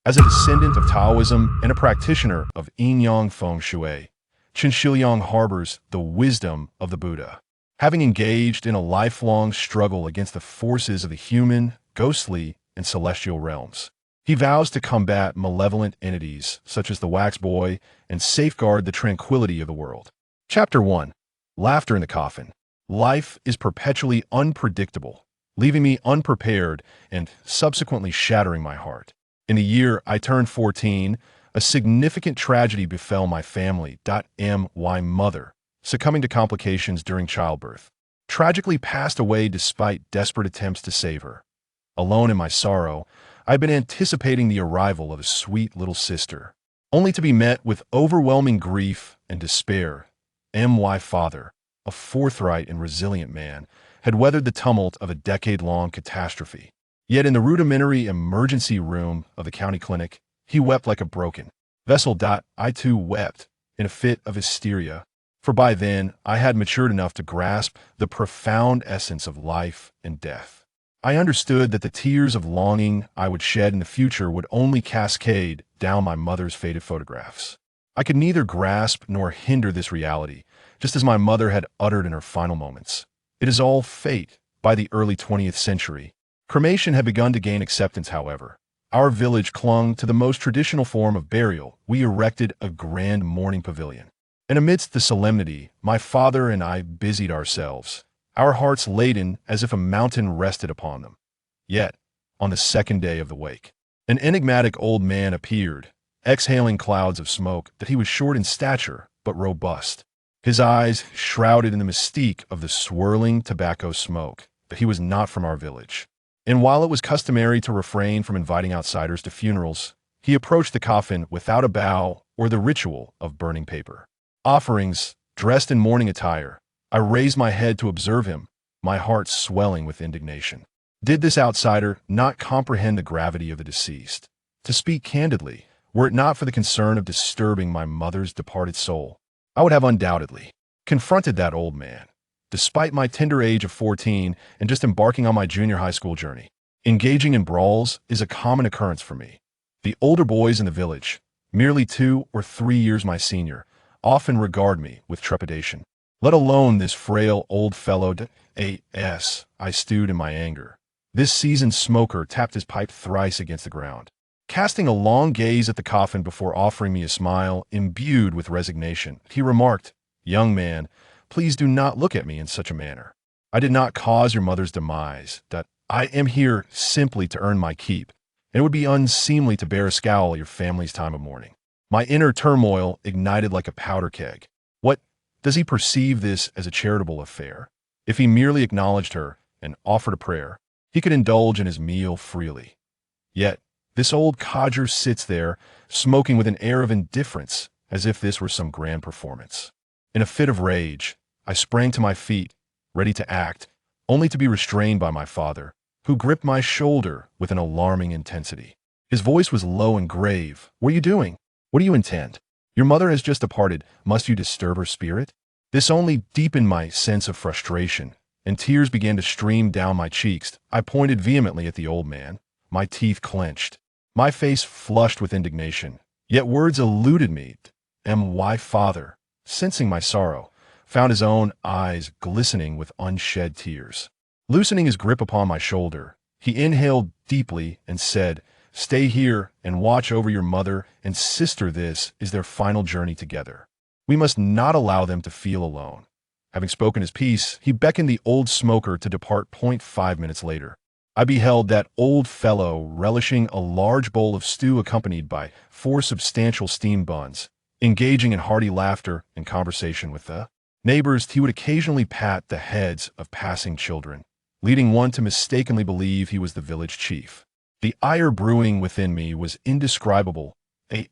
As a descendant of Taoism and a practitioner of Yin-Yang Feng Shui, Chen Xiliang harbors the wisdom of the Buddha. Having engaged in a lifelong struggle against the forces of the human, ghostly, and celestial realms, he vows to combat malevolent entities such as the wax boy and safeguard the tranquility of the world. Chapter 1. Laughter in the Coffin. Life is perpetually unpredictable, leaving me unprepared and subsequently shattering my heart. In the year I turned 14, a significant tragedy befell my family. My mother, succumbing to complications during childbirth, tragically passed away despite desperate attempts to save her. Alone in my sorrow, I'd been anticipating the arrival of a sweet little sister, only to be met with overwhelming grief and despair. My father, a forthright and resilient man, had weathered the tumult of a decade-long catastrophe. Yet in the rudimentary emergency room of the county clinic, he wept like a broken vessel. I too wept in a fit of hysteria, for by then I had matured enough to grasp the profound essence of life and death. I understood that the tears of longing I would shed in the future would only cascade down my mother's faded photographs. I could neither grasp nor hinder this reality, just as my mother had uttered in her final moments. It is all fate. By the early 20th century, cremation had begun to gain acceptance, however. Our village clung to the most traditional form of burial. We erected a grand mourning pavilion. And amidst the solemnity, my father and I busied ourselves, our hearts laden as if a mountain rested upon them. Yet, on the second day of the wake, an enigmatic old man appeared, exhaling clouds of smoke. That he was short in stature, but robust, his eyes shrouded in the mystique of the swirling tobacco smoke. But he was not from our village. And while it was customary to refrain from inviting outsiders to funerals, he approached the coffin without a bow or the ritual of burning paper offerings. Dressed in mourning attire, I raised my head to observe him, my heart swelling with indignation. Did this outsider not comprehend the gravity of the deceased? To speak candidly, were it not for the concern of disturbing my mother's departed soul, I would have undoubtedly confronted that old man. Despite my tender age of 14 and just embarking on my junior high school journey, engaging in brawls is a common occurrence for me. The older boys in the village, merely 2 or 3 years my senior, often regard me with trepidation. Let alone this frail old fellow. I stewed in my anger. This seasoned smoker tapped his pipe thrice against the ground, casting a long gaze at the coffin before offering me a smile imbued with resignation. He remarked, "Young man, please do not look at me in such a manner. I did not cause your mother's demise. That I am here simply to earn my keep, and it would be unseemly to bear a scowl at your family's time of mourning." My inner turmoil ignited like a powder keg. What, does he perceive this as a charitable affair? If he merely acknowledged her and offered a prayer, he could indulge in his meal freely. Yet, this old codger sits there, smoking with an air of indifference, as if this were some grand performance. In a fit of rage, I sprang to my feet, ready to act, only to be restrained by my father, who gripped my shoulder with an alarming intensity. His voice was low and grave. "What are you doing? What do you intend? Your mother has just departed. Must you disturb her spirit?" This only deepened my sense of frustration, and tears began to stream down my cheeks. I pointed vehemently at the old man, my teeth clenched, my face flushed with indignation. Yet words eluded me. My father, sensing my sorrow, found his own eyes glistening with unshed tears. Loosening his grip upon my shoulder, he inhaled deeply and said, "Stay here and watch over your mother and sister. This is their final journey together. We must not allow them to feel alone." Having spoken his piece, he beckoned the old smoker to depart. 5 minutes later, I beheld that old fellow relishing a large bowl of stew accompanied by 4 substantial steamed buns, engaging in hearty laughter and conversation with the neighbors. He would occasionally pat the heads of passing children, leading one to mistakenly believe he was the village chief. The ire brewing within me was indescribable.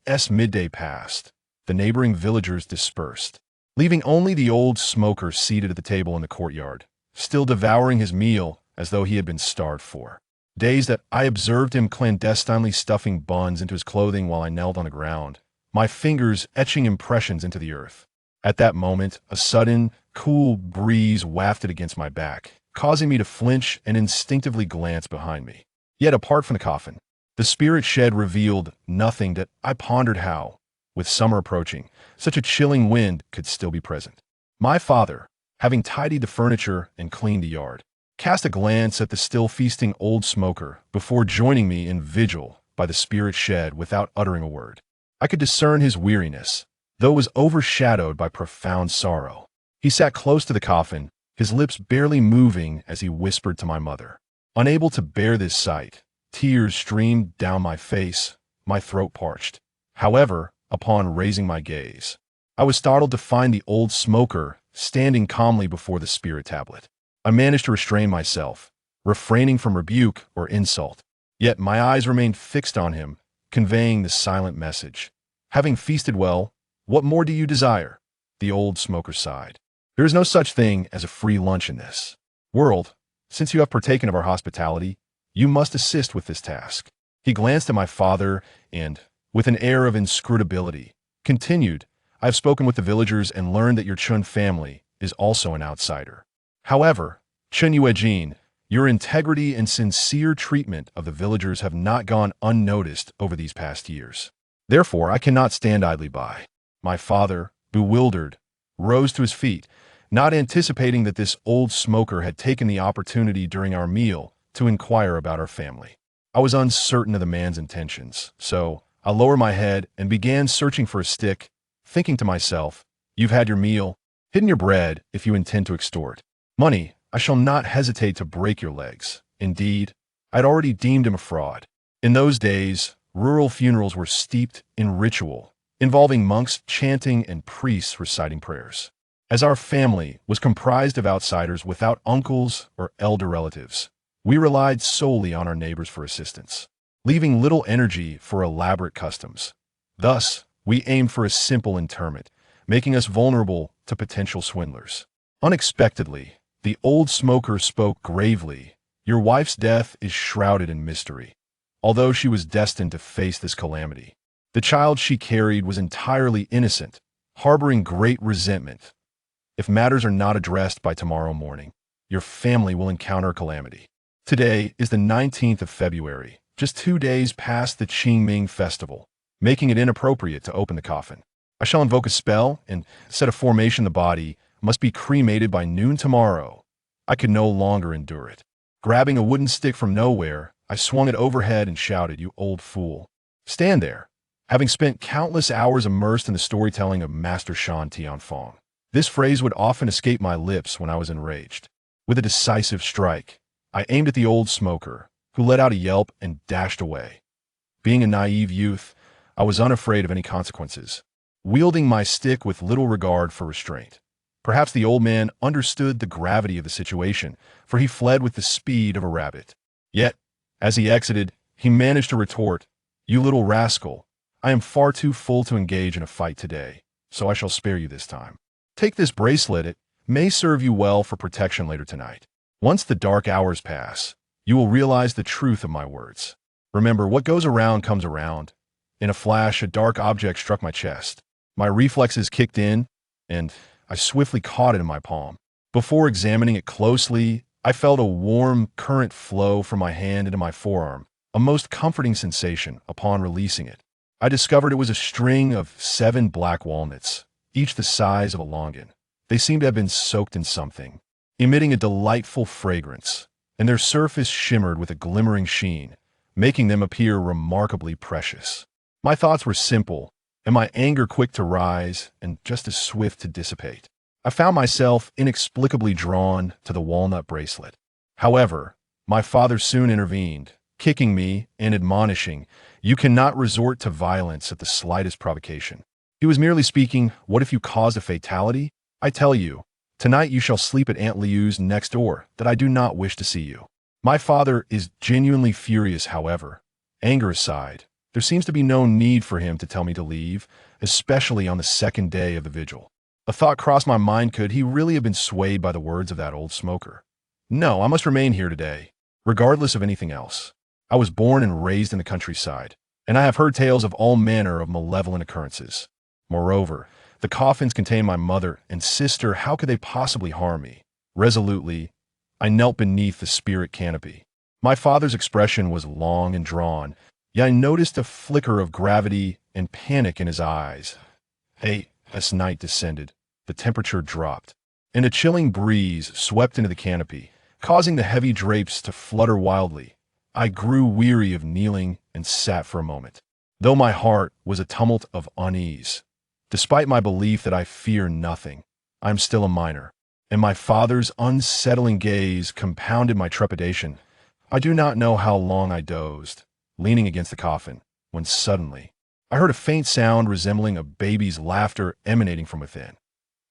As midday passed, the neighboring villagers dispersed, leaving only the old smoker seated at the table in the courtyard, still devouring his meal as though he had been starved for. Days that I observed him clandestinely stuffing buns into his clothing while I knelt on the ground, my fingers etching impressions into the earth. At that moment, a sudden, cool breeze wafted against my back, causing me to flinch and instinctively glance behind me. Yet apart from the coffin, The spirit shed revealed nothing that I pondered how, with summer approaching, such a chilling wind could still be present. My father, having tidied the furniture and cleaned the yard, cast a glance at the still feasting old smoker before joining me in vigil by the spirit shed without uttering a word. I could discern his weariness, though it was overshadowed by profound sorrow. He sat close to the coffin, his lips barely moving as he whispered to my mother. Unable to bear this sight, tears streamed down my face, my throat parched. However, upon raising my gaze, I was startled to find the old smoker standing calmly before the spirit tablet. I managed to restrain myself, refraining from rebuke or insult. Yet my eyes remained fixed on him, conveying the silent message. Having feasted well, what more do you desire? The old smoker sighed. There is no such thing as a free lunch in this world. Since you have partaken of our hospitality, you must assist with this task. He glanced at my father and, with an air of inscrutability, continued, I have spoken with the villagers and learned that your Chen family is also an outsider. However, Chen Yuejin, your integrity and sincere treatment of the villagers have not gone unnoticed over these past years. Therefore, I cannot stand idly by. My father, bewildered, rose to his feet, not anticipating that this old smoker had taken the opportunity during our meal to inquire about our family. I was uncertain of the man's intentions, so I lowered my head and began searching for a stick, thinking to myself, you've had your meal, hidden your bread if you intend to extort money. I shall not hesitate to break your legs. Indeed, I'd already deemed him a fraud. In those days, rural funerals were steeped in ritual, involving monks chanting and priests reciting prayers. As our family was comprised of outsiders without uncles or elder relatives, we relied solely on our neighbors for assistance, leaving little energy for elaborate customs. Thus, we aimed for a simple interment, making us vulnerable to potential swindlers. Unexpectedly, the old smoker spoke gravely. Your wife's death is shrouded in mystery, although she was destined to face this calamity. The child she carried was entirely innocent, harboring great resentment. If matters are not addressed by tomorrow morning, your family will encounter a calamity. Today is the 19th of February, just 2 days past the Qingming festival, making it inappropriate to open the coffin. I shall invoke a spell and set a formation the body must be cremated by noon tomorrow. I could no longer endure it. Grabbing a wooden stick from nowhere, I swung it overhead and shouted, you old fool. Stand there. Having spent countless hours immersed in the storytelling of Master Shan Tianfeng, this phrase would often escape my lips when I was enraged. With a decisive strike, I aimed at the old smoker, who let out a yelp and dashed away. Being a naive youth, I was unafraid of any consequences, wielding my stick with little regard for restraint. Perhaps the old man understood the gravity of the situation, for he fled with the speed of a rabbit. Yet, as he exited, he managed to retort, you little rascal, I am far too full to engage in a fight today, so I shall spare you this time. Take this bracelet, it may serve you well for protection later tonight. Once the dark hours pass, you will realize the truth of my words. Remember, what goes around comes around. In a flash, a dark object struck my chest. My reflexes kicked in, and I swiftly caught it in my palm. Before examining it closely, I felt a warm current flow from my hand into my forearm, a most comforting sensation upon releasing it. I discovered it was a string of 7 black walnuts, each the size of a longan. They seemed to have been soaked in something, emitting a delightful fragrance, and their surface shimmered with a glimmering sheen, making them appear remarkably precious. My thoughts were simple, and my anger quick to rise and just as swift to dissipate. I found myself inexplicably drawn to the walnut bracelet. However, my father soon intervened, kicking me and admonishing, you cannot resort to violence at the slightest provocation. He was merely speaking, what if you caused a fatality? I tell you, tonight you shall sleep at Aunt Liu's next door, that I do not wish to see you. My father is genuinely furious, however. Anger aside, there seems to be no need for him to tell me to leave, especially on the second day of the vigil. A thought crossed my mind, could he really have been swayed by the words of that old smoker? No, I must remain here today, regardless of anything else. I was born and raised in the countryside, and I have heard tales of all manner of malevolent occurrences. Moreover, the coffins contain my mother and sister. How could they possibly harm me? Resolutely, I knelt beneath the spirit canopy. My father's expression was long and drawn, Yet I noticed a flicker of gravity and panic in his eyes. As night descended, the temperature dropped, and a chilling breeze swept into the canopy, causing the heavy drapes to flutter wildly. I grew weary of kneeling and sat for a moment, though my heart was a tumult of unease. Despite my belief that I fear nothing, I am still a minor, and my father's unsettling gaze compounded my trepidation. I do not know how long I dozed, leaning against the coffin, when suddenly I heard a faint sound resembling a baby's laughter emanating from within.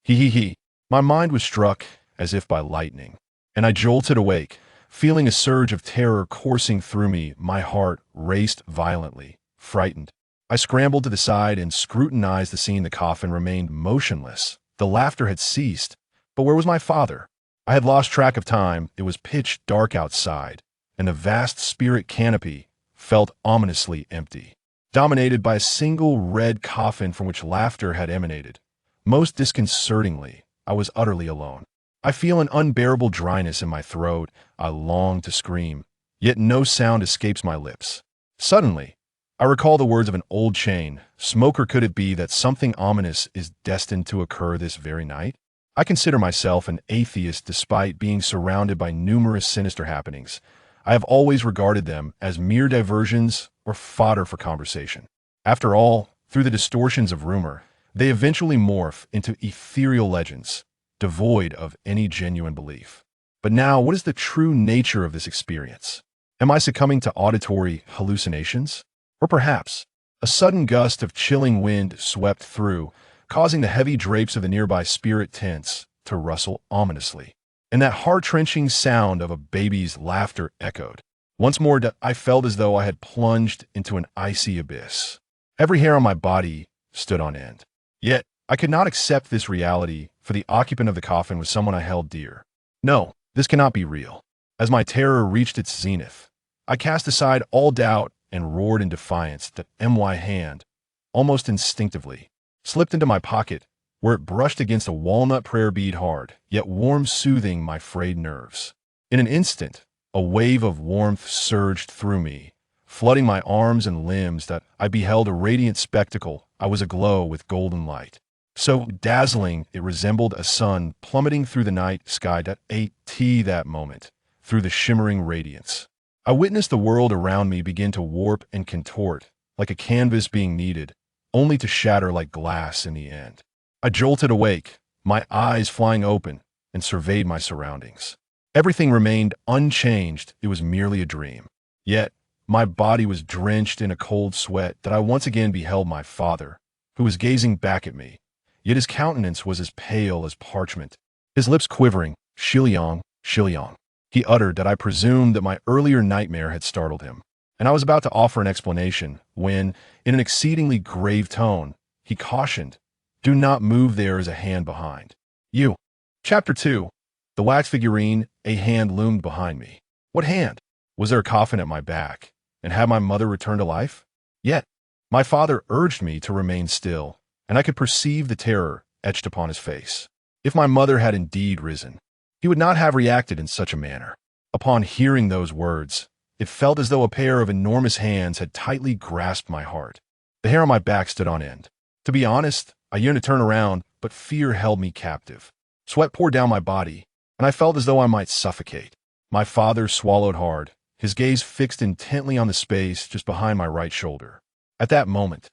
He. My mind was struck as if by lightning, and I jolted awake, feeling a surge of terror coursing through me. My heart raced violently, frightened. I scrambled to the side and scrutinized the scene. The coffin remained motionless. The laughter had ceased, but where was my father? I had lost track of time. It was pitch dark outside, and the vast spirit canopy felt ominously empty, dominated by a single red coffin from which laughter had emanated. Most disconcertingly, I was utterly alone. I feel an unbearable dryness in my throat. I long to scream, yet no sound escapes my lips. Suddenly, I recall the words of an old chain. Smoker, could it be that something ominous is destined to occur this very night? I consider myself an atheist despite being surrounded by numerous sinister happenings. I have always regarded them as mere diversions or fodder for conversation. After all, through the distortions of rumor, they eventually morph into ethereal legends, devoid of any genuine belief. But now, what is the true nature of this experience? Am I succumbing to auditory hallucinations? Or perhaps, a sudden gust of chilling wind swept through, causing the heavy drapes of the nearby spirit tents to rustle ominously, and that heart-wrenching sound of a baby's laughter echoed. Once more, I felt as though I had plunged into an icy abyss. Every hair on my body stood on end. Yet, I could not accept this reality, for the occupant of the coffin was someone I held dear. No, this cannot be real. As my terror reached its zenith, I cast aside all doubt and roared in defiance. That my hand, almost instinctively, slipped into my pocket, where it brushed against a walnut prayer bead, hard, yet warm, soothing my frayed nerves. In an instant, a wave of warmth surged through me, flooding my arms and limbs. That I beheld a radiant spectacle. I was aglow with golden light, so dazzling it resembled a sun plummeting through the night sky. That moment, through the shimmering radiance, I witnessed the world around me begin to warp and contort, like a canvas being kneaded, only to shatter like glass in the end. I jolted awake, my eyes flying open, and surveyed my surroundings. Everything remained unchanged. It was merely a dream. Yet, my body was drenched in a cold sweat. That I once again beheld my father, who was gazing back at me. Yet his countenance was as pale as parchment, his lips quivering. Xiliang, Xiliang. He uttered. That I presumed that my earlier nightmare had startled him, and I was about to offer an explanation when, in an exceedingly grave tone, he cautioned, "Do not move, there is a hand behind you." Chapter 2. The wax figurine. A hand loomed behind me. What hand? Was there a coffin at my back? And had my mother returned to life? Yet, my father urged me to remain still, and I could perceive the terror etched upon his face. If my mother had indeed risen, he would not have reacted in such a manner. Upon hearing those words, it felt as though a pair of enormous hands had tightly grasped my heart. The hair on my back stood on end. To be honest, I yearned to turn around, but fear held me captive. Sweat poured down my body, and I felt as though I might suffocate. My father swallowed hard, his gaze fixed intently on the space just behind my right shoulder. At that moment,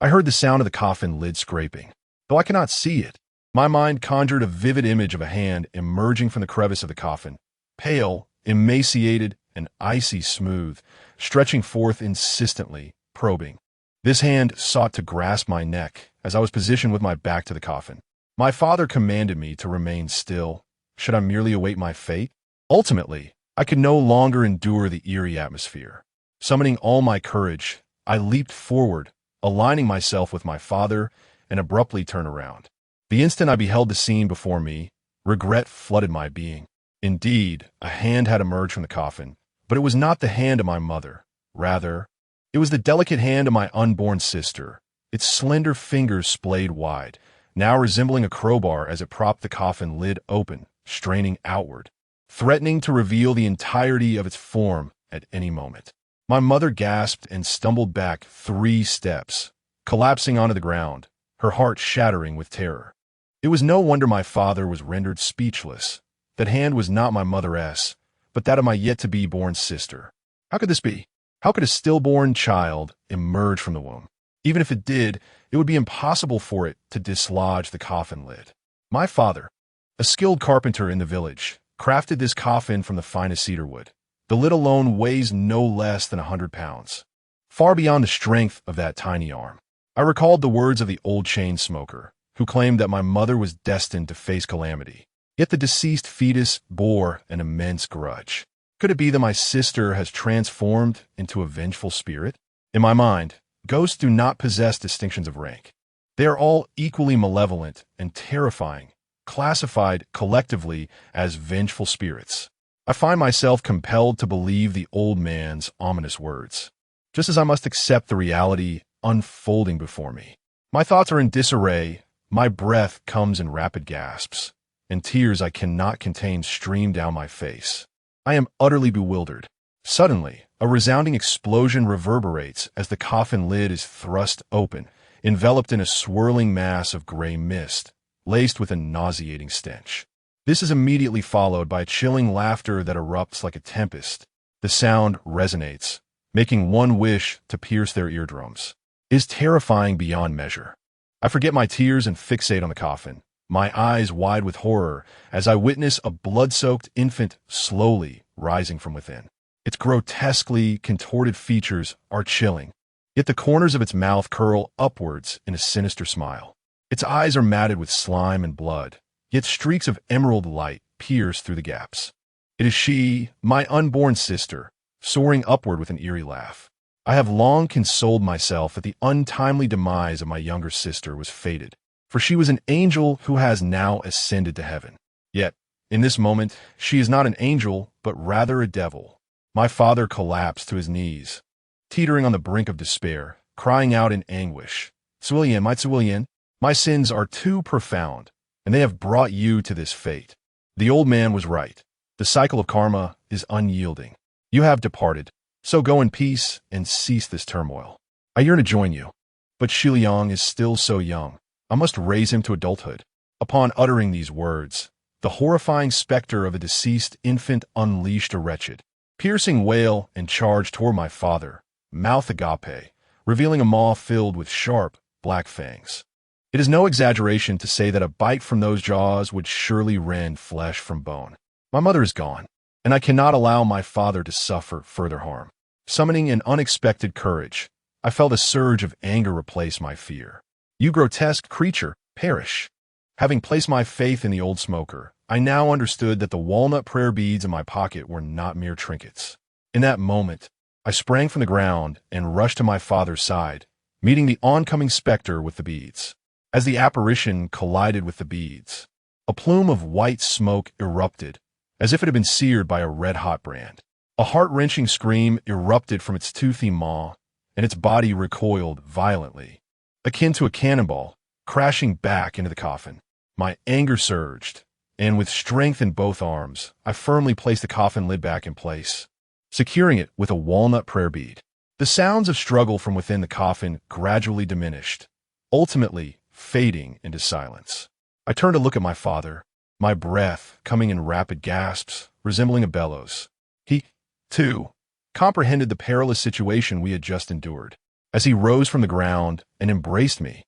I heard the sound of the coffin lid scraping. Though I cannot see it, my mind conjured a vivid image of a hand emerging from the crevice of the coffin, pale, emaciated, and icy smooth, stretching forth insistently, probing. This hand sought to grasp my neck as I was positioned with my back to the coffin. My father commanded me to remain still. Should I merely await my fate? Ultimately, I could no longer endure the eerie atmosphere. Summoning all my courage, I leaped forward, aligning myself with my father, and abruptly turned around. The instant I beheld the scene before me, regret flooded my being. Indeed, a hand had emerged from the coffin, but it was not the hand of my mother. Rather, it was the delicate hand of my unborn sister, its slender fingers splayed wide, now resembling a crowbar as it propped the coffin lid open, straining outward, threatening to reveal the entirety of its form at any moment. My mother gasped and stumbled back 3 steps, collapsing onto the ground, her heart shattering with terror. It was no wonder my father was rendered speechless. That hand was not my mother's, but that of my yet-to-be-born sister. How could this be? How could a stillborn child emerge from the womb? Even if it did, it would be impossible for it to dislodge the coffin lid. My father, a skilled carpenter in the village, crafted this coffin from the finest cedar wood. The lid alone weighs no less than 100 pounds, far beyond the strength of that tiny arm. I recalled the words of the old chain smoker, who claimed that my mother was destined to face calamity. Yet the deceased fetus bore an immense grudge. Could it be that my sister has transformed into a vengeful spirit? In my mind, ghosts do not possess distinctions of rank. They are all equally malevolent and terrifying, classified collectively as vengeful spirits. I find myself compelled to believe the old man's ominous words, just as I must accept the reality unfolding before me. My thoughts are in disarray, my breath comes in rapid gasps, and tears I cannot contain stream down my face. I am utterly bewildered. Suddenly, a resounding explosion reverberates as the coffin lid is thrust open, enveloped in a swirling mass of gray mist, laced with a nauseating stench. This is immediately followed by chilling laughter that erupts like a tempest. The sound resonates, making one wish to pierce their eardrums. It is terrifying beyond measure. I forget my tears and fixate on the coffin, my eyes wide with horror as I witness a blood-soaked infant slowly rising from within. Its grotesquely contorted features are chilling, yet the corners of its mouth curl upwards in a sinister smile. Its eyes are matted with slime and blood, yet streaks of emerald light pierce through the gaps. It is she, my unborn sister, soaring upward with an eerie laugh. I have long consoled myself that the untimely demise of my younger sister was fated, for she was an angel who has now ascended to heaven. Yet, in this moment, she is not an angel, but rather a devil. My father collapsed to his knees, teetering on the brink of despair, crying out in anguish, Xiliang, my sins are too profound, and they have brought you to this fate. The old man was right. The cycle of karma is unyielding. You have departed, so go in peace and cease this turmoil. I yearn to join you, but Xiliang is still so young. I must raise him to adulthood. Upon uttering these words, the horrifying specter of a deceased infant unleashed a wretched, piercing wail and charged toward my father, mouth agape, revealing a maw filled with sharp, black fangs. It is no exaggeration to say that a bite from those jaws would surely rend flesh from bone. My mother is gone, and I cannot allow my father to suffer further harm. Summoning an unexpected courage, I felt a surge of anger replace my fear. You grotesque creature, perish. Having placed my faith in the old smoker, I now understood that the walnut prayer beads in my pocket were not mere trinkets. In that moment, I sprang from the ground and rushed to my father's side, meeting the oncoming specter with the beads. As the apparition collided with the beads, a plume of white smoke erupted, as if it had been seared by a red-hot brand. A heart-wrenching scream erupted from its toothy maw, and its body recoiled violently, akin to a cannonball, crashing back into the coffin. My anger surged, and with strength in both arms, I firmly placed the coffin lid back in place, securing it with a walnut prayer bead. The sounds of struggle from within the coffin gradually diminished, ultimately fading into silence. I turned to look at my father, my breath coming in rapid gasps, resembling a bellows. He, too, comprehended the perilous situation we had just endured. As he rose from the ground and embraced me,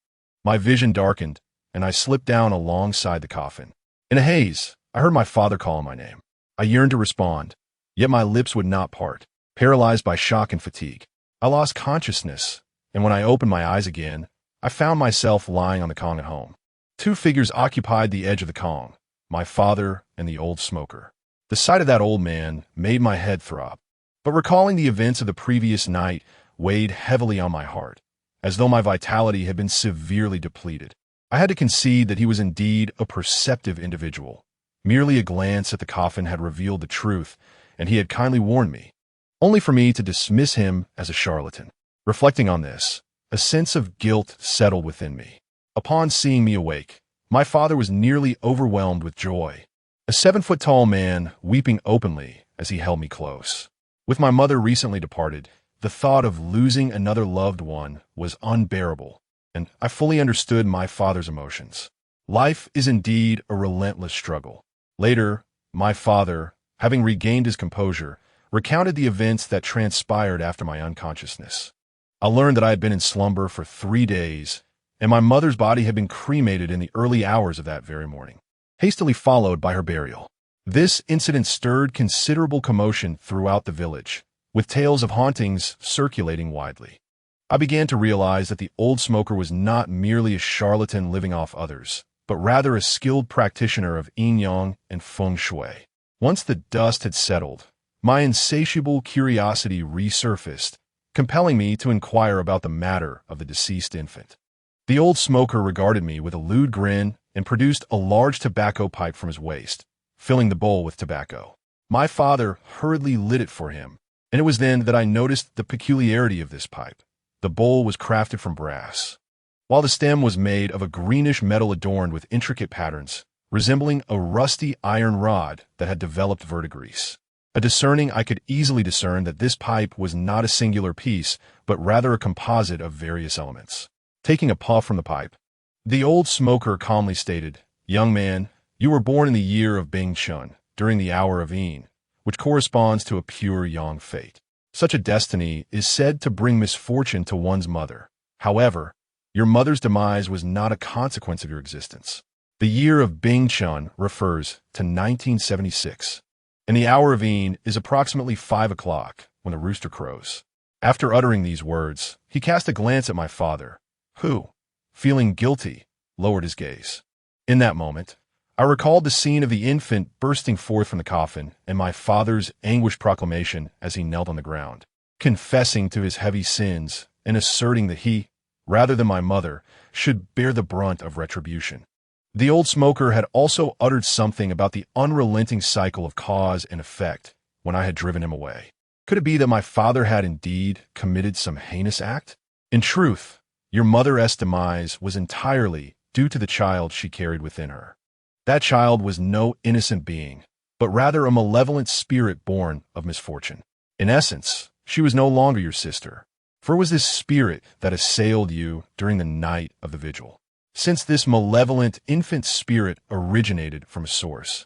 my vision darkened, and I slipped down alongside the coffin. In a haze, I heard my father call my name. I yearned to respond, yet my lips would not part, paralyzed by shock and fatigue. I lost consciousness, and when I opened my eyes again, I found myself lying on the Kong at home. 2 figures occupied the edge of the Kong, my father and the old smoker. The sight of that old man made my head throb, but recalling the events of the previous night weighed heavily on my heart, as though my vitality had been severely depleted. I had to concede that he was indeed a perceptive individual. Merely a glance at the coffin had revealed the truth, and he had kindly warned me, only for me to dismiss him as a charlatan. Reflecting on this, a sense of guilt settled within me. Upon seeing me awake, my father was nearly overwhelmed with joy, a 7-foot-tall man weeping openly as he held me close. With my mother recently departed, the thought of losing another loved one was unbearable, and I fully understood my father's emotions. Life is indeed a relentless struggle. Later, my father, having regained his composure, recounted the events that transpired after my unconsciousness. I learned that I had been in slumber for 3 days, and my mother's body had been cremated in the early hours of that very morning, hastily followed by her burial. This incident stirred considerable commotion throughout the village, with tales of hauntings circulating widely. I began to realize that the old smoker was not merely a charlatan living off others, but rather a skilled practitioner of Yin-Yang and Feng Shui. Once the dust had settled, my insatiable curiosity resurfaced, compelling me to inquire about the matter of the deceased infant. The old smoker regarded me with a lewd grin and produced a large tobacco pipe from his waist, filling the bowl with tobacco. My father hurriedly lit it for him, and it was then that I noticed the peculiarity of this pipe. The bowl was crafted from brass, while the stem was made of a greenish metal adorned with intricate patterns, resembling a rusty iron rod that had developed verdigris. A discerning eye could easily discern that this pipe was not a singular piece, but rather a composite of various elements. Taking a puff from the pipe, the old smoker calmly stated, "Young man, you were born in the year of Bing Chun, during the hour of Yin, which corresponds to a pure Yang fate. Such a destiny is said to bring misfortune to one's mother. However, your mother's demise was not a consequence of your existence. The year of Bing Chun refers to 1976, and the hour of Yin is approximately 5 o'clock when the rooster crows." After uttering these words, he cast a glance at my father, who, feeling guilty, lowered his gaze. In that moment, I recalled the scene of the infant bursting forth from the coffin and my father's anguished proclamation as he knelt on the ground, confessing to his heavy sins and asserting that he, rather than my mother, should bear the brunt of retribution. The old smoker had also uttered something about the unrelenting cycle of cause and effect when I had driven him away. Could it be that my father had indeed committed some heinous act? In truth, your mother's demise was entirely due to the child she carried within her. That child was no innocent being, but rather a malevolent spirit born of misfortune. In essence, she was no longer your sister, for it was this spirit that assailed you during the night of the vigil. Since this malevolent infant spirit originated from a source,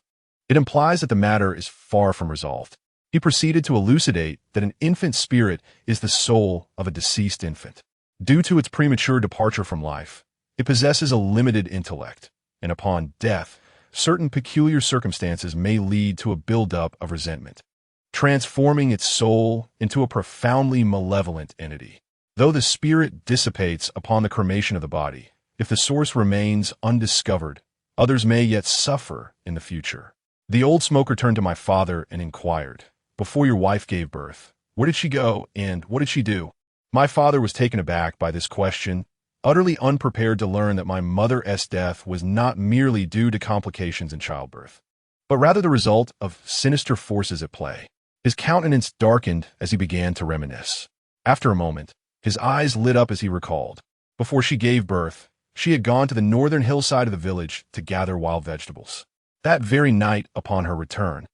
it implies that the matter is far from resolved. He proceeded to elucidate that an infant spirit is the soul of a deceased infant. Due to its premature departure from life, it possesses a limited intellect, and upon death, certain peculiar circumstances may lead to a buildup of resentment, transforming its soul into a profoundly malevolent entity. Though the spirit dissipates upon the cremation of the body, if the source remains undiscovered, others may yet suffer in the future. The old smoker turned to my father and inquired, "Before your wife gave birth, where did she go and what did she do?" My father was taken aback by this question, utterly unprepared to learn that my mother's death was not merely due to complications in childbirth, but rather the result of sinister forces at play. His countenance darkened as he began to reminisce. After a moment, his eyes lit up as he recalled. Before she gave birth, she had gone to the northern hillside of the village to gather wild vegetables. That very night upon her return,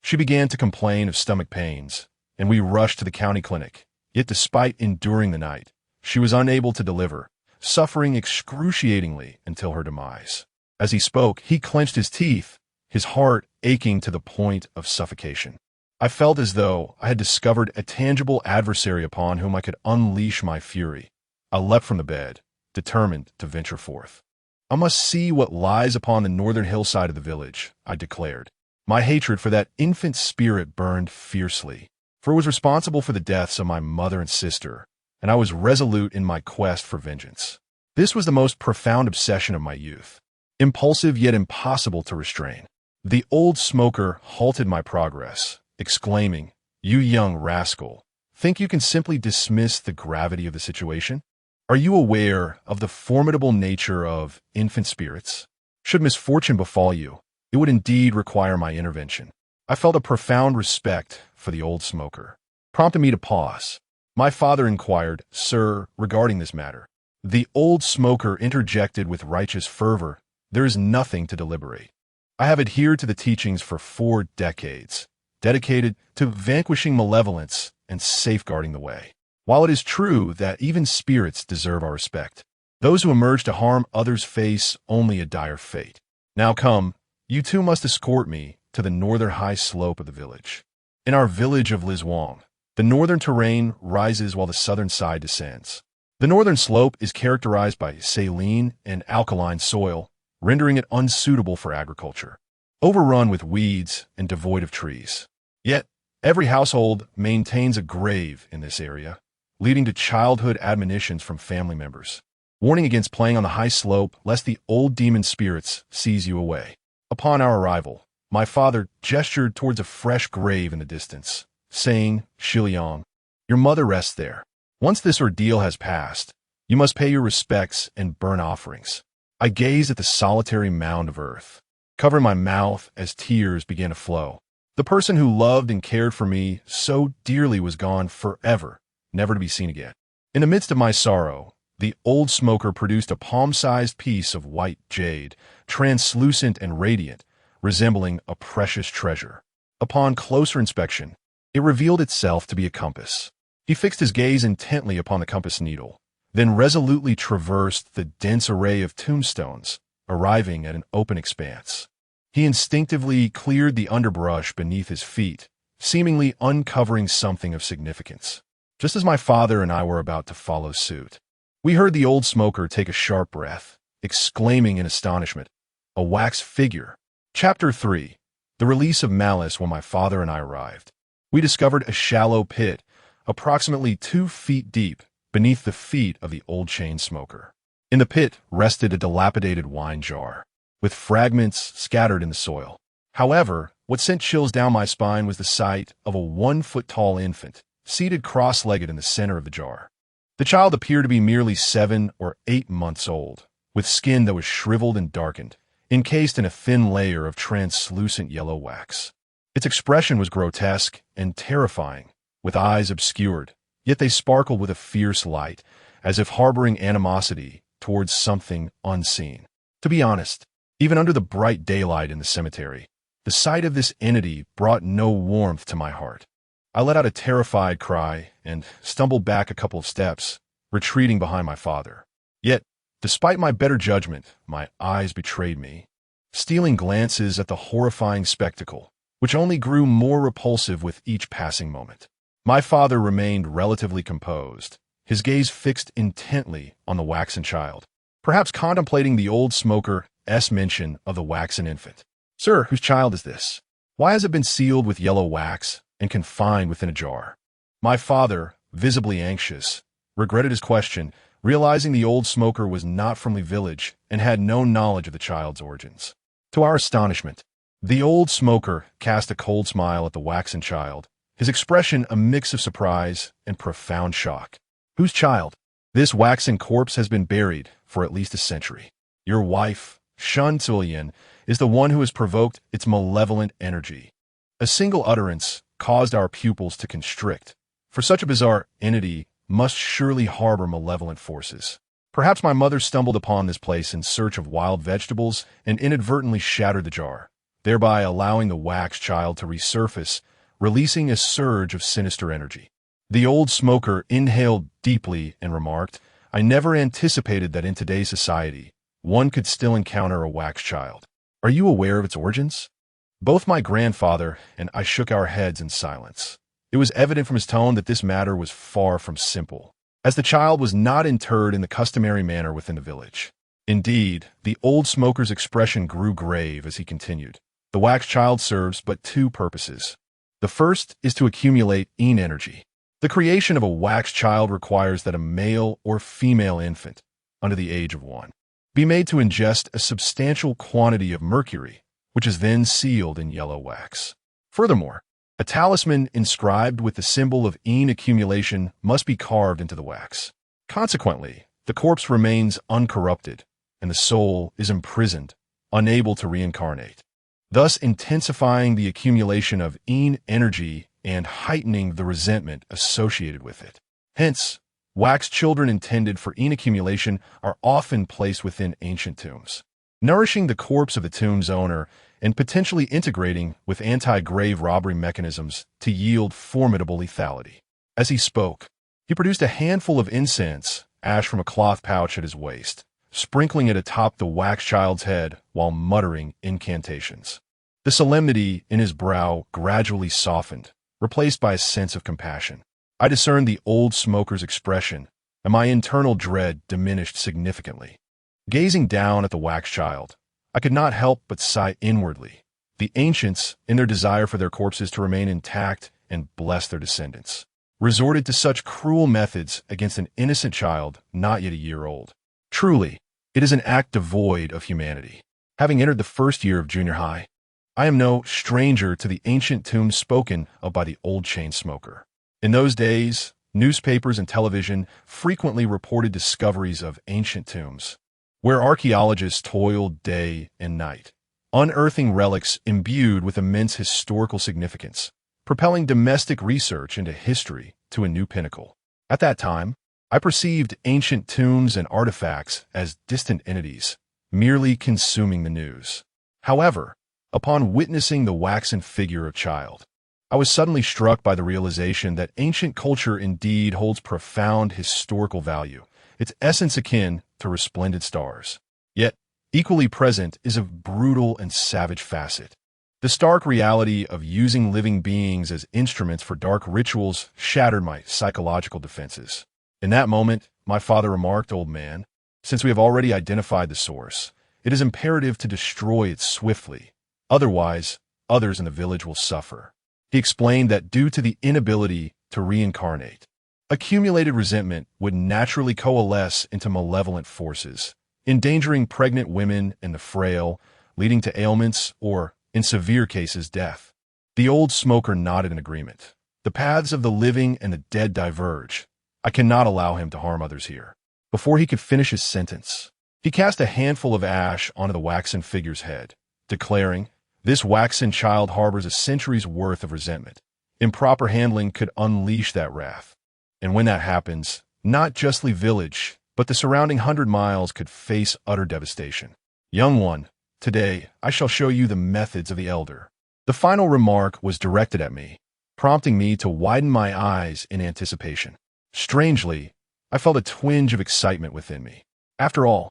she began to complain of stomach pains, and we rushed to the county clinic. Yet despite enduring the night, she was unable to deliver, suffering excruciatingly until her demise. As he spoke, he clenched his teeth, his heart aching to the point of suffocation. I felt as though I had discovered a tangible adversary upon whom I could unleash my fury. I leapt from the bed, determined to venture forth. "I must see what lies upon the northern hillside of the village," I declared. My hatred for that infant spirit burned fiercely, for it was responsible for the deaths of my mother and sister, and I was resolute in my quest for vengeance. This was the most profound obsession of my youth, impulsive yet impossible to restrain. The old smoker halted my progress, exclaiming, "You young rascal, think you can simply dismiss the gravity of the situation? Are you aware of the formidable nature of infant spirits? Should misfortune befall you, it would indeed require my intervention." I felt a profound respect for the old smoker, prompting me to pause. My father inquired, "Sir, regarding this matter." The old smoker interjected with righteous fervor, "There is nothing to deliberate. I have adhered to the teachings for 4 decades, dedicated to vanquishing malevolence and safeguarding the way. While it is true that even spirits deserve our respect, those who emerge to harm others face only a dire fate. Now come, you two must escort me to the northern high slope of the village. In our village of Lizuang, the northern terrain rises while the southern side descends. The northern slope is characterized by saline and alkaline soil, rendering it unsuitable for agriculture, overrun with weeds and devoid of trees. Yet, every household maintains a grave in this area, leading to childhood admonitions from family members, warning against playing on the high slope lest the old demon spirits seize you away. Upon our arrival, my father gestured towards a fresh grave in the distance, saying, "Xiliang, your mother rests there. Once this ordeal has passed, you must pay your respects and burn offerings." I gazed at the solitary mound of earth, covering my mouth as tears began to flow. The person who loved and cared for me so dearly was gone forever, never to be seen again. In the midst of my sorrow, the old smoker produced a palm-sized piece of white jade, translucent and radiant, resembling a precious treasure. Upon closer inspection, it revealed itself to be a compass. He fixed his gaze intently upon the compass needle, then resolutely traversed the dense array of tombstones, arriving at an open expanse. He instinctively cleared the underbrush beneath his feet, seemingly uncovering something of significance. Just as my father and I were about to follow suit, we heard the old smoker take a sharp breath, exclaiming in astonishment, "A wax figure." Chapter 3. The Release of Malice. When my father and I arrived, we discovered a shallow pit, approximately 2 feet deep, beneath the feet of the old chain smoker. In the pit rested a dilapidated wine jar, with fragments scattered in the soil. However, what sent chills down my spine was the sight of a 1-foot-tall infant, seated cross-legged in the center of the jar. The child appeared to be merely 7 or 8 months old, with skin that was shriveled and darkened, encased in a thin layer of translucent yellow wax. Its expression was grotesque and terrifying, with eyes obscured, yet they sparkled with a fierce light, as if harboring animosity towards something unseen. To be honest, even under the bright daylight in the cemetery, the sight of this entity brought no warmth to my heart. I let out a terrified cry and stumbled back a couple of steps, retreating behind my father. Yet, despite my better judgment, my eyes betrayed me, stealing glances at the horrifying spectacle, which only grew more repulsive with each passing moment. My father remained relatively composed, his gaze fixed intently on the waxen child, perhaps contemplating the old smoker's mention of the waxen infant. "Sir, whose child is this? Why has it been sealed with yellow wax and confined within a jar?" My father, visibly anxious, regretted his question, realizing the old smoker was not from the village and had no knowledge of the child's origins. To our astonishment, the old smoker cast a cold smile at the waxen child, his expression a mix of surprise and profound shock. "Whose child? This waxen corpse has been buried for at least a century. Your wife, Chen Xiliang, is the one who has provoked its malevolent energy." A single utterance caused our pupils to constrict, for such a bizarre entity must surely harbor malevolent forces. Perhaps my mother stumbled upon this place in search of wild vegetables and inadvertently shattered the jar, thereby allowing the wax child to resurface, releasing a surge of sinister energy. The old smoker inhaled deeply and remarked, "I never anticipated that in today's society, one could still encounter a wax child. Are you aware of its origins?" Both my grandfather and I shook our heads in silence. It was evident from his tone that this matter was far from simple, as the child was not interred in the customary manner within the village. Indeed, the old smoker's expression grew grave as he continued. "The wax child serves but 2 purposes. The first is to accumulate Yin energy. The creation of a wax child requires that a male or female infant, under the age of 1, be made to ingest a substantial quantity of mercury, which is then sealed in yellow wax. Furthermore, a talisman inscribed with the symbol of Yin accumulation must be carved into the wax. Consequently, the corpse remains uncorrupted, and the soul is imprisoned, unable to reincarnate, thus intensifying the accumulation of Yin energy and heightening the resentment associated with it. Hence, wax children intended for Yin accumulation are often placed within ancient tombs, nourishing the corpse of the tomb's owner and potentially integrating with anti-grave robbery mechanisms to yield formidable lethality." As he spoke, He produced a handful of incense, ash from a cloth pouch at his waist, sprinkling it atop the wax child's head while muttering incantations. The solemnity in his brow gradually softened, replaced by a sense of compassion. I discerned the old smoker's expression, and my internal dread diminished significantly. Gazing down at the wax child, I could not help but sigh inwardly. The ancients, in their desire for their corpses to remain intact and bless their descendants, resorted to such cruel methods against an innocent child not yet a year old. Truly, it is an act devoid of humanity. Having entered the first year of junior high, I am no stranger to the ancient tombs spoken of by the old chain smoker. In those days, newspapers and television frequently reported discoveries of ancient tombs, where archaeologists toiled day and night, unearthing relics imbued with immense historical significance, propelling domestic research into history to a new pinnacle. At that time, I perceived ancient tombs and artifacts as distant entities, merely consuming the news. However, upon witnessing the waxen figure of child, I was suddenly struck by the realization that ancient culture indeed holds profound historical value, its essence akin to resplendent stars. Yet, equally present is a brutal and savage facet. The stark reality of using living beings as instruments for dark rituals shattered my psychological defenses. In that moment, my father remarked, "Old man, since we have already identified the source, it is imperative to destroy it swiftly. Otherwise, others in the village will suffer." He explained that due to the inability to reincarnate, accumulated resentment would naturally coalesce into malevolent forces, endangering pregnant women and the frail, leading to ailments or, in severe cases, death. The old smoker nodded in agreement. The paths of the living and the dead diverge. I cannot allow him to harm others here. Before he could finish his sentence, he cast a handful of ash onto the waxen figure's head, declaring, "This waxen child harbors a century's worth of resentment. Improper handling could unleash that wrath. And when that happens, not just the village, but the surrounding 100 miles could face utter devastation. Young one, today I shall show you the methods of the elder." The final remark was directed at me, prompting me to widen my eyes in anticipation. Strangely, I felt a twinge of excitement within me. After all,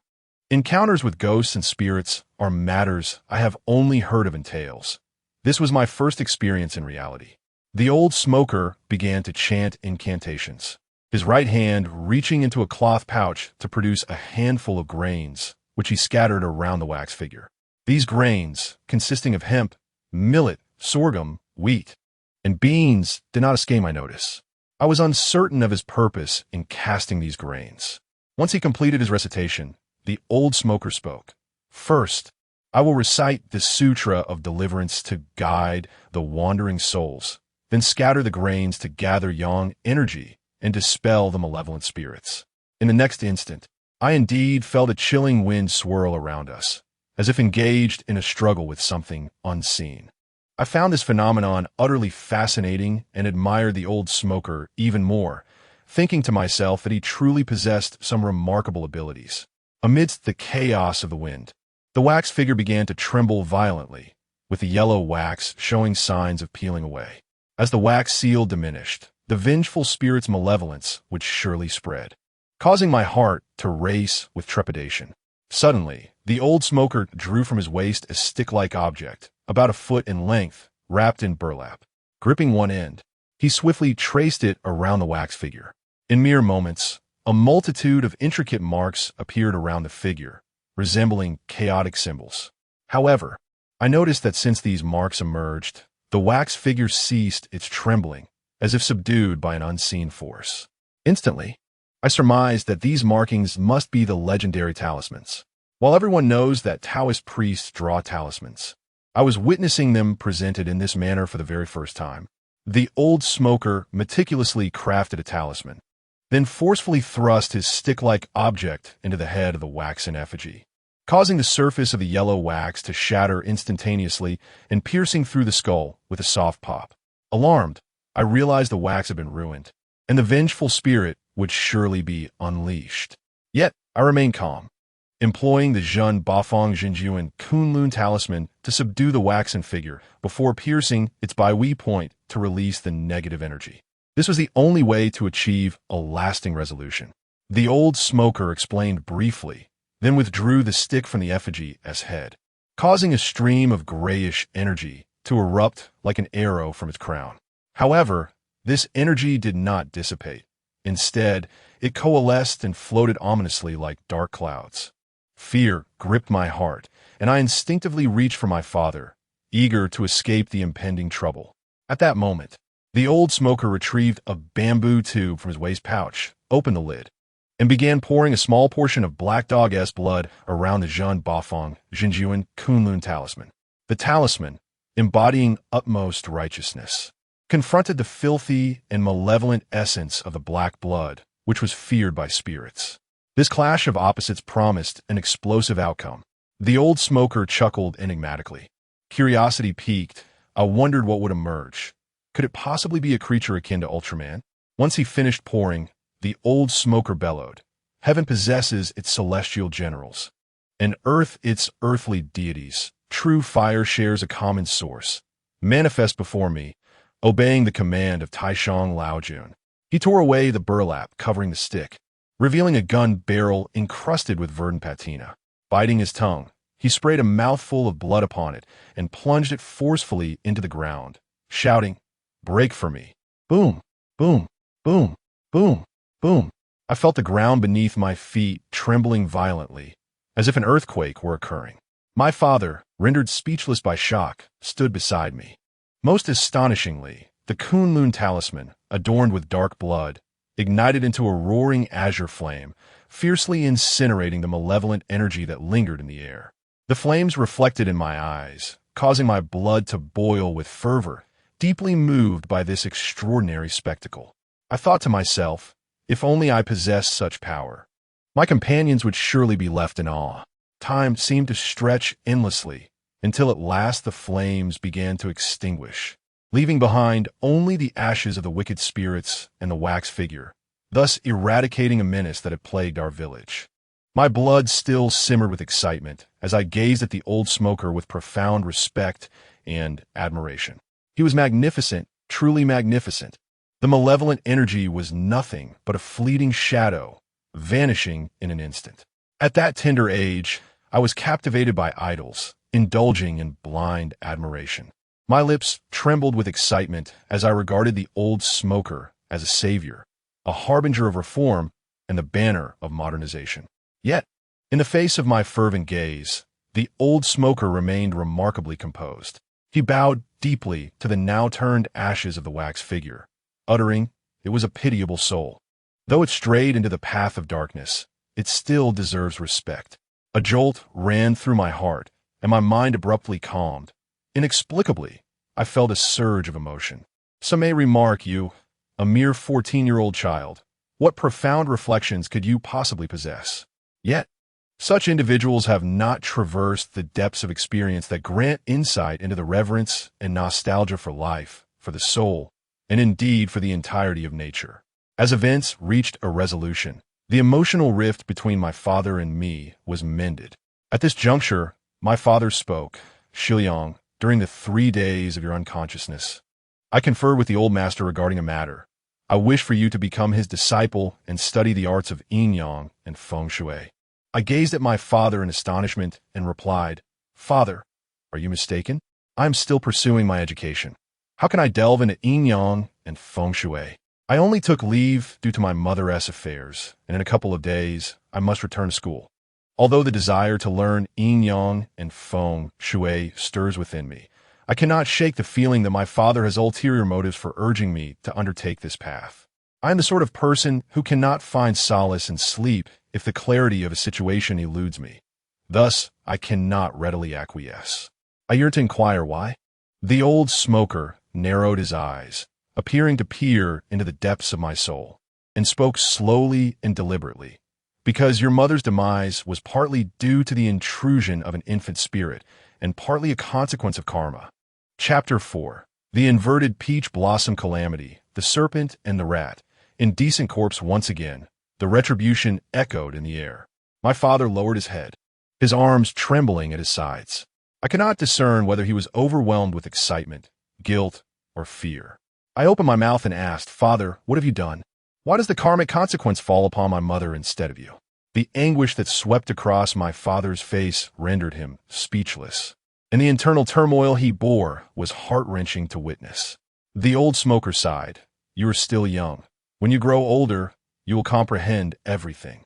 encounters with ghosts and spirits are matters I have only heard of in tales. This was my first experience in reality. The old smoker began to chant incantations, his right hand reaching into a cloth pouch to produce a handful of grains, which he scattered around the wax figure. These grains, consisting of hemp, millet, sorghum, wheat, and beans, did not escape my notice. I was uncertain of his purpose in casting these grains. Once he completed his recitation, the old smoker spoke. "First, I will recite the Sutra of Deliverance to guide the wandering souls, then scatter the grains to gather yang energy and dispel the malevolent spirits." In the next instant, I indeed felt a chilling wind swirl around us, as if engaged in a struggle with something unseen. I found this phenomenon utterly fascinating and admired the old smoker even more, thinking to myself that he truly possessed some remarkable abilities. Amidst the chaos of the wind, the wax figure began to tremble violently, with the yellow wax showing signs of peeling away. As the wax seal diminished, the vengeful spirit's malevolence would surely spread, causing my heart to race with trepidation. Suddenly, the old smoker drew from his waist a stick-like object, about a foot in length, wrapped in burlap. Gripping one end, he swiftly traced it around the wax figure. In mere moments, a multitude of intricate marks appeared around the figure, resembling chaotic symbols. However, I noticed that since these marks emerged, the wax figure ceased its trembling, as if subdued by an unseen force. Instantly, I surmised that these markings must be the legendary talismans. While everyone knows that Taoist priests draw talismans, I was witnessing them presented in this manner for the very first time. The old smoker meticulously crafted a talisman, then forcefully thrust his stick-like object into the head of the waxen effigy, causing the surface of the yellow wax to shatter instantaneously and piercing through the skull with a soft pop. Alarmed, I realized the wax had been ruined, and the vengeful spirit would surely be unleashed. Yet, I remained calm, employing the Zhen Bafong Jinjuan Kunlun talisman to subdue the waxen figure before piercing its Baihui point to release the negative energy. This was the only way to achieve a lasting resolution. The old smoker explained briefly, then withdrew the stick from the effigy as head, causing a stream of grayish energy to erupt like an arrow from its crown. However, this energy did not dissipate. Instead, it coalesced and floated ominously like dark clouds. Fear gripped my heart, and I instinctively reached for my father, eager to escape the impending trouble. At that moment, the old smoker retrieved a bamboo tube from his waist pouch, opened the lid, and began pouring a small portion of Black Dog's blood around the Zhen Bafeng Jinjuan Kunlun talisman. The talisman, embodying utmost righteousness, confronted the filthy and malevolent essence of the black blood, which was feared by spirits. This clash of opposites promised an explosive outcome. The old smoker chuckled enigmatically. Curiosity piqued. I wondered what would emerge. Could it possibly be a creature akin to Ultraman? Once he finished pouring, the old smoker bellowed. Heaven possesses its celestial generals, and earth its earthly deities. True fire shares a common source. Manifest before me, obeying the command of Taishang Laojun. He tore away the burlap covering the stick, revealing a gun barrel encrusted with verdant patina. Biting his tongue, he sprayed a mouthful of blood upon it and plunged it forcefully into the ground, shouting, "Break for me." Boom, boom, boom, boom, boom. I felt the ground beneath my feet trembling violently, as if an earthquake were occurring. My father, rendered speechless by shock, stood beside me. Most astonishingly, the Kunlun talisman, adorned with dark blood, ignited into a roaring azure flame, fiercely incinerating the malevolent energy that lingered in the air. The flames reflected in my eyes, causing my blood to boil with fervor, deeply moved by this extraordinary spectacle. I thought to myself, if only I possessed such power, my companions would surely be left in awe. Time seemed to stretch endlessly, until at last the flames began to extinguish, leaving behind only the ashes of the wicked spirits and the wax figure, thus eradicating a menace that had plagued our village. My blood still simmered with excitement as I gazed at the old smoker with profound respect and admiration. He was magnificent, truly magnificent. The malevolent energy was nothing but a fleeting shadow, vanishing in an instant. At that tender age, I was captivated by idols, indulging in blind admiration. My lips trembled with excitement as I regarded the old smoker as a savior, a harbinger of reform, and the banner of modernization. Yet, in the face of my fervent gaze, the old smoker remained remarkably composed. He bowed deeply to the now-turned ashes of the wax figure, uttering, "It was a pitiable soul. Though it strayed into the path of darkness, it still deserves respect." A jolt ran through my heart, and my mind abruptly calmed. Inexplicably, I felt a surge of emotion. Some may remark, "You, a mere 14-year-old child, what profound reflections could you possibly possess?" Yet, such individuals have not traversed the depths of experience that grant insight into the reverence and nostalgia for life, for the soul, and indeed for the entirety of nature. As events reached a resolution, the emotional rift between my father and me was mended. At this juncture, my father spoke. "Xiliang, during the 3 days of your unconsciousness, I conferred with the old master regarding a matter. I wish for you to become his disciple and study the arts of Yin-Yang and Feng Shui." I gazed at my father in astonishment and replied, "Father, are you mistaken? I am still pursuing my education. How can I delve into Yin-Yang and Feng Shui? I only took leave due to my mother's affairs, and in a couple of days, I must return to school." Although the desire to learn Yin-Yang and Feng Shui stirs within me, I cannot shake the feeling that my father has ulterior motives for urging me to undertake this path. I am the sort of person who cannot find solace in sleep if the clarity of a situation eludes me. Thus, I cannot readily acquiesce. I yearn to inquire why. The old smoker narrowed his eyes, appearing to peer into the depths of my soul, and spoke slowly and deliberately. "Because your mother's demise was partly due to the intrusion of an infant spirit, and partly a consequence of karma." Chapter 4. The Inverted Peach Blossom Calamity, the Serpent and the Rat. Indecent corpse once again. The retribution echoed in the air. My father lowered his head, his arms trembling at his sides. I cannot discern whether he was overwhelmed with excitement, guilt, or fear. I opened my mouth and asked, "Father, what have you done? Why does the karmic consequence fall upon my mother instead of you?" The anguish that swept across my father's face rendered him speechless, and the internal turmoil he bore was heart-wrenching to witness. The old smoker sighed. "You are still young. When you grow older, you will comprehend everything.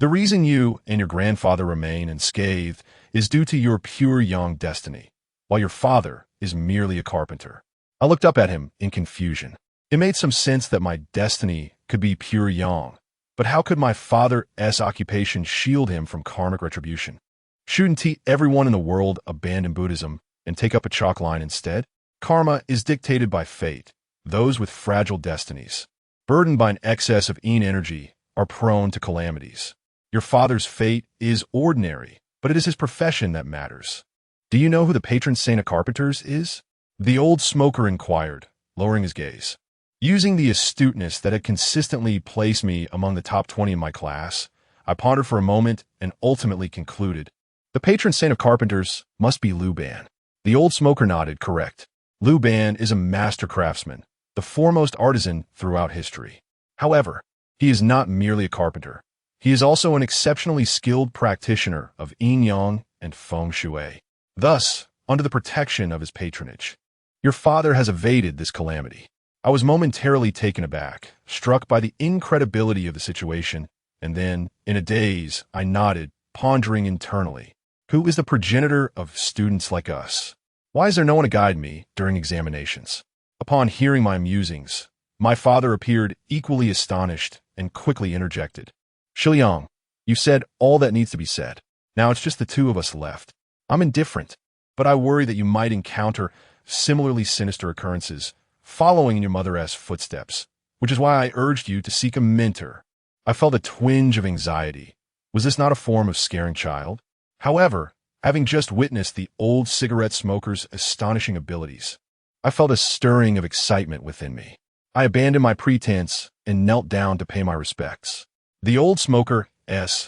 The reason you and your grandfather remain unscathed is due to your pure yang destiny, while your father is merely a carpenter." I looked up at him in confusion. It made some sense that my destiny could be pure yang, but how could my father's occupation shield him from karmic retribution? Shouldn't everyone in the world abandon Buddhism and take up a chalk line instead? Karma is dictated by fate. Those with fragile destinies, burdened by an excess of yin energy, are prone to calamities. Your father's fate is ordinary, but it is his profession that matters. Do you know who the patron saint of carpenters is? The old smoker inquired, lowering his gaze. Using the astuteness that had consistently placed me among the top 20 in my class, I pondered for a moment and ultimately concluded, the patron saint of carpenters must be Lu Ban. The old smoker nodded, correct. Lu Ban is a master craftsman, the foremost artisan throughout history. However, he is not merely a carpenter. He is also an exceptionally skilled practitioner of Yin-Yang and Feng Shui. Thus, under the protection of his patronage, your father has evaded this calamity. I was momentarily taken aback, struck by the incredibility of the situation, and then, in a daze, I nodded, pondering internally. Who is the progenitor of students like us? Why is there no one to guide me during examinations? Upon hearing my musings, my father appeared equally astonished and quickly interjected. "Xiliang, you said all that needs to be said. Now it's just the two of us left. I'm indifferent, but I worry that you might encounter similarly sinister occurrences following in your mother's footsteps, which is why I urged you to seek a mentor." I felt a twinge of anxiety. Was this not a form of scaring child? However, having just witnessed the old cigarette smoker's astonishing abilities, I felt a stirring of excitement within me. I abandoned my pretense and knelt down to pay my respects. The old smoker's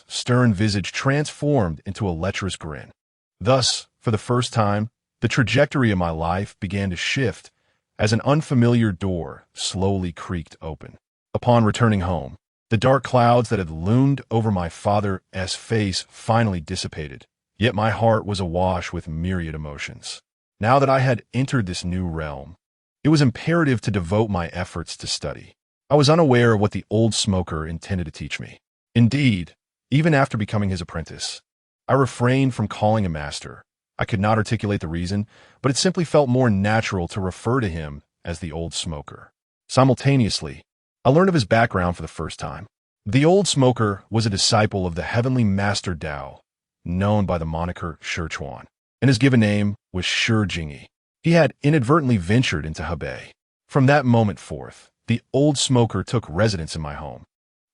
stern visage transformed into a lecherous grin. Thus, for the first time, the trajectory of my life began to shift as an unfamiliar door slowly creaked open. Upon returning home, the dark clouds that had loomed over my father's face finally dissipated, yet my heart was awash with myriad emotions. Now that I had entered this new realm, it was imperative to devote my efforts to study. I was unaware of what the old smoker intended to teach me. Indeed, even after becoming his apprentice, I refrained from calling him master. I could not articulate the reason, but it simply felt more natural to refer to him as the old smoker. Simultaneously, I learned of his background for the first time. The old smoker was a disciple of the heavenly master Tao, known by the moniker Shichuan, and his given name was Shi Jingyi. He had inadvertently ventured into Hebei. From that moment forth, the old smoker took residence in my home,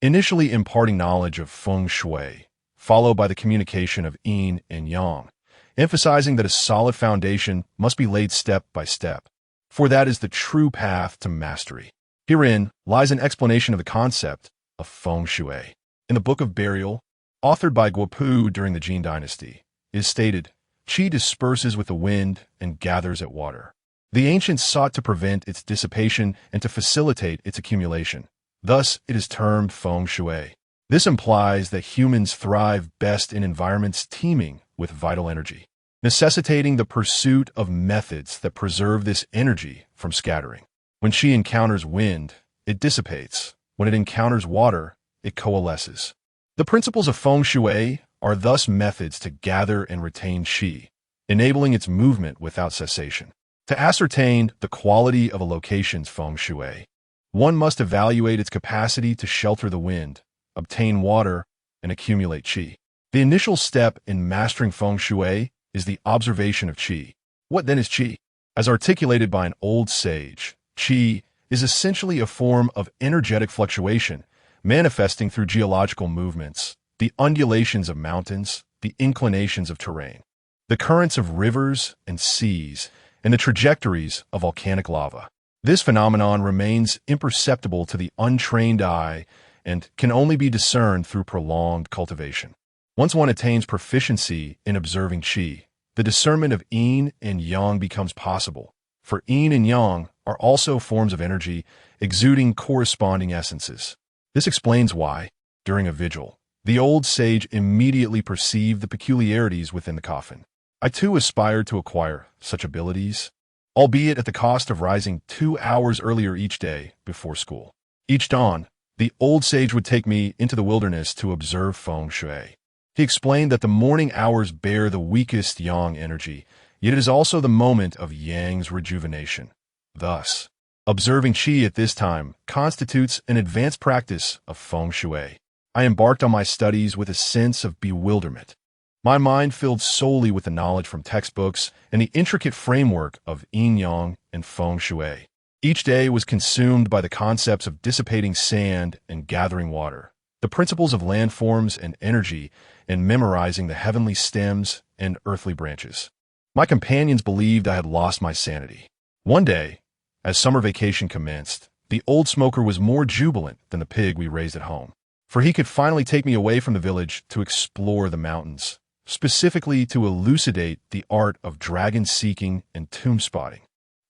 initially imparting knowledge of Feng Shui, followed by the communication of Yin and Yang, emphasizing that a solid foundation must be laid step by step, for that is the true path to mastery. Herein lies an explanation of the concept of Feng Shui. In the Book of Burial, authored by Guopu during the Jin Dynasty, it is stated, "Qi disperses with the wind and gathers at water." The ancients sought to prevent its dissipation and to facilitate its accumulation. Thus, it is termed Feng Shui. This implies that humans thrive best in environments teeming with vital energy, necessitating the pursuit of methods that preserve this energy from scattering. When qi encounters wind, it dissipates. When it encounters water, it coalesces. The principles of Feng Shui are thus methods to gather and retain qi, enabling its movement without cessation. To ascertain the quality of a location's Feng Shui, one must evaluate its capacity to shelter the wind, obtain water, and accumulate qi. The initial step in mastering Feng Shui is the observation of qi. What then is qi? As articulated by an old sage, qi is essentially a form of energetic fluctuation, manifesting through geological movements, the undulations of mountains, the inclinations of terrain, the currents of rivers and seas, and the trajectories of volcanic lava. This phenomenon remains imperceptible to the untrained eye and can only be discerned through prolonged cultivation. Once one attains proficiency in observing qi, the discernment of yin and yang becomes possible, for yin and yang are also forms of energy, exuding corresponding essences. This explains why, during a vigil, the old sage immediately perceived the peculiarities within the coffin. I too aspired to acquire such abilities, albeit at the cost of rising 2 hours earlier each day before school. Each dawn, the old sage would take me into the wilderness to observe feng shui. He explained that the morning hours bear the weakest yang energy, yet it is also the moment of yang's rejuvenation. Thus, observing qi at this time constitutes an advanced practice of feng shui. I embarked on my studies with a sense of bewilderment. My mind filled solely with the knowledge from textbooks and the intricate framework of Yin-Yang and Feng Shui. Each day was consumed by the concepts of dissipating sand and gathering water, the principles of landforms and energy, and memorizing the heavenly stems and earthly branches. My companions believed I had lost my sanity. One day, as summer vacation commenced, the old smoker was more jubilant than the pig we raised at home, for he could finally take me away from the village to explore the mountains, specifically to elucidate the art of dragon seeking and tomb spotting.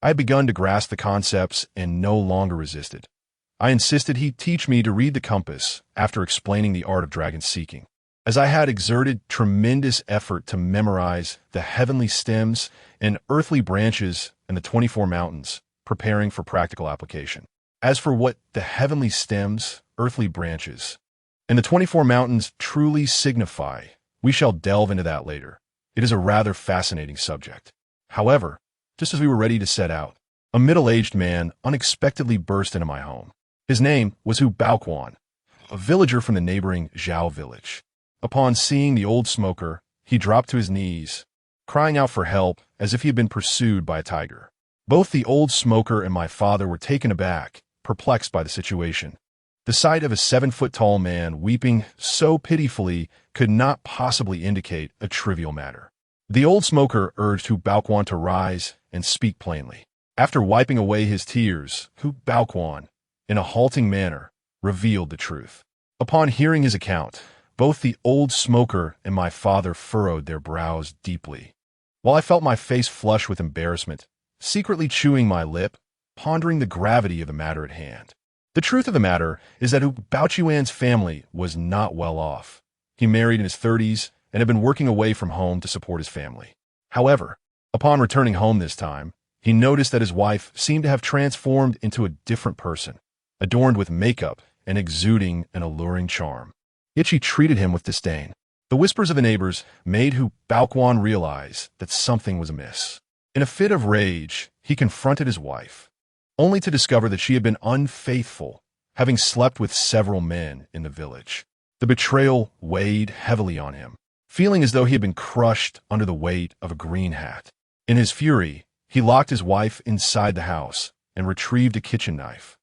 I had begun to grasp the concepts and no longer resisted. I insisted he teach me to read the compass after explaining the art of dragon seeking, as I had exerted tremendous effort to memorize the heavenly stems and earthly branches and the 24 mountains, preparing for practical application. As for what the heavenly stems, earthly branches, and the 24 mountains truly signify, we shall delve into that later. It is a rather fascinating subject. However, just as we were ready to set out, a middle-aged man unexpectedly burst into my home. His name was Hu Baoquan, a villager from the neighboring Zhao village. Upon seeing the old smoker, he dropped to his knees, crying out for help as if he had been pursued by a tiger. Both the old smoker and my father were taken aback, perplexed by the situation. The sight of a 7-foot-tall man weeping so pitifully could not possibly indicate a trivial matter. The old smoker urged Hu Baoquan to rise and speak plainly. After wiping away his tears, Hu Baoquan, in a halting manner, revealed the truth. Upon hearing his account, both the old smoker and my father furrowed their brows deeply, while I felt my face flush with embarrassment, secretly chewing my lip, pondering the gravity of the matter at hand. The truth of the matter is that Hu Baoquan's family was not well off. He married in his 30s and had been working away from home to support his family. However, upon returning home this time, he noticed that his wife seemed to have transformed into a different person, adorned with makeup and exuding an alluring charm. Yet she treated him with disdain. The whispers of the neighbors made Hu Baoquan realize that something was amiss. In a fit of rage, he confronted his wife, only to discover that she had been unfaithful, having slept with several men in the village. The betrayal weighed heavily on him, feeling as though he had been crushed under the weight of a green hat. In his fury, he locked his wife inside the house and retrieved a kitchen knife,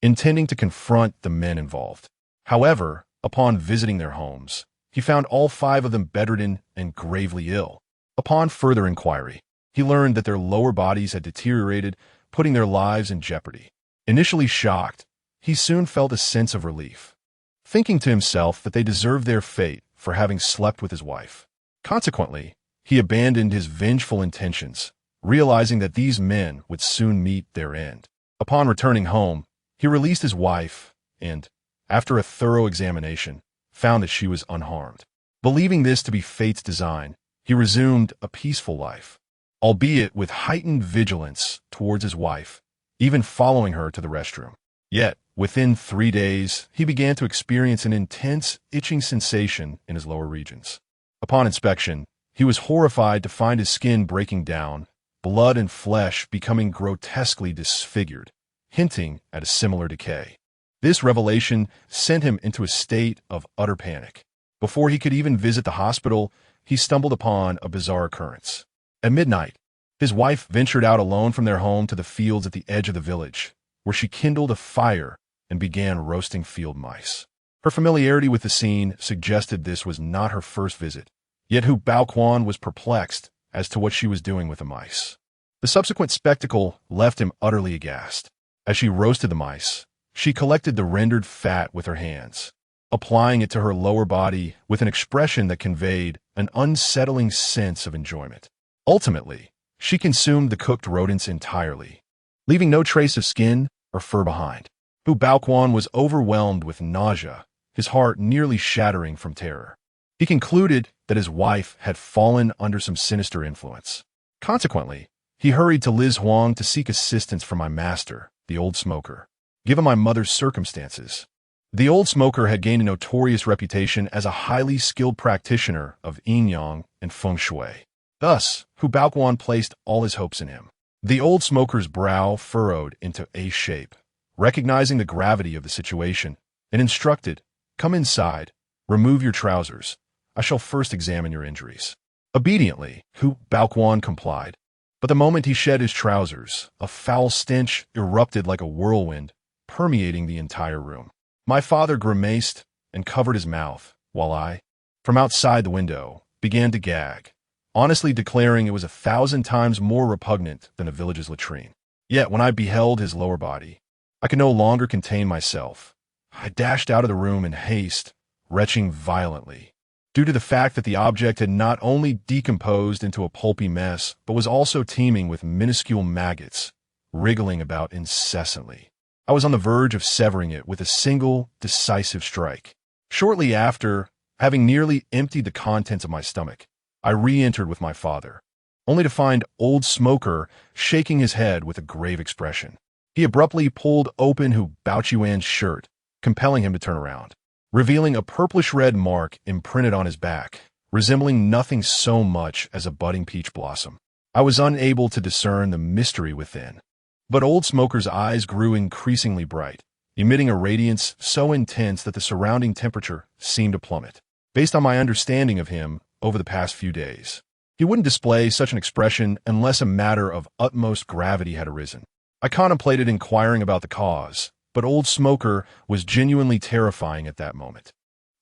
intending to confront the men involved. However, upon visiting their homes, he found all 5 of them bedridden and gravely ill. Upon further inquiry, he learned that their lower bodies had deteriorated, putting their lives in jeopardy. Initially shocked, he soon felt a sense of relief, thinking to himself that they deserved their fate for having slept with his wife. Consequently, he abandoned his vengeful intentions, realizing that these men would soon meet their end. Upon returning home, he released his wife and, after a thorough examination, found that she was unharmed. Believing this to be fate's design, he resumed a peaceful life, albeit with heightened vigilance towards his wife, even following her to the restroom. Yet, within 3 days, he began to experience an intense itching sensation in his lower regions. Upon inspection, he was horrified to find his skin breaking down, blood and flesh becoming grotesquely disfigured, hinting at a similar decay. This revelation sent him into a state of utter panic. Before he could even visit the hospital, he stumbled upon a bizarre occurrence. At midnight, his wife ventured out alone from their home to the fields at the edge of the village, where she kindled a fire and began roasting field mice. Her familiarity with the scene suggested this was not her first visit, yet Hu Baoquan was perplexed as to what she was doing with the mice. The subsequent spectacle left him utterly aghast. As she roasted the mice, she collected the rendered fat with her hands, applying it to her lower body with an expression that conveyed an unsettling sense of enjoyment. Ultimately, she consumed the cooked rodents entirely, leaving no trace of skin or fur behind. Hu Baoquan was overwhelmed with nausea, his heart nearly shattering from terror. He concluded that his wife had fallen under some sinister influence. Consequently, he hurried to Liz Huang to seek assistance from my master, the old smoker. Given my mother's circumstances, the old smoker had gained a notorious reputation as a highly skilled practitioner of Yin-Yang and Feng Shui. Thus, Hu Baoquan placed all his hopes in him. The old smoker's brow furrowed into a shape, recognizing the gravity of the situation, and instructed, "Come inside, remove your trousers. I shall first examine your injuries." Obediently, Hu Baoquan complied. But the moment he shed his trousers, a foul stench erupted like a whirlwind, permeating the entire room. My father grimaced and covered his mouth, while I, from outside the window, began to gag, honestly declaring it was 1,000 times more repugnant than a village's latrine. Yet when I beheld his lower body, I could no longer contain myself. I dashed out of the room in haste, retching violently, due to the fact that the object had not only decomposed into a pulpy mess, but was also teeming with minuscule maggots, wriggling about incessantly. I was on the verge of severing it with a single, decisive strike. Shortly after, having nearly emptied the contents of my stomach, I re-entered with my father, only to find old smoker shaking his head with a grave expression. He abruptly pulled open Hu Baoquan's shirt, compelling him to turn around, revealing a purplish-red mark imprinted on his back, resembling nothing so much as a budding peach blossom. I was unable to discern the mystery within, but old smoker's eyes grew increasingly bright, emitting a radiance so intense that the surrounding temperature seemed to plummet. Based on my understanding of him over the past few days, he wouldn't display such an expression unless a matter of utmost gravity had arisen. I contemplated inquiring about the cause, but old smoker was genuinely terrifying at that moment.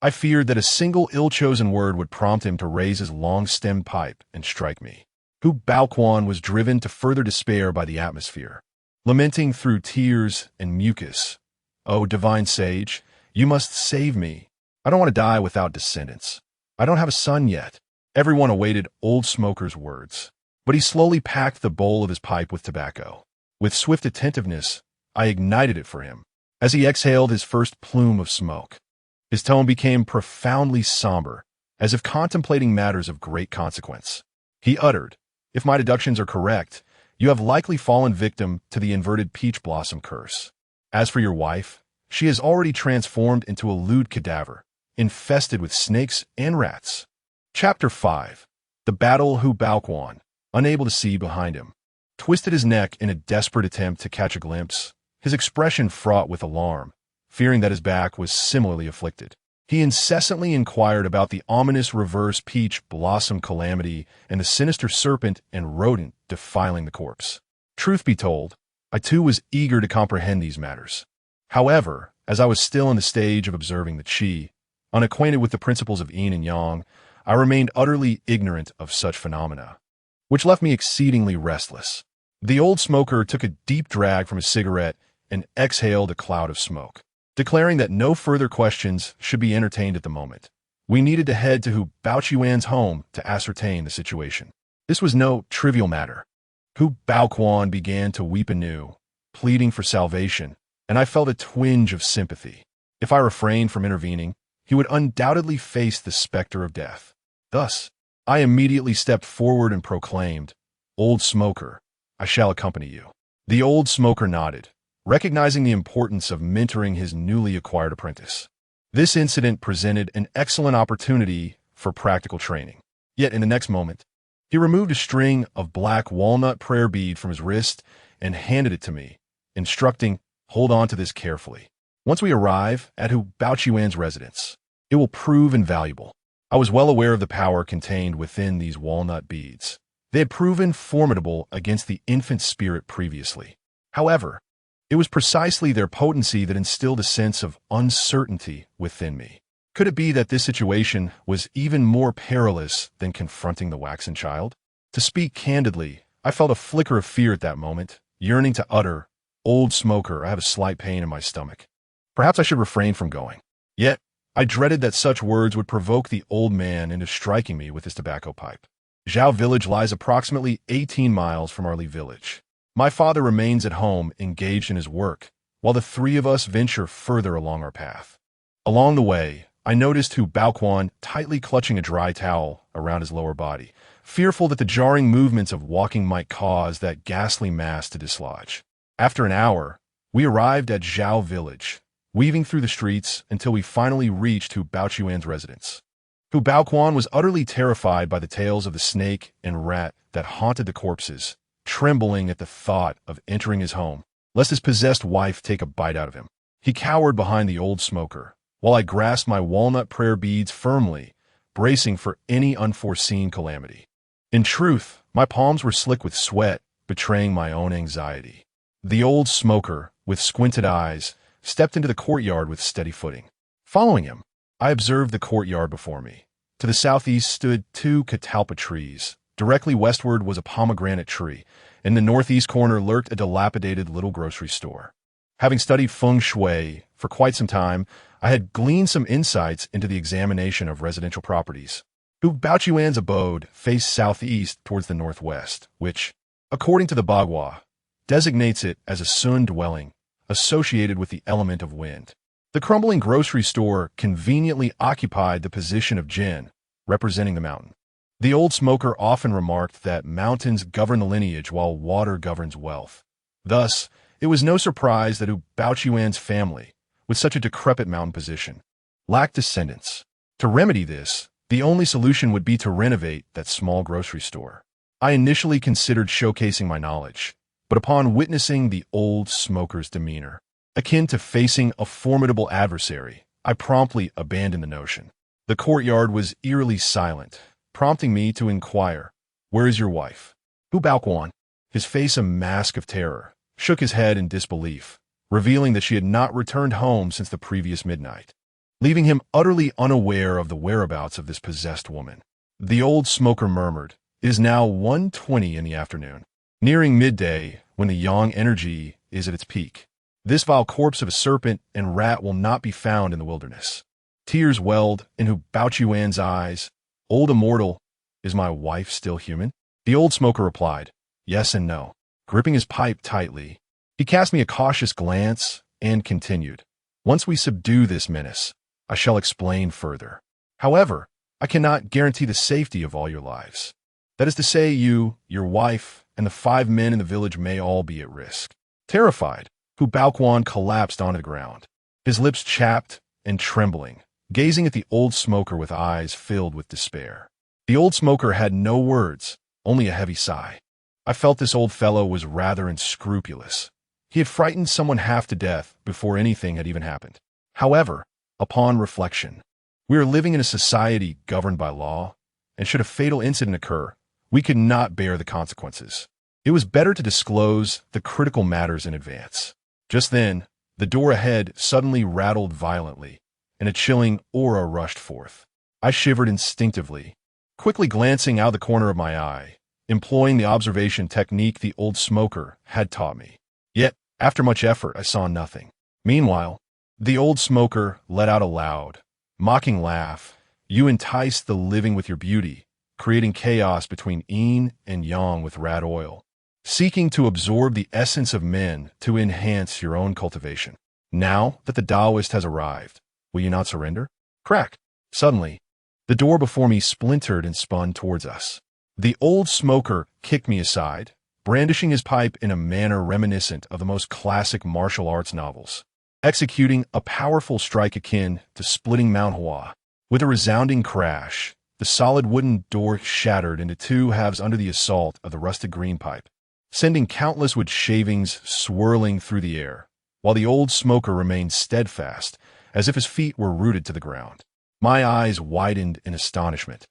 I feared that a single ill-chosen word would prompt him to raise his long-stemmed pipe and strike me. Hu Baoquan was driven to further despair by the atmosphere, lamenting through tears and mucus, "Oh, divine sage, you must save me. I don't want to die without descendants. I don't have a son yet." Everyone awaited old smoker's words, but he slowly packed the bowl of his pipe with tobacco. With swift attentiveness, I ignited it for him. As he exhaled his first plume of smoke, his tone became profoundly somber, as if contemplating matters of great consequence. He uttered, "If my deductions are correct, you have likely fallen victim to the inverted peach blossom curse. As for your wife, she has already transformed into a lewd cadaver, infested with snakes and rats." Chapter 5. The Battle. Hu Baoquan, unable to see behind him, twisted his neck in a desperate attempt to catch a glimpse, his expression fraught with alarm, fearing that his back was similarly afflicted. He incessantly inquired about the ominous reverse peach blossom calamity and the sinister serpent and rodent defiling the corpse. Truth be told, I too was eager to comprehend these matters. However, as I was still in the stage of observing the qi, unacquainted with the principles of yin and yang, I remained utterly ignorant of such phenomena, which left me exceedingly restless. The old smoker took a deep drag from his cigarette and exhaled a cloud of smoke, declaring that no further questions should be entertained at the moment. We needed to head to Hu Baoquan's home to ascertain the situation. This was no trivial matter. Hu Baoquan began to weep anew, pleading for salvation, and I felt a twinge of sympathy. If I refrained from intervening, he would undoubtedly face the specter of death. Thus, I immediately stepped forward and proclaimed, "Old smoker, I shall accompany you." The old smoker nodded, recognizing the importance of mentoring his newly acquired apprentice. This incident presented an excellent opportunity for practical training. Yet in the next moment, he removed a string of black walnut prayer bead from his wrist and handed it to me, instructing, "Hold on to this carefully. Once we arrive at Hu Baoquan's residence, it will prove invaluable." I was well aware of the power contained within these walnut beads. They had proven formidable against the infant spirit previously. However, it was precisely their potency that instilled a sense of uncertainty within me. Could it be that this situation was even more perilous than confronting the waxen child? To speak candidly, I felt a flicker of fear at that moment, yearning to utter, "Old smoker, I have a slight pain in my stomach. Perhaps I should refrain from going." Yet, I dreaded that such words would provoke the old man into striking me with his tobacco pipe. Zhao village lies approximately 18 miles from our village. My father remains at home, engaged in his work, while the three of us venture further along our path. Along the way, I noticed Hu Baoquan tightly clutching a dry towel around his lower body, fearful that the jarring movements of walking might cause that ghastly mass to dislodge. After an hour, we arrived at Zhao village, weaving through the streets until we finally reached Hu Baoquan's residence. Hu Baoquan was utterly terrified by the tales of the snake and rat that haunted the corpses, trembling at the thought of entering his home, lest his possessed wife take a bite out of him. He cowered behind the old smoker, while I grasped my walnut prayer beads firmly, bracing for any unforeseen calamity. In truth, my palms were slick with sweat, betraying my own anxiety. The old smoker, with squinted eyes, stepped into the courtyard with steady footing. Following him, I observed the courtyard before me. To the southeast stood 2 catalpa trees. Directly westward was a pomegranate tree. In the northeast corner lurked a dilapidated little grocery store. Having studied feng shui for quite some time, I had gleaned some insights into the examination of residential properties. Hu Baoquan's abode faced southeast towards the northwest, which, according to the Bagua, designates it as a sun dwelling associated with the element of wind. The crumbling grocery store conveniently occupied the position of Jin, representing the mountain. The old smoker often remarked that mountains govern the lineage while water governs wealth. Thus, it was no surprise that Hu Baoquan's family, with such a decrepit mountain position, lacked descendants. To remedy this, the only solution would be to renovate that small grocery store. I initially considered showcasing my knowledge, but upon witnessing the old smoker's demeanor, akin to facing a formidable adversary, I promptly abandoned the notion. The courtyard was eerily silent, prompting me to inquire, "Where is your wife?" Hu Baoquan, his face a mask of terror, shook his head in disbelief, revealing that she had not returned home since the previous midnight, leaving him utterly unaware of the whereabouts of this possessed woman. The old smoker murmured, "It is now 1:20 in the afternoon, nearing midday when the yang energy is at its peak. This vile corpse of a serpent and rat will not be found in the wilderness." Tears welled in Hu Baoquan's eyes. "Old immortal, is my wife still human?" The old smoker replied, "Yes and no." Gripping his pipe tightly, he cast me a cautious glance and continued, "Once we subdue this menace, I shall explain further. However, I cannot guarantee the safety of all your lives. That is to say, you, your wife, and the 5 men in the village may all be at risk." Terrified, Hu Baoquan collapsed onto the ground, his lips chapped and trembling, gazing at the old smoker with eyes filled with despair. The old smoker had no words, only a heavy sigh. I felt this old fellow was rather unscrupulous. He had frightened someone half to death before anything had even happened. However, upon reflection, we are living in a society governed by law, and should a fatal incident occur, we could not bear the consequences. It was better to disclose the critical matters in advance. Just then, the door ahead suddenly rattled violently, and a chilling aura rushed forth. I shivered instinctively, quickly glancing out the corner of my eye, employing the observation technique the old smoker had taught me. Yet, after much effort, I saw nothing. Meanwhile, the old smoker let out a loud, mocking laugh. "You enticed the living with your beauty, creating chaos between yin and yang with rat oil, seeking to absorb the essence of men to enhance your own cultivation. Now that the Taoist has arrived, will you not surrender?" Crack! Suddenly, the door before me splintered and spun towards us. The old smoker kicked me aside, brandishing his pipe in a manner reminiscent of the most classic martial arts novels, executing a powerful strike akin to splitting Mount Hua. With a resounding crash, the solid wooden door shattered into 2 halves under the assault of the rusted green pipe, sending countless wood shavings swirling through the air, while the old smoker remained steadfast, as if his feet were rooted to the ground. My eyes widened in astonishment,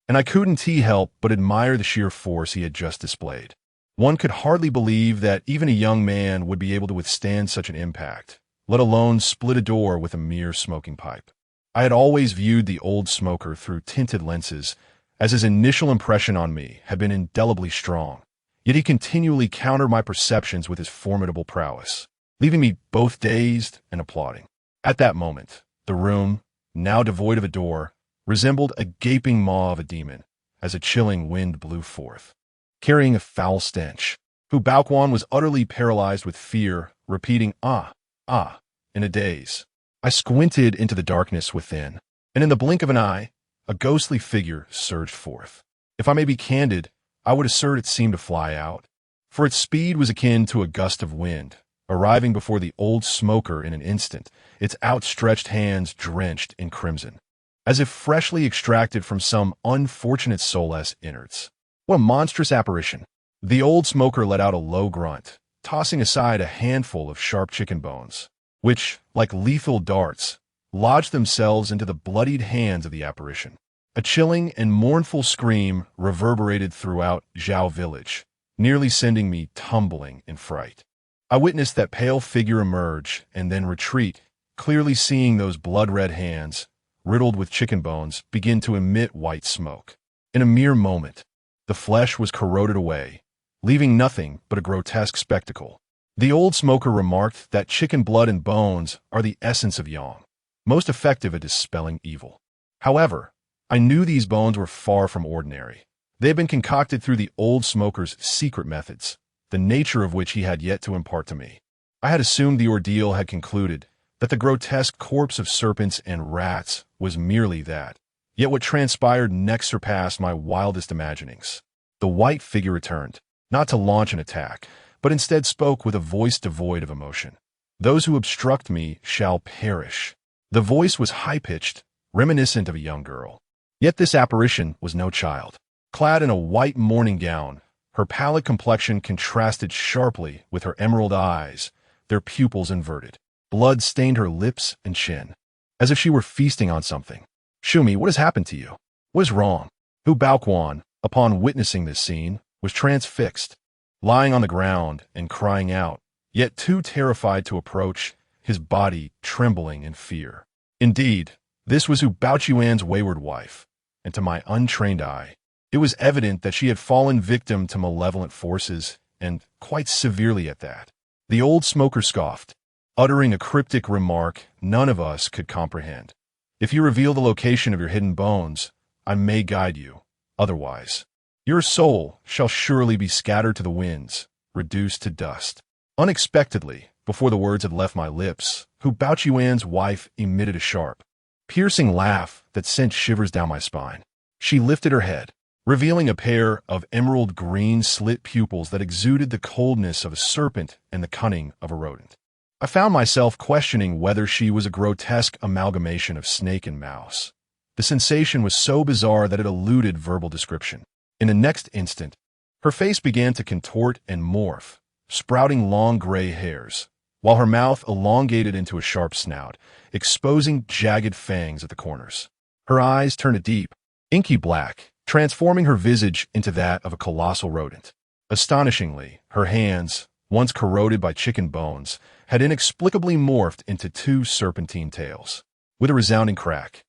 and I couldn't help but admire the sheer force he had just displayed. One could hardly believe that even a young man would be able to withstand such an impact, let alone split a door with a mere smoking pipe. I had always viewed the old smoker through tinted lenses, as his initial impression on me had been indelibly strong, yet he continually countered my perceptions with his formidable prowess, leaving me both dazed and applauding. At that moment, the room, now devoid of a door, resembled a gaping maw of a demon, as a chilling wind blew forth, carrying a foul stench. Hu Baoquan was utterly paralyzed with fear, repeating, "Ah, ah," in a daze. I squinted into the darkness within, and in the blink of an eye, a ghostly figure surged forth. If I may be candid, I would assert it seemed to fly out, for its speed was akin to a gust of wind, arriving before the old smoker in an instant, its outstretched hands drenched in crimson, as if freshly extracted from some unfortunate soulless innards. What a monstrous apparition! The old smoker let out a low grunt, tossing aside a handful of sharp chicken bones, which, like lethal darts, lodged themselves into the bloodied hands of the apparition. A chilling and mournful scream reverberated throughout Zhao village, nearly sending me tumbling in fright. I witnessed that pale figure emerge and then retreat, clearly seeing those blood-red hands, riddled with chicken bones, begin to emit white smoke. In a mere moment, the flesh was corroded away, leaving nothing but a grotesque spectacle. The old smoker remarked that chicken blood and bones are the essence of yang, most effective at dispelling evil. However, I knew these bones were far from ordinary. They had been concocted through the old smoker's secret methods, the nature of which he had yet to impart to me. I had assumed the ordeal had concluded, that the grotesque corpse of serpents and rats was merely that. Yet what transpired next surpassed my wildest imaginings. The white figure returned, not to launch an attack, but instead spoke with a voice devoid of emotion. "Those who obstruct me shall perish." The voice was high-pitched, reminiscent of a young girl. Yet this apparition was no child. Clad in a white morning gown, her pallid complexion contrasted sharply with her emerald eyes, their pupils inverted. Blood stained her lips and chin, as if she were feasting on something. "Shumi, what has happened to you? What is wrong?" Hu Baoquan, upon witnessing this scene, was transfixed, lying on the ground and crying out, yet too terrified to approach, his body trembling in fear. Indeed, this was Hu Baoquan's wayward wife, and to my untrained eye, it was evident that she had fallen victim to malevolent forces, and quite severely at that. The old smoker scoffed, uttering a cryptic remark none of us could comprehend. "If you reveal the location of your hidden bones, I may guide you. Otherwise, your soul shall surely be scattered to the winds, reduced to dust." Unexpectedly, before the words had left my lips, Hu Baoquan's wife emitted a sharp, piercing laugh that sent shivers down my spine. She lifted her head, revealing a pair of emerald green slit pupils that exuded the coldness of a serpent and the cunning of a rodent. I found myself questioning whether she was a grotesque amalgamation of snake and mouse. The sensation was so bizarre that it eluded verbal description. In the next instant, her face began to contort and morph, sprouting long gray hairs, while her mouth elongated into a sharp snout, exposing jagged fangs at the corners. Her eyes turned a deep, inky black, transforming her visage into that of a colossal rodent. Astonishingly, her hands, once corroded by chicken bones, had inexplicably morphed into two serpentine tails. With a resounding crack,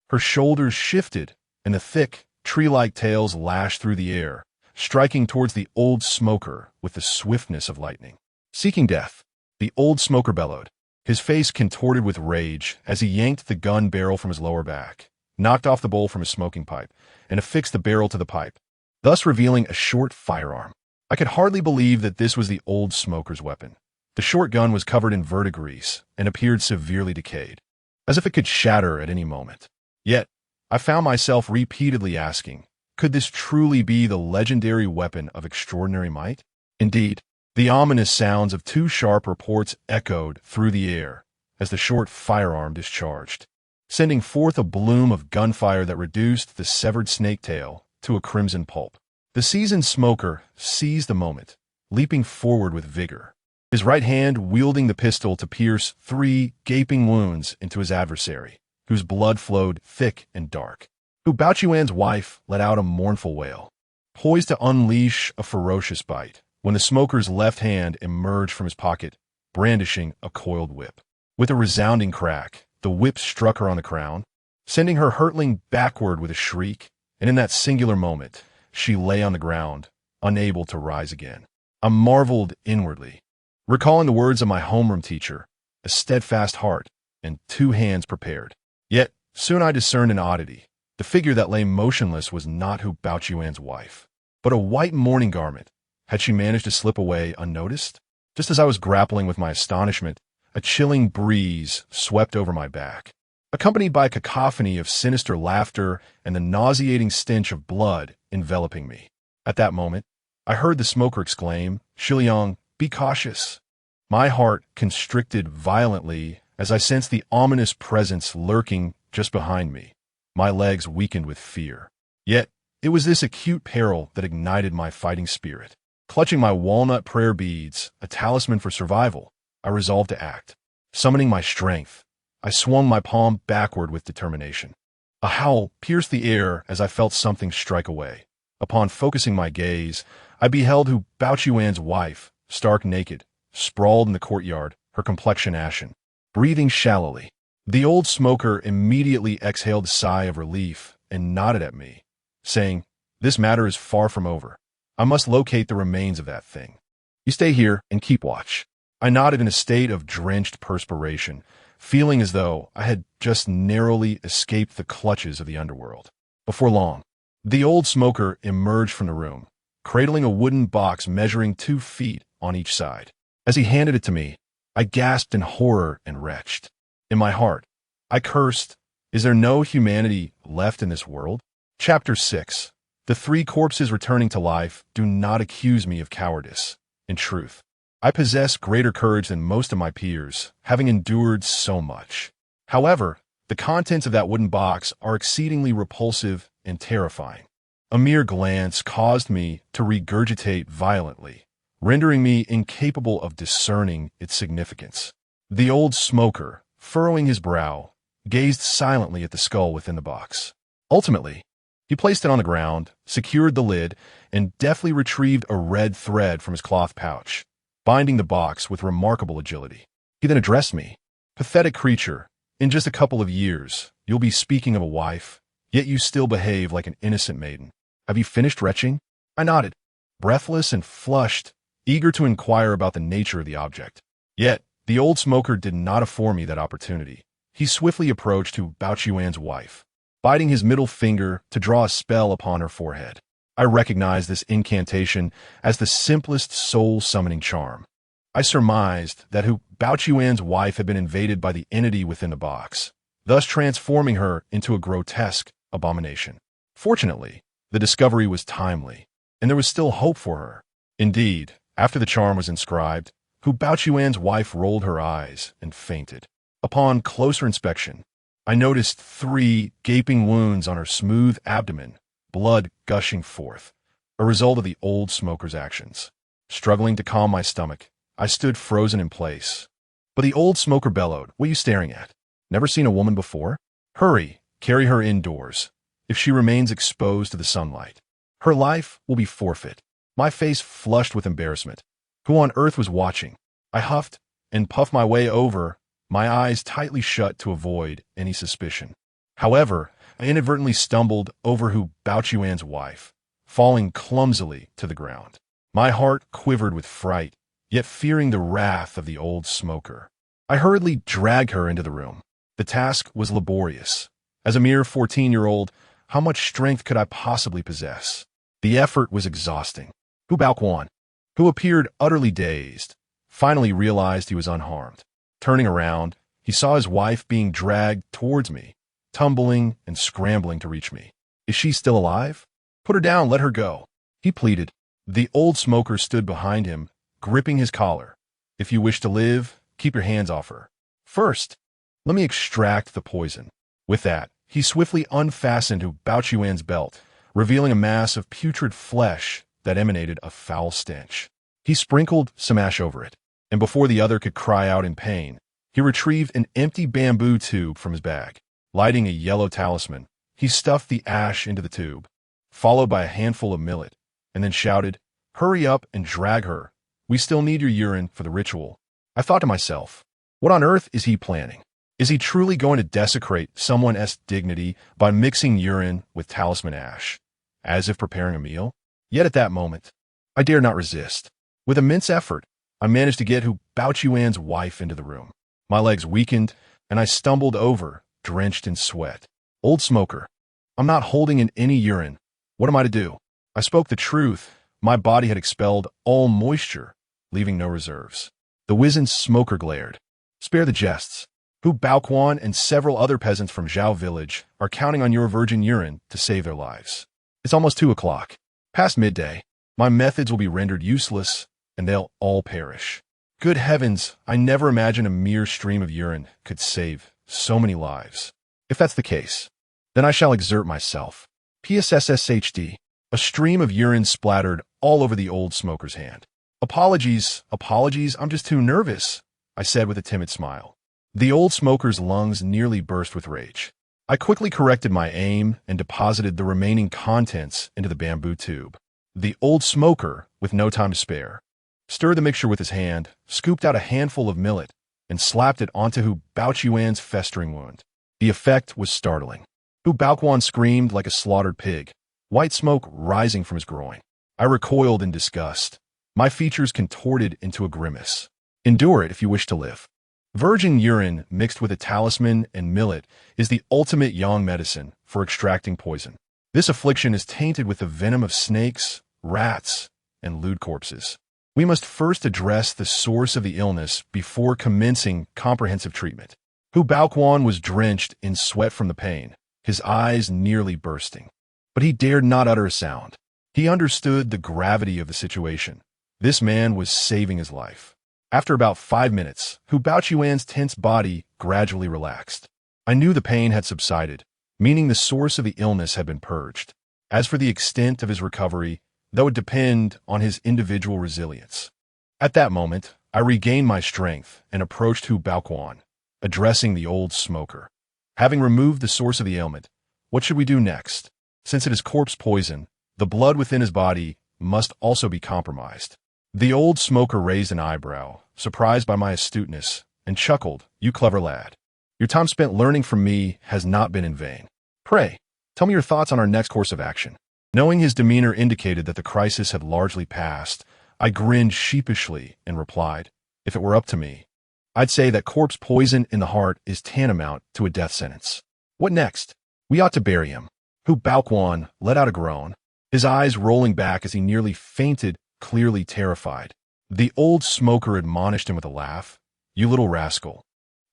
her shoulders shifted, and the thick, tree-like tails lashed through the air, striking towards the old smoker with the swiftness of lightning. Seeking death, the old smoker bellowed, his face contorted with rage as he yanked the gun barrel from his lower back, knocked off the bowl from his smoking pipe, and affixed the barrel to the pipe, thus revealing a short firearm. I could hardly believe that this was the old smoker's weapon. The short gun was covered in verdigris and appeared severely decayed, as if it could shatter at any moment. Yet, I found myself repeatedly asking, could this truly be the legendary weapon of extraordinary might? Indeed, the ominous sounds of two sharp reports echoed through the air as the short firearm discharged, sending forth a bloom of gunfire that reduced the severed snake tail to a crimson pulp. The seasoned smoker seized the moment, leaping forward with vigor, his right hand wielding the pistol to pierce 3 gaping wounds into his adversary, whose blood flowed thick and dark. Hu Baoquan's wife let out a mournful wail, poised to unleash a ferocious bite, when the smoker's left hand emerged from his pocket, brandishing a coiled whip. With a resounding crack, the whip struck her on the crown, sending her hurtling backward with a shriek, and in that singular moment, she lay on the ground, unable to rise again. I marveled inwardly, recalling the words of my homeroom teacher, a steadfast heart and 2 hands prepared. Yet, soon I discerned an oddity. The figure that lay motionless was not Hu Baoquan's wife, but a white mourning garment, Had she managed to slip away unnoticed? Just as I was grappling with my astonishment, a chilling breeze swept over my back, accompanied by a cacophony of sinister laughter and the nauseating stench of blood enveloping me. At that moment, I heard the smoker exclaim, "Xiliang, be cautious." My heart constricted violently as I sensed the ominous presence lurking just behind me. My legs weakened with fear. Yet, it was this acute peril that ignited my fighting spirit. Clutching my walnut prayer beads, a talisman for survival, I resolved to act. Summoning my strength, I swung my palm backward with determination. A howl pierced the air as I felt something strike away. Upon focusing my gaze, I beheld Hu Baochuan's wife, stark naked, sprawled in the courtyard, her complexion ashen, breathing shallowly. The old smoker immediately exhaled a sigh of relief and nodded at me, saying, "This matter is far from over. I must locate the remains of that thing. You stay here and keep watch." I nodded in a state of drenched perspiration, feeling as though I had just narrowly escaped the clutches of the underworld. Before long, the old smoker emerged from the room, cradling a wooden box measuring 2 feet on each side. As he handed it to me, I gasped in horror and retched. In my heart, I cursed, "Is there no humanity left in this world?" Chapter 6. The 3 corpses returning to life do not accuse me of cowardice. In truth, I possess greater courage than most of my peers, having endured so much. However, the contents of that wooden box are exceedingly repulsive and terrifying. A mere glance caused me to regurgitate violently, rendering me incapable of discerning its significance. The old smoker, furrowing his brow, gazed silently at the skull within the box. Ultimately, he placed it on the ground, secured the lid, and deftly retrieved a red thread from his cloth pouch, binding the box with remarkable agility. He then addressed me, "Pathetic creature, in just a couple of years, you'll be speaking of a wife, yet you still behave like an innocent maiden. Have you finished retching?" I nodded, breathless and flushed, eager to inquire about the nature of the object. Yet, the old smoker did not afford me that opportunity. He swiftly approached to Baochuan's wife, biting his middle finger to draw a spell upon her forehead. I recognized this incantation as the simplest soul-summoning charm. I surmised that Hu Baochuan's wife had been invaded by the entity within the box, thus transforming her into a grotesque abomination. Fortunately, the discovery was timely, and there was still hope for her. Indeed, after the charm was inscribed, Hu Baochuan's wife rolled her eyes and fainted. Upon closer inspection, I noticed 3 gaping wounds on her smooth abdomen, blood gushing forth, a result of the old smoker's actions. Struggling to calm my stomach, I stood frozen in place. But the old smoker bellowed, "What are you staring at? Never seen a woman before? Hurry, carry her indoors. If she remains exposed to the sunlight, her life will be forfeit." My face flushed with embarrassment. Who on earth was watching? I huffed and puffed my way over, my eyes tightly shut to avoid any suspicion. However, I inadvertently stumbled over Hu Baochuan's wife, falling clumsily to the ground. My heart quivered with fright, yet fearing the wrath of the old smoker. I hurriedly dragged her into the room. The task was laborious. As a mere 14-year-old, how much strength could I possibly possess? The effort was exhausting. Hu Baochuan, who appeared utterly dazed, finally realized he was unharmed. Turning around, he saw his wife being dragged towards me, tumbling and scrambling to reach me. "Is she still alive? Put her down, let her go," he pleaded. The old smoker stood behind him, gripping his collar. "If you wish to live, keep your hands off her. First, let me extract the poison." With that, he swiftly unfastened Hu Baochuan's belt, revealing a mass of putrid flesh that emanated a foul stench. He sprinkled some ash over it, and before the other could cry out in pain, he retrieved an empty bamboo tube from his bag. Lighting a yellow talisman, he stuffed the ash into the tube, followed by a handful of millet, and then shouted, "Hurry up and drag her. We still need your urine for the ritual." I thought to myself, what on earth is he planning? Is he truly going to desecrate someone's dignity by mixing urine with talisman ash, as if preparing a meal? Yet at that moment, I dared not resist. With immense effort, I managed to get Hu Baochuan's wife into the room. My legs weakened, and I stumbled over, drenched in sweat. "Old smoker, I'm not holding in any urine. What am I to do?" I spoke the truth, My body had expelled all moisture, leaving no reserves. The wizened smoker glared. Spare the jests. Hu Baoquan and several other peasants from Zhao village are counting on your virgin urine to save their lives. It's almost 2 o'clock. Past midday. My methods will be rendered useless, and they'll all perish. Good heavens, I never imagined a mere stream of urine could save so many lives. If that's the case, then I shall exert myself. PSSSHD. A stream of urine splattered all over the old smoker's hand. Apologies, I'm just too nervous, I said with a timid smile. The old smoker's lungs nearly burst with rage. I quickly corrected my aim and deposited the remaining contents into the bamboo tube. The old smoker, with no time to spare, stirred the mixture with his hand, scooped out a handful of millet, and slapped it onto Hu Baoquan's festering wound. The effect was startling. Hu Baoquan screamed like a slaughtered pig, white smoke rising from his groin. I recoiled in disgust, my features contorted into a grimace. Endure it if you wish to live. Virgin urine mixed with a talisman and millet is the ultimate yang medicine for extracting poison. This affliction is tainted with the venom of snakes, rats, and lewd corpses. We must first address the source of the illness before commencing comprehensive treatment. Hu Baoquan was drenched in sweat from the pain, his eyes nearly bursting. But he dared not utter a sound. He understood the gravity of the situation. This man was saving his life. After about 5 minutes, Hu Baoquan's tense body gradually relaxed. I knew the pain had subsided, meaning the source of the illness had been purged. As for the extent of his recovery, that would depend on his individual resilience. At that moment, I regained my strength and approached Hu Baoquan, addressing the old smoker. Having removed the source of the ailment, what should we do next? Since it is corpse poison, the blood within his body must also be compromised. The old smoker raised an eyebrow, surprised by my astuteness, and chuckled, "You clever lad. Your time spent learning from me has not been in vain. Pray, tell me your thoughts on our next course of action." Knowing his demeanor indicated that the crisis had largely passed, I grinned sheepishly and replied, "If it were up to me, I'd say that corpse poison in the heart is tantamount to a death sentence. What next? We ought to bury him." Hu Baoquan let out a groan, his eyes rolling back as he nearly fainted, clearly terrified. The old smoker admonished him with a laugh, "You little rascal,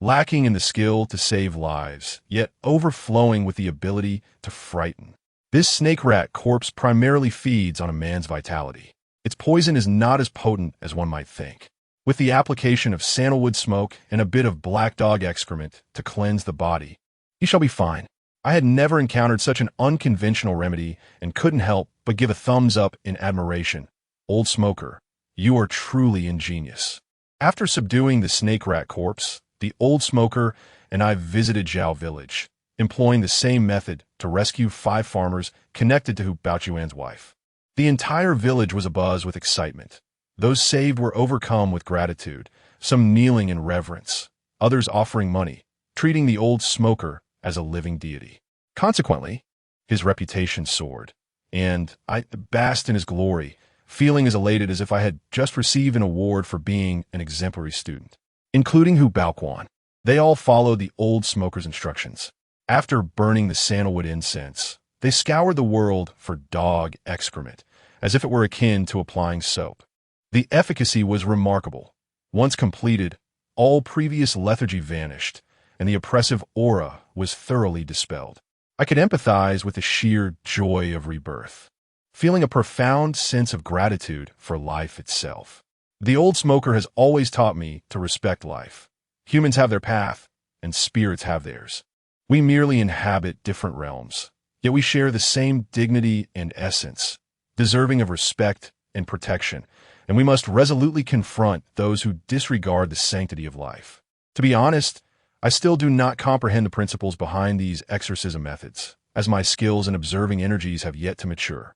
lacking in the skill to save lives, yet overflowing with the ability to frighten. This snake-rat corpse primarily feeds on a man's vitality. Its poison is not as potent as one might think. With the application of sandalwood smoke and a bit of black dog excrement to cleanse the body, he shall be fine." I had never encountered such an unconventional remedy and couldn't help but give a thumbs up in admiration. "Old smoker, you are truly ingenious." After subduing the snake-rat corpse, the old smoker and I visited Zhao village, employing the same method to rescue 5 farmers connected to Hu Baoquan's wife. The entire village was abuzz with excitement. Those saved were overcome with gratitude, some kneeling in reverence, others offering money, treating the old smoker as a living deity. Consequently, his reputation soared, and I basked in his glory, feeling as elated as if I had just received an award for being an exemplary student. Including Hu Baoquan, they all followed the old smoker's instructions. After burning the sandalwood incense, they scoured the world for dog excrement, as if it were akin to applying soap. The efficacy was remarkable. Once completed, all previous lethargy vanished, and the oppressive aura was thoroughly dispelled. I could empathize with the sheer joy of rebirth, feeling a profound sense of gratitude for life itself. The old smoker has always taught me to respect life. Humans have their path, and spirits have theirs. We merely inhabit different realms, yet we share the same dignity and essence, deserving of respect and protection, and we must resolutely confront those who disregard the sanctity of life. To be honest, I still do not comprehend the principles behind these exorcism methods, as my skills in observing energies have yet to mature.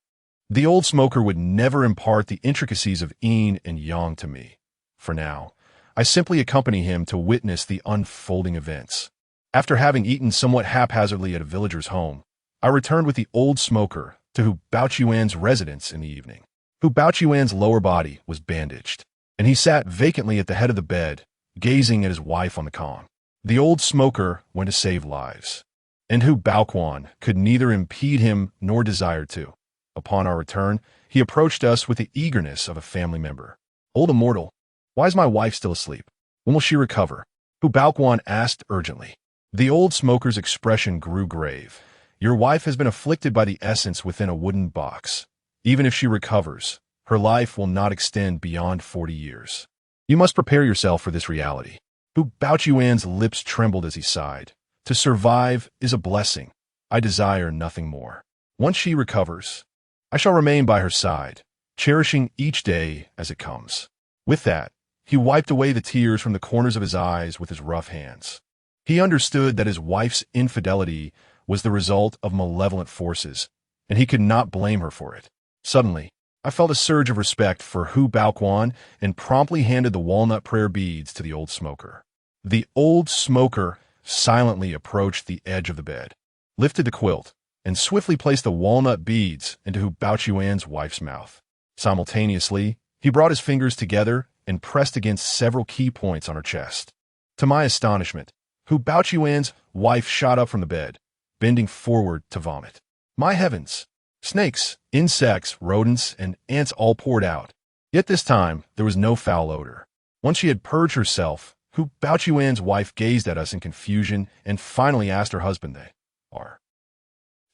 The old smoker would never impart the intricacies of yin and yang to me. For now, I simply accompany him to witness the unfolding events. After having eaten somewhat haphazardly at a villager's home, I returned with the old smoker to Hu Baoquan's residence in the evening. Hu Baoquan's lower body was bandaged, and he sat vacantly at the head of the bed, gazing at his wife on the comm. The old smoker went to save lives, and Hu Baoquan could neither impede him nor desire to. Upon our return, he approached us with the eagerness of a family member. "Old immortal, why is my wife still asleep? When will she recover?" Hu Baoquan asked urgently. The old smoker's expression grew grave. "Your wife has been afflicted by the essence within a wooden box. Even if she recovers, her life will not extend beyond 40 years. You must prepare yourself for this reality." Hu Baoquan's lips trembled as he sighed. "To survive is a blessing. I desire nothing more. Once she recovers, I shall remain by her side, cherishing each day as it comes." With that, he wiped away the tears from the corners of his eyes with his rough hands. He understood that his wife's infidelity was the result of malevolent forces, and he could not blame her for it. Suddenly, I felt a surge of respect for Hu Baoquan and promptly handed the walnut prayer beads to the old smoker. The old smoker silently approached the edge of the bed, lifted the quilt, and swiftly placed the walnut beads into Hu Baoquan's wife's mouth. Simultaneously, he brought his fingers together and pressed against several key points on her chest. To my astonishment, Hu Baoquan's wife shot up from the bed, bending forward to vomit. My heavens! Snakes, insects, rodents, and ants all poured out. Yet this time, there was no foul odor. Once she had purged herself, Hu Baoquan's wife gazed at us in confusion and finally asked her husband they are.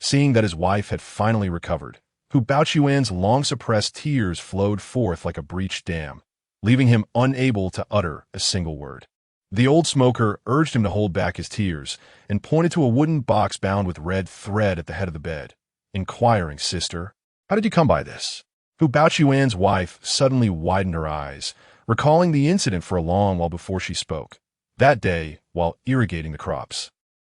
Seeing that his wife had finally recovered, Hu Baoquan's long-suppressed tears flowed forth like a breached dam, leaving him unable to utter a single word. The old smoker urged him to hold back his tears and pointed to a wooden box bound with red thread at the head of the bed, inquiring, "Sister, how did you come by this?" Hu Baoquan's wife suddenly widened her eyes, recalling the incident for a long while before she spoke. That day, while irrigating the crops,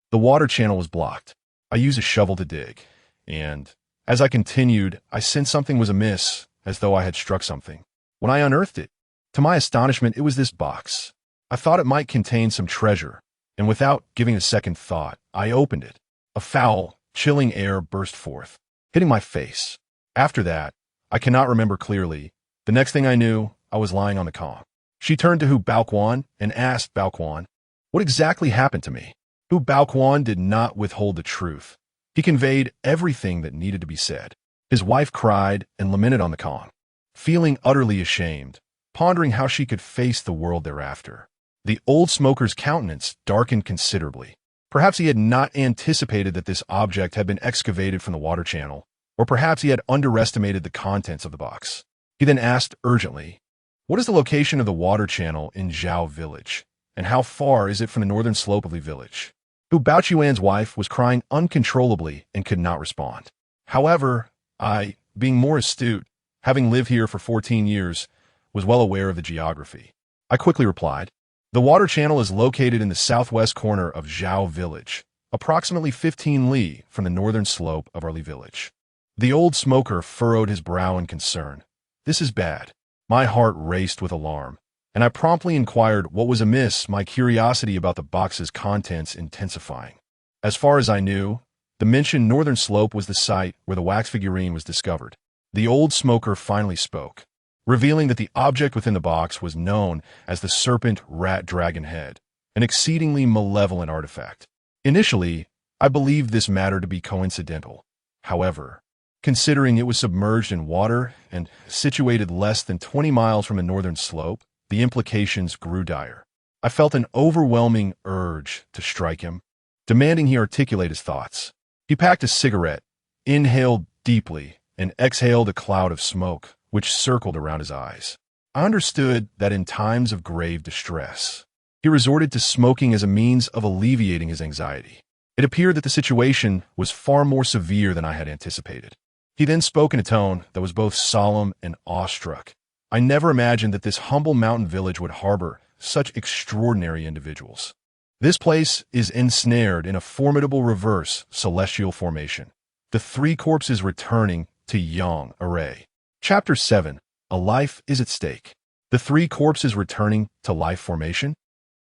the water channel was blocked. I used a shovel to dig, and as I continued, I sensed something was amiss, as though I had struck something. When I unearthed it, to my astonishment, it was this box. I thought it might contain some treasure, and without giving a second thought, I opened it. A foul, chilling air burst forth, hitting my face. After that, I cannot remember clearly. The next thing I knew, I was lying on the calm. She turned to Hu Baoquan and asked Baoquan, "What exactly happened to me?" Hu Baoquan did not withhold the truth. He conveyed everything that needed to be said. His wife cried and lamented on the calm, feeling utterly ashamed, pondering how she could face the world thereafter. The old smoker's countenance darkened considerably. Perhaps he had not anticipated that this object had been excavated from the water channel, or perhaps he had underestimated the contents of the box. He then asked urgently, "What is the location of the water channel in Zhao village, and how far is it from the northern slope of Li village?" Hu Baoquan's wife was crying uncontrollably and could not respond. However, I, being more astute, having lived here for 14 years, was well aware of the geography. I quickly replied, "The water channel is located in the southwest corner of Zhao village, approximately 15 li from the northern slope of our Li village." The old smoker furrowed his brow in concern. "This is bad." My heart raced with alarm, and I promptly inquired what was amiss, my curiosity about the box's contents intensifying. As far as I knew, the mentioned northern slope was the site where the wax figurine was discovered. The old smoker finally spoke, revealing that the object within the box was known as the serpent rat dragon head, an exceedingly malevolent artifact. Initially, I believed this matter to be coincidental. However, considering it was submerged in water and situated less than 20 miles from the northern slope, the implications grew dire. I felt an overwhelming urge to strike him, demanding he articulate his thoughts. He packed a cigarette, inhaled deeply, and exhaled a cloud of smoke, which circled around his eyes. I understood that in times of grave distress, he resorted to smoking as a means of alleviating his anxiety. It appeared that the situation was far more severe than I had anticipated. He then spoke in a tone that was both solemn and awestruck. I never imagined that this humble mountain village would harbor such extraordinary individuals. This place is ensnared in a formidable reverse celestial formation, the three corpses returning to Yang array. Chapter 7. A Life is at Stake. The three corpses returning to life formation?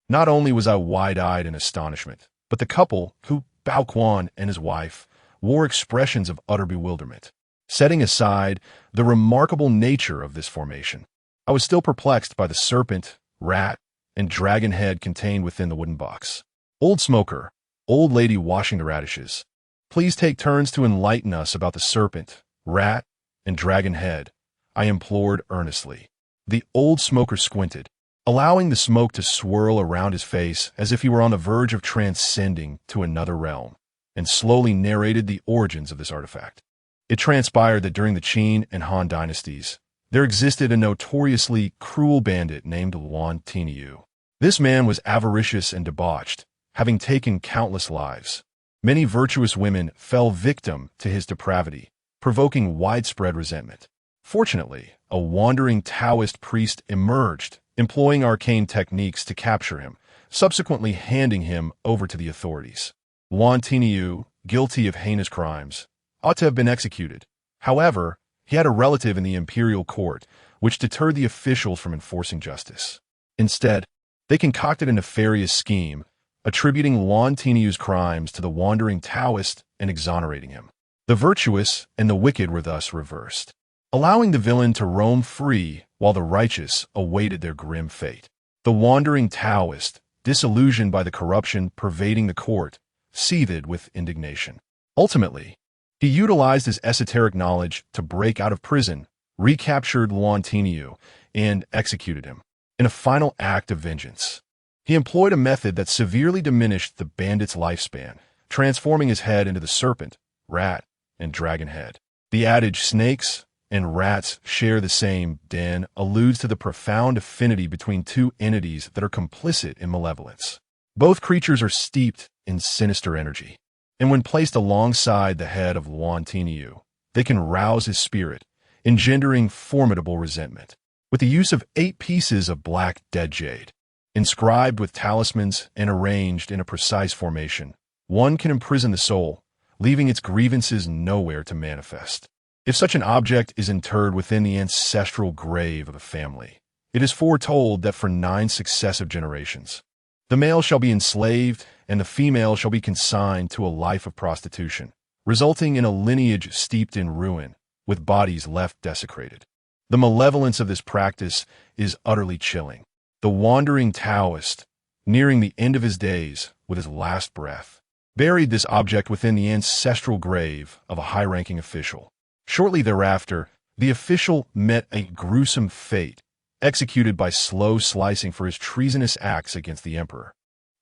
Not only was I wide-eyed in astonishment, but the couple, Hu Baoquan and his wife, wore expressions of utter bewilderment. Setting aside the remarkable nature of this formation, I was still perplexed by the serpent, rat, and dragon head contained within the wooden box. Old smoker, old lady washing the radishes, please take turns to enlighten us about the serpent, rat, and dragon head, I implored earnestly. The old smoker squinted, allowing the smoke to swirl around his face as if he were on the verge of transcending to another realm, and slowly narrated the origins of this artifact. It transpired that during the Qin and Han dynasties, there existed a notoriously cruel bandit named Luan Tiniu. This man was avaricious and debauched, having taken countless lives. Many virtuous women fell victim to his depravity, provoking widespread resentment. Fortunately, a wandering Taoist priest emerged, employing arcane techniques to capture him, subsequently handing him over to the authorities. Luan Tiniu, guilty of heinous crimes, ought to have been executed. However, he had a relative in the imperial court, which deterred the officials from enforcing justice. Instead, they concocted a nefarious scheme, attributing Luan Tiniu's crimes to the wandering Taoist and exonerating him. The virtuous and the wicked were thus reversed, allowing the villain to roam free while the righteous awaited their grim fate. The wandering Taoist, disillusioned by the corruption pervading the court, seethed with indignation. Ultimately, he utilized his esoteric knowledge to break out of prison, recaptured Luan Tiniu, and executed him. In a final act of vengeance, he employed a method that severely diminished the bandit's lifespan, transforming his head into the serpent, rat, and dragon head. The adage, snakes and rats share the same den, alludes to the profound affinity between two entities that are complicit in malevolence. Both creatures are steeped in sinister energy, and when placed alongside the head of Luan Tiniu, they can rouse his spirit, engendering formidable resentment. With the use of 8 pieces of black dead jade, inscribed with talismans and arranged in a precise formation, one can imprison the soul, leaving its grievances nowhere to manifest. If such an object is interred within the ancestral grave of a family, it is foretold that for 9 successive generations, the male shall be enslaved and the female shall be consigned to a life of prostitution, resulting in a lineage steeped in ruin, with bodies left desecrated. The malevolence of this practice is utterly chilling. The wandering Taoist, nearing the end of his days with his last breath, buried this object within the ancestral grave of a high-ranking official. Shortly thereafter, the official met a gruesome fate, executed by slow slicing for his treasonous acts against the emperor,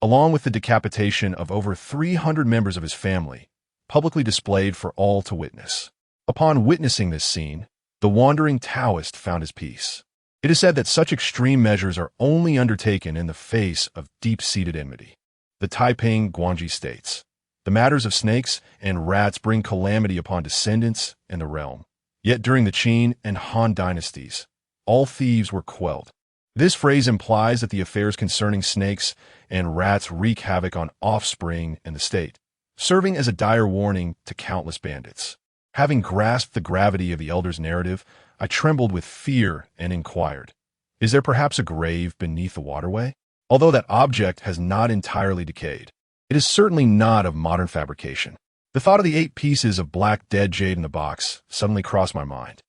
along with the decapitation of over 300 members of his family, publicly displayed for all to witness. Upon witnessing this scene, the wandering Taoist found his peace. It is said that such extreme measures are only undertaken in the face of deep-seated enmity. The Taiping Guanji states, "The matters of snakes and rats bring calamity upon descendants and the realm. Yet during the Qin and Han dynasties, all thieves were quelled." This phrase implies that the affairs concerning snakes and rats wreak havoc on offspring and the state, serving as a dire warning to countless bandits. Having grasped the gravity of the elder's narrative, I trembled with fear and inquired, "Is there perhaps a grave beneath the waterway?" Although that object has not entirely decayed, it is certainly not of modern fabrication. The thought of the 8 pieces of black dead jade in the box suddenly crossed my mind.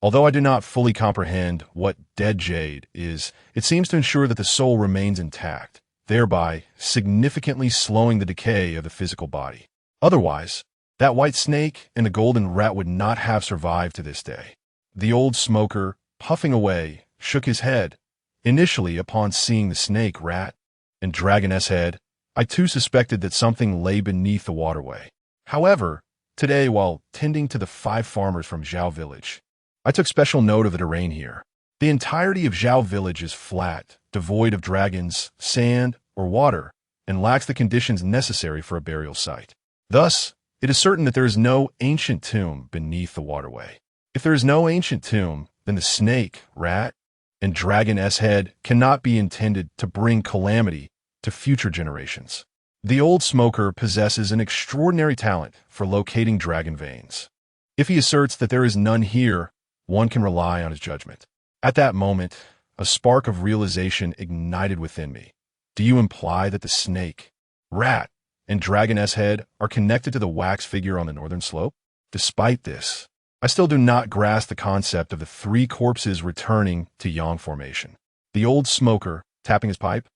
Although I do not fully comprehend what dead jade is, it seems to ensure that the soul remains intact, thereby significantly slowing the decay of the physical body. Otherwise, that white snake and the golden rat would not have survived to this day. The old smoker, puffing away, shook his head. Initially, upon seeing the snake, rat, and dragoness head, I too suspected that something lay beneath the waterway. However, today, while tending to the 5 farmers from Zhao village, I took special note of the terrain here. The entirety of Zhao village is flat, devoid of dragons, sand, or water, and lacks the conditions necessary for a burial site. Thus, it is certain that there is no ancient tomb beneath the waterway. If there is no ancient tomb, then the snake, rat, and dragoness head cannot be intended to bring calamity to future generations. The old smoker possesses an extraordinary talent for locating dragon veins. If he asserts that there is none here, one can rely on his judgment. At that moment, a spark of realization ignited within me. Do you imply that the snake, rat, and dragoness head are connected to the wax figure on the northern slope? Despite this, I still do not grasp the concept of the 3 corpses returning to Yang formation. The old smoker, tapping his pipe,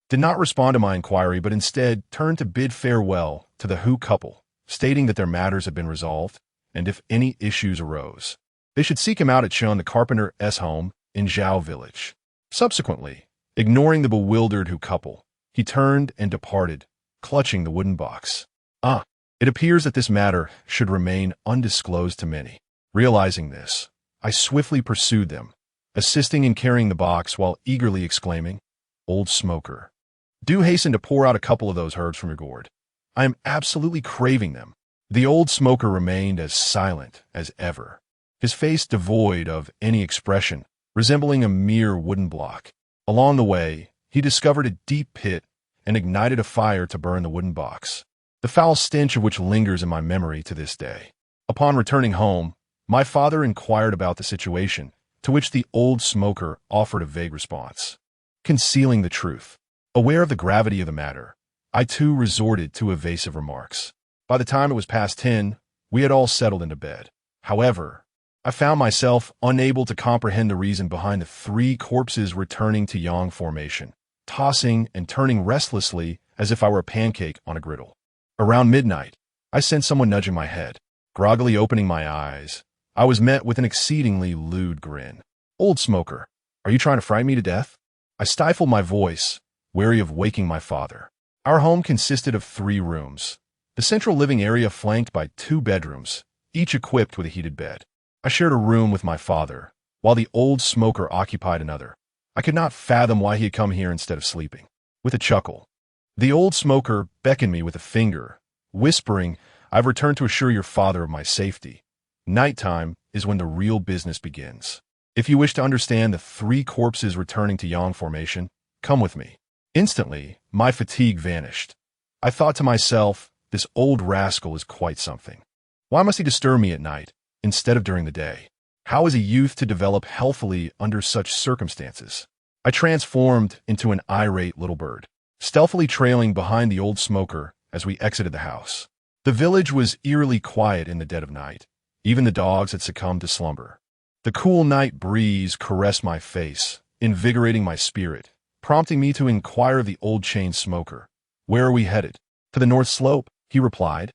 did not respond to my inquiry, but instead turned to bid farewell to the Hu couple, stating that their matters had been resolved, and if any issues arose, They should seek him out at Chen the carpenter's home in Zhao village. Subsequently, ignoring the bewildered Hu couple, he turned and departed, clutching the wooden box. It appears that this matter should remain undisclosed to many. Realizing this, I swiftly pursued them, assisting in carrying the box while eagerly exclaiming, "Old smoker, do hasten to pour out a couple of those herbs from your gourd. I am absolutely craving them." The old smoker remained as silent as ever, his face devoid of any expression, resembling a mere wooden block. Along the way, he discovered a deep pit and ignited a fire to burn the wooden box, the foul stench of which lingers in my memory to this day. Upon returning home, my father inquired about the situation, to which the old smoker offered a vague response, concealing the truth. Aware of the gravity of the matter, I too resorted to evasive remarks. By the time it was past 10, we had all settled into bed. However, I found myself unable to comprehend the reason behind the 3 corpses returning to Yang formation, tossing and turning restlessly as if I were a pancake on a griddle. Around midnight, I sensed someone nudging my head. Groggily opening my eyes, I was met with an exceedingly lewd grin. "Old smoker, are you trying to frighten me to death?" I stifled my voice, wary of waking my father. Our home consisted of 3 rooms, the central living area flanked by 2 bedrooms, each equipped with a heated bed. I shared a room with my father, while the old smoker occupied another. I could not fathom why he had come here instead of sleeping. With a chuckle, the old smoker beckoned me with a finger, whispering, "I've returned to assure your father of my safety. Nighttime is when the real business begins. If you wish to understand the 3 corpses returning to Yang formation, come with me." Instantly, my fatigue vanished. I thought to myself, this old rascal is quite something. Why must he disturb me at night, instead of during the day? How is a youth to develop healthily under such circumstances? I transformed into an irate little bird, stealthily trailing behind the old smoker as we exited the house. The village was eerily quiet in the dead of night. Even the dogs had succumbed to slumber. The cool night breeze caressed my face, invigorating my spirit, prompting me to inquire of the old chain smoker, "Where are we headed?" "To the north slope," he replied,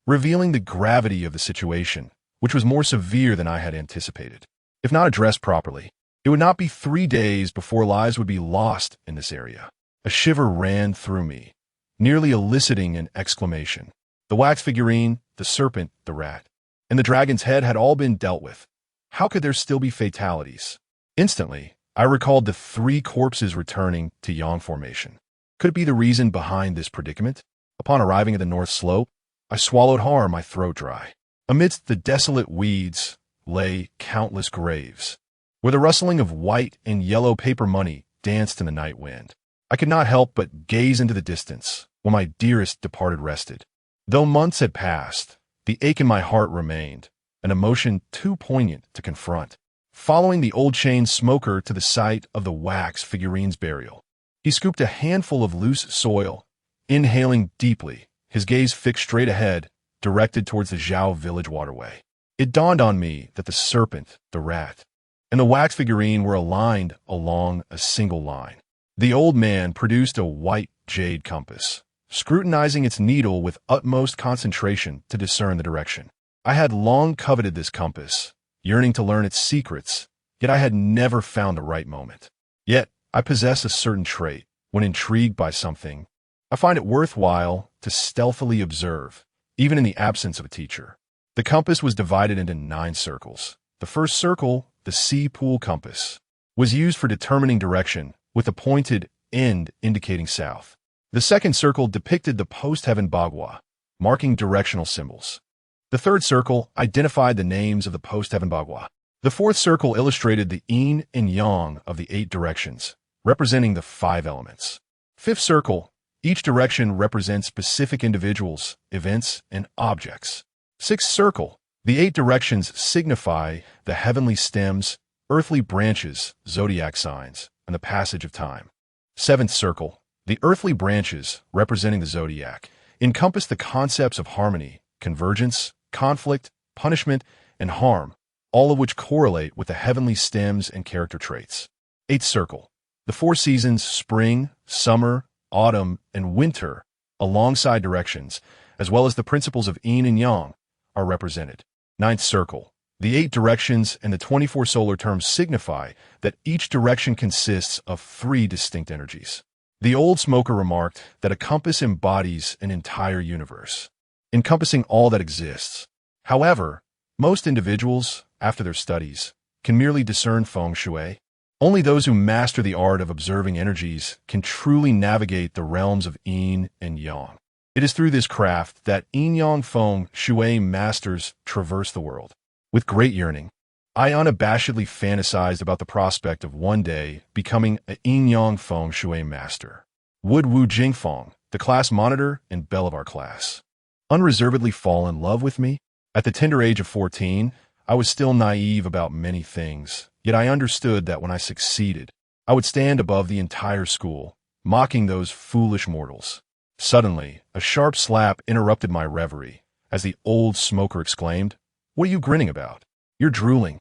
revealing the gravity of the situation, which was more severe than I had anticipated. If not addressed properly, it would not be 3 days before lives would be lost in this area. A shiver ran through me, nearly eliciting an exclamation. The wax figurine, the serpent, the rat, and the dragon's head had all been dealt with. How could there still be fatalities? Instantly, I recalled the 3 corpses returning to Yang formation. Could it be the reason behind this predicament? Upon arriving at the north slope, I swallowed hard, my throat dry. Amidst the desolate weeds lay countless graves, where the rustling of white and yellow paper money danced in the night wind. I could not help but gaze into the distance when my dearest departed rested. Though months had passed, the ache in my heart remained, an emotion too poignant to confront. Following the old chain smoker to the site of the wax figurine's burial, he scooped a handful of loose soil, inhaling deeply, his gaze fixed straight ahead, directed towards the Zhao village waterway. It dawned on me that the serpent, the rat, and the wax figurine were aligned along a single line. The old man produced a white jade compass, scrutinizing its needle with utmost concentration to discern the direction. I had long coveted this compass, yearning to learn its secrets, yet I had never found the right moment. Yet, I possess a certain trait. When intrigued by something, I find it worthwhile to stealthily observe, even in the absence of a teacher. The compass was divided into 9 circles. The first circle, the sea pool compass, was used for determining direction, with the pointed end indicating south. The second circle depicted the post-heaven bagua, marking directional symbols. The third circle identified the names of the post-heaven bagua. The fourth circle illustrated the yin and yang of the 8 directions, representing the 5 elements. Fifth circle, each direction represents specific individuals, events, and objects. Sixth circle, the 8 directions signify the heavenly stems, earthly branches, zodiac signs, and the passage of time. Seventh circle, the earthly branches, representing the zodiac, encompass the concepts of harmony, convergence, conflict, punishment, and harm, all of which correlate with the heavenly stems and character traits. Eighth circle, the 4 seasons, spring, summer, autumn, and winter, alongside directions, as well as the principles of yin and yang, are represented. Ninth circle, The 8 directions and the 24 solar terms signify that each direction consists of 3 distinct energies. The old smoker remarked that a compass embodies an entire universe, encompassing all that exists. However, most individuals, after their studies, can merely discern feng shui. Only those who master the art of observing energies can truly navigate the realms of yin and yang. It is through this craft that Yin-Yang Feng Shui masters traverse the world. With great yearning, I unabashedly fantasized about the prospect of one day becoming a Yin-Yang Feng Shui master. Would Wu Jingfeng, the class monitor and belle of our class, unreservedly fall in love with me? At the tender age of 14, I was still naive about many things, yet I understood that when I succeeded, I would stand above the entire school, mocking those foolish mortals. Suddenly, a sharp slap interrupted my reverie, as the old smoker exclaimed, "What are you grinning about? You're drooling."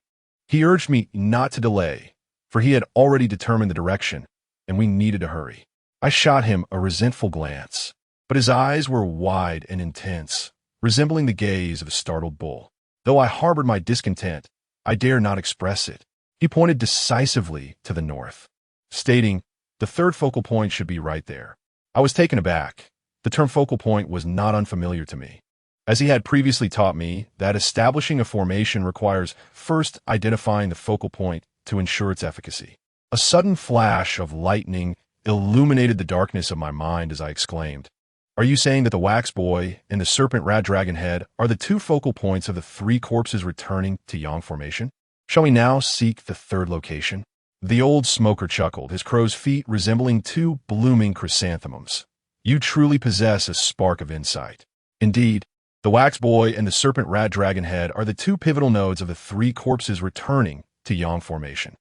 He urged me not to delay, for he had already determined the direction, and we needed to hurry. I shot him a resentful glance, but his eyes were wide and intense, resembling the gaze of a startled bull. Though I harbored my discontent, I dare not express it. He pointed decisively to the north, stating, "The third focal point should be right there." I was taken aback. The term focal point was not unfamiliar to me, as he had previously taught me that establishing a formation requires first identifying the focal point to ensure its efficacy. A sudden flash of lightning illuminated the darkness of my mind as I exclaimed, "Are you saying that the wax boy and the serpent rat dragon head are the 2 focal points of the 3 corpses returning to yang formation? Shall we now seek the third location?" The old smoker chuckled, his crow's feet resembling 2 blooming chrysanthemums. "You truly possess a spark of insight. Indeed, the wax boy and the serpent rat dragon head are the 2 pivotal nodes of the 3 corpses returning to yang formation.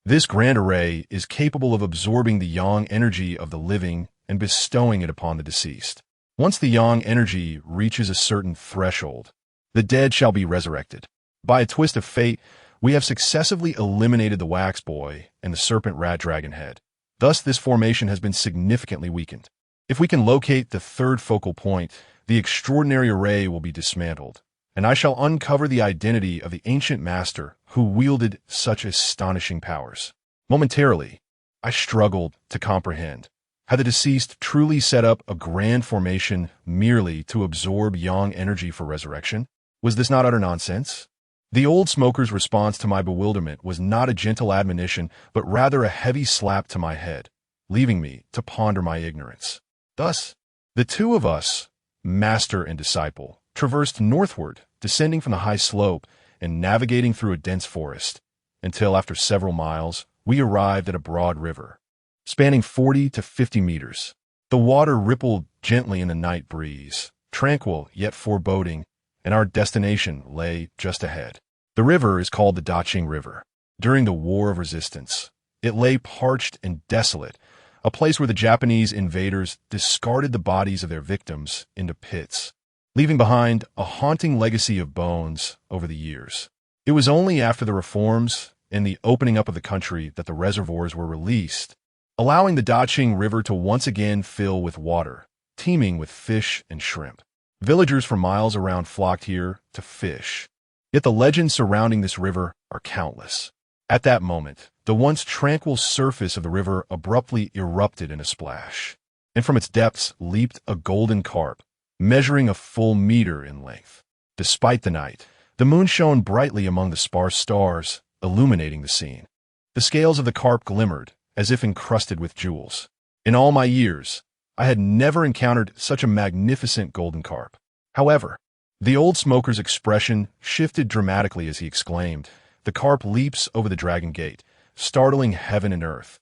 This grand array is capable of absorbing the yang energy of the living and bestowing it upon the deceased. Once the yang energy reaches a certain threshold, the dead shall be resurrected. By a twist of fate, we have successively eliminated the wax boy and the serpent rat dragon head. Thus, this formation has been significantly weakened. If we can locate the third focal point, the extraordinary array will be dismantled, and I shall uncover the identity of the ancient master who wielded such astonishing powers." Momentarily, I struggled to comprehend. Had the deceased truly set up a grand formation merely to absorb yang energy for resurrection? Was this not utter nonsense? The old smoker's response to my bewilderment was not a gentle admonition, but rather a heavy slap to my head, leaving me to ponder my ignorance. Thus, the 2 of us, master and disciple, traversed northward, descending from the high slope and navigating through a dense forest, until after several miles, we arrived at a broad river, spanning 40 to 50 meters. The water rippled gently in the night breeze, tranquil yet foreboding, and our destination lay just ahead. The river is called the Daqing River. During the War of Resistance, it lay parched and desolate, a place where the Japanese invaders discarded the bodies of their victims into pits, leaving behind a haunting legacy of bones over the years. It was only after the reforms and the opening up of the country that the reservoirs were released, allowing the Daqing River to once again fill with water, teeming with fish and shrimp. Villagers for miles around flocked here to fish. Yet the legends surrounding this river are countless. At that moment, the once tranquil surface of the river abruptly erupted in a splash, and from its depths leaped a golden carp, measuring a full meter in length. Despite the night, the moon shone brightly among the sparse stars, illuminating the scene. The scales of the carp glimmered, as if encrusted with jewels. In all my years, I had never encountered such a magnificent golden carp. However, the old smoker's expression shifted dramatically as he exclaimed, "The carp leaps over the dragon gate, startling heaven and earth.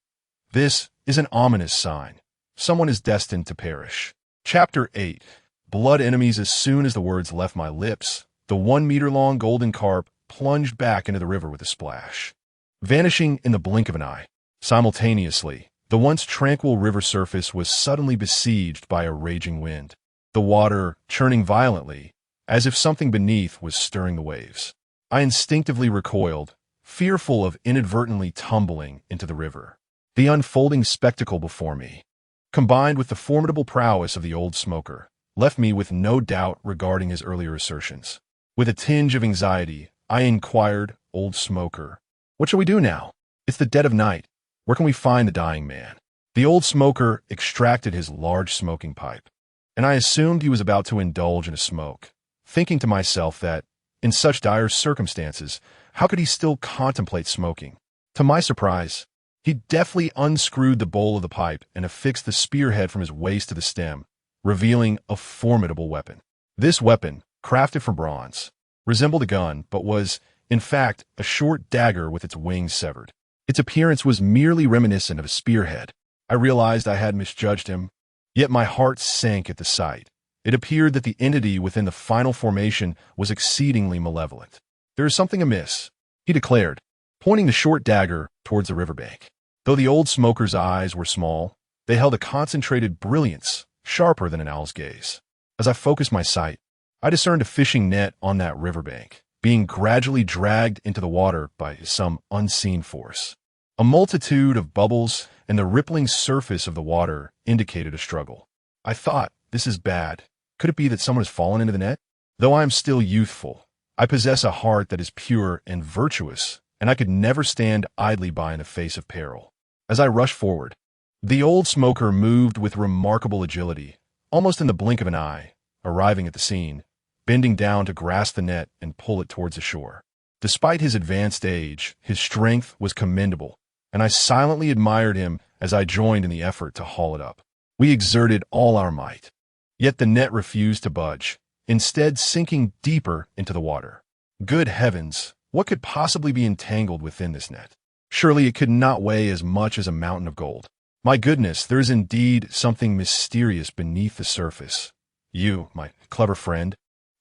This is an ominous sign. Someone is destined to perish." Chapter 8. Blood enemies. As soon as the words left my lips, the 1-meter-long golden carp plunged back into the river with a splash, vanishing in the blink of an eye. Simultaneously, the once tranquil river surface was suddenly besieged by a raging wind, the water churning violently, as if something beneath was stirring the waves. I instinctively recoiled, fearful of inadvertently tumbling into the river. The unfolding spectacle before me, combined with the formidable prowess of the old smoker, left me with no doubt regarding his earlier assertions. With a tinge of anxiety, I inquired, "Old smoker, what shall we do now? It's the dead of night. Where can we find the dying man?" The old smoker extracted his large smoking pipe, and I assumed he was about to indulge in a smoke, thinking to myself that, in such dire circumstances, how could he still contemplate smoking? To my surprise, he deftly unscrewed the bowl of the pipe and affixed the spearhead from his waist to the stem, revealing a formidable weapon. This weapon, crafted from bronze, resembled a gun, but was, in fact, a short dagger with its wings severed. Its appearance was merely reminiscent of a spearhead. I realized I had misjudged him, yet my heart sank at the sight. It appeared that the entity within the final formation was exceedingly malevolent. "There is something amiss," he declared, pointing the short dagger towards the riverbank. Though the old smoker's eyes were small, they held a concentrated brilliance, sharper than an owl's gaze. As I focused my sight, I discerned a fishing net on that riverbank, being gradually dragged into the water by some unseen force. A multitude of bubbles and the rippling surface of the water indicated a struggle. I thought, "This is bad. Could it be that someone has fallen into the net?" Though I am still youthful, I possess a heart that is pure and virtuous, and I could never stand idly by in the face of peril. As I rushed forward, the old smoker moved with remarkable agility, almost in the blink of an eye, arriving at the scene, bending down to grasp the net and pull it towards the shore. Despite his advanced age, his strength was commendable, and I silently admired him as I joined in the effort to haul it up. We exerted all our might, yet the net refused to budge, instead sinking deeper into the water. Good heavens, what could possibly be entangled within this net? Surely it could not weigh as much as a mountain of gold. My goodness, there is indeed something mysterious beneath the surface. You, my clever friend,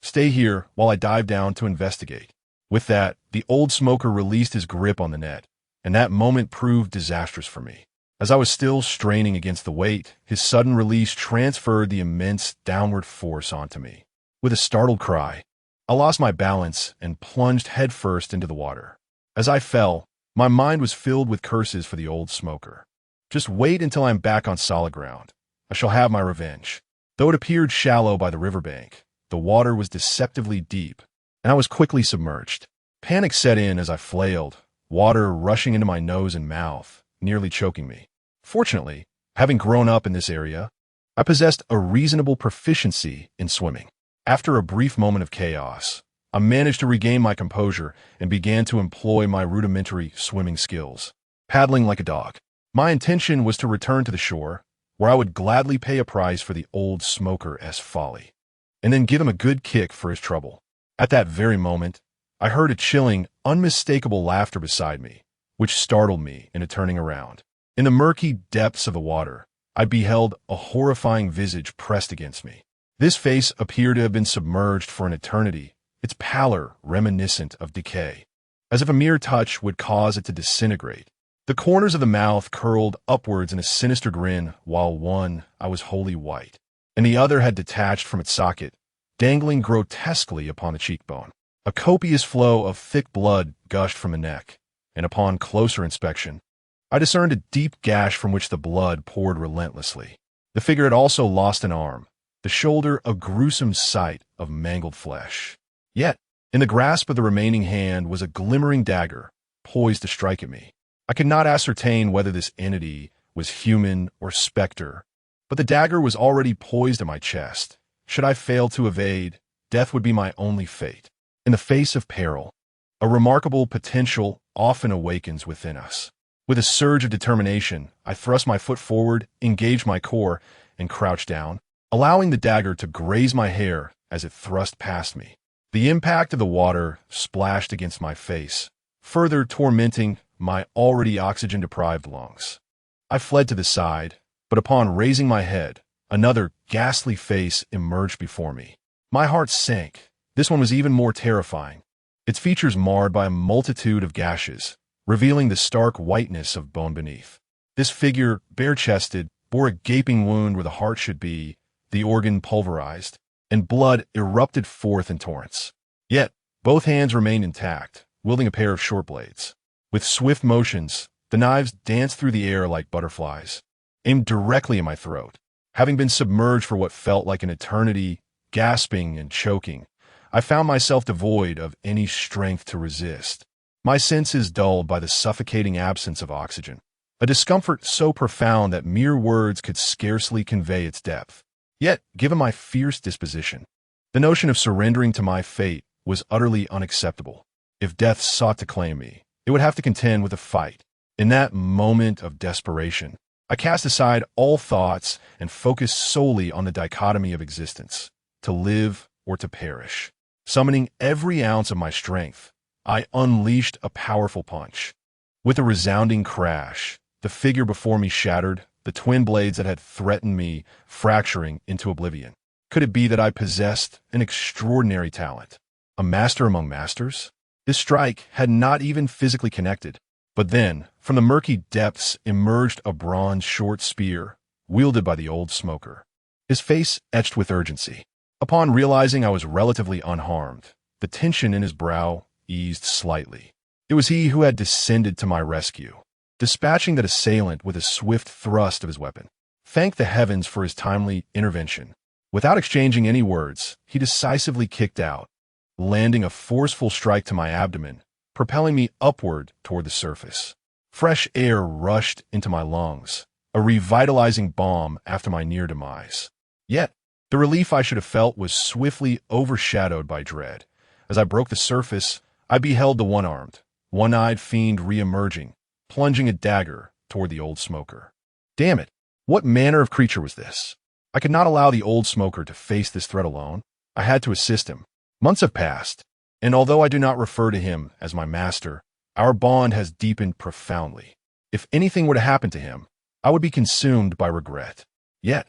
stay here while I dive down to investigate. With that, the old smoker released his grip on the net, and that moment proved disastrous for me. As I was still straining against the weight, his sudden release transferred the immense downward force onto me. With a startled cry, I lost my balance and plunged headfirst into the water. As I fell, my mind was filled with curses for the old smoker. "Just wait until I'm back on solid ground. I shall have my revenge." Though it appeared shallow by the riverbank, the water was deceptively deep, and I was quickly submerged. Panic set in as I flailed, water rushing into my nose and mouth, nearly choking me. Fortunately, having grown up in this area, I possessed a reasonable proficiency in swimming. After a brief moment of chaos, I managed to regain my composure and began to employ my rudimentary swimming skills, paddling like a dog. My intention was to return to the shore, where I would gladly pay a price for the old smoker's folly, and then give him a good kick for his trouble. At that very moment, I heard a chilling, unmistakable laughter beside me, which startled me into turning around. In the murky depths of the water, I beheld a horrifying visage pressed against me. This face appeared to have been submerged for an eternity, its pallor reminiscent of decay, as if a mere touch would cause it to disintegrate. The corners of the mouth curled upwards in a sinister grin, while one eye was wholly white, and the other had detached from its socket, dangling grotesquely upon the cheekbone. A copious flow of thick blood gushed from the neck, and upon closer inspection, I discerned a deep gash from which the blood poured relentlessly. The figure had also lost an arm, the shoulder a gruesome sight of mangled flesh. Yet, in the grasp of the remaining hand was a glimmering dagger, poised to strike at me. I could not ascertain whether this entity was human or specter, but the dagger was already poised at my chest. Should I fail to evade, death would be my only fate. In the face of peril, a remarkable potential often awakens within us. With a surge of determination, I thrust my foot forward, engaged my core, and crouched down, allowing the dagger to graze my hair as it thrust past me. The impact of the water splashed against my face, further tormenting my already oxygen-deprived lungs. I fled to the side, but upon raising my head, another ghastly face emerged before me. My heart sank. This one was even more terrifying, its features marred by a multitude of gashes, revealing the stark whiteness of bone beneath. This figure, bare-chested, bore a gaping wound where the heart should be, the organ pulverized, and blood erupted forth in torrents. Yet, both hands remained intact, wielding a pair of short blades. With swift motions, the knives danced through the air like butterflies, aimed directly at my throat. Having been submerged for what felt like an eternity, gasping and choking, I found myself devoid of any strength to resist. My senses dulled by the suffocating absence of oxygen, a discomfort so profound that mere words could scarcely convey its depth. Yet, given my fierce disposition, the notion of surrendering to my fate was utterly unacceptable. If death sought to claim me, it would have to contend with a fight. In that moment of desperation, I cast aside all thoughts and focused solely on the dichotomy of existence, to live or to perish. Summoning every ounce of my strength, I unleashed a powerful punch. With a resounding crash, the figure before me shattered, the twin blades that had threatened me fracturing into oblivion. Could it be that I possessed an extraordinary talent? A master among masters? This strike had not even physically connected. But then, from the murky depths emerged a bronze short spear, wielded by the old smoker. His face etched with urgency. Upon realizing I was relatively unharmed, the tension in his brow eased slightly. It was he who had descended to my rescue, dispatching that assailant with a swift thrust of his weapon. Thank the heavens for his timely intervention. Without exchanging any words, he decisively kicked out, landing a forceful strike to my abdomen, propelling me upward toward the surface. Fresh air rushed into my lungs, a revitalizing balm after my near demise. Yet, the relief I should have felt was swiftly overshadowed by dread. As I broke the surface, I beheld the one-armed, one-eyed fiend re-emerging, plunging a dagger toward the old smoker. Damn it! What manner of creature was this? I could not allow the old smoker to face this threat alone. I had to assist him. Months have passed, and although I do not refer to him as my master, our bond has deepened profoundly. If anything were to happen to him, I would be consumed by regret. Yet,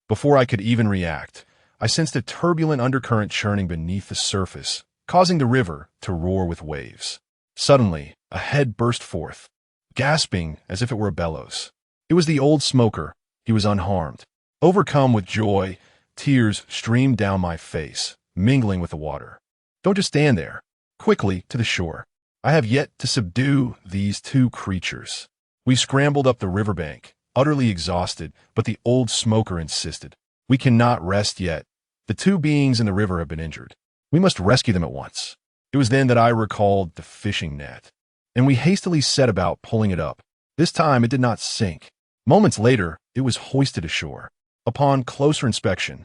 before I could even react, I sensed a turbulent undercurrent churning beneath the surface, causing the river to roar with waves. Suddenly, a head burst forth, gasping as if it were a bellows. It was the old smoker. He was unharmed. Overcome with joy, tears streamed down my face, mingling with the water. Don't just stand there. Quickly to the shore. I have yet to subdue these two creatures. We scrambled up the riverbank, utterly exhausted, but the old smoker insisted. We cannot rest yet. The two beings in the river have been injured. We must rescue them at once. It was then that I recalled the fishing net, and we hastily set about pulling it up. This time it did not sink. Moments later, it was hoisted ashore. Upon closer inspection,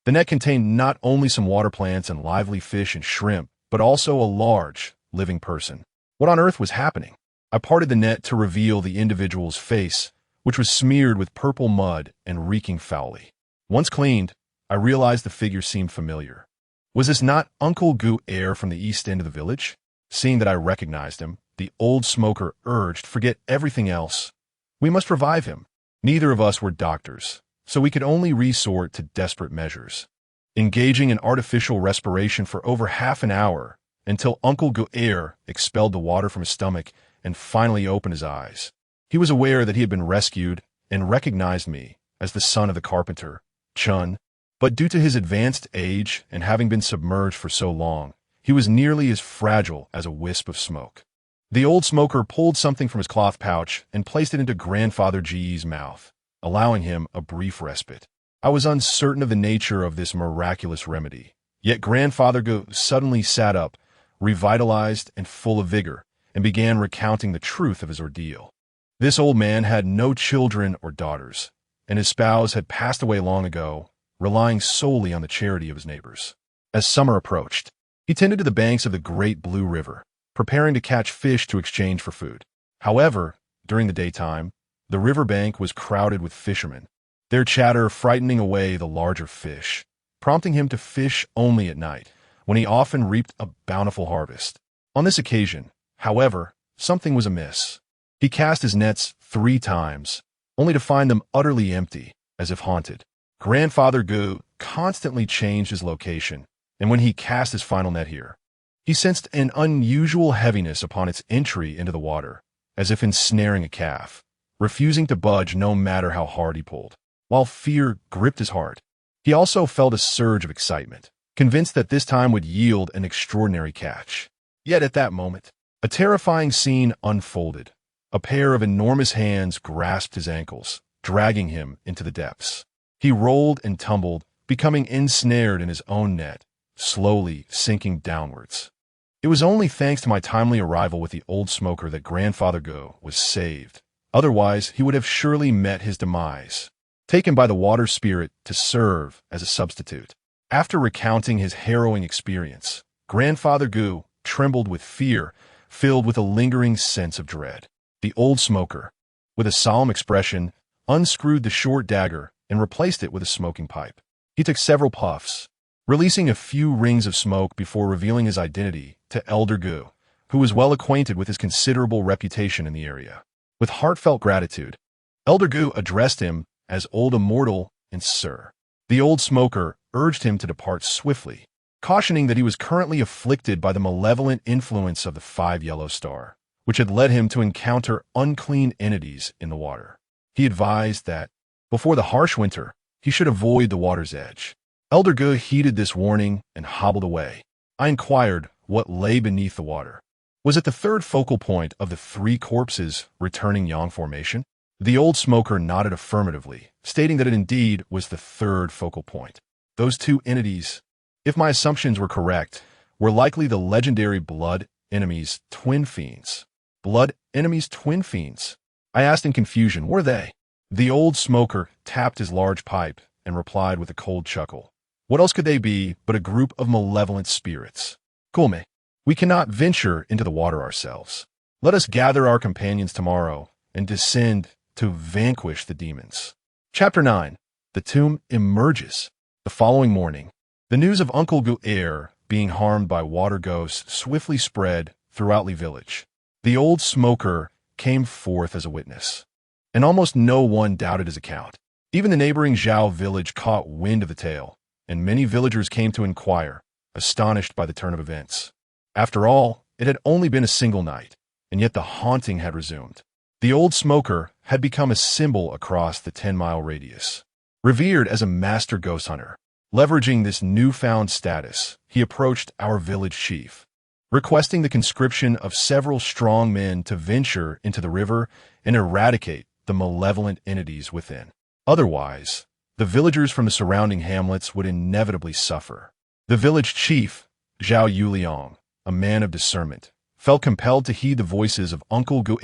the net contained not only some water plants and lively fish and shrimp, but also a large, living person. What on earth was happening? I parted the net to reveal the individual's face, which was smeared with purple mud and reeking foully. Once cleaned, I realized the figure seemed familiar. Was this not Uncle Gu-Er from the east end of the village? Seeing that I recognized him, the old smoker urged, forget everything else. We must revive him. Neither of us were doctors, so we could only resort to desperate measures, engaging in artificial respiration for over half an hour until Uncle Gu-Er expelled the water from his stomach and finally opened his eyes. He was aware that he had been rescued and recognized me as the son of the carpenter, Chen, but due to his advanced age and having been submerged for so long, he was nearly as fragile as a wisp of smoke. The old smoker pulled something from his cloth pouch and placed it into Grandfather Ji's mouth, allowing him a brief respite. I was uncertain of the nature of this miraculous remedy, yet Grandfather Gu suddenly sat up, revitalized and full of vigor, and began recounting the truth of his ordeal. This old man had no children or daughters, and his spouse had passed away long ago, relying solely on the charity of his neighbors. As summer approached, he tended to the banks of the Great Blue River, preparing to catch fish to exchange for food. However, during the daytime, the riverbank was crowded with fishermen, their chatter frightening away the larger fish, prompting him to fish only at night, when he often reaped a bountiful harvest. On this occasion, however, something was amiss. He cast his nets 3 times, only to find them utterly empty, as if haunted. Grandfather Gu constantly changed his location, and when he cast his final net here, he sensed an unusual heaviness upon its entry into the water, as if ensnaring a calf, refusing to budge no matter how hard he pulled. While fear gripped his heart, he also felt a surge of excitement, convinced that this time would yield an extraordinary catch. Yet at that moment, a terrifying scene unfolded. A pair of enormous hands grasped his ankles, dragging him into the depths. He rolled and tumbled, becoming ensnared in his own net, slowly sinking downwards. It was only thanks to my timely arrival with the old smoker that Grandfather Go was saved. Otherwise, he would have surely met his demise, taken by the water spirit to serve as a substitute. After recounting his harrowing experience, Grandfather Gu trembled with fear, filled with a lingering sense of dread. The old smoker, with a solemn expression, unscrewed the short dagger and replaced it with a smoking pipe. He took several puffs, releasing a few rings of smoke before revealing his identity to Elder Gu, who was well acquainted with his considerable reputation in the area. With heartfelt gratitude, Elder Gu addressed him as Old Immortal and Sir. The old smoker urged him to depart swiftly, cautioning that he was currently afflicted by the malevolent influence of the 5 yellow star, which had led him to encounter unclean entities in the water. He advised that, before the harsh winter, he should avoid the water's edge. Elder Gu heeded this warning and hobbled away. I inquired what lay beneath the water. Was it the third focal point of the 3 corpses returning Yang formation? The old smoker nodded affirmatively, stating that it indeed was the 3rd focal point. Those 2 entities, if my assumptions were correct, were likely the legendary Blood Enemies Twin Fiends. Blood Enemies Twin Fiends? I asked in confusion, were they? The old smoker tapped his large pipe and replied with a cold chuckle. What else could they be but a group of malevolent spirits? Kulme, we cannot venture into the water ourselves. Let us gather our companions tomorrow and descend to vanquish the demons. Chapter 9. The Tomb Emerges. The following morning, the news of Uncle Gu being harmed by water ghosts swiftly spread throughout Li village. The old smoker came forth as a witness, and almost no one doubted his account. Even the neighboring Zhao village caught wind of the tale, and many villagers came to inquire, astonished by the turn of events. After all, it had only been a single night, and yet the haunting had resumed. The old smoker had become a symbol across the 10-mile radius. Revered as a master ghost hunter, leveraging this newfound status, he approached our village chief, requesting the conscription of several strong men to venture into the river and eradicate the malevolent entities within. Otherwise, the villagers from the surrounding hamlets would inevitably suffer. The village chief, Zhao Yuliang, a man of discernment, felt compelled to heed the voices of Uncle Gu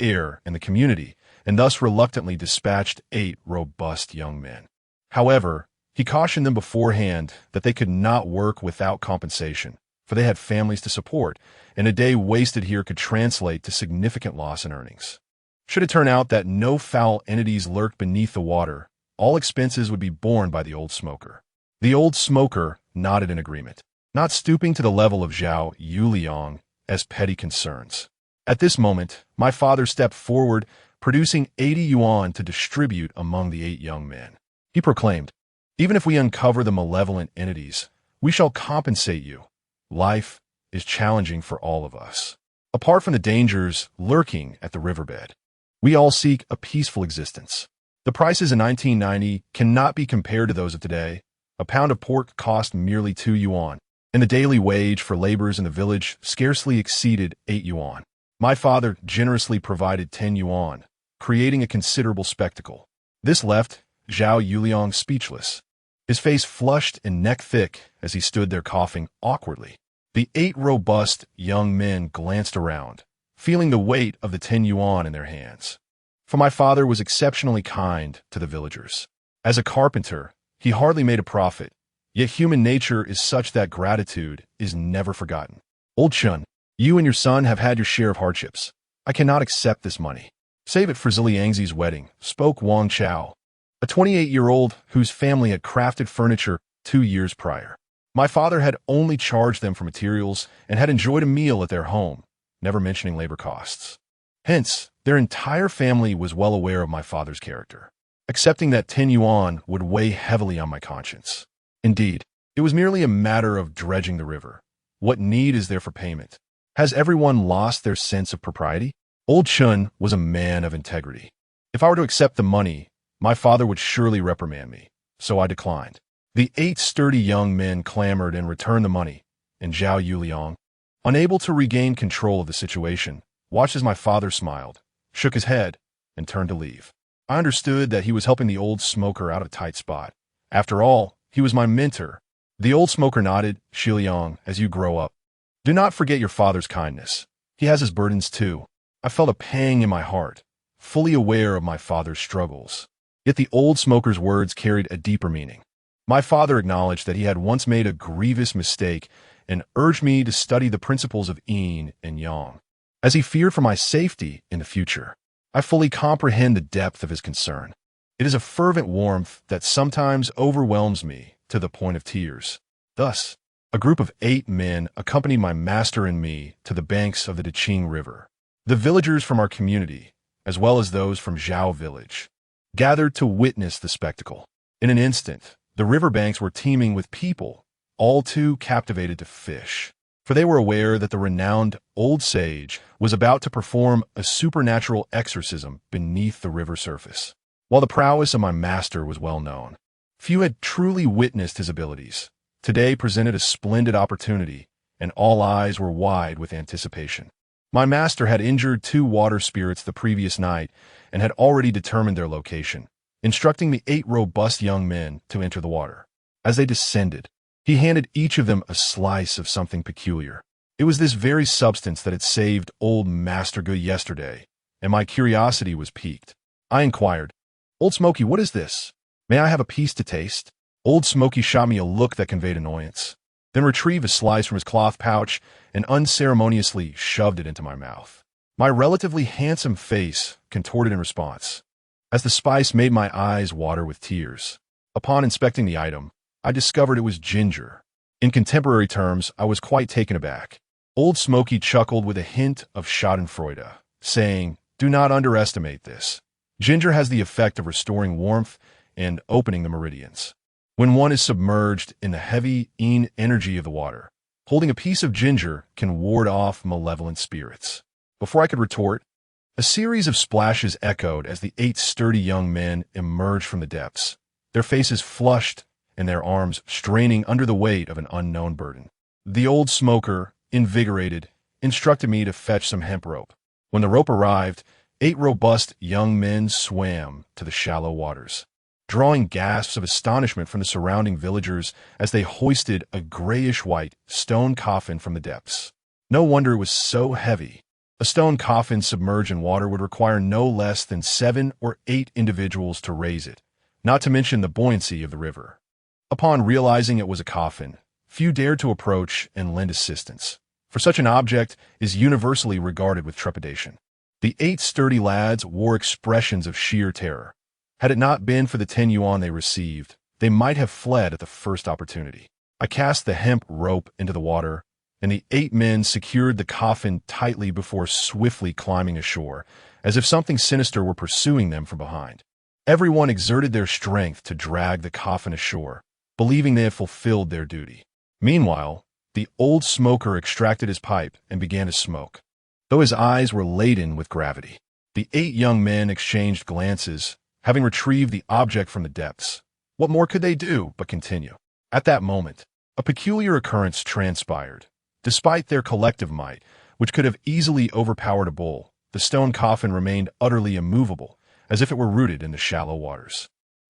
and the community, and thus reluctantly dispatched 8 robust young men. However, he cautioned them beforehand that they could not work without compensation, for they had families to support, and a day wasted here could translate to significant loss in earnings. Should it turn out that no foul entities lurked beneath the water, all expenses would be borne by the old smoker. The old smoker nodded in agreement, not stooping to the level of Zhao Yuliang as petty concerns. At this moment, my father stepped forward, producing 80 yuan to distribute among the 8 young men. He proclaimed, "Even if we uncover the malevolent entities, we shall compensate you. Life is challenging for all of us. Apart from the dangers lurking at the riverbed, we all seek a peaceful existence. The prices in 1990 cannot be compared to those of today. A pound of pork cost merely 2 yuan, and the daily wage for laborers in the village scarcely exceeded 8 yuan. My father generously provided 10 yuan, creating a considerable spectacle. This left Zhao Yuliang speechless, his face flushed and neck thick as he stood there coughing awkwardly. The 8 robust young men glanced around, feeling the weight of the 10 yuan in their hands. For my father was exceptionally kind to the villagers. As a carpenter, he hardly made a profit, yet human nature is such that gratitude is never forgotten. Old Chen, you and your son have had your share of hardships. I cannot accept this money. Save it for Ziliangzi's wedding, spoke Wang Chao, a 28-year-old whose family had crafted furniture 2 years prior. My father had only charged them for materials and had enjoyed a meal at their home, never mentioning labor costs. Hence, their entire family was well aware of my father's character, accepting that 10 yuan would weigh heavily on my conscience. Indeed, it was merely a matter of dredging the river. What need is there for payment? Has everyone lost their sense of propriety? Old Chun was a man of integrity. If I were to accept the money, my father would surely reprimand me, so I declined. The 8 sturdy young men clamored and returned the money, and Zhao Yuliang, unable to regain control of the situation, watched as my father smiled, shook his head, and turned to leave. I understood that he was helping the old smoker out of a tight spot. After all, he was my mentor. The old smoker nodded. Xiliang, as you grow up, do not forget your father's kindness. He has his burdens too. I felt a pang in my heart, fully aware of my father's struggles. Yet the old smoker's words carried a deeper meaning. My father acknowledged that he had once made a grievous mistake and urged me to study the principles of yin and yang, as he feared for my safety in the future. I fully comprehend the depth of his concern. It is a fervent warmth that sometimes overwhelms me to the point of tears. Thus, a group of 8 men accompanied my master and me to the banks of the Deqing River. The villagers from our community, as well as those from Zhao village, gathered to witness the spectacle. In an instant, the riverbanks were teeming with people, all too captivated to fish, for they were aware that the renowned old sage was about to perform a supernatural exorcism beneath the river surface. While the prowess of my master was well known, few had truly witnessed his abilities. Today presented a splendid opportunity, and all eyes were wide with anticipation. My master had injured 2 water spirits the previous night and had already determined their location, instructing the 8 robust young men to enter the water. As they descended, he handed each of them a slice of something peculiar. It was this very substance that had saved old Master Gu yesterday, and my curiosity was piqued. I inquired, "Old Smoky, what is this? May I have a piece to taste?" Old Smoky shot me a look that conveyed annoyance, then retrieved a slice from his cloth pouch and unceremoniously shoved it into my mouth. My relatively handsome face contorted in response, as the spice made my eyes water with tears. Upon inspecting the item, I discovered it was ginger. In contemporary terms, I was quite taken aback. Old Smoky chuckled with a hint of schadenfreude, saying, "Do not underestimate this. Ginger has the effect of restoring warmth and opening the meridians. When one is submerged in the heavy yin energy of the water, holding a piece of ginger can ward off malevolent spirits." Before I could retort, a series of splashes echoed as the 8 sturdy young men emerged from the depths, their faces flushed and their arms straining under the weight of an unknown burden. The old smoker, invigorated, instructed me to fetch some hemp rope. When the rope arrived, 8 robust young men swam to the shallow waters, drawing gasps of astonishment from the surrounding villagers as they hoisted a grayish-white stone coffin from the depths. No wonder it was so heavy. A stone coffin submerged in water would require no less than 7 or 8 individuals to raise it, not to mention the buoyancy of the river. Upon realizing it was a coffin, few dared to approach and lend assistance, for such an object is universally regarded with trepidation. The 8 sturdy lads wore expressions of sheer terror. Had it not been for the 10 yuan they received, they might have fled at the first opportunity. I cast the hemp rope into the water, and the 8 men secured the coffin tightly before swiftly climbing ashore, as if something sinister were pursuing them from behind. Everyone exerted their strength to drag the coffin ashore, believing they had fulfilled their duty. Meanwhile, the old smoker extracted his pipe and began to smoke, though his eyes were laden with gravity. The 8 young men exchanged glances, having retrieved the object from the depths. What more could they do but continue? At that moment, a peculiar occurrence transpired. Despite their collective might, which could have easily overpowered a bull, the stone coffin remained utterly immovable, as if it were rooted in the shallow waters.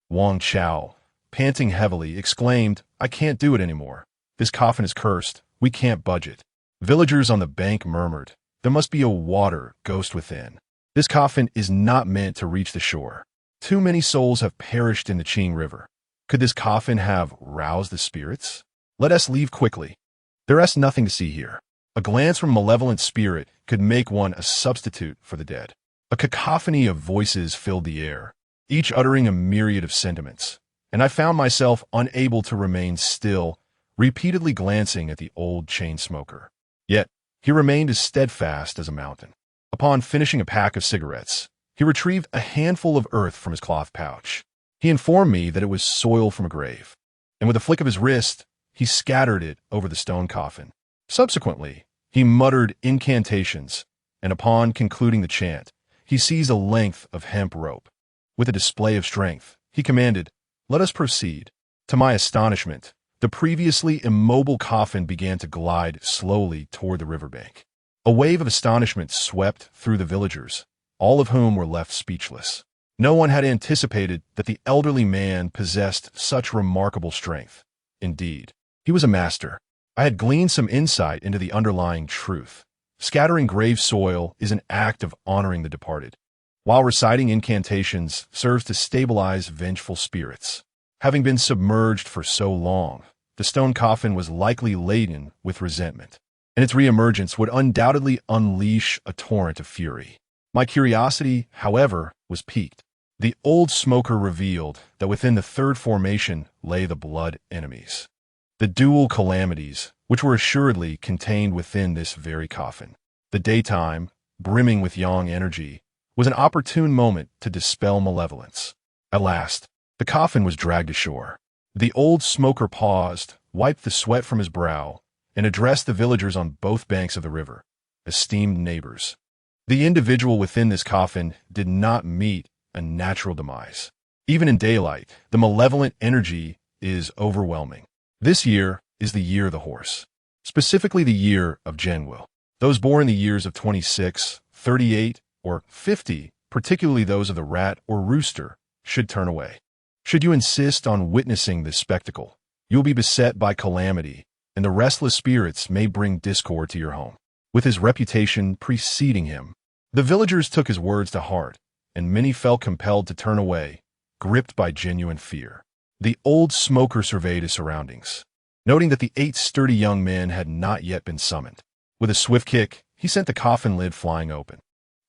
Wang Chao, panting heavily, exclaimed, "I can't do it anymore. This coffin is cursed. We can't budge it." Villagers on the bank murmured, "There must be a water ghost within. This coffin is not meant to reach the shore. Too many souls have perished in the Qing River. Could this coffin have roused the spirits? Let us leave quickly. There is nothing to see here." A glance from a malevolent spirit could make one a substitute for the dead. A cacophony of voices filled the air, each uttering a myriad of sentiments, and I found myself unable to remain still, repeatedly glancing at the old chain smoker. Yet, he remained as steadfast as a mountain. Upon finishing a pack of cigarettes, he retrieved a handful of earth from his cloth pouch. He informed me that it was soil from a grave, and with a flick of his wrist, he scattered it over the stone coffin. Subsequently, he muttered incantations, and upon concluding the chant, he seized a length of hemp rope. With a display of strength, he commanded, "Let us proceed." To my astonishment, the previously immobile coffin began to glide slowly toward the riverbank. A wave of astonishment swept through the villagers, all of whom were left speechless. No one had anticipated that the elderly man possessed such remarkable strength. Indeed, He was a master. I had gleaned some insight into the underlying truth. Scattering grave soil is an act of honoring the departed, while reciting incantations serves to stabilize vengeful spirits. Having been submerged for so long, the stone coffin was likely laden with resentment, and its reemergence would undoubtedly unleash a torrent of fury. My curiosity, however, was piqued. The old smoker revealed that within the third formation lay the blood enemies, the dual calamities, which were assuredly contained within this very coffin. The daytime, brimming with yang energy, was an opportune moment to dispel malevolence. At last, the coffin was dragged ashore. The old smoker paused, wiped the sweat from his brow, and addressed the villagers on both banks of the river. Esteemed neighbors, the individual within this coffin did not meet a natural demise. Even in daylight, the malevolent energy is overwhelming. This year is the year of the horse, specifically the year of Zhenwu. Those born in the years of 26, 38, or 50, particularly those of the rat or rooster, should turn away. Should you insist on witnessing this spectacle, you will be beset by calamity, and the restless spirits may bring discord to your home. With his reputation preceding him, the villagers took his words to heart, and many felt compelled to turn away, gripped by genuine fear. The old smoker surveyed his surroundings, noting that the 8 sturdy young men had not yet been summoned. With a swift kick, he sent the coffin lid flying open.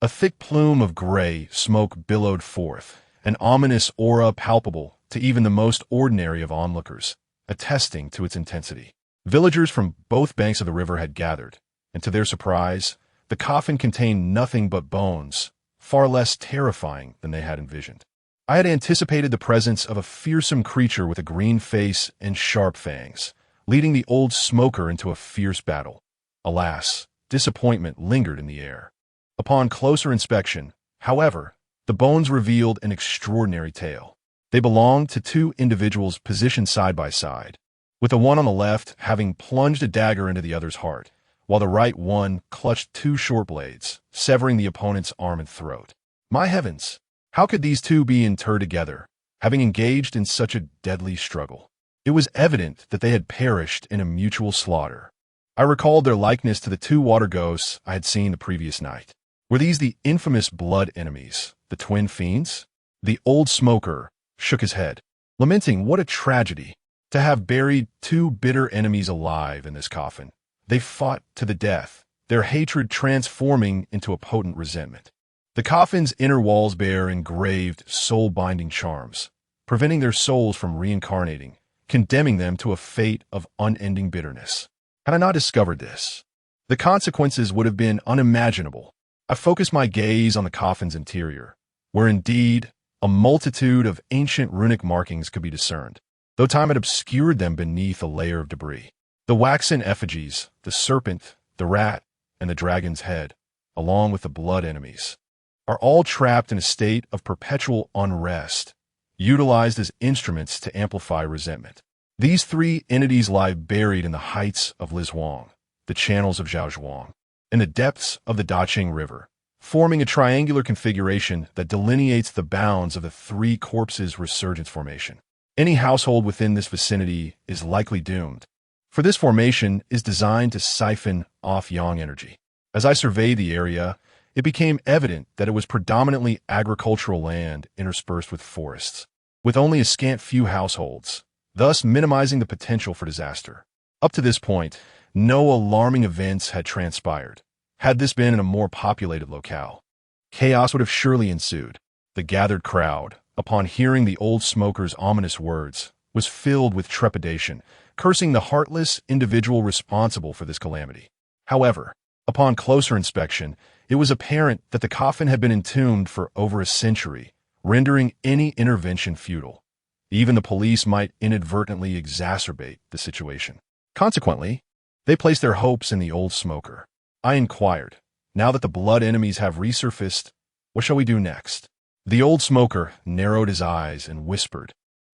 A thick plume of gray smoke billowed forth, an ominous aura palpable to even the most ordinary of onlookers, attesting to its intensity. Villagers from both banks of the river had gathered, and to their surprise, the coffin contained nothing but bones, far less terrifying than they had envisioned. I had anticipated the presence of a fearsome creature with a green face and sharp fangs, leading the old smoker into a fierce battle. Alas, disappointment lingered in the air. Upon closer inspection, however, the bones revealed an extraordinary tale. They belonged to 2 individuals positioned side by side, with the one on the left having plunged a dagger into the other's heart, while the right one clutched 2 short blades, severing the opponent's arm and throat. My heavens! How could these 2 be interred together, having engaged in such a deadly struggle? It was evident that they had perished in a mutual slaughter. I recalled their likeness to the 2 water ghosts I had seen the previous night. Were these the infamous blood enemies, the twin fiends? The old smoker shook his head, lamenting what a tragedy to have buried 2 bitter enemies alive in this coffin. They fought to the death, their hatred transforming into a potent resentment. The coffin's inner walls bear engraved, soul-binding charms, preventing their souls from reincarnating, condemning them to a fate of unending bitterness. Had I not discovered this, the consequences would have been unimaginable. I focused my gaze on the coffin's interior, where indeed a multitude of ancient runic markings could be discerned, though time had obscured them beneath a layer of debris. The waxen effigies, the serpent, the rat, and the dragon's head, along with the blood enemies, are all trapped in a state of perpetual unrest, utilized as instruments to amplify resentment. These 3 entities lie buried in the heights of Lizhuang, the channels of Zhaozhuang, and the depths of the Daqing River, forming a triangular configuration that delineates the bounds of the 3 corpses' resurgence formation. Any household within this vicinity is likely doomed, for this formation is designed to siphon off yang energy. As I surveyed the area, it became evident that it was predominantly agricultural land interspersed with forests, with only a scant few households, thus minimizing the potential for disaster. Up to this point, no alarming events had transpired. Had this been in a more populated locale, chaos would have surely ensued. The gathered crowd, upon hearing the old smoker's ominous words, was filled with trepidation, cursing the heartless individual responsible for this calamity. However, upon closer inspection, it was apparent that the coffin had been entombed for over a century, rendering any intervention futile. Even the police might inadvertently exacerbate the situation. Consequently, they placed their hopes in the old smoker. I inquired, now that the blood enemies have resurfaced, what shall we do next? The old smoker narrowed his eyes and whispered,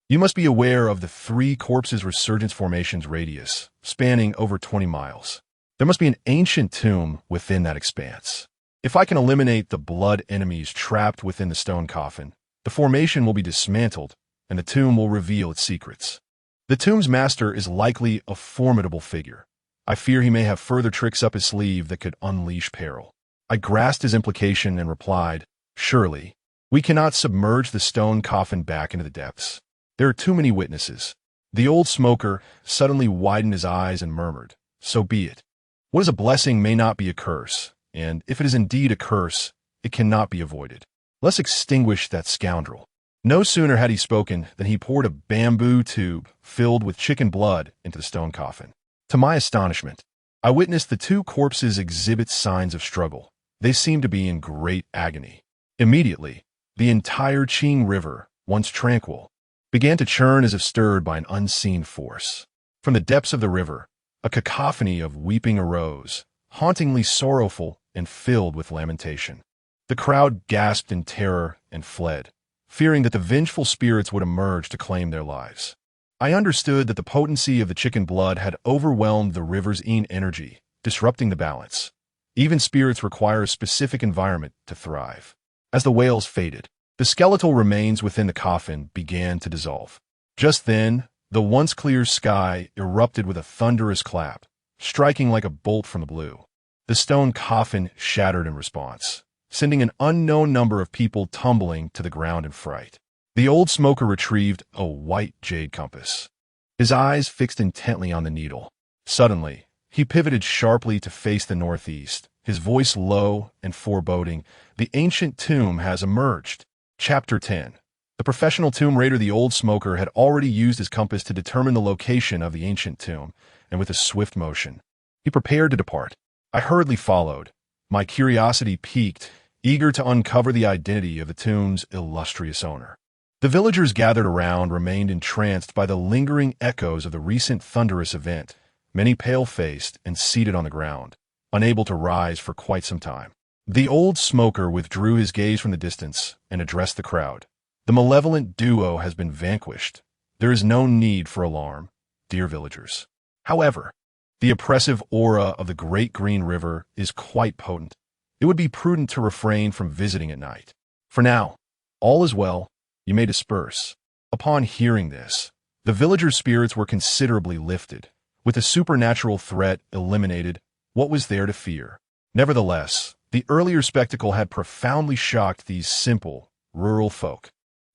"You must be aware of the 3 corpses' resurgence formation's radius, spanning over 20 miles. There must be an ancient tomb within that expanse. If I can eliminate the blood enemies trapped within the stone coffin, the formation will be dismantled, and the tomb will reveal its secrets. The tomb's master is likely a formidable figure. I fear he may have further tricks up his sleeve that could unleash peril. I grasped his implication and replied, "Surely, we cannot submerge the stone coffin back into the depths. There are too many witnesses." The old smoker suddenly widened his eyes and murmured, "So be it. What is a blessing may not be a curse, and if it is indeed a curse, it cannot be avoided. Let's extinguish that scoundrel." No sooner had he spoken than he poured a bamboo tube filled with chicken blood into the stone coffin. To my astonishment, I witnessed the two corpses exhibit signs of struggle. They seemed to be in great agony. Immediately, the entire Qing River, once tranquil, began to churn as if stirred by an unseen force. From the depths of the river, a cacophony of weeping arose, hauntingly sorrowful and filled with lamentation. The crowd gasped in terror and fled, fearing that the vengeful spirits would emerge to claim their lives. I understood that the potency of the chicken blood had overwhelmed the river's Yin energy, disrupting the balance. Even spirits require a specific environment to thrive. As the wails faded, the skeletal remains within the coffin began to dissolve. Just then, the once clear sky erupted with a thunderous clap, striking like a bolt from the blue. The stone coffin shattered in response, sending an unknown number of people tumbling to the ground in fright. The old smoker retrieved a white jade compass, his eyes fixed intently on the needle. Suddenly, he pivoted sharply to face the northeast, his voice low and foreboding. "The ancient tomb has emerged." Chapter 10. The professional tomb raider, the old smoker, had already used his compass to determine the location of the ancient tomb, and with a swift motion, he prepared to depart. I hurriedly followed, my curiosity piqued, eager to uncover the identity of the tomb's illustrious owner. The villagers gathered around remained entranced by the lingering echoes of the recent thunderous event, many pale-faced and seated on the ground, unable to rise for quite some time. The old smoker withdrew his gaze from the distance and addressed the crowd. "The malevolent duo has been vanquished. There is no need for alarm, dear villagers. However, the oppressive aura of the Great Green River is quite potent. It would be prudent to refrain from visiting at night. For now, all is well. You may disperse." Upon hearing this, the villagers' spirits were considerably lifted. With the supernatural threat eliminated, what was there to fear? Nevertheless, the earlier spectacle had profoundly shocked these simple, rural folk,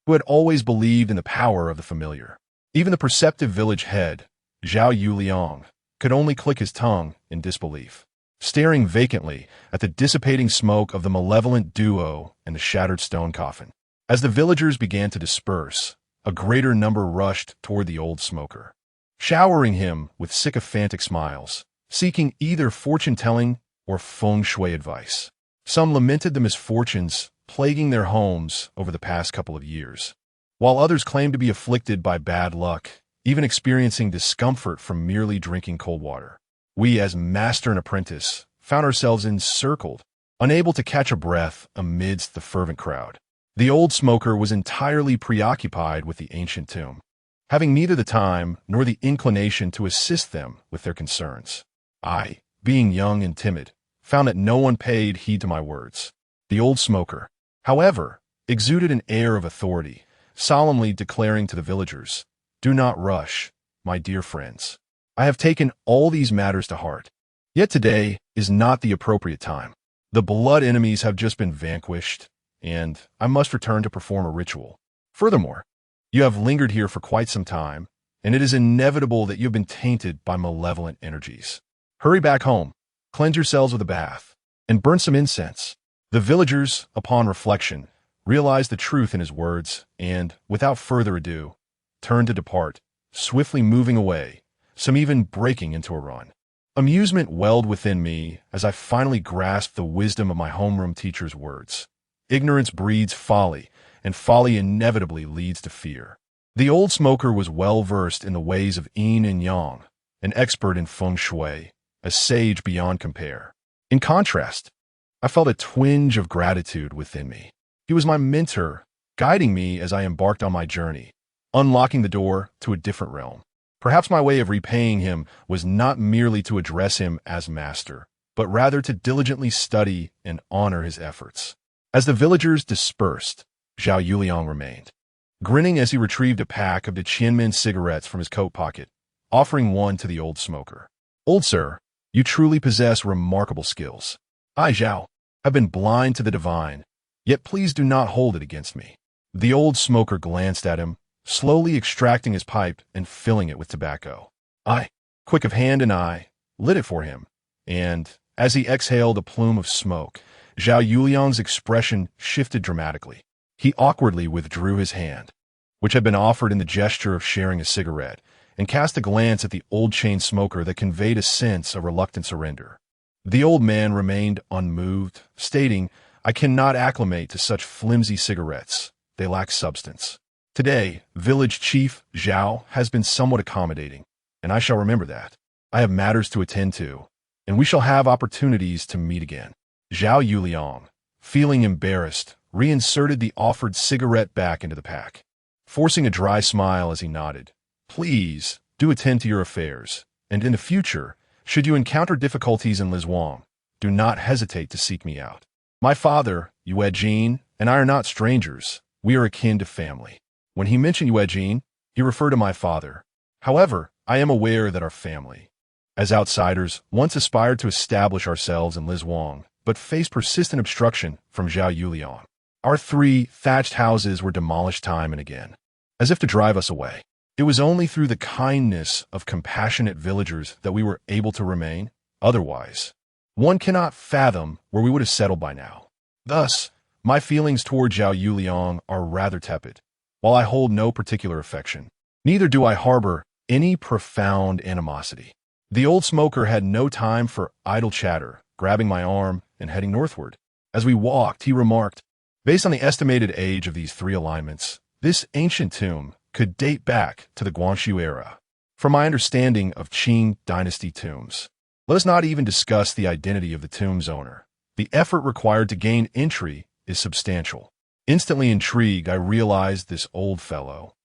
who had always believed in the power of the familiar. Even the perceptive village head, Zhao Yuliang, could only click his tongue in disbelief, staring vacantly at the dissipating smoke of the malevolent duo and the shattered stone coffin. As the villagers began to disperse, a greater number rushed toward the old smoker, showering him with sycophantic smiles, seeking either fortune-telling or feng shui advice. Some lamented the misfortunes plaguing their homes over the past couple of years, while others claimed to be afflicted by bad luck, even experiencing discomfort from merely drinking cold water. We, as master and apprentice, found ourselves encircled, unable to catch a breath amidst the fervent crowd. The old smoker was entirely preoccupied with the ancient tomb, having neither the time nor the inclination to assist them with their concerns. I, being young and timid, found that no one paid heed to my words. The old smoker, however, exuded an air of authority, solemnly declaring to the villagers, "Do not rush, my dear friends. I have taken all these matters to heart. Yet today is not the appropriate time. The blood enemies have just been vanquished, and I must return to perform a ritual. Furthermore, you have lingered here for quite some time, and it is inevitable that you have been tainted by malevolent energies. Hurry back home, cleanse yourselves with a bath, and burn some incense." The villagers, upon reflection, realized the truth in his words, and, without further ado, turned to depart, swiftly moving away, some even breaking into a run. Amusement welled within me as I finally grasped the wisdom of my homeroom teacher's words. Ignorance breeds folly, and folly inevitably leads to fear. The old smoker was well versed in the ways of yin and yang, an expert in feng shui, a sage beyond compare. In contrast, I felt a twinge of gratitude within me. He was my mentor, guiding me as I embarked on my journey, unlocking the door to a different realm. Perhaps my way of repaying him was not merely to address him as master, but rather to diligently study and honor his efforts. As the villagers dispersed, Zhao Yuliang remained. grinning as he retrieved a pack of the Qianmen cigarettes from his coat pocket, offering one to the old smoker. "Old sir, you truly possess remarkable skills. I, Zhao, have been blind to the divine, yet please do not hold it against me." The old smoker glanced at him, slowly extracting his pipe and filling it with tobacco. I, quick of hand and eye, lit it for him, and, as he exhaled a plume of smoke, Zhao Yuliang's expression shifted dramatically. He awkwardly withdrew his hand, which had been offered in the gesture of sharing a cigarette, and cast a glance at the old chain smoker that conveyed a sense of reluctant surrender. The old man remained unmoved, stating, "I cannot acclimate to such flimsy cigarettes. They lack substance. Today, village chief Zhao has been somewhat accommodating, and I shall remember that. I have matters to attend to, and we shall have opportunities to meet again." Zhao Yuliang, feeling embarrassed, reinserted the offered cigarette back into the pack, forcing a dry smile as he nodded. "Please, do attend to your affairs, and in the future, should you encounter difficulties in Lizhuang, do not hesitate to seek me out. My father, Yue Jin, and I are not strangers. We are akin to family." When he mentioned Yue Jin, he referred to my father. However, I am aware that our family, as outsiders, once aspired to establish ourselves in Lizhuang, but faced persistent obstruction from Zhao Yuliang. Our 3 thatched houses were demolished time and again, as if to drive us away. It was only through the kindness of compassionate villagers that we were able to remain. Otherwise, one cannot fathom where we would have settled by now. Thus, my feelings toward Zhao Yuliang are rather tepid. While I hold no particular affection, neither do I harbor any profound animosity. The old smoker had no time for idle chatter, grabbing my arm and heading northward. As we walked, he remarked, "Based on the estimated age of these 3 alignments, this ancient tomb could date back to the Guangxu era. From my understanding of Qing dynasty tombs, let us not even discuss the identity of the tomb's owner. The effort required to gain entry is substantial." Instantly intrigued, I realized this old fellow,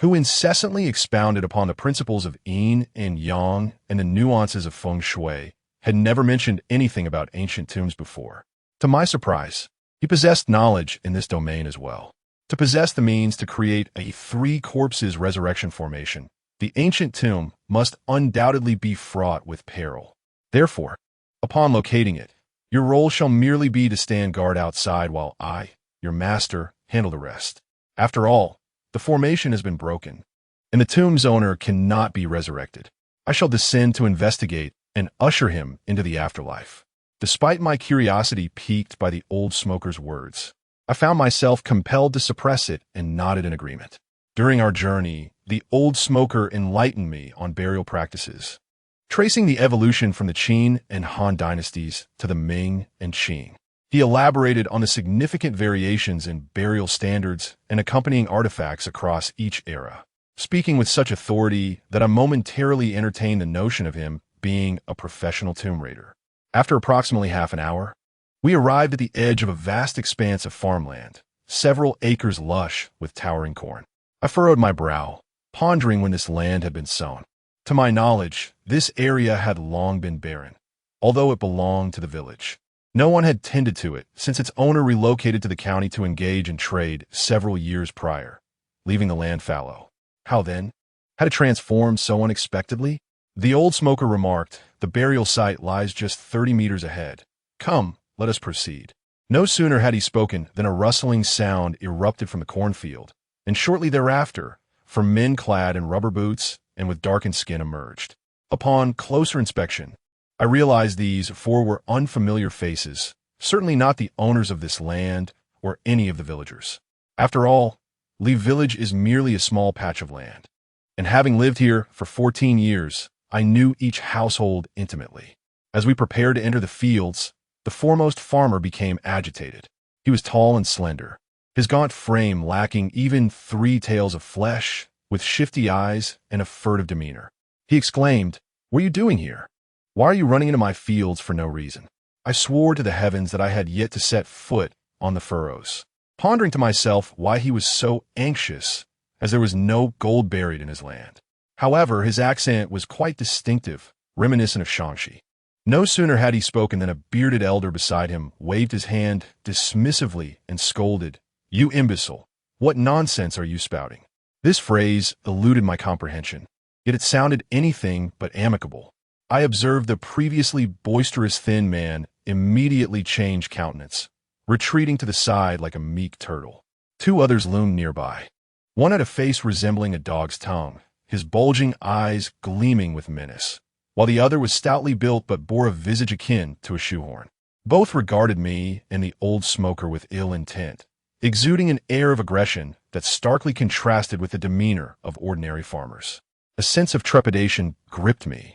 who incessantly expounded upon the principles of yin and yang and the nuances of feng shui, had never mentioned anything about ancient tombs before. To my surprise, he possessed knowledge in this domain as well. To possess the means to create a 3 corpses resurrection formation, the ancient tomb must undoubtedly be fraught with peril. Therefore, upon locating it, your role shall merely be to stand guard outside while I, your master, handle the rest. After all, the formation has been broken, and the tomb's owner cannot be resurrected. I shall descend to investigate and usher him into the afterlife. Despite my curiosity piqued by the old smoker's words, I found myself compelled to suppress it and nodded in agreement. During our journey, the old smoker enlightened me on burial practices, tracing the evolution from the Qin and Han dynasties to the Ming and Qing. He elaborated on the significant variations in burial standards and accompanying artifacts across each era, speaking with such authority that I momentarily entertained the notion of him being a professional tomb raider. After approximately half an hour, we arrived at the edge of a vast expanse of farmland, several acres lush with towering corn. I furrowed my brow, pondering when this land had been sown. To my knowledge, this area had long been barren, although it belonged to the village. No one had tended to it since its owner relocated to the county to engage in trade several years prior, leaving the land fallow. How then? Had it transformed so unexpectedly? The old smoker remarked, "The burial site lies just 30 meters ahead. Come, let us proceed." No sooner had he spoken than a rustling sound erupted from the cornfield, and shortly thereafter, 4 men clad in rubber boots and with darkened skin emerged. Upon closer inspection, I realized these 4 were unfamiliar faces, certainly not the owners of this land or any of the villagers. After all, Li Village is merely a small patch of land, and having lived here for 14 years, I knew each household intimately. As we prepared to enter the fields, the foremost farmer became agitated. He was tall and slender, his gaunt frame lacking even 3 tails of flesh, with shifty eyes and a furtive demeanor. He exclaimed, "What are you doing here? Why are you running into my fields for no reason?" I swore to the heavens that I had yet to set foot on the furrows, pondering to myself why he was so anxious, as there was no gold buried in his land. However, his accent was quite distinctive, reminiscent of Shaanxi. No sooner had he spoken than a bearded elder beside him waved his hand dismissively and scolded, "You imbecile, What nonsense are you spouting? This phrase eluded my comprehension, yet it sounded anything but amicable. I observed the previously boisterous thin man immediately change countenance, retreating to the side like a meek turtle. Two others loomed nearby. One had a face resembling a dog's tongue, his bulging eyes gleaming with menace, while the other was stoutly built but bore a visage akin to a shoehorn. Both regarded me and the old smoker with ill intent, exuding an air of aggression that starkly contrasted with the demeanor of ordinary farmers. A sense of trepidation gripped me,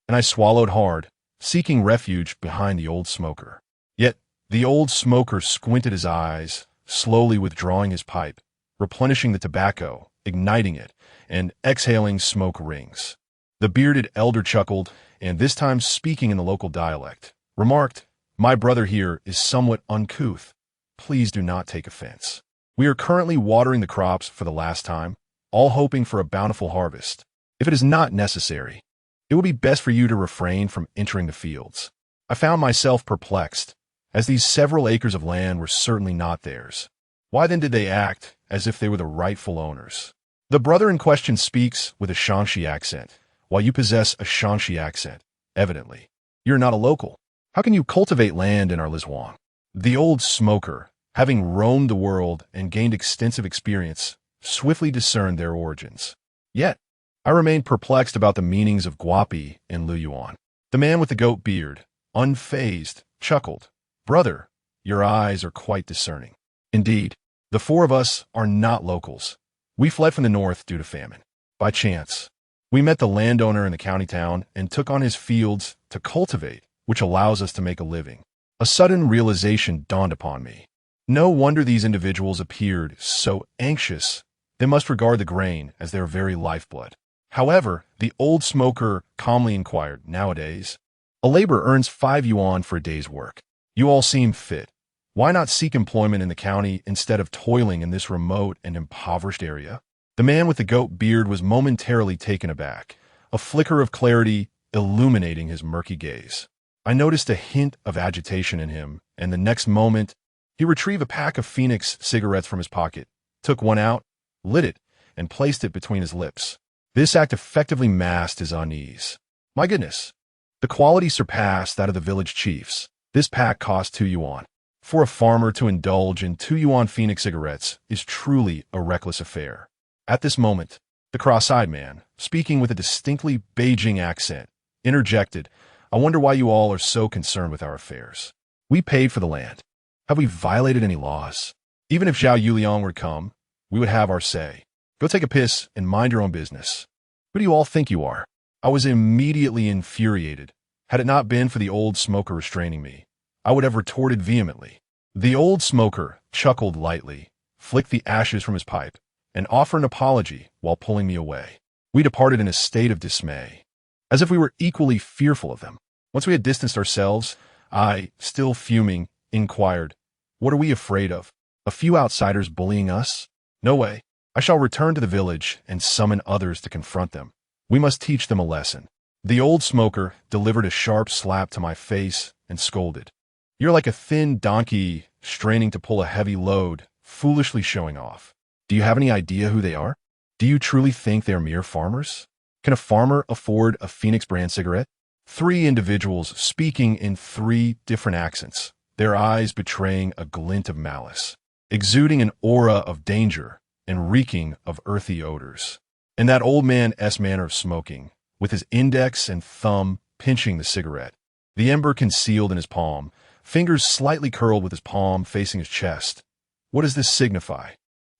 and I swallowed hard, seeking refuge behind the old smoker. Yet the old smoker squinted his eyes, slowly withdrawing his pipe, replenishing the tobacco, igniting it, and exhaling smoke rings. The bearded elder chuckled, and this time speaking in the local dialect, remarked, "My brother here is somewhat uncouth. Please do not take offense. We are currently watering the crops for the last time, all hoping for a bountiful harvest. If it is not necessary, it would be best for you to refrain from entering the fields." I found myself perplexed, as these several acres of land were certainly not theirs. Why then did they act as if they were the rightful owners? The brother in question speaks with a Shanxi accent, while you possess a Shanxi accent, evidently. You're not a local. How can you cultivate land in our Lizuang? The old smoker, having roamed the world and gained extensive experience, swiftly discerned their origins. Yet, I remained perplexed about the meanings of guapi and luyuan. The man with the goat beard, unfazed, chuckled, "Brother, your eyes are quite discerning. Indeed, the four of us are not locals. We fled from the north due to famine. By chance, we met the landowner in the county town and took on his fields to cultivate, which allows us to make a living." A sudden realization dawned upon me. No wonder these individuals appeared so anxious. They must regard the grain as their very lifeblood. However, the old smoker calmly inquired, "Nowadays, a laborer earns 5 yuan for a day's work. You all seem fit. Why not seek employment in the county instead of toiling in this remote and impoverished area?" The man with the goat beard was momentarily taken aback, a flicker of clarity illuminating his murky gaze. I noticed a hint of agitation in him, and the next moment, he retrieved a pack of Phoenix cigarettes from his pocket, took one out, lit it, and placed it between his lips. This act effectively masked his unease. My goodness, the quality surpassed that of the village chiefs. This pack cost 2 yuan. For a farmer to indulge in 2 yuan Phoenix cigarettes is truly a reckless affair. At this moment, the cross-eyed man, speaking with a distinctly Beijing accent, interjected, "I wonder why you all are so concerned with our affairs. We paid for the land. Have we violated any laws? Even if Zhao Yuliang were to come, we would have our say. Go take a piss and mind your own business. Who do you all think you are?" I was immediately infuriated. Had it not been for the old smoker restraining me, I would have retorted vehemently. The old smoker chuckled lightly, flicked the ashes from his pipe, and offered an apology while pulling me away. We departed in a state of dismay, as if we were equally fearful of them. Once we had distanced ourselves, I, still fuming, inquired, "What are we afraid of? A few outsiders bullying us? No way. I shall return to the village and summon others to confront them. We must teach them a lesson." The old smoker delivered a sharp slap to my face and scolded, "You're like a thin donkey straining to pull a heavy load, foolishly showing off. Do you have any idea who they are? Do you truly think they're mere farmers? Can a farmer afford a Phoenix brand cigarette?" 3 individuals speaking in 3 different accents, their eyes betraying a glint of malice, exuding an aura of danger and reeking of earthy odors. And that old man's manner of smoking, with his index and thumb pinching the cigarette, the ember concealed in his palm, fingers slightly curled with his palm facing his chest. What does this signify?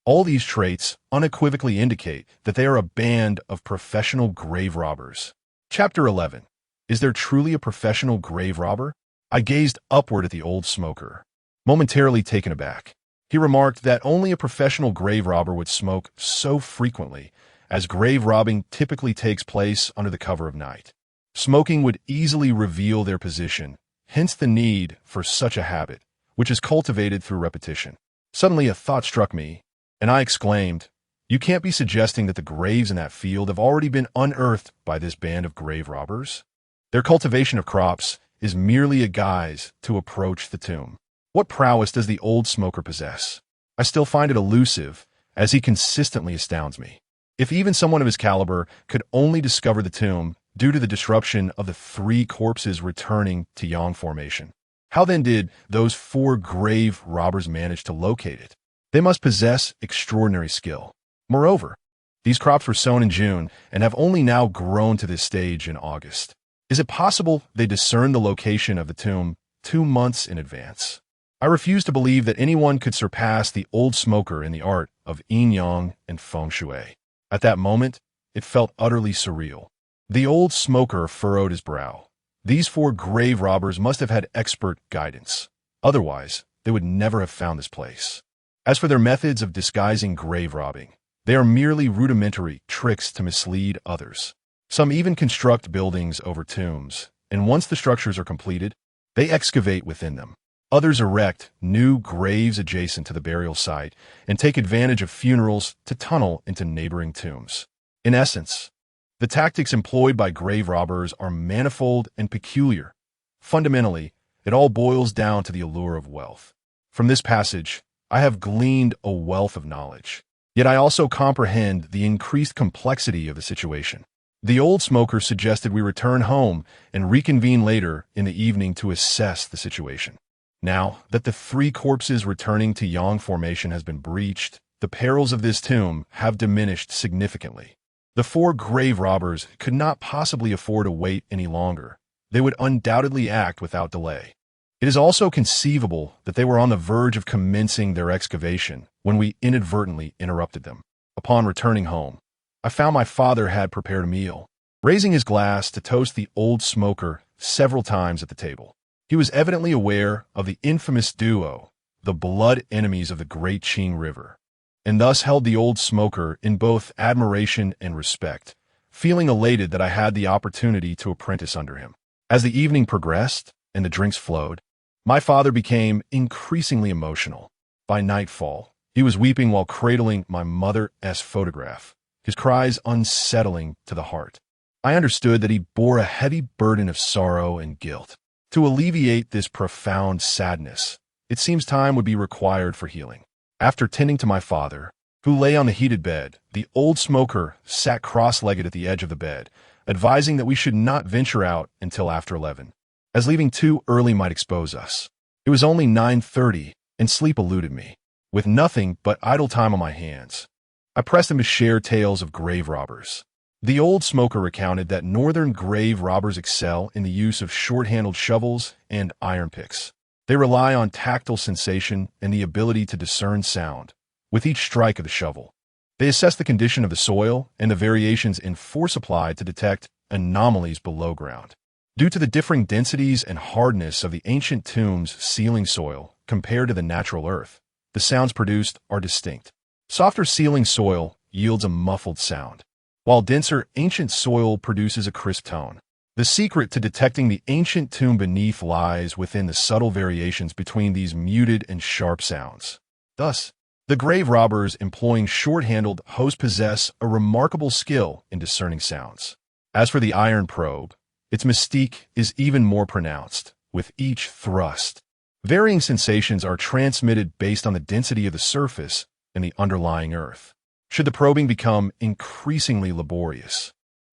All these traits unequivocally indicate that they are a band of professional grave robbers. Chapter 11. Is there truly a professional grave robber? I gazed upward at the old smoker, momentarily taken aback. He remarked that only a professional grave robber would smoke so frequently, as grave robbing typically takes place under the cover of night. Smoking would easily reveal their position, hence the need for such a habit, which is cultivated through repetition. Suddenly a thought struck me, and I exclaimed, "You can't be suggesting that the graves in that field have already been unearthed by this band of grave robbers? Their cultivation of crops is merely a guise to approach the tomb. What prowess does the old smoker possess? I still find it elusive, as he consistently astounds me. If even someone of his caliber could only discover the tomb due to the disruption of the 3 corpses returning to Yang formation, how then did those 4 grave robbers manage to locate it? They must possess extraordinary skill. Moreover, these crops were sown in June and have only now grown to this stage in August. Is it possible they discerned the location of the tomb 2 months in advance? I refuse to believe that anyone could surpass the old smoker in the art of Yin-Yang and Feng Shui. At that moment, it felt utterly surreal. The old smoker furrowed his brow. These 4 grave robbers must have had expert guidance. Otherwise, they would never have found this place. As for their methods of disguising grave robbing, they are merely rudimentary tricks to mislead others. Some even construct buildings over tombs, and once the structures are completed, they excavate within them. Others erect new graves adjacent to the burial site and take advantage of funerals to tunnel into neighboring tombs. In essence, the tactics employed by grave robbers are manifold and peculiar. Fundamentally, it all boils down to the allure of wealth. From this passage, I have gleaned a wealth of knowledge. Yet I also comprehend the increased complexity of the situation. The old smoker suggested we return home and reconvene later in the evening to assess the situation. Now that the 3 corpses returning to Yang formation has been breached, the perils of this tomb have diminished significantly. The 4 grave robbers could not possibly afford to wait any longer. They would undoubtedly act without delay. It is also conceivable that they were on the verge of commencing their excavation when we inadvertently interrupted them. Upon returning home, I found my father had prepared a meal, raising his glass to toast the old smoker several times at the table. He was evidently aware of the infamous duo, the blood enemies of the Great Qing River, and thus held the old smoker in both admiration and respect, feeling elated that I had the opportunity to apprentice under him. As the evening progressed and the drinks flowed, my father became increasingly emotional. By nightfall, he was weeping while cradling my mother's photograph, his cries unsettling to the heart. I understood that he bore a heavy burden of sorrow and guilt. To alleviate this profound sadness, it seems time would be required for healing. After tending to my father, who lay on the heated bed, the old smoker sat cross-legged at the edge of the bed, advising that we should not venture out until after 11, as leaving too early might expose us. It was only 9:30, and sleep eluded me. With nothing but idle time on my hands, I pressed him to share tales of grave robbers. The old smoker recounted that northern grave robbers excel in the use of short-handled shovels and iron picks. They rely on tactile sensation and the ability to discern sound with each strike of the shovel. They assess the condition of the soil and the variations in force applied to detect anomalies below ground. Due to the differing densities and hardness of the ancient tomb's sealing soil compared to the natural earth, the sounds produced are distinct. Softer sealing soil yields a muffled sound, while denser ancient soil produces a crisp tone. The secret to detecting the ancient tomb beneath lies within the subtle variations between these muted and sharp sounds. Thus, the grave robbers employing short-handled hoes possess a remarkable skill in discerning sounds. As for the iron probe, its mystique is even more pronounced. With each thrust, varying sensations are transmitted based on the density of the surface and the underlying earth. Should the probing become increasingly laborious,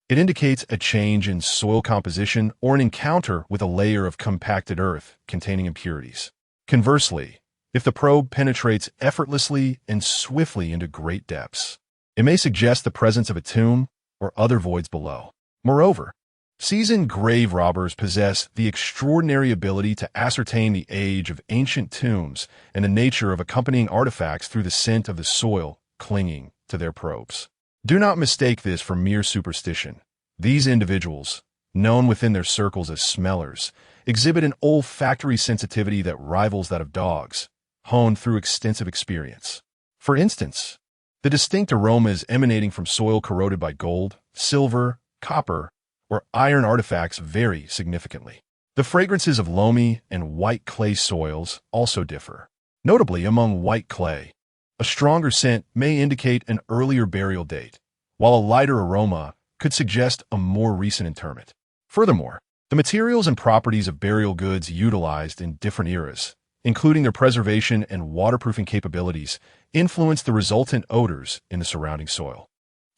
it indicates a change in soil composition or an encounter with a layer of compacted earth containing impurities. Conversely, if the probe penetrates effortlessly and swiftly into great depths, it may suggest the presence of a tomb or other voids below. Moreover, seasoned grave robbers possess the extraordinary ability to ascertain the age of ancient tombs and the nature of accompanying artifacts through the scent of the soil clinging to their probes. Do not mistake this for mere superstition. These individuals, known within their circles as smellers, exhibit an olfactory sensitivity that rivals that of dogs, honed through extensive experience. For instance, the distinct aromas emanating from soil corroded by gold, silver, copper, or iron artifacts vary significantly. The fragrances of loamy and white clay soils also differ. Notably, among white clay, a stronger scent may indicate an earlier burial date, while a lighter aroma could suggest a more recent interment. Furthermore, the materials and properties of burial goods utilized in different eras, including their preservation and waterproofing capabilities, influence the resultant odors in the surrounding soil.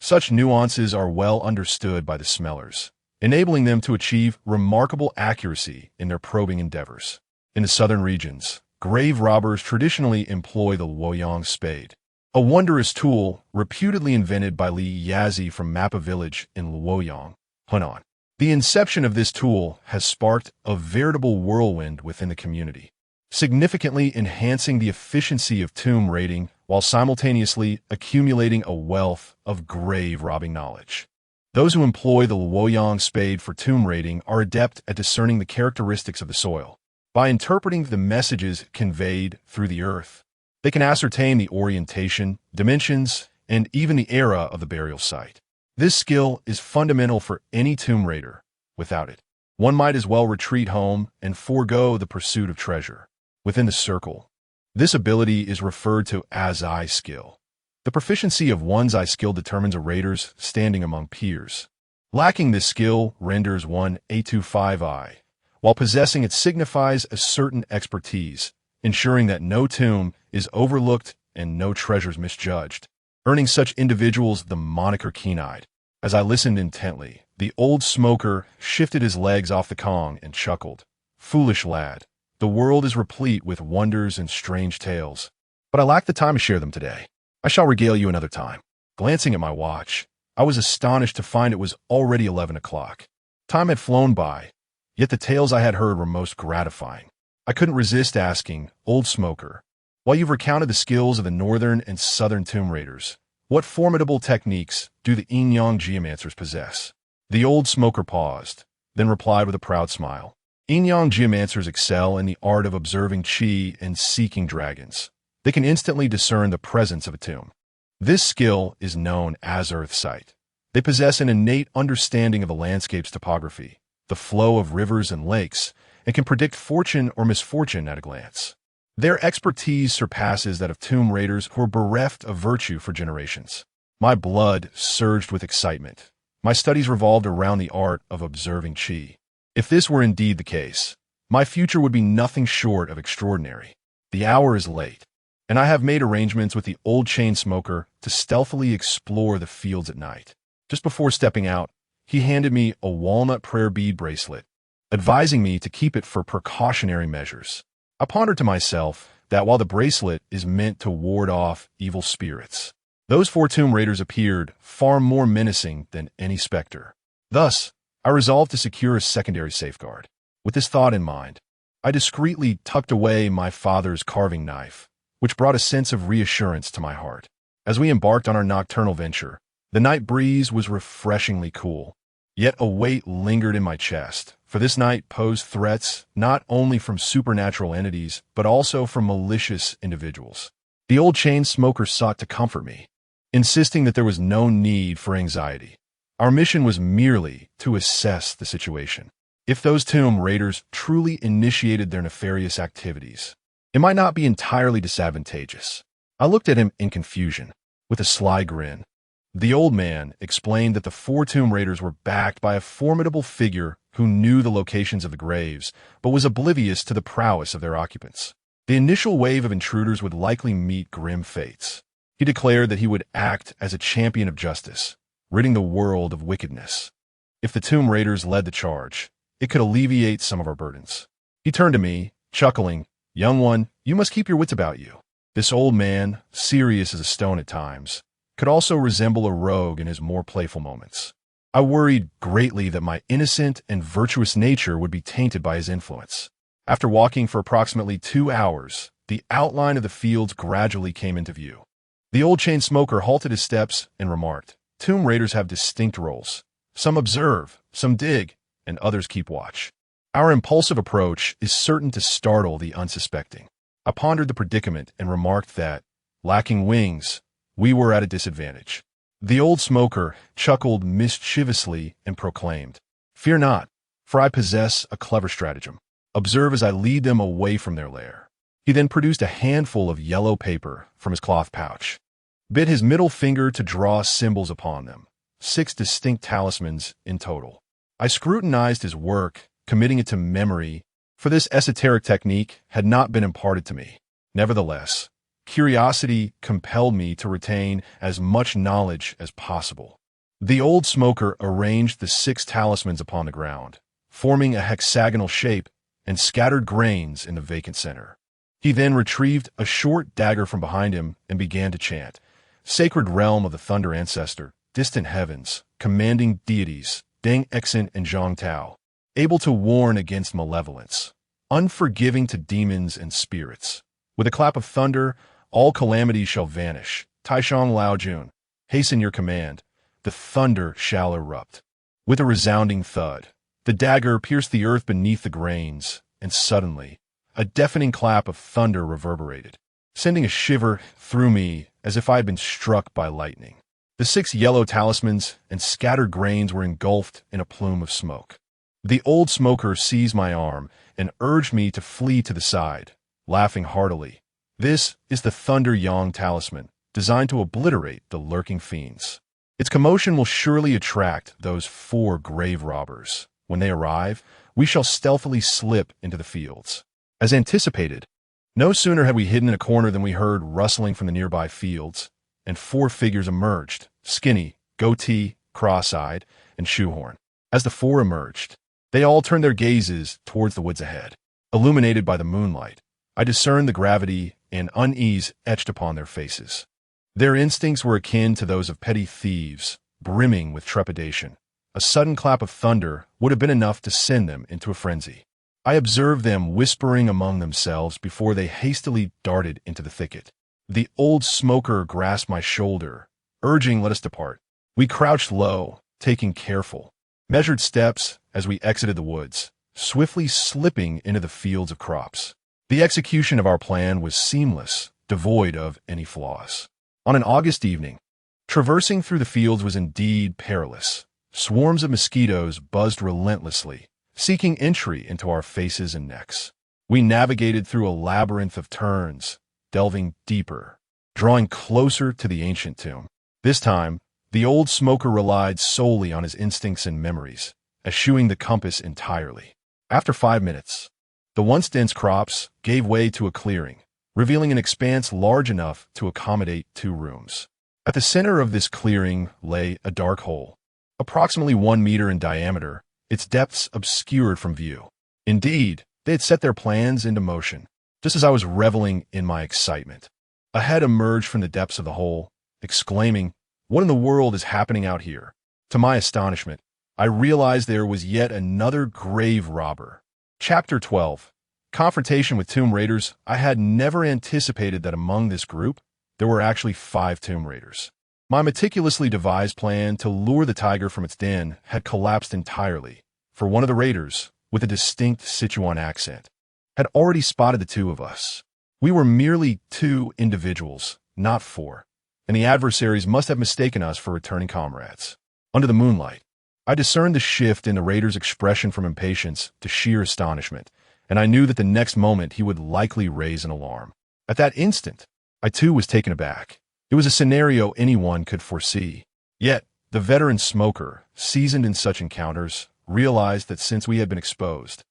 Such nuances are well understood by the smellers, enabling them to achieve remarkable accuracy in their probing endeavors. In the southern regions, grave robbers traditionally employ the Luoyang spade, a wondrous tool reputedly invented by Li Yazi from Mappa village in Luoyang, Hunan. The inception of this tool has sparked a veritable whirlwind within the community, significantly enhancing the efficiency of tomb raiding while simultaneously accumulating a wealth of grave robbing knowledge. Those who employ the Luoyang spade for tomb raiding are adept at discerning the characteristics of the soil. By interpreting the messages conveyed through the earth, they can ascertain the orientation, dimensions, and even the era of the burial site. This skill is fundamental for any tomb raider. Without it, one might as well retreat home and forego the pursuit of treasure. Within the circle, this ability is referred to as eye skill. The proficiency of one's eye skill determines a raider's standing among peers. Lacking this skill renders one A25I, while possessing it signifies a certain expertise, ensuring that no tomb is overlooked and no treasures misjudged, earning such individuals the moniker keen-eyed. As I listened intently, the old smoker shifted his legs off the Kong and chuckled. "Foolish lad, the world is replete with wonders and strange tales, but I lack the time to share them today. I shall regale you another time." Glancing at my watch, I was astonished to find it was already 11 o'clock. Time had flown by, yet the tales I had heard were most gratifying. I couldn't resist asking, "Old smoker, while you've recounted the skills of the northern and southern tomb raiders, what formidable techniques do the Yin-Yang geomancers possess?" The old smoker paused, then replied with a proud smile. Yin-Yang geomancers excel in the art of observing qi and seeking dragons. They can instantly discern the presence of a tomb. This skill is known as earth sight. They possess an innate understanding of the landscape's topography, the flow of rivers and lakes, and can predict fortune or misfortune at a glance. Their expertise surpasses that of tomb raiders who are bereft of virtue for generations. My blood surged with excitement. My studies revolved around the art of observing qi. If this were indeed the case, my future would be nothing short of extraordinary. The hour is late, and I have made arrangements with the old chain smoker to stealthily explore the fields at night. Just before stepping out, he handed me a walnut prayer bead bracelet, advising me to keep it for precautionary measures. I pondered to myself that while the bracelet is meant to ward off evil spirits, those four tomb raiders appeared far more menacing than any specter. Thus, I resolved to secure a secondary safeguard. With this thought in mind, I discreetly tucked away my father's carving knife, which brought a sense of reassurance to my heart. As we embarked on our nocturnal venture, the night breeze was refreshingly cool, yet a weight lingered in my chest, for this night posed threats not only from supernatural entities, but also from malicious individuals. The old chain smoker sought to comfort me, insisting that there was no need for anxiety. Our mission was merely to assess the situation. If those tomb raiders truly initiated their nefarious activities, it might not be entirely disadvantageous. I looked at him in confusion, with a sly grin. The old man explained that the four tomb raiders were backed by a formidable figure who knew the locations of the graves, but was oblivious to the prowess of their occupants. The initial wave of intruders would likely meet grim fates. He declared that he would act as a champion of justice, ridding the world of wickedness. If the tomb raiders led the charge, it could alleviate some of our burdens. He turned to me, chuckling, "Young one, you must keep your wits about you." This old man, serious as a stone at times, could also resemble a rogue in his more playful moments. I worried greatly that my innocent and virtuous nature would be tainted by his influence. After walking for approximately 2 hours, the outline of the fields gradually came into view. The old chain smoker halted his steps and remarked, "Tomb raiders have distinct roles. Some observe, some dig, and others keep watch. Our impulsive approach is certain to startle the unsuspecting." I pondered the predicament and remarked that, lacking wings, we were at a disadvantage. The old smoker chuckled mischievously and proclaimed, "Fear not, for I possess a clever stratagem. Observe as I lead them away from their lair." He then produced a handful of yellow paper from his cloth pouch, bit his middle finger to draw symbols upon them, 6 distinct talismans in total. I scrutinized his work, committing it to memory for this esoteric technique had not been imparted to me. Nevertheless, curiosity compelled me to retain as much knowledge as possible. The old smoker arranged the 6 talismans upon the ground, forming a hexagonal shape, and scattered grains in the vacant center. He then retrieved a short dagger from behind him and began to chant, "Sacred realm of the thunder ancestor, distant heavens, commanding deities, Deng Exin and Zhang Tao, able to warn against malevolence, unforgiving to demons and spirits. With a clap of thunder, all calamities shall vanish. Taishang Lao Jun, hasten your command. The thunder shall erupt." With a resounding thud, the dagger pierced the earth beneath the grains, and suddenly, a deafening clap of thunder reverberated, sending a shiver through me as if I had been struck by lightning. The 6 yellow talismans and scattered grains were engulfed in a plume of smoke. The old smoker seized my arm and urged me to flee to the side, laughing heartily. "This is the Thunder Yang talisman, designed to obliterate the lurking fiends. Its commotion will surely attract those 4 grave robbers. When they arrive, we shall stealthily slip into the fields." As anticipated, no sooner had we hidden in a corner than we heard rustling from the nearby fields, and 4 figures emerged, skinny, goatee, cross-eyed, and shoehorn. As the 4 emerged, they all turned their gazes towards the woods ahead. Illuminated by the moonlight, I discerned the gravity and unease etched upon their faces. Their instincts were akin to those of petty thieves, brimming with trepidation. A sudden clap of thunder would have been enough to send them into a frenzy. I observed them whispering among themselves before they hastily darted into the thicket. The old smoker grasped my shoulder, urging let us depart. We crouched low, taking careful, measured steps as we exited the woods, swiftly slipping into the fields of crops. The execution of our plan was seamless, devoid of any flaws. On an August evening, traversing through the fields was indeed perilous. Swarms of mosquitoes buzzed relentlessly, seeking entry into our faces and necks. We navigated through a labyrinth of turns, delving deeper, drawing closer to the ancient tomb. This time, the old smoker relied solely on his instincts and memories, eschewing the compass entirely. After 5 minutes, the once dense crops gave way to a clearing, revealing an expanse large enough to accommodate 2 rooms. At the center of this clearing lay a dark hole, approximately 1 meter in diameter, its depths obscured from view. Indeed, they had set their plans into motion, just as I was reveling in my excitement. A head emerged from the depths of the hole, exclaiming, "What in the world is happening out here?" To my astonishment, I realized there was yet another grave robber. Chapter 12. Confrontation with Tomb Raiders. I had never anticipated that among this group, there were actually 5 Tomb Raiders. My meticulously devised plan to lure the tiger from its den had collapsed entirely, for one of the raiders, with a distinct Sichuan accent, had already spotted the 2 of us. We were merely 2 individuals, not 4, and the adversaries must have mistaken us for returning comrades. Under the moonlight, I discerned the shift in the raider's expression from impatience to sheer astonishment, and I knew that the next moment he would likely raise an alarm. At that instant, I too was taken aback. It was a scenario anyone could foresee. Yet, the veteran smoker, seasoned in such encounters, realized that since we had been exposed,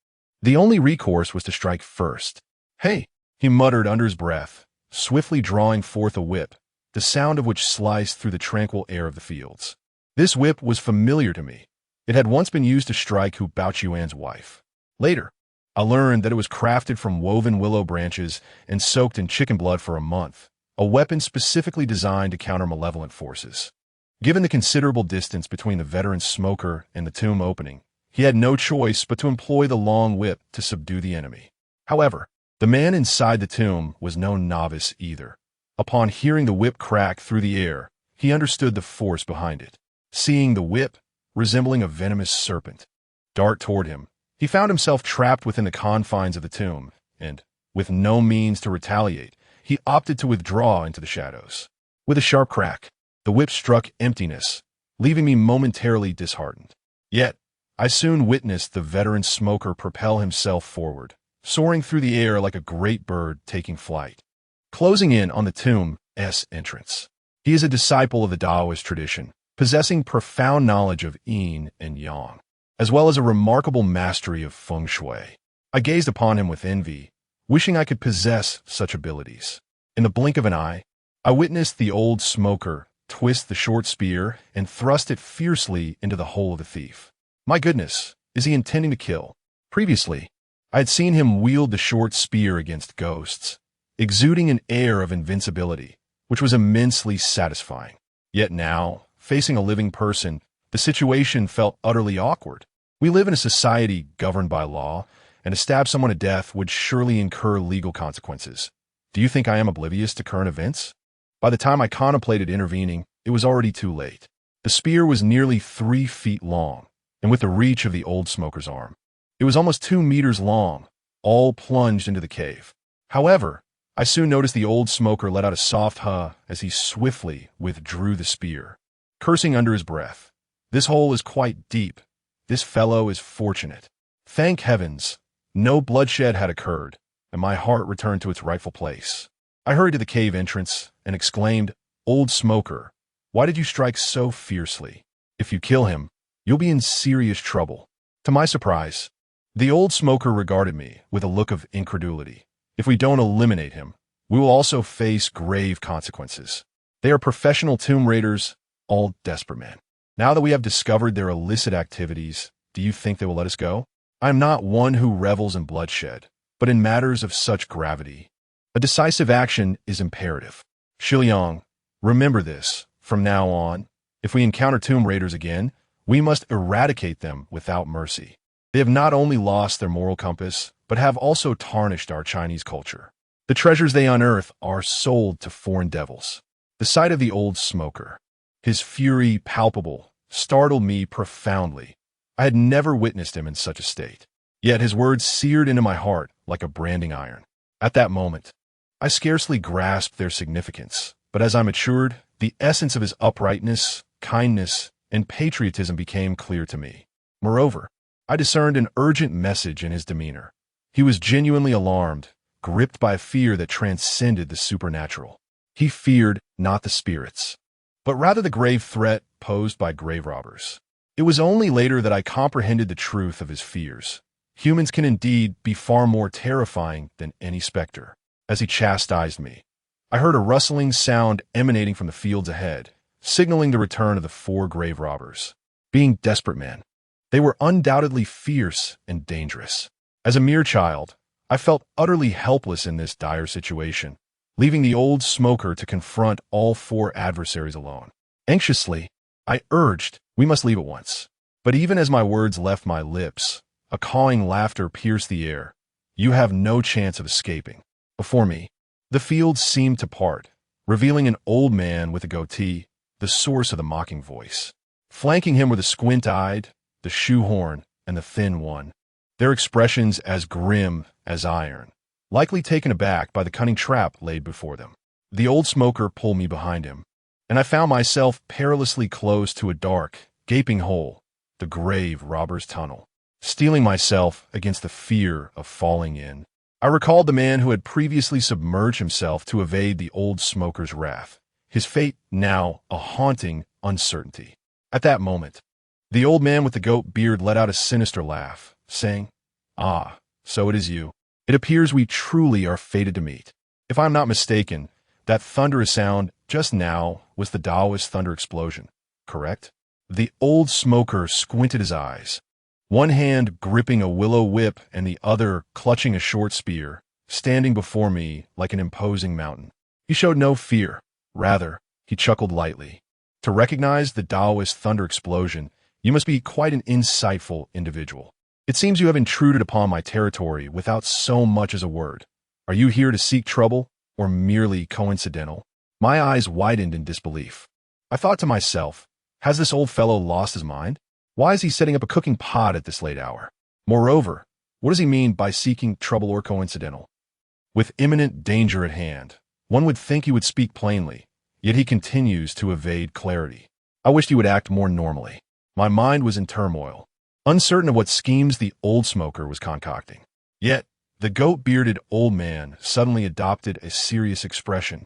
the only recourse was to strike first. "Hey," he muttered under his breath, swiftly drawing forth a whip, the sound of which sliced through the tranquil air of the fields. This whip was familiar to me. It had once been used to strike Hu Baochuan's wife. Later, I learned that it was crafted from woven willow branches and soaked in chicken blood for a month, a weapon specifically designed to counter malevolent forces. Given the considerable distance between the veteran smoker and the tomb opening, he had no choice but to employ the long whip to subdue the enemy. However, the man inside the tomb was no novice either. Upon hearing the whip crack through the air, he understood the force behind it. Seeing the whip, resembling a venomous serpent, dart toward him, he found himself trapped within the confines of the tomb, and, with no means to retaliate, he opted to withdraw into the shadows. With a sharp crack, the whip struck emptiness, leaving me momentarily disheartened. Yet, I soon witnessed the veteran smoker propel himself forward, soaring through the air like a great bird taking flight, closing in on the tomb's entrance. He is a disciple of the Taoist tradition, possessing profound knowledge of Yin and Yang, as well as a remarkable mastery of Feng Shui. I gazed upon him with envy, wishing I could possess such abilities. In the blink of an eye, I witnessed the old smoker twist the short spear and thrust it fiercely into the hole of the thief. My goodness, is he intending to kill? Previously, I had seen him wield the short spear against ghosts, exuding an air of invincibility, which was immensely satisfying. Yet now, facing a living person, the situation felt utterly awkward. We live in a society governed by law, and to stab someone to death would surely incur legal consequences. Do you think I am oblivious to current events? By the time I contemplated intervening, it was already too late. The spear was nearly 3 feet long, and with the reach of the old smoker's arm. It was almost 2 meters long, all plunged into the cave. However, I soon noticed the old smoker let out a soft huh as he swiftly withdrew the spear, cursing under his breath. This hole is quite deep. This fellow is fortunate. Thank heavens, no bloodshed had occurred, and my heart returned to its rightful place. I hurried to the cave entrance and exclaimed, "Old smoker, why did you strike so fiercely? If you kill him, you'll be in serious trouble." To my surprise, the old smoker regarded me with a look of incredulity. If we don't eliminate him, we will also face grave consequences. They are professional tomb raiders, all desperate men. Now that we have discovered their illicit activities, do you think they will let us go? I am not one who revels in bloodshed, but in matters of such gravity, a decisive action is imperative. Xiliang, remember this. From now on, if we encounter tomb raiders again, we must eradicate them without mercy. They have not only lost their moral compass, but have also tarnished our Chinese culture. The treasures they unearth are sold to foreign devils. The sight of the old smoker, his fury palpable, startled me profoundly. I had never witnessed him in such a state. Yet his words seared into my heart like a branding iron. At that moment, I scarcely grasped their significance, but as I matured, the essence of his uprightness, kindness, and patriotism became clear to me. Moreover, I discerned an urgent message in his demeanor. He was genuinely alarmed, gripped by a fear that transcended the supernatural. He feared not the spirits, but rather the grave threat posed by grave robbers. It was only later that I comprehended the truth of his fears. Humans can indeed be far more terrifying than any specter. As he chastised me, I heard a rustling sound emanating from the fields ahead, signaling the return of the 4 grave robbers. Being desperate men, they were undoubtedly fierce and dangerous. As a mere child, I felt utterly helpless in this dire situation, leaving the old smoker to confront all 4 adversaries alone. Anxiously, I urged, "We must leave at once." But even as my words left my lips, a cawing laughter pierced the air. "You have no chance of escaping." Before me, the fields seemed to part, revealing an old man with a goatee, the source of the mocking voice. Flanking him were the squint-eyed, the shoehorn, and the thin one, their expressions as grim as iron, likely taken aback by the cunning trap laid before them. The old smoker pulled me behind him, and I found myself perilously close to a dark, gaping hole, the grave robber's tunnel, steeling myself against the fear of falling in. I recalled the man who had previously submerged himself to evade the old smoker's wrath, his fate now a haunting uncertainty. At that moment, the old man with the goat beard let out a sinister laugh, saying, "Ah, so it is you. It appears we truly are fated to meet." If I am not mistaken, that thunderous sound just now was the Taoist thunder explosion, correct? The old smoker squinted his eyes, one hand gripping a willow whip and the other clutching a short spear, standing before me like an imposing mountain. He showed no fear. Rather, he chuckled lightly. To recognize the Taoist thunder explosion, you must be quite an insightful individual. It seems you have intruded upon my territory without so much as a word. Are you here to seek trouble, or merely coincidental? My eyes widened in disbelief. I thought to myself, has this old fellow lost his mind? Why is he setting up a cooking pot at this late hour? Moreover, what does he mean by seeking trouble or coincidental? With imminent danger at hand, one would think he would speak plainly, yet he continues to evade clarity. I wished he would act more normally. My mind was in turmoil, uncertain of what schemes the old smoker was concocting. Yet, the goat-bearded old man suddenly adopted a serious expression,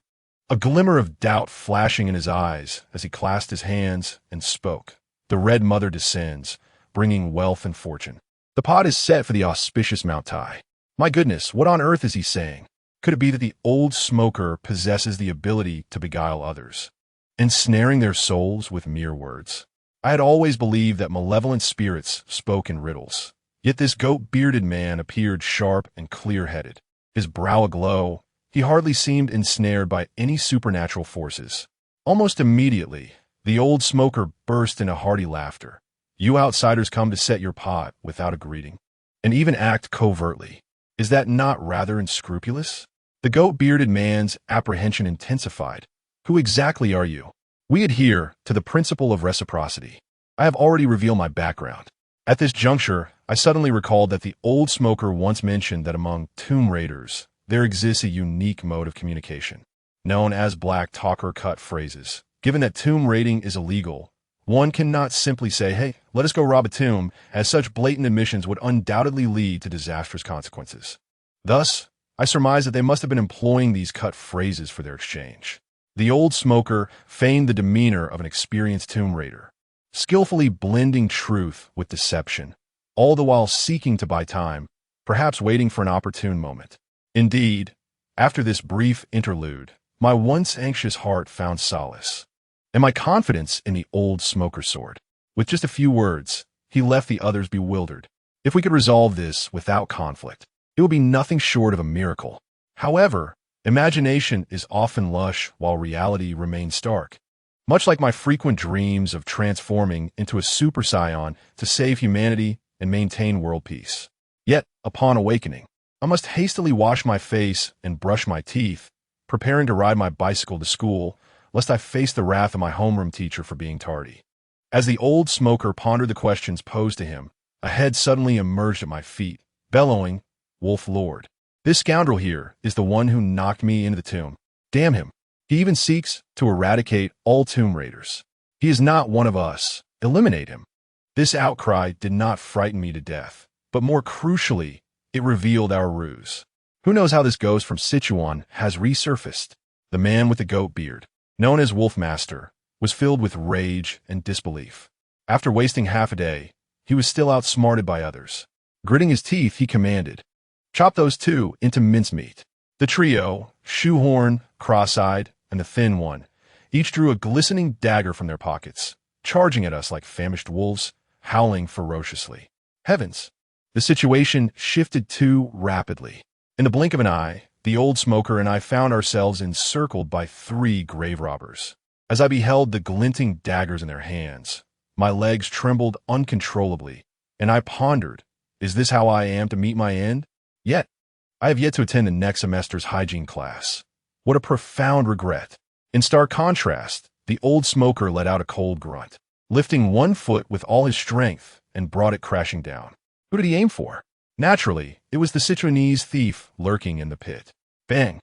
a glimmer of doubt flashing in his eyes as he clasped his hands and spoke. "The Red Mother descends, bringing wealth and fortune. The pot is set for the auspicious Mount Tai. My goodness, what on earth is he saying? Could it be that the old smoker possesses the ability to beguile others, ensnaring their souls with mere words? I had always believed that malevolent spirits spoke in riddles. Yet this goat-bearded man appeared sharp and clear-headed. His brow aglow, he hardly seemed ensnared by any supernatural forces. Almost immediately, the old smoker burst into hearty laughter. You outsiders come to set your pot without a greeting, and even act covertly. Is that not rather unscrupulous? The goat-bearded man's apprehension intensified. Who exactly are you? We adhere to the principle of reciprocity. I have already revealed my background. At this juncture, I suddenly recalled that the old smoker once mentioned that among tomb raiders, there exists a unique mode of communication, known as black talker cut phrases. Given that tomb raiding is illegal, one cannot simply say, hey, let us go rob a tomb, as such blatant admissions would undoubtedly lead to disastrous consequences. Thus, I surmised that they must have been employing these cut phrases for their exchange. The old smoker feigned the demeanor of an experienced tomb raider, skillfully blending truth with deception, all the while seeking to buy time, perhaps waiting for an opportune moment. Indeed, after this brief interlude, my once anxious heart found solace, and my confidence in the old smoker soared. With just a few words, he left the others bewildered. If we could resolve this without conflict, it would be nothing short of a miracle. However, imagination is often lush while reality remains stark. Much like my frequent dreams of transforming into a super scion to save humanity and maintain world peace. Yet, upon awakening, I must hastily wash my face and brush my teeth, preparing to ride my bicycle to school, lest I face the wrath of my homeroom teacher for being tardy. As the old smoker pondered the questions posed to him, a head suddenly emerged at my feet, bellowing, "Wolf Lord, this scoundrel here is the one who knocked me into the tomb. Damn him. He even seeks to eradicate all tomb raiders. He is not one of us. Eliminate him." This outcry did not frighten me to death, but more crucially, it revealed our ruse. Who knows how this ghost from Sichuan has resurfaced? The man with the goat beard, known as Wolfmaster, was filled with rage and disbelief. After wasting half a day, he was still outsmarted by others. Gritting his teeth, he commanded, "Chop those two into mincemeat." The trio, Shoehorn, Cross-Eyed, and the Thin One, each drew a glistening dagger from their pockets, charging at us like famished wolves, howling ferociously. Heavens! The situation shifted too rapidly. In the blink of an eye, the old smoker and I found ourselves encircled by 3 grave robbers. As I beheld the glinting daggers in their hands, my legs trembled uncontrollably, and I pondered, is this how I am to meet my end? Yet, I have yet to attend the next semester's hygiene class. What a profound regret. In stark contrast, the old smoker let out a cold grunt, lifting one foot with all his strength and brought it crashing down. Who did he aim for? Naturally, it was the Sichuanese thief lurking in the pit. Bang!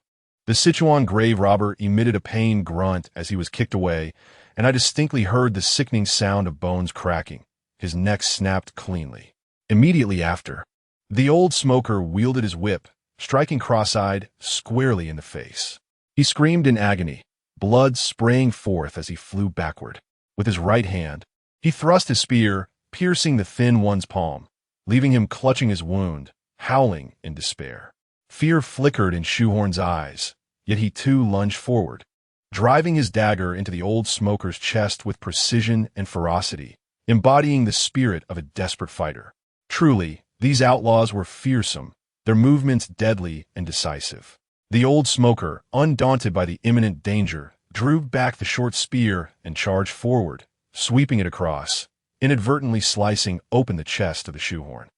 The Sichuan grave robber emitted a pained grunt as he was kicked away, and I distinctly heard the sickening sound of bones cracking. His neck snapped cleanly. Immediately after, the old smoker wielded his whip, striking Cross-Eyed squarely in the face. He screamed in agony, blood spraying forth as he flew backward. With his right hand, he thrust his spear, piercing the Thin One's palm, leaving him clutching his wound, howling in despair. Fear flickered in Shoehorn's eyes, yet he too lunged forward, driving his dagger into the old smoker's chest with precision and ferocity, embodying the spirit of a desperate fighter. Truly, these outlaws were fearsome, their movements deadly and decisive. The old smoker, undaunted by the imminent danger, drew back the short spear and charged forward, sweeping it across, inadvertently slicing open the chest of the Shoehorn.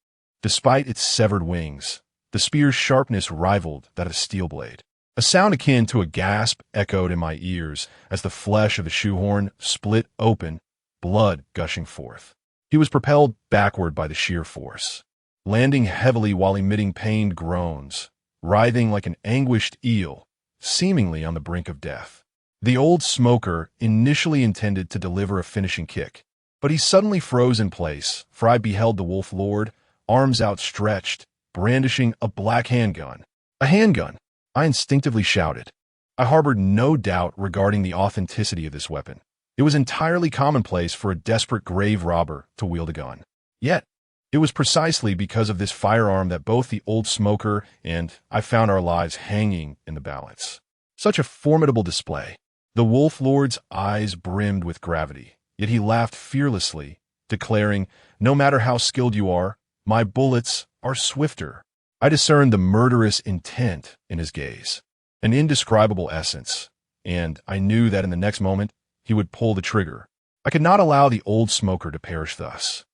Despite its severed wings, the spear's sharpness rivaled that of a steel blade. A sound akin to a gasp echoed in my ears as the flesh of the Shoehorn split open, blood gushing forth. He was propelled backward by the sheer force, landing heavily while emitting pained groans, writhing like an anguished eel, seemingly on the brink of death. The old smoker initially intended to deliver a finishing kick, but he suddenly froze in place, for I beheld the Wolf Lord, arms outstretched, brandishing a black handgun. A handgun! I instinctively shouted. I harbored no doubt regarding the authenticity of this weapon. It was entirely commonplace for a desperate grave robber to wield a gun. Yet, It was precisely because of this firearm that both the old smoker and I found our lives hanging in the balance. Such a formidable display. The Wolf Lord's eyes brimmed with gravity, yet he laughed fearlessly, declaring, "No matter how skilled you are, my bullets are swifter." I discerned the murderous intent in his gaze, an indescribable essence, and I knew that in the next moment he would pull the trigger. I could not allow the old smoker to perish thus.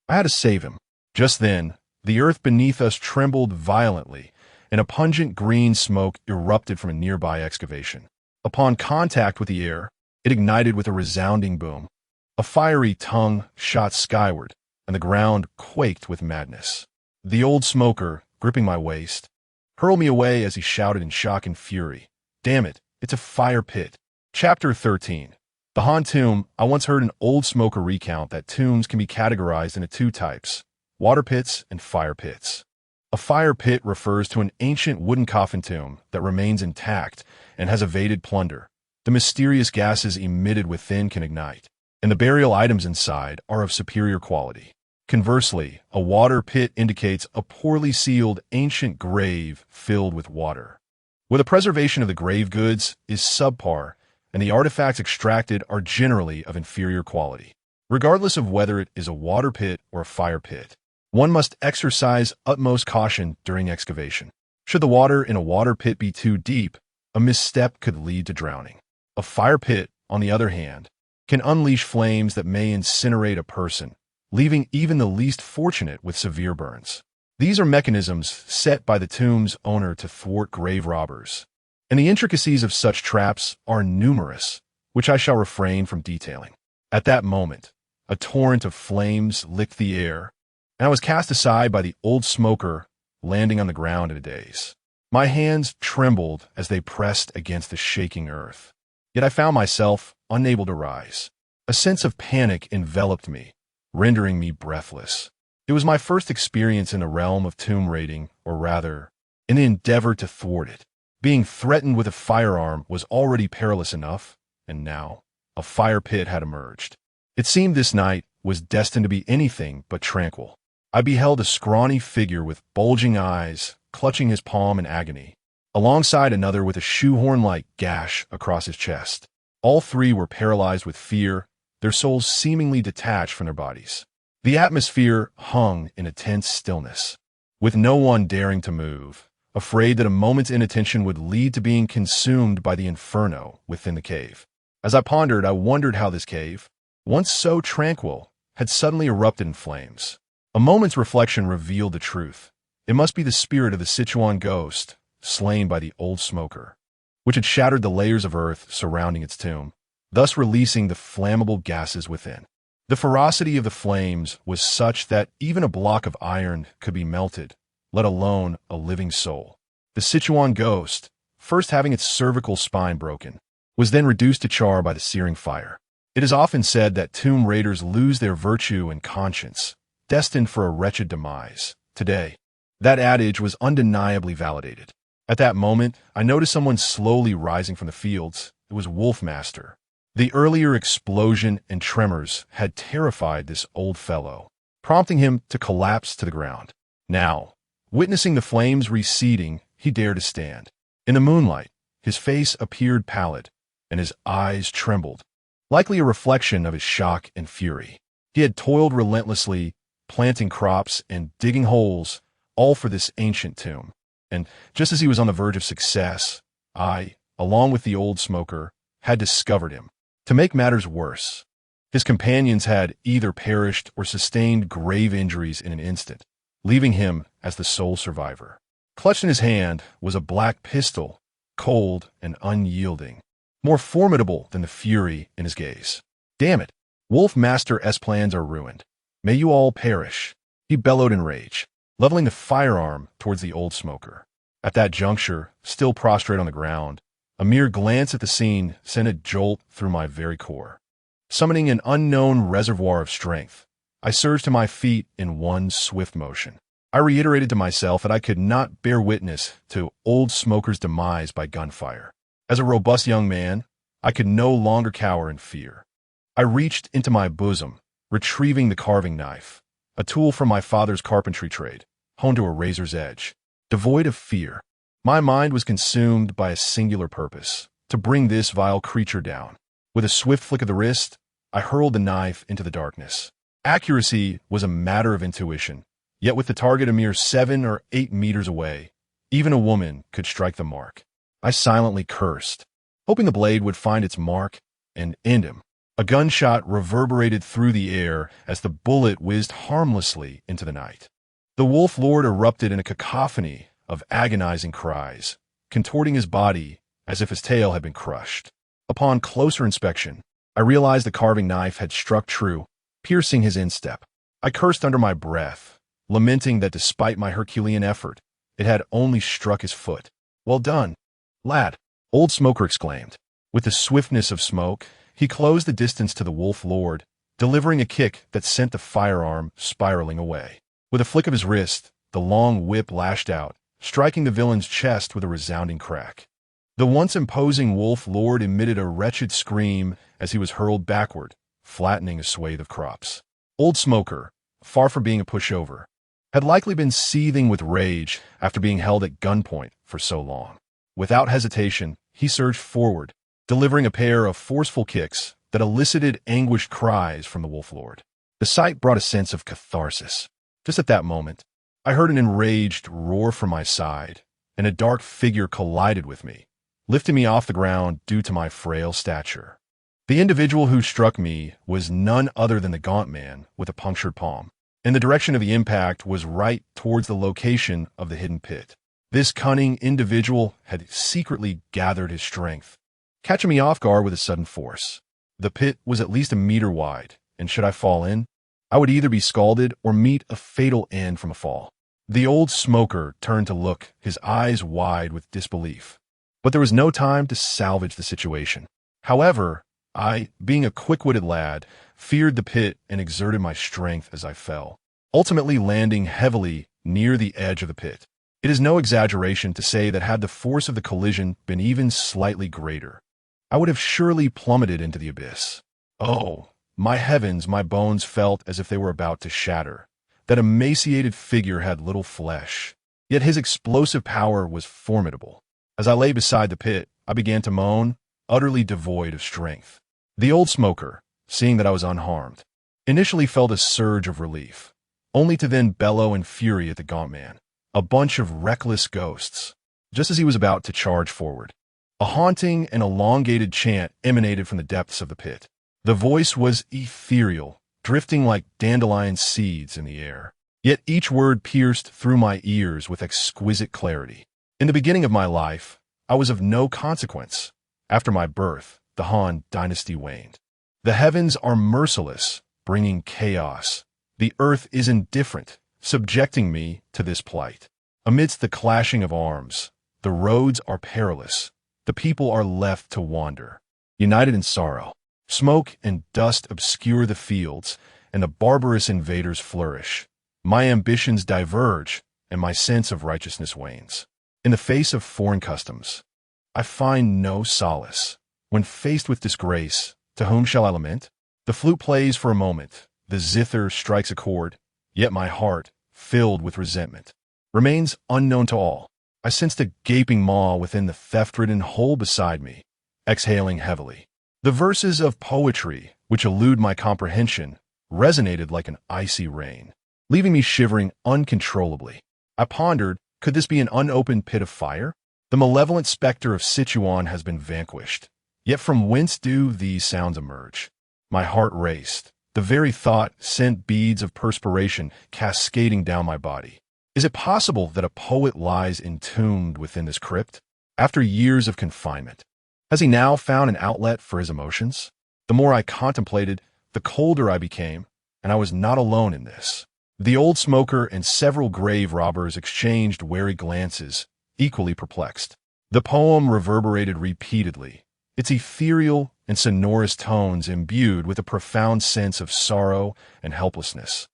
I had to save him. Just then, the earth beneath us trembled violently, and a pungent green smoke erupted from a nearby excavation. Upon contact with the air, it ignited with a resounding boom. A fiery tongue shot skyward, and the ground quaked with madness. The old smoker, gripping my waist, hurled me away as he shouted in shock and fury, "Damn it, it's a fire pit." Chapter 13. The Han Tomb. I once heard an old smoker recount that tombs can be categorized into two types: water pits and fire pits. A fire pit refers to an ancient wooden coffin tomb that remains intact and has evaded plunder. The mysterious gases emitted within can ignite, and the burial items inside are of superior quality. Conversely, a water pit indicates a poorly sealed ancient grave filled with water, where the preservation of the grave goods is subpar and the artifacts extracted are generally of inferior quality. Regardless of whether it is a water pit or a fire pit, one must exercise utmost caution during excavation. Should the water in a water pit be too deep, a misstep could lead to drowning. A fire pit, on the other hand, can unleash flames that may incinerate a person, leaving even the least fortunate with severe burns. These are mechanisms set by the tomb's owner to thwart grave robbers, and the intricacies of such traps are numerous, which I shall refrain from detailing. At that moment, a torrent of flames licked the air, and I was cast aside by the old smoker, landing on the ground in a daze. My hands trembled as they pressed against the shaking earth, yet I found myself unable to rise. A sense of panic enveloped me, rendering me breathless. It was my first experience in the realm of tomb raiding, or rather, in the endeavor to thwart it. Being threatened with a firearm was already perilous enough, and now a fire pit had emerged. It seemed this night was destined to be anything but tranquil. I beheld a scrawny figure with bulging eyes, clutching his palm in agony, alongside another with a shoehorn-like gash across his chest. All three were paralyzed with fear, their souls seemingly detached from their bodies. The atmosphere hung in a tense stillness, with no one daring to move, afraid that a moment's inattention would lead to being consumed by the inferno within the cave. As I pondered, I wondered how this cave, once so tranquil, had suddenly erupted in flames. A moment's reflection revealed the truth. It must be the spirit of the Sichuan ghost, slain by the old smoker, which had shattered the layers of earth surrounding its tomb, thus releasing the flammable gases within. The ferocity of the flames was such that even a block of iron could be melted, let alone a living soul. The Sichuan ghost, first having its cervical spine broken, was then reduced to char by the searing fire. It is often said that tomb raiders lose their virtue and conscience, destined for a wretched demise. Today, that adage was undeniably validated. At that moment, I noticed someone slowly rising from the fields. It was Wolfmaster. The earlier explosion and tremors had terrified this old fellow, prompting him to collapse to the ground. Now, witnessing the flames receding, he dared to stand. In the moonlight, his face appeared pallid, and his eyes trembled, likely a reflection of his shock and fury. He had toiled relentlessly, planting crops and digging holes, all for this ancient tomb. And just as he was on the verge of success, I, along with the old smoker, had discovered him. To make matters worse, his companions had either perished or sustained grave injuries in an instant, leaving him as the sole survivor. Clutched in his hand was a black pistol, cold and unyielding, more formidable than the fury in his gaze. "Damn it! Wolfmaster's plans are ruined. May you all perish," he bellowed in rage, leveling the firearm towards the old smoker. At that juncture, still prostrate on the ground, a mere glance at the scene sent a jolt through my very core. Summoning an unknown reservoir of strength, I surged to my feet in one swift motion. I reiterated to myself that I could not bear witness to old smoker's demise by gunfire. As a robust young man, I could no longer cower in fear. I reached into my bosom, retrieving the carving knife, a tool from my father's carpentry trade, honed to a razor's edge. Devoid of fear, my mind was consumed by a singular purpose: to bring this vile creature down. With a swift flick of the wrist, I hurled the knife into the darkness. Accuracy was a matter of intuition, yet with the target a mere 7 or 8 meters away, even a woman could strike the mark. I silently cursed, hoping the blade would find its mark and end him. A gunshot reverberated through the air as the bullet whizzed harmlessly into the night. The wolf lord erupted in a cacophony of agonizing cries, contorting his body as if his tail had been crushed. Upon closer inspection, I realized the carving knife had struck true, piercing his instep. I cursed under my breath, lamenting that despite my Herculean effort, it had only struck his foot. "Well done, lad," Old Smoker exclaimed. With the swiftness of smoke, he closed the distance to the wolf lord, delivering a kick that sent the firearm spiraling away. With a flick of his wrist, the long whip lashed out, striking the villain's chest with a resounding crack. The once imposing wolf lord emitted a wretched scream as he was hurled backward, flattening a swathe of crops. Old Smoker, far from being a pushover, had likely been seething with rage after being held at gunpoint for so long. Without hesitation, he surged forward, delivering a pair of forceful kicks that elicited anguished cries from the wolf lord. The sight brought a sense of catharsis. Just at that moment, I heard an enraged roar from my side, and a dark figure collided with me, lifting me off the ground due to my frail stature. The individual who struck me was none other than the gaunt man with a punctured palm, and the direction of the impact was right towards the location of the hidden pit. This cunning individual had secretly gathered his strength, catching me off guard with a sudden force. The pit was at least a meter wide, and should I fall in, I would either be scalded or meet a fatal end from a fall. The old smoker turned to look, his eyes wide with disbelief. But there was no time to salvage the situation. However, I, being a quick-witted lad, feared the pit and exerted my strength as I fell, ultimately landing heavily near the edge of the pit. It is no exaggeration to say that had the force of the collision been even slightly greater, I would have surely plummeted into the abyss. Oh, my heavens, my bones felt as if they were about to shatter. That emaciated figure had little flesh, yet his explosive power was formidable. As I lay beside the pit, I began to moan, utterly devoid of strength. The old smoker, seeing that I was unharmed, initially felt a surge of relief, only to then bellow in fury at the gaunt man, a bunch of reckless ghosts, just as he was about to charge forward. A haunting and elongated chant emanated from the depths of the pit. The voice was ethereal, drifting like dandelion seeds in the air. Yet each word pierced through my ears with exquisite clarity. In the beginning of my life, I was of no consequence. After my birth, the Han dynasty waned. The heavens are merciless, bringing chaos. The earth is indifferent, subjecting me to this plight. Amidst the clashing of arms, the roads are perilous. The people are left to wander, united in sorrow. Smoke and dust obscure the fields, and the barbarous invaders flourish. My ambitions diverge, and my sense of righteousness wanes. In the face of foreign customs, I find no solace. When faced with disgrace, to whom shall I lament? The flute plays for a moment, the zither strikes a chord, yet my heart, filled with resentment, remains unknown to all. I sensed a gaping maw within the theft-ridden hole beside me, exhaling heavily. The verses of poetry, which elude my comprehension, resonated like an icy rain, leaving me shivering uncontrollably. I pondered, could this be an unopened pit of fire? The malevolent specter of Sichuan has been vanquished. Yet from whence do these sounds emerge? My heart raced. The very thought sent beads of perspiration cascading down my body. Is it possible that a poet lies entombed within this crypt? After years of confinement, has he now found an outlet for his emotions? The more I contemplated, the colder I became, and I was not alone in this. The old smoker and several grave robbers exchanged wary glances, equally perplexed. The poem reverberated repeatedly, its ethereal and sonorous tones imbued with a profound sense of sorrow and helplessness,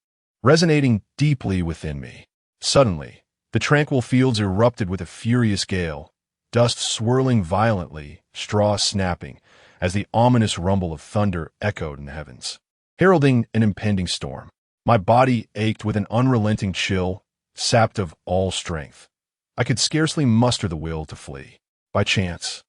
resonating deeply within me. Suddenly, the tranquil fields erupted with a furious gale, dust swirling violently, straw snapping, as the ominous rumble of thunder echoed in the heavens, heralding an impending storm. My body ached with an unrelenting chill, sapped of all strength. I could scarcely muster the will to flee. By chance,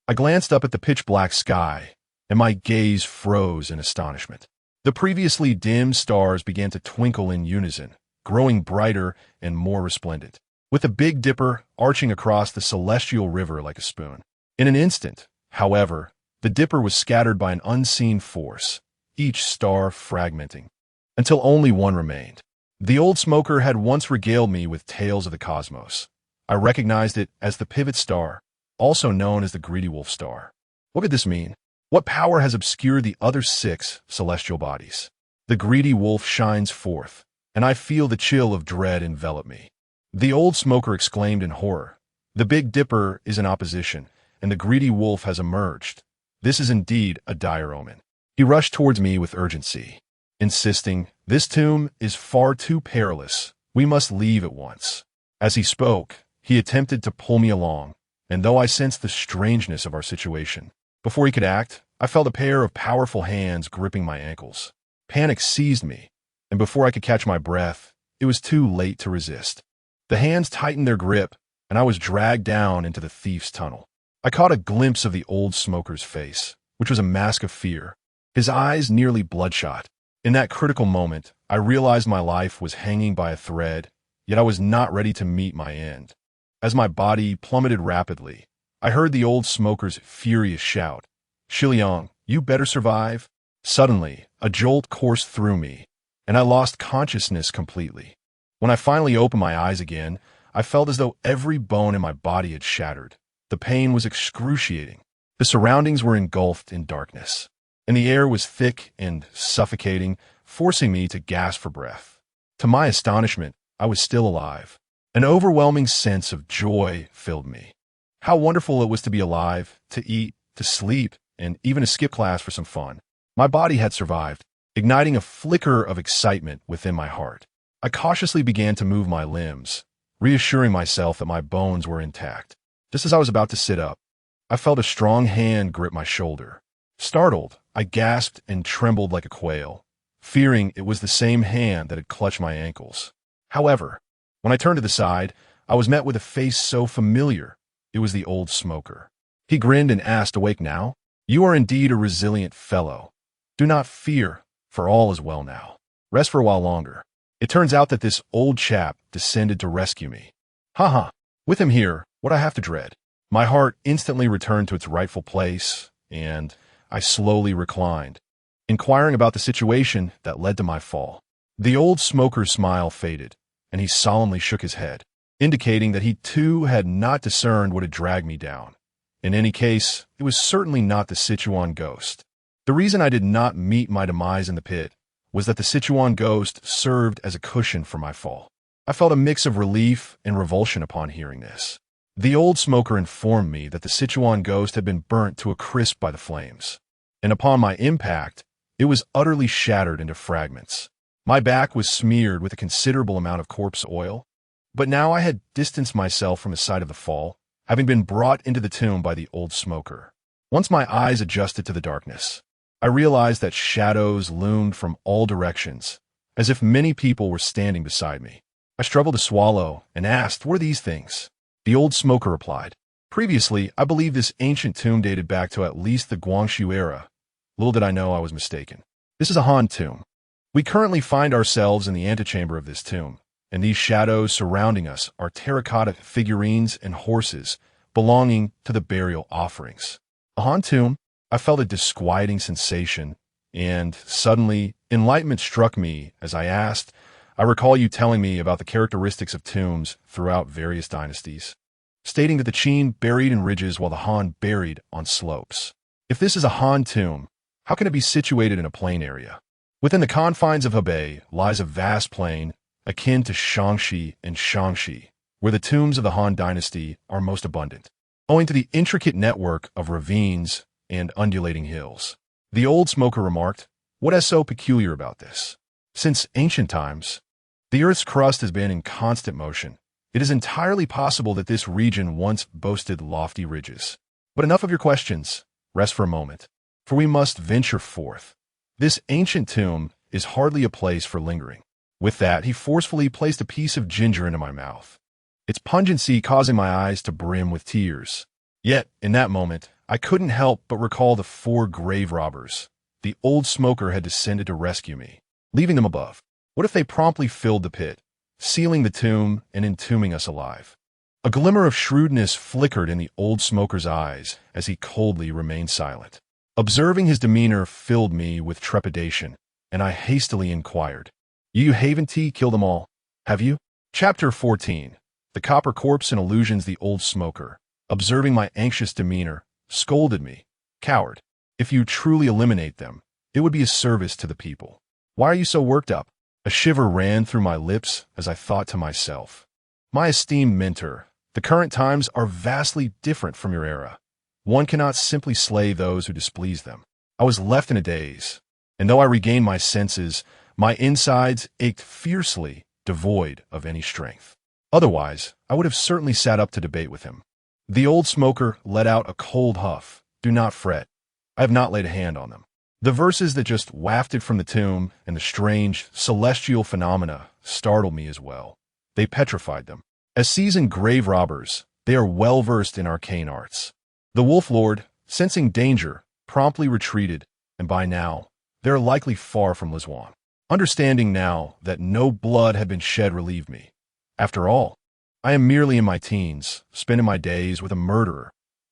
I glanced up at the pitch-black sky, and my gaze froze in astonishment. The previously dim stars began to twinkle in unison, growing brighter and more resplendent, with the Big Dipper arching across the celestial river like a spoon. In an instant, however, the Dipper was scattered by an unseen force, each star fragmenting, until only one remained. The old smoker had once regaled me with tales of the cosmos. I recognized it as the pivot star, also known as the greedy wolf star. What could this mean? What power has obscured the other 6 celestial bodies? The greedy wolf shines forth, and I feel the chill of dread envelop me. The old smoker exclaimed in horror. The Big Dipper is in opposition, and the greedy wolf has emerged. This is indeed a dire omen. He rushed towards me with urgency, insisting, "This tomb is far too perilous. We must leave at once." As he spoke, he attempted to pull me along, and though I sensed the strangeness of our situation, before he could act, I felt a pair of powerful hands gripping my ankles. Panic seized me, and before I could catch my breath, it was too late to resist. The hands tightened their grip, and I was dragged down into the thief's tunnel. I caught a glimpse of the old smoker's face, which was a mask of fear, his eyes nearly bloodshot. In that critical moment, I realized my life was hanging by a thread, yet I was not ready to meet my end. As my body plummeted rapidly, I heard the old smoker's furious shout, "Xiliang, you better survive." Suddenly, a jolt coursed through me, and I lost consciousness completely. When I finally opened my eyes again, I felt as though every bone in my body had shattered. The pain was excruciating. The surroundings were engulfed in darkness, and the air was thick and suffocating, forcing me to gasp for breath. To my astonishment, I was still alive. An overwhelming sense of joy filled me. How wonderful it was to be alive, to eat, to sleep, and even to skip class for some fun. My body had survived, igniting a flicker of excitement within my heart. I cautiously began to move my limbs, reassuring myself that my bones were intact. Just as I was about to sit up, I felt a strong hand grip my shoulder. Startled, I gasped and trembled like a quail, fearing it was the same hand that had clutched my ankles. However, when I turned to the side, I was met with a face so familiar. It was the old smoker. He grinned and asked, "Awake now? You are indeed a resilient fellow. Do not fear, for all is well now. Rest for a while longer." It turns out that this old chap descended to rescue me. Haha, with him here, what I have to dread? My heart instantly returned to its rightful place, and I slowly reclined, inquiring about the situation that led to my fall. The old smoker's smile faded, and he solemnly shook his head, indicating that he too had not discerned what had dragged me down. In any case, it was certainly not the Sichuan ghost. The reason I did not meet my demise in the pit was that the Sichuan ghost served as a cushion for my fall. I felt a mix of relief and revulsion upon hearing this. The old smoker informed me that the Sichuan ghost had been burnt to a crisp by the flames, and upon my impact, it was utterly shattered into fragments. My back was smeared with a considerable amount of corpse oil, but now I had distanced myself from the site of the fall, having been brought into the tomb by the old smoker. Once my eyes adjusted to the darkness, I realized that shadows loomed from all directions, as if many people were standing beside me. I struggled to swallow and asked, "What are these things?" The old smoker replied, "Previously, I believe this ancient tomb dated back to at least the Guangxu era. Little did I know I was mistaken. This is a Han tomb. We currently find ourselves in the antechamber of this tomb, and these shadows surrounding us are terracotta figurines and horses belonging to the burial offerings. A Han tomb?" I felt a disquieting sensation, and suddenly enlightenment struck me as I asked, "I recall you telling me about the characteristics of tombs throughout various dynasties, stating that the Qin buried in ridges while the Han buried on slopes. If this is a Han tomb, how can it be situated in a plain area? Within the confines of Hebei lies a vast plain akin to Shaanxi and Shaanxi, where the tombs of the Han dynasty are most abundant, owing to the intricate network of ravines and undulating hills." The old smoker remarked, "What is so peculiar about this? Since ancient times, the Earth's crust has been in constant motion. It is entirely possible that this region once boasted lofty ridges. But enough of your questions. Rest for a moment, for we must venture forth. This ancient tomb is hardly a place for lingering. With that, he forcefully placed a piece of ginger into my mouth, its pungency causing my eyes to brim with tears. Yet, in that moment, I couldn't help but recall the 4 grave robbers. The old smoker had descended to rescue me, leaving them above. What if they promptly filled the pit, sealing the tomb and entombing us alive? A glimmer of shrewdness flickered in the old smoker's eyes as he coldly remained silent. Observing his demeanor filled me with trepidation, and I hastily inquired, "You haven't killed them all, have you?" Chapter 14. The Copper Corpse and Illusions. The old smoker, observing my anxious demeanor, scolded me. "Coward, if you truly eliminate them, it would be a service to the people. Why are you so worked up?" A shiver ran through my lips as I thought to myself, "My esteemed mentor, the current times are vastly different from your era. One cannot simply slay those who displease them." I was left in a daze, and though I regained my senses, my insides ached fiercely, devoid of any strength. Otherwise, I would have certainly sat up to debate with him. The old smoker let out a cold huff. "Do not fret. I have not laid a hand on them." The verses that just wafted from the tomb and the strange, celestial phenomena startled me as well. They petrified them. As seasoned grave robbers, they are well-versed in arcane arts. The Wolf Lord, sensing danger, promptly retreated, and by now, they are likely far from Liswan. Understanding now that no blood had been shed relieved me. After all, I am merely in my teens, spending my days with a murderer.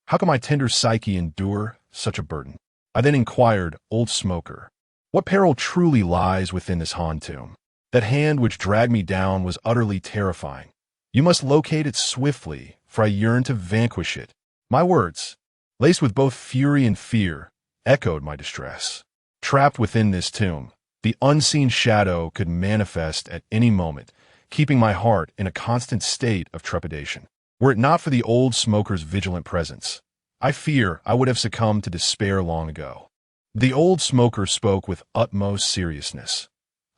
How can my tender psyche endure such a burden? I then inquired, "Old smoker, what peril truly lies within this Han tomb?" That hand which dragged me down was utterly terrifying. "You must locate it swiftly, for I yearn to vanquish it." My words, laced with both fury and fear, echoed my distress. Trapped within this tomb, the unseen shadow could manifest at any moment, keeping my heart in a constant state of trepidation. Were it not for the old smoker's vigilant presence, I fear I would have succumbed to despair long ago. The old smoker spoke with utmost seriousness.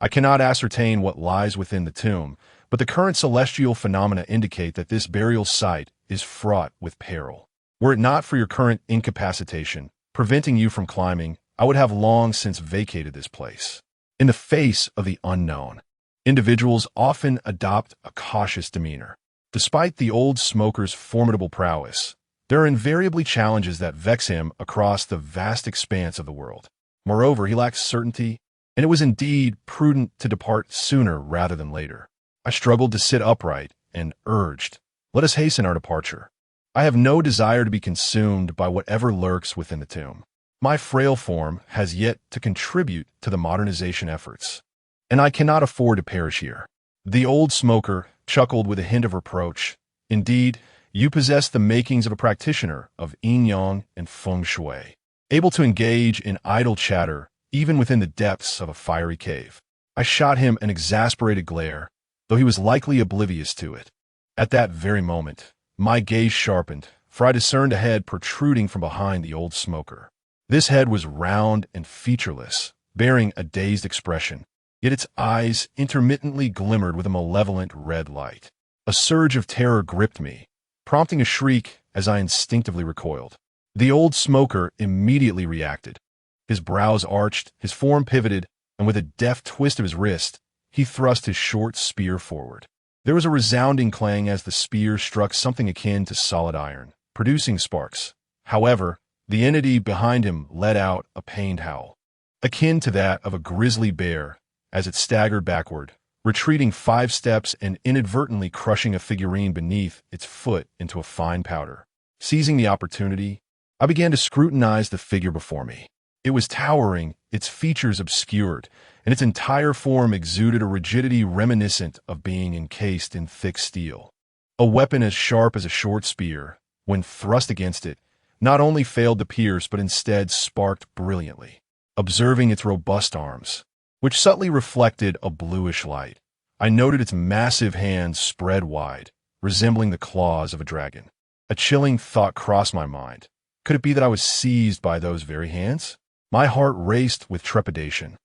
"I cannot ascertain what lies within the tomb, but the current celestial phenomena indicate that this burial site is fraught with peril. Were it not for your current incapacitation, preventing you from climbing, I would have long since vacated this place." In the face of the unknown, individuals often adopt a cautious demeanor. Despite the old smoker's formidable prowess, there are invariably challenges that vex him across the vast expanse of the world. Moreover, he lacks certainty, and it was indeed prudent to depart sooner rather than later. I struggled to sit upright and urged, "Let us hasten our departure. I have no desire to be consumed by whatever lurks within the tomb. My frail form has yet to contribute to the modernization efforts, and I cannot afford to perish here." The old smoker chuckled with a hint of reproach. "Indeed, you possess the makings of a practitioner of Yin-Yang and Feng Shui, able to engage in idle chatter even within the depths of a fiery cave." I shot him an exasperated glare, though he was likely oblivious to it. At that very moment, my gaze sharpened, for I discerned a head protruding from behind the old smoker. This head was round and featureless, bearing a dazed expression, yet its eyes intermittently glimmered with a malevolent red light. A surge of terror gripped me, prompting a shriek as I instinctively recoiled. The old smoker immediately reacted. His brows arched, his form pivoted, and with a deft twist of his wrist, he thrust his short spear forward. There was a resounding clang as the spear struck something akin to solid iron, producing sparks. However, the entity behind him let out a pained howl, akin to that of a grizzly bear, as it staggered backward, retreating 5 steps and inadvertently crushing a figurine beneath its foot into a fine powder. Seizing the opportunity, I began to scrutinize the figure before me. It was towering, its features obscured, and its entire form exuded a rigidity reminiscent of being encased in thick steel. A weapon as sharp as a short spear, when thrust against it, not only failed to pierce but instead sparked brilliantly. Observing its robust arms, which subtly reflected a bluish light, I noted its massive hands spread wide, resembling the claws of a dragon. A chilling thought crossed my mind. Could it be that I was seized by those very hands? My heart raced with trepidation,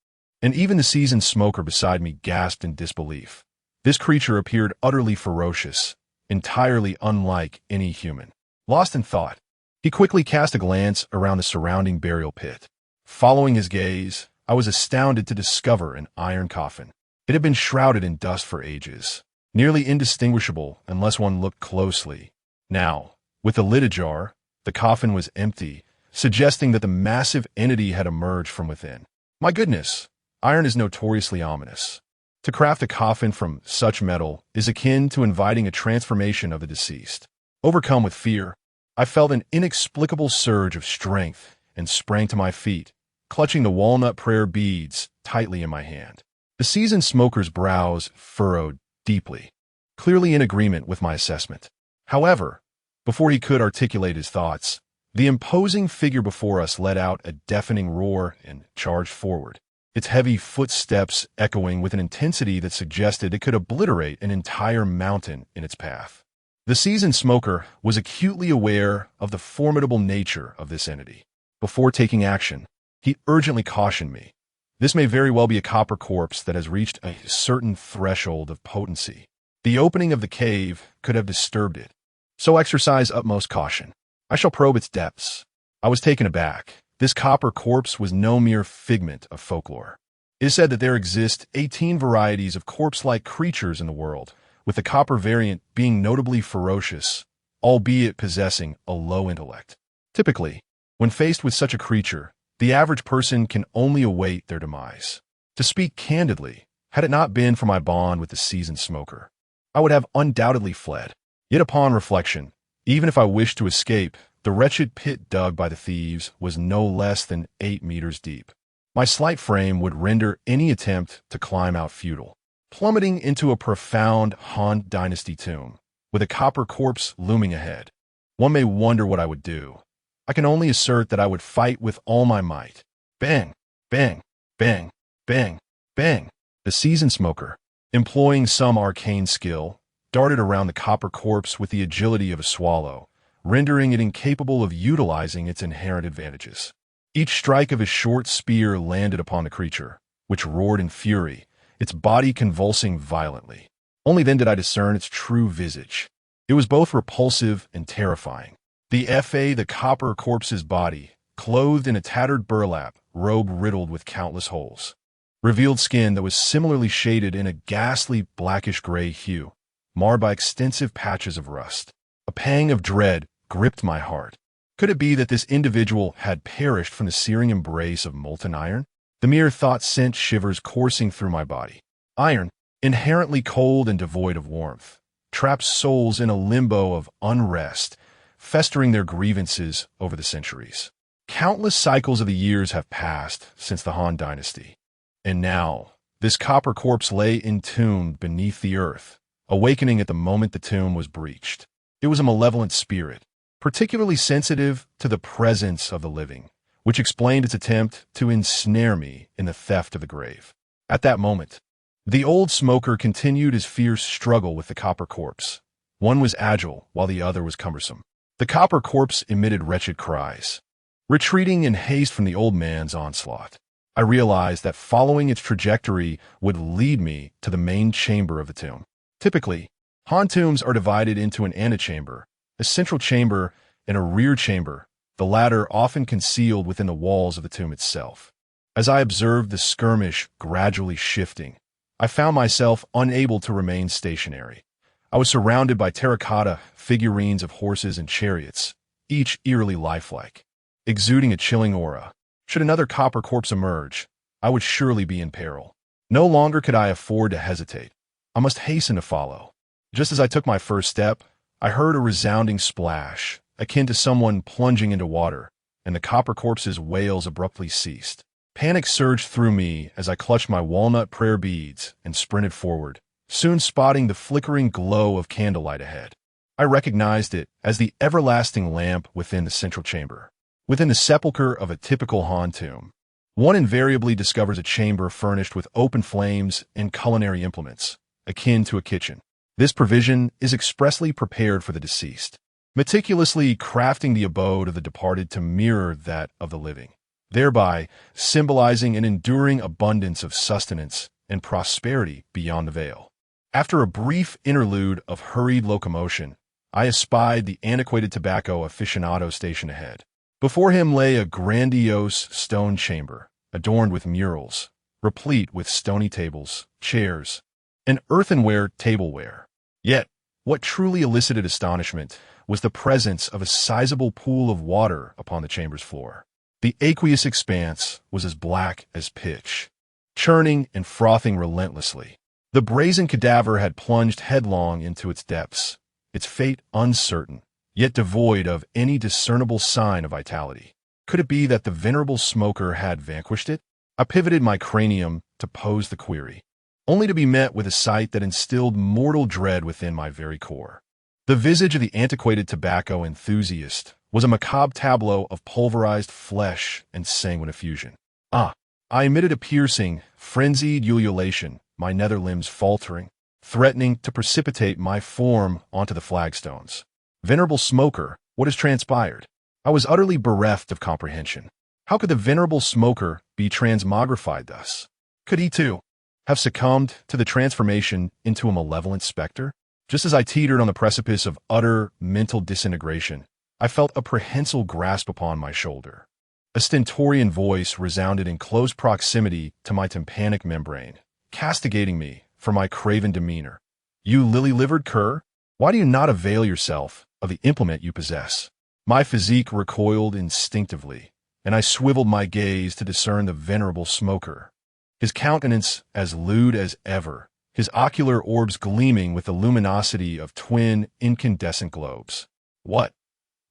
and even the seasoned smoker beside me gasped in disbelief. This creature appeared utterly ferocious, entirely unlike any human. Lost in thought, he quickly cast a glance around the surrounding burial pit. Following his gaze, I was astounded to discover an iron coffin. It had been shrouded in dust for ages, nearly indistinguishable unless one looked closely. Now, with the lid ajar, the coffin was empty, suggesting that the massive entity had emerged from within. My goodness, iron is notoriously ominous. To craft a coffin from such metal is akin to inviting a transformation of the deceased. Overcome with fear, I felt an inexplicable surge of strength and sprang to my feet, clutching the walnut prayer beads tightly in my hand. The seasoned smoker's brows furrowed deeply, clearly in agreement with my assessment. However, before he could articulate his thoughts, the imposing figure before us let out a deafening roar and charged forward, its heavy footsteps echoing with an intensity that suggested it could obliterate an entire mountain in its path. The seasoned smoker was acutely aware of the formidable nature of this entity. Before taking action, he urgently cautioned me. This may very well be a copper corpse that has reached a certain threshold of potency. The opening of the cave could have disturbed it, so exercise utmost caution. I shall probe its depths. I was taken aback. This copper corpse was no mere figment of folklore. It is said that there exist 18 varieties of corpse-like creatures in the world, with the copper variant being notably ferocious, albeit possessing a low intellect. Typically, when faced with such a creature, the average person can only await their demise. To speak candidly, had it not been for my bond with the seasoned smoker, I would have undoubtedly fled. Yet upon reflection, even if I wished to escape, the wretched pit dug by the thieves was no less than 8 meters deep. My slight frame would render any attempt to climb out futile. Plummeting into a profound Han Dynasty tomb, with a copper corpse looming ahead. One may wonder what I would do. I can only assert that I would fight with all my might. Bang, bang, bang, bang, bang. The seasoned smoker, employing some arcane skill, darted around the copper corpse with the agility of a swallow, rendering it incapable of utilizing its inherent advantages. Each strike of his short spear landed upon the creature, which roared in fury, its body convulsing violently. Only then did I discern its true visage. It was both repulsive and terrifying. The copper corpse's body, clothed in a tattered burlap robe riddled with countless holes, revealed skin that was similarly shaded in a ghastly blackish-gray hue, marred by extensive patches of rust. A pang of dread gripped my heart. Could it be that this individual had perished from the searing embrace of molten iron? The mere thought sent shivers coursing through my body. Iron, inherently cold and devoid of warmth, traps souls in a limbo of unrest, festering their grievances over the centuries. Countless cycles of the years have passed since the Han Dynasty, and now this copper corpse lay entombed beneath the earth, awakening at the moment the tomb was breached. It was a malevolent spirit, particularly sensitive to the presence of the living, which explained its attempt to ensnare me in the theft of the grave. At that moment, the old smoker continued his fierce struggle with the copper corpse. One was agile, while the other was cumbersome. The copper corpse emitted wretched cries, retreating in haste from the old man's onslaught. I realized that following its trajectory would lead me to the main chamber of the tomb. Typically, Han tombs are divided into an antechamber, a central chamber, and a rear chamber, the latter often concealed within the walls of the tomb itself. As I observed the skirmish gradually shifting, I found myself unable to remain stationary. I was surrounded by terracotta figurines of horses and chariots, each eerily lifelike, exuding a chilling aura. Should another copper corpse emerge, I would surely be in peril. No longer could I afford to hesitate. I must hasten to follow. Just as I took my first step, I heard a resounding splash, akin to someone plunging into water, and the copper corpse's wails abruptly ceased. Panic surged through me as I clutched my walnut prayer beads and sprinted forward, soon spotting the flickering glow of candlelight ahead. I recognized it as the everlasting lamp within the central chamber. Within the sepulchre of a typical Han tomb, one invariably discovers a chamber furnished with open flames and culinary implements, akin to a kitchen. This provision is expressly prepared for the deceased, meticulously crafting the abode of the departed to mirror that of the living, thereby symbolizing an enduring abundance of sustenance and prosperity beyond the veil. After a brief interlude of hurried locomotion, I espied the antiquated tobacco aficionado station ahead. Before him lay a grandiose stone chamber, adorned with murals, replete with stony tables, chairs, and earthenware tableware. Yet, what truly elicited astonishment was the presence of a sizable pool of water upon the chamber's floor. The aqueous expanse was as black as pitch, churning and frothing relentlessly. The brazen cadaver had plunged headlong into its depths, its fate uncertain, yet devoid of any discernible sign of vitality. Could it be that the venerable smoker had vanquished it? I pivoted my cranium to pose the query, only to be met with a sight that instilled mortal dread within my very core. The visage of the antiquated tobacco enthusiast was a macabre tableau of pulverized flesh and sanguine effusion. I emitted a piercing, frenzied ululation, my nether limbs faltering, threatening to precipitate my form onto the flagstones. Venerable smoker, what has transpired? I was utterly bereft of comprehension. How could the venerable smoker be transmogrified thus? Could he, too, have succumbed to the transformation into a malevolent specter? Just as I teetered on the precipice of utter mental disintegration, I felt a prehensile grasp upon my shoulder. A stentorian voice resounded in close proximity to my tympanic membrane, castigating me for my craven demeanor. You lily-livered cur, why do you not avail yourself of the implement you possess? My physique recoiled instinctively, and I swiveled my gaze to discern the venerable smoker. His countenance as lewd as ever, his ocular orbs gleaming with the luminosity of twin incandescent globes. What,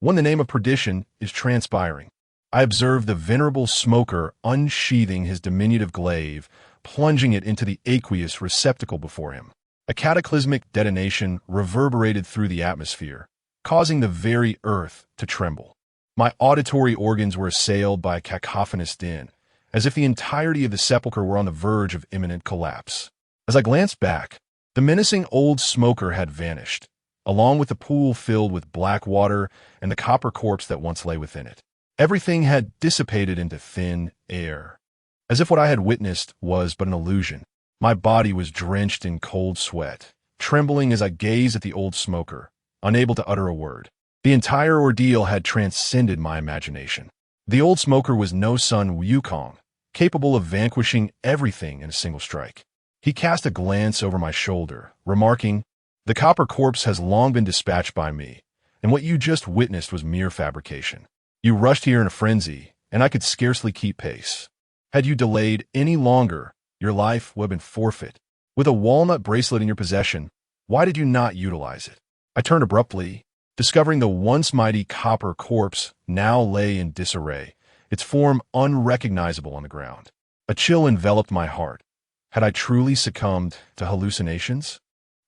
when the name of perdition, is transpiring? I observed the venerable smoker unsheathing his diminutive glaive, plunging it into the aqueous receptacle before him. A cataclysmic detonation reverberated through the atmosphere, causing the very earth to tremble. My auditory organs were assailed by a cacophonous din, as if the entirety of the sepulchre were on the verge of imminent collapse. As I glanced back, the menacing old smoker had vanished, along with the pool filled with black water and the copper corpse that once lay within it. Everything had dissipated into thin air. As if what I had witnessed was but an illusion, my body was drenched in cold sweat, trembling as I gazed at the old smoker, unable to utter a word. The entire ordeal had transcended my imagination. The old smoker was no Sun Wukong, capable of vanquishing everything in a single strike. He cast a glance over my shoulder, remarking, "The copper corpse has long been dispatched by me, and what you just witnessed was mere fabrication. You rushed here in a frenzy, and I could scarcely keep pace. Had you delayed any longer, your life would have been forfeit. With a walnut bracelet in your possession, why did you not utilize it?" I turned abruptly, discovering the once mighty copper corpse now lay in disarray, its form unrecognizable on the ground. A chill enveloped my heart. Had I truly succumbed to hallucinations?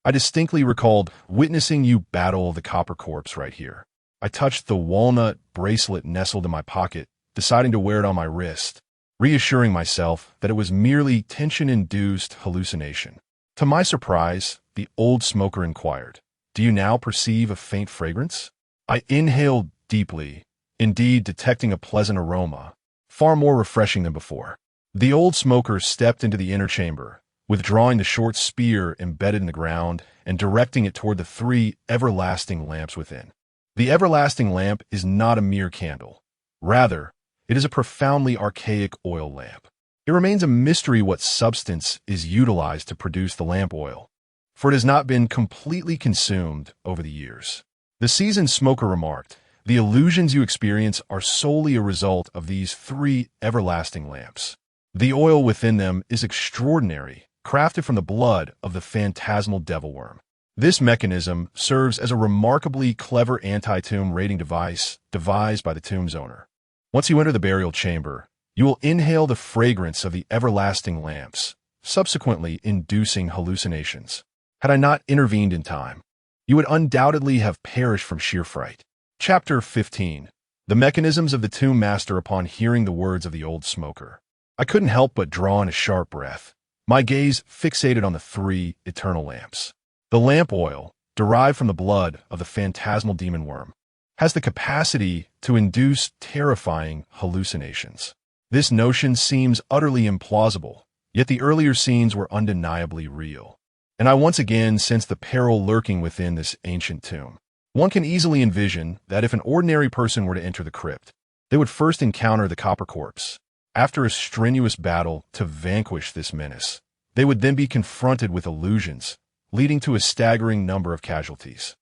I distinctly recalled witnessing you battle the copper corpse right here. I touched the walnut bracelet nestled in my pocket, deciding to wear it on my wrist, reassuring myself that it was merely tension-induced hallucination. To my surprise, the old smoker inquired, "Do you now perceive a faint fragrance?" I inhaled deeply, indeed detecting a pleasant aroma, far more refreshing than before. The old smoker stepped into the inner chamber, withdrawing the short spear embedded in the ground and directing it toward the 3 everlasting lamps within. The everlasting lamp is not a mere candle. Rather, it is a profoundly archaic oil lamp. It remains a mystery what substance is utilized to produce the lamp oil, for it has not been completely consumed over the years. The seasoned smoker remarked, "The illusions you experience are solely a result of these 3 everlasting lamps. The oil within them is extraordinary, crafted from the blood of the phantasmal devil worm. This mechanism serves as a remarkably clever anti-tomb raiding device devised by the tomb's owner. Once you enter the burial chamber, you will inhale the fragrance of the everlasting lamps, subsequently inducing hallucinations. Had I not intervened in time, you would undoubtedly have perished from sheer fright." Chapter 15. The Mechanisms of the Tomb Master upon hearing the words of the old smoker. I couldn't help but draw in a sharp breath, my gaze fixated on the 3 eternal lamps. The lamp oil, derived from the blood of the phantasmal demon worm, has the capacity to induce terrifying hallucinations. This notion seems utterly implausible, yet the earlier scenes were undeniably real, and I once again sensed the peril lurking within this ancient tomb. One can easily envision that if an ordinary person were to enter the crypt, they would first encounter the copper corpse, After a strenuous battle to vanquish this menace, they would then be confronted with illusions, leading to a staggering number of casualties.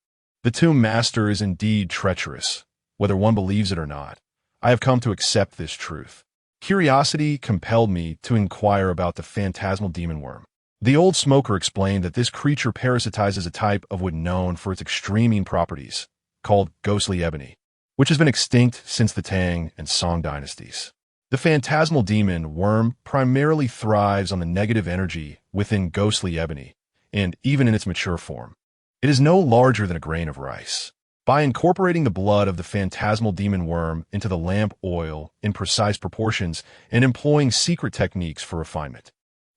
The tomb master is indeed treacherous, whether one believes it or not. I have come to accept this truth. Curiosity compelled me to inquire about the phantasmal demon worm. The old smoker explained that this creature parasitizes a type of wood known for its extreme properties, called ghostly ebony, which has been extinct since the Tang and Song dynasties. The phantasmal demon worm primarily thrives on the negative energy within ghostly ebony, and even in its mature form. It is no larger than a grain of rice. By incorporating the blood of the phantasmal demon worm into the lamp oil in precise proportions and employing secret techniques for refinement,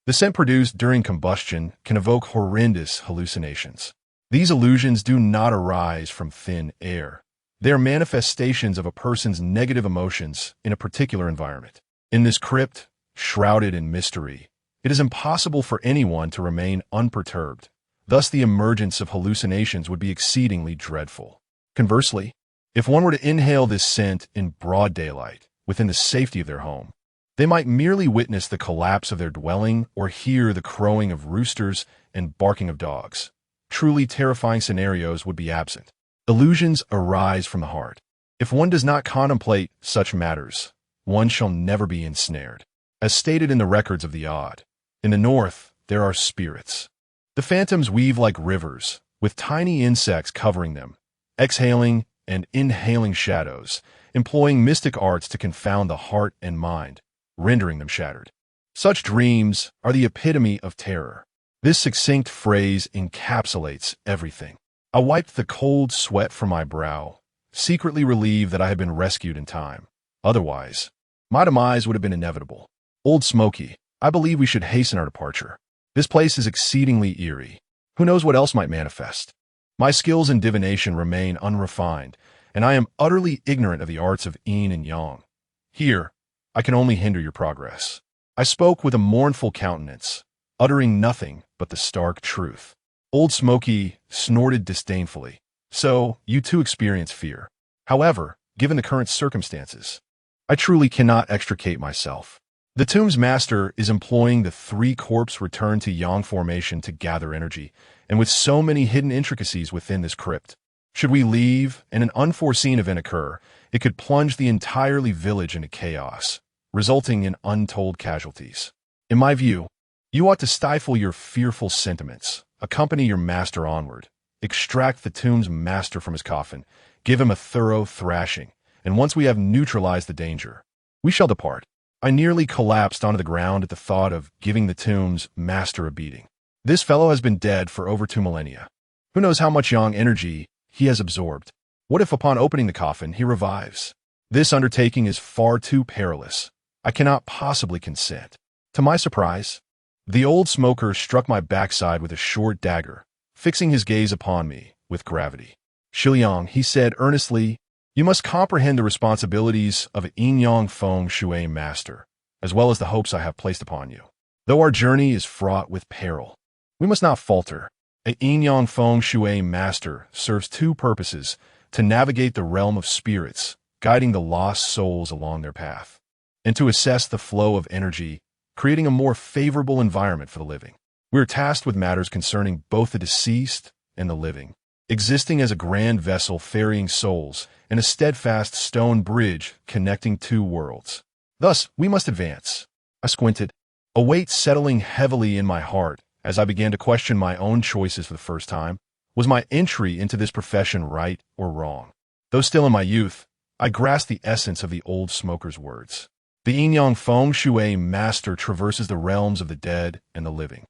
the scent produced during combustion can evoke horrendous hallucinations. These illusions do not arise from thin air. They are manifestations of a person's negative emotions in a particular environment. In this crypt, shrouded in mystery, it is impossible for anyone to remain unperturbed. Thus, the emergence of hallucinations would be exceedingly dreadful. Conversely, if one were to inhale this scent in broad daylight, within the safety of their home, they might merely witness the collapse of their dwelling or hear the crowing of roosters and barking of dogs. Truly terrifying scenarios would be absent. Illusions arise from the heart. If one does not contemplate such matters, one shall never be ensnared. As stated in the records of the odd, in the north there are spirits. The phantoms weave like rivers, with tiny insects covering them, exhaling and inhaling shadows, employing mystic arts to confound the heart and mind, rendering them shattered. Such dreams are the epitome of terror. This succinct phrase encapsulates everything. I wiped the cold sweat from my brow, secretly relieved that I had been rescued in time. Otherwise, my demise would have been inevitable. Old Smoky, I believe we should hasten our departure. This place is exceedingly eerie. Who knows what else might manifest? My skills in divination remain unrefined, and I am utterly ignorant of the arts of Yin and Yang. Here, I can only hinder your progress. I spoke with a mournful countenance, uttering nothing but the stark truth. Old Smoky snorted disdainfully. So, you too experience fear. However, given the current circumstances, I truly cannot extricate myself. The tomb's master is employing the three-corpse return to Yang formation to gather energy, and with so many hidden intricacies within this crypt, should we leave and an unforeseen event occur, it could plunge the entirely village into chaos, resulting in untold casualties. In my view, you ought to stifle your fearful sentiments, accompany your master onward, extract the tomb's master from his coffin, give him a thorough thrashing, and once we have neutralized the danger, we shall depart. I nearly collapsed onto the ground at the thought of giving the tomb's master a beating. This fellow has been dead for over 2 millennia. Who knows how much Yang energy he has absorbed? What if upon opening the coffin he revives? This undertaking is far too perilous. I cannot possibly consent. To my surprise, the old smoker struck my backside with a short dagger, fixing his gaze upon me with gravity. Xiliang, he said earnestly, you must comprehend the responsibilities of a Yin-Yang Feng Shui master, as well as the hopes I have placed upon you. Though our journey is fraught with peril, we must not falter. A Yin-Yang Feng Shui master serves 2 purposes: to navigate the realm of spirits, guiding the lost souls along their path, and to assess the flow of energy, creating a more favorable environment for the living. We are tasked with matters concerning both the deceased and the living, existing as a grand vessel ferrying souls and a steadfast stone bridge connecting 2 worlds. Thus, we must advance. I squinted, a weight settling heavily in my heart as I began to question my own choices for the first time. Was my entry into this profession right or wrong? Though still in my youth, I grasped the essence of the old smoker's words. The Yin-Yang Feng Shui master traverses the realms of the dead and the living,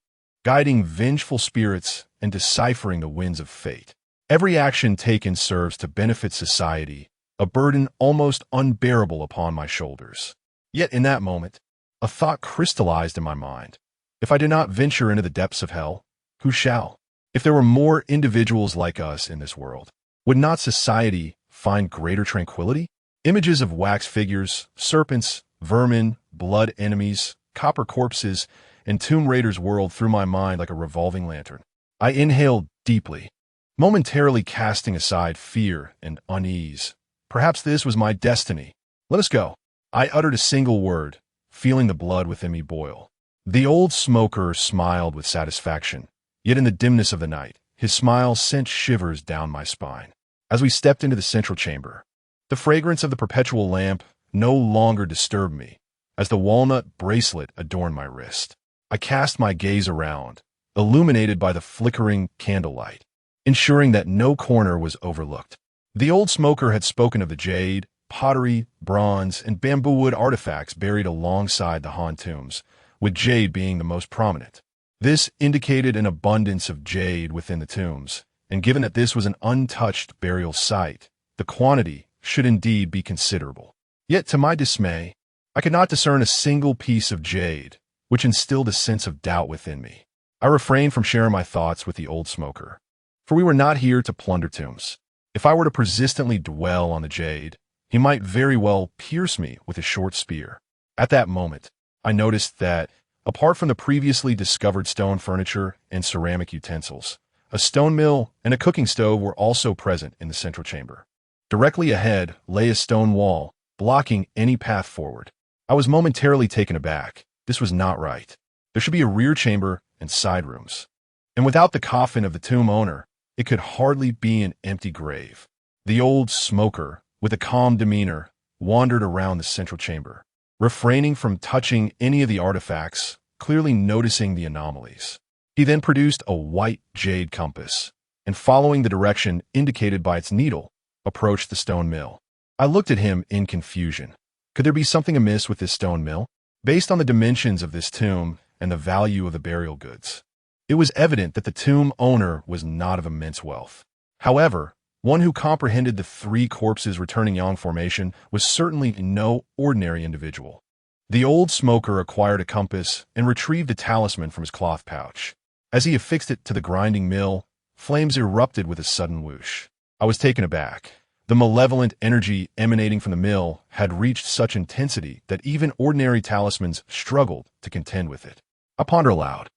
guiding vengeful spirits and deciphering the winds of fate. Every action taken serves to benefit society, a burden almost unbearable upon my shoulders. Yet in that moment, a thought crystallized in my mind. If I do not venture into the depths of hell, who shall? If there were more individuals like us in this world, would not society find greater tranquility? Images of wax figures, serpents, vermin, blood enemies, copper corpses, and tomb raiders whirled through my mind like a revolving lantern. I inhaled deeply, momentarily casting aside fear and unease. Perhaps this was my destiny. Let us go. I uttered a single word, feeling the blood within me boil. The old smoker smiled with satisfaction, yet in the dimness of the night, his smile sent shivers down my spine. As we stepped into the central chamber, the fragrance of the perpetual lamp no longer disturbed me, as the walnut bracelet adorned my wrist. I cast my gaze around, illuminated by the flickering candlelight, ensuring that no corner was overlooked. The old smoker had spoken of the jade, pottery, bronze, and bamboo wood artifacts buried alongside the Han tombs, with jade being the most prominent. This indicated an abundance of jade within the tombs, and given that this was an untouched burial site, the quantity should indeed be considerable. Yet, to my dismay, I could not discern a single piece of jade, which instilled a sense of doubt within me. I refrained from sharing my thoughts with the old smoker, for we were not here to plunder tombs. If I were to persistently dwell on the jade, he might very well pierce me with a short spear. At that moment, I noticed that, apart from the previously discovered stone furniture and ceramic utensils, a stone mill and a cooking stove were also present in the central chamber. Directly ahead lay a stone wall, blocking any path forward. I was momentarily taken aback. This was not right. There should be a rear chamber and side rooms. And without the coffin of the tomb owner, it could hardly be an empty grave. The old smoker, with a calm demeanor, wandered around the central chamber, refraining from touching any of the artifacts, clearly noticing the anomalies. He then produced a white jade compass, and following the direction indicated by its needle, approached the stone mill. I looked at him in confusion. Could there be something amiss with this stone mill? Based on the dimensions of this tomb and the value of the burial goods, it was evident that the tomb owner was not of immense wealth. However, one who comprehended the three corpses returning Yang formation was certainly no ordinary individual. The old smoker acquired a compass and retrieved a talisman from his cloth pouch. As he affixed it to the grinding mill, flames erupted with a sudden whoosh. I was taken aback. The malevolent energy emanating from the mill had reached such intensity that even ordinary talismans struggled to contend with it. I pondered aloud.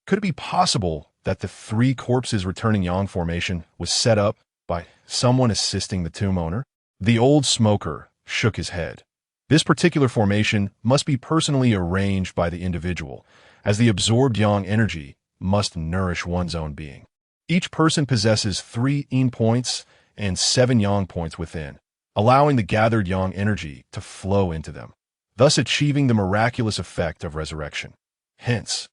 Could it be possible that the three corpses returning Yang formation was set up by someone assisting the tomb owner? The old smoker shook his head. This particular formation must be personally arranged by the individual, as the absorbed Yang energy must nourish one's own being. Each person possesses 3 Yin points and 7 Yang points within, allowing the gathered Yang energy to flow into them, thus achieving the miraculous effect of resurrection. Hence,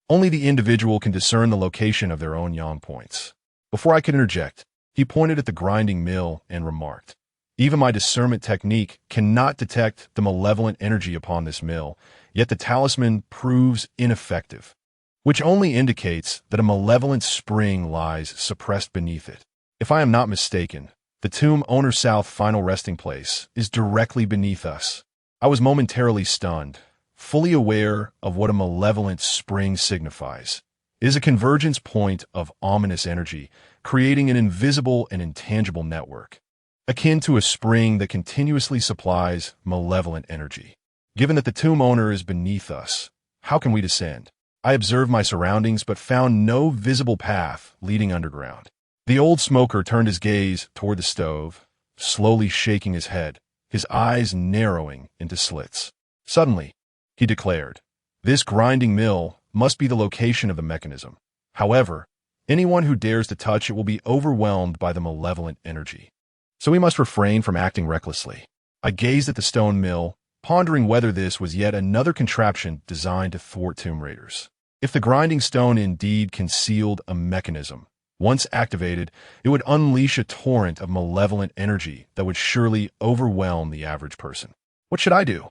only the individual can discern the location of their own Yang points. Before I could interject, he pointed at the grinding mill and remarked, "Even my discernment technique cannot detect the malevolent energy upon this mill, yet the talisman proves ineffective, which only indicates that a malevolent spring lies suppressed beneath it. If I am not mistaken, the tomb owner's south final resting place is directly beneath us." I was momentarily stunned, fully aware of what a malevolent spring signifies. It is a convergence point of ominous energy, creating an invisible and intangible network, akin to a spring that continuously supplies malevolent energy. Given that the tomb owner is beneath us, how can we descend? I observed my surroundings but found no visible path leading underground. The old smoker turned his gaze toward the stove, slowly shaking his head, his eyes narrowing into slits. Suddenly, he declared, "This grinding mill must be the location of the mechanism. However, anyone who dares to touch it will be overwhelmed by the malevolent energy. So we must refrain from acting recklessly." I gazed at the stone mill, pondering whether this was yet another contraption designed to thwart tomb raiders. If the grinding stone indeed concealed a mechanism, once activated, it would unleash a torrent of malevolent energy that would surely overwhelm the average person. What should I do?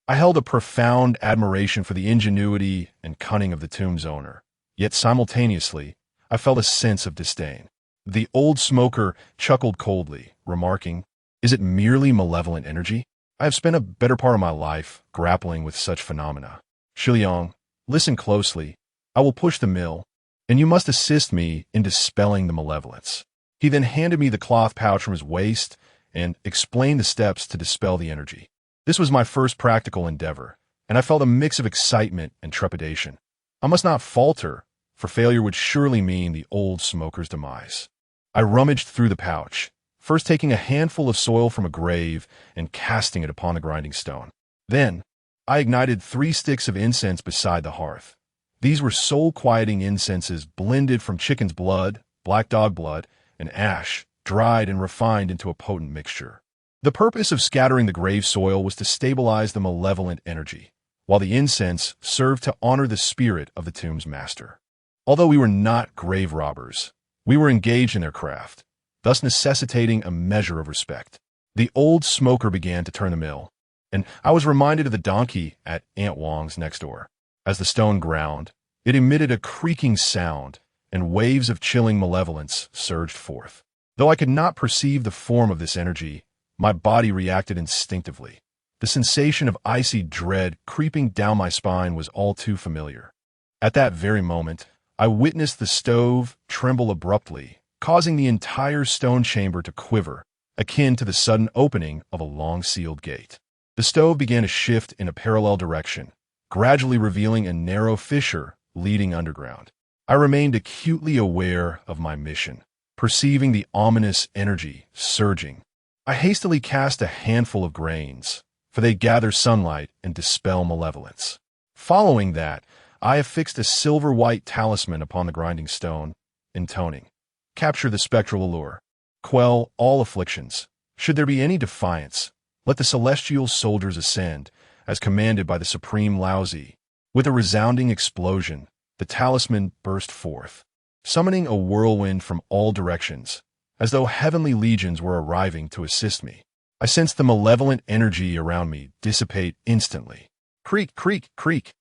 I held a profound admiration for the ingenuity and cunning of the tomb's owner, yet simultaneously, I felt a sense of disdain. The old smoker chuckled coldly, remarking, "Is it merely malevolent energy? I have spent a better part of my life grappling with such phenomena. Xiliang, listen closely. I will push the mill, and you must assist me in dispelling the malevolence." He then handed me the cloth pouch from his waist and explained the steps to dispel the energy. This was my first practical endeavor, and I felt a mix of excitement and trepidation. I must not falter, for failure would surely mean the old smoker's demise. I rummaged through the pouch, first taking a handful of soil from a grave and casting it upon the grinding stone. Then, I ignited 3 sticks of incense beside the hearth. These were soul-quieting incenses blended from chicken's blood, black dog blood, and ash, dried and refined into a potent mixture. The purpose of scattering the grave soil was to stabilize the malevolent energy, while the incense served to honor the spirit of the tomb's master. Although we were not grave robbers, we were engaged in their craft, thus necessitating a measure of respect. The old smoker began to turn the mill, and I was reminded of the donkey at Aunt Wong's next door. As the stone ground, it emitted a creaking sound, and waves of chilling malevolence surged forth. Though I could not perceive the form of this energy, my body reacted instinctively. The sensation of icy dread creeping down my spine was all too familiar. At that very moment, I witnessed the stove tremble abruptly, causing the entire stone chamber to quiver, akin to the sudden opening of a long-sealed gate. The stove began to shift in a parallel direction, gradually revealing a narrow fissure leading underground. I remained acutely aware of my mission, perceiving the ominous energy surging. I hastily cast a handful of grains, for they gather sunlight and dispel malevolence. Following that, I affixed a silver-white talisman upon the grinding stone, intoning, "Capture the spectral allure. Quell all afflictions. Should there be any defiance, let the celestial soldiers ascend, as commanded by the supreme Laozi." With a resounding explosion, the talisman burst forth, summoning a whirlwind from all directions, as though heavenly legions were arriving to assist me. I sensed the malevolent energy around me dissipate instantly. Creak, creak, creak.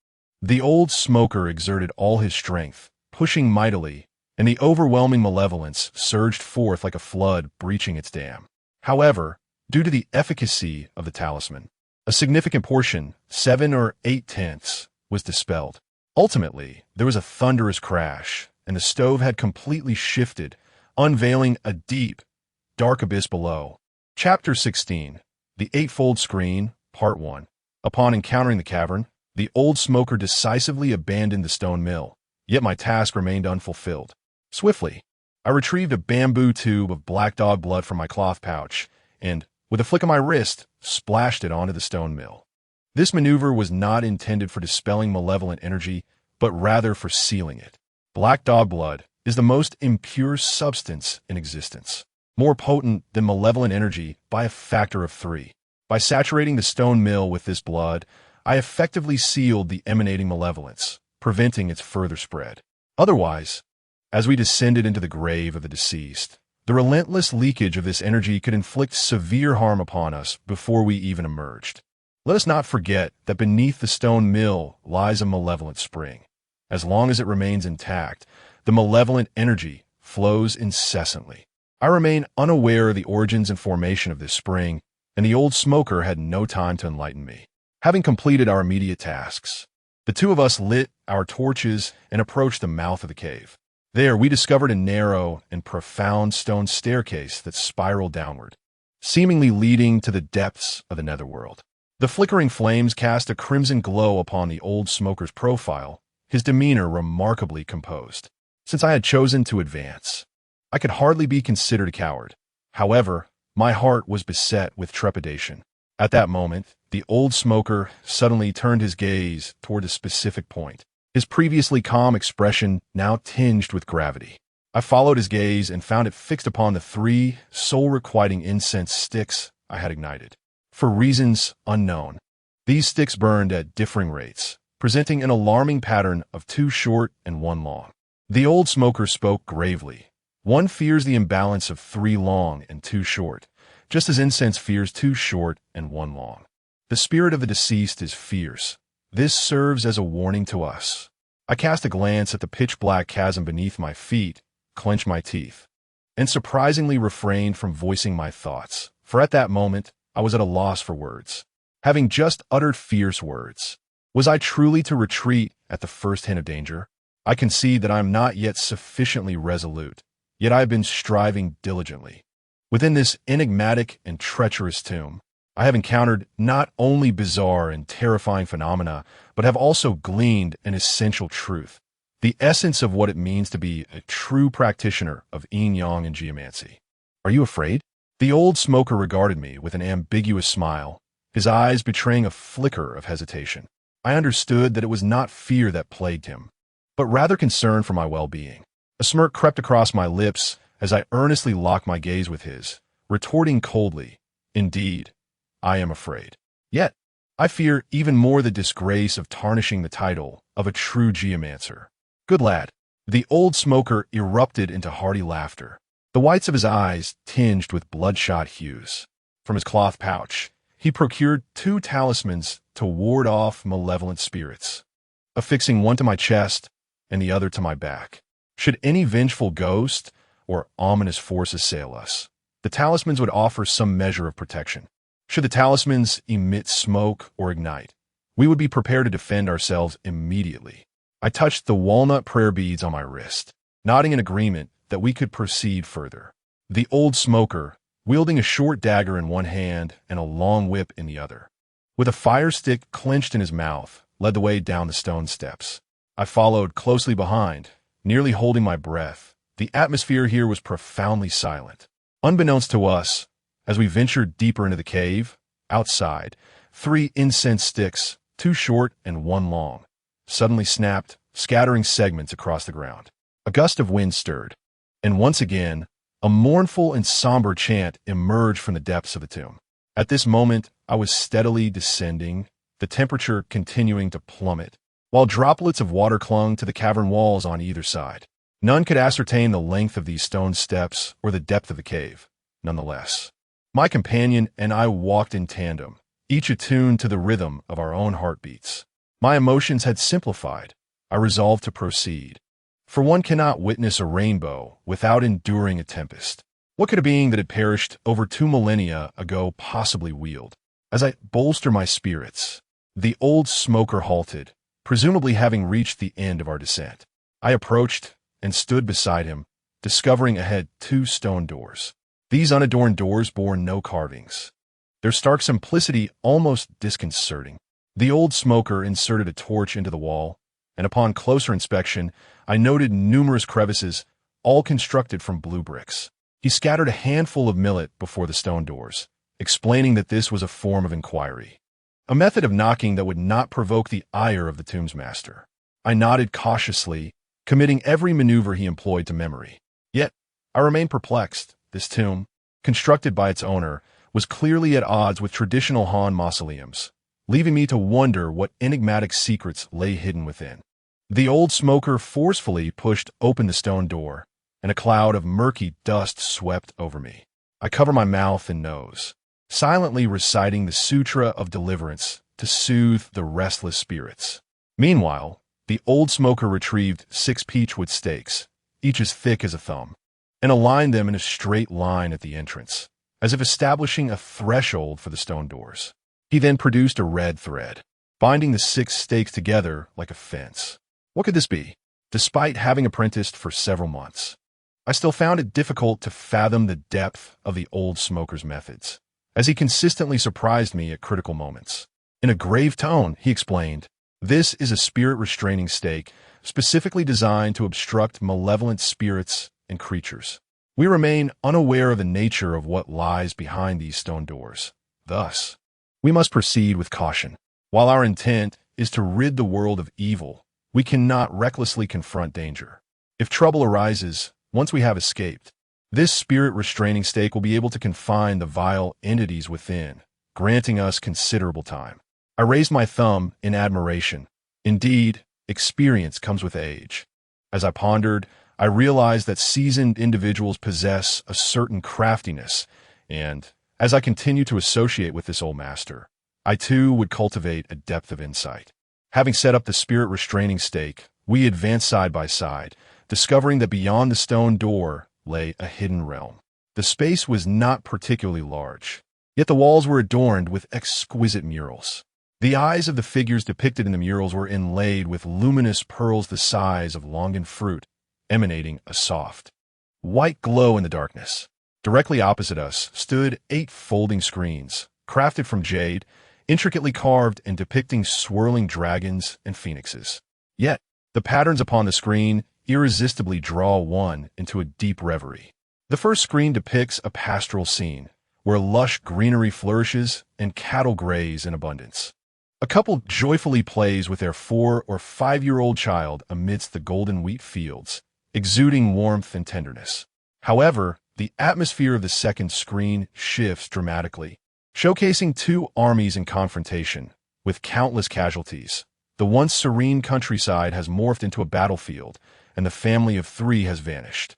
The old smoker exerted all his strength, pushing mightily, and the overwhelming malevolence surged forth like a flood breaching its dam. However, due to the efficacy of the talisman, a significant portion, 7 or 8/10, was dispelled. Ultimately, there was a thunderous crash, and the stove had completely shifted, unveiling a deep, dark abyss below. Chapter 16. The Eightfold Screen, Part 1. Upon encountering the cavern, the old smoker decisively abandoned the stone mill, yet my task remained unfulfilled. Swiftly, I retrieved a bamboo tube of black dog blood from my cloth pouch, and, with a flick of my wrist, splashed it onto the stone mill. This maneuver was not intended for dispelling malevolent energy, but rather for sealing it. Black dog blood is the most impure substance in existence, more potent than malevolent energy by a factor of 3. By saturating the stone mill with this blood, I effectively sealed the emanating malevolence, preventing its further spread. Otherwise, as we descended into the grave of the deceased, the relentless leakage of this energy could inflict severe harm upon us before we even emerged. Let us not forget that beneath the stone mill lies a malevolent spring. As long as it remains intact, the malevolent energy flows incessantly. I remain unaware of the origins and formation of this spring, and the old smoker had no time to enlighten me. Having completed our immediate tasks, the two of us lit our torches and approached the mouth of the cave. There, we discovered a narrow and profound stone staircase that spiraled downward, seemingly leading to the depths of the netherworld. The flickering flames cast a crimson glow upon the old smoker's profile, his demeanor remarkably composed. Since I had chosen to advance, I could hardly be considered a coward. However, my heart was beset with trepidation. At that moment, the old smoker suddenly turned his gaze toward a specific point, his previously calm expression now tinged with gravity. I followed his gaze and found it fixed upon the 3 soul-requiting incense sticks I had ignited. For reasons unknown, these sticks burned at differing rates, presenting an alarming pattern of 2 short and 1 long. The old smoker spoke gravely. One fears the imbalance of 3 long and 2 short, just as incense fears 2 short and 1 long. The spirit of the deceased is fierce. This serves as a warning to us. I cast a glance at the pitch-black chasm beneath my feet, clenched my teeth, and surprisingly refrained from voicing my thoughts, for at that moment, I was at a loss for words. Having just uttered fierce words, was I truly to retreat at the first hint of danger? I concede that I am not yet sufficiently resolute, yet I have been striving diligently. Within this enigmatic and treacherous tomb, I have encountered not only bizarre and terrifying phenomena, but have also gleaned an essential truth, the essence of what it means to be a true practitioner of Yin-Yang and geomancy. Are you afraid? The old smoker regarded me with an ambiguous smile, his eyes betraying a flicker of hesitation. I understood that it was not fear that plagued him, but rather concern for my well-being. A smirk crept across my lips as I earnestly locked my gaze with his, retorting coldly, "Indeed, I am afraid. Yet, I fear even more the disgrace of tarnishing the title of a true geomancer." "Good lad." The old smoker erupted into hearty laughter, the whites of his eyes tinged with bloodshot hues. From his cloth pouch, he procured 2 talismans to ward off malevolent spirits, affixing one to my chest and the other to my back. Should any vengeful ghost or ominous force assail us, the talismans would offer some measure of protection. Should the talismans emit smoke or ignite, we would be prepared to defend ourselves immediately. I touched the walnut prayer beads on my wrist, nodding in agreement that we could proceed further. The old smoker, wielding a short dagger in one hand and a long whip in the other, with a fire stick clenched in his mouth, led the way down the stone steps. I followed closely behind, nearly holding my breath. The atmosphere here was profoundly silent. Unbeknownst to us, as we ventured deeper into the cave, outside, 3 incense sticks, 2 short and 1 long, suddenly snapped, scattering segments across the ground. A gust of wind stirred, and once again, a mournful and somber chant emerged from the depths of the tomb. At this moment, I was steadily descending, the temperature continuing to plummet, while droplets of water clung to the cavern walls on either side. None could ascertain the length of these stone steps or the depth of the cave. Nonetheless, my companion and I walked in tandem, each attuned to the rhythm of our own heartbeats. My emotions had simplified. I resolved to proceed. For one cannot witness a rainbow without enduring a tempest. What could a being that had perished over 2 millennia ago possibly wield? As I bolstered my spirits, the old smoker halted, presumably having reached the end of our descent. I approached and stood beside him, discovering ahead 2 stone doors. These unadorned doors bore no carvings, their stark simplicity almost disconcerting. The old smoker inserted a torch into the wall, and upon closer inspection, I noted numerous crevices, all constructed from blue bricks. He scattered a handful of millet before the stone doors, explaining that this was a form of inquiry, a method of knocking that would not provoke the ire of the tomb's master. I nodded cautiously, committing every maneuver he employed to memory. Yet, I remained perplexed. This tomb, constructed by its owner, was clearly at odds with traditional Han mausoleums, leaving me to wonder what enigmatic secrets lay hidden within. The old smoker forcefully pushed open the stone door, and a cloud of murky dust swept over me. I covered my mouth and nose, silently reciting the Sutra of Deliverance to soothe the restless spirits. Meanwhile, the old smoker retrieved 6 peachwood stakes, each as thick as a thumb, and aligned them in a straight line at the entrance, as if establishing a threshold for the stone doors. He then produced a red thread, binding the 6 stakes together like a fence. What could this be? Despite having apprenticed for several months, I still found it difficult to fathom the depth of the old smoker's methods, as he consistently surprised me at critical moments. In a grave tone, he explained, "This is a spirit-restraining stake specifically designed to obstruct malevolent spirits and creatures. We remain unaware of the nature of what lies behind these stone doors. Thus, we must proceed with caution. While our intent is to rid the world of evil, we cannot recklessly confront danger. If trouble arises, once we have escaped, this spirit-restraining stake will be able to confine the vile entities within, granting us considerable time." I raised my thumb in admiration. Indeed, experience comes with age. As I pondered, I realized that seasoned individuals possess a certain craftiness, and, as I continued to associate with this old master, I too would cultivate a depth of insight. Having set up the spirit-restraining stake, we advanced side by side, discovering that beyond the stone door lay a hidden realm. The space was not particularly large, yet the walls were adorned with exquisite murals. The eyes of the figures depicted in the murals were inlaid with luminous pearls the size of longan fruit, emanating a soft, white glow in the darkness. Directly opposite us stood 8 folding screens, crafted from jade, intricately carved and depicting swirling dragons and phoenixes. Yet, the patterns upon the screen irresistibly draw one into a deep reverie. The first screen depicts a pastoral scene, where lush greenery flourishes and cattle graze in abundance. A couple joyfully plays with their 4- or 5-year-old child amidst the golden wheat fields, exuding warmth and tenderness. However, the atmosphere of the second screen shifts dramatically, showcasing two armies in confrontation, with countless casualties. The once serene countryside has morphed into a battlefield, and the family of 3 has vanished.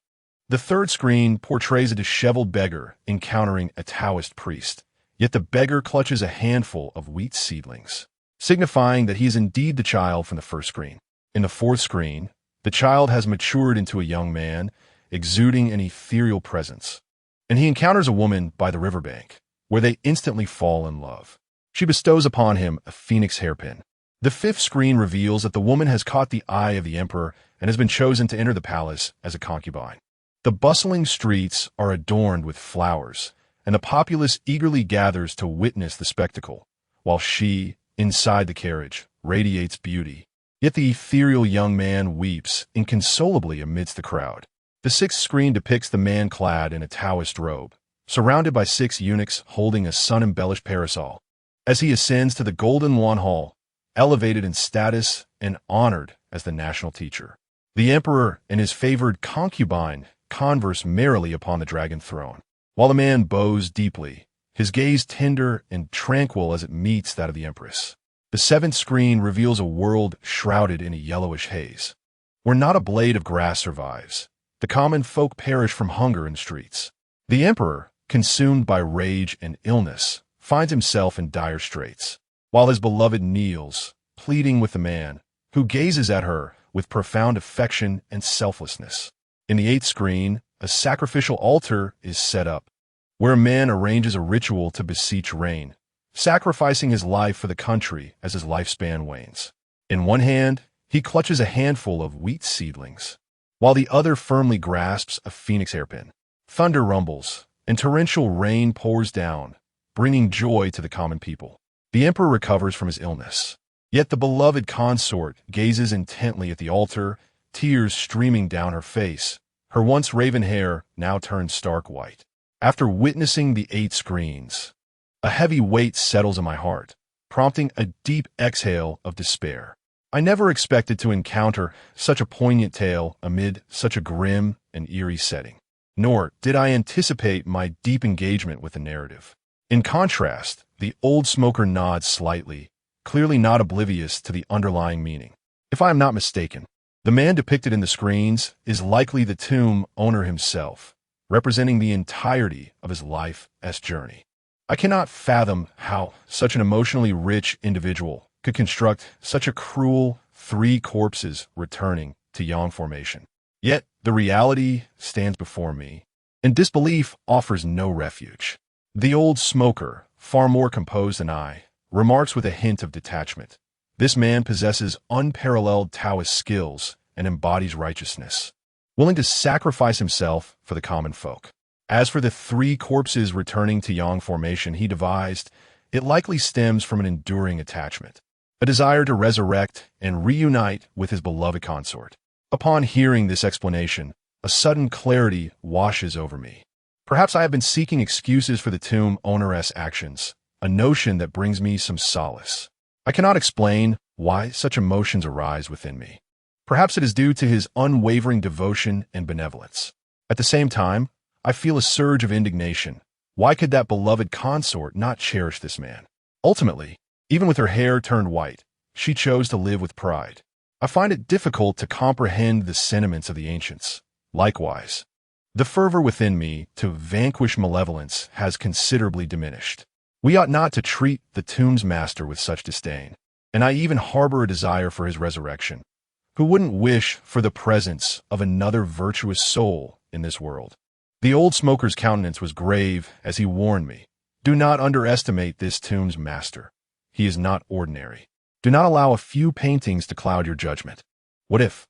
The third screen portrays a disheveled beggar encountering a Taoist priest, yet the beggar clutches a handful of wheat seedlings, signifying that he is indeed the child from the first screen. In the fourth screen, the child has matured into a young man, exuding an ethereal presence, and he encounters a woman by the riverbank, where they instantly fall in love. She bestows upon him a phoenix hairpin. The fifth screen reveals that the woman has caught the eye of the emperor and has been chosen to enter the palace as a concubine. The bustling streets are adorned with flowers, and the populace eagerly gathers to witness the spectacle, while she, inside the carriage, radiates beauty. Yet the ethereal young man weeps inconsolably amidst the crowd. The sixth screen depicts the man clad in a Taoist robe, surrounded by 6 eunuchs holding a sun-embellished parasol, as he ascends to the Golden Lawn Hall, elevated in status and honored as the national teacher. The emperor and his favored concubine converse merrily upon the dragon throne, while the man bows deeply, his gaze tender and tranquil as it meets that of the empress. The seventh screen reveals a world shrouded in a yellowish haze, where not a blade of grass survives. The common folk perish from hunger in the streets. The emperor, consumed by rage and illness, finds himself in dire straits, while his beloved kneels, pleading with the man, who gazes at her with profound affection and selflessness. In the eighth screen, a sacrificial altar is set up, where a man arranges a ritual to beseech rain, sacrificing his life for the country as his lifespan wanes. In one hand, he clutches a handful of wheat seedlings, while the other firmly grasps a phoenix hairpin. Thunder rumbles, and torrential rain pours down, bringing joy to the common people. The emperor recovers from his illness, yet the beloved consort gazes intently at the altar, tears streaming down her face. Her once raven hair now turns stark white. After witnessing the 8 screens, a heavy weight settles in my heart, prompting a deep exhale of despair. I never expected to encounter such a poignant tale amid such a grim and eerie setting, nor did I anticipate my deep engagement with the narrative. In contrast, the old smoker nods slightly, clearly not oblivious to the underlying meaning. If I am not mistaken, the man depicted in the screens is likely the tomb owner himself, representing the entirety of his life's journey. I cannot fathom how such an emotionally rich individual could construct such a cruel 3 corpses returning to Yang formation. Yet the reality stands before me, and disbelief offers no refuge. The old smoker, far more composed than I, remarks with a hint of detachment. This man possesses unparalleled Taoist skills and embodies righteousness, willing to sacrifice himself for the common folk. As for the 3 corpses returning to Yang formation he devised, it likely stems from an enduring attachment, a desire to resurrect and reunite with his beloved consort. Upon hearing this explanation, a sudden clarity washes over me. Perhaps I have been seeking excuses for the tomb owner's actions, a notion that brings me some solace. I cannot explain why such emotions arise within me. Perhaps it is due to his unwavering devotion and benevolence. At the same time, I feel a surge of indignation. Why could that beloved consort not cherish this man? Ultimately, even with her hair turned white, she chose to live with pride. I find it difficult to comprehend the sentiments of the ancients. Likewise, the fervor within me to vanquish malevolence has considerably diminished. We ought not to treat the tomb's master with such disdain, and I even harbor a desire for his resurrection. Who wouldn't wish for the presence of another virtuous soul in this world? The old smoker's countenance was grave as he warned me, "Do not underestimate this tomb's master. He is not ordinary. Do not allow a few paintings to cloud your judgment." What if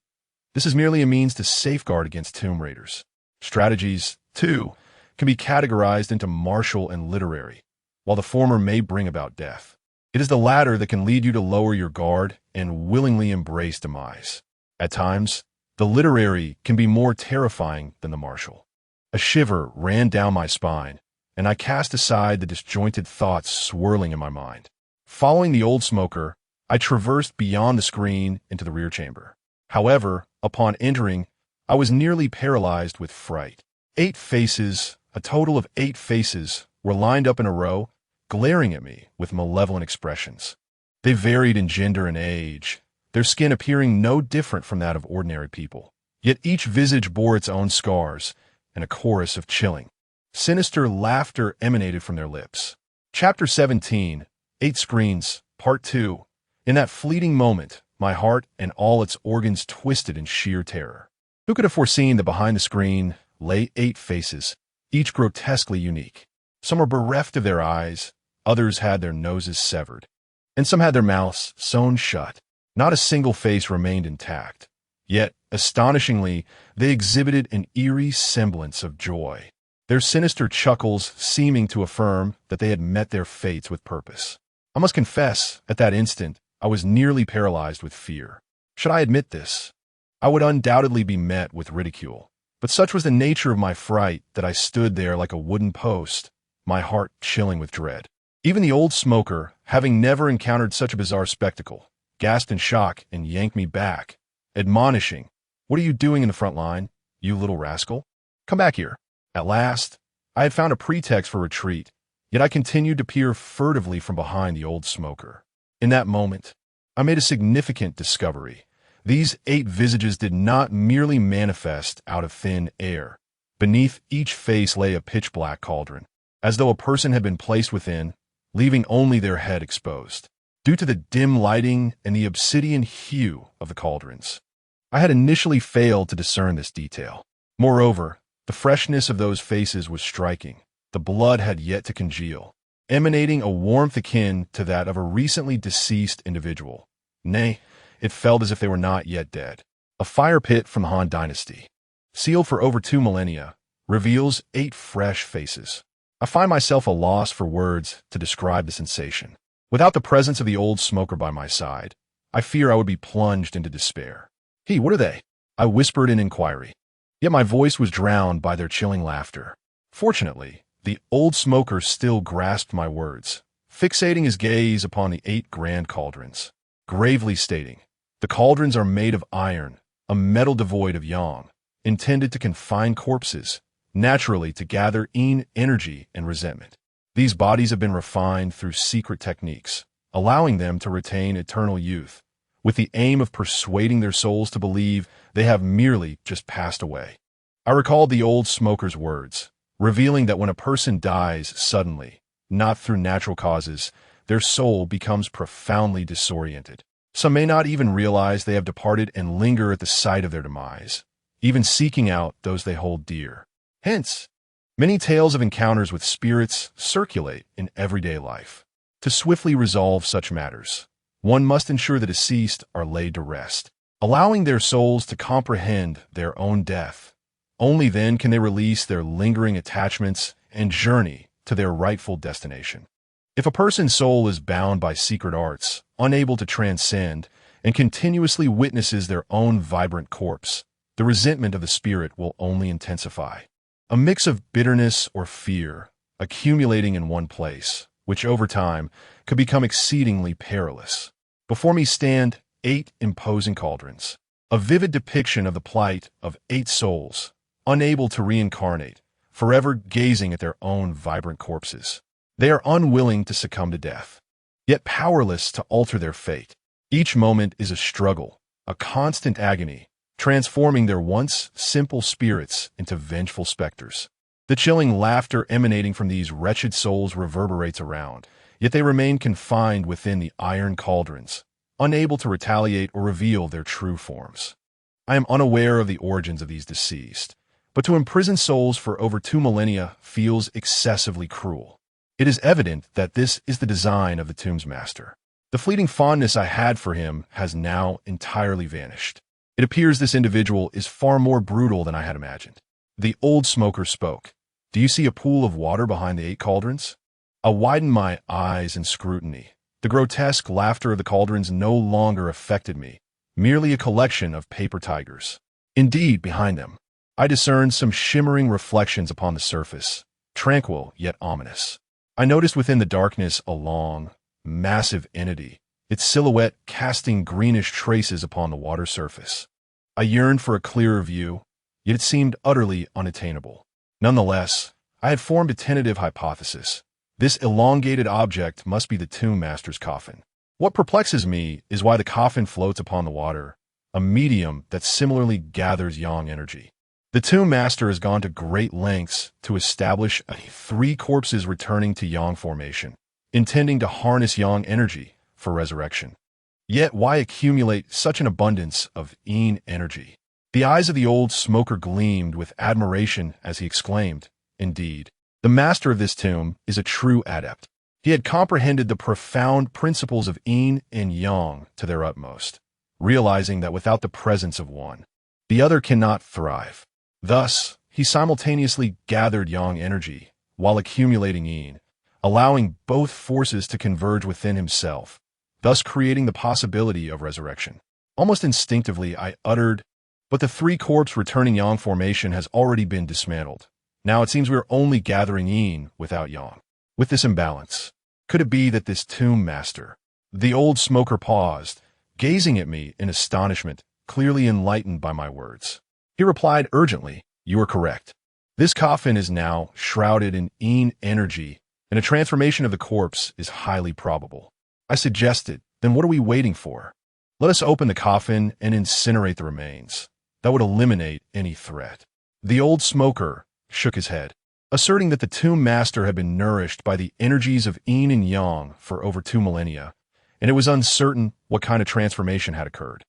this is merely a means to safeguard against tomb raiders? Strategies, too, can be categorized into martial and literary. While the former may bring about death, it is the latter that can lead you to lower your guard and willingly embrace demise. At times, the literary can be more terrifying than the martial. A shiver ran down my spine and I cast aside the disjointed thoughts swirling in my mind. Following the old smoker, I traversed beyond the screen into the rear chamber. However, upon entering, I was nearly paralyzed with fright. 8 faces, a total of 8 faces, were lined up in a row, glaring at me with malevolent expressions. They varied in gender and age, their skin appearing no different from that of ordinary people. Yet each visage bore its own scars, and a chorus of chilling, sinister laughter emanated from their lips. Chapter 17, 8 Screens, Part 2. In that fleeting moment, my heart and all its organs twisted in sheer terror. Who could have foreseen that behind the screen lay 8 faces, each grotesquely unique? Some were bereft of their eyes, others had their noses severed, and some had their mouths sewn shut. Not a single face remained intact. Yet, astonishingly, they exhibited an eerie semblance of joy, their sinister chuckles seeming to affirm that they had met their fates with purpose. I must confess, at that instant, I was nearly paralyzed with fear. Should I admit this? I would undoubtedly be met with ridicule. But such was the nature of my fright that I stood there like a wooden post, my heart chilling with dread. Even the old smoker, having never encountered such a bizarre spectacle, gasped in shock and yanked me back, admonishing, "What are you doing in the front line, you little rascal? Come back here." At last, I had found a pretext for retreat, yet I continued to peer furtively from behind the old smoker. In that moment, I made a significant discovery. These 8 visages did not merely manifest out of thin air. Beneath each face lay a pitch-black cauldron, as though a person had been placed within, leaving only their head exposed. Due to the dim lighting and the obsidian hue of the cauldrons, I had initially failed to discern this detail. Moreover, the freshness of those faces was striking. The blood had yet to congeal, emanating a warmth akin to that of a recently deceased individual. Nay, it felt as if they were not yet dead. A fire pit from the Han Dynasty, sealed for over 2 millennia, reveals 8 fresh faces. I find myself a loss for words to describe the sensation. Without the presence of the old smoker by my side, I fear I would be plunged into despair. "Hey, what are they?" I whispered in inquiry. Yet my voice was drowned by their chilling laughter. Fortunately, the old smoker still grasped my words, fixating his gaze upon the 8 grand cauldrons, gravely stating, "The cauldrons are made of iron, a metal devoid of yang, intended to confine corpses, naturally to gather Yin energy and resentment. These bodies have been refined through secret techniques, allowing them to retain eternal youth, with the aim of persuading their souls to believe they have merely just passed away." I recalled the old smoker's words, revealing that when a person dies suddenly, not through natural causes, their soul becomes profoundly disoriented. Some may not even realize they have departed and linger at the sight of their demise, even seeking out those they hold dear. Hence, many tales of encounters with spirits circulate in everyday life. To swiftly resolve such matters, one must ensure the deceased are laid to rest, allowing their souls to comprehend their own death. Only then can they release their lingering attachments and journey to their rightful destination. If a person's soul is bound by secret arts, unable to transcend, and continuously witnesses their own vibrant corpse, the resentment of the spirit will only intensify. A mix of bitterness or fear, accumulating in one place, which over time could become exceedingly perilous. Before me stand 8 imposing cauldrons, a vivid depiction of the plight of 8 souls, unable to reincarnate, forever gazing at their own vibrant corpses. They are unwilling to succumb to death, yet powerless to alter their fate. Each moment is a struggle, a constant agony, transforming their once simple spirits into vengeful specters. The chilling laughter emanating from these wretched souls reverberates around, yet they remain confined within the iron cauldrons, unable to retaliate or reveal their true forms. I am unaware of the origins of these deceased, but to imprison souls for over 2 millennia feels excessively cruel. It is evident that this is the design of the tomb's master. The fleeting fondness I had for him has now entirely vanished. It appears this individual is far more brutal than I had imagined. The old smoker spoke. "Do you see a pool of water behind the 8 cauldrons?" I widened my eyes in scrutiny. The grotesque laughter of the cauldrons no longer affected me, merely a collection of paper tigers. Indeed, behind them, I discerned some shimmering reflections upon the surface, tranquil yet ominous. I noticed within the darkness a long, massive entity, its silhouette casting greenish traces upon the water surface. I yearned for a clearer view, yet it seemed utterly unattainable. Nonetheless, I had formed a tentative hypothesis. This elongated object must be the Tomb Master's coffin. What perplexes me is why the coffin floats upon the water, a medium that similarly gathers yang energy. The Tomb Master has gone to great lengths to establish three corpses returning to yang formation, intending to harness yang energy for resurrection. Yet why accumulate such an abundance of yin energy? The eyes of the old smoker gleamed with admiration as he exclaimed, "Indeed, the master of this tomb is a true adept." He had comprehended the profound principles of yin and yang to their utmost, realizing that without the presence of one, the other cannot thrive. Thus, he simultaneously gathered yang energy while accumulating yin, allowing both forces to converge within himself, thus creating the possibility of resurrection. Almost instinctively, I uttered, "But the three-corpse returning yang formation has already been dismantled. Now it seems we are only gathering yin without yang." With this imbalance, could it be that this tomb master? The old smoker paused, gazing at me in astonishment, clearly enlightened by my words. He replied urgently, "You are correct. This coffin is now shrouded in yin energy, and a transformation of the corpse is highly probable." I suggested, "Then what are we waiting for? Let us open the coffin and incinerate the remains. That would eliminate any threat." The old smoker shook his head, asserting that the tomb master had been nourished by the energies of yin and yang for over 2 millennia, and it was uncertain what kind of transformation had occurred.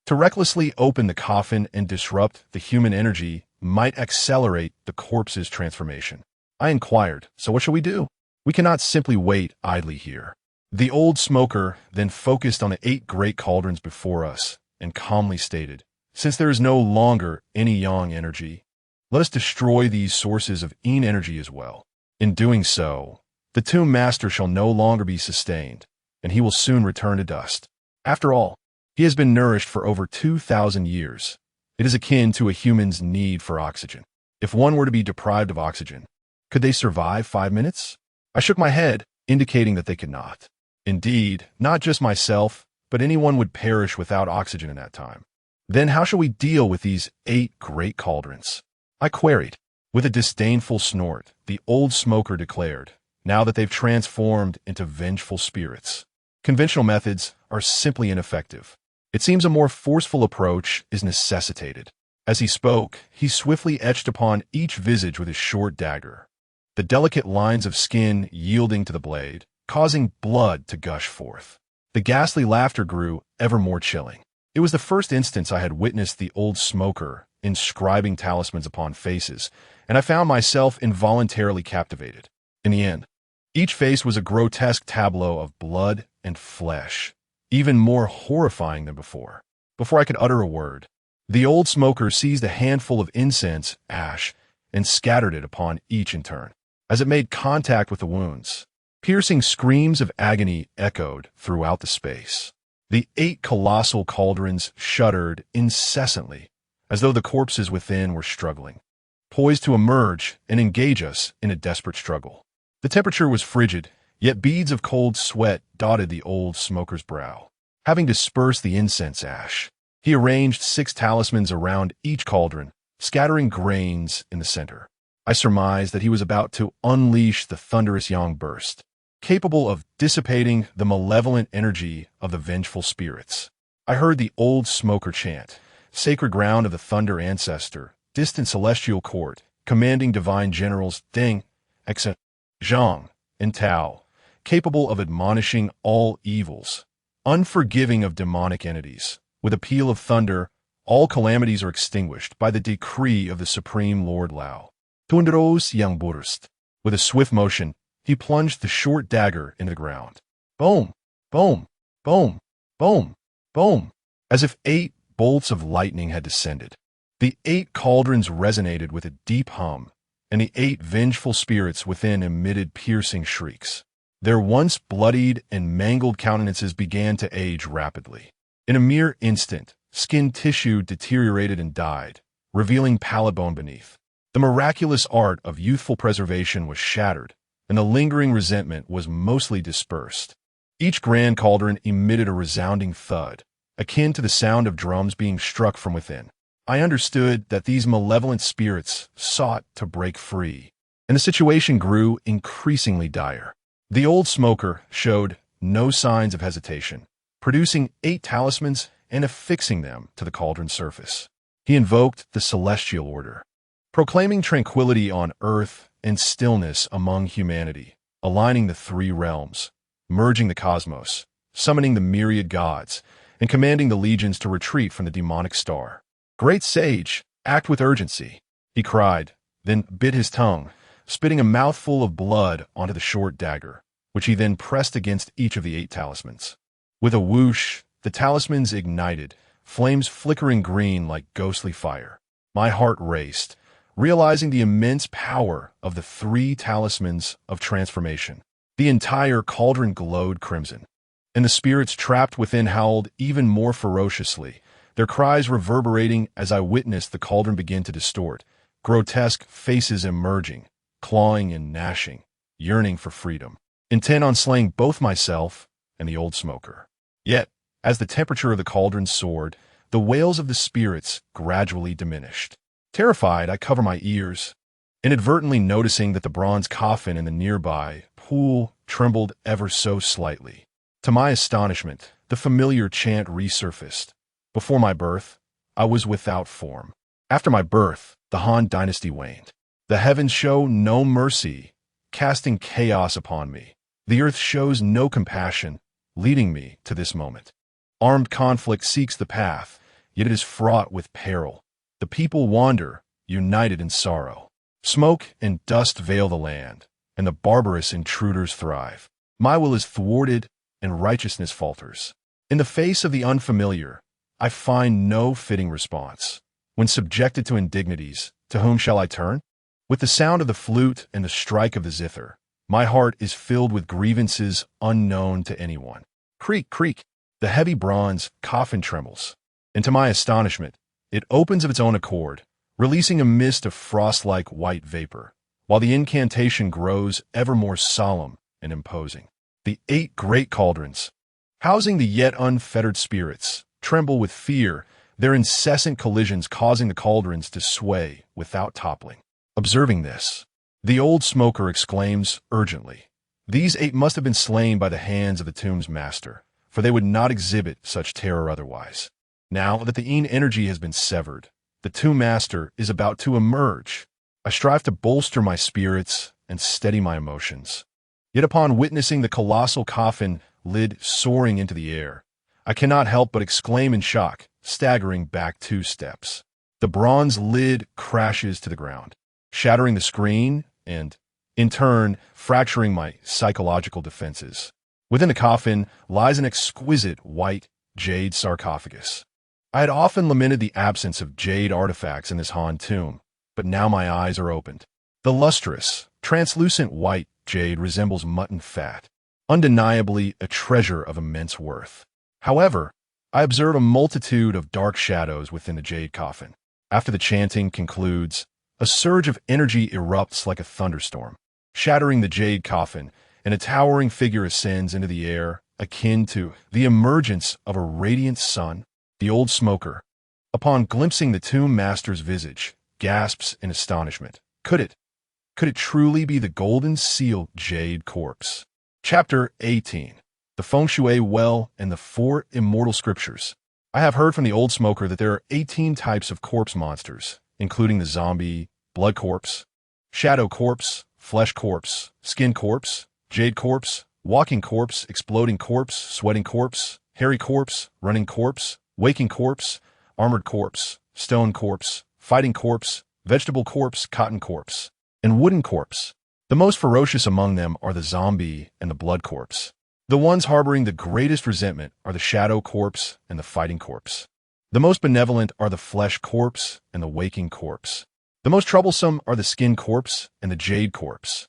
To recklessly open the coffin and disrupt the human energy might accelerate the corpse's transformation. I inquired, "So what shall we do? We cannot simply wait idly here." The old smoker then focused on the 8 great cauldrons before us and calmly stated, "Since there is no longer any yang energy, let us destroy these sources of yin energy as well. In doing so, the tomb master shall no longer be sustained, and he will soon return to dust. After all, he has been nourished for over 2,000 years. It is akin to a human's need for oxygen. If one were to be deprived of oxygen, could they survive 5 minutes?" I shook my head, indicating that they could not. Indeed, not just myself, but anyone would perish without oxygen in that time. "Then how shall we deal with these 8 great cauldrons?" I queried. With a disdainful snort, the old smoker declared, "Now that they've transformed into vengeful spirits, conventional methods are simply ineffective. It seems a more forceful approach is necessitated." As he spoke, he swiftly etched upon each visage with his short dagger, the delicate lines of skin yielding to the blade, causing blood to gush forth. The ghastly laughter grew ever more chilling. It was the first instance I had witnessed the old smoker inscribing talismans upon faces, and I found myself involuntarily captivated. In the end, each face was a grotesque tableau of blood and flesh, even more horrifying than before. Before I could utter a word, the old smoker seized a handful of incense ash and scattered it upon each in turn. As it made contact with the wounds, piercing screams of agony echoed throughout the space. The 8 colossal cauldrons shuddered incessantly, as though the corpses within were struggling, poised to emerge and engage us in a desperate struggle. The temperature was frigid, yet beads of cold sweat dotted the old smoker's brow. Having dispersed the incense ash, he arranged 6 talismans around each cauldron, scattering grains in the center. I surmised that he was about to unleash the thunderous yang burst, capable of dissipating the malevolent energy of the vengeful spirits. I heard the old smoker chant, "Sacred ground of the thunder ancestor, distant celestial court, commanding divine generals Deng, Xen, Zhang, and Tao, capable of admonishing all evils, unforgiving of demonic entities. With a peal of thunder, all calamities are extinguished by the decree of the Supreme Lord Lao." Tunderos yang burst. With a swift motion, he plunged the short dagger into the ground. Boom, boom, boom, boom, boom. As if 8 bolts of lightning had descended. The 8 cauldrons resonated with a deep hum, and the 8 vengeful spirits within emitted piercing shrieks. Their once bloodied and mangled countenances began to age rapidly. In a mere instant, skin tissue deteriorated and died, revealing pallid bone beneath. The miraculous art of youthful preservation was shattered, and the lingering resentment was mostly dispersed. Each grand cauldron emitted a resounding thud, akin to the sound of drums being struck from within. I understood that these malevolent spirits sought to break free, and the situation grew increasingly dire. The old smoker showed no signs of hesitation, producing 8 talismans and affixing them to the cauldron's surface. He invoked the celestial order, proclaiming tranquility on earth and stillness among humanity, aligning the 3 realms, merging the cosmos, summoning the myriad gods, and commanding the legions to retreat from the demonic star. "Great sage, act with urgency," he cried, then bit his tongue, spitting a mouthful of blood onto the short dagger, which he then pressed against each of the 8 talismans. With a whoosh, the talismans ignited, flames flickering green like ghostly fire. My heart raced, realizing the immense power of the 3 talismans of transformation. The entire cauldron glowed crimson, and the spirits trapped within howled even more ferociously, their cries reverberating as I witnessed the cauldron begin to distort, grotesque faces emerging, clawing and gnashing, yearning for freedom, intent on slaying both myself and the old smoker. Yet, as the temperature of the cauldron soared, the wails of the spirits gradually diminished. Terrified, I cover my ears, inadvertently noticing that the bronze coffin in the nearby pool trembled ever so slightly. To my astonishment, the familiar chant resurfaced. Before my birth, I was without form. After my birth, the Han dynasty waned. The heavens show no mercy, casting chaos upon me. The earth shows no compassion, leading me to this moment. Armed conflict seeks the path, yet it is fraught with peril. The people wander, united in sorrow. Smoke and dust veil the land, and the barbarous intruders thrive. My will is thwarted, and righteousness falters. In the face of the unfamiliar, I find no fitting response. When subjected to indignities, to whom shall I turn? With the sound of the flute and the strike of the zither, my heart is filled with grievances unknown to anyone. Creak, creak, the heavy bronze coffin trembles, and to my astonishment, it opens of its own accord, releasing a mist of frost-like white vapor, while the incantation grows ever more solemn and imposing. The 8 great cauldrons, housing the yet unfettered spirits, tremble with fear, their incessant collisions causing the cauldrons to sway without toppling. Observing this, the old smoker exclaims urgently, "These 8 must have been slain by the hands of the tomb's master, for they would not exhibit such terror otherwise." Now that the Yin energy has been severed, the tomb master is about to emerge. I strive to bolster my spirits and steady my emotions. Yet upon witnessing the colossal coffin lid soaring into the air, I cannot help but exclaim in shock, staggering back 2 steps. The bronze lid crashes to the ground, shattering the screen and, in turn, fracturing my psychological defenses. Within the coffin lies an exquisite white jade sarcophagus. I had often lamented the absence of jade artifacts in this Han tomb, but now my eyes are opened. The lustrous, translucent white jade resembles mutton fat, undeniably a treasure of immense worth. However, I observe a multitude of dark shadows within the jade coffin. After the chanting concludes, a surge of energy erupts like a thunderstorm, shattering the jade coffin, and a towering figure ascends into the air, akin to the emergence of a radiant sun. The old smoker, upon glimpsing the tomb master's visage, gasps in astonishment. Could it truly be the golden seal jade corpse? Chapter 18. The Feng Shui Well and the 4 Immortal Scriptures. I have heard from the old smoker that there are 18 types of corpse monsters, including the zombie, blood corpse, shadow corpse, flesh corpse, skin corpse, jade corpse, walking corpse, exploding corpse, sweating corpse, hairy corpse, running corpse, waking corpse, armored corpse, stone corpse, fighting corpse, vegetable corpse, cotton corpse, and wooden corpse. The most ferocious among them are the zombie and the blood corpse. The ones harboring the greatest resentment are the shadow corpse and the fighting corpse. The most benevolent are the flesh corpse and the waking corpse. The most troublesome are the skin corpse and the jade corpse.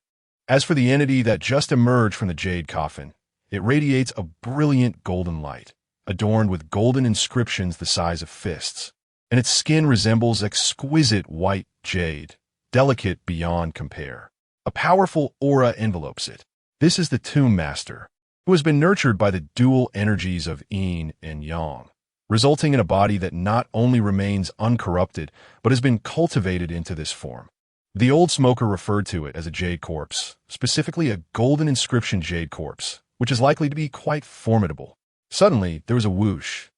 As for the entity that just emerged from the jade coffin, it radiates a brilliant golden light, adorned with golden inscriptions the size of fists, and its skin resembles exquisite white jade, delicate beyond compare. A powerful aura envelopes it. This is the Tomb Master, who has been nurtured by the dual energies of yin and yang, resulting in a body that not only remains uncorrupted, but has been cultivated into this form. The old smoker referred to it as a jade corpse, specifically a golden inscription jade corpse, which is likely to be quite formidable. Suddenly, there was a whoosh,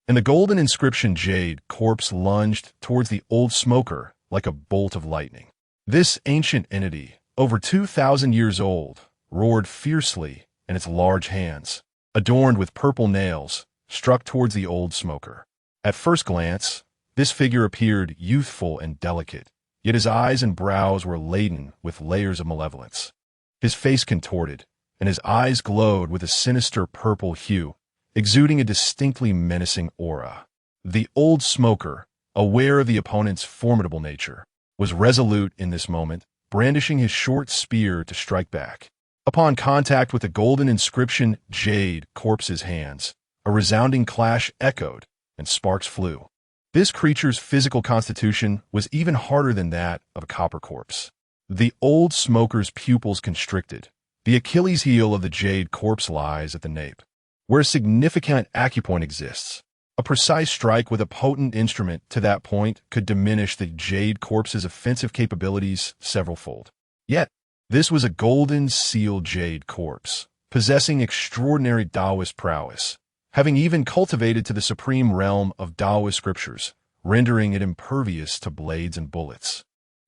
and the golden inscription jade corpse lunged towards the old smoker like a bolt of lightning. This ancient entity, over 2,000 years old, roared fiercely, and its large hands, adorned with purple nails, struck towards the old smoker. At first glance, this figure appeared youthful and delicate, yet his eyes and brows were laden with layers of malevolence. His face contorted, and his eyes glowed with a sinister purple hue, exuding a distinctly menacing aura. The old smoker, aware of the opponent's formidable nature, was resolute in this moment, brandishing his short spear to strike back. Upon contact with the golden inscription jade corpse's hands, a resounding clash echoed, and sparks flew. This creature's physical constitution was even harder than that of a copper corpse. The old smoker's pupils constricted. The Achilles heel of the jade corpse lies at the nape, where a significant acupoint exists. A precise strike with a potent instrument to that point could diminish the jade corpse's offensive capabilities severalfold. Yet, this was a golden seal jade corpse, possessing extraordinary Taoist prowess, having even cultivated to the supreme realm of Taoist scriptures, rendering it impervious to blades and bullets,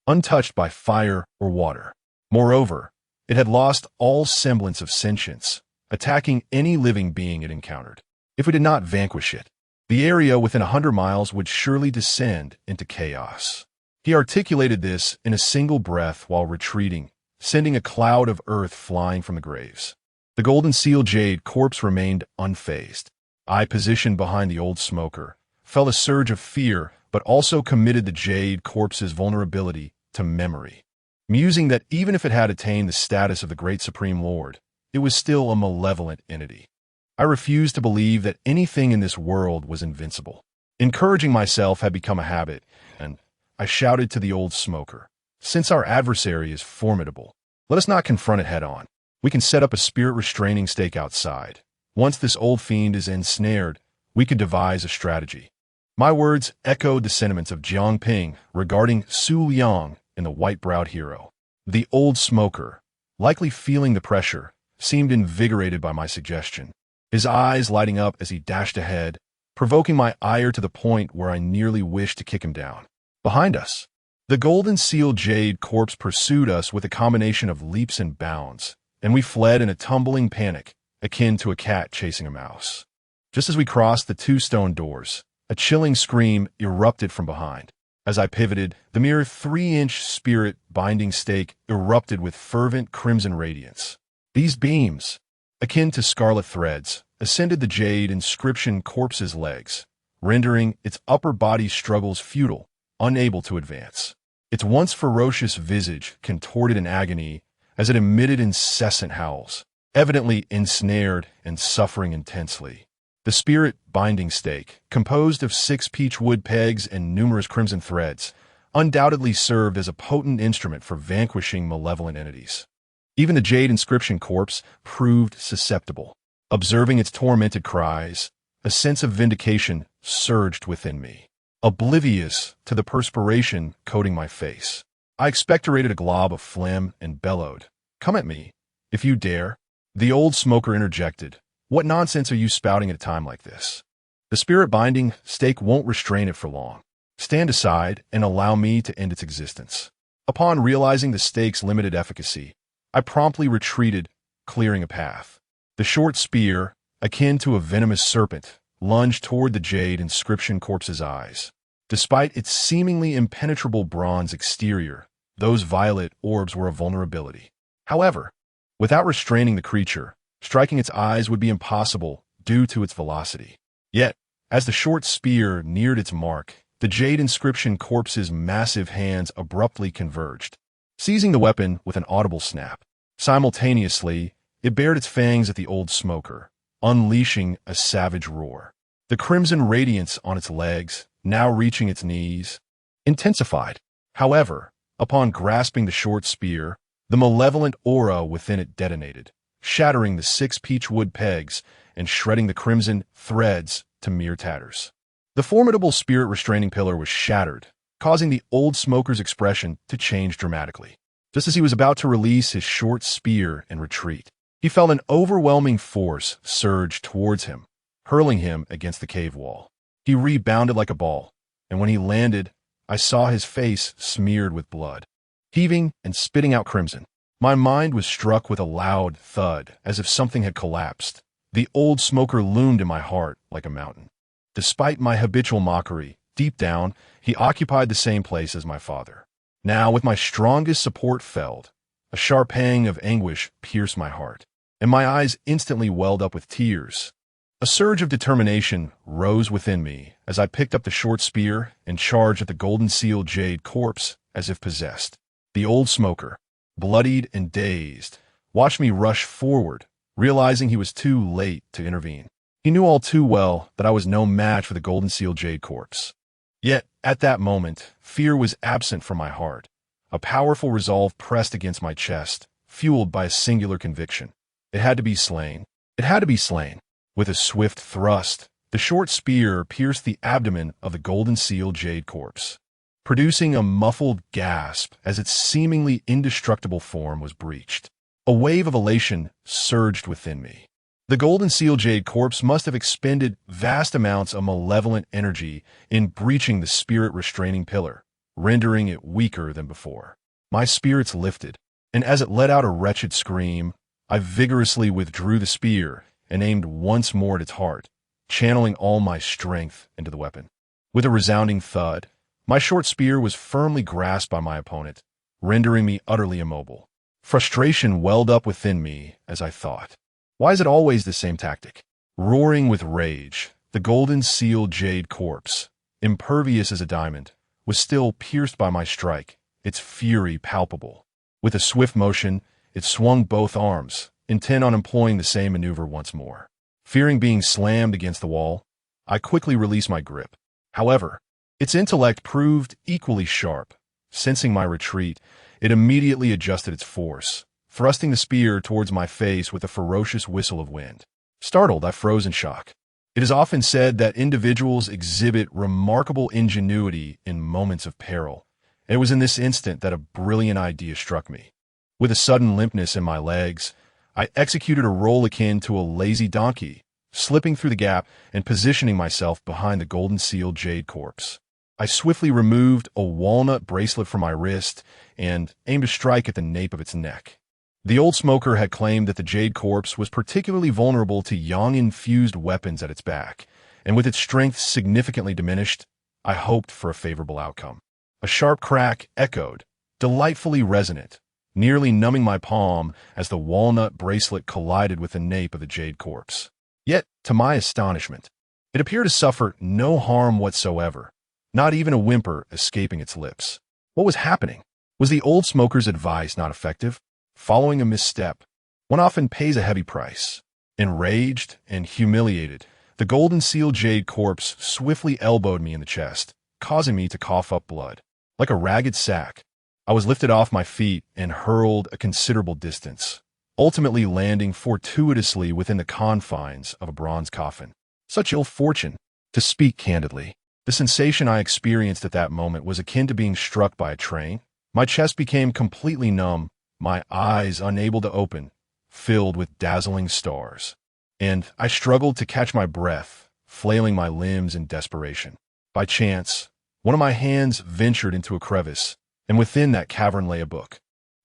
untouched by fire or water. Moreover, it had lost all semblance of sentience, attacking any living being it encountered. If we did not vanquish it, the area within 100 miles would surely descend into chaos. He articulated this in a single breath while retreating, sending a cloud of earth flying from the graves. The golden seal jade corpse remained unfazed. I, positioned behind the old smoker, felt a surge of fear, but also committed the jade corpse's vulnerability to memory, musing that even if it had attained the status of the great supreme lord, it was still a malevolent entity. I refused to believe that anything in this world was invincible. Encouraging myself had become a habit, and I shouted to the old smoker, "Since our adversary is formidable, let us not confront it head-on. We can set up a spirit-restraining stake outside. Once this old fiend is ensnared, we could devise a strategy." My words echoed the sentiments of Jiang Ping regarding Su Liang and the white-browed hero. The old smoker, likely feeling the pressure, seemed invigorated by my suggestion, his eyes lighting up as he dashed ahead, provoking my ire to the point where I nearly wished to kick him down. Behind us, the golden seal jade corpse pursued us with a combination of leaps and bounds, and we fled in a tumbling panic, akin to a cat chasing a mouse. Just as we crossed the two stone doors, a chilling scream erupted from behind. As I pivoted, the mere 3-inch spirit-binding stake erupted with fervent crimson radiance. These beams, akin to scarlet threads, ascended the jade inscription corpse's legs, rendering its upper body struggles futile, unable to advance. Its once ferocious visage contorted in agony as it emitted incessant howls, evidently ensnared and suffering intensely. The spirit-binding stake, composed of 6 peach wood pegs and numerous crimson threads, undoubtedly served as a potent instrument for vanquishing malevolent entities. Even the jade inscription corpse proved susceptible. Observing its tormented cries, a sense of vindication surged within me. Oblivious to the perspiration coating my face, I expectorated a glob of phlegm and bellowed, "Come at me, if you dare." The old smoker interjected, "What nonsense are you spouting at a time like this? The spirit-binding stake won't restrain it for long. Stand aside and allow me to end its existence." Upon realizing the stake's limited efficacy, I promptly retreated, clearing a path. The short spear, akin to a venomous serpent, lunged toward the jade inscription corpse's eyes. Despite its seemingly impenetrable bronze exterior, those violet orbs were a vulnerability. However, without restraining the creature, striking its eyes would be impossible due to its velocity. Yet, as the short spear neared its mark, the jade inscription corpse's massive hands abruptly converged, seizing the weapon with an audible snap. Simultaneously, it bared its fangs at the old smoker, unleashing a savage roar. The crimson radiance on its legs, now reaching its knees, intensified. However, Upon grasping the short spear, the malevolent aura within it detonated, shattering the 6 peach wood pegs and shredding the crimson threads to mere tatters. The formidable spirit-restraining pillar was shattered, causing the old smoker's expression to change dramatically. Just as he was about to release his short spear and retreat, he felt an overwhelming force surge towards him, hurling him against the cave wall. He rebounded like a ball, and when he landed, I saw his face smeared with blood, heaving and spitting out crimson. My mind was struck with a loud thud, as if something had collapsed. The old smoker loomed in my heart like a mountain. Despite my habitual mockery, deep down, he occupied the same place as my father. Now, with my strongest support failed, a sharp pang of anguish pierced my heart, and my eyes instantly welled up with tears. A surge of determination rose within me as I picked up the short spear and charged at the golden seal jade corpse as if possessed. The old smoker, bloodied and dazed, watched me rush forward, realizing he was too late to intervene. He knew all too well that I was no match for the golden seal jade corpse. Yet, at that moment, fear was absent from my heart. A powerful resolve pressed against my chest, fueled by a singular conviction. It had to be slain. It had to be slain. With a swift thrust, the short spear pierced the abdomen of the golden seal jade corpse, producing a muffled gasp as its seemingly indestructible form was breached. A wave of elation surged within me. The golden seal jade corpse must have expended vast amounts of malevolent energy in breaching the spirit-restraining pillar, rendering it weaker than before. My spirits lifted, and as it let out a wretched scream, I vigorously withdrew the spear and aimed once more at its heart, channeling all my strength into the weapon. With a resounding thud, my short spear was firmly grasped by my opponent, rendering me utterly immobile. Frustration welled up within me as I thought, why is it always the same tactic? Roaring with rage, the golden seal jade corpse, impervious as a diamond, was still pierced by my strike, its fury palpable. With a swift motion, it swung both arms, intent on employing the same maneuver once more. Fearing being slammed against the wall, I quickly released my grip. However, its intellect proved equally sharp. Sensing my retreat, it immediately adjusted its force, thrusting the spear towards my face with a ferocious whistle of wind. Startled, I froze in shock. It is often said that individuals exhibit remarkable ingenuity in moments of peril, and it was in this instant that a brilliant idea struck me. With a sudden limpness in my legs, I executed a roll akin to a lazy donkey, slipping through the gap and positioning myself behind the golden seal jade corpse. I swiftly removed a walnut bracelet from my wrist and aimed a strike at the nape of its neck. The old smoker had claimed that the jade corpse was particularly vulnerable to yang-infused weapons at its back, and with its strength significantly diminished, I hoped for a favorable outcome. A sharp crack echoed, delightfully resonant, nearly numbing my palm as the walnut bracelet collided with the nape of the jade corpse. Yet, to my astonishment, it appeared to suffer no harm whatsoever, not even a whimper escaping its lips. What was happening? Was the old smoker's advice not effective? Following a misstep, one often pays a heavy price. Enraged and humiliated, the golden seal jade corpse swiftly elbowed me in the chest, causing me to cough up blood. Like a ragged sack, I was lifted off my feet and hurled a considerable distance, ultimately landing fortuitously within the confines of a bronze coffin. Such ill fortune! To speak candidly, the sensation I experienced at that moment was akin to being struck by a train. My chest became completely numb, my eyes unable to open, filled with dazzling stars, and I struggled to catch my breath, flailing my limbs in desperation. By chance, one of my hands ventured into a crevice, and within that cavern lay a book.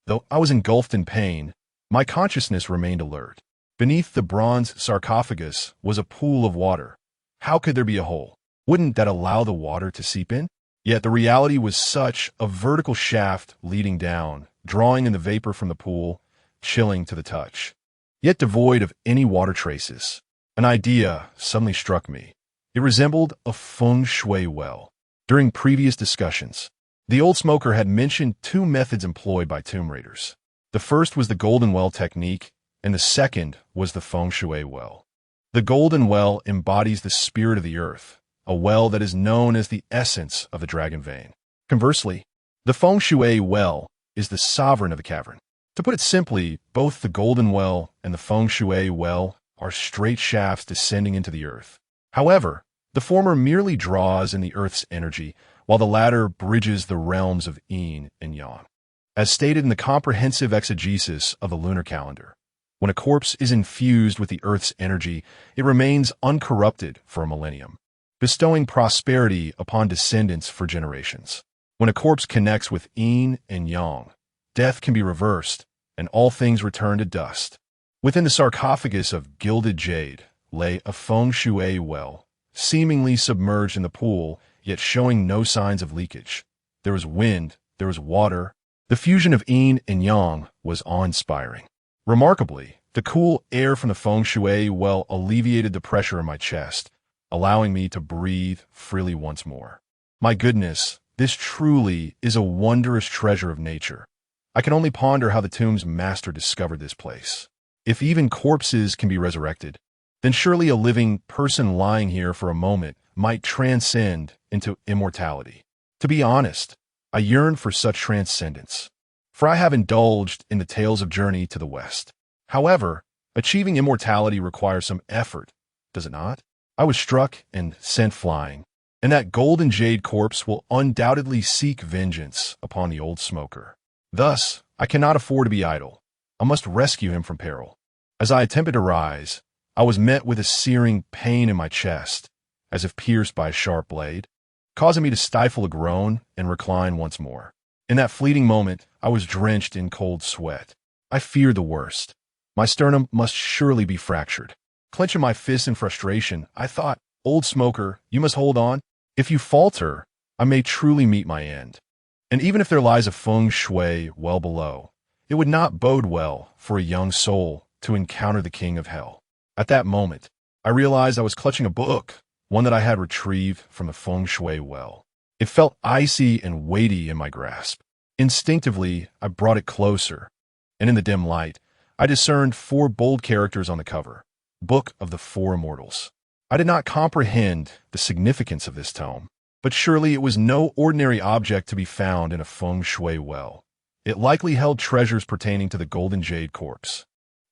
Though I was engulfed in pain, my consciousness remained alert. Beneath the bronze sarcophagus was a pool of water. How could there be a hole? Wouldn't that allow the water to seep in? Yet the reality was such a vertical shaft leading down, drawing in the vapor from the pool, chilling to the touch. Yet devoid of any water traces, an idea suddenly struck me. It resembled a feng shui well. During previous discussions, the old smoker had mentioned 2 methods employed by tomb raiders. The first was the golden well technique, and the second was the feng shui well. The golden well embodies the spirit of the earth, a well that is known as the essence of the dragon vein. Conversely, The Feng Shui well is the sovereign of the cavern. To put it simply, both the Golden Well and the Feng Shui well are straight shafts descending into the earth. However, the former merely draws in the earth's energy, while the latter bridges the realms of Yin and Yang. As stated in the comprehensive exegesis of the lunar calendar, when a corpse is infused with the earth's energy, it remains uncorrupted for a millennium, bestowing prosperity upon descendants for generations. When a corpse connects with Yin and Yang, death can be reversed, and all things return to dust. Within the sarcophagus of gilded jade lay a Feng Shui well, seemingly submerged in the pool, yet showing no signs of leakage. There was wind, there was water. The fusion of Yin and Yang was awe-inspiring. Remarkably, the cool air from the Feng Shui well alleviated the pressure in my chest, allowing me to breathe freely once more. My goodness, this truly is a wondrous treasure of nature. I can only ponder how the tomb's master discovered this place. If even corpses can be resurrected, then surely a living person lying here for a moment might transcend into immortality. To be honest, I yearn for such transcendence, for I have indulged in the tales of journey to the West. However, achieving immortality requires some effort, does it not? I was struck and sent flying, and that golden jade corpse will undoubtedly seek vengeance upon the old smoker. Thus, I cannot afford to be idle. I must rescue him from peril. As I attempted to rise, I was met with a searing pain in my chest, as if pierced by a sharp blade, causing me to stifle a groan and recline once more. In that fleeting moment, I was drenched in cold sweat. I feared the worst. My sternum must surely be fractured. Clenching my fists in frustration, I thought, "Old smoker, you must hold on. If you falter, I may truly meet my end." And even if there lies a Feng Shui well below, it would not bode well for a young soul to encounter the king of hell. At that moment, I realized I was clutching a book, one that I had retrieved from the Feng Shui well. It felt icy and weighty in my grasp. Instinctively, I brought it closer, and in the dim light, I discerned 4 bold characters on the cover, Book of the Four Immortals. I did not comprehend the significance of this tome, but surely it was no ordinary object to be found in a Feng Shui well. It likely held treasures pertaining to the golden jade corpse.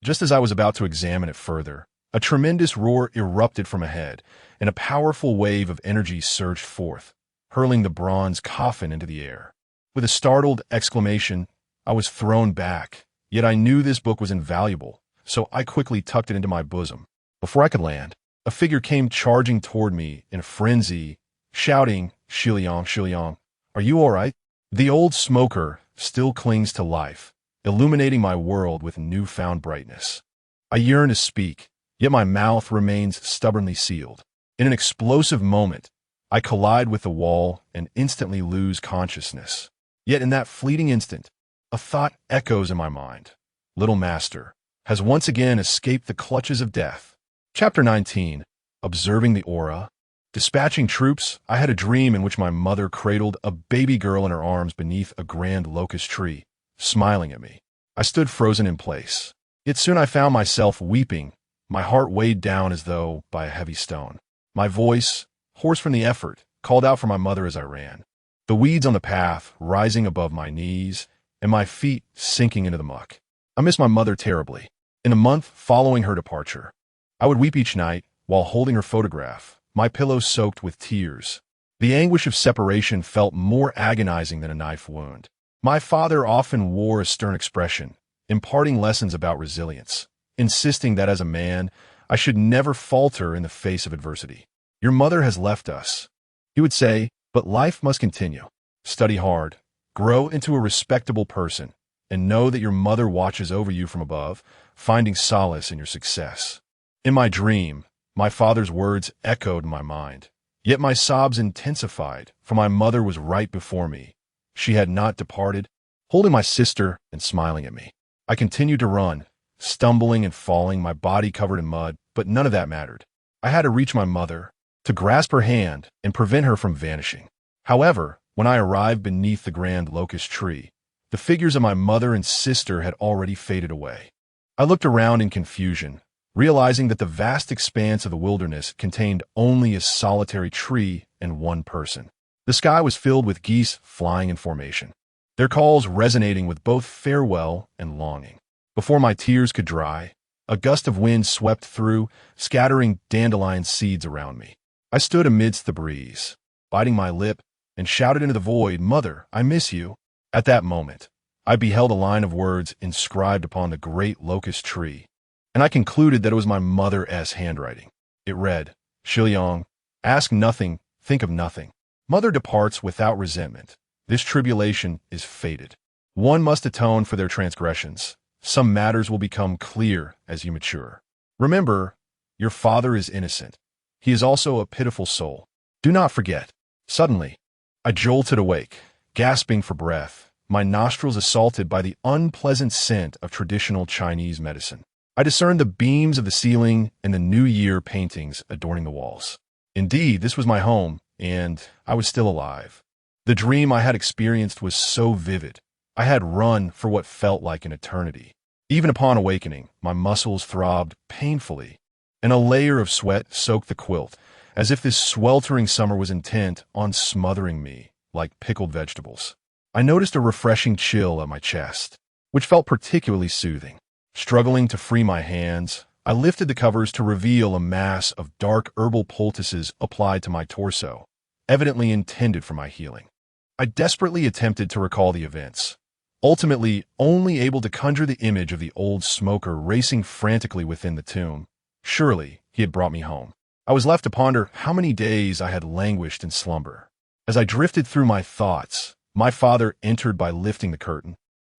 Just as I was about to examine it further, a tremendous roar erupted from ahead, and a powerful wave of energy surged forth, hurling the bronze coffin into the air. With a startled exclamation, I was thrown back, yet I knew this book was invaluable, so I quickly tucked it into my bosom. Before I could land, a figure came charging toward me in a frenzy, shouting, "Xiliang, Xiliang, are you all right?" The old smoker still clings to life, illuminating my world with newfound brightness. I yearn to speak, yet my mouth remains stubbornly sealed. In an explosive moment, I collide with the wall and instantly lose consciousness. Yet in that fleeting instant, a thought echoes in my mind. Little Master has once again escaped the clutches of death. Chapter 19. Observing the Aura. Dispatching troops, I had a dream in which my mother cradled a baby girl in her arms beneath a grand locust tree, smiling at me. I stood frozen in place. Yet soon I found myself weeping, my heart weighed down as though by a heavy stone. My voice, hoarse from the effort, called out for my mother as I ran. The weeds on the path rising above my knees, and my feet sinking into the muck. I miss my mother terribly. In the month following her departure, I would weep each night while holding her photograph, my pillow soaked with tears. The anguish of separation felt more agonizing than a knife wound. My father often wore a stern expression, imparting lessons about resilience, insisting that as a man, I should never falter in the face of adversity. "Your mother has left us," he would say, "but life must continue. Study hard, grow into a respectable person, and know that your mother watches over you from above, finding solace in your success." In my dream, my father's words echoed in my mind, yet my sobs intensified, for my mother was right before me. She had not departed, holding my sister and smiling at me. I continued to run, stumbling and falling, my body covered in mud, but none of that mattered. I had to reach my mother, to grasp her hand and prevent her from vanishing. However, when I arrived beneath the grand locust tree, the figures of my mother and sister had already faded away. I looked around in confusion, realizing that the vast expanse of the wilderness contained only a solitary tree and one person. The sky was filled with geese flying in formation. their calls resonating with both farewell and longing. Before my tears could dry, a gust of wind swept through, scattering dandelion seeds around me. I stood amidst the breeze, biting my lip, and shouted into the void, "Mother, I miss you." At that moment, I beheld a line of words inscribed upon the great locust tree, and I concluded that it was my mother's handwriting. It read, "Xiliang, ask nothing, think of nothing. Mother departs without resentment. This tribulation is fated. One must atone for their transgressions. Some matters will become clear as you mature. Remember, your father is innocent. He is also a pitiful soul. Do not forget." Suddenly, I jolted awake, gasping for breath, my nostrils assaulted by the unpleasant scent of traditional Chinese medicine. I discerned the beams of the ceiling and the New Year paintings adorning the walls. Indeed, this was my home, and I was still alive. The dream I had experienced was so vivid. I had run for what felt like an eternity. Even upon awakening, my muscles throbbed painfully, and a layer of sweat soaked the quilt, as if this sweltering summer was intent on smothering me like pickled vegetables. I noticed a refreshing chill at my chest, which felt particularly soothing. Struggling to free my hands, I lifted the covers to reveal a mass of dark herbal poultices applied to my torso, evidently intended for my healing. I desperately attempted to recall the events, ultimately only able to conjure the image of the old smoker racing frantically within the tomb. Surely he had brought me home. I was left to ponder how many days I had languished in slumber. As I drifted through my thoughts, my father entered by lifting the curtain,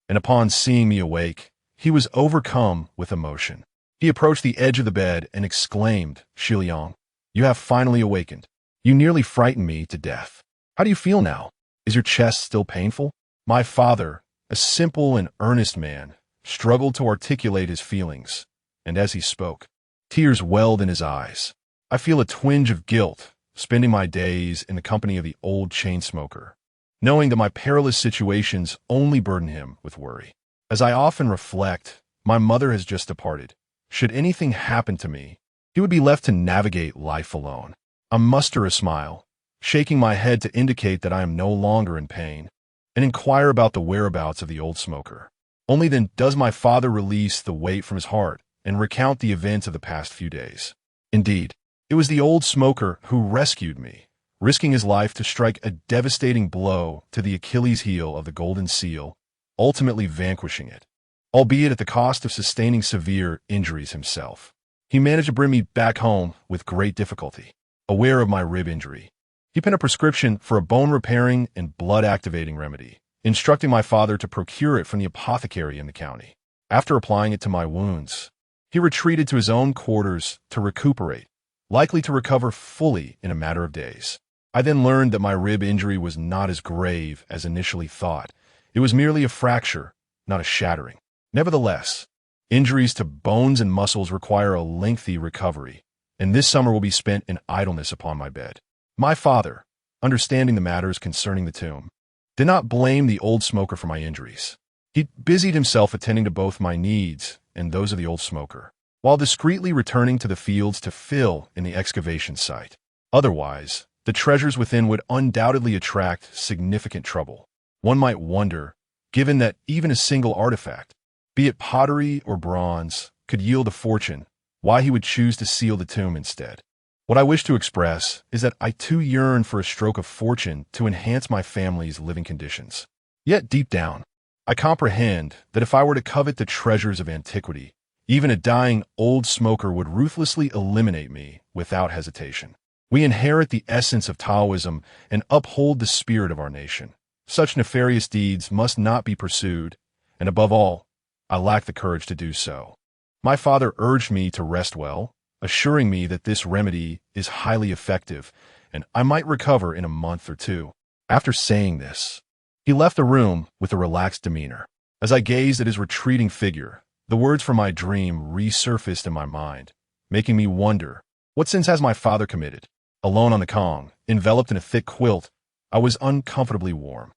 and upon seeing me awake, he was overcome with emotion. He approached the edge of the bed and exclaimed, "Xiliang, you have finally awakened. You nearly frightened me to death. How do you feel now? Is your chest still painful?" My father, a simple and earnest man, struggled to articulate his feelings, and as he spoke, tears welled in his eyes. I feel a twinge of guilt, spending my days in the company of the old chain smoker, knowing that my perilous situations only burden him with worry. As I often reflect, my mother has just departed. Should anything happen to me, he would be left to navigate life alone. I muster a smile, shaking my head to indicate that I am no longer in pain, and inquire about the whereabouts of the old smoker. Only then does my father release the weight from his heart and recount the events of the past few days. Indeed, it was the old smoker who rescued me, risking his life to strike a devastating blow to the Achilles heel of the golden seal, ultimately vanquishing it, albeit at the cost of sustaining severe injuries himself. He managed to bring me back home with great difficulty. Aware of my rib injury, he penned a prescription for a bone-repairing and blood-activating remedy, instructing my father to procure it from the apothecary in the county. After applying it to my wounds, he retreated to his own quarters to recuperate, likely to recover fully in a matter of days. I then learned that my rib injury was not as grave as initially thought. It was merely a fracture, not a shattering. Nevertheless, injuries to bones and muscles require a lengthy recovery, and this summer will be spent in idleness upon my bed. My father, understanding the matters concerning the tomb, did not blame the old smoker for my injuries. He busied himself attending to both my needs and those of the old smoker, while discreetly returning to the fields to fill in the excavation site. Otherwise, the treasures within would undoubtedly attract significant trouble. One might wonder, given that even a single artifact, be it pottery or bronze, could yield a fortune, why he would choose to seal the tomb instead. What I wish to express is that I too yearn for a stroke of fortune to enhance my family's living conditions. Yet deep down, I comprehend that if I were to covet the treasures of antiquity, even a dying old smoker would ruthlessly eliminate me without hesitation. We inherit the essence of Taoism and uphold the spirit of our nation. Such nefarious deeds must not be pursued, and above all, I lack the courage to do so. My father urged me to rest well, assuring me that this remedy is highly effective, and I might recover in a month or two. After saying this, he left the room with a relaxed demeanor. As I gazed at his retreating figure, the words from my dream resurfaced in my mind, making me wonder, what sins has my father committed? Alone on the Kong, enveloped in a thick quilt, I was uncomfortably warm.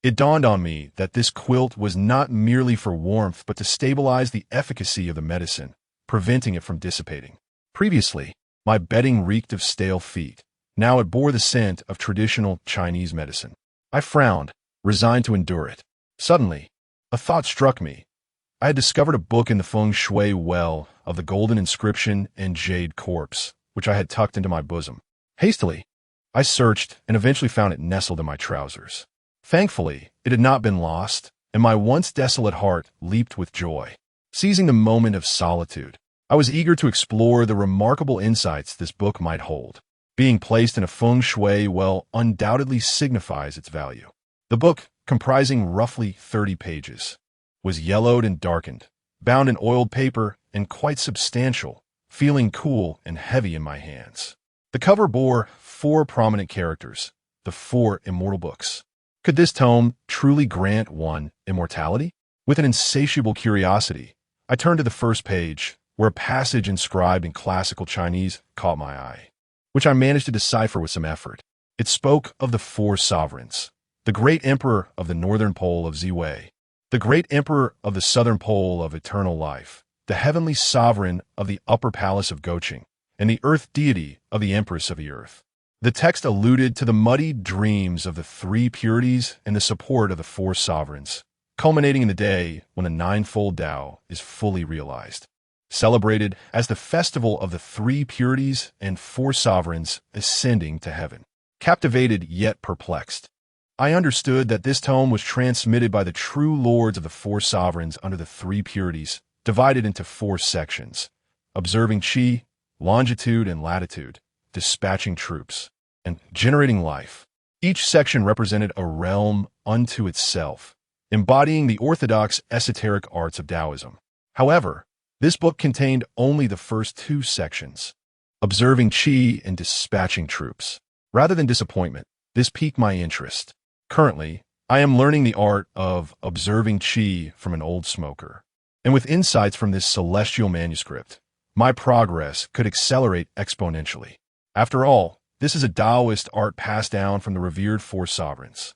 It dawned on me that this quilt was not merely for warmth but to stabilize the efficacy of the medicine, preventing it from dissipating. Previously, my bedding reeked of stale feet. Now it bore the scent of traditional Chinese medicine. I frowned, resigned to endure it. Suddenly, a thought struck me. I had discovered a book in the Feng Shui well of the golden inscription and jade corpse, which I had tucked into my bosom. Hastily, I searched and eventually found it nestled in my trousers. Thankfully, it had not been lost, and my once desolate heart leaped with joy. Seizing the moment of solitude, I was eager to explore the remarkable insights this book might hold. Being placed in a Feng Shui well undoubtedly signifies its value. The book, comprising roughly 30 pages, was yellowed and darkened, bound in oiled paper, and quite substantial, feeling cool and heavy in my hands. The cover bore 4 prominent characters, the 4 immortal books. Could this tome truly grant one immortality? With an insatiable curiosity, I turned to the first page, where a passage inscribed in classical Chinese caught my eye, which I managed to decipher with some effort. It spoke of the 4 sovereigns, the great emperor of the northern pole of Ziwei, the great emperor of the southern pole of eternal life, the heavenly sovereign of the upper palace of Goqing, and the earth deity of the empress of the earth. The text alluded to the muddied dreams of the 3 purities and the support of the 4 sovereigns, culminating in the day when the ninefold Tao is fully realized, celebrated as the festival of the 3 purities and 4 sovereigns ascending to heaven. Captivated yet perplexed, I understood that this tome was transmitted by the true lords of the 4 sovereigns under the 3 purities, divided into 4 sections: observing qi, longitude and latitude, dispatching troops, and generating life. Each section represented a realm unto itself, embodying the orthodox esoteric arts of Taoism. However, this book contained only the first 2 sections, observing qi and dispatching troops. Rather than disappointment, this piqued my interest. Currently, I am learning the art of observing qi from an old smoker, and with insights from this celestial manuscript, my progress could accelerate exponentially. After all, this is a Taoist art passed down from the revered 4 sovereigns,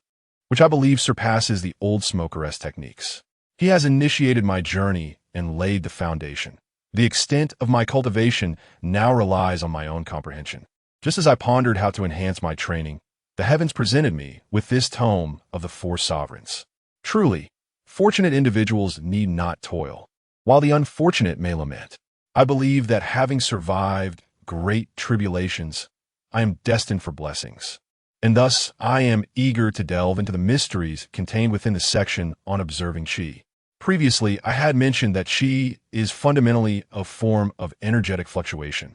which I believe surpasses the old smoker's techniques. He has initiated my journey and laid the foundation. The extent of my cultivation now relies on my own comprehension. Just as I pondered how to enhance my training, the heavens presented me with this tome of the 4 sovereigns. Truly, fortunate individuals need not toil, while the unfortunate may lament. I believe that having survived great tribulations, I am destined for blessings, and thus I am eager to delve into the mysteries contained within the section on observing qi. Previously, I had mentioned that qi is fundamentally a form of energetic fluctuation.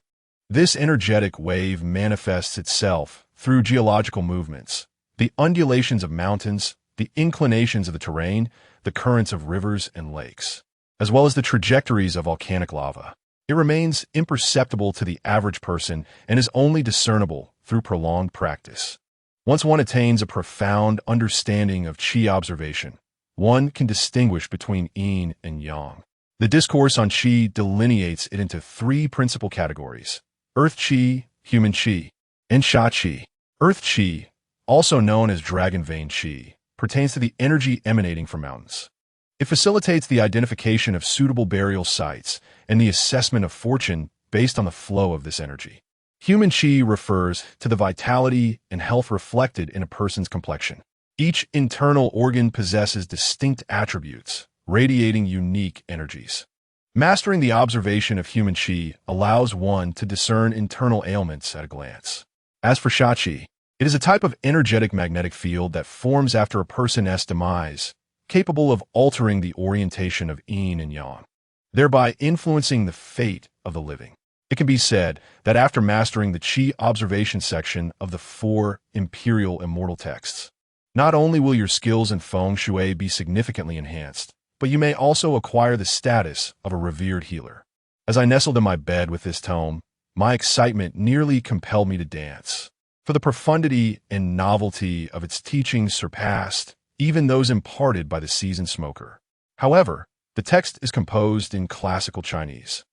This energetic wave manifests itself through geological movements, the undulations of mountains, the inclinations of the terrain, the currents of rivers and lakes, as well as the trajectories of volcanic lava. It remains imperceptible to the average person and is only discernible through prolonged practice. Once one attains a profound understanding of qi observation, one can distinguish between yin and yang. The discourse on qi delineates it into 3 principal categories: earth qi, human qi, and sha qi. Earth qi, also known as dragon vein qi, pertains to the energy emanating from mountains. It facilitates the identification of suitable burial sites and the assessment of fortune based on the flow of this energy. Human qi refers to the vitality and health reflected in a person's complexion. Each internal organ possesses distinct attributes, radiating unique energies. Mastering the observation of human qi allows one to discern internal ailments at a glance. As for sha qi, it is a type of energetic magnetic field that forms after a person's demise, capable of altering the orientation of yin and yang, thereby influencing the fate of the living. It can be said that after mastering the qi observation section of the 4 imperial immortal texts, not only will your skills in Feng Shui be significantly enhanced, but you may also acquire the status of a revered healer. As I nestled in my bed with this tome, my excitement nearly compelled me to dance, for the profundity and novelty of its teachings surpassed even those imparted by the seasoned smoker. However, the text is composed in classical Chinese,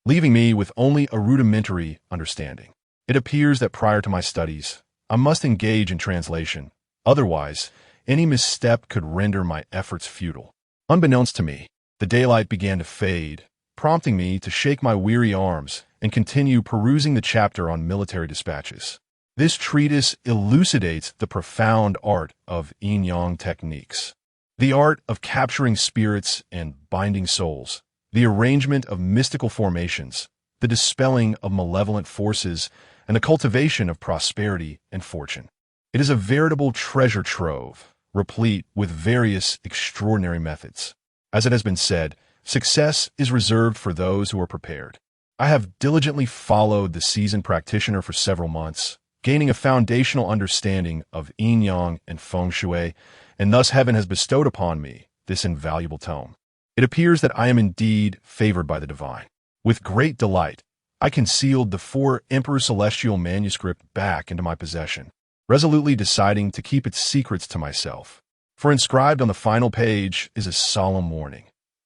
leaving me with only a rudimentary understanding. It appears that prior to my studies, I must engage in translation. Otherwise, any misstep could render my efforts futile. Unbeknownst to me, the daylight began to fade, prompting me to shake my weary arms and continue perusing the chapter on military dispatches. This treatise elucidates the profound art of yin-yang techniques, The art of capturing spirits and binding souls, the arrangement of mystical formations, the dispelling of malevolent forces, and the cultivation of prosperity and fortune. It is a veritable treasure trove, replete with various extraordinary methods. As it has been said, success is reserved for those who are prepared. I have diligently followed the seasoned practitioner for several months, gaining a foundational understanding of Yin-Yang and Feng Shui, and thus heaven has bestowed upon me this invaluable tome. It appears that I am indeed favored by the divine. With great delight, I concealed the 4 Emperor Celestial manuscript back into my possession, resolutely deciding to keep its secrets to myself. For inscribed on the final page is a solemn warning.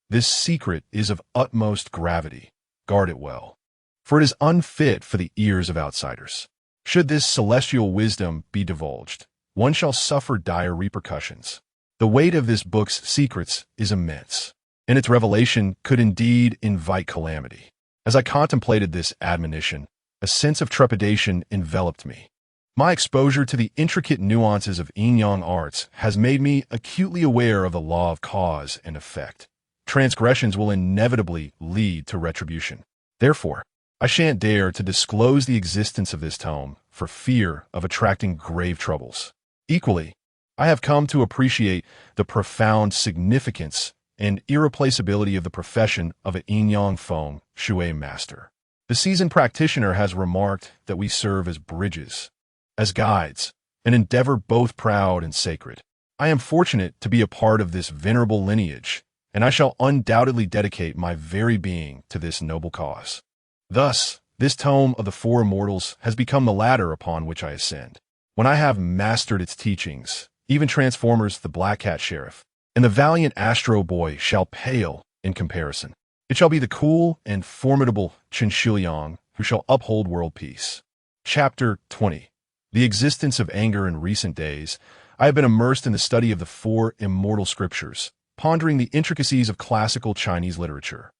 This secret is of utmost gravity. Guard it well, for it is unfit for the ears of outsiders. Should this celestial wisdom be divulged, one shall suffer dire repercussions. The weight of this book's secrets is immense, and its revelation could indeed invite calamity. As I contemplated this admonition, a sense of trepidation enveloped me. My exposure to the intricate nuances of yin-yang arts has made me acutely aware of the law of cause and effect. Transgressions will inevitably lead to retribution. Therefore, I shan't dare to disclose the existence of this tome for fear of attracting grave troubles. Equally, I have come to appreciate the profound significance and irreplaceability of the profession of a Yin-Yang Feng Shui master. The seasoned practitioner has remarked that we serve as bridges, as guides, an endeavor both proud and sacred. I am fortunate to be a part of this venerable lineage, and I shall undoubtedly dedicate my very being to this noble cause. Thus, this tome of the 4 Immortals has become the ladder upon which I ascend. When I have mastered its teachings, even Transformers the Black Cat Sheriff and the valiant Astro Boy shall pale in comparison. It shall be the cool and formidable Chen Xiliang who shall uphold world peace. Chapter 20. The existence of anger in recent days. I have been immersed in the study of the 4 immortal scriptures, pondering the intricacies of classical Chinese literature.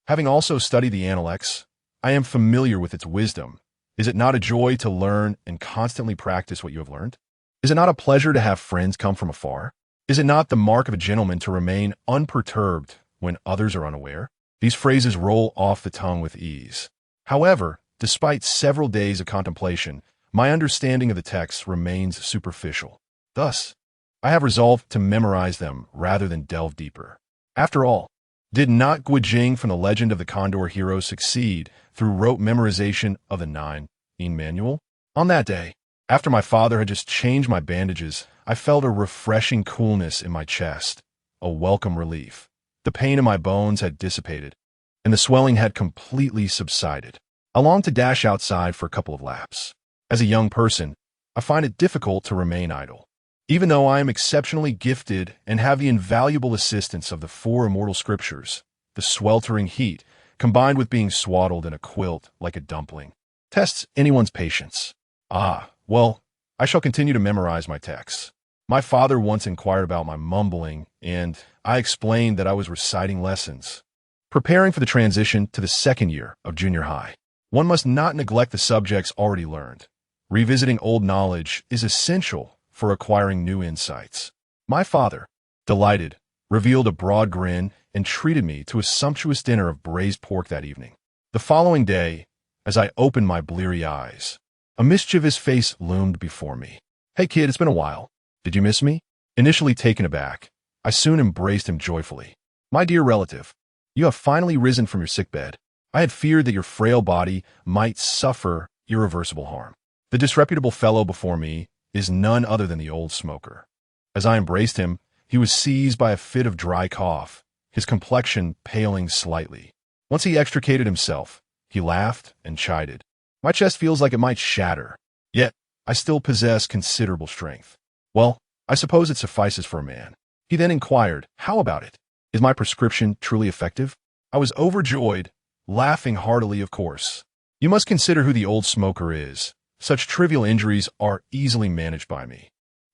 Having also studied the Analects, I am familiar with its wisdom. Is it not a joy to learn and constantly practice what you have learned? Is it not a pleasure to have friends come from afar? Is it not the mark of a gentleman to remain unperturbed when others are unaware? These phrases roll off the tongue with ease. However, despite several days of contemplation, my understanding of the text remains superficial. Thus, I have resolved to memorize them rather than delve deeper. After all, did not Guijing from the Legend of the Condor Hero succeed through rote memorization of the 9 Yin manual? On that day, after my father had just changed my bandages, I felt a refreshing coolness in my chest, a welcome relief. The pain in my bones had dissipated, and the swelling had completely subsided. I longed to dash outside for a couple of laps. As a young person, I find it difficult to remain idle. Even though I am exceptionally gifted and have the invaluable assistance of the 4 immortal scriptures, the sweltering heat, combined with being swaddled in a quilt like a dumpling, tests anyone's patience. Well, I shall continue to memorize my texts. My father once inquired about my mumbling, and I explained that I was reciting lessons, preparing for the transition to the 2nd year of junior high. One must not neglect the subjects already learned. Revisiting old knowledge is essential for acquiring new insights. My father, delighted, revealed a broad grin and treated me to a sumptuous dinner of braised pork that evening. The following day, as I opened my bleary eyes, a mischievous face loomed before me. "Hey kid, it's been a while. Did you miss me?" Initially taken aback, I soon embraced him joyfully. "My dear relative, you have finally risen from your sickbed. I had feared that your frail body might suffer irreversible harm." The disreputable fellow before me is none other than the old smoker. As I embraced him, he was seized by a fit of dry cough, his complexion paling slightly. Once he extricated himself, he laughed and chided. "My chest feels like it might shatter, yet I still possess considerable strength." "Well, I suppose it suffices for a man." He then inquired, "How about it? Is my prescription truly effective?" I was overjoyed, laughing heartily, of course. You must consider who the old smoker is. Such trivial injuries are easily managed by me.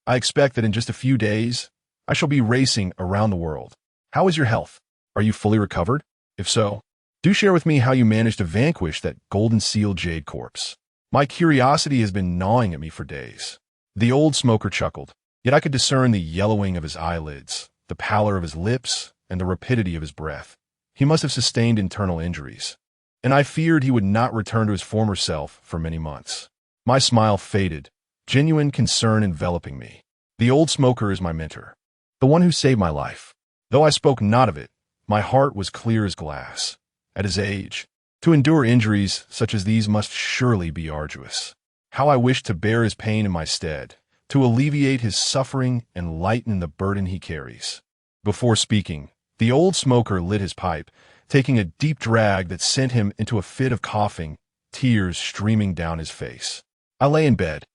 I expect that in just a few days, I shall be racing around the world. How is your health? Are you fully recovered? If so, do share with me how you managed to vanquish that golden seal jade corpse. My curiosity has been gnawing at me for days. The old smoker chuckled, yet I could discern the yellowing of his eyelids, the the pallor of his lips, and the rapidity of his breath. He must have sustained internal injuries, and I feared he would not return to his former self for many months. My smile faded, genuine concern enveloping me. The old smoker is my mentor, the one who saved my life. Though I spoke not of it, my heart was clear as glass. At his age, to endure injuries such as these must surely be arduous. How I wished to bear his pain in my stead, to alleviate his suffering and lighten the burden he carries. Before speaking, the old smoker lit his pipe, taking a deep drag that sent him into a fit of coughing, tears streaming down his face. I lay in bed,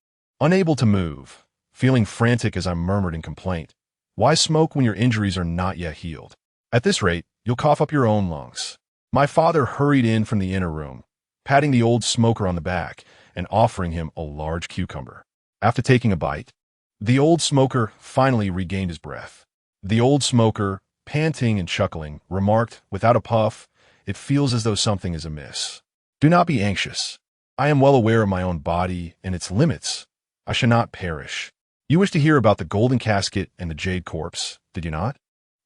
unable to move, feeling frantic as I murmured in complaint. Why smoke when your injuries are not yet healed? At this rate, you'll cough up your own lungs. My father hurried in from the inner room, patting the old smoker on the back and offering him a large cucumber. After taking a bite, the old smoker finally regained his breath. The old smoker, panting and chuckling, remarked, without a puff, "It feels as though something is amiss. Do not be anxious. I am well aware of my own body and its limits. I shall not perish. You wish to hear about the golden casket and the jade corpse, did you not?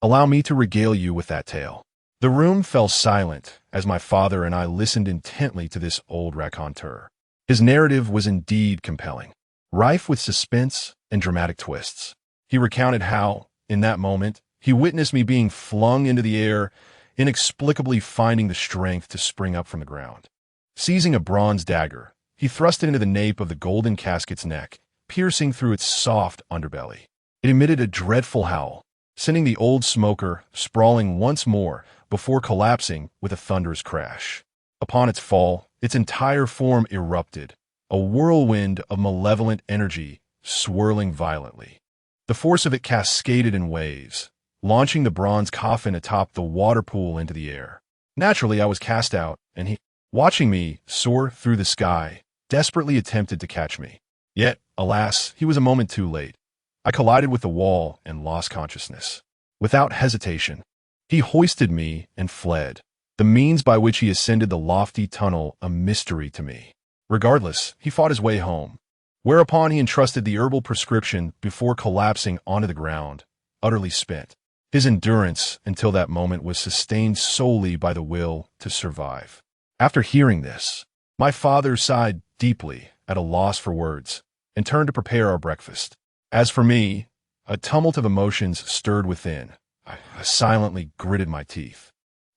Allow me to regale you with that tale." The room fell silent as my father and I listened intently to this old raconteur. His narrative was indeed compelling, rife with suspense and dramatic twists. He recounted how, in that moment, he witnessed me being flung into the air, inexplicably finding the strength to spring up from the ground. Seizing a bronze dagger, he thrust it into the nape of the golden casket's neck, piercing through its soft underbelly. It emitted a dreadful howl, sending the old smoker sprawling once more before collapsing with a thunderous crash. Upon its fall, its entire form erupted, a whirlwind of malevolent energy swirling violently. The force of it cascaded in waves, launching the bronze coffin atop the water pool into the air. Naturally, I was cast out, and he, watching me soar through the sky, desperately attempted to catch me. Yet, alas, he was a moment too late. I collided with the wall and lost consciousness. Without hesitation, he hoisted me and fled, the means by which he ascended the lofty tunnel a mystery to me. Regardless, he fought his way home, whereupon he entrusted the herbal prescription before collapsing onto the ground, utterly spent. His endurance until that moment was sustained solely by the will to survive. After hearing this, my father sighed deeply, at a loss for words, and turned to prepare our breakfast. As for me, a tumult of emotions stirred within. I silently gritted my teeth.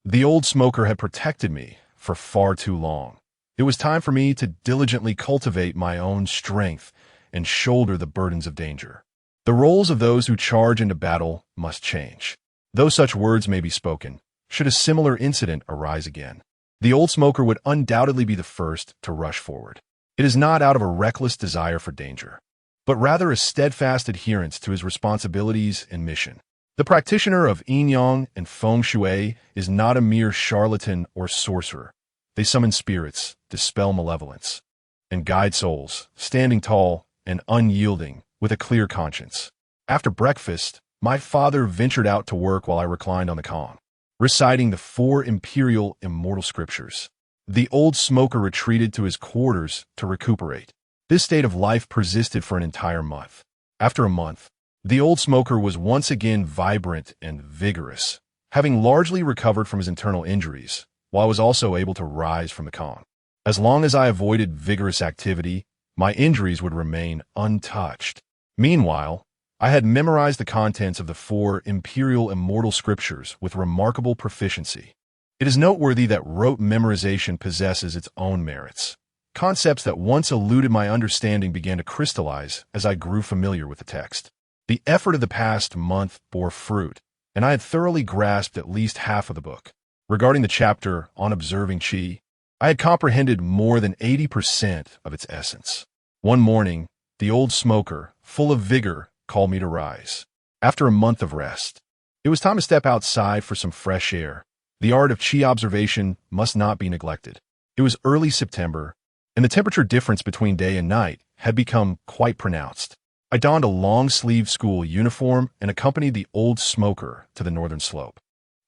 The old smoker had protected me for far too long. It was time for me to diligently cultivate my own strength and shoulder the burdens of danger. The roles of those who charge into battle must change. Though such words may be spoken, should a similar incident arise again, the old smoker would undoubtedly be the first to rush forward. It is not out of a reckless desire for danger, but rather a steadfast adherence to his responsibilities and mission. The practitioner of Yin-Yang and Feng Shui is not a mere charlatan or sorcerer. They summon spirits, dispel malevolence, and guide souls, standing tall and unyielding with a clear conscience. After breakfast, my father ventured out to work while I reclined on the con, reciting the 4 imperial immortal scriptures. The old smoker retreated to his quarters to recuperate. This state of life persisted for an entire month. After a month, the old smoker was once again vibrant and vigorous, having largely recovered from his internal injuries, while I was also able to rise from the con. As long as I avoided vigorous activity, my injuries would remain untouched. Meanwhile, I had memorized the contents of the 4 imperial immortal scriptures with remarkable proficiency. It is noteworthy that rote memorization possesses its own merits. Concepts that once eluded my understanding began to crystallize as I grew familiar with the text. The effort of the past month bore fruit, and I had thoroughly grasped at least half of the book. Regarding the chapter on observing qi, I had comprehended more than 80% of its essence. One morning, the old smoker, full of vigor, called me to rise. After a month of rest, it was time to step outside for some fresh air. The art of qi observation must not be neglected. It was early September, and the temperature difference between day and night had become quite pronounced. I donned a long-sleeved school uniform and accompanied the old smoker to the northern slope.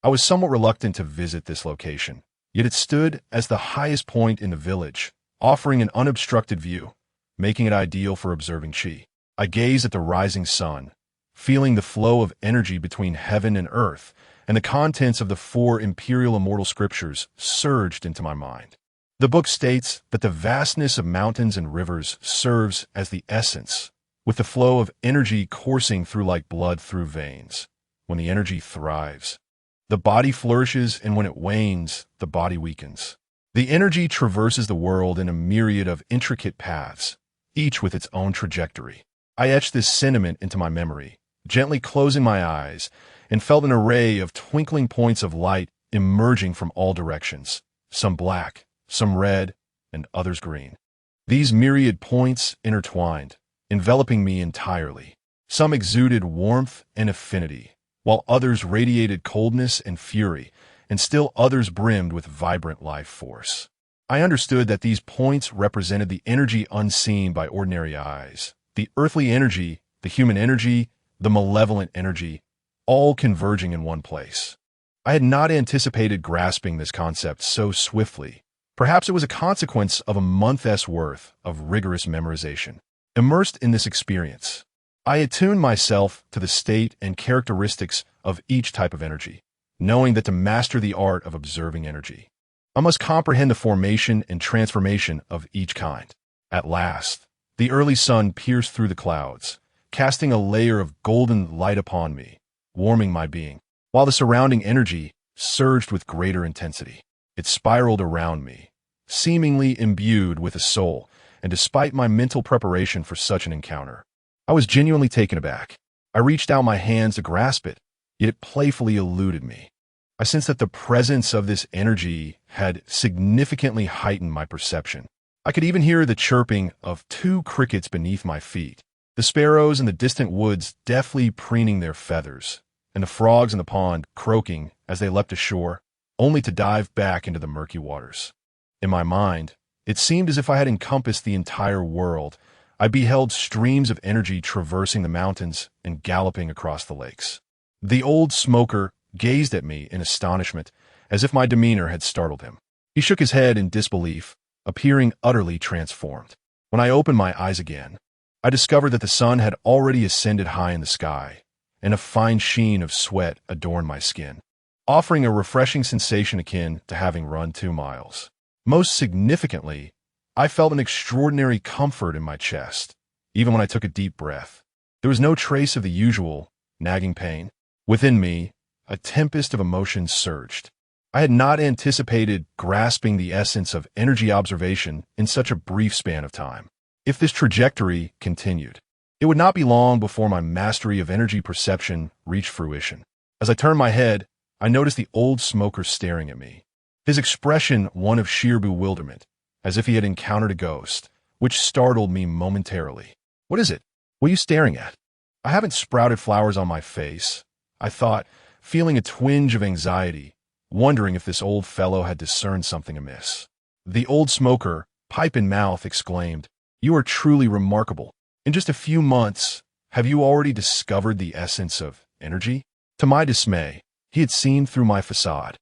I was somewhat reluctant to visit this location, yet it stood as the highest point in the village, offering an unobstructed view, making it ideal for observing qi. I gazed at the rising sun, feeling the flow of energy between heaven and earth, and the contents of the 4 imperial immortal scriptures surged into my mind. The book states that the vastness of mountains and rivers serves as the essence, with the flow of energy coursing through like blood through veins. When the energy thrives, the body flourishes, and when it wanes, the body weakens. The energy traverses the world in a myriad of intricate paths, each with its own trajectory. I etched this sentiment into my memory, gently closing my eyes, and felt an array of twinkling points of light emerging from all directions, some black, some red, and others green. These myriad points intertwined, enveloping me entirely. Some exuded warmth and affinity, while others radiated coldness and fury, and still others brimmed with vibrant life force. I understood that these points represented the energy unseen by ordinary eyes, the earthly energy, the human energy, the malevolent energy, all converging in one place. I had not anticipated grasping this concept so swiftly. Perhaps it was a consequence of a month's worth of rigorous memorization. Immersed in this experience, I attuned myself to the state and characteristics of each type of energy, knowing that to master the art of observing energy, I must comprehend the formation and transformation of each kind. At last, the early sun pierced through the clouds, casting a layer of golden light upon me, warming my being, while the surrounding energy surged with greater intensity. It spiraled around me, seemingly imbued with a soul, and despite my mental preparation for such an encounter, I was genuinely taken aback. I reached out my hands to grasp it, yet it playfully eluded me. I sensed that the presence of this energy had significantly heightened my perception. I could even hear the chirping of 2 crickets beneath my feet, the sparrows in the distant woods deftly preening their feathers, and the frogs in the pond croaking as they leapt ashore, only to dive back into the murky waters. In my mind, it seemed as if I had encompassed the entire world. I beheld streams of energy traversing the mountains and galloping across the lakes. The old smoker gazed at me in astonishment, as if my demeanor had startled him. He shook his head in disbelief, appearing utterly transformed. When I opened my eyes again, I discovered that the sun had already ascended high in the sky, and a fine sheen of sweat adorned my skin, offering a refreshing sensation akin to having run 2 miles. Most significantly, I felt an extraordinary comfort in my chest, even when I took a deep breath. There was no trace of the usual nagging pain. Within me, a tempest of emotions surged. I had not anticipated grasping the essence of energy observation in such a brief span of time. If this trajectory continued, it would not be long before my mastery of energy perception reached fruition. As I turned my head, I noticed the old smoker staring at me, his expression one of sheer bewilderment, as if he had encountered a ghost, which startled me momentarily. "What is it? What are you staring at?" "I haven't sprouted flowers on my face," I thought, feeling a twinge of anxiety, wondering if this old fellow had discerned something amiss. The old smoker, pipe in mouth, exclaimed, "You are truly remarkable. In just a few months, have you already discovered the essence of energy?" To my dismay, he had seen through my facade.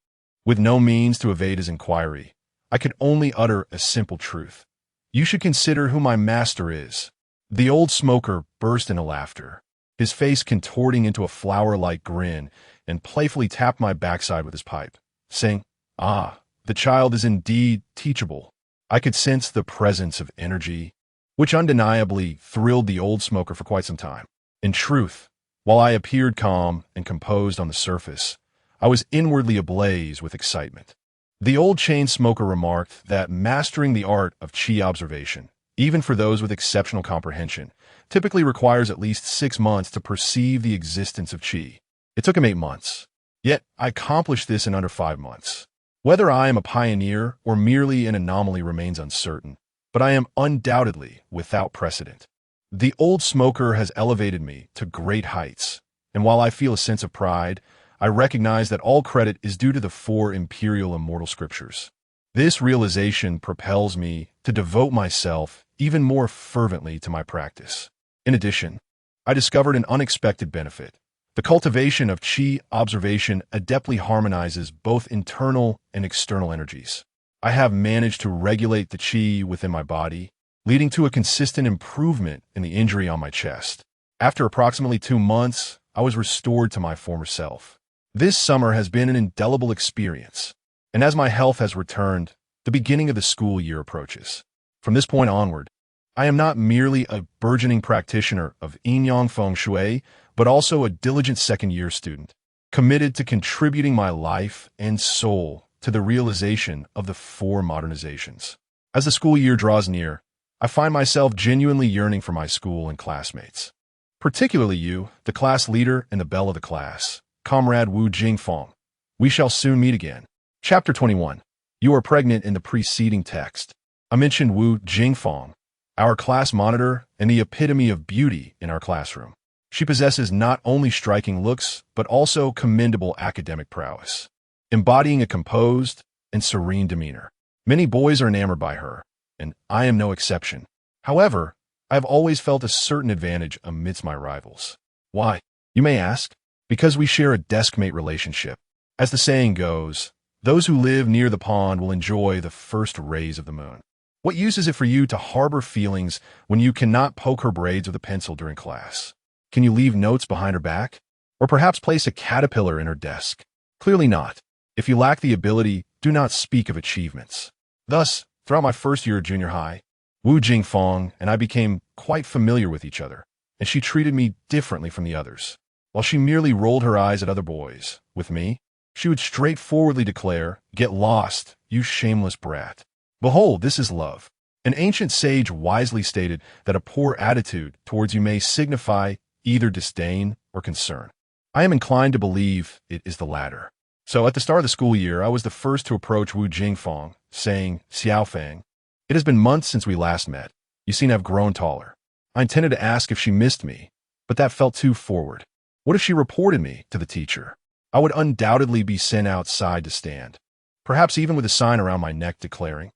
With no means to evade his inquiry, I could only utter a simple truth. "You should consider who my master is." The old smoker burst into laughter, his face contorting into a flower-like grin, and playfully tapped my backside with his pipe, saying, "Ah, the child is indeed teachable." I could sense the presence of energy, which undeniably thrilled the old smoker for quite some time. In truth, while I appeared calm and composed on the surface, I was inwardly ablaze with excitement. The old chain smoker remarked that mastering the art of qi observation, even for those with exceptional comprehension, typically requires at least 6 months to perceive the existence of qi. It took him 8 months. Yet I accomplished this in under 5 months. Whether I am a pioneer or merely an anomaly remains uncertain, but I am undoubtedly without precedent. The old smoker has elevated me to great heights, and while I feel a sense of pride, I recognize that all credit is due to the 4 imperial immortal scriptures. This realization propels me to devote myself even more fervently to my practice. In addition, I discovered an unexpected benefit. The cultivation of qi observation adeptly harmonizes both internal and external energies. I have managed to regulate the qi within my body, leading to a consistent improvement in the injury on my chest. After approximately 2 months, I was restored to my former self. This summer has been an indelible experience, and as my health has returned, the beginning of the school year approaches. From this point onward, I am not merely a burgeoning practitioner of Yin-Yang Feng Shui, but also a diligent second-year student, committed to contributing my life and soul to the realization of the four modernizations. As the school year draws near, I find myself genuinely yearning for my school and classmates. Particularly you, the class leader and the belle of the class, Comrade Wu Jingfeng. We shall soon meet again. Chapter 21. You are pregnant in the preceding text. I mentioned Wu Jingfeng, our class monitor and the epitome of beauty in our classroom. She possesses not only striking looks, but also commendable academic prowess, embodying a composed and serene demeanor. Many boys are enamored by her, and I am no exception. However, I have always felt a certain advantage amidst my rivals. Why, you may ask? Because we share a deskmate relationship. As the saying goes, those who live near the pond will enjoy the first rays of the moon. What use is it for you to harbor feelings when you cannot poke her braids with a pencil during class? Can you leave notes behind her back? Or perhaps place a caterpillar in her desk? Clearly not. If you lack the ability, do not speak of achievements. Thus, throughout my first year of junior high, Wu Jingfeng and I became quite familiar with each other, and she treated me differently from the others. While she merely rolled her eyes at other boys, with me, she would straightforwardly declare, "Get lost, you shameless brat. Behold, this is love." An ancient sage wisely stated that a poor attitude towards you may signify either disdain or concern. I am inclined to believe it is the latter. So at the start of the school year, I was the first to approach Wu Jingfeng, saying, "Xiaofeng, it has been months since we last met. You seem to have grown taller." I intended to ask if she missed me, but that felt too forward. What if she reported me to the teacher? I would undoubtedly be sent outside to stand, perhaps even with a sign around my neck declaring,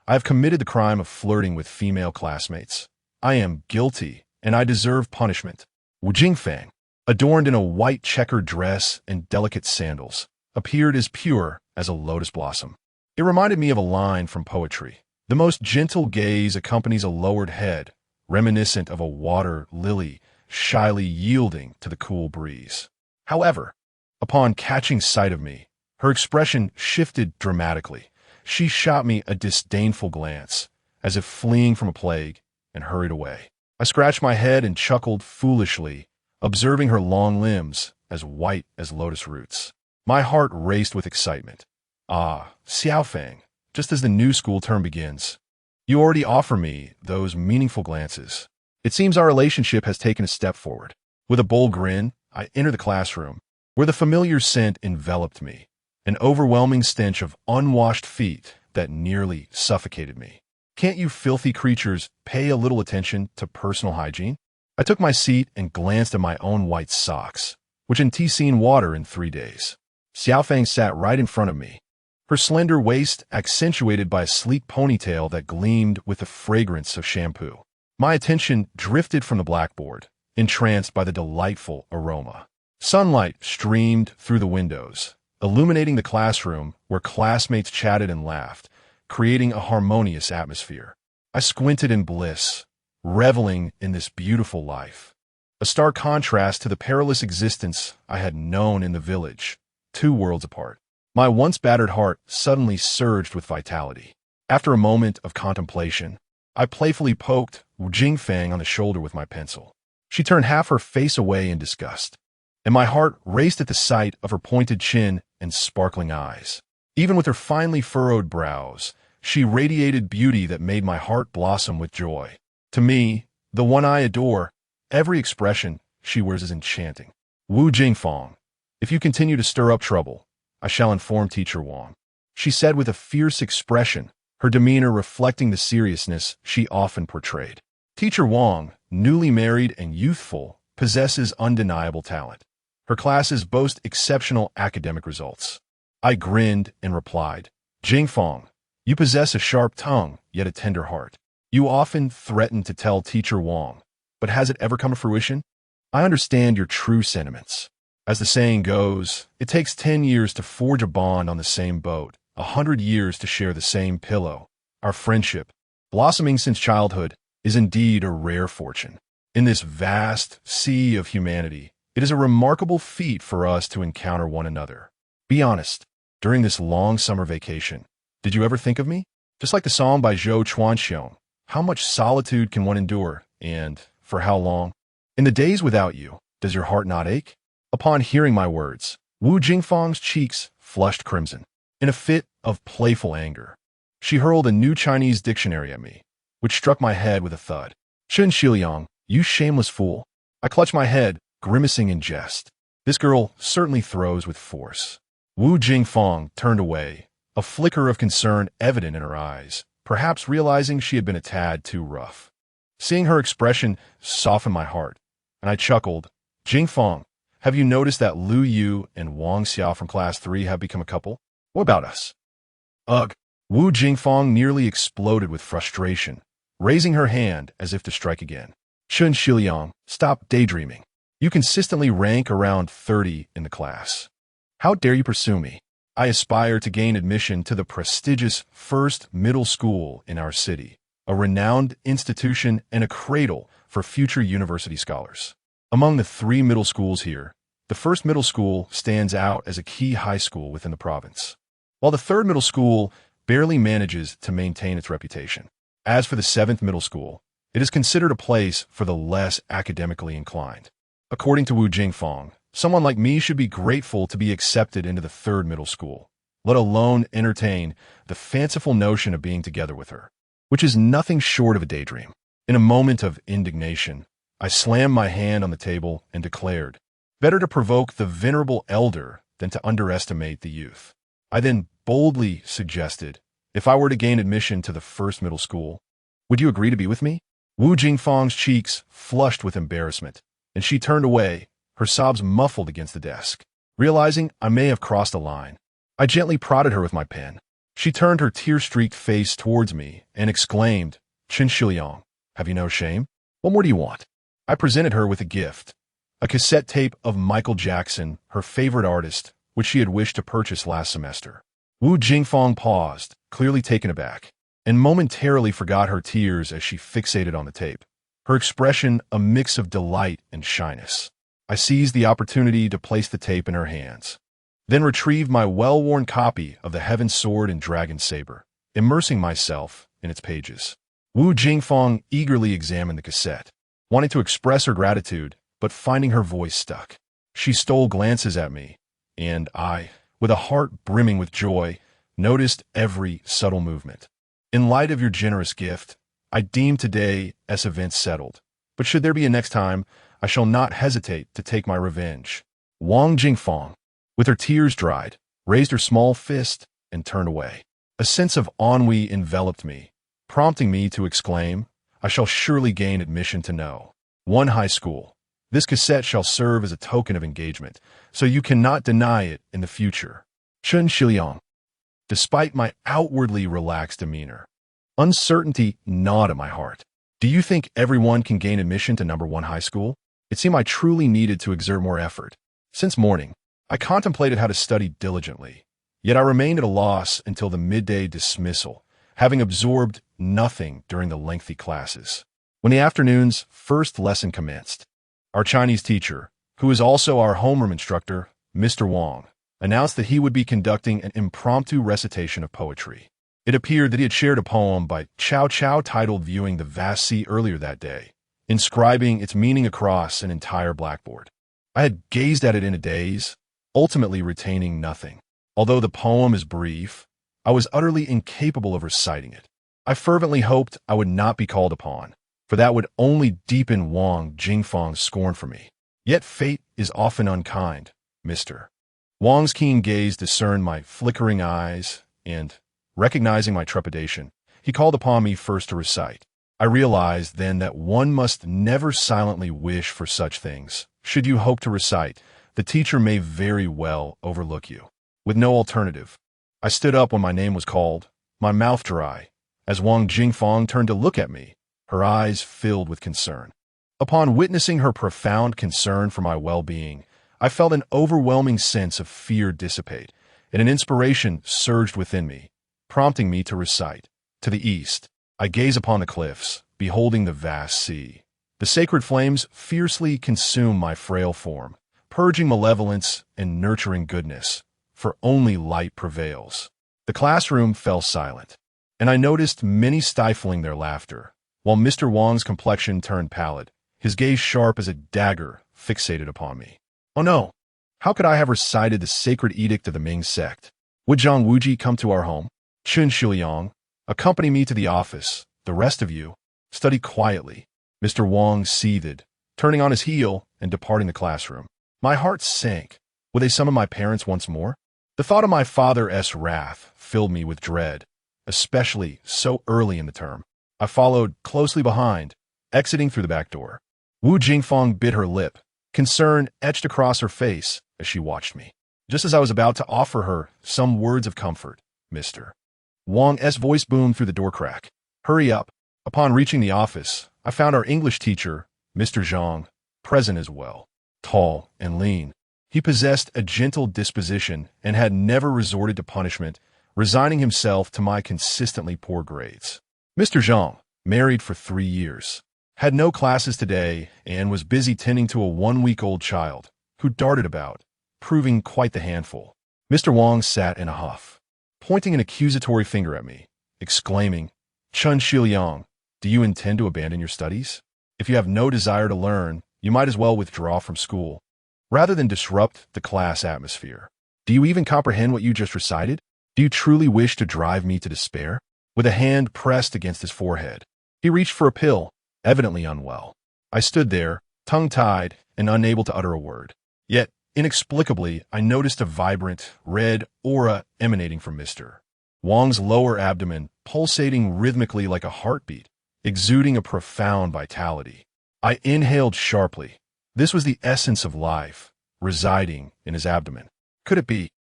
"I have committed the crime of flirting with female classmates. I am guilty, and I deserve punishment." Wu Jingfeng, adorned in a white checkered dress and delicate sandals, appeared as pure as a lotus blossom. It reminded me of a line from poetry. The most gentle gaze accompanies a lowered head, reminiscent of a water lily shyly yielding to the cool breeze. However, upon catching sight of me, her expression shifted dramatically. She shot me a disdainful glance, as if fleeing from a plague, and hurried away. I scratched my head and chuckled foolishly, observing her long limbs as white as lotus roots. My heart raced with excitement. Ah, Xiaofeng, just as the new school term begins, you already offer me those meaningful glances. It seems our relationship has taken a step forward. With a bold grin, I enter the classroom, where the familiar scent enveloped me, an overwhelming stench of unwashed feet that nearly suffocated me. Can't you filthy creatures pay a little attention to personal hygiene? I took my seat and glanced at my own white socks, which hadn't seen water in 3 days. Xiaofeng sat right in front of me, her slender waist accentuated by a sleek ponytail that gleamed with the fragrance of shampoo. My attention drifted from the blackboard, entranced by the delightful aroma. Sunlight streamed through the windows, illuminating the classroom where classmates chatted and laughed, creating a harmonious atmosphere. I squinted in bliss, reveling in this beautiful life. A stark contrast to the perilous existence I had known in the village, 2 worlds apart. My once battered heart suddenly surged with vitality. After a moment of contemplation, I playfully poked Wu Jingfeng on the shoulder with my pencil. She turned half her face away in disgust, and my heart raced at the sight of her pointed chin and sparkling eyes. Even with her finely furrowed brows, she radiated beauty that made my heart blossom with joy. To me, the one I adore, every expression she wears is enchanting. Wu Jingfeng, if you continue to stir up trouble, I shall inform Teacher Wang, she said with a fierce expression, her demeanor reflecting the seriousness she often portrayed. Teacher Wang, newly married and youthful, possesses undeniable talent. Her classes boast exceptional academic results. I grinned and replied, "Jingfeng, you possess a sharp tongue, yet a tender heart. You often threaten to tell Teacher Wang, but has it ever come to fruition? I understand your true sentiments. As the saying goes, it takes 10 years to forge a bond on the same boat, 100 years to share the same pillow. Our friendship, blossoming since childhood, is indeed a rare fortune." In this vast sea of humanity, it is a remarkable feat for us to encounter one another. Be honest, during this long summer vacation, did you ever think of me? Just like the song by Zhou Chuanxiong, how much solitude can one endure, and for how long? In the days without you, does your heart not ache? Upon hearing my words, Wu Jingfang's cheeks flushed crimson. In a fit of playful anger, she hurled a new Chinese dictionary at me, which struck my head with a thud. Chen Xiliang, you shameless fool. I clutched my head, grimacing in jest. This girl certainly throws with force. Wu Jingfang turned away, a flicker of concern evident in her eyes, perhaps realizing she had been a tad too rough. Seeing her expression softened my heart, and I chuckled. Jingfang, have you noticed that Lu Yu and Wang Xiao from Class 3 have become a couple? What about us? Ugh! Wu Jingfang nearly exploded with frustration, raising her hand as if to strike again. Chen Xiliang, stop daydreaming. You consistently rank around 30 in the class. How dare you pursue me? I aspire to gain admission to the prestigious first middle school in our city, a renowned institution and a cradle for future university scholars. Among the 3 middle schools here, the first middle school stands out as a key high school within the province, while the third middle school barely manages to maintain its reputation. As for the 7th middle school, it is considered a place for the less academically inclined. According to Wu Jingfang, someone like me should be grateful to be accepted into the 3rd middle school, let alone entertain the fanciful notion of being together with her, which is nothing short of a daydream. In a moment of indignation, I slammed my hand on the table and declared, better to provoke the venerable elder than to underestimate the youth. I then boldly suggested, if I were to gain admission to the 1st middle school, would you agree to be with me? Wu Jingfang's cheeks flushed with embarrassment, and she turned away, her sobs muffled against the desk. Realizing I may have crossed a line, I gently prodded her with my pen. She turned her tear-streaked face towards me and exclaimed, Chen Xiliang, have you no shame? What more do you want? I presented her with a gift, a cassette tape of Michael Jackson, her favorite artist, which she had wished to purchase last semester. Wu Jingfang paused, clearly taken aback, and momentarily forgot her tears as she fixated on the tape, her expression a mix of delight and shyness. I seized the opportunity to place the tape in her hands, then retrieved my well-worn copy of the Heaven Sword and Dragon Saber, immersing myself in its pages. Wu Jingfang eagerly examined the cassette, wanting to express her gratitude, but finding her voice stuck. She stole glances at me, and I, with a heart brimming with joy, noticed every subtle movement. In light of your generous gift, I deem today as events settled, but should there be a next time, I shall not hesitate to take my revenge. Wang Jingfang, with her tears dried, raised her small fist and turned away. A sense of ennui enveloped me, prompting me to exclaim, I shall surely gain admission to No. 1 high school. This cassette shall serve as a token of engagement, so you cannot deny it in the future. Chen Xiliang. Despite my outwardly relaxed demeanor, uncertainty gnawed at my heart. Do you think everyone can gain admission to No. 1 high school? It seemed I truly needed to exert more effort. Since morning, I contemplated how to study diligently, yet I remained at a loss until the midday dismissal, having absorbed nothing during the lengthy classes. When the afternoon's first lesson commenced, our Chinese teacher, who is also our homeroom instructor, Mr. Wang, announced that he would be conducting an impromptu recitation of poetry. It appeared that he had shared a poem by Cao Cao titled Viewing the Vast Sea earlier that day, inscribing its meaning across an entire blackboard. I had gazed at it in a daze, ultimately retaining nothing. Although the poem is brief, I was utterly incapable of reciting it. I fervently hoped I would not be called upon, for that would only deepen Wang Jingfang's scorn for me. Yet fate is often unkind, Mr. Wang's keen gaze discerned my flickering eyes, and, recognizing my trepidation, he called upon me first to recite. I realized then that one must never silently wish for such things. Should you hope to recite, the teacher may very well overlook you. With no alternative, I stood up when my name was called, my mouth dry, as Wang Jingfang turned to look at me, her eyes filled with concern. Upon witnessing her profound concern for my well-being, I felt an overwhelming sense of fear dissipate, and an inspiration surged within me, prompting me to recite. To the east, I gaze upon the cliffs, beholding the vast sea. The sacred flames fiercely consume my frail form, purging malevolence and nurturing goodness, for only light prevails. The classroom fell silent, and I noticed many stifling their laughter, while Mr. Wang's complexion turned pallid, his gaze sharp as a dagger fixated upon me. Oh no! How could I have recited the sacred edict of the Ming sect? Would Zhang Wuji come to our home? Chen Xiliang, accompany me to the office. The rest of you, study quietly. Mr. Wang seethed, turning on his heel and departing the classroom. My heart sank. Would they summon my parents once more? The thought of my father's wrath filled me with dread, especially so early in the term. I followed closely behind, exiting through the back door. Wu Jingfeng bit her lip, concern etched across her face as she watched me. Just as I was about to offer her some words of comfort, Mr. Wang's voice boomed through the door crack. Hurry up. Upon reaching the office, I found our English teacher, Mr. Zhang, present as well. Tall and lean, he possessed a gentle disposition and had never resorted to punishment, resigning himself to my consistently poor grades. Mr. Zhang, married for 3 years, had no classes today and was busy tending to a 1-week-old child who darted about, proving quite the handful. Mr. Wang sat in a huff, pointing an accusatory finger at me, exclaiming, Chen Xiliang, do you intend to abandon your studies? If you have no desire to learn, you might as well withdraw from school, rather than disrupt the class atmosphere. Do you even comprehend what you just recited? Do you truly wish to drive me to despair? With a hand pressed against his forehead, he reached for a pill, evidently unwell. I stood there, tongue-tied and unable to utter a word. Yet, inexplicably, I noticed a vibrant, red aura emanating from Mr. Wang's lower abdomen, pulsating rhythmically like a heartbeat, exuding a profound vitality. I inhaled sharply. This was the essence of life, residing in his abdomen. Could it be?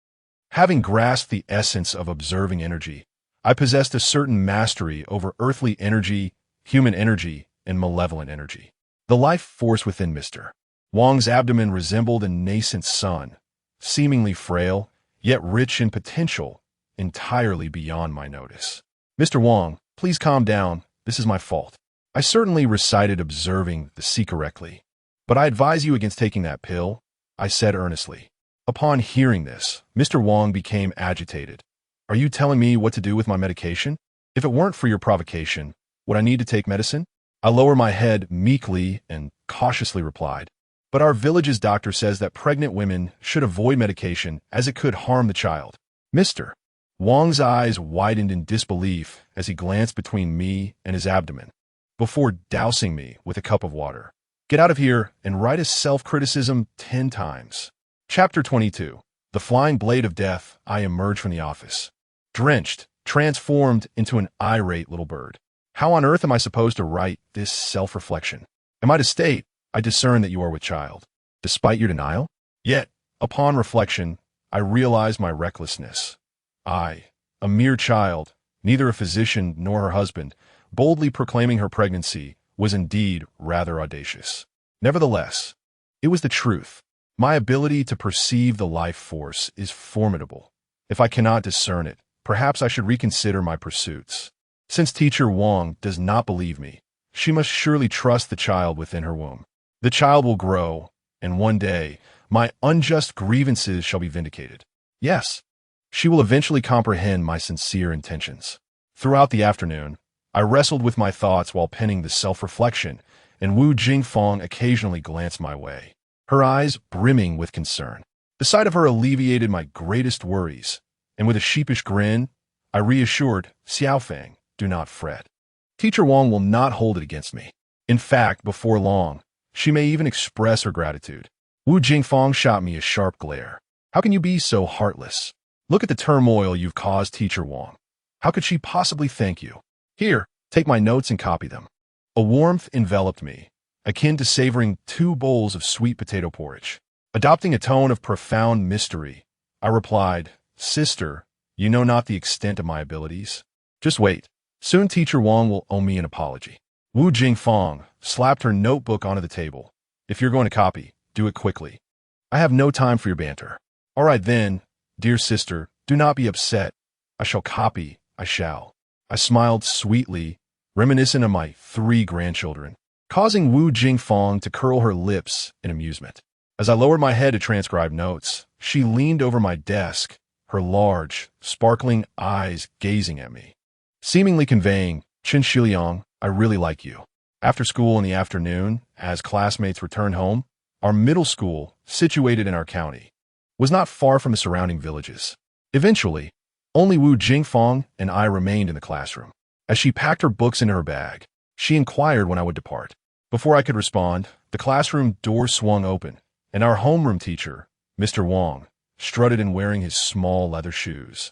Having grasped the essence of observing energy, I possessed a certain mastery over earthly energy, human energy, and malevolent energy. The life force within Mr. Wang's abdomen resembled a nascent sun, seemingly frail, yet rich in potential, entirely beyond my notice. Mr. Wang, please calm down. This is my fault. I certainly recited observing the sea correctly, but I advise you against taking that pill, I said earnestly. Upon hearing this, Mr. Wang became agitated. Are you telling me what to do with my medication? If it weren't for your provocation, would I need to take medicine? I lowered my head meekly and cautiously replied, but our village's doctor says that pregnant women should avoid medication as it could harm the child. Mr. Wang's eyes widened in disbelief as he glanced between me and his abdomen, before dousing me with a cup of water. Get out of here and write a self-criticism 10 times. Chapter 22. The Flying Blade of Death. I emerged from the office, drenched, transformed into an irate little bird. How on earth am I supposed to write this self-reflection? Am I to state, I discern that you are with child, despite your denial? Yet, upon reflection, I realize my recklessness. I, a mere child, neither a physician nor her husband, boldly proclaiming her pregnancy, was indeed rather audacious. Nevertheless, it was the truth. My ability to perceive the life force is formidable. If I cannot discern it, perhaps I should reconsider my pursuits. Since Teacher Wang does not believe me, she must surely trust the child within her womb. The child will grow, and one day, my unjust grievances shall be vindicated. Yes, she will eventually comprehend my sincere intentions. Throughout the afternoon, I wrestled with my thoughts while penning the self-reflection, and Wu Jingfeng occasionally glanced my way, her eyes brimming with concern. The sight of her alleviated my greatest worries, and with a sheepish grin, I reassured Xiaofeng, do not fret. Teacher Wang will not hold it against me. In fact, before long, she may even express her gratitude. Wu Jingfeng shot me a sharp glare. How can you be so heartless? Look at the turmoil you've caused Teacher Wang. How could she possibly thank you? Here, take my notes and copy them. A warmth enveloped me, akin to savoring 2 bowls of sweet potato porridge. Adopting a tone of profound mystery, I replied, Sister, you know not the extent of my abilities. Just wait. Soon Teacher Wang will owe me an apology. Wu Jingfeng slapped her notebook onto the table. If you're going to copy, do it quickly. I have no time for your banter. All right then, dear sister, do not be upset. I shall copy, I shall. I smiled sweetly, reminiscent of my 3 grandchildren. causing Wu Jingfeng to curl her lips in amusement. As I lowered my head to transcribe notes, she leaned over my desk, her large, sparkling eyes gazing at me, seemingly conveying, "Chen Xiliang, I really like you." After school in the afternoon, as classmates returned home, our middle school, situated in our county, was not far from the surrounding villages. Eventually, only Wu Jingfeng and I remained in the classroom. As she packed her books into her bag, she inquired when I would depart. Before I could respond, the classroom door swung open, and our homeroom teacher, Mr. Wang, strutted in wearing his small leather shoes.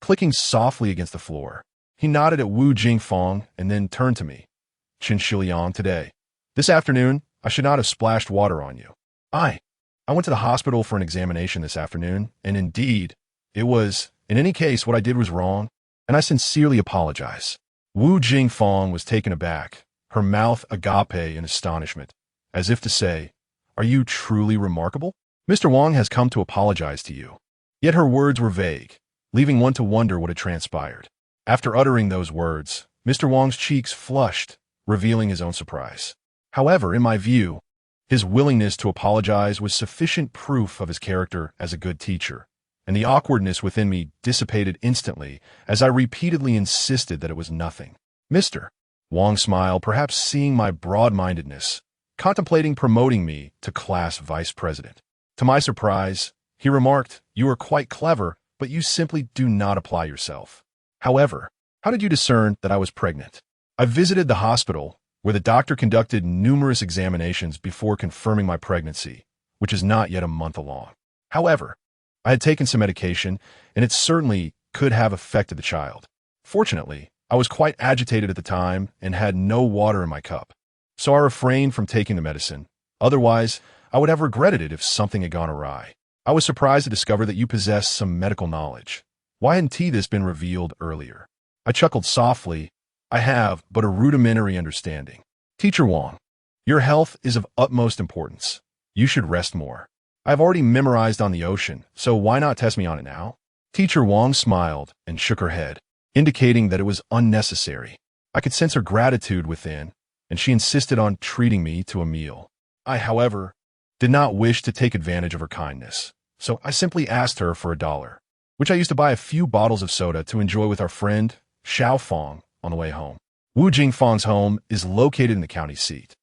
Clicking softly against the floor, he nodded at Wu Jingfeng and then turned to me. "Chen Xiliang, today. This afternoon, I should not have splashed water on you. I went to the hospital for an examination this afternoon, and indeed, it was, in any case, what I did was wrong, and I sincerely apologize." Wu Jingfeng was taken aback, her mouth agape in astonishment, as if to say, "Are you truly remarkable? Mr. Wang has come to apologize to you." Yet her words were vague, leaving one to wonder what had transpired. After uttering those words, Mr. Wang's cheeks flushed, revealing his own surprise. However, in my view, his willingness to apologize was sufficient proof of his character as a good teacher, and the awkwardness within me dissipated instantly as I repeatedly insisted that it was nothing. "Mr. Wang smiled, perhaps seeing my broad-mindedness, contemplating promoting me to class vice president. To my surprise, he remarked, "You are quite clever, but you simply do not apply yourself. However, how did you discern that I was pregnant?" I visited the hospital, where the doctor conducted numerous examinations before confirming my pregnancy, which is not yet a month along. However, I had taken some medication, and it certainly could have affected the child. Fortunately, I was quite agitated at the time and had no water in my cup, so I refrained from taking the medicine. Otherwise, I would have regretted it if something had gone awry. I was surprised to discover that you possessed some medical knowledge. Why hadn't this been revealed earlier? I chuckled softly. I have but a rudimentary understanding. Teacher Wang, your health is of utmost importance. You should rest more. I've already memorized on the ocean, so why not test me on it now? Teacher Wang smiled and shook her head, indicating that it was unnecessary. I could sense her gratitude within, and she insisted on treating me to a meal. I, however, did not wish to take advantage of her kindness, so I simply asked her for $1, which I used to buy a few bottles of soda to enjoy with our friend, Xiao Feng, on the way home. Wu Jingfeng's home is located in the county seat,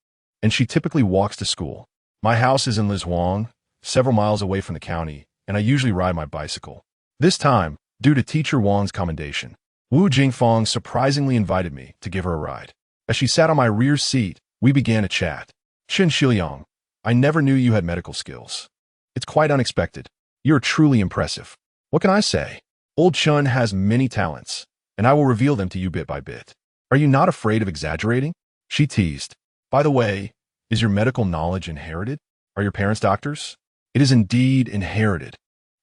and she typically walks to school. My house is in Lizuang, several miles away from the county, and I usually ride my bicycle. This time, due to Teacher Wang's commendation, Wu Jingfeng surprisingly invited me to give her a ride. As she sat on my rear seat, we began a chat. "Chen Xiliang, I never knew you had medical skills. It's quite unexpected. You're truly impressive. What can I say? Old Chen has many talents, and I will reveal them to you bit by bit. Are you not afraid of exaggerating?" She teased. "By the way, is your medical knowledge inherited? Are your parents doctors?" "It is indeed inherited.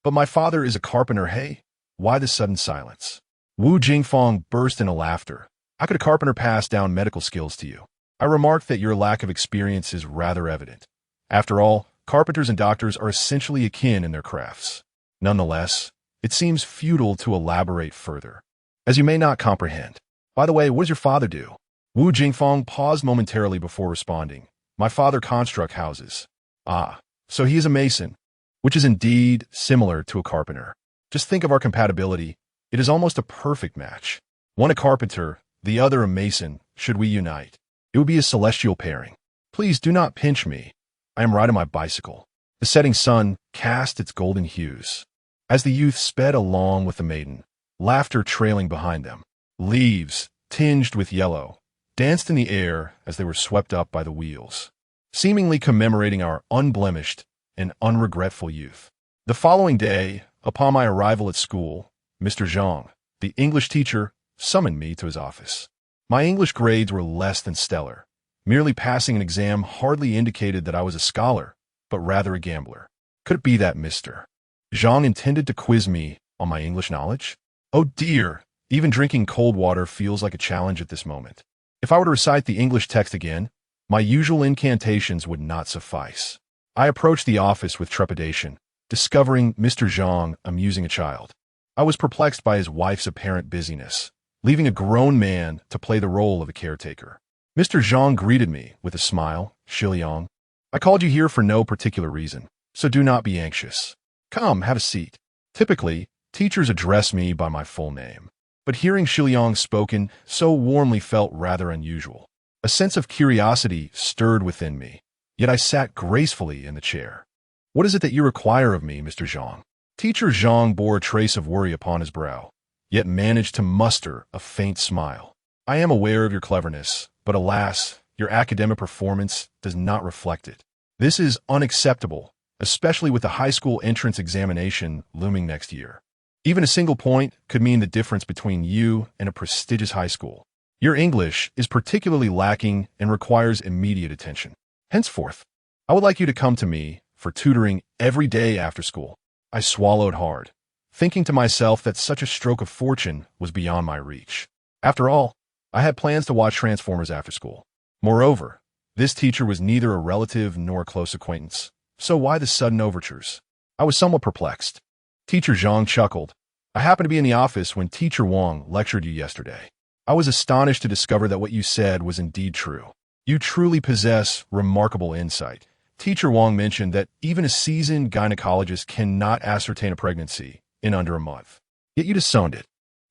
But my father is a carpenter." "Hey, why the sudden silence?" Wu Jingfeng burst into laughter. "How could a carpenter pass down medical skills to you? I remarked that your lack of experience is rather evident. After all, carpenters and doctors are essentially akin in their crafts. Nonetheless, it seems futile to elaborate further, as you may not comprehend. By the way, what does your father do?" Wu Jingfeng paused momentarily before responding. "My father constructs houses." "Ah, so he is a mason, which is indeed similar to a carpenter. Just think of our compatibility. It is almost a perfect match. One a carpenter, the other a mason. Should we unite, it would be a celestial pairing. Please do not pinch me. I am riding my bicycle." The setting sun cast its golden hues as the youth sped along with the maiden, laughter trailing behind them. Leaves, tinged with yellow, danced in the air as they were swept up by the wheels, seemingly commemorating our unblemished and unregretful youth. The following day, upon my arrival at school, Mr. Zhang, the English teacher, summoned me to his office. My English grades were less than stellar. Merely passing an exam hardly indicated that I was a scholar, but rather a gambler. Could it be that Mr. Zhang intended to quiz me on my English knowledge? Oh dear, even drinking cold water feels like a challenge at this moment. If I were to recite the English text again, my usual incantations would not suffice. I approached the office with trepidation, discovering Mr. Zhang amusing a child. I was perplexed by his wife's apparent busyness, leaving a grown man to play the role of a caretaker. Mr. Zhang greeted me with a smile. Xiliang, I called you here for no particular reason, so do not be anxious. Come, have a seat. Typically, teachers address me by my full name, but hearing Xiliang spoken so warmly felt rather unusual. A sense of curiosity stirred within me, yet I sat gracefully in the chair. What is it that you require of me, Mr. Zhang? Teacher Zhang bore a trace of worry upon his brow, yet managed to muster a faint smile. I am aware of your cleverness, but alas, your academic performance does not reflect it. This is unacceptable, especially with the high school entrance examination looming next year. Even a single point could mean the difference between you and a prestigious high school. Your English is particularly lacking and requires immediate attention. Henceforth, I would like you to come to me for tutoring every day after school. I swallowed hard, thinking to myself that such a stroke of fortune was beyond my reach. After all, I had plans to watch Transformers after school. Moreover, this teacher was neither a relative nor a close acquaintance, so why the sudden overtures? I was somewhat perplexed. Teacher Zhang chuckled. I happened to be in the office when Teacher Wang lectured you yesterday. I was astonished to discover that what you said was indeed true. You truly possess remarkable insight. Teacher Wang mentioned that even a seasoned gynecologist cannot ascertain a pregnancy in under a month. Yet you disowned it.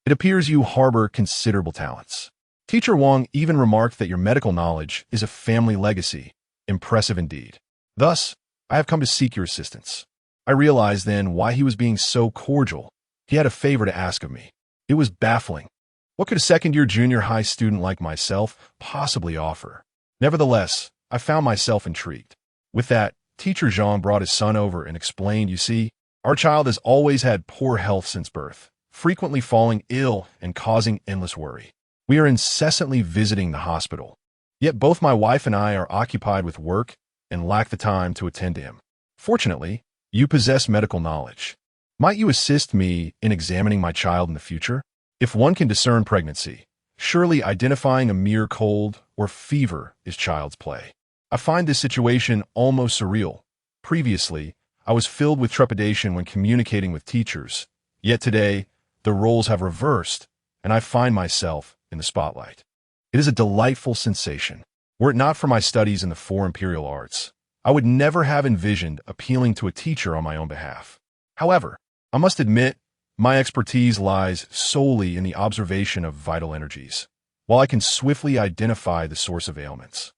It appears you harbor considerable talents. Teacher Wang even remarked that your medical knowledge is a family legacy. Impressive indeed. Thus, I have come to seek your assistance. I realized then why he was being so cordial. He had a favor to ask of me. It was baffling. What could a second-year junior high student like myself possibly offer? Nevertheless, I found myself intrigued. With that, Teacher Zhang brought his son over and explained, you see, our child has always had poor health since birth, frequently falling ill and causing endless worry. We are incessantly visiting the hospital. Yet both my wife and I are occupied with work and lack the time to attend to him. Fortunately, you possess medical knowledge. Might you assist me in examining my child in the future? If one can discern pregnancy, surely identifying a mere cold or fever is child's play. I find this situation almost surreal. Previously, I was filled with trepidation when communicating with teachers. Yet today, the roles have reversed, and I find myself in the spotlight. It is a delightful sensation. Were it not for my studies in the four imperial arts, I would never have envisioned appealing to a teacher on my own behalf. However, I must admit, my expertise lies solely in the observation of vital energies, while I can swiftly identify the source of ailments.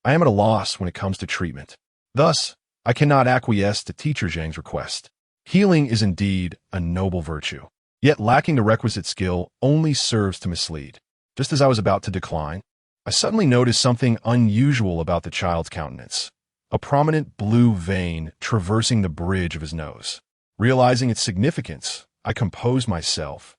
I am at a loss when it comes to treatment. Thus, I cannot acquiesce to Teacher Zhang's request. Healing is indeed a noble virtue, yet lacking the requisite skill only serves to mislead. Just as I was about to decline, I suddenly noticed something unusual about the child's countenance, a prominent blue vein traversing the bridge of his nose. Realizing its significance, I composed myself,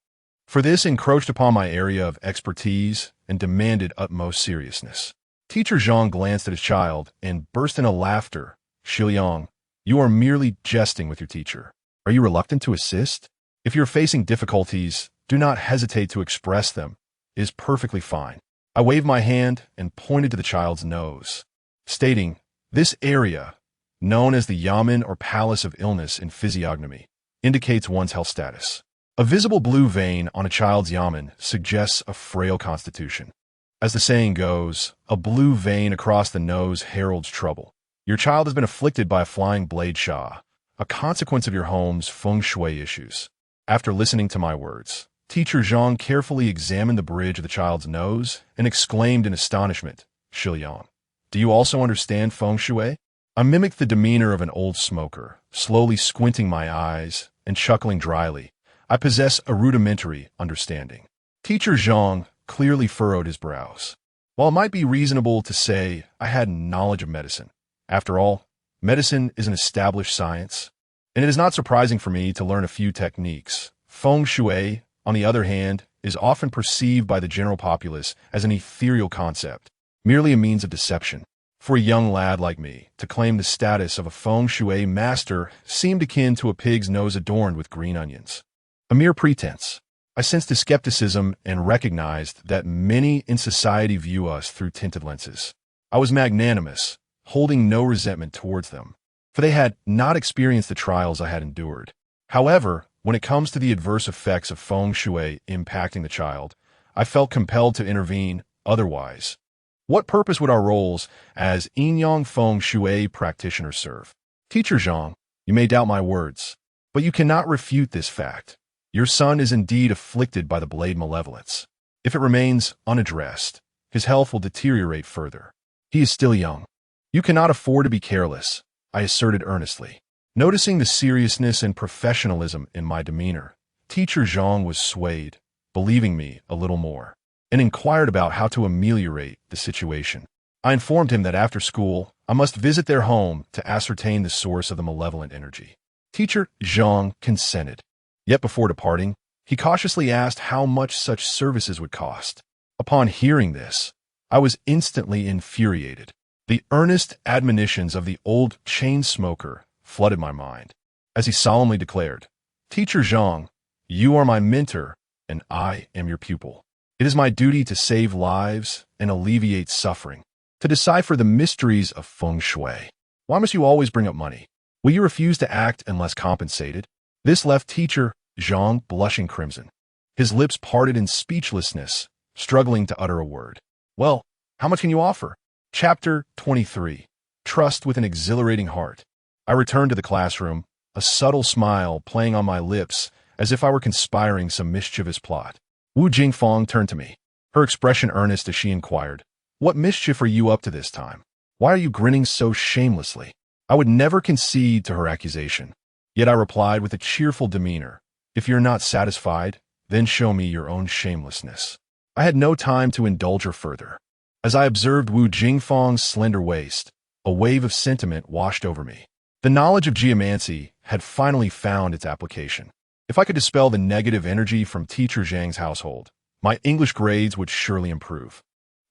for this encroached upon my area of expertise and demanded utmost seriousness. Teacher Zhang glanced at his child and burst into laughter. Xiliang, you are merely jesting with your teacher. Are you reluctant to assist? If you're facing difficulties, do not hesitate to express them. It is perfectly fine. I waved my hand and pointed to the child's nose, stating, this area, known as the yamen or palace of illness in physiognomy, indicates one's health status. A visible blue vein on a child's yamen suggests a frail constitution. As the saying goes, a blue vein across the nose heralds trouble. Your child has been afflicted by a flying blade sha, a consequence of your home's feng shui issues. After listening to my words, Teacher Zhang carefully examined the bridge of the child's nose and exclaimed in astonishment, Xiliang, do you also understand feng shui? I mimicked the demeanor of an old smoker, slowly squinting my eyes and chuckling dryly. I possess a rudimentary understanding. Teacher Zhang clearly furrowed his brows. While it might be reasonable to say I had knowledge of medicine, after all, medicine is an established science, and it is not surprising for me to learn a few techniques. Feng shui, on the other hand, is often perceived by the general populace as an ethereal concept, merely a means of deception. For a young lad like me, to claim the status of a feng shui master seemed akin to a pig's nose adorned with green onions. A mere pretense. I sensed the skepticism and recognized that many in society view us through tinted lenses. I was magnanimous, holding no resentment towards them, for they had not experienced the trials I had endured. However, when it comes to the adverse effects of feng shui impacting the child, I felt compelled to intervene. Otherwise, What purpose would our roles as Yin-Yang Feng Shui practitioners serve? Teacher Zhang, you may doubt my words, but you cannot refute this fact. Your son is indeed afflicted by the blade malevolence. If it remains unaddressed, his health will deteriorate further. He is still young. You cannot afford to be careless, I asserted earnestly. Noticing the seriousness and professionalism in my demeanor, Teacher Zhang was swayed, believing me a little more, and inquired about how to ameliorate the situation. I informed him that after school, I must visit their home to ascertain the source of the malevolent energy. Teacher Zhang consented. Yet before departing, he cautiously asked how much such services would cost. Upon hearing this, I was instantly infuriated. The earnest admonitions of the old chain smoker flooded my mind. As he solemnly declared, Teacher Zhang, you are my mentor, and I am your pupil. It is my duty to save lives and alleviate suffering, to decipher the mysteries of feng shui. Why must you always bring up money? Will you refuse to act unless compensated? This left Teacher Zhang blushing crimson. His lips parted in speechlessness, struggling to utter a word. Well, how much can you offer? Chapter 23. Trust with an Exhilarating Heart. I returned to the classroom, a subtle smile playing on my lips as if I were conspiring some mischievous plot. Wu Jingfang turned to me, her expression earnest as she inquired, What mischief are you up to this time? Why are you grinning so shamelessly? I would never concede to her accusation. Yet I replied with a cheerful demeanor, If you're not satisfied, then show me your own shamelessness. I had no time to indulge her further. As I observed Wu Jingfang's slender waist, a wave of sentiment washed over me. The knowledge of geomancy had finally found its application. If I could dispel the negative energy from Teacher Zhang's household, my English grades would surely improve.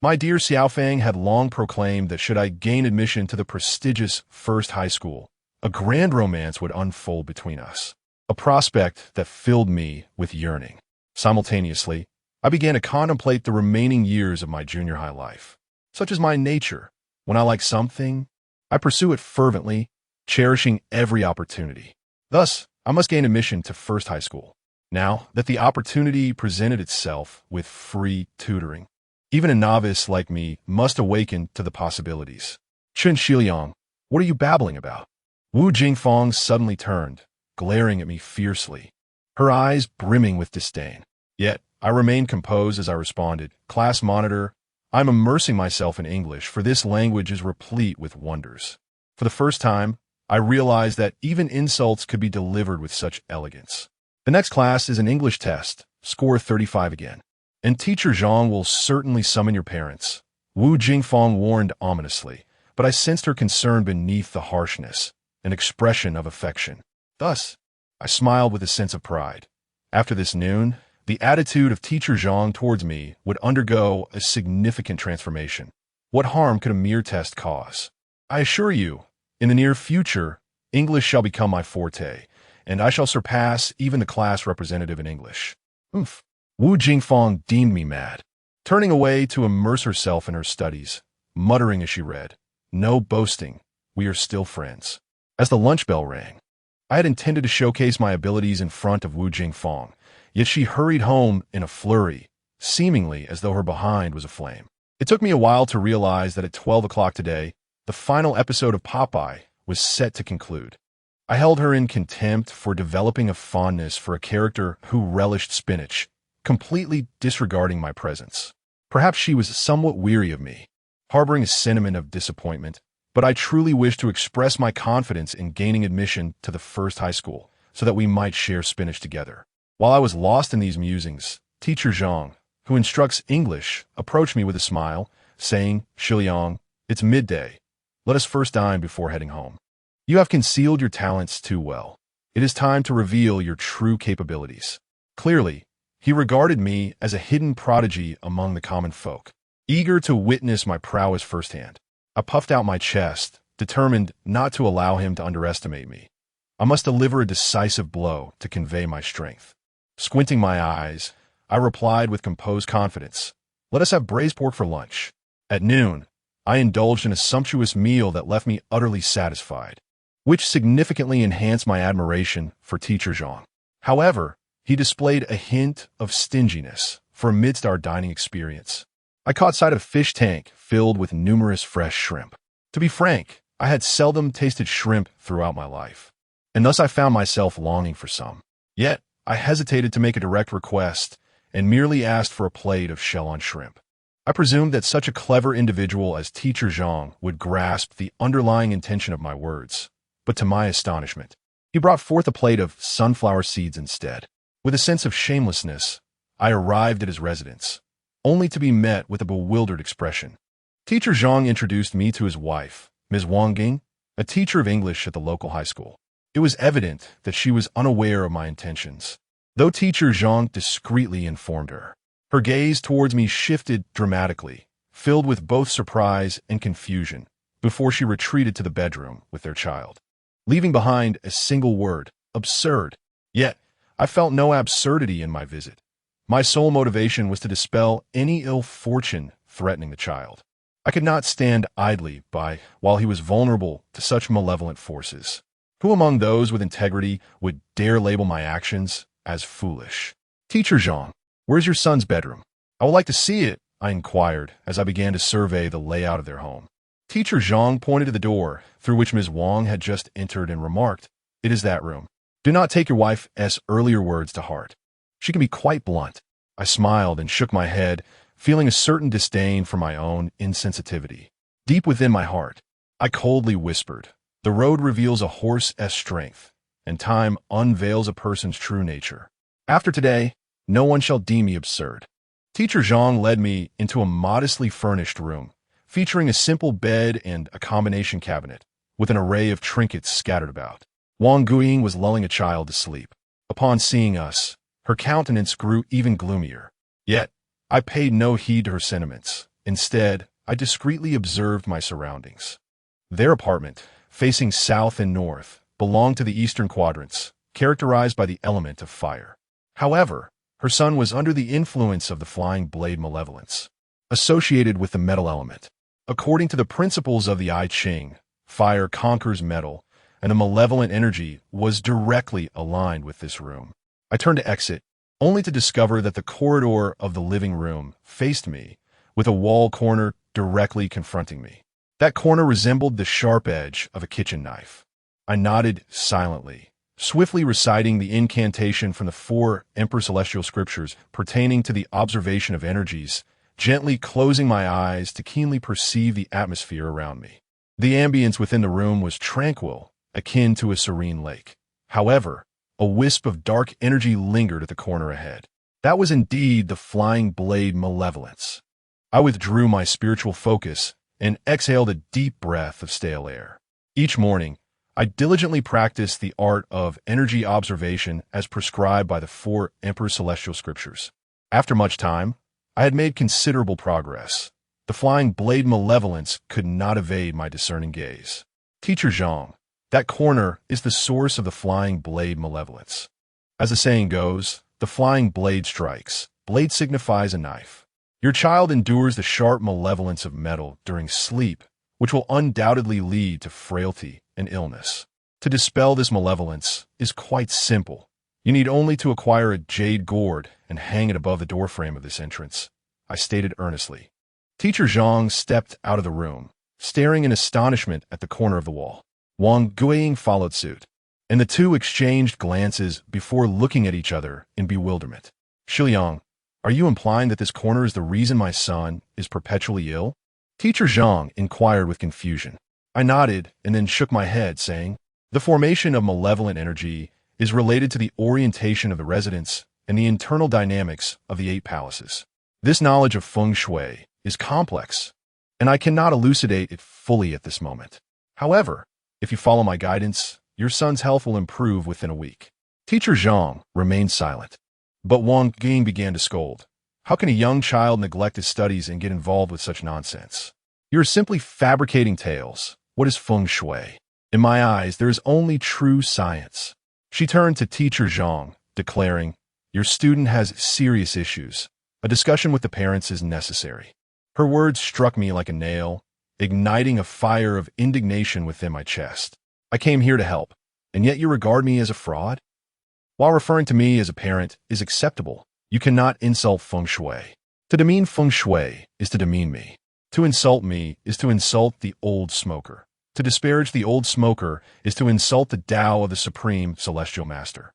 My dear Xiaofang had long proclaimed that should I gain admission to the prestigious First High School, a grand romance would unfold between us, a prospect that filled me with yearning. Simultaneously, I began to contemplate the remaining years of my junior high life. Such is my nature. When I like something, I pursue it fervently, cherishing every opportunity. Thus, I must gain admission to First High School. Now that the opportunity presented itself with free tutoring, even a novice like me must awaken to the possibilities. Chen Xiliang, what are you babbling about? Wu Jingfang suddenly turned, glaring at me fiercely, her eyes brimming with disdain. Yet, I remained composed as I responded, Class monitor, I'm immersing myself in English, for this language is replete with wonders. For the first time, I realized that even insults could be delivered with such elegance. The next class is an English test, score 35 again. And Teacher Zhang will certainly summon your parents. Wu Jingfang warned ominously, but I sensed her concern beneath the harshness, an expression of affection. Thus, I smiled with a sense of pride. After this noon, the attitude of Teacher Zhang towards me would undergo a significant transformation. What harm could a mere test cause? I assure you, in the near future, English shall become my forte, and I shall surpass even the class representative in English. Oomph. Wu Jingfang deemed me mad, turning away to immerse herself in her studies, muttering as she read, No boasting, we are still friends. As the lunch bell rang, I had intended to showcase my abilities in front of Wu Jingfang, yet she hurried home in a flurry, seemingly as though her behind was aflame. It took me a while to realize that at 12 o'clock today, the final episode of Popeye was set to conclude. I held her in contempt for developing a fondness for a character who relished spinach, completely disregarding my presence. Perhaps she was somewhat weary of me, harboring a sentiment of disappointment, but I truly wished to express my confidence in gaining admission to the First High School so that we might share spinach together. While I was lost in these musings, Teacher Zhang, who instructs English, approached me with a smile, saying, Xiliang, it's midday. Let us first dine before heading home. You have concealed your talents too well. It is time to reveal your true capabilities. Clearly, he regarded me as a hidden prodigy among the common folk, eager to witness my prowess firsthand. I puffed out my chest, determined not to allow him to underestimate me. I must deliver a decisive blow to convey my strength. Squinting my eyes, I replied with composed confidence, Let us have braised pork for lunch. At noon, I indulged in a sumptuous meal that left me utterly satisfied, which significantly enhanced my admiration for Teacher Zhang. However, he displayed a hint of stinginess, for amidst our dining experience, I caught sight of a fish tank filled with numerous fresh shrimp. To be frank, I had seldom tasted shrimp throughout my life, and thus I found myself longing for some. Yet, I hesitated to make a direct request and merely asked for a plate of shell-on shrimp. I presumed that such a clever individual as Teacher Zhang would grasp the underlying intention of my words, but to my astonishment, he brought forth a plate of sunflower seeds instead. With a sense of shamelessness, I arrived at his residence, only to be met with a bewildered expression. Teacher Zhang introduced me to his wife, Ms. Wang Ging, a teacher of English at the local high school. It was evident that she was unaware of my intentions, though Teacher Zhang discreetly informed her. Her gaze towards me shifted dramatically, filled with both surprise and confusion, before she retreated to the bedroom with their child, leaving behind a single word: absurd. Yet, I felt no absurdity in my visit. My sole motivation was to dispel any ill fortune threatening the child. I could not stand idly by while he was vulnerable to such malevolent forces. Who among those with integrity would dare label my actions as foolish? Teacher Zhang, where's your son's bedroom? I would like to see it, I inquired as I began to survey the layout of their home. Teacher Zhang pointed to the door through which Ms. Wang had just entered and remarked, "It is that room. Do not take your wife's earlier words to heart. She can be quite blunt." I smiled and shook my head, feeling a certain disdain for my own insensitivity. Deep within my heart, I coldly whispered, "The road reveals a horse's strength, and time unveils a person's true nature. After today, no one shall deem me absurd." Teacher Zhang led me into a modestly furnished room, featuring a simple bed and a combination cabinet, with an array of trinkets scattered about. Wang Guiying was lulling a child to sleep. Upon seeing us, her countenance grew even gloomier. Yet, I paid no heed to her sentiments. Instead, I discreetly observed my surroundings. Their apartment, facing south and north, belonged to the eastern quadrants, characterized by the element of fire. However, her son was under the influence of the flying blade malevolence, associated with the metal element. According to the principles of the I Ching, fire conquers metal, and a malevolent energy was directly aligned with this room. I turned to exit, only to discover that the corridor of the living room faced me, with a wall corner directly confronting me. That corner resembled the sharp edge of a kitchen knife. I nodded silently, swiftly reciting the incantation from the 4 Emperor Celestial Scriptures pertaining to the observation of energies, gently closing my eyes to keenly perceive the atmosphere around me. The ambience within the room was tranquil, akin to a serene lake. However, a wisp of dark energy lingered at the corner ahead. That was indeed the flying blade malevolence. I withdrew my spiritual focus and exhaled a deep breath of stale air. Each morning, I diligently practiced the art of energy observation as prescribed by the 4 Emperor Celestial Scriptures. After much time, I had made considerable progress. The flying blade malevolence could not evade my discerning gaze. Teacher Zhang, that corner is the source of the flying blade malevolence. As the saying goes, the flying blade strikes. Blade signifies a knife. Your child endures the sharp malevolence of metal during sleep, which will undoubtedly lead to frailty and illness. To dispel this malevolence is quite simple. You need only to acquire a jade gourd and hang it above the doorframe of this entrance, I stated earnestly. Teacher Zhang stepped out of the room, staring in astonishment at the corner of the wall. Wang Guiying followed suit, and the two exchanged glances before looking at each other in bewilderment. "Xiliang, are you implying that this corner is the reason my son is perpetually ill?" Teacher Zhang inquired with confusion. I nodded and then shook my head, saying, "The formation of malevolent energy is related to the orientation of the residence and the internal dynamics of the 8 palaces. This knowledge of Feng Shui is complex, and I cannot elucidate it fully at this moment. However, if you follow my guidance, your son's health will improve within a week." Teacher Zhang remained silent, but Wang Ging began to scold. "How can a young child neglect his studies and get involved with such nonsense? You're simply fabricating tales. What is Feng Shui? In my eyes, there is only true science." She turned to Teacher Zhang, declaring, "Your student has serious issues. A discussion with the parents is necessary." Her words struck me like a nail, igniting a fire of indignation within my chest. "I came here to help, and yet you regard me as a fraud? While referring to me as a parent is acceptable, you cannot insult Feng Shui." To demean feng shui is to demean me. To insult me is to insult the old smoker. To disparage the old smoker is to insult the Tao of the Supreme Celestial Master.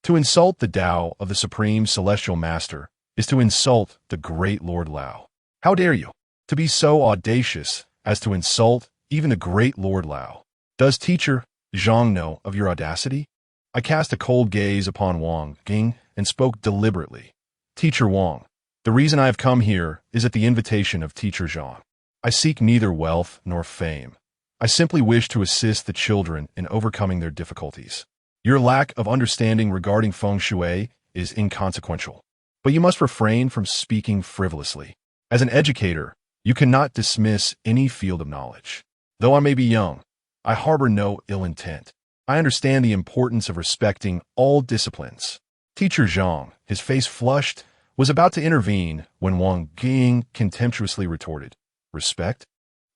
To insult the Tao of the Supreme Celestial Master is to insult the great Lord Lao. How dare you, to be so audacious as to insult even the great Lord Lao? Does teacher Zhang know of your audacity? I cast a cold gaze upon Wang Ging and spoke deliberately. Teacher Wang, the reason I have come here is at the invitation of teacher Zhang. I seek neither wealth nor fame. I simply wish to assist the children in overcoming their difficulties. Your lack of understanding regarding feng shui is inconsequential, but you must refrain from speaking frivolously. As an educator, you cannot dismiss any field of knowledge. Though I may be young, I harbor no ill intent. I understand the importance of respecting all disciplines. Teacher Zhang, his face flushed, was about to intervene when Wang Ging contemptuously retorted, "Respect?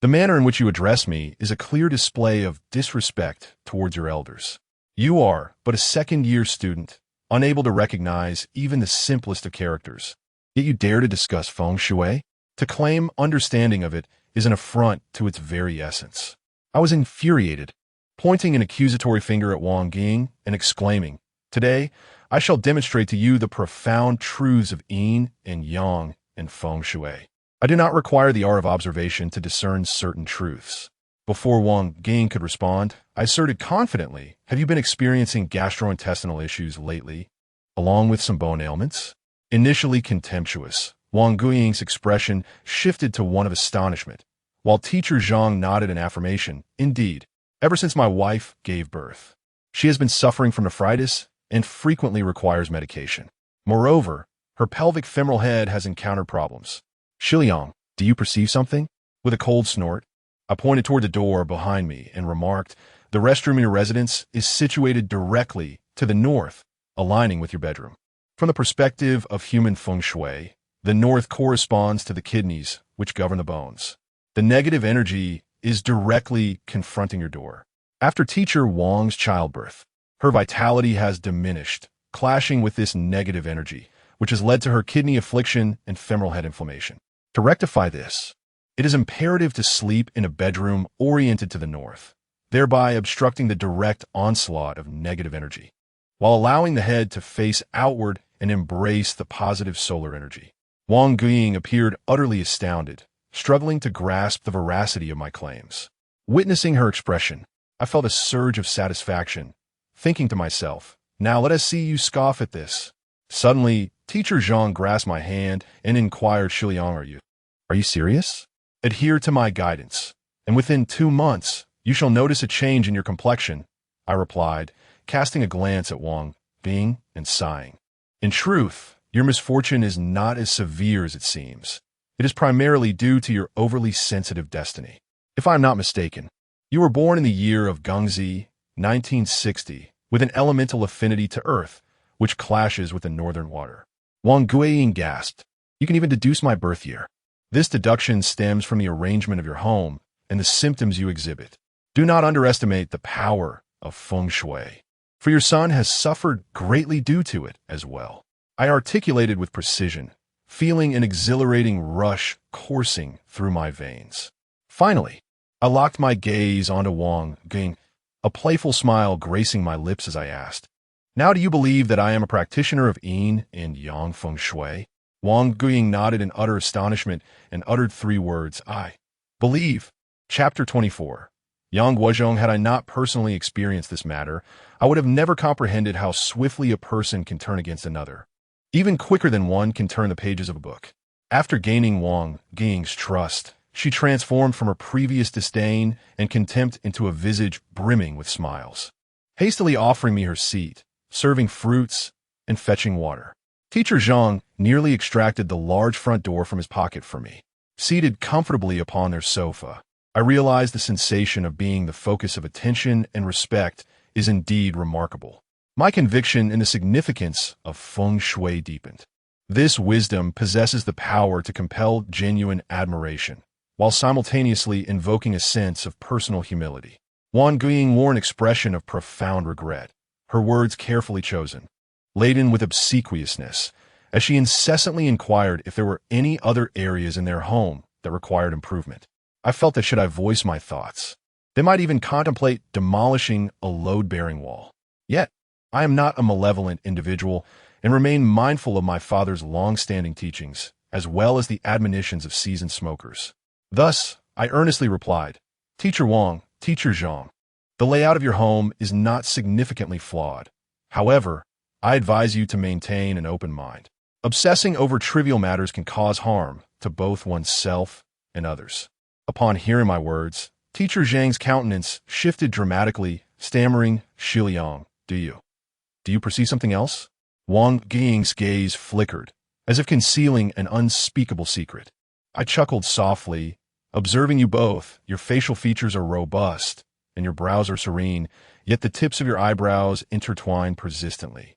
The manner in which you address me is a clear display of disrespect towards your elders. You are but a second-year student, unable to recognize even the simplest of characters. Yet you dare to discuss feng shui? To claim understanding of it is an affront to its very essence." I was infuriated, pointing an accusatory finger at Wang Ging and exclaiming, "Today, I shall demonstrate to you the profound truths of yin and yang and feng shui. I do not require the art of observation to discern certain truths." Before Wang Ging could respond, I asserted confidently, "Have you been experiencing gastrointestinal issues lately, along with some bone ailments?" Initially contemptuous, Wang Guying's expression shifted to one of astonishment, while teacher Zhang nodded in affirmation. "Indeed, ever since my wife gave birth, she has been suffering from nephritis and frequently requires medication. Moreover, her pelvic femoral head has encountered problems. Xiliang, do you perceive something?" With a cold snort, I pointed toward the door behind me and remarked, "The restroom in your residence is situated directly to the north, aligning with your bedroom. From the perspective of human feng shui, the north corresponds to the kidneys, which govern the bones. The negative energy is directly confronting your door. After teacher Wang's childbirth, her vitality has diminished, clashing with this negative energy, which has led to her kidney affliction and femoral head inflammation. To rectify this, it is imperative to sleep in a bedroom oriented to the north, thereby obstructing the direct onslaught of negative energy, while allowing the head to face outward and embrace the positive solar energy." Wang Guiying appeared utterly astounded, struggling to grasp the veracity of my claims. Witnessing her expression, I felt a surge of satisfaction, thinking to myself, "Now let us see you scoff at this." Suddenly, teacher Zhang grasped my hand and inquired, "Xiliang, are you serious? Adhere to my guidance, and within 2 months, you shall notice a change in your complexion," I replied, casting a glance at Wang Bing and sighing. "In truth, your misfortune is not as severe as it seems. It is primarily due to your overly sensitive destiny. If I am not mistaken, you were born in the year of Gengzi, 1960, with an elemental affinity to earth, which clashes with the northern water." Wang Guiying gasped, "You can even deduce my birth year. This deduction stems from the arrangement of your home and the symptoms you exhibit. Do not underestimate the power of feng shui, for your son has suffered greatly due to it as well." I articulated with precision, feeling an exhilarating rush coursing through my veins. Finally, I locked my gaze onto Wang Ging, a playful smile gracing my lips as I asked, "Now do you believe that I am a practitioner of Yin and Yang Feng Shui?" Wang Guiying nodded in utter astonishment and uttered 3 words, "I believe." Chapter 24. Yang Guozhong, had I not personally experienced this matter, I would have never comprehended how swiftly a person can turn against another, even quicker than one can turn the pages of a book. After gaining Wang Guiying's trust, she transformed from her previous disdain and contempt into a visage brimming with smiles, hastily offering me her seat, serving fruits, and fetching water. Teacher Zhang nearly extracted the large front door from his pocket for me. Seated comfortably upon their sofa, I realized the sensation of being the focus of attention and respect is indeed remarkable. My conviction in the significance of feng shui deepened. This wisdom possesses the power to compel genuine admiration, while simultaneously invoking a sense of personal humility. Wang Guiying wore an expression of profound regret, her words carefully chosen, laden with obsequiousness, as she incessantly inquired if there were any other areas in their home that required improvement. I felt that should I voice my thoughts, they might even contemplate demolishing a load-bearing wall. Yet, I am not a malevolent individual and remain mindful of my father's long-standing teachings, as well as the admonitions of seasoned smokers. Thus, I earnestly replied, Teacher Wang, Teacher Zhang, the layout of your home is not significantly flawed. However, I advise you to maintain an open mind. Obsessing over trivial matters can cause harm to both oneself and others. Upon hearing my words, Teacher Zhang's countenance shifted dramatically, stammering, Xiliang, do you perceive something else? Wang Ying's gaze flickered, as if concealing an unspeakable secret. I chuckled softly, observing you both. Your facial features are robust, and your brows are serene, yet the tips of your eyebrows intertwine persistently,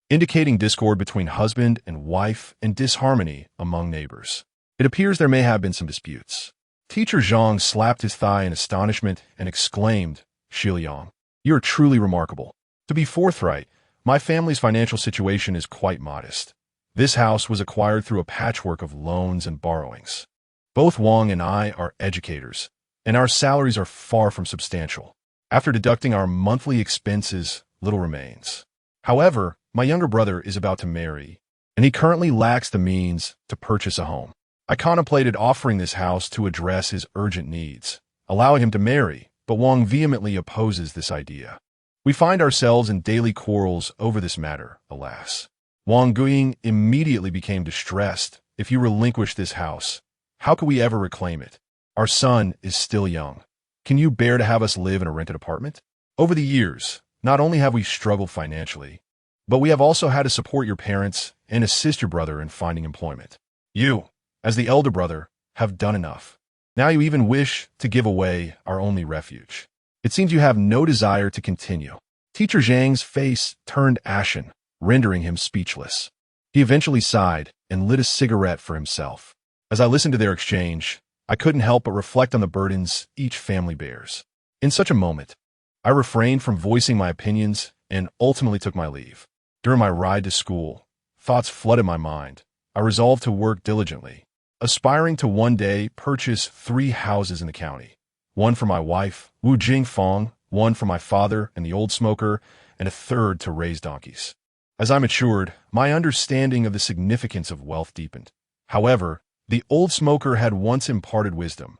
indicating discord between husband and wife and disharmony among neighbors. It appears there may have been some disputes. Teacher Zhang slapped his thigh in astonishment and exclaimed, Xiliang, you are truly remarkable. To be forthright, my family's financial situation is quite modest. This house was acquired through a patchwork of loans and borrowings. Both Wang and I are educators, and our salaries are far from substantial. After deducting our monthly expenses, little remains. However, my younger brother is about to marry, and he currently lacks the means to purchase a home. I contemplated offering this house to address his urgent needs, allowing him to marry, but Wang vehemently opposes this idea. We find ourselves in daily quarrels over this matter, alas. Wang Ying immediately became distressed. If you relinquish this house, how could we ever reclaim it? Our son is still young. Can you bear to have us live in a rented apartment? Over the years, not only have we struggled financially, but we have also had to support your parents and assist your brother in finding employment. You, as the elder brother, have done enough. Now you even wish to give away our only refuge. It seems you have no desire to continue. Teacher Zhang's face turned ashen, rendering him speechless. He eventually sighed and lit a cigarette for himself. As I listened to their exchange, I couldn't help but reflect on the burdens each family bears. In such a moment, I refrained from voicing my opinions and ultimately took my leave. During my ride to school, thoughts flooded my mind. I resolved to work diligently, aspiring to one day purchase 3 houses in the county. One for my wife, Wu Jingfeng, one for my father and the old smoker, and a third to raise donkeys. As I matured, my understanding of the significance of wealth deepened. However, the old smoker had once imparted wisdom.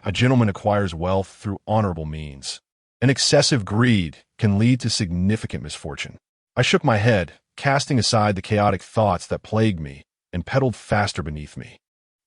A gentleman acquires wealth through honorable means. An excessive greed can lead to significant misfortune. I shook my head, casting aside the chaotic thoughts that plagued me, and pedaled faster beneath me.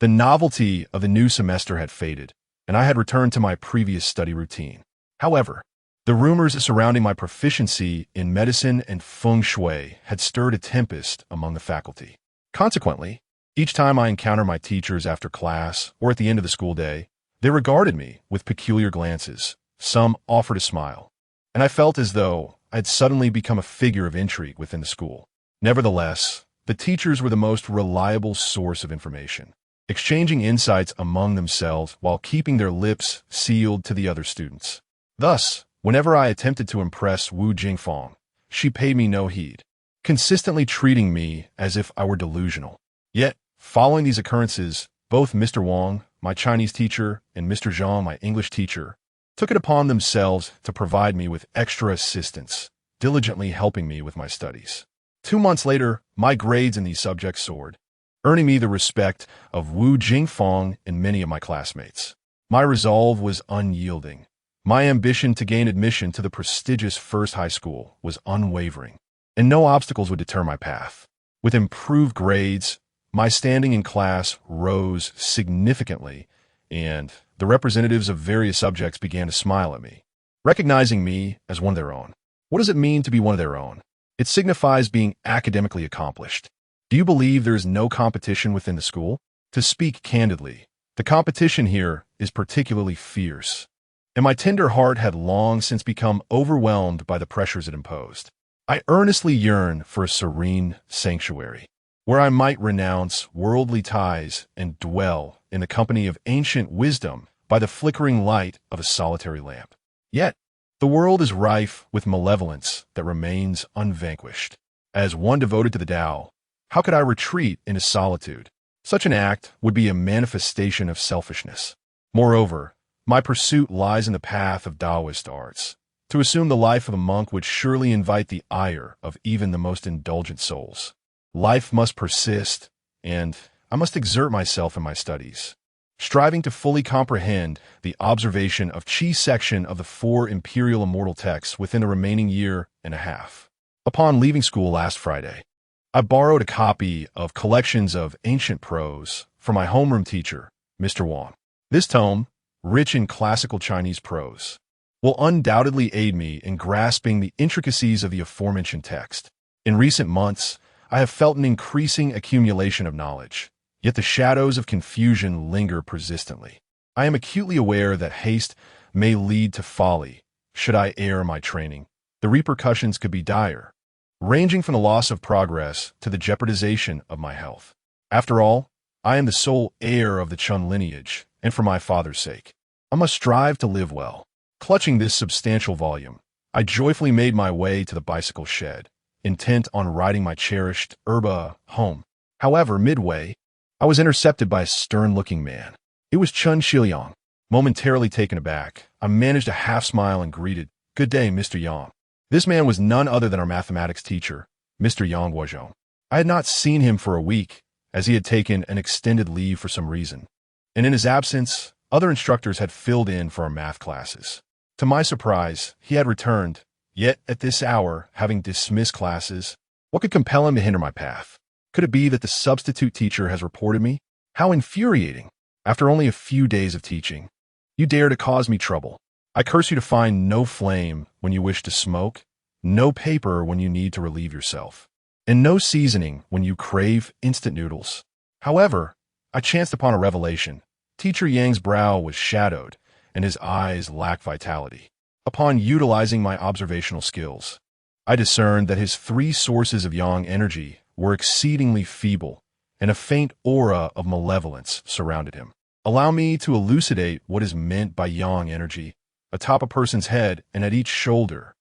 The novelty of the new semester had faded, and I had returned to my previous study routine. However, the rumors surrounding my proficiency in medicine and feng shui had stirred a tempest among the faculty. Consequently, each time I encountered my teachers after class or at the end of the school day, they regarded me with peculiar glances. Some offered a smile, and I felt as though I had suddenly become a figure of intrigue within the school. Nevertheless, the teachers were the most reliable source of information, exchanging insights among themselves while keeping their lips sealed to the other students. Thus, whenever I attempted to impress Wu Jingfeng, she paid me no heed, consistently treating me as if I were delusional. Yet, following these occurrences, both Mr. Wang, my Chinese teacher, and Mr. Zhang, my English teacher, took it upon themselves to provide me with extra assistance, diligently helping me with my studies. 2 months later, my grades in these subjects soared, earning me the respect of Wu Jingfeng and many of my classmates. My resolve was unyielding. My ambition to gain admission to the prestigious First High School was unwavering, and no obstacles would deter my path. With improved grades, my standing in class rose significantly, and the representatives of various subjects began to smile at me, recognizing me as one of their own. What does it mean to be one of their own? It signifies being academically accomplished. Do you believe there is no competition within the school? To speak candidly, the competition here is particularly fierce, and my tender heart had long since become overwhelmed by the pressures it imposed. I earnestly yearned for a serene sanctuary, where I might renounce worldly ties and dwell in the company of ancient wisdom by the flickering light of a solitary lamp. Yet, the world is rife with malevolence that remains unvanquished. As one devoted to the Tao, How could I retreat into solitude? Such an act would be a manifestation of selfishness. Moreover, my pursuit lies in the path of Taoist arts. To assume the life of a monk would surely invite the ire of even the most indulgent souls. Life must persist, and I must exert myself in my studies, striving to fully comprehend the observation of Qi section of the 4 imperial immortal texts within the remaining year and a half. Upon leaving school last Friday, I borrowed a copy of Collections of Ancient Prose from my homeroom teacher, Mr. Wang. This tome, rich in classical Chinese prose, will undoubtedly aid me in grasping the intricacies of the aforementioned text. In recent months, I have felt an increasing accumulation of knowledge, yet the shadows of confusion linger persistently. I am acutely aware that haste may lead to folly. Should I err in my training, the repercussions could be dire, ranging from the loss of progress to the jeopardization of my health. After all, I am the sole heir of the Chen lineage, and for my father's sake, I must strive to live well. Clutching this substantial volume, I joyfully made my way to the bicycle shed, intent on riding my cherished Erba home. However, midway, I was intercepted by a stern-looking man. It was Chen Xiliang. Momentarily taken aback, I managed a half-smile and greeted, "Good day, Mr. Yang." This man was none other than our mathematics teacher, Mr. Yang Guozhong. I had not seen him for a week, as he had taken an extended leave for some reason, and in his absence, other instructors had filled in for our math classes. To my surprise, he had returned, yet at this hour, having dismissed classes. What could compel him to hinder my path? Could it be that the substitute teacher has reported me? How infuriating! After only a few days of teaching, you dare to cause me trouble. I curse you to find no flame when you wish to smoke, no paper when you need to relieve yourself, and no seasoning when you crave instant noodles. However, I chanced upon a revelation. Teacher Yang's brow was shadowed, and his eyes lacked vitality. Upon utilizing my observational skills, I discerned that his 3 sources of yang energy were exceedingly feeble, and a faint aura of malevolence surrounded him. Allow me to elucidate what is meant by yang energy. Atop a person's head and at each shoulder,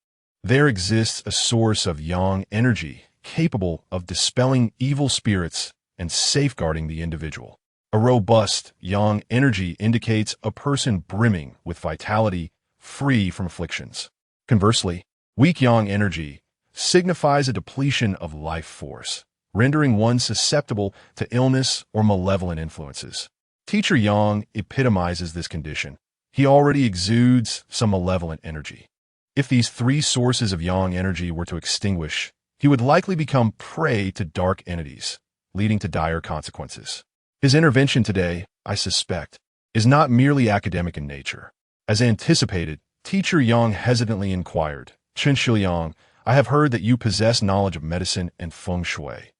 there exists a source of yang energy capable of dispelling evil spirits and safeguarding the individual. A robust yang energy indicates a person brimming with vitality, free from afflictions. Conversely, weak yang energy signifies a depletion of life force, rendering one susceptible to illness or malevolent influences. Teacher Yang epitomizes this condition. He already exudes some malevolent energy. If these 3 sources of yang energy were to extinguish, he would likely become prey to dark entities, leading to dire consequences. His intervention today, I suspect, is not merely academic in nature. As anticipated, Teacher Yang hesitantly inquired, "Chen Xiliang, I have heard that you possess knowledge of medicine and feng shui.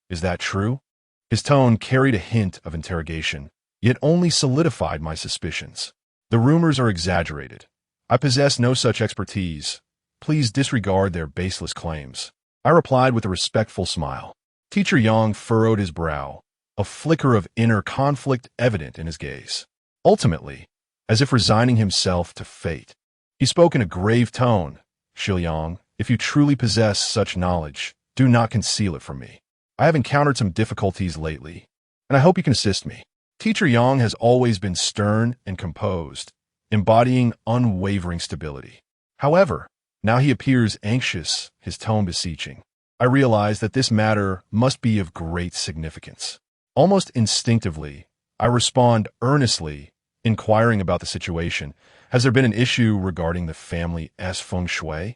Is that true?" His tone carried a hint of interrogation, yet only solidified my suspicions. "The rumors are exaggerated. I possess no such expertise. Please disregard their baseless claims," I replied with a respectful smile. Teacher Yang furrowed his brow, a flicker of inner conflict evident in his gaze. Ultimately, as if resigning himself to fate, he spoke in a grave tone, "Xiliang, if you truly possess such knowledge, do not conceal it from me. I have encountered some difficulties lately, and I hope you can assist me." Teacher Yang has always been stern and composed, embodying unwavering stability. However, now he appears anxious, his tone beseeching. I realize that this matter must be of great significance. Almost instinctively, I respond earnestly, inquiring about the situation. "Has there been an issue regarding the family's feng shui?"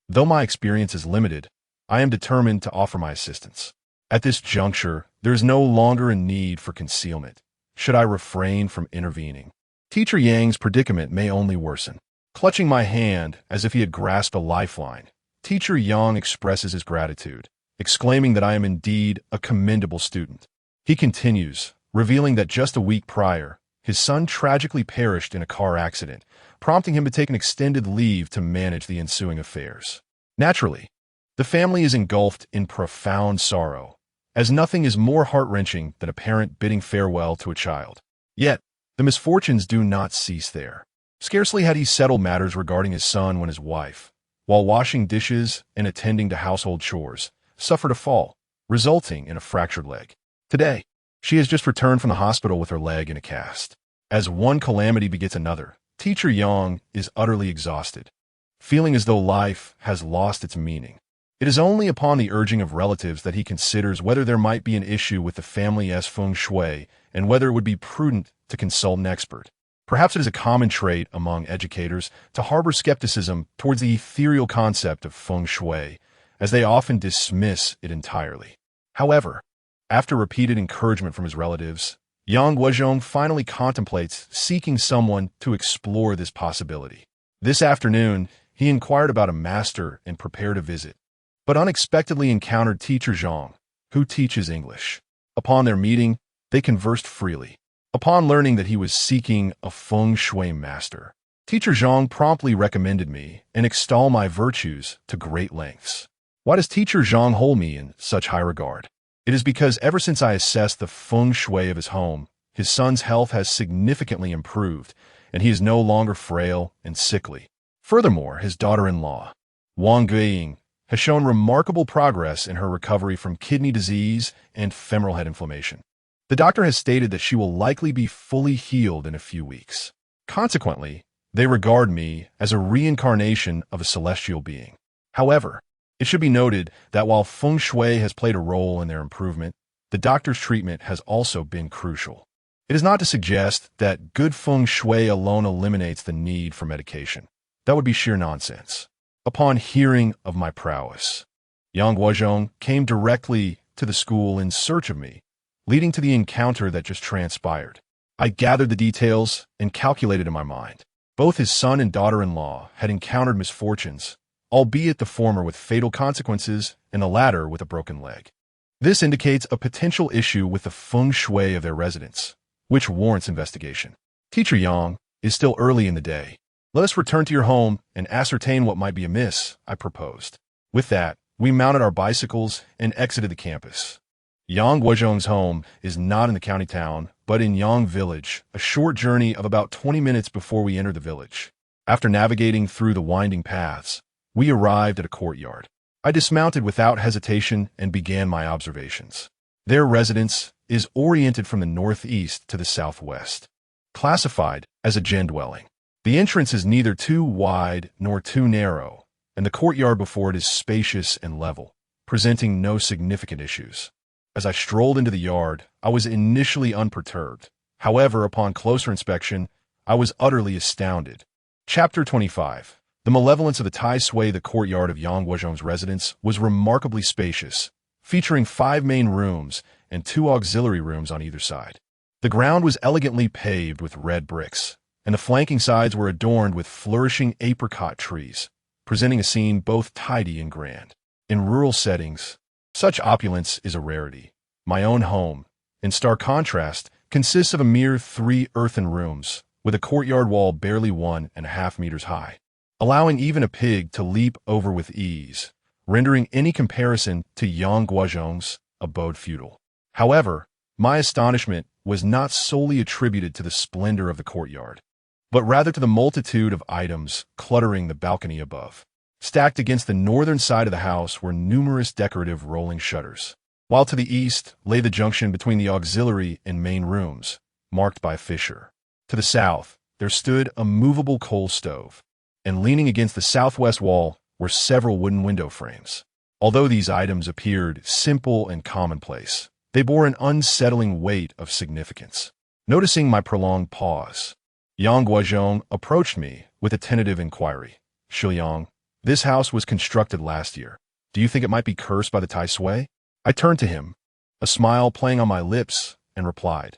Though my experience is limited, I am determined to offer my assistance. At this juncture, there is no longer a need for concealment. Should I refrain from intervening, Teacher Yang's predicament may only worsen. Clutching my hand as if he had grasped a lifeline, Teacher Yang expresses his gratitude, exclaiming that I am indeed a commendable student. He continues, revealing that just a week prior, his son tragically perished in a car accident, prompting him to take an extended leave to manage the ensuing affairs. Naturally, the family is engulfed in profound sorrow, as nothing is more heart-wrenching than a parent bidding farewell to a child. Yet, the misfortunes do not cease there. Scarcely had he settled matters regarding his son when his wife, while washing dishes and attending to household chores, suffered a fall. resulting in a fractured leg. Today, she has just returned from the hospital with her leg in a cast. As one calamity begets another, Teacher Yang is utterly exhausted, feeling as though life has lost its meaning. It is only upon the urging of relatives that he considers whether there might be an issue with the family's feng shui and whether it would be prudent to consult an expert. Perhaps it is a common trait among educators to harbor skepticism towards the ethereal concept of feng shui, as they often dismiss it entirely. However, after repeated encouragement from his relatives, Yang Guozhong finally contemplates seeking someone to explore this possibility. This afternoon, he inquired about a master and prepared a visit, but unexpectedly encountered Teacher Zhang, who teaches English. Upon their meeting, they conversed freely. Upon learning that he was seeking a feng shui master, Teacher Zhang promptly recommended me and extol my virtues to great lengths. Why does Teacher Zhang hold me in such high regard? It is because ever since I assessed the feng shui of his home, his son's health has significantly improved, and he is no longer frail and sickly. Furthermore, his daughter-in-law, Wang Guiying, has shown remarkable progress in her recovery from kidney disease and femoral head inflammation. The doctor has stated that she will likely be fully healed in a few weeks. Consequently, they regard me as a reincarnation of a celestial being. However, it should be noted that while feng shui has played a role in their improvement, the doctor's treatment has also been crucial. It is not to suggest that good feng shui alone eliminates the need for medication. That would be sheer nonsense. Upon hearing of my prowess, Yang Guozhong came directly to the school in search of me, leading to the encounter that just transpired. I gathered the details and calculated in my mind. Both his son and daughter-in-law had encountered misfortunes, albeit the former with fatal consequences and the latter with a broken leg. This indicates a potential issue with the feng shui of their residence, which warrants investigation. Teacher Yang, is still early in the day. Let us return to your home and ascertain what might be amiss, I proposed. With that, we mounted our bicycles and exited the campus. Yang Guozhong's home is not in the county town, but in Yang Village, a short journey of about 20 minutes before we entered the village. After navigating through the winding paths, we arrived at a courtyard. I dismounted without hesitation and began my observations. Their residence is oriented from the northeast to the southwest, classified as a Gen dwelling. The entrance is neither too wide nor too narrow, and the courtyard before it is spacious and level, presenting no significant issues. As I strolled into the yard, I was initially unperturbed. However, upon closer inspection, I was utterly astounded. Chapter 25. The malevolence of the Tai Sui. The courtyard of Yang Guozhong's residence was remarkably spacious, featuring 5 main rooms and 2 auxiliary rooms on either side. The ground was elegantly paved with red bricks, and the flanking sides were adorned with flourishing apricot trees, presenting a scene both tidy and grand. In rural settings, such opulence is a rarity. My own home, in stark contrast, consists of a mere 3 earthen rooms, with a courtyard wall barely 1.5 meters high, allowing even a pig to leap over with ease, rendering any comparison to Yang Guozhong's abode futile. However, my astonishment was not solely attributed to the splendor of the courtyard, but rather to the multitude of items cluttering the balcony above. Stacked against the northern side of the house were numerous decorative rolling shutters, while to the east lay the junction between the auxiliary and main rooms, marked by a fissure. To the south, there stood a movable coal stove, and leaning against the southwest wall were several wooden window frames. Although these items appeared simple and commonplace, they bore an unsettling weight of significance. Noticing my prolonged pause, Yang Guozhong approached me with a tentative inquiry. Xiliang, this house was constructed last year. Do you think it might be cursed by the Tai Sui? I turned to him, a smile playing on my lips, and replied,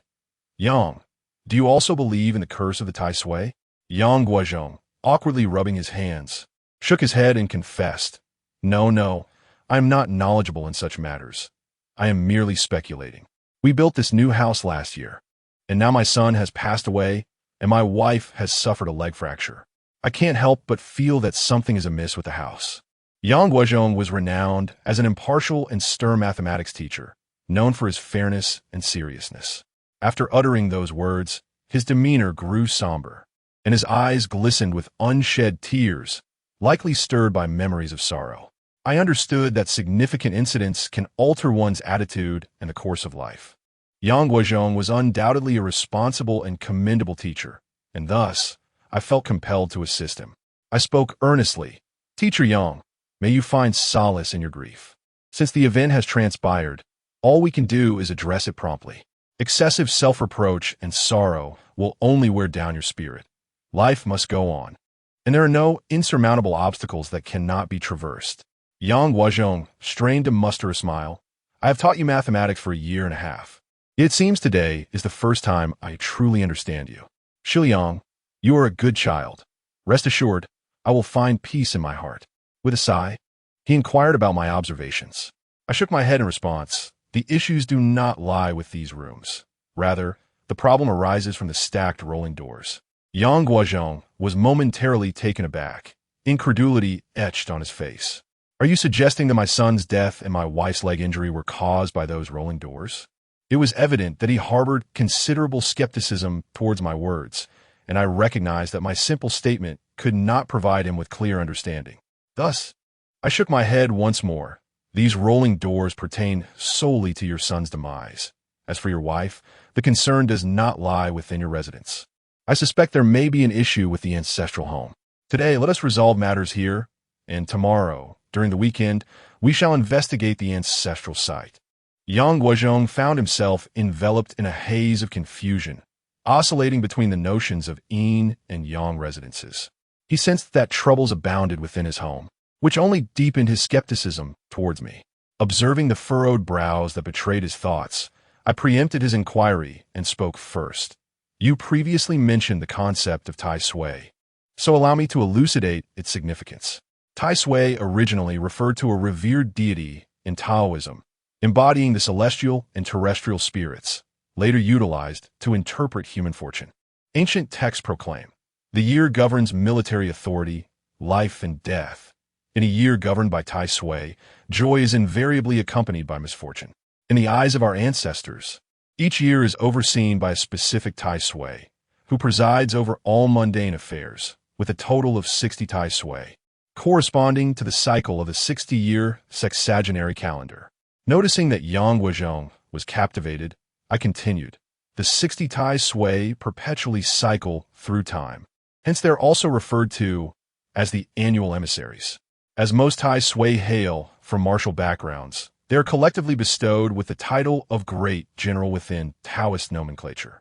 Yang, do you also believe in the curse of the Tai Sui? Yang Guozhong, awkwardly rubbing his hands, shook his head and confessed, No, I am not knowledgeable in such matters. I am merely speculating. We built this new house last year, and now my son has passed away, and my wife has suffered a leg fracture. I can't help but feel that something is amiss with the house. Yang Guozhong was renowned as an impartial and stern mathematics teacher, known for his fairness and seriousness. After uttering those words, his demeanor grew somber, and his eyes glistened with unshed tears, likely stirred by memories of sorrow. I understood that significant incidents can alter one's attitude and the course of life. Yang Guozhong was undoubtedly a responsible and commendable teacher, and thus, I felt compelled to assist him. I spoke earnestly. Teacher Yang, may you find solace in your grief. Since the event has transpired, all we can do is address it promptly. Excessive self-reproach and sorrow will only wear down your spirit. Life must go on, and there are no insurmountable obstacles that cannot be traversed. Yang Guozhong strained to muster a smile. I have taught you mathematics for a year and a half. It seems today is the first time I truly understand you. Xiliang, you are a good child. Rest assured, I will find peace in my heart. With a sigh, he inquired about my observations. I shook my head in response. The issues do not lie with these rooms. Rather, the problem arises from the stacked rolling doors. Yang Guozhong was momentarily taken aback. Incredulity etched on his face. Are you suggesting that my son's death and my wife's leg injury were caused by those rolling doors? It was evident that he harbored considerable skepticism towards my words, and I recognized that my simple statement could not provide him with clear understanding. Thus, I shook my head once more. These rolling doors pertain solely to your son's demise. As for your wife, the concern does not lie within your residence. I suspect there may be an issue with the ancestral home. Today, let us resolve matters here, and tomorrow, during the weekend, we shall investigate the ancestral site. Yang Guozhong found himself enveloped in a haze of confusion, oscillating between the notions of yin and yang residences. He sensed that troubles abounded within his home, which only deepened his skepticism towards me. Observing the furrowed brows that betrayed his thoughts, I preempted his inquiry and spoke first. You previously mentioned the concept of Tai Sui, so allow me to elucidate its significance. Tai Sui originally referred to a revered deity in Taoism, embodying the celestial and terrestrial spirits, later utilized to interpret human fortune. Ancient texts proclaim, the year governs military authority, life and death. In a year governed by Tai Sui, joy is invariably accompanied by misfortune. In the eyes of our ancestors, each year is overseen by a specific Tai Sui, who presides over all mundane affairs, with a total of 60 Tai Sui, corresponding to the cycle of the 60-year sexagenary calendar. Noticing that Yang Guozhong was captivated, I continued. The 60 Tai Sui perpetually cycle through time. Hence they're also referred to as the annual emissaries. As most Tai Sui hail from martial backgrounds, they are collectively bestowed with the title of Great General within Taoist nomenclature.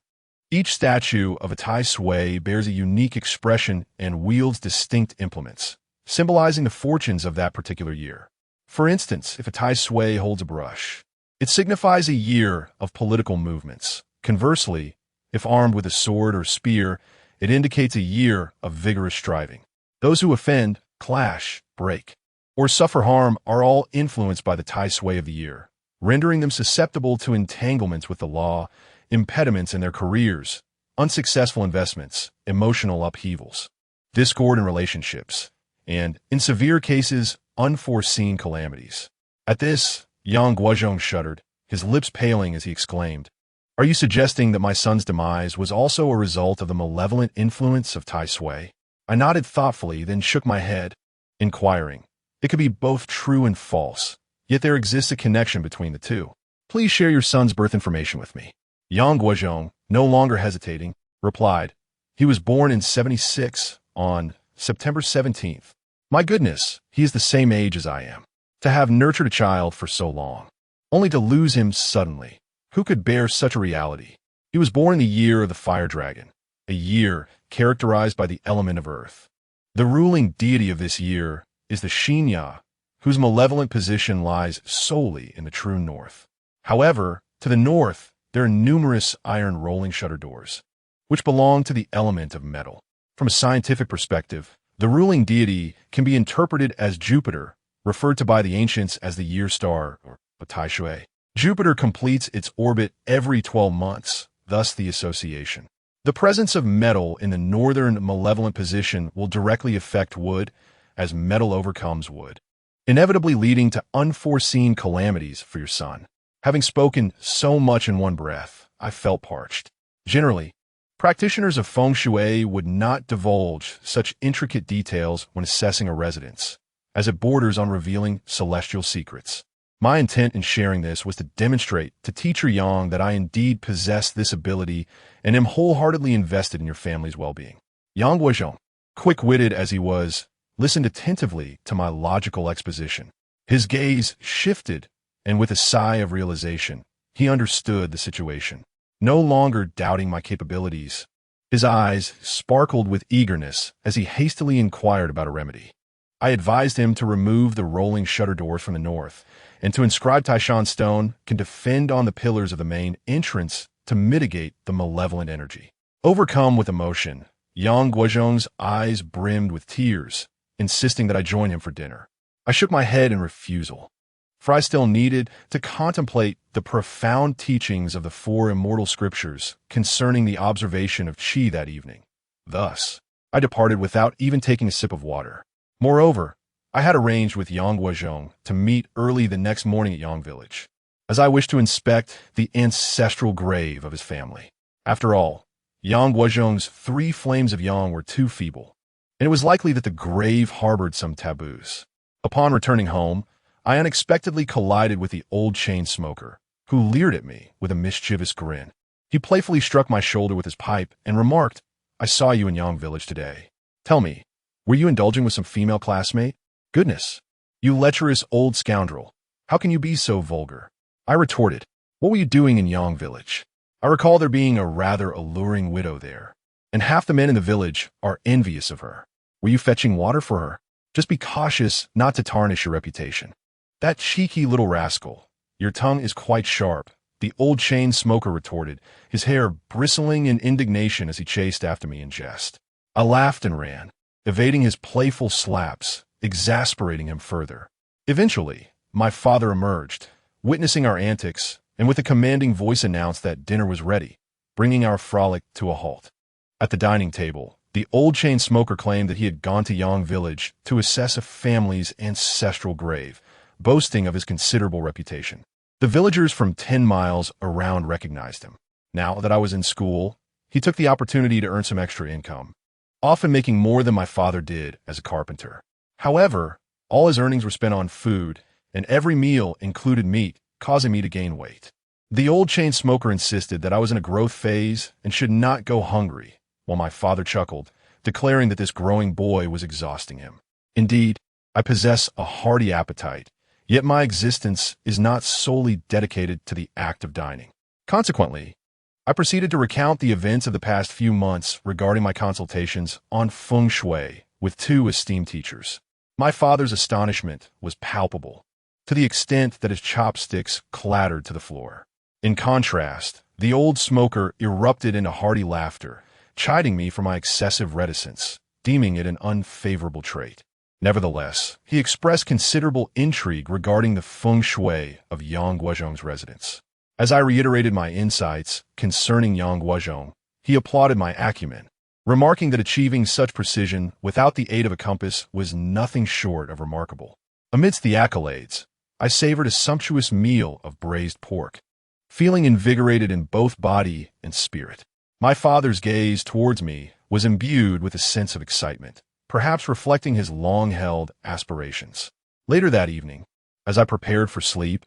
Each statue of a Tai Sui bears a unique expression and wields distinct implements, symbolizing the fortunes of that particular year. For instance, if a Tai Sui holds a brush, it signifies a year of political movements. Conversely, if armed with a sword or spear, it indicates a year of vigorous striving. Those who offend, clash, break, or suffer harm are all influenced by the Tai Sui of the year, rendering them susceptible to entanglements with the law, impediments in their careers, unsuccessful investments, emotional upheavals, discord in relationships, and, in severe cases, unforeseen calamities. At this, Yang Guozhong shuddered, his lips paling as he exclaimed, "Are you suggesting that my son's demise was also a result of the malevolent influence of Tai Sui?" I nodded thoughtfully, then shook my head, inquiring, "It could be both true and false, yet there exists a connection between the two. Please share your son's birth information with me." Yang Guozhong, no longer hesitating, replied, "He was born in 76 on September 17th. My goodness, he is the same age as I am. To have nurtured a child for so long, only to lose him suddenly. Who could bear such a reality? He was born in the year of the fire dragon, a year characterized by the element of earth. The ruling deity of this year is the Yin-Yang, whose malevolent position lies solely in the true north. However, to the north, there are numerous iron rolling shutter doors, which belong to the element of metal. From a scientific perspective, the ruling deity can be interpreted as Jupiter, referred to by the ancients as the year star, or Tai Sui. Jupiter completes its orbit every 12 months, thus the association. The presence of metal in the northern malevolent position will directly affect wood, as metal overcomes wood, inevitably leading to unforeseen calamities for your son. Having spoken so much in one breath, I felt parched. Generally, practitioners of Feng Shui would not divulge such intricate details when assessing a residence, as it borders on revealing celestial secrets. My intent in sharing this was to demonstrate to Teacher Yang that I indeed possess this ability and am wholeheartedly invested in your family's well-being. Yang Guozhong, quick-witted as he was, listened attentively to my logical exposition. His gaze shifted, and with a sigh of realization, he understood the situation. No longer doubting my capabilities, his eyes sparkled with eagerness as he hastily inquired about a remedy. I advised him to remove the rolling shutter doors from the north, and to inscribe Taishan stone can defend on the pillars of the main entrance to mitigate the malevolent energy. Overcome with emotion, Yang Guozhong's eyes brimmed with tears, insisting that I join him for dinner. I shook my head in refusal, for I still needed to contemplate the profound teachings of the four immortal scriptures concerning the observation of qi that evening. Thus, I departed without even taking a sip of water. Moreover, I had arranged with Yang Guozhong to meet early the next morning at Yang Village, as I wished to inspect the ancestral grave of his family. After all, Yang Guozhong's 3 flames of yang were too feeble, and it was likely that the grave harbored some taboos. Upon returning home, I unexpectedly collided with the old chain smoker, who leered at me with a mischievous grin. He playfully struck my shoulder with his pipe and remarked, "I saw you in Yang Village today. Tell me, were you indulging with some female classmate? Goodness, you lecherous old scoundrel. How can you be so vulgar?" I retorted, "What were you doing in Yang Village? I recall there being a rather alluring widow there, and half the men in the village are envious of her. Were you fetching water for her? Just be cautious not to tarnish your reputation." "That cheeky little rascal. Your tongue is quite sharp," the old chain smoker retorted, his hair bristling in indignation as he chased after me in jest. I laughed and ran, evading his playful slaps, exasperating him further. Eventually, my father emerged, witnessing our antics, and with a commanding voice announced that dinner was ready, bringing our frolic to a halt. At the dining table, the old chain smoker claimed that he had gone to Yang Village to assess a family's ancestral grave, boasting of his considerable reputation. The villagers from 10 miles around recognized him. Now that I was in school, he took the opportunity to earn some extra income, often making more than my father did as a carpenter. However, all his earnings were spent on food, and every meal included meat, causing me to gain weight. The old chain smoker insisted that I was in a growth phase and should not go hungry, while my father chuckled, declaring that this growing boy was exhausting him. Indeed, I possess a hearty appetite, yet my existence is not solely dedicated to the act of dining. Consequently, I proceeded to recount the events of the past few months regarding my consultations on feng shui with 2 esteemed teachers. My father's astonishment was palpable, to the extent that his chopsticks clattered to the floor. In contrast, the old smoker erupted into hearty laughter, chiding me for my excessive reticence, deeming it an unfavorable trait. Nevertheless, he expressed considerable intrigue regarding the feng shui of Yang Guozhong's residence. As I reiterated my insights concerning Yang Guozhong, he applauded my acumen, remarking that achieving such precision without the aid of a compass was nothing short of remarkable. Amidst the accolades, I savored a sumptuous meal of braised pork, feeling invigorated in both body and spirit. My father's gaze towards me was imbued with a sense of excitement, perhaps reflecting his long-held aspirations. Later that evening, as I prepared for sleep,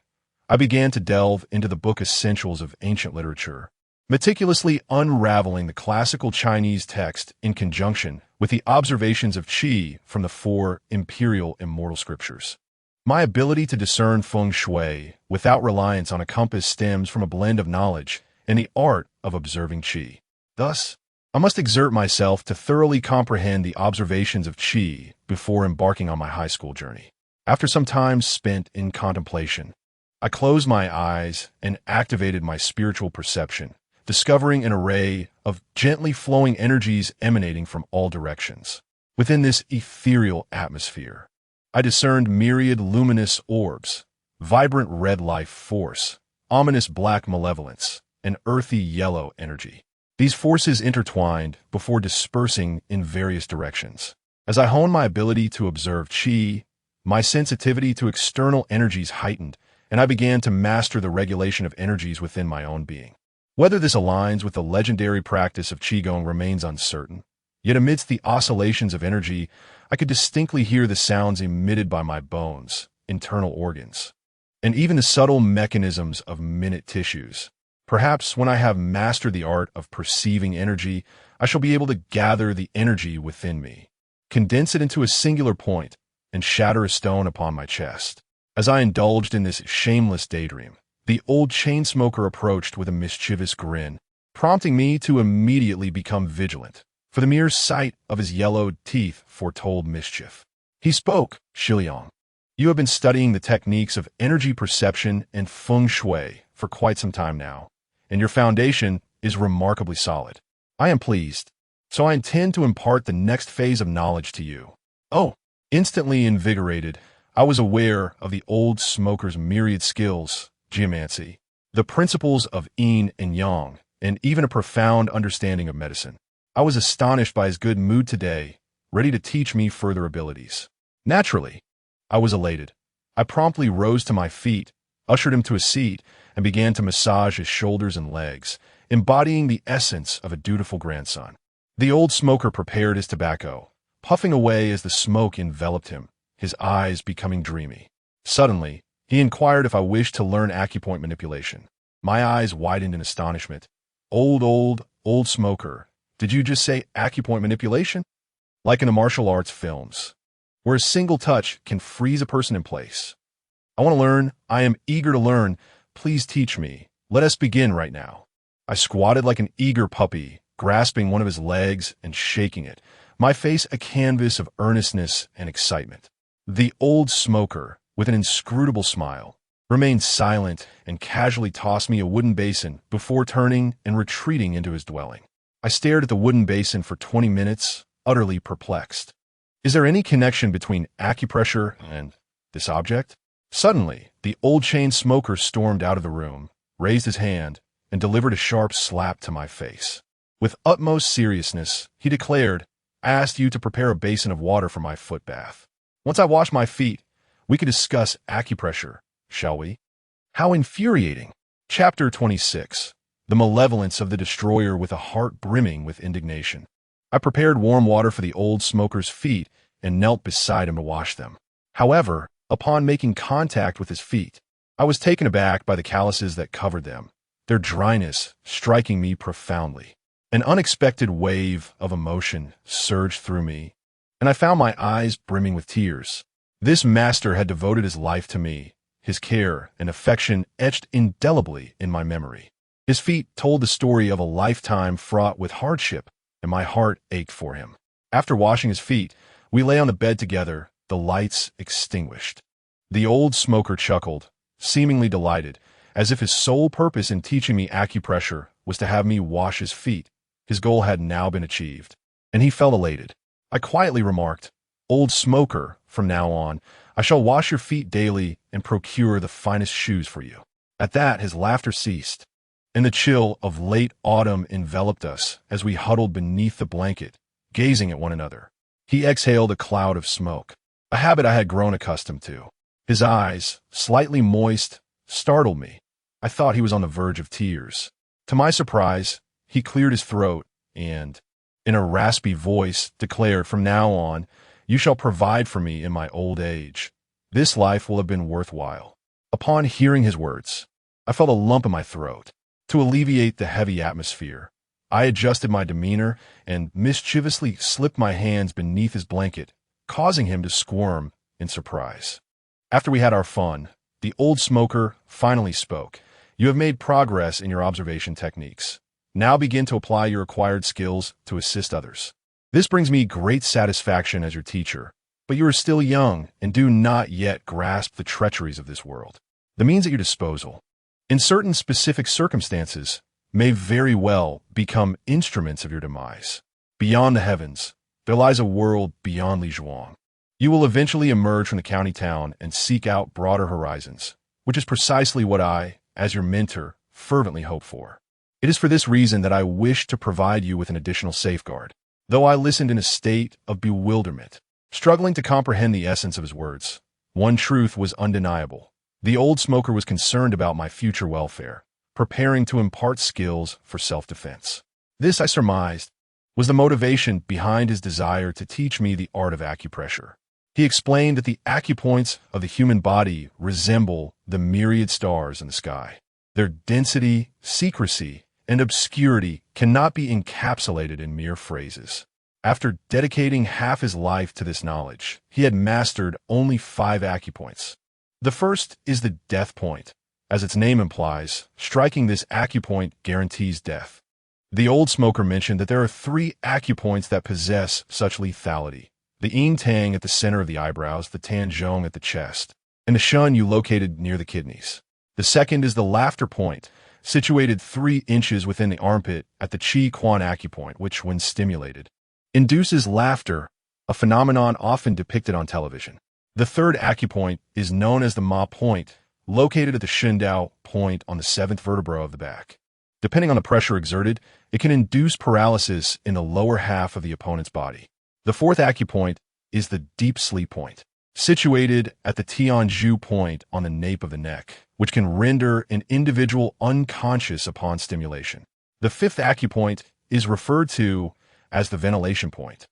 I began to delve into the book essentials of ancient literature, meticulously unraveling the classical Chinese text in conjunction with the observations of qi from the 4 imperial immortal scriptures. My ability to discern feng shui without reliance on a compass stems from a blend of knowledge and the art of observing qi. Thus, I must exert myself to thoroughly comprehend the observations of qi before embarking on my high school journey. After some time spent in contemplation, I closed my eyes and activated my spiritual perception, discovering an array of gently flowing energies emanating from all directions. Within this ethereal atmosphere, I discerned myriad luminous orbs, vibrant red life force, ominous black malevolence, and earthy yellow energy. These forces intertwined before dispersing in various directions. As I honed my ability to observe qi, my sensitivity to external energies heightened, and I began to master the regulation of energies within my own being. Whether this aligns with the legendary practice of qigong remains uncertain, Yet amidst the oscillations of energy, I could distinctly hear the sounds emitted by my bones, internal organs, and even the subtle mechanisms of minute tissues. Perhaps when I have mastered the art of perceiving energy, I shall be able to gather the energy within me, condense it into a singular point, and shatter a stone upon my chest. As I indulged in this shameless daydream, the old chain smoker approached with a mischievous grin, prompting me to immediately become vigilant, for the mere sight of his yellowed teeth foretold mischief. He spoke, "Xiliang, you have been studying the techniques of energy perception and feng shui for quite some time now, and your foundation is remarkably solid. I am pleased, so I intend to impart the next phase of knowledge to you." Oh, instantly invigorated, I was aware of the old smoker's myriad skills, geomancy, the principles of yin and yang, and even a profound understanding of medicine. I was astonished by his good mood today, ready to teach me further abilities. Naturally, I was elated. I promptly rose to my feet, ushered him to a seat, and began to massage his shoulders and legs, embodying the essence of a dutiful grandson. The old smoker prepared his tobacco, puffing away as the smoke enveloped him, his eyes becoming dreamy. Suddenly, he inquired if I wished to learn acupoint manipulation. My eyes widened in astonishment. Old smoker, did you just say acupoint manipulation? Like in the martial arts films, where a single touch can freeze a person in place. I want to learn. I am eager to learn. Please teach me. Let us begin right now. I squatted like an eager puppy, grasping one of his legs and shaking it, my face a canvas of earnestness and excitement. The old smoker, with an inscrutable smile, remained silent and casually tossed me a wooden basin before turning and retreating into his dwelling. I stared at the wooden basin for 20 minutes, utterly perplexed. Is there any connection between acupressure and this object? Suddenly, the old chain smoker stormed out of the room, raised his hand, and delivered a sharp slap to my face. With utmost seriousness, he declared, "I asked you to prepare a basin of water for my foot bath. Once I wash my feet, we can discuss acupressure, shall we?" How infuriating! Chapter 26. The Malevolence of the Destroyer with a Heart Brimming with Indignation. I prepared warm water for the old smoker's feet and knelt beside him to wash them. However, upon making contact with his feet, I was taken aback by the calluses that covered them, their dryness striking me profoundly. An unexpected wave of emotion surged through me, and I found my eyes brimming with tears. This master had devoted his life to me, his care and affection etched indelibly in my memory. His feet told the story of a lifetime fraught with hardship, and my heart ached for him. After washing his feet, we lay on the bed together, the lights extinguished. The old smoker chuckled, seemingly delighted, as if his sole purpose in teaching me acupressure was to have me wash his feet. His goal had now been achieved, and he felt elated. I quietly remarked, "Old smoker, from now on, I shall wash your feet daily and procure the finest shoes for you." At that, his laughter ceased, and the chill of late autumn enveloped us as we huddled beneath the blanket, gazing at one another. He exhaled a cloud of smoke, a habit I had grown accustomed to. His eyes, slightly moist, startled me. I thought he was on the verge of tears. To my surprise, he cleared his throat and, in a raspy voice, declared, "From now on, you shall provide for me in my old age. This life will have been worthwhile." Upon hearing his words, I felt a lump in my throat. To alleviate the heavy atmosphere, I adjusted my demeanor and mischievously slipped my hands beneath his blanket, causing him to squirm in surprise. After we had our fun, the old smoker finally spoke. "You have made progress in your observation techniques. Now begin to apply your acquired skills to assist others. This brings me great satisfaction as your teacher, but you are still young and do not yet grasp the treacheries of this world. The means at your disposal, in certain specific circumstances, may very well become instruments of your demise. Beyond the heavens, there lies a world beyond Li Zhuang. You will eventually emerge from the county town and seek out broader horizons, which is precisely what I, as your mentor, fervently hope for. It is for this reason that I wish to provide you with an additional safeguard." Though I listened in a state of bewilderment, struggling to comprehend the essence of his words, one truth was undeniable. The old smoker was concerned about my future welfare, preparing to impart skills for self-defense. This, I surmised, was the motivation behind his desire to teach me the art of acupressure. He explained that the acupoints of the human body resemble the myriad stars in the sky. Their density, secrecy, and obscurity cannot be encapsulated in mere phrases. After dedicating half his life to this knowledge, he had mastered only 5 acupoints. The first is the death point. As its name implies, striking this acupoint guarantees death. The old smoker mentioned that there are 3 acupoints that possess such lethality: the Yin Tang at the center of the eyebrows, the Tan Zhong at the chest, and the Shun Yu located near the kidneys. The second is the laughter point, situated 3 inches within the armpit at the Qi Quan acupoint, which, when stimulated, induces laughter, a phenomenon often depicted on television. The third acupoint is known as the Ma point, located at the Shindao point on the 7th vertebra of the back. Depending on the pressure exerted, it can induce paralysis in the lower half of the opponent's body. The fourth acupoint is the deep sleep point, situated at the Tianzhu point on the nape of the neck, which can render an individual unconscious upon stimulation. The fifth acupoint is referred to as the ventilation point,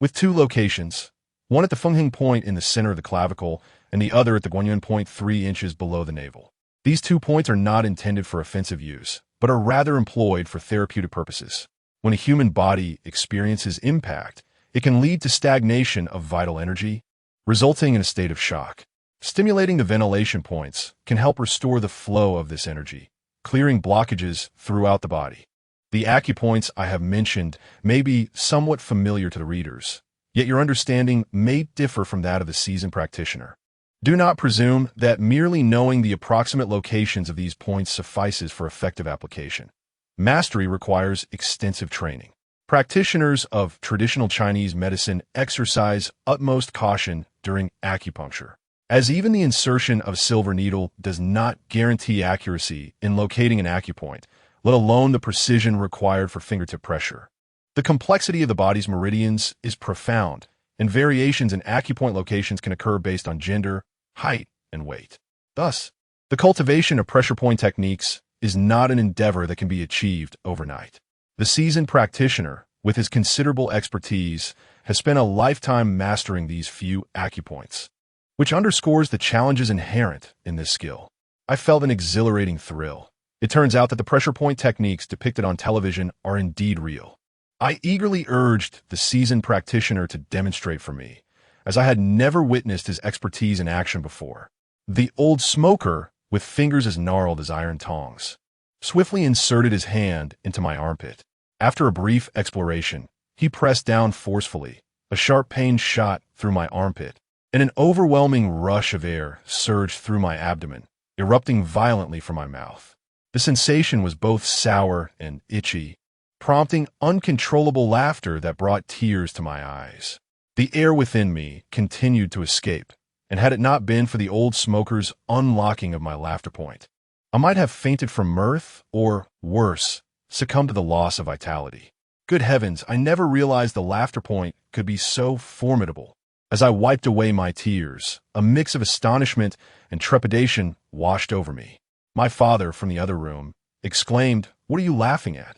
with 2 locations, one at the Fengheng point in the center of the clavicle and the other at the Guanyuan point 3 inches below the navel. These 2 points are not intended for offensive use, but are rather employed for therapeutic purposes. When a human body experiences impact, it can lead to stagnation of vital energy, resulting in a state of shock. Stimulating the ventilation points can help restore the flow of this energy, clearing blockages throughout the body. The acupoints I have mentioned may be somewhat familiar to the readers, yet your understanding may differ from that of the seasoned practitioner. Do not presume that merely knowing the approximate locations of these points suffices for effective application. Mastery requires extensive training. Practitioners of traditional Chinese medicine exercise utmost caution during acupuncture, as even the insertion of a silver needle does not guarantee accuracy in locating an acupoint, let alone the precision required for fingertip pressure. The complexity of the body's meridians is profound, and variations in acupoint locations can occur based on gender, height, and weight. Thus, the cultivation of pressure point techniques is not an endeavor that can be achieved overnight. The seasoned practitioner, with his considerable expertise, has spent a lifetime mastering these few acupoints, which underscores the challenges inherent in this skill. I felt an exhilarating thrill. It turns out that the pressure point techniques depicted on television are indeed real. I eagerly urged the seasoned practitioner to demonstrate for me, as I had never witnessed his expertise in action before. The old smoker, with fingers as gnarled as iron tongs, swiftly inserted his hand into my armpit. After a brief exploration, he pressed down forcefully. A sharp pain shot through my armpit, and an overwhelming rush of air surged through my abdomen, erupting violently from my mouth. The sensation was both sour and itchy, prompting uncontrollable laughter that brought tears to my eyes. The air within me continued to escape, and had it not been for the old smoker's unlocking of my laughter point, I might have fainted from mirth or, worse, succumbed to the loss of vitality. Good heavens, I never realized the laughter point could be so formidable. As I wiped away my tears, a mix of astonishment and trepidation washed over me. My father, from the other room, exclaimed, "What are you laughing at?"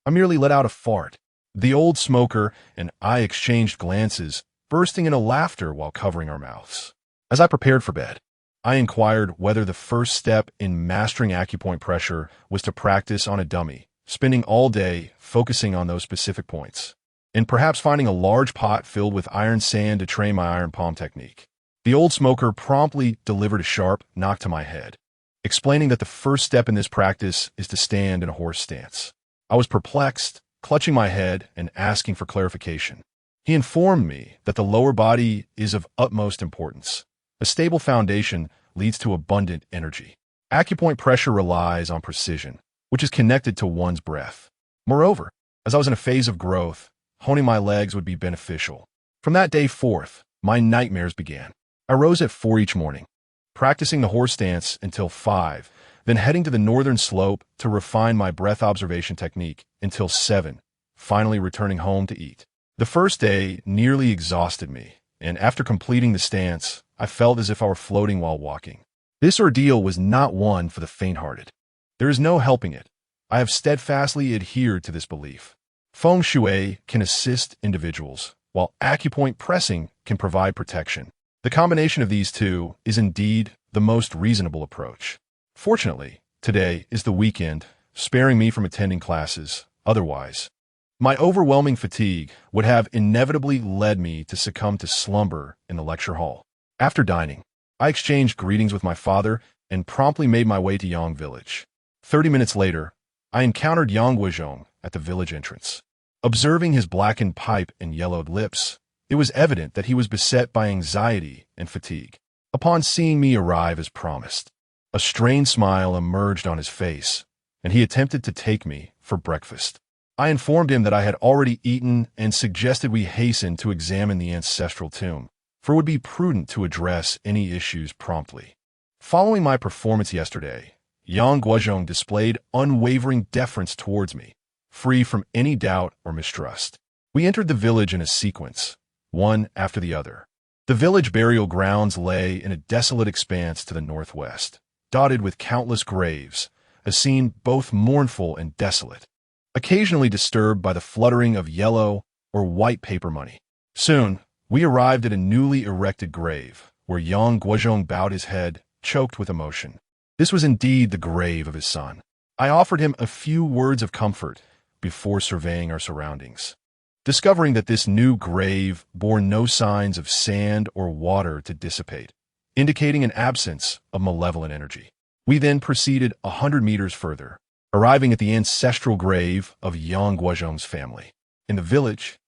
I merely let out a fart. The old smoker and I exchanged glances, bursting into laughter while covering our mouths. As I prepared for bed, I inquired whether the first step in mastering acupoint pressure was to practice on a dummy, spending all day focusing on those specific points, and perhaps finding a large pot filled with iron sand to train my iron palm technique. The old smoker promptly delivered a sharp knock to my head, explaining that the first step in this practice is to stand in a horse stance. I was perplexed, clutching my head and asking for clarification. He informed me that the lower body is of utmost importance. A stable foundation leads to abundant energy. Acupoint pressure relies on precision, which is connected to one's breath. Moreover, as I was in a phase of growth, honing my legs would be beneficial. From that day forth, my nightmares began. I rose at 4 each morning, practicing the horse stance until 5, then heading to the northern slope to refine my breath observation technique until 7, finally returning home to eat. The first day nearly exhausted me, and after completing the stance, I felt as if I were floating while walking. This ordeal was not one for the faint-hearted. There is no helping it. I have steadfastly adhered to this belief. Feng Shui can assist individuals, while acupoint pressing can provide protection. The combination of these two is indeed the most reasonable approach. Fortunately, today is the weekend, sparing me from attending classes. Otherwise, my overwhelming fatigue would have inevitably led me to succumb to slumber in the lecture hall. After dining, I exchanged greetings with my father and promptly made my way to Yang village. 30 minutes later, I encountered Yang Guozhong at the village entrance. Observing his blackened pipe and yellowed lips, it was evident that he was beset by anxiety and fatigue. Upon seeing me arrive as promised, a strained smile emerged on his face, and he attempted to take me for breakfast. I informed him that I had already eaten and suggested we hasten to examine the ancestral tomb, for it would be prudent to address any issues promptly. Following my performance yesterday, Yang Guozhong displayed unwavering deference towards me, free from any doubt or mistrust. We entered the village in a sequence, one after the other. The village burial grounds lay in a desolate expanse to the northwest, dotted with countless graves, a scene both mournful and desolate, occasionally disturbed by the fluttering of yellow or white paper money. Soon, we arrived at a newly erected grave, where Yang Guozhong bowed his head, choked with emotion. This was indeed the grave of his son. I offered him a few words of comfort before surveying our surroundings. Discovering that this new grave bore no signs of sand or water to dissipate, indicating an absence of malevolent energy. We then proceeded 100 meters further, arriving at the ancestral grave of Yang Guozhong's family. In the village,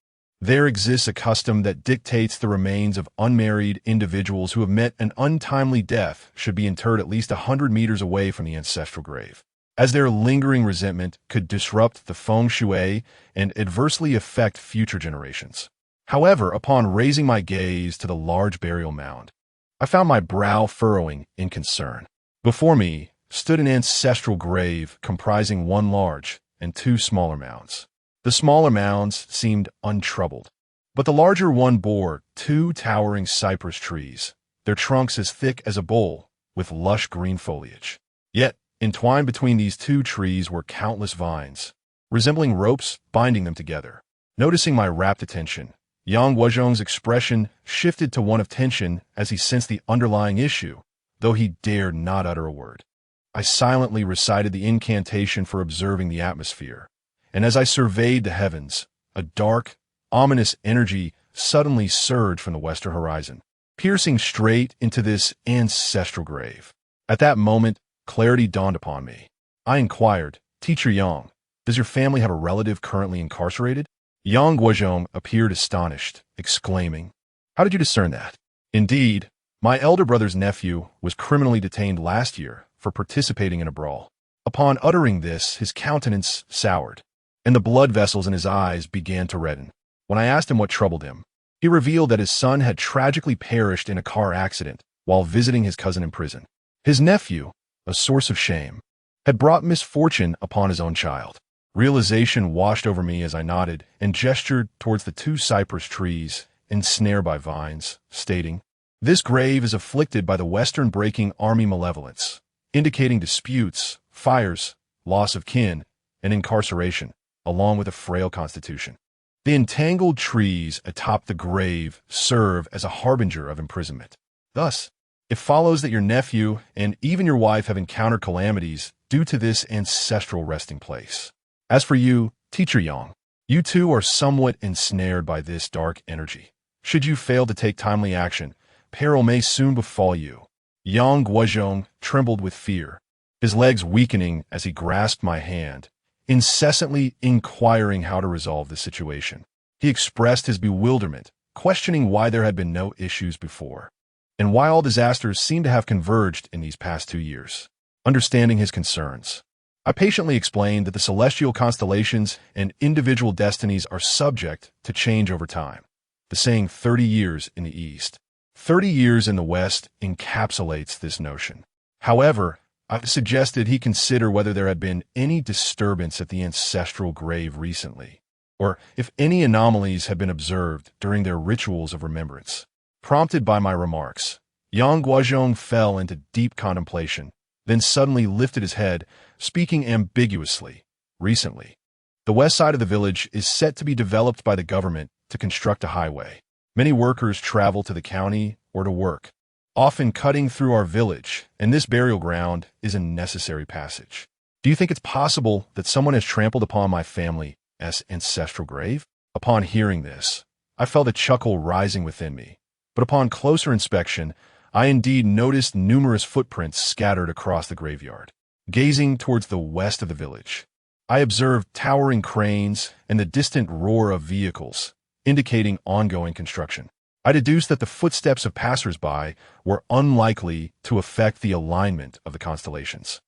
there exists a custom that dictates the remains of unmarried individuals who have met an untimely death should be interred at least 100 meters away from the ancestral grave, as their lingering resentment could disrupt the feng shui and adversely affect future generations. However, upon raising my gaze to the large burial mound, I found my brow furrowing in concern. Before me stood an ancestral grave comprising one large and two smaller mounds. The smaller mounds seemed untroubled, but the larger one bore two towering cypress trees, their trunks as thick as a bowl, with lush green foliage. Yet, entwined between these two trees were countless vines, resembling ropes binding them together. Noticing my rapt attention, Yang Guozhong's expression shifted to one of tension as he sensed the underlying issue, though he dared not utter a word. I silently recited the incantation for observing the atmosphere, and as I surveyed the heavens, a dark, ominous energy suddenly surged from the western horizon, piercing straight into this ancestral grave. At that moment, clarity dawned upon me. I inquired, "Teacher Yang, does your family have a relative currently incarcerated?" Yang Guozhong appeared astonished, exclaiming, "How did you discern that?" Indeed, my elder brother's nephew was criminally detained last year for participating in a brawl. Upon uttering this, his countenance soured, and the blood vessels in his eyes began to redden. When I asked him what troubled him, he revealed that his son had tragically perished in a car accident while visiting his cousin in prison. His nephew, a source of shame, had brought misfortune upon his own child. Realization washed over me as I nodded and gestured towards the two cypress trees ensnared by vines, stating, "This grave is afflicted by the Western Breaking Army malevolence, indicating disputes, fires, loss of kin, and incarceration, along with a frail constitution. The entangled trees atop the grave serve as a harbinger of imprisonment. Thus, it follows that your nephew and even your wife have encountered calamities due to this ancestral resting place. As for you, Teacher Yang, you too are somewhat ensnared by this dark energy. Should you fail to take timely action, peril may soon befall you." Yang Guozhong trembled with fear, his legs weakening as he grasped my hand, incessantly inquiring how to resolve the situation. He expressed his bewilderment, questioning why there had been no issues before, and why all disasters seemed to have converged in these past 2 years. Understanding his concerns, I patiently explained that the celestial constellations and individual destinies are subject to change over time. The saying 30 years in the East, 30 years in the West encapsulates this notion. However, I suggested he consider whether there had been any disturbance at the ancestral grave recently, or if any anomalies had been observed during their rituals of remembrance. Prompted by my remarks, Yang Guozhong fell into deep contemplation, then suddenly lifted his head, speaking ambiguously. "Recently. The west side of the village is set to be developed by the government to construct a highway. Many workers travel to the county or to work, often cutting through our village, and this burial ground is a necessary passage. Do you think it's possible that someone has trampled upon my family's ancestral grave? Upon hearing this, I felt a chuckle rising within me, but upon closer inspection, I indeed noticed numerous footprints scattered across the graveyard. Gazing towards the west of the village, I observed towering cranes and the distant roar of vehicles, indicating ongoing construction. I deduced that the footsteps of passers-by were unlikely to affect the alignment of the constellations.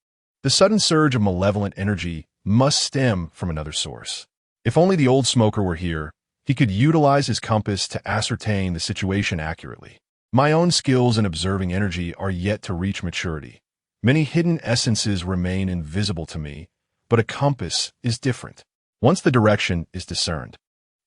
The sudden surge of malevolent energy must stem from another source. If only the old smoker were here, he could utilize his compass to ascertain the situation accurately. My own skills in observing energy are yet to reach maturity. Many hidden essences remain invisible to me, but a compass is different. Once the direction is discerned,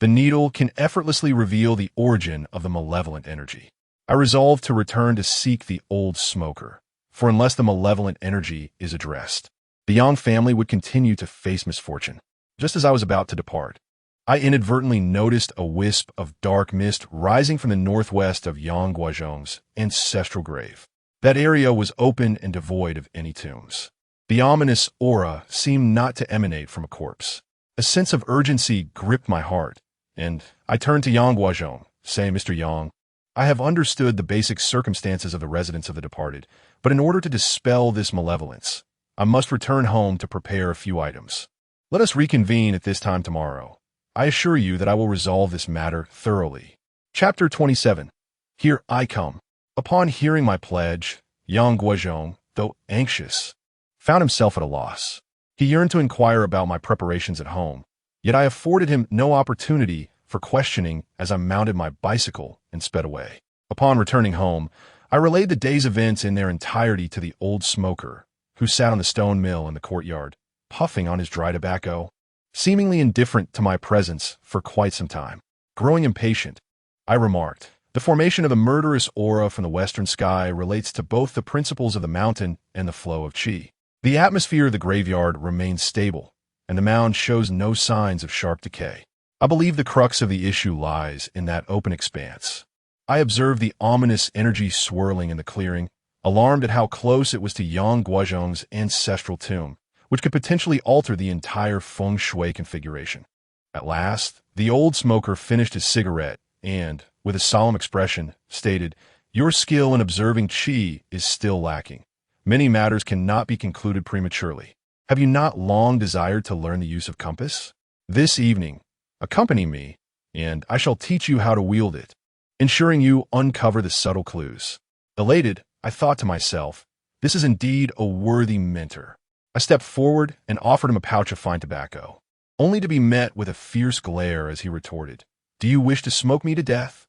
the needle can effortlessly reveal the origin of the malevolent energy. I resolved to return to seek the old smoker, for unless the malevolent energy is addressed, the Yang family would continue to face misfortune. Just as I was about to depart, I inadvertently noticed a wisp of dark mist rising from the northwest of Yang Guozhong's ancestral grave. That area was open and devoid of any tombs. The ominous aura seemed not to emanate from a corpse. A sense of urgency gripped my heart, and I turned to Yang Guozhong, saying, "Mr. Yang, I have understood the basic circumstances of the residence of the departed, but in order to dispel this malevolence, I must return home to prepare a few items. Let us reconvene at this time tomorrow. I assure you that I will resolve this matter thoroughly." Chapter 27. Here I come. Upon hearing my pledge, Yang Guozhong, though anxious, found himself at a loss. He yearned to inquire about my preparations at home, yet I afforded him no opportunity for questioning as I mounted my bicycle and sped away. Upon returning home, I relayed the day's events in their entirety to the old smoker, who sat on the stone mill in the courtyard, puffing on his dry tobacco, seemingly indifferent to my presence for quite some time. Growing impatient, I remarked, "The formation of the murderous aura from the western sky relates to both the principles of the mountain and the flow of qi. The atmosphere of the graveyard remains stable, and the mound shows no signs of sharp decay. I believe the crux of the issue lies in that open expanse." I observed the ominous energy swirling in the clearing, alarmed at how close it was to Yang Guozhong's ancestral tomb, which could potentially alter the entire feng shui configuration. At last, the old smoker finished his cigarette and, with a solemn expression, stated, "Your skill in observing qi is still lacking. Many matters cannot be concluded prematurely. Have you not long desired to learn the use of compass? This evening, accompany me, and I shall teach you how to wield it, ensuring you uncover the subtle clues." Elated, I thought to myself, this is indeed a worthy mentor. I stepped forward and offered him a pouch of fine tobacco, only to be met with a fierce glare as he retorted, "Do you wish to smoke me to death?"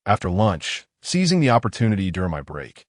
After lunch, seizing the opportunity during my break,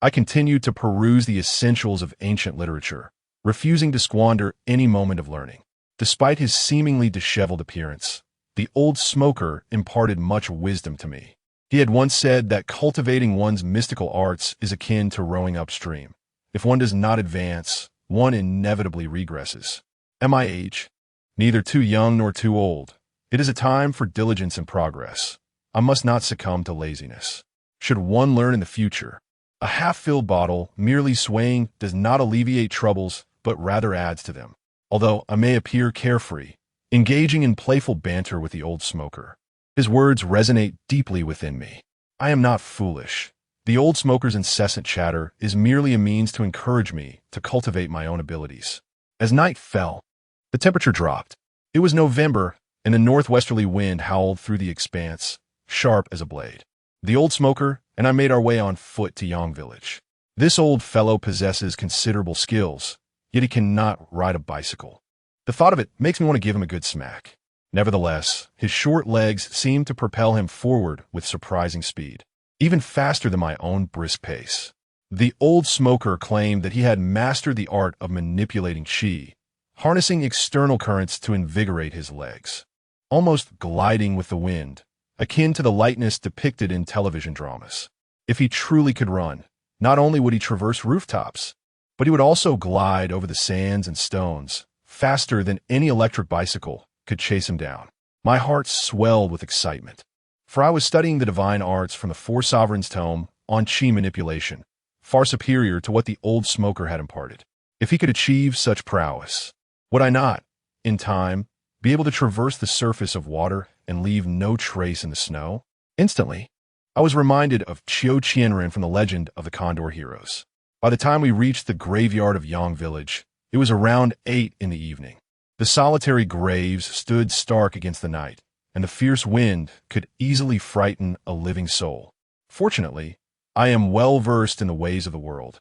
I continued to peruse the essentials of ancient literature, refusing to squander any moment of learning. Despite his seemingly disheveled appearance, the old smoker imparted much wisdom to me. He had once said that cultivating one's mystical arts is akin to rowing upstream. If one does not advance, one inevitably regresses. At my age, neither too young nor too old, it is a time for diligence and progress. I must not succumb to laziness. Should one learn in the future, a half-filled bottle merely swaying does not alleviate troubles, but rather adds to them. Although I may appear carefree, engaging in playful banter with the old smoker, his words resonate deeply within me. I am not foolish. The old smoker's incessant chatter is merely a means to encourage me to cultivate my own abilities. As night fell, the temperature dropped. It was November, and the northwesterly wind howled through the expanse, sharp as a blade. The old smoker and I made our way on foot to Yang village. This old fellow possesses considerable skills, yet he cannot ride a bicycle. The thought of it makes me want to give him a good smack. Nevertheless, his short legs seem to propel him forward with surprising speed, even faster than my own brisk pace. The old smoker claimed that he had mastered the art of manipulating qi, harnessing external currents to invigorate his legs, almost gliding with the wind, akin to the lightness depicted in television dramas. If he truly could run, not only would he traverse rooftops, but he would also glide over the sands and stones, faster than any electric bicycle could chase him down. My heart swelled with excitement, for I was studying the divine arts from the Four Sovereigns' tome on Qi manipulation, far superior to what the old smoker had imparted. If he could achieve such prowess, would I not, in time, be able to traverse the surface of water and leave no trace in the snow? Instantly, I was reminded of Qiu Qianren from the legend of the Condor Heroes. By the time we reached the graveyard of Yang Village, it was around 8 in the evening. The solitary graves stood stark against the night, and the fierce wind could easily frighten a living soul. Fortunately, I am well versed in the ways of the world,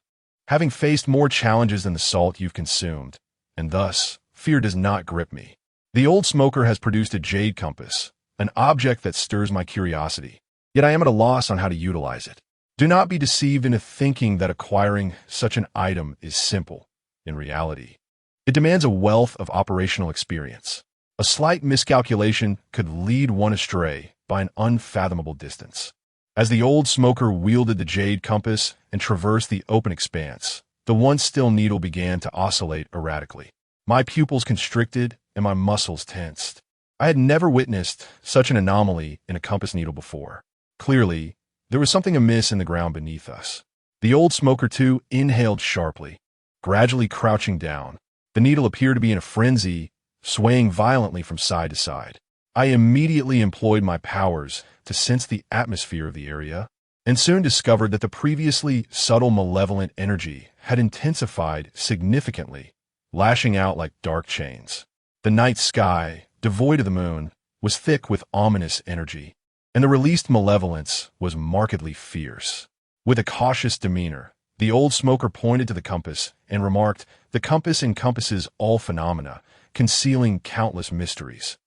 having faced more challenges than the salt you've consumed, and thus, fear does not grip me. The old smoker has produced a jade compass, an object that stirs my curiosity, yet I am at a loss on how to utilize it. Do not be deceived into thinking that acquiring such an item is simple. In reality, it demands a wealth of operational experience. A slight miscalculation could lead one astray by an unfathomable distance. As the old smoker wielded the jade compass and traversed the open expanse, the once still needle began to oscillate erratically. My pupils constricted and my muscles tensed. I had never witnessed such an anomaly in a compass needle before. Clearly, there was something amiss in the ground beneath us. The old smoker, too, inhaled sharply, gradually crouching down. The needle appeared to be in a frenzy, swaying violently from side to side. I immediately employed my powers to sense the atmosphere of the area, and soon discovered that the previously subtle malevolent energy had intensified significantly, lashing out like dark chains. The night sky, devoid of the moon, was thick with ominous energy, and the released malevolence was markedly fierce. With a cautious demeanor, the old smoker pointed to the compass and remarked, "The compass encompasses all phenomena, concealing countless mysteries.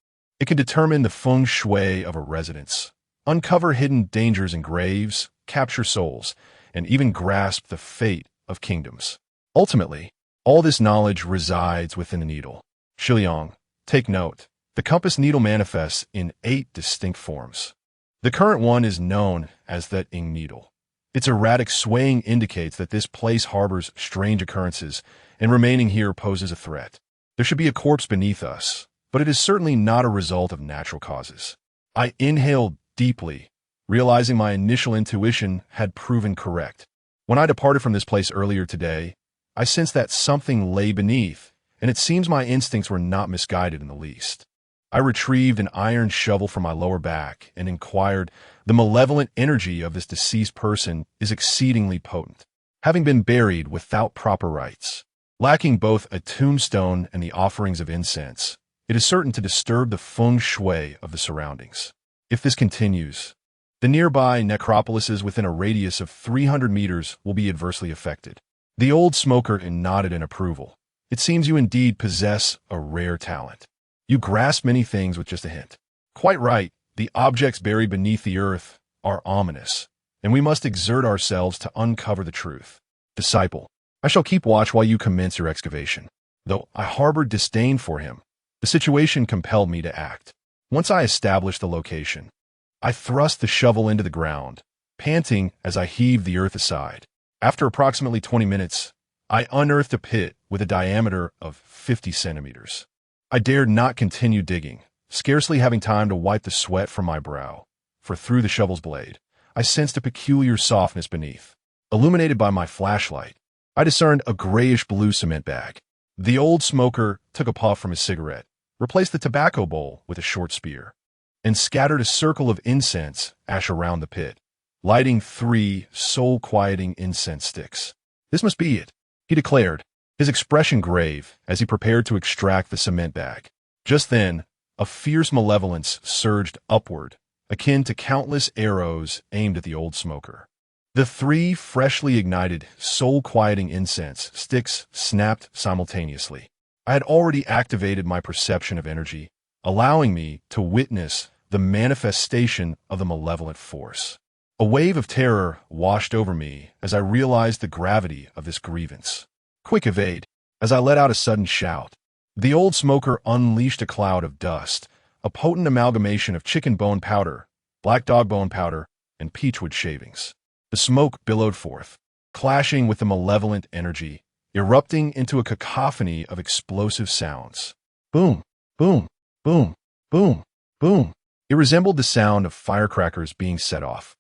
It can determine the feng shui of a residence, uncover hidden dangers in graves, capture souls, and even grasp the fate of kingdoms. Ultimately, all this knowledge resides within the needle." Xiliang, take note. The compass needle manifests in 8 distinct forms. The current one is known as the Yin needle. Its erratic swaying indicates that this place harbors strange occurrences, and remaining here poses a threat. There should be a corpse beneath us, but it is certainly not a result of natural causes. I inhaled deeply, realizing my initial intuition had proven correct. When I departed from this place earlier today, I sensed that something lay beneath, and it seems my instincts were not misguided in the least. I retrieved an iron shovel from my lower back and inquired, "The malevolent energy of this deceased person is exceedingly potent, having been buried without proper rites, lacking both a tombstone and the offerings of incense. It is certain to disturb the feng shui of the surroundings. If this continues, the nearby necropolises within a radius of 300 meters will be adversely affected." The old smoker nodded in approval. "It seems you indeed possess a rare talent. You grasp many things with just a hint." "Quite right. The objects buried beneath the earth are ominous, and we must exert ourselves to uncover the truth. Disciple, I shall keep watch while you commence your excavation." Though I harbored disdain for him, the situation compelled me to act. Once I established the location, I thrust the shovel into the ground, panting as I heaved the earth aside. After approximately 20 minutes, I unearthed a pit with a diameter of 50 centimeters. I dared not continue digging, scarcely having time to wipe the sweat from my brow, for through the shovel's blade, I sensed a peculiar softness beneath. Illuminated by my flashlight, I discerned a grayish-blue cement bag. The old smoker took a puff from his cigarette, replaced the tobacco bowl with a short spear, and scattered a circle of incense ash around the pit, lighting 3 soul-quieting incense sticks. "This must be it," he declared, his expression grave as he prepared to extract the cement bag. Just then, a fierce malevolence surged upward, akin to countless arrows aimed at the old smoker. The 3 freshly ignited, soul-quieting incense sticks snapped simultaneously. I had already activated my perception of energy, allowing me to witness the manifestation of the malevolent force. A wave of terror washed over me as I realized the gravity of this grievance. "Quick, evade!" as I let out a sudden shout. The old smoker unleashed a cloud of dust, a potent amalgamation of chicken bone powder, black dog bone powder, and peachwood shavings. The smoke billowed forth, clashing with the malevolent energy, erupting into a cacophony of explosive sounds. Boom! Boom! Boom, boom, boom. It resembled the sound of firecrackers being set off.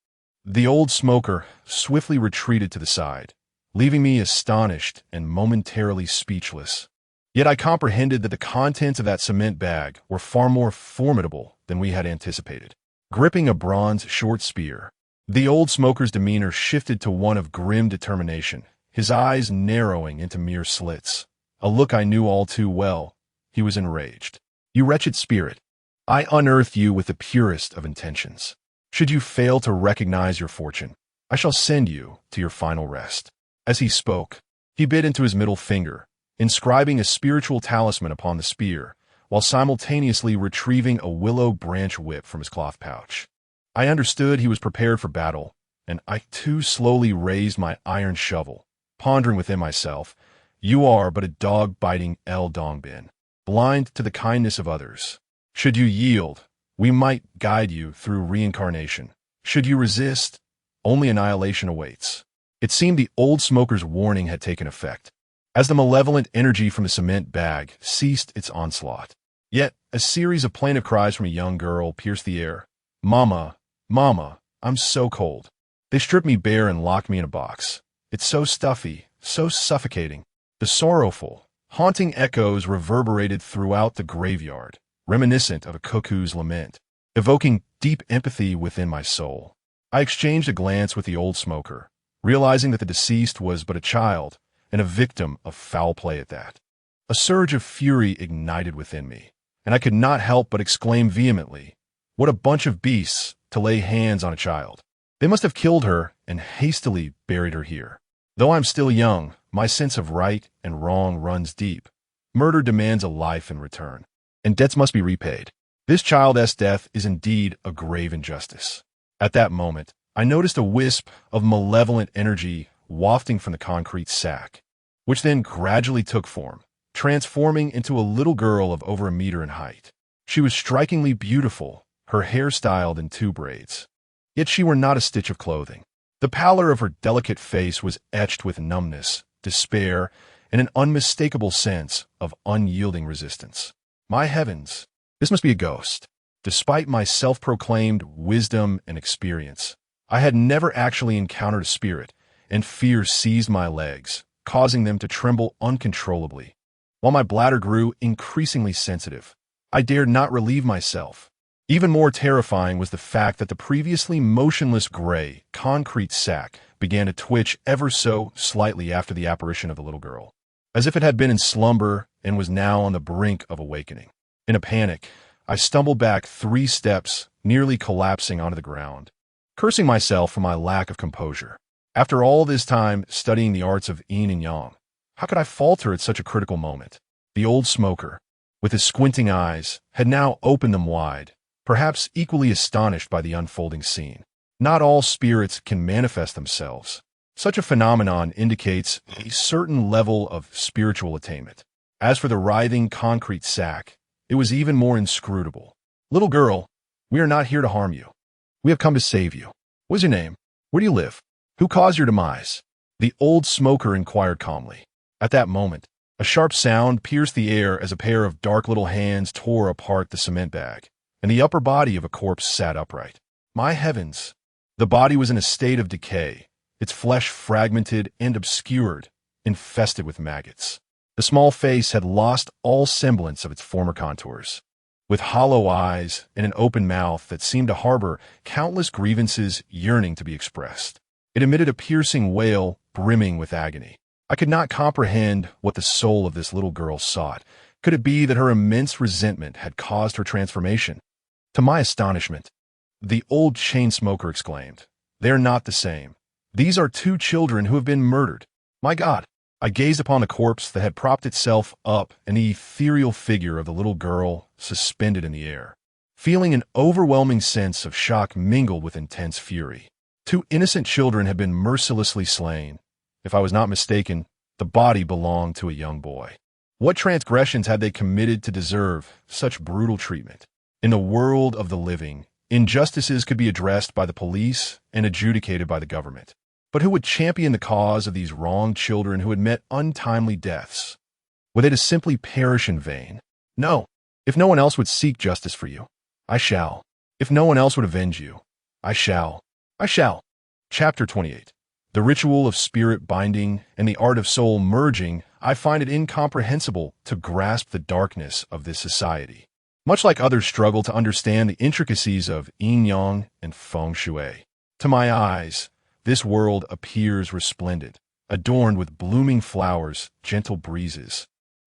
The old smoker swiftly retreated to the side, leaving me astonished and momentarily speechless. Yet I comprehended that the contents of that cement bag were far more formidable than we had anticipated. Gripping a bronze short spear, the old smoker's demeanor shifted to one of grim determination, his eyes narrowing into mere slits. A look I knew all too well. He was enraged. "You wretched spirit, I unearthed you with the purest of intentions. Should you fail to recognize your fortune, I shall send you to your final rest." As he spoke, he bit into his middle finger, inscribing a spiritual talisman upon the spear, while simultaneously retrieving a willow branch whip from his cloth pouch. I understood he was prepared for battle, and I too slowly raised my iron shovel, pondering within myself, "You are but a dog-biting El Dongbin, blind to the kindness of others. Should you yield, we might guide you through reincarnation. Should you resist, only annihilation awaits." It seemed the old smoker's warning had taken effect, as the malevolent energy from the cement bag ceased its onslaught. Yet a series of plaintive cries from a young girl pierced the air. "Mama, Mama, I'm so cold." They stripped me bare and locked me in a box. It's so stuffy, so suffocating. The sorrowful, haunting echoes reverberated throughout the graveyard, reminiscent of a cuckoo's lament, evoking deep empathy within my soul. I exchanged a glance with the old smoker, realizing that the deceased was but a child, and a victim of foul play at that. A surge of fury ignited within me, and I could not help but exclaim vehemently, "What a bunch of beasts to lay hands on a child! They must have killed her and hastily buried her here." Though I'm still young, my sense of right and wrong runs deep. Murder demands a life in return, and debts must be repaid. This child's death is indeed a grave injustice. At that moment, I noticed a wisp of malevolent energy wafting from the concrete sack, which then gradually took form, transforming into a little girl of over a meter in height. She was strikingly beautiful, her hair styled in 2 braids. Yet she wore not a stitch of clothing. The pallor of her delicate face was etched with numbness, despair, and an unmistakable sense of unyielding resistance. My heavens, this must be a ghost. Despite my self-proclaimed wisdom and experience, I had never actually encountered a spirit, and fear seized my legs, causing them to tremble uncontrollably. While my bladder grew increasingly sensitive, I dared not relieve myself. Even more terrifying was the fact that the previously motionless gray, concrete sack began to twitch ever so slightly after the apparition of the little girl, as if it had been in slumber and was now on the brink of awakening. In a panic, I stumbled back 3 steps, nearly collapsing onto the ground, cursing myself for my lack of composure. After all this time studying the arts of yin and yang, how could I falter at such a critical moment? The old smoker, with his squinting eyes, had now opened them wide, perhaps equally astonished by the unfolding scene. Not all spirits can manifest themselves. Such a phenomenon indicates a certain level of spiritual attainment. As for the writhing concrete sack, it was even more inscrutable. "Little girl, we are not here to harm you. We have come to save you. What is your name? Where do you live? Who caused your demise?" The old smoker inquired calmly. At that moment, a sharp sound pierced the air as a pair of dark little hands tore apart the cement bag, and the upper body of a corpse sat upright. My heavens! The body was in a state of decay, its flesh fragmented and obscured, infested with maggots. The small face had lost all semblance of its former contours. With hollow eyes and an open mouth that seemed to harbor countless grievances yearning to be expressed, it emitted a piercing wail brimming with agony. I could not comprehend what the soul of this little girl sought. Could it be that her immense resentment had caused her transformation? To my astonishment, the old chain smoker exclaimed, "They are not the same. These are 2 children who have been murdered. My God!" I gazed upon the corpse that had propped itself up and the ethereal figure of the little girl suspended in the air, feeling an overwhelming sense of shock mingled with intense fury. 2 innocent children had been mercilessly slain. If I was not mistaken, the body belonged to a young boy. What transgressions had they committed to deserve such brutal treatment? In the world of the living, injustices could be addressed by the police and adjudicated by the government. But who would champion the cause of these wronged children who had met untimely deaths? Were they to simply perish in vain? No. If no one else would seek justice for you, I shall. If no one else would avenge you, I shall. I shall. Chapter 28. The ritual of spirit binding and the art of soul merging. I find it incomprehensible to grasp the darkness of this society. Much like others struggle to understand the intricacies of Yin-Yang and Feng Shui. To my eyes, this world appears resplendent, adorned with blooming flowers, gentle breezes,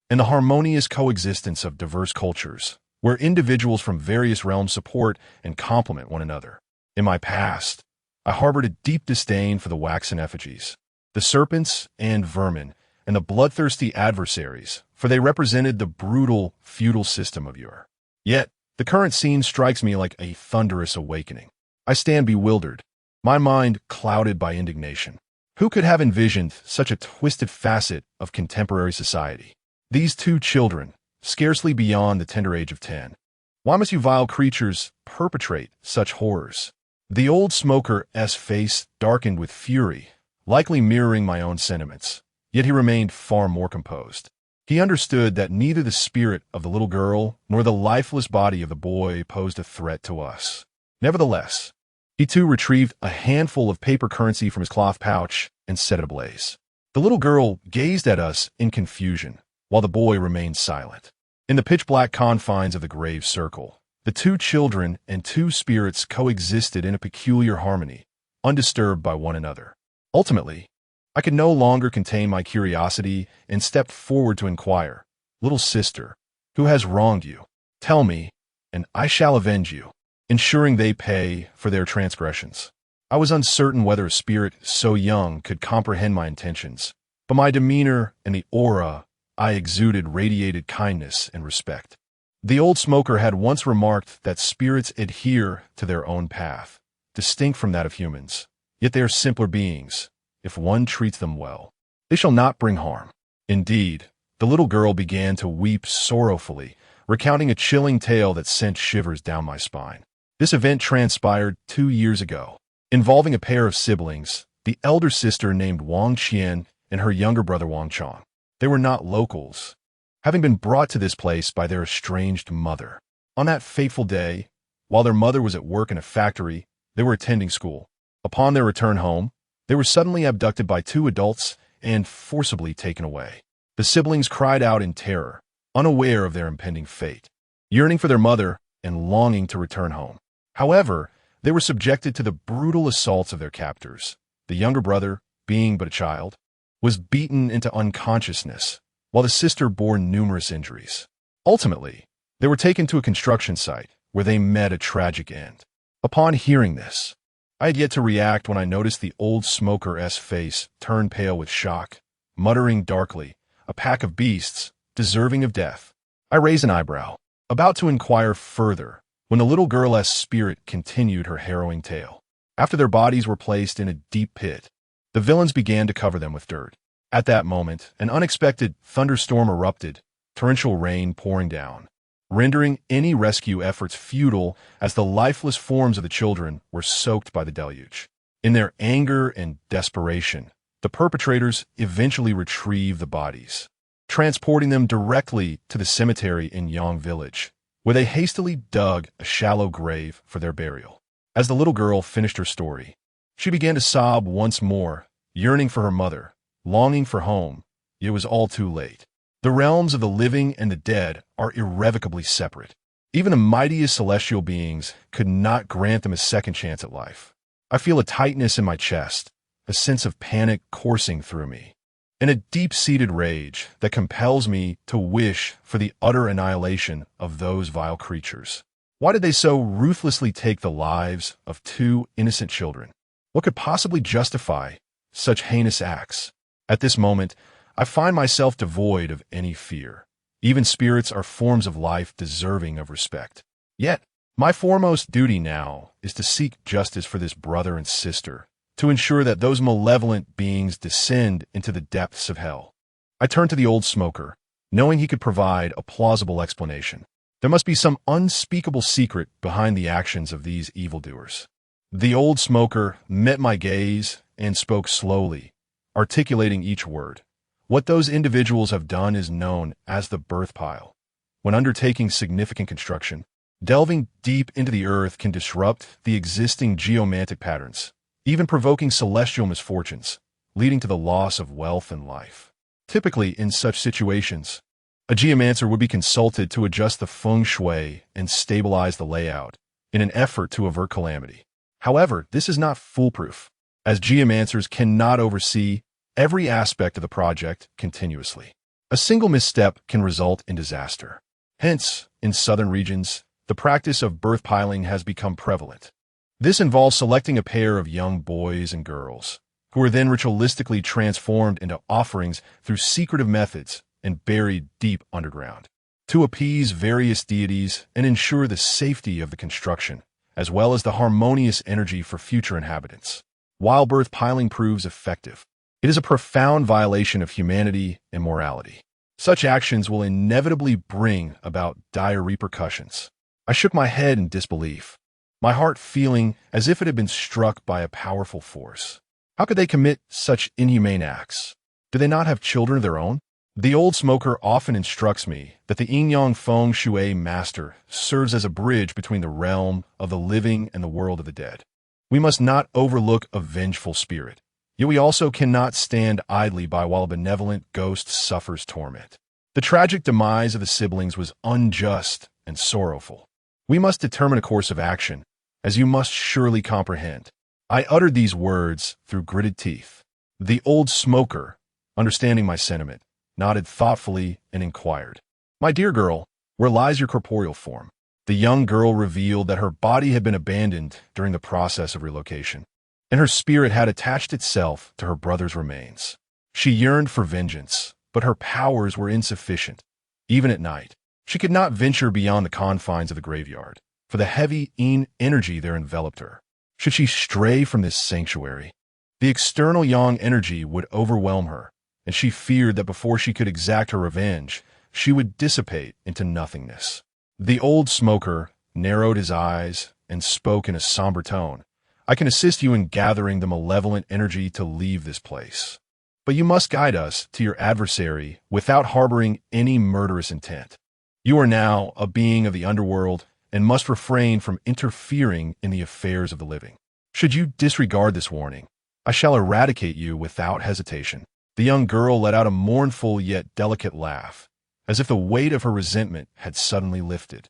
and the harmonious coexistence of diverse cultures, where individuals from various realms support and complement one another. In my past, I harbored a deep disdain for the waxen effigies, the serpents and vermin, and the bloodthirsty adversaries, for they represented the brutal, feudal system of yore. Yet, the current scene strikes me like a thunderous awakening. I stand bewildered, my mind clouded by indignation. Who could have envisioned such a twisted facet of contemporary society? These two children, scarcely beyond the tender age of 10. Why must you vile creatures perpetrate such horrors? The old smoker's face darkened with fury, likely mirroring my own sentiments, yet he remained far more composed. He understood that neither the spirit of the little girl nor the lifeless body of the boy posed a threat to us. Nevertheless, he too retrieved a handful of paper currency from his cloth pouch and set it ablaze. The little girl gazed at us in confusion, while the boy remained silent. In the pitch-black confines of the grave circle, the two children and two spirits coexisted in a peculiar harmony, undisturbed by one another. Ultimately, I could no longer contain my curiosity and stepped forward to inquire, "Little sister, who has wronged you? Tell me, and I shall avenge you," ensuring they pay for their transgressions. I was uncertain whether a spirit so young could comprehend my intentions, but my demeanor and the aura I exuded radiated kindness and respect. The old smoker had once remarked that spirits adhere to their own path, distinct from that of humans, yet they are simpler beings. If one treats them well, they shall not bring harm. Indeed, the little girl began to weep sorrowfully, recounting a chilling tale that sent shivers down my spine. This event transpired 2 years ago, involving a pair of siblings, the elder sister named Wang Qian and her younger brother Wang Chong. They were not locals, having been brought to this place by their estranged mother. On that fateful day, while their mother was at work in a factory, they were attending school. Upon their return home, they were suddenly abducted by 2 adults and forcibly taken away. The siblings cried out in terror, unaware of their impending fate, yearning for their mother and longing to return home. However, they were subjected to the brutal assaults of their captors. The younger brother, being but a child, was beaten into unconsciousness, while the sister bore numerous injuries. Ultimately, they were taken to a construction site where they met a tragic end. Upon hearing this, I had yet to react when I noticed the old smoker's face turn pale with shock, muttering darkly, "A pack of beasts, deserving of death." I raised an eyebrow, about to inquire further, when the little girl's spirit continued her harrowing tale. After their bodies were placed in a deep pit, the villains began to cover them with dirt. At that moment, an unexpected thunderstorm erupted, torrential rain pouring down, rendering any rescue efforts futile as the lifeless forms of the children were soaked by the deluge. In their anger and desperation, the perpetrators eventually retrieved the bodies, transporting them directly to the cemetery in Yang Village, where they hastily dug a shallow grave for their burial. As the little girl finished her story, she began to sob once more, yearning for her mother, longing for home. It was all too late. The realms of the living and the dead are irrevocably separate. Even the mightiest celestial beings could not grant them a second chance at life. I feel a tightness in my chest, a sense of panic coursing through me, and a deep-seated rage that compels me to wish for the utter annihilation of those vile creatures. Why did they so ruthlessly take the lives of 2 innocent children? What could possibly justify such heinous acts? At this moment, I find myself devoid of any fear. Even spirits are forms of life deserving of respect. Yet, my foremost duty now is to seek justice for this brother and sister, to ensure that those malevolent beings descend into the depths of hell. I turn to the old smoker, knowing he could provide a plausible explanation. There must be some unspeakable secret behind the actions of these evildoers. The old smoker met my gaze and spoke slowly, articulating each word. What those individuals have done is known as the birth pile. when undertaking significant construction. Delving deep into the earth can disrupt the existing geomantic patterns, even provoking celestial misfortunes, leading to the loss of wealth and life. Typically, in such situations, a geomancer would be consulted to adjust the feng shui and stabilize the layout in an effort to avert calamity. However, this is not foolproof, as geomancers cannot oversee every aspect of the project continuously. A single misstep can result in disaster. Hence, in southern regions, the practice of birth piling has become prevalent. This involves selecting a pair of young boys and girls, who are then ritualistically transformed into offerings through secretive methods and buried deep underground, to appease various deities and ensure the safety of the construction, as well as the harmonious energy for future inhabitants. While birth piling proves effective, it is a profound violation of humanity and morality. Such actions will inevitably bring about dire repercussions. I shook my head in disbelief, my heart feeling as if it had been struck by a powerful force. How could they commit such inhumane acts? Do they not have children of their own? The old smoker often instructs me that the Yin-Yang Feng Shui master serves as a bridge between the realm of the living and the world of the dead. We must not overlook a vengeful spirit, yet we also cannot stand idly by while a benevolent ghost suffers torment. The tragic demise of the siblings was unjust and sorrowful. We must determine a course of action, as you must surely comprehend. I uttered these words through gritted teeth. The old smoker, understanding my sentiment, nodded thoughtfully and inquired, "My dear girl, where lies your corporeal form?" The young girl revealed that her body had been abandoned during the process of relocation, and her spirit had attached itself to her brother's remains. She yearned for vengeance, but her powers were insufficient. Even at night, she could not venture beyond the confines of the graveyard, for the heavy Yin energy there enveloped her. Should she stray from this sanctuary, the external Yang energy would overwhelm her, and she feared that before she could exact her revenge, she would dissipate into nothingness. The old smoker narrowed his eyes and spoke in a somber tone. "I can assist you in gathering the malevolent energy to leave this place, but you must guide us to your adversary without harboring any murderous intent. You are now a being of the underworld and must refrain from interfering in the affairs of the living. Should you disregard this warning, I shall eradicate you without hesitation." The young girl let out a mournful yet delicate laugh, as if the weight of her resentment had suddenly lifted.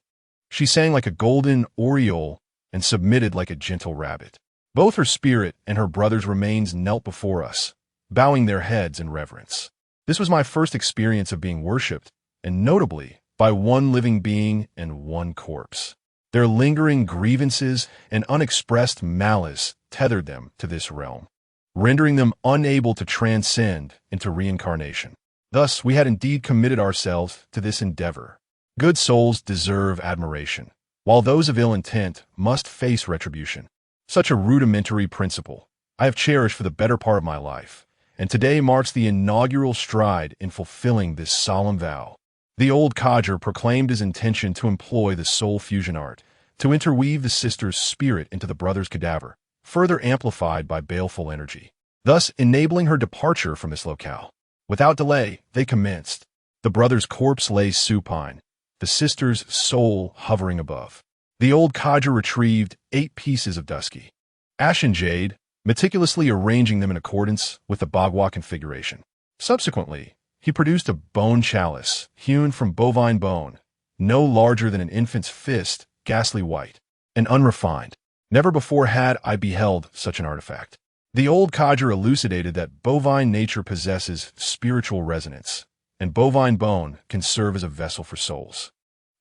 She sang like a golden oriole and submitted like a gentle rabbit. Both her spirit and her brother's remains knelt before us, bowing their heads in reverence. This was my first experience of being worshipped, and notably by one living being and one corpse. Their lingering grievances and unexpressed malice tethered them to this realm, rendering them unable to transcend into reincarnation. Thus, we had indeed committed ourselves to this endeavor. Good souls deserve admiration, while those of ill intent must face retribution. Such a rudimentary principle I have cherished for the better part of my life, and today marks the inaugural stride in fulfilling this solemn vow. The old codger proclaimed his intention to employ the soul fusion art to interweave the sister's spirit into the brother's cadaver, further amplified by baleful energy, thus enabling her departure from this locale. Without delay, they commenced. The brother's corpse lay supine, the sister's soul hovering above. The old codger retrieved 8 pieces of dusky ashen jade, meticulously arranging them in accordance with the bagua configuration. Subsequently, he produced a bone chalice hewn from bovine bone, no larger than an infant's fist, ghastly white and unrefined. Never before had I beheld such an artifact. The old codger elucidated that bovine nature possesses spiritual resonance, and bovine bone can serve as a vessel for souls.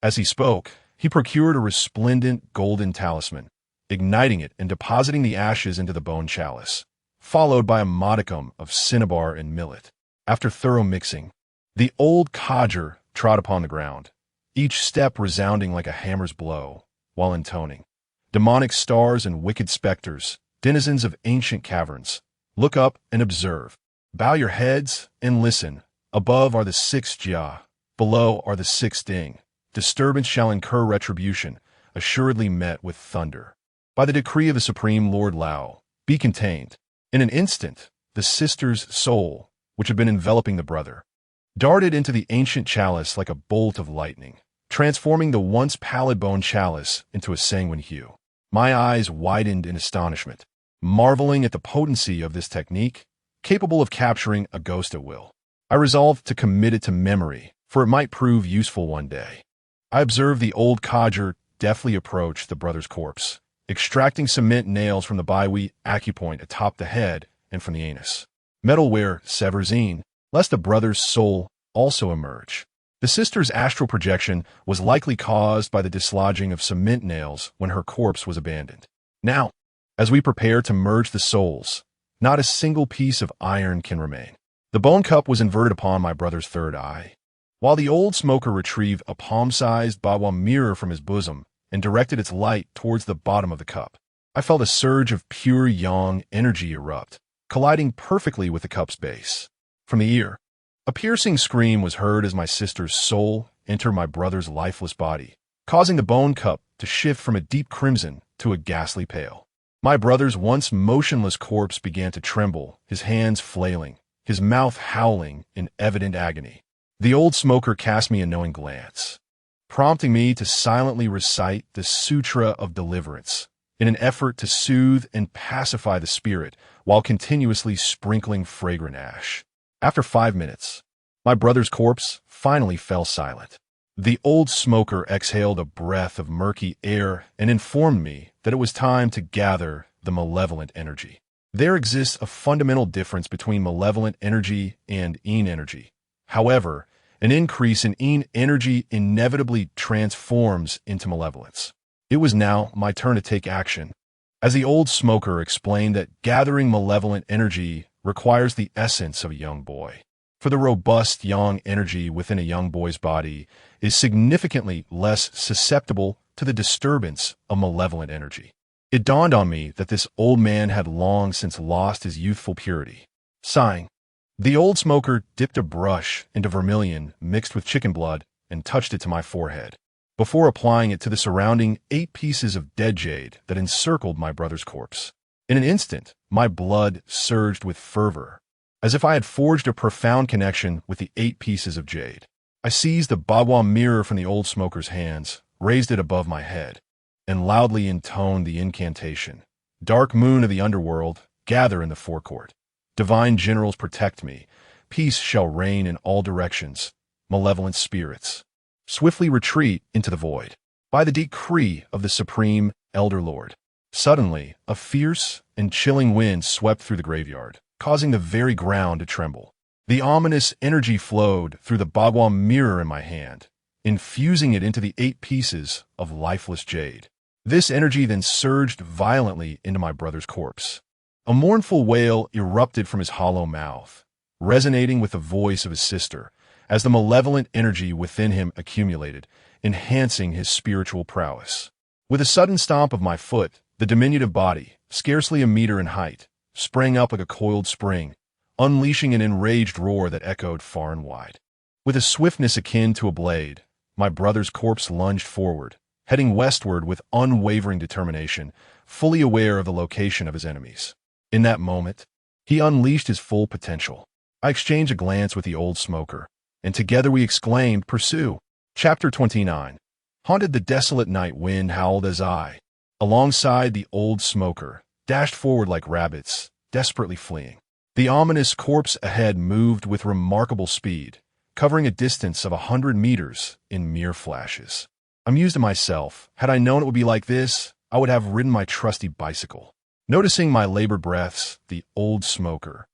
As he spoke, he procured a resplendent golden talisman, igniting it and depositing the ashes into the bone chalice, followed by a modicum of cinnabar and millet. After thorough mixing, the old codger trod upon the ground, each step resounding like a hammer's blow, while intoning, "Demonic stars and wicked specters, denizens of ancient caverns, look up and observe. Bow your heads and listen. Above are the 6 jia, below are the 6 ding. Disturbance shall incur retribution, assuredly met with thunder. By the decree of the Supreme Lord Lao, be contained." In an instant, the sister's soul, which had been enveloping the brother, darted into the ancient chalice like a bolt of lightning, transforming the once pallid bone chalice into a sanguine hue. My eyes widened in astonishment, marveling at the potency of this technique, capable of capturing a ghost at will. I resolved to commit it to memory, for it might prove useful one day. I observed the old codger deftly approach the brother's corpse, extracting cement nails from the biwi acupoint atop the head and from the anus. Metalware severzine, lest the brother's soul also emerge. The sister's astral projection was likely caused by the dislodging of cement nails when her corpse was abandoned. Now, as we prepare to merge the souls, not a single piece of iron can remain. The bone cup was inverted upon my brother's third eye. While the old smoker retrieved a palm-sized Bawa mirror from his bosom and directed its light towards the bottom of the cup, I felt a surge of pure yang energy erupt, colliding perfectly with the cup's base. From the ear, a piercing scream was heard as my sister's soul entered my brother's lifeless body, causing the bone cup to shift from a deep crimson to a ghastly pale. My brother's once motionless corpse began to tremble, his hands flailing, his mouth howling in evident agony. The old smoker cast me a knowing glance, prompting me to silently recite the Sutra of Deliverance in an effort to soothe and pacify the spirit while continuously sprinkling fragrant ash. After 5 minutes, my brother's corpse finally fell silent. The old smoker exhaled a breath of murky air and informed me that it was time to gather the malevolent energy. There exists a fundamental difference between malevolent energy and yin energy. However, an increase in yin energy inevitably transforms into malevolence. It was now my turn to take action, as the old smoker explained that gathering malevolent energy requires the essence of a young boy. For the robust yang energy within a young boy's body is significantly less susceptible to the disturbance of malevolent energy. It dawned on me that this old man had long since lost his youthful purity. Sighing, the old smoker dipped a brush into vermilion mixed with chicken blood and touched it to my forehead, before applying it to the surrounding 8 pieces of dead jade that encircled my brother's corpse. In an instant, my blood surged with fervor, as if I had forged a profound connection with the 8 pieces of jade. I seized the Bawa mirror from the old smoker's hands, raised it above my head, and loudly intoned the incantation. Dark moon of the underworld, gather in the forecourt. Divine generals protect me. Peace shall reign in all directions. Malevolent spirits, swiftly retreat into the void. By the decree of the Supreme Elder Lord. Suddenly, a fierce and chilling wind swept through the graveyard, causing the very ground to tremble. The ominous energy flowed through the Bagua mirror in my hand, infusing it into the 8 pieces of lifeless jade. This energy then surged violently into my brother's corpse. A mournful wail erupted from his hollow mouth, resonating with the voice of his sister, as the malevolent energy within him accumulated, enhancing his spiritual prowess. With a sudden stomp of my foot, the diminutive body, scarcely a meter in height, sprang up like a coiled spring, unleashing an enraged roar that echoed far and wide. With a swiftness akin to a blade, my brother's corpse lunged forward, heading westward with unwavering determination, fully aware of the location of his enemies. In that moment, he unleashed his full potential. I exchanged a glance with the old smoker, and together we exclaimed, "Pursue!" Chapter 29. Haunted the desolate night wind howled as I, alongside the old smoker, dashed forward like rabbits, desperately fleeing. The ominous corpse ahead moved with remarkable speed, covering a distance of 100 meters in mere flashes. I mused to myself, had I known it would be like this, I would have ridden my trusty bicycle. Noticing my labored breaths, the old smoker,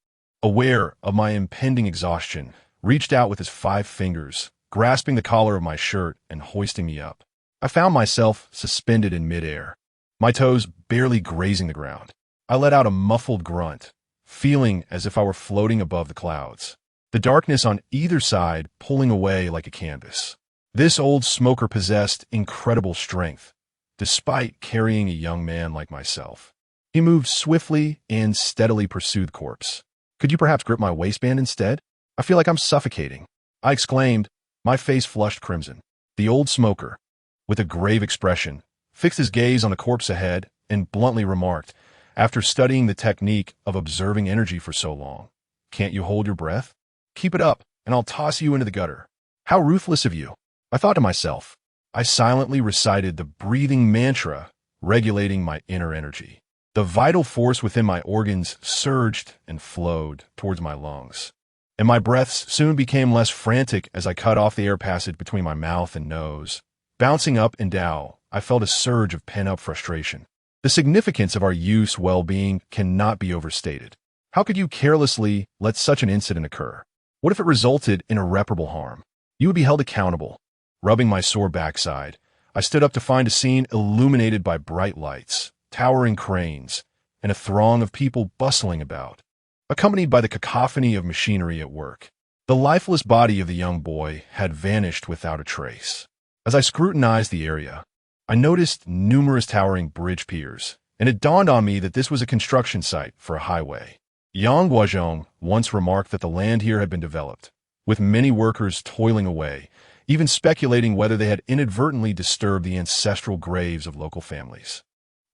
aware of my impending exhaustion, reached out with his 5 fingers, grasping the collar of my shirt and hoisting me up. I found myself suspended in midair, my toes barely grazing the ground. I let out a muffled grunt, feeling as if I were floating above the clouds, the darkness on either side pulling away like a canvas. This old smoker possessed incredible strength, despite carrying a young man like myself. He moved swiftly and steadily pursued the corpse. "Could you perhaps grip my waistband instead? I feel like I'm suffocating," I exclaimed, my face flushed crimson. The old smoker, with a grave expression, fixed his gaze on the corpse ahead and bluntly remarked, after studying the technique of observing energy for so long, "Can't you hold your breath? Keep it up, and I'll toss you into the gutter." How ruthless of you, I thought to myself. I silently recited the breathing mantra, regulating my inner energy. The vital force within my organs surged and flowed towards my lungs, and my breaths soon became less frantic as I cut off the air passage between my mouth and nose. Bouncing up and down, I felt a surge of pent-up frustration. The significance of our youth's well-being cannot be overstated. How could you carelessly let such an incident occur? What if it resulted in irreparable harm? You would be held accountable. Rubbing my sore backside, I stood up to find a scene illuminated by bright lights, towering cranes, and a throng of people bustling about, accompanied by the cacophony of machinery at work. The lifeless body of the young boy had vanished without a trace. As I scrutinized the area, I noticed numerous towering bridge piers, and it dawned on me that this was a construction site for a highway. Yang Guozhong once remarked that the land here had been developed, with many workers toiling away, even speculating whether they had inadvertently disturbed the ancestral graves of local families.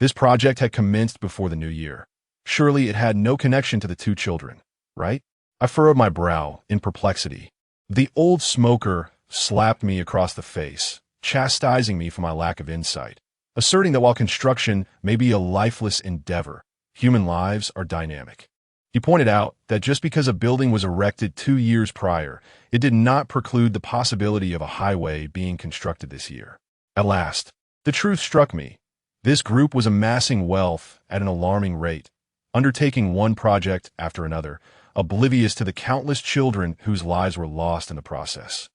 This project had commenced before the new year. Surely it had no connection to the two children, right? I furrowed my brow in perplexity. The old smoker slapped me across the face, chastising me for my lack of insight, asserting that while construction may be a lifeless endeavor, human lives are dynamic. He pointed out that just because a building was erected 2 years prior, it did not preclude the possibility of a highway being constructed this year. At last, the truth struck me. This group was amassing wealth at an alarming rate, undertaking one project after another, oblivious to the countless children whose lives were lost in the process.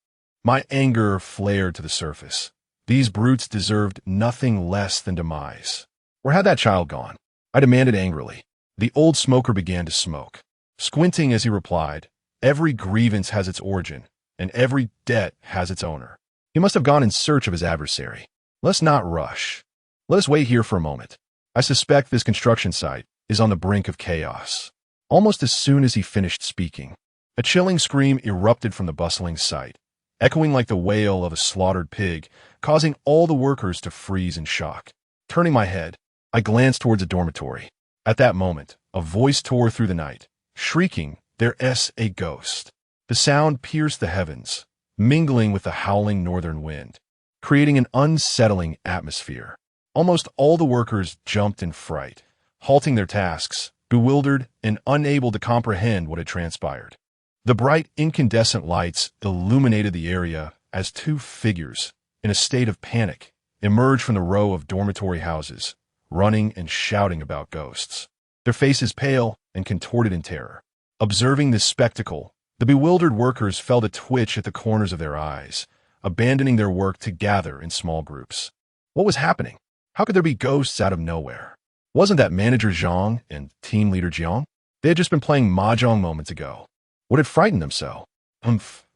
My anger flared to the surface. These brutes deserved nothing less than demise. Where had that child gone? I demanded angrily. The old smoker began to smoke, squinting as he replied, "Every grievance has its origin, and every debt has its owner. He must have gone in search of his adversary. Let's not rush. Let us wait here for a moment. I suspect this construction site is on the brink of chaos." Almost as soon as he finished speaking, a chilling scream erupted from the bustling site, echoing like the wail of a slaughtered pig, causing all the workers to freeze in shock. Turning my head, I glanced towards a dormitory. At that moment, a voice tore through the night, shrieking, "There's a ghost." The sound pierced the heavens, mingling with the howling northern wind, creating an unsettling atmosphere. Almost all the workers jumped in fright, halting their tasks, bewildered and unable to comprehend what had transpired. The bright incandescent lights illuminated the area as two figures, in a state of panic, emerged from the row of dormitory houses, running and shouting about ghosts, their faces pale and contorted in terror. Observing this spectacle, the bewildered workers felt a twitch at the corners of their eyes, abandoning their work to gather in small groups. What was happening? How could there be ghosts out of nowhere? Wasn't that manager Zhang and team leader Jiang? They had just been playing mahjong moments ago. What had frightened them so?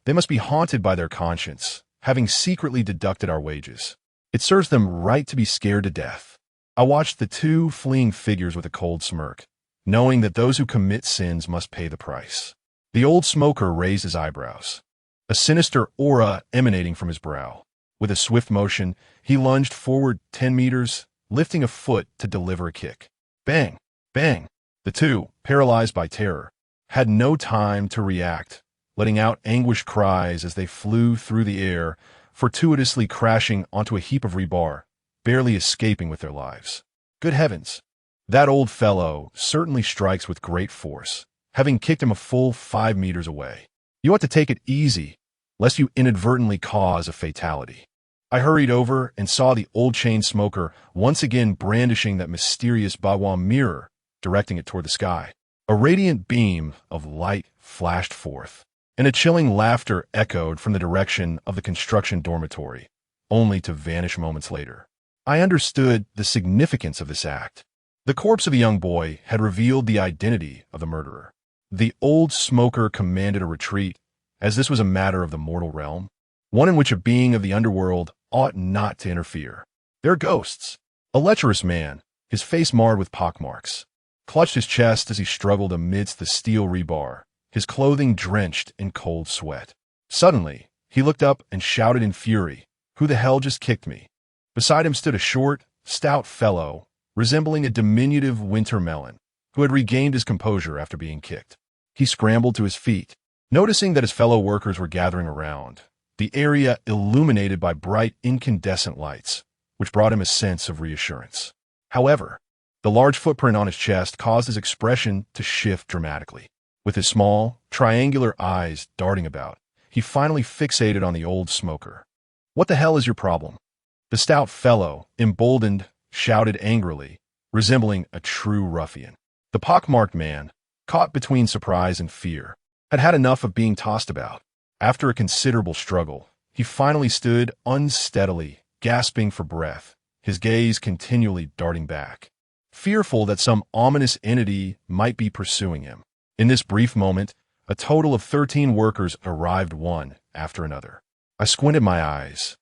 They must be haunted by their conscience, having secretly deducted our wages. It serves them right to be scared to death. I watched the two fleeing figures with a cold smirk, knowing that those who commit sins must pay the price. The old smoker raised his eyebrows, a sinister aura emanating from his brow. With a swift motion, he lunged forward 10 meters, lifting a foot to deliver a kick. Bang! Bang! The two, paralyzed by terror, had no time to react, letting out anguished cries as they flew through the air, fortuitously crashing onto a heap of rebar, barely escaping with their lives. Good heavens! That old fellow certainly strikes with great force, having kicked him a full 5 meters away. You ought to take it easy, lest you inadvertently cause a fatality. I hurried over and saw the old chain smoker once again brandishing that mysterious Bagua mirror, directing it toward the sky. A radiant beam of light flashed forth, and a chilling laughter echoed from the direction of the construction dormitory, only to vanish moments later. I understood the significance of this act. The corpse of a young boy had revealed the identity of the murderer. The old smoker commanded a retreat, as this was a matter of the mortal realm, one in which a being of the underworld ought not to interfere. Their ghosts. A lecherous man, his face marred with pockmarks, clutched his chest as he struggled amidst the steel rebar, his clothing drenched in cold sweat. Suddenly, he looked up and shouted in fury, "Who the hell just kicked me?" Beside him stood a short, stout fellow, resembling a diminutive winter melon, who had regained his composure after being kicked. He scrambled to his feet. Noticing that his fellow workers were gathering around, the area illuminated by bright incandescent lights, which brought him a sense of reassurance. However, the large footprint on his chest caused his expression to shift dramatically. With his small, triangular eyes darting about, he finally fixated on the old smoker. "What the hell is your problem?" The stout fellow, emboldened, shouted angrily, resembling a true ruffian. The pockmarked man, caught between surprise and fear, had had enough of being tossed about. After a considerable struggle, he finally stood unsteadily, gasping for breath, his gaze continually darting back, fearful that some ominous entity might be pursuing him. In this brief moment, a total of 13 workers arrived one after another. I squinted my eyes,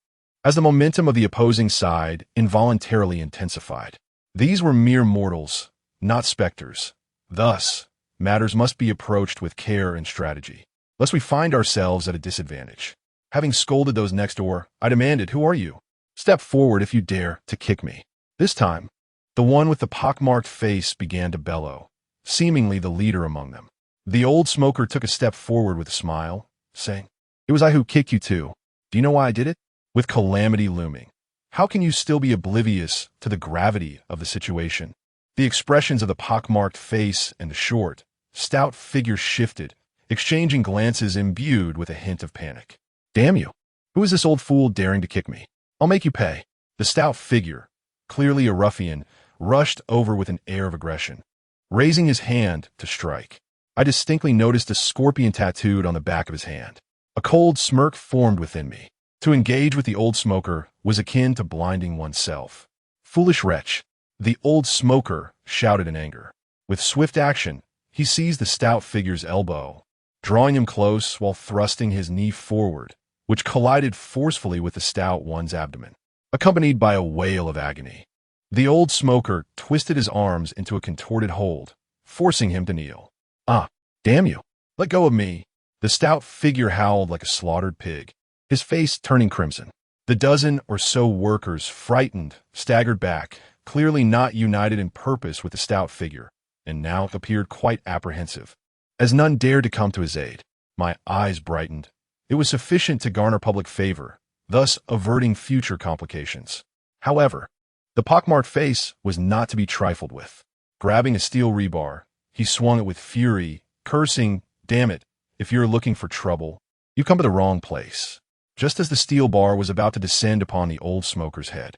as the momentum of the opposing side involuntarily intensified. These were mere mortals, not specters. Thus, matters must be approached with care and strategy, lest we find ourselves at a disadvantage. Having scolded those next door, I demanded, "Who are you? Step forward if you dare to kick me." This time, the one with the pockmarked face began to bellow, seemingly the leader among them. The old smoker took a step forward with a smile, saying, "It was I who kicked you too. Do you know why I did it?" With calamity looming, how can you still be oblivious to the gravity of the situation? The expressions of the pockmarked face and the short, stout figure shifted, exchanging glances imbued with a hint of panic. "Damn you! Who is this old fool daring to kick me? I'll make you pay." The stout figure, clearly a ruffian, rushed over with an air of aggression, raising his hand to strike. I distinctly noticed a scorpion tattooed on the back of his hand. A cold smirk formed within me. To engage with the old smoker was akin to blinding oneself. "Foolish wretch!" the old smoker shouted in anger. With swift action, he seized the stout figure's elbow, drawing him close while thrusting his knee forward, which collided forcefully with the stout one's abdomen, accompanied by a wail of agony. The old smoker twisted his arms into a contorted hold, forcing him to kneel. "Ah, damn you! Let go of me!" The stout figure howled like a slaughtered pig, his face turning crimson. The dozen or so workers, frightened, staggered back, clearly not united in purpose with the stout figure, and now appeared quite apprehensive. As none dared to come to his aid, my eyes brightened. It was sufficient to garner public favor, thus averting future complications. However, the pockmarked face was not to be trifled with. Grabbing a steel rebar, he swung it with fury, cursing, "Damn it, if you're looking for trouble, you come to the wrong place." Just as the steel bar was about to descend upon the old smoker's head,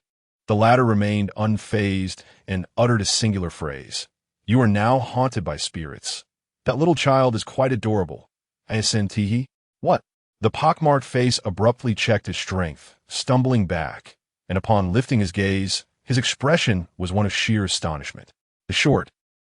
the latter remained unfazed and uttered a singular phrase. "You are now haunted by spirits. That little child is quite adorable. Asentihi." "What?" The pockmarked face abruptly checked his strength, stumbling back, and upon lifting his gaze, his expression was one of sheer astonishment. The short,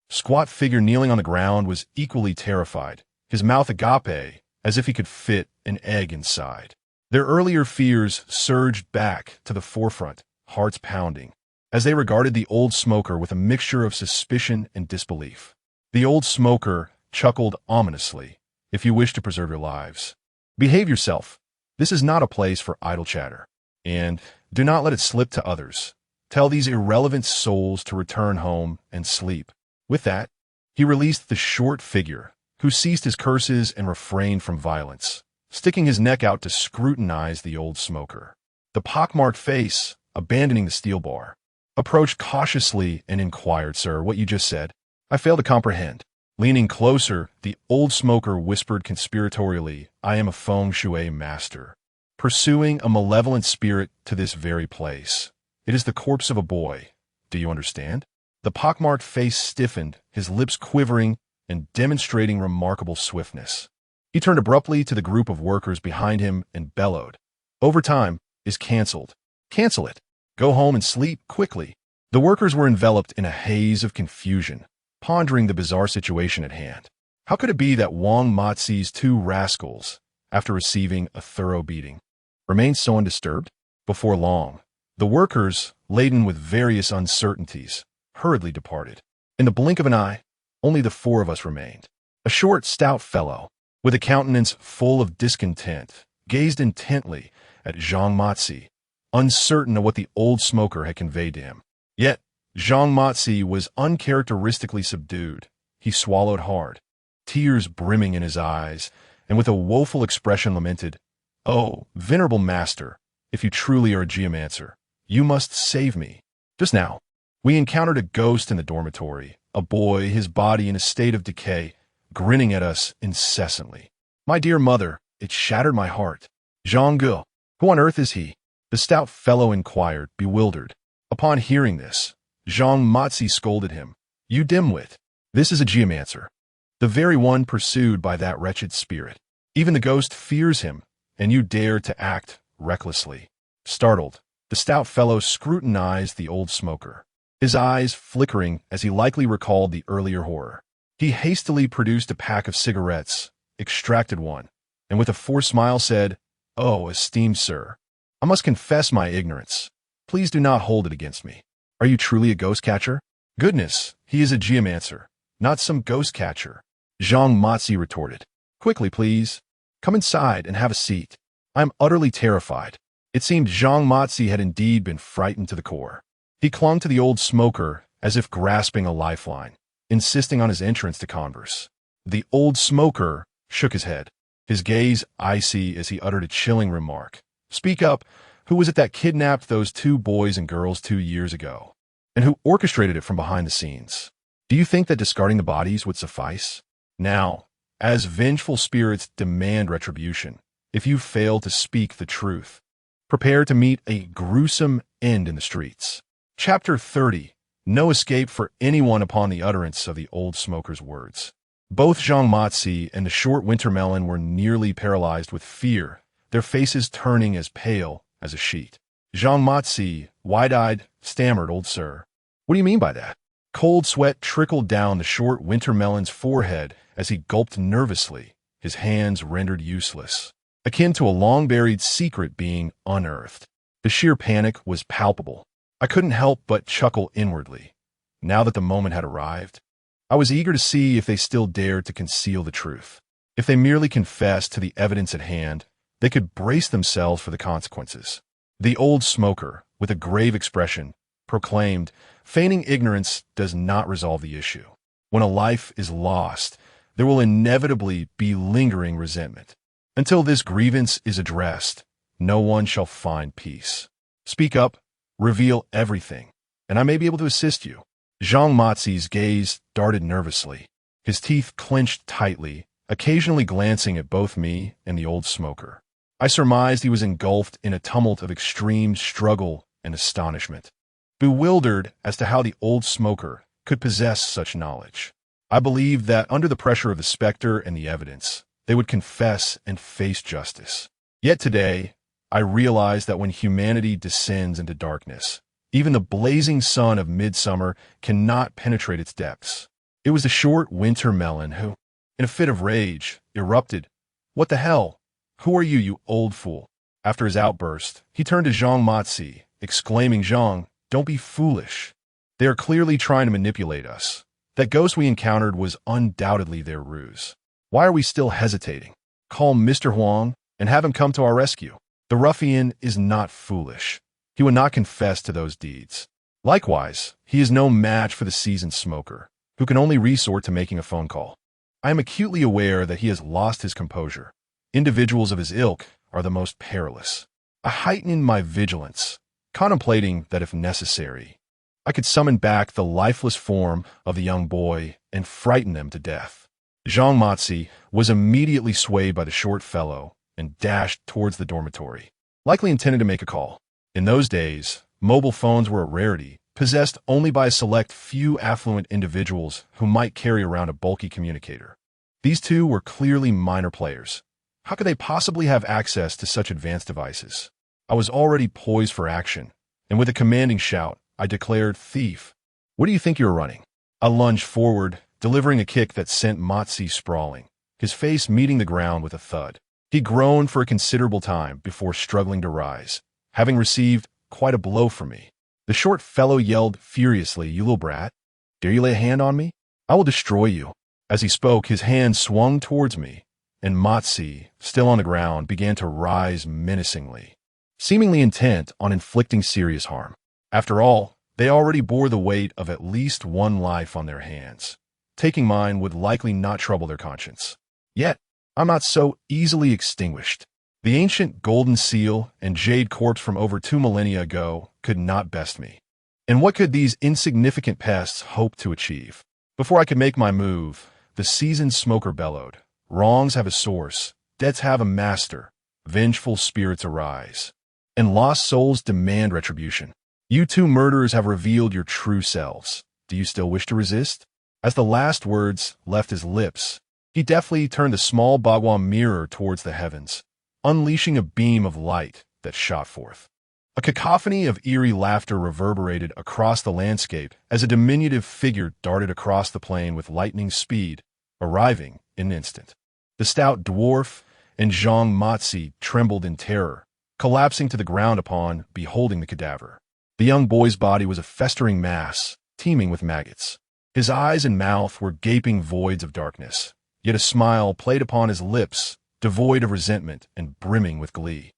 squat figure kneeling on the ground was equally terrified, his mouth agape, as if he could fit an egg inside. Their earlier fears surged back to the forefront, hearts pounding, as they regarded the old smoker with a mixture of suspicion and disbelief. The old smoker chuckled ominously. "If you wish to preserve your lives, behave yourself. This is not a place for idle chatter. And do not let it slip to others. Tell these irrelevant souls to return home and sleep." With that, he released the short figure, who ceased his curses and refrained from violence, sticking his neck out to scrutinize the old smoker. The pockmarked face, abandoning the steel bar, approached cautiously and inquired, "Sir, what you just said? I fail to comprehend." Leaning closer, the old smoker whispered conspiratorially, "I am a Feng Shui master, pursuing a malevolent spirit to this very place. It is the corpse of a boy. Do you understand?" The pockmarked face stiffened, his lips quivering and demonstrating remarkable swiftness. He turned abruptly to the group of workers behind him and bellowed, "Overtime is canceled. Cancel it. Go home and sleep quickly." The workers were enveloped in a haze of confusion, pondering the bizarre situation at hand. How could it be that Wang Mozi's two rascals, after receiving a thorough beating, remained so undisturbed? Before long, the workers, laden with various uncertainties, hurriedly departed. In the blink of an eye, only the four of us remained. A short, stout fellow, with a countenance full of discontent, gazed intently at Zhang Mozi, uncertain of what the old smoker had conveyed to him. Yet, Zhang Mozi was uncharacteristically subdued. He swallowed hard, tears brimming in his eyes, and with a woeful expression lamented, "Oh, venerable master, if you truly are a geomancer, you must save me. Just now, we encountered a ghost in the dormitory, a boy, his body in a state of decay, grinning at us incessantly. My dear mother, it shattered my heart. Zhang Ge, who on earth is he?" the stout fellow inquired, bewildered. Upon hearing this, Zhang Matsi scolded him. "You dimwit, this is a geomancer, the very one pursued by that wretched spirit. Even the ghost fears him, and you dare to act recklessly." Startled, the stout fellow scrutinized the old smoker, his eyes flickering as he likely recalled the earlier horror. He hastily produced a pack of cigarettes, extracted one, and with a forced smile said, "Oh, esteemed sir, I must confess my ignorance. Please do not hold it against me. Are you truly a ghost catcher?" "Goodness, he is a geomancer, not some ghost catcher," Zhang Matsi retorted. "Quickly, please. Come inside and have a seat. I am utterly terrified." It seemed Zhang Matsi had indeed been frightened to the core. He clung to the old smoker as if grasping a lifeline, insisting on his entrance to converse. The old smoker shook his head, his gaze icy as he uttered a chilling remark. "Speak up. Who was it that kidnapped those 2 boys and girls 2 years ago? And who orchestrated it from behind the scenes? Do you think that discarding the bodies would suffice? Now, as vengeful spirits demand retribution, if you fail to speak the truth, prepare to meet a gruesome end in the streets." Chapter 30. No escape for anyone upon the utterance of the old smoker's words. Both Zhang Matsi and the short winter melon were nearly paralyzed with fear, their faces turning as pale as a sheet. Zhang Matsi, wide-eyed, stammered, "Old sir, what do you mean by that?" Cold sweat trickled down the short winter melon's forehead as he gulped nervously, his hands rendered useless, akin to a long-buried secret being unearthed. The sheer panic was palpable. I couldn't help but chuckle inwardly. Now that the moment had arrived, I was eager to see if they still dared to conceal the truth. If they merely confessed to the evidence at hand, they could brace themselves for the consequences. The old smoker, with a grave expression, proclaimed, "Feigning ignorance does not resolve the issue. When a life is lost, there will inevitably be lingering resentment. Until this grievance is addressed, no one shall find peace. Speak up, reveal everything, and I may be able to assist you." Zhang Matsi's gaze darted nervously, his teeth clenched tightly, occasionally glancing at both me and the old smoker. I surmised he was engulfed in a tumult of extreme struggle and astonishment, bewildered as to how the old smoker could possess such knowledge. I believed that under the pressure of the specter and the evidence, they would confess and face justice. Yet today, I realized that when humanity descends into darkness, even the blazing sun of midsummer cannot penetrate its depths. It was the short winter melon who, in a fit of rage, erupted, "What the hell? Who are you, you old fool?" After his outburst, he turned to Zhang Matsi, exclaiming, "Zhang, don't be foolish. They are clearly trying to manipulate us. That ghost we encountered was undoubtedly their ruse. Why are we still hesitating? Call Mr. Huang and have him come to our rescue. The ruffian is not foolish. He would not confess to those deeds. Likewise, he is no match for the seasoned smoker, who can only resort to making a phone call. I am acutely aware that he has lost his composure. Individuals of his ilk are the most perilous. I heightened my vigilance, contemplating that if necessary, I could summon back the lifeless form of the young boy and frighten them to death." Zhang Matsi was immediately swayed by the short fellow and dashed towards the dormitory, likely intended to make a call. In those days, mobile phones were a rarity, possessed only by a select few affluent individuals who might carry around a bulky communicator. These two were clearly minor players. How could they possibly have access to such advanced devices? I was already poised for action, and with a commanding shout, I declared, "Thief, what do you think you're running?" I lunged forward, delivering a kick that sent Matsi sprawling, his face meeting the ground with a thud. He groaned for a considerable time before struggling to rise, having received quite a blow from me. The short fellow yelled furiously, "You little brat, dare you lay a hand on me? I will destroy you." As he spoke, his hand swung towards me, and Matsi, still on the ground, began to rise menacingly, seemingly intent on inflicting serious harm. After all, they already bore the weight of at least one life on their hands. Taking mine would likely not trouble their conscience. Yet, I'm not so easily extinguished. The ancient golden seal and jade corpse from over 2 millennia ago could not best me. And what could these insignificant pests hope to achieve? Before I could make my move, the seasoned smoker bellowed. Wrongs have a source, debts have a master, vengeful spirits arise, and lost souls demand retribution. You two murderers have revealed your true selves. Do you still wish to resist? As the last words left his lips, he deftly turned the small bagua mirror towards the heavens, unleashing a beam of light that shot forth. A cacophony of eerie laughter reverberated across the landscape as a diminutive figure darted across the plain with lightning speed, arriving in an instant. The stout dwarf and Zhang Matsi trembled in terror, collapsing to the ground upon beholding the cadaver. The young boy's body was a festering mass, teeming with maggots. His eyes and mouth were gaping voids of darkness, yet a smile played upon his lips, devoid of resentment and brimming with glee.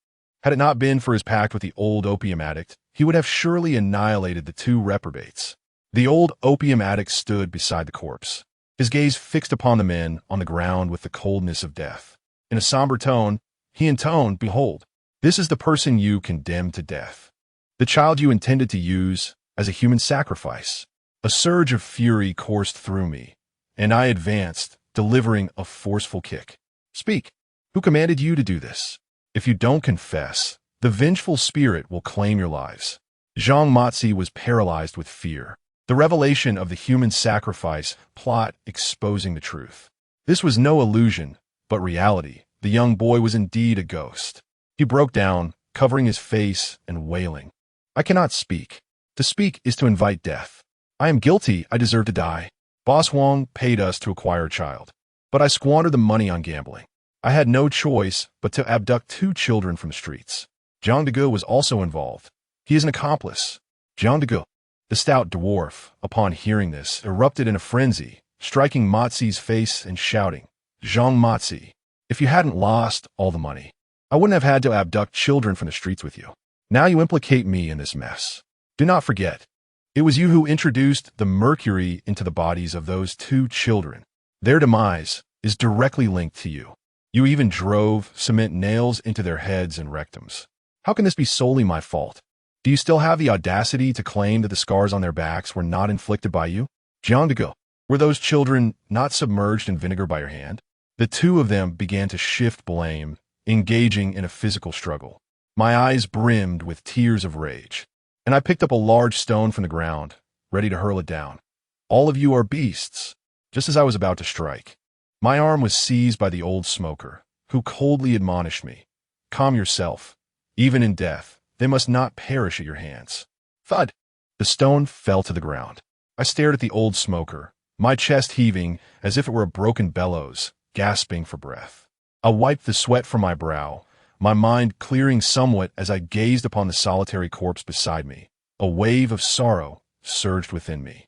Had it not been for his pact with the old opium addict, he would have surely annihilated the two reprobates. The old opium addict stood beside the corpse, his gaze fixed upon the men on the ground with the coldness of death. In a somber tone, he intoned, "Behold, this is the person you condemned to death. The child you intended to use as a human sacrifice." A surge of fury coursed through me, and I advanced, delivering a forceful kick. "Speak. Who commanded you to do this? If you don't confess, the vengeful spirit will claim your lives." Zhang Matsi was paralyzed with fear, the revelation of the human sacrifice plot exposing the truth. This was no illusion, but reality. The young boy was indeed a ghost. He broke down, covering his face and wailing. "I cannot speak. To speak is to invite death. I am guilty. I deserve to die. Boss Wong paid us to acquire a child, but I squandered the money on gambling. I had no choice but to abduct 2 children from the streets. Zhang Dege was also involved. He is an accomplice." Zhang Dege. The stout dwarf, upon hearing this, erupted in a frenzy, striking Matsi's face and shouting, "Zhang Matsi, if you hadn't lost all the money, I wouldn't have had to abduct children from the streets with you. Now you implicate me in this mess. Do not forget, it was you who introduced the mercury into the bodies of those 2 children. Their demise is directly linked to you. You even drove cement nails into their heads and rectums. How can this be solely my fault? Do you still have the audacity to claim that the scars on their backs were not inflicted by you? Zhang Dege, were those children not submerged in vinegar by your hand?" The 2 of them began to shift blame, engaging in a physical struggle. My eyes brimmed with tears of rage, and I picked up a large stone from the ground, ready to hurl it down. "All of you are beasts." Just as I was about to strike, my arm was seized by the old smoker, who coldly admonished me, "Calm yourself. Even in death, they must not perish at your hands." Thud! The stone fell to the ground. I stared at the old smoker, my chest heaving as if it were a broken bellows, gasping for breath. I wiped the sweat from my brow, my mind clearing somewhat as I gazed upon the solitary corpse beside me. A wave of sorrow surged within me.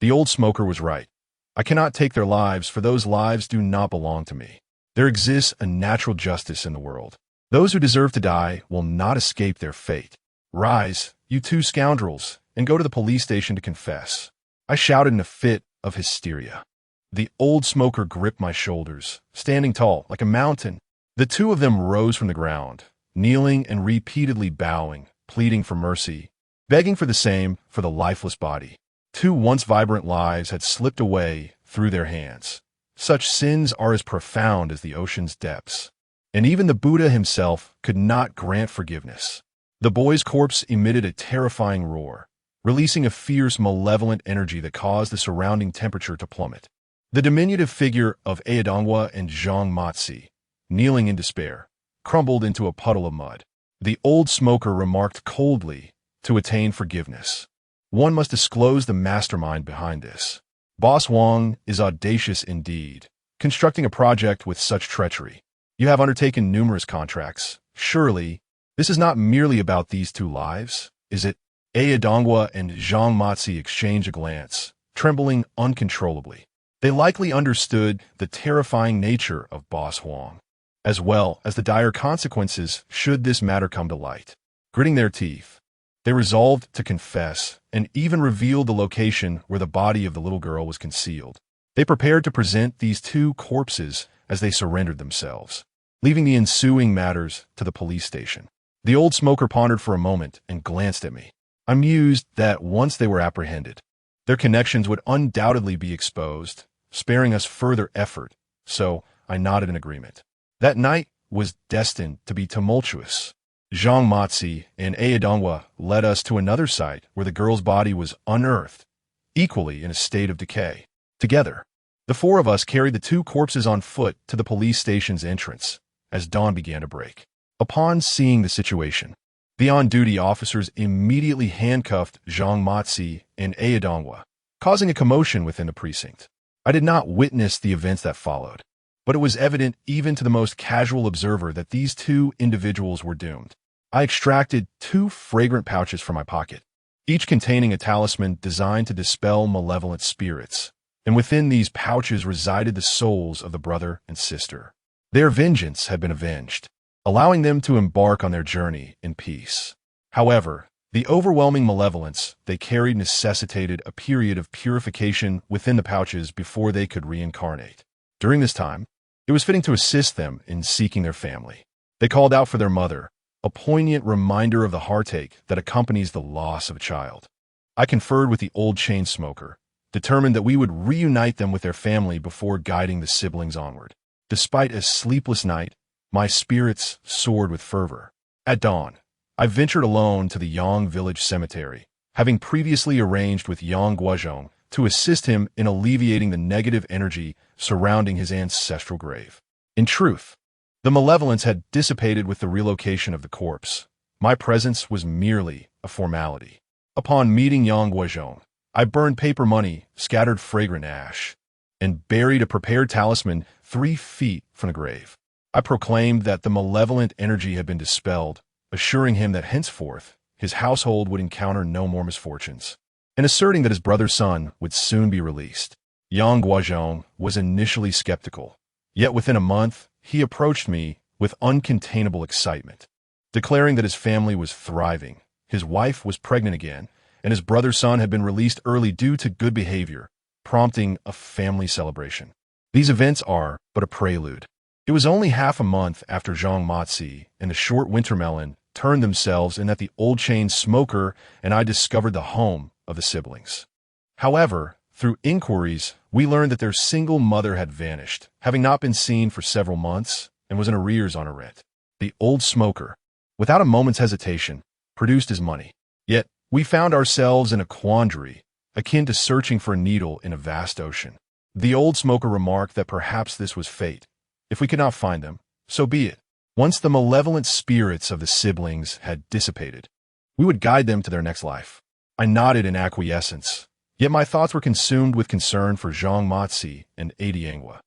The old smoker was right. I cannot take their lives, for those lives do not belong to me. There exists a natural justice in the world. Those who deserve to die will not escape their fate. Rise, you 2 scoundrels, and go to the police station to confess. I shouted in a fit of hysteria. The old smoker gripped my shoulders, standing tall, like a mountain. The 2 of them rose from the ground, kneeling and repeatedly bowing, pleading for mercy, begging for the same for the lifeless body. 2 once vibrant lives had slipped away through their hands. Such sins are as profound as the ocean's depths, and even the Buddha himself could not grant forgiveness. The boy's corpse emitted a terrifying roar, releasing a fierce, malevolent energy that caused the surrounding temperature to plummet. The diminutive figure of Ayadongwa and Zhang Matsi, kneeling in despair, crumbled into a puddle of mud. The old smoker remarked coldly, "To attain forgiveness, one must disclose the mastermind behind this. Boss Wong is audacious indeed, constructing a project with such treachery. You have undertaken numerous contracts. Surely, this is not merely about these 2 lives, is it?" Ayadongwa and Zhang Matsi exchanged a glance, trembling uncontrollably. They likely understood the terrifying nature of Boss Wong, as well as the dire consequences should this matter come to light. Gritting their teeth, they resolved to confess and even revealed the location where the body of the little girl was concealed. They prepared to present these 2 corpses as they surrendered themselves. leaving the ensuing matters to the police station. The old smoker pondered for a moment and glanced at me. I mused that once they were apprehended, their connections would undoubtedly be exposed, sparing us further effort, so I nodded in agreement. That night was destined to be tumultuous. Zhang Matsi and Ayadongwa led us to another site where the girl's body was unearthed, equally in a state of decay. Together, the four of us carried the two corpses on foot to the police station's entrance as dawn began to break. Upon seeing the situation, the on-duty officers immediately handcuffed Zhang Matsi and Ayadongwa, causing a commotion within the precinct. I did not witness the events that followed, but it was evident even to the most casual observer that these two individuals were doomed. I extracted two fragrant pouches from my pocket, each containing a talisman designed to dispel malevolent spirits, and within these pouches resided the souls of the brother and sister. Their vengeance had been avenged, allowing them to embark on their journey in peace. However, the overwhelming malevolence they carried necessitated a period of purification within the pouches before they could reincarnate. During this time, it was fitting to assist them in seeking their family. They called out for their mother, a poignant reminder of the heartache that accompanies the loss of a child. I conferred with the old chain smoker, determined that we would reunite them with their family before guiding the siblings onward. Despite a sleepless night, my spirits soared with fervor. At dawn, I ventured alone to the Yang village cemetery, having previously arranged with Yang Guozhong to assist him in alleviating the negative energy surrounding his ancestral grave. In truth, the malevolence had dissipated with the relocation of the corpse. My presence was merely a formality. Upon meeting Yang Guozhong, I burned paper money, scattered fragrant ash, and buried a prepared talisman 3 feet from the grave. I proclaimed that the malevolent energy had been dispelled, assuring him that henceforth his household would encounter no more misfortunes, and asserting that his brother's son would soon be released. Yang Guozhong was initially skeptical, yet within a month he approached me with uncontainable excitement, declaring that his family was thriving, his wife was pregnant again, and his brother's son had been released early due to good behavior, prompting a family celebration. These events are but a prelude. It was only half a month after Zhang Matsi and the short winter melon turned themselves in that the old chain smoker and I discovered the home of the siblings. However, through inquiries, we learned that their single mother had vanished, having not been seen for several months, and was in arrears on her rent. The old smoker, without a moment's hesitation, produced his money. Yet, we found ourselves in a quandary, akin to searching for a needle in a vast ocean. The old smoker remarked that perhaps this was fate. If we could not find them, so be it. Once the malevolent spirits of the siblings had dissipated, we would guide them to their next life. I nodded in acquiescence, yet my thoughts were consumed with concern for Zhang Matsi and Ayadongwa.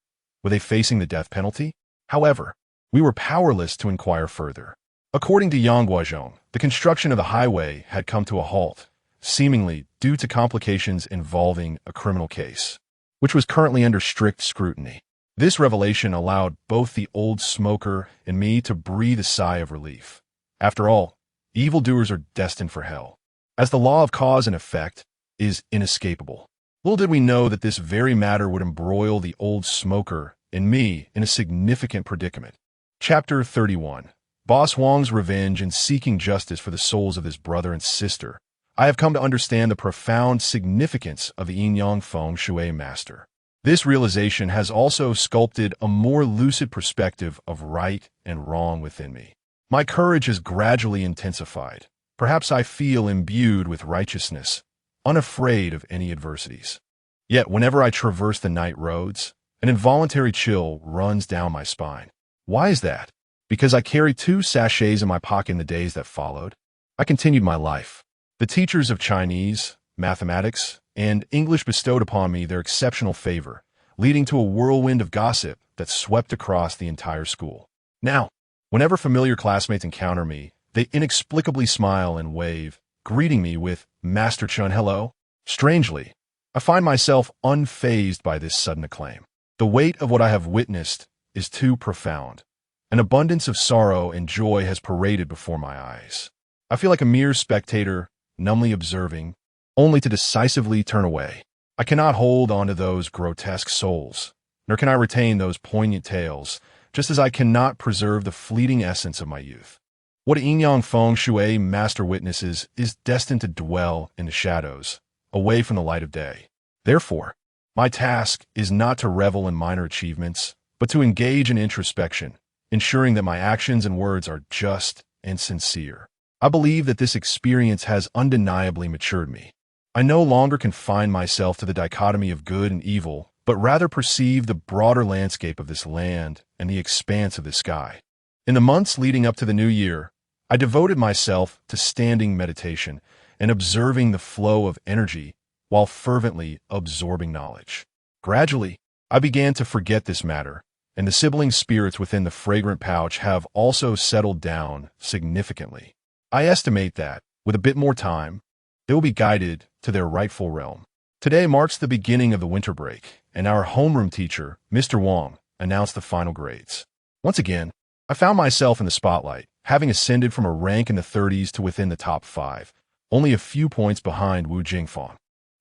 Were they facing the death penalty? However, we were powerless to inquire further. According to Yang Guozhong, the construction of the highway had come to a halt, seemingly due to complications involving a criminal case, which was currently under strict scrutiny. This revelation allowed both the old smoker and me to breathe a sigh of relief. After all, evildoers are destined for hell, as the law of cause and effect is inescapable. Little did we know that this very matter would embroil the old smoker and me in a significant predicament. Chapter 31. Boss Wang's revenge and seeking justice for the souls of his brother and sister. I have come to understand the profound significance of the Yin-Yang Feng Shui master. This realization has also sculpted a more lucid perspective of right and wrong within me. My courage has gradually intensified. Perhaps I feel imbued with righteousness, unafraid of any adversities. Yet whenever I traverse the night roads, an involuntary chill runs down my spine. Why is that? Because I carried 2 sachets in my pocket in the days that followed. I continued my life. The teachers of Chinese, mathematics, and English bestowed upon me their exceptional favor, leading to a whirlwind of gossip that swept across the entire school. Now, whenever familiar classmates encounter me, they inexplicably smile and wave, greeting me with, "Master Chen, hello." Strangely, I find myself unfazed by this sudden acclaim. The weight of what I have witnessed is too profound. An abundance of sorrow and joy has paraded before my eyes. I feel like a mere spectator, numbly observing, only to decisively turn away. I cannot hold on to those grotesque souls, nor can I retain those poignant tales just as I cannot preserve the fleeting essence of my youth. What Yin-Yang Feng Shui master witnesses is destined to dwell in the shadows, away from the light of day. Therefore, my task is not to revel in minor achievements, but to engage in introspection, ensuring that my actions and words are just and sincere. I believe that this experience has undeniably matured me. I no longer confine myself to the dichotomy of good and evil, but rather perceive the broader landscape of this land and the expanse of the sky. In the months leading up to the new year, I devoted myself to standing meditation and observing the flow of energy while fervently absorbing knowledge. Gradually, I began to forget this matter, and the sibling spirits within the fragrant pouch have also settled down significantly. I estimate that, with a bit more time, they will be guided to their rightful realm. Today marks the beginning of the winter break, and our homeroom teacher, Mr. Wang, announced the final grades. Once again, I found myself in the spotlight, having ascended from a rank in the 30s to within the top 5, only a few points behind Wu Jingfang.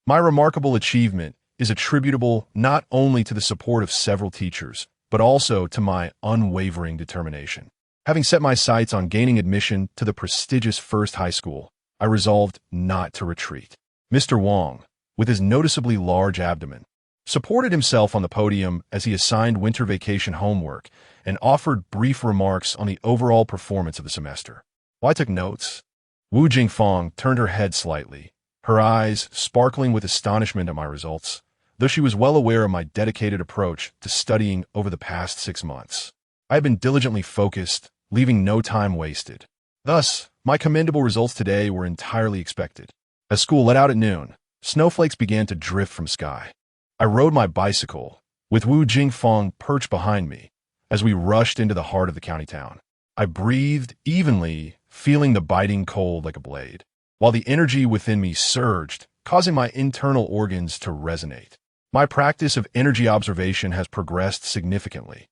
My remarkable achievement is attributable not only to the support of several teachers, but also to my unwavering determination. Having set my sights on gaining admission to the prestigious First High School, I resolved not to retreat. Mr. Wang, with his noticeably large abdomen, supported himself on the podium as he assigned winter vacation homework and offered brief remarks on the overall performance of the semester. While I took notes, Wu Jingfang turned her head slightly, her eyes sparkling with astonishment at my results, though she was well aware of my dedicated approach to studying over the past 6 months. I had been diligently focused, leaving no time wasted. Thus, my commendable results today were entirely expected. As school let out at noon, snowflakes began to drift from sky. I rode my bicycle, with Wu Jingfang perched behind me, as we rushed into the heart of the county town. I breathed evenly, feeling the biting cold like a blade, while the energy within me surged, causing my internal organs to resonate. My practice of energy observation has progressed significantly.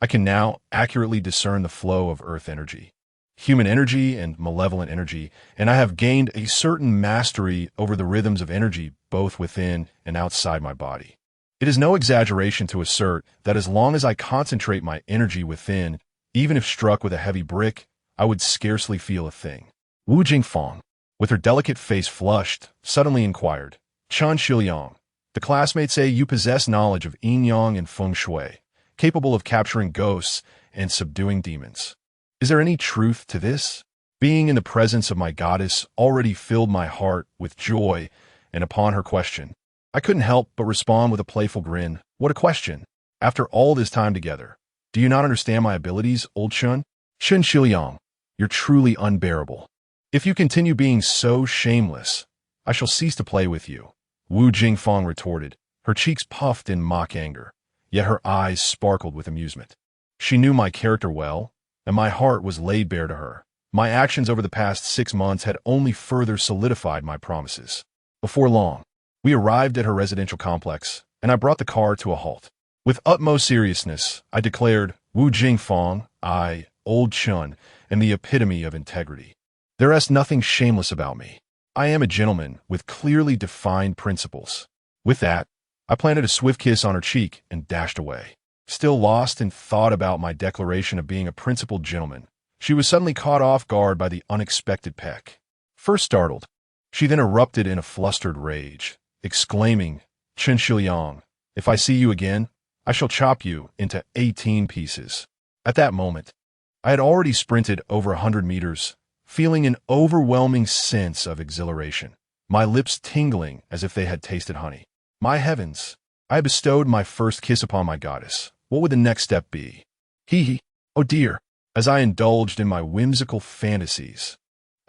I can now accurately discern the flow of earth energy, human energy, and malevolent energy, and I have gained a certain mastery over the rhythms of energy both within and outside my body. It is no exaggeration to assert that as long as I concentrate my energy within, even if struck with a heavy brick, I would scarcely feel a thing. Wu Jingfang, with her delicate face flushed, suddenly inquired, "Chen Xiliang, the classmates say you possess knowledge of Yin-Yang and Feng Shui, capable of capturing ghosts and subduing demons. Is there any truth to this?" Being in the presence of my goddess already filled my heart with joy, and upon her question, I couldn't help but respond with a playful grin. "What a question! After all this time together, do you not understand my abilities, old Chen? Chen Xiliang, you're truly unbearable. If you continue being so shameless, I shall cease to play with you," Wu Jingfang retorted, her cheeks puffed in mock anger, yet her eyes sparkled with amusement. She knew my character well, and my heart was laid bare to her. My actions over the past 6 months had only further solidified my promises. Before long, we arrived at her residential complex, and I brought the car to a halt. With utmost seriousness, I declared, "Wu Jingfang, I, old Chen, am the epitome of integrity. There is nothing shameless about me. I am a gentleman with clearly defined principles." With that, I planted a swift kiss on her cheek and dashed away. Still lost in thought about my declaration of being a principled gentleman, she was suddenly caught off guard by the unexpected peck. First startled, she then erupted in a flustered rage, exclaiming, "Chen Xiliang, if I see you again, I shall chop you into 18 pieces." At that moment, I had already sprinted over 100 meters, feeling an overwhelming sense of exhilaration, my lips tingling as if they had tasted honey. My heavens, I had bestowed my first kiss upon my goddess. What would the next step be? Hee. Oh dear. As I indulged in my whimsical fantasies,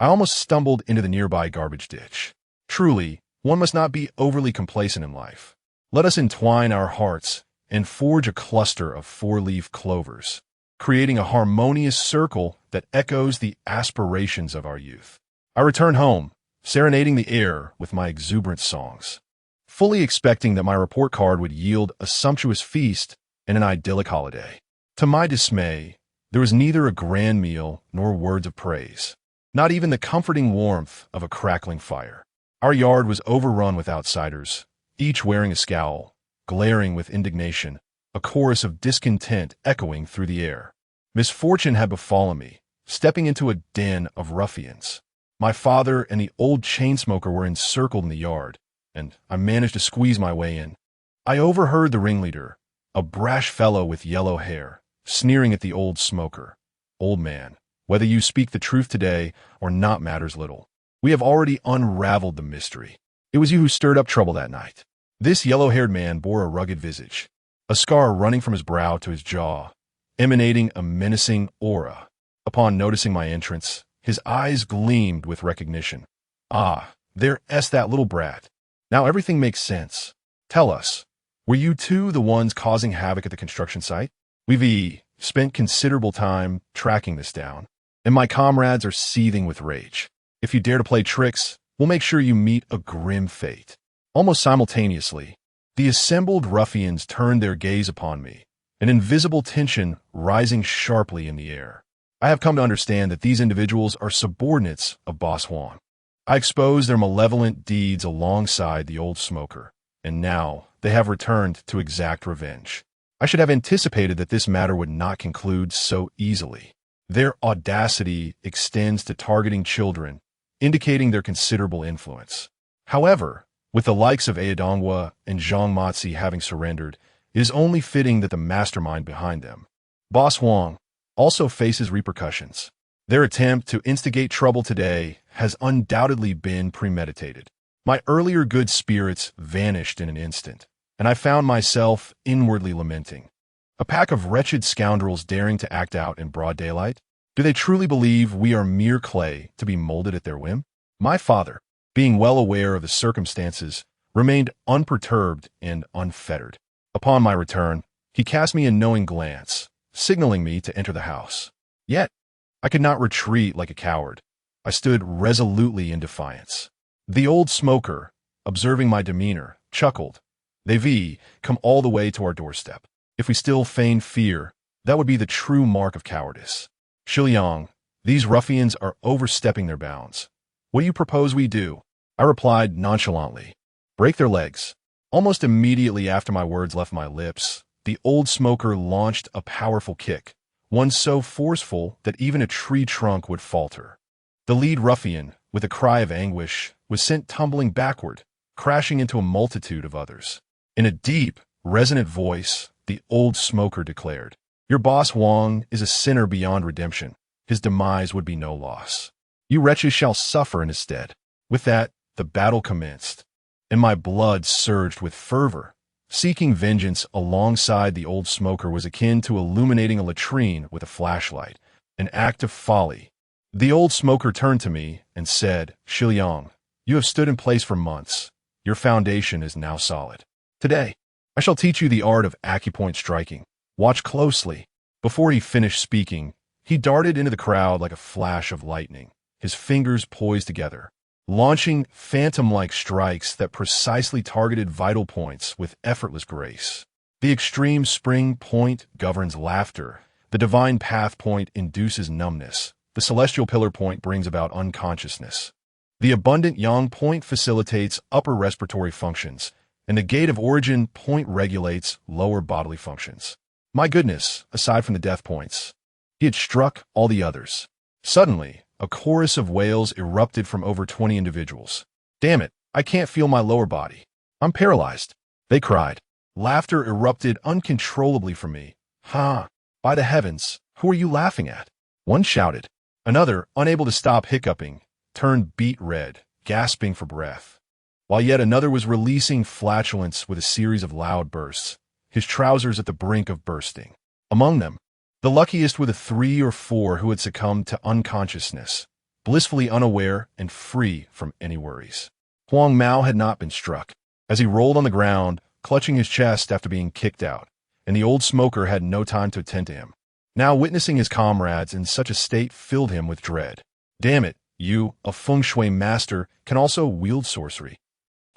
I almost stumbled into the nearby garbage ditch. Truly, one must not be overly complacent in life. Let us entwine our hearts and forge a cluster of 4-leaf clovers, creating a harmonious circle that echoes the aspirations of our youth. I returned home, serenading the air with my exuberant songs, fully expecting that my report card would yield a sumptuous feast and an idyllic holiday. To my dismay, there was neither a grand meal nor words of praise, not even the comforting warmth of a crackling fire. Our yard was overrun with outsiders, each wearing a scowl, glaring with indignation, a chorus of discontent echoing through the air. Misfortune had befallen me, stepping into a den of ruffians. My father and the old chain smoker were encircled in the yard, and I managed to squeeze my way in. I overheard the ringleader, a brash fellow with yellow hair, sneering at the old smoker. Old man, whether you speak the truth today or not matters little. We have already unraveled the mystery. It was you who stirred up trouble that night. This yellow-haired man bore a rugged visage, a scar running from his brow to his jaw, emanating a menacing aura. Upon noticing my entrance, his eyes gleamed with recognition. Ah, there's that little brat. Now everything makes sense. Tell us, were you two the ones causing havoc at the construction site? We've spent considerable time tracking this down, and my comrades are seething with rage. If you dare to play tricks, we'll make sure you meet a grim fate. Almost simultaneously, the assembled ruffians turned their gaze upon me, an invisible tension rising sharply in the air. I have come to understand that these individuals are subordinates of Boss Huang. I exposed their malevolent deeds alongside the old smoker, and now they have returned to exact revenge. I should have anticipated that this matter would not conclude so easily. Their audacity extends to targeting children, indicating their considerable influence. However, with the likes of Dongwa and Zhang Matzi having surrendered, it is only fitting that the mastermind behind them, Boss Huang, also faces repercussions. Their attempt to instigate trouble today has undoubtedly been premeditated. My earlier good spirits vanished in an instant, and I found myself inwardly lamenting. A pack of wretched scoundrels daring to act out in broad daylight? Do they truly believe we are mere clay to be molded at their whim? My father, being well aware of the circumstances, remained unperturbed and unfettered. Upon my return, he cast me a knowing glance, signaling me to enter the house. Yet, I could not retreat like a coward. I stood resolutely in defiance. The old smoker, observing my demeanor, chuckled. They've come all the way to our doorstep. If we still feign fear, that would be the true mark of cowardice. Xiliang, these ruffians are overstepping their bounds. What do you propose we do? I replied nonchalantly. Break their legs. Almost immediately after my words left my lips, the old smoker launched a powerful kick, one so forceful that even a tree trunk would falter. The lead ruffian, with a cry of anguish, was sent tumbling backward, crashing into a multitude of others. In a deep, resonant voice, the old smoker declared, Your boss Huang is a sinner beyond redemption. His demise would be no loss. You wretches shall suffer in his stead. With that, the battle commenced, and my blood surged with fervor. Seeking vengeance alongside the old smoker was akin to illuminating a latrine with a flashlight, an act of folly. The old smoker turned to me and said, Xiliang, you have stood in place for months. Your foundation is now solid. Today, I shall teach you the art of acupoint striking. Watch closely. Before he finished speaking, he darted into the crowd like a flash of lightning, his fingers poised together, launching phantom-like strikes that precisely targeted vital points with effortless grace. The extreme spring point governs laughter. The divine path point induces numbness. The celestial pillar point brings about unconsciousness. The abundant yang point facilitates upper respiratory functions, and the gate of origin point regulates lower bodily functions. My goodness, aside from the death points, he had struck all the others. Suddenly, a chorus of wails erupted from over 20 individuals. Damn it, I can't feel my lower body. I'm paralyzed, they cried. Laughter erupted uncontrollably from me. Ha! By the heavens, who are you laughing at? One shouted. Another, unable to stop hiccuping, turned beet red, gasping for breath, while yet another was releasing flatulence with a series of loud bursts, his trousers at the brink of bursting. Among them, the luckiest were the 3 or 4 who had succumbed to unconsciousness, blissfully unaware and free from any worries. Huang Mao had not been struck, as he rolled on the ground, clutching his chest after being kicked out, and the old smoker had no time to attend to him. Now witnessing his comrades in such a state filled him with dread. Damn it, you, a feng shui master, can also wield sorcery.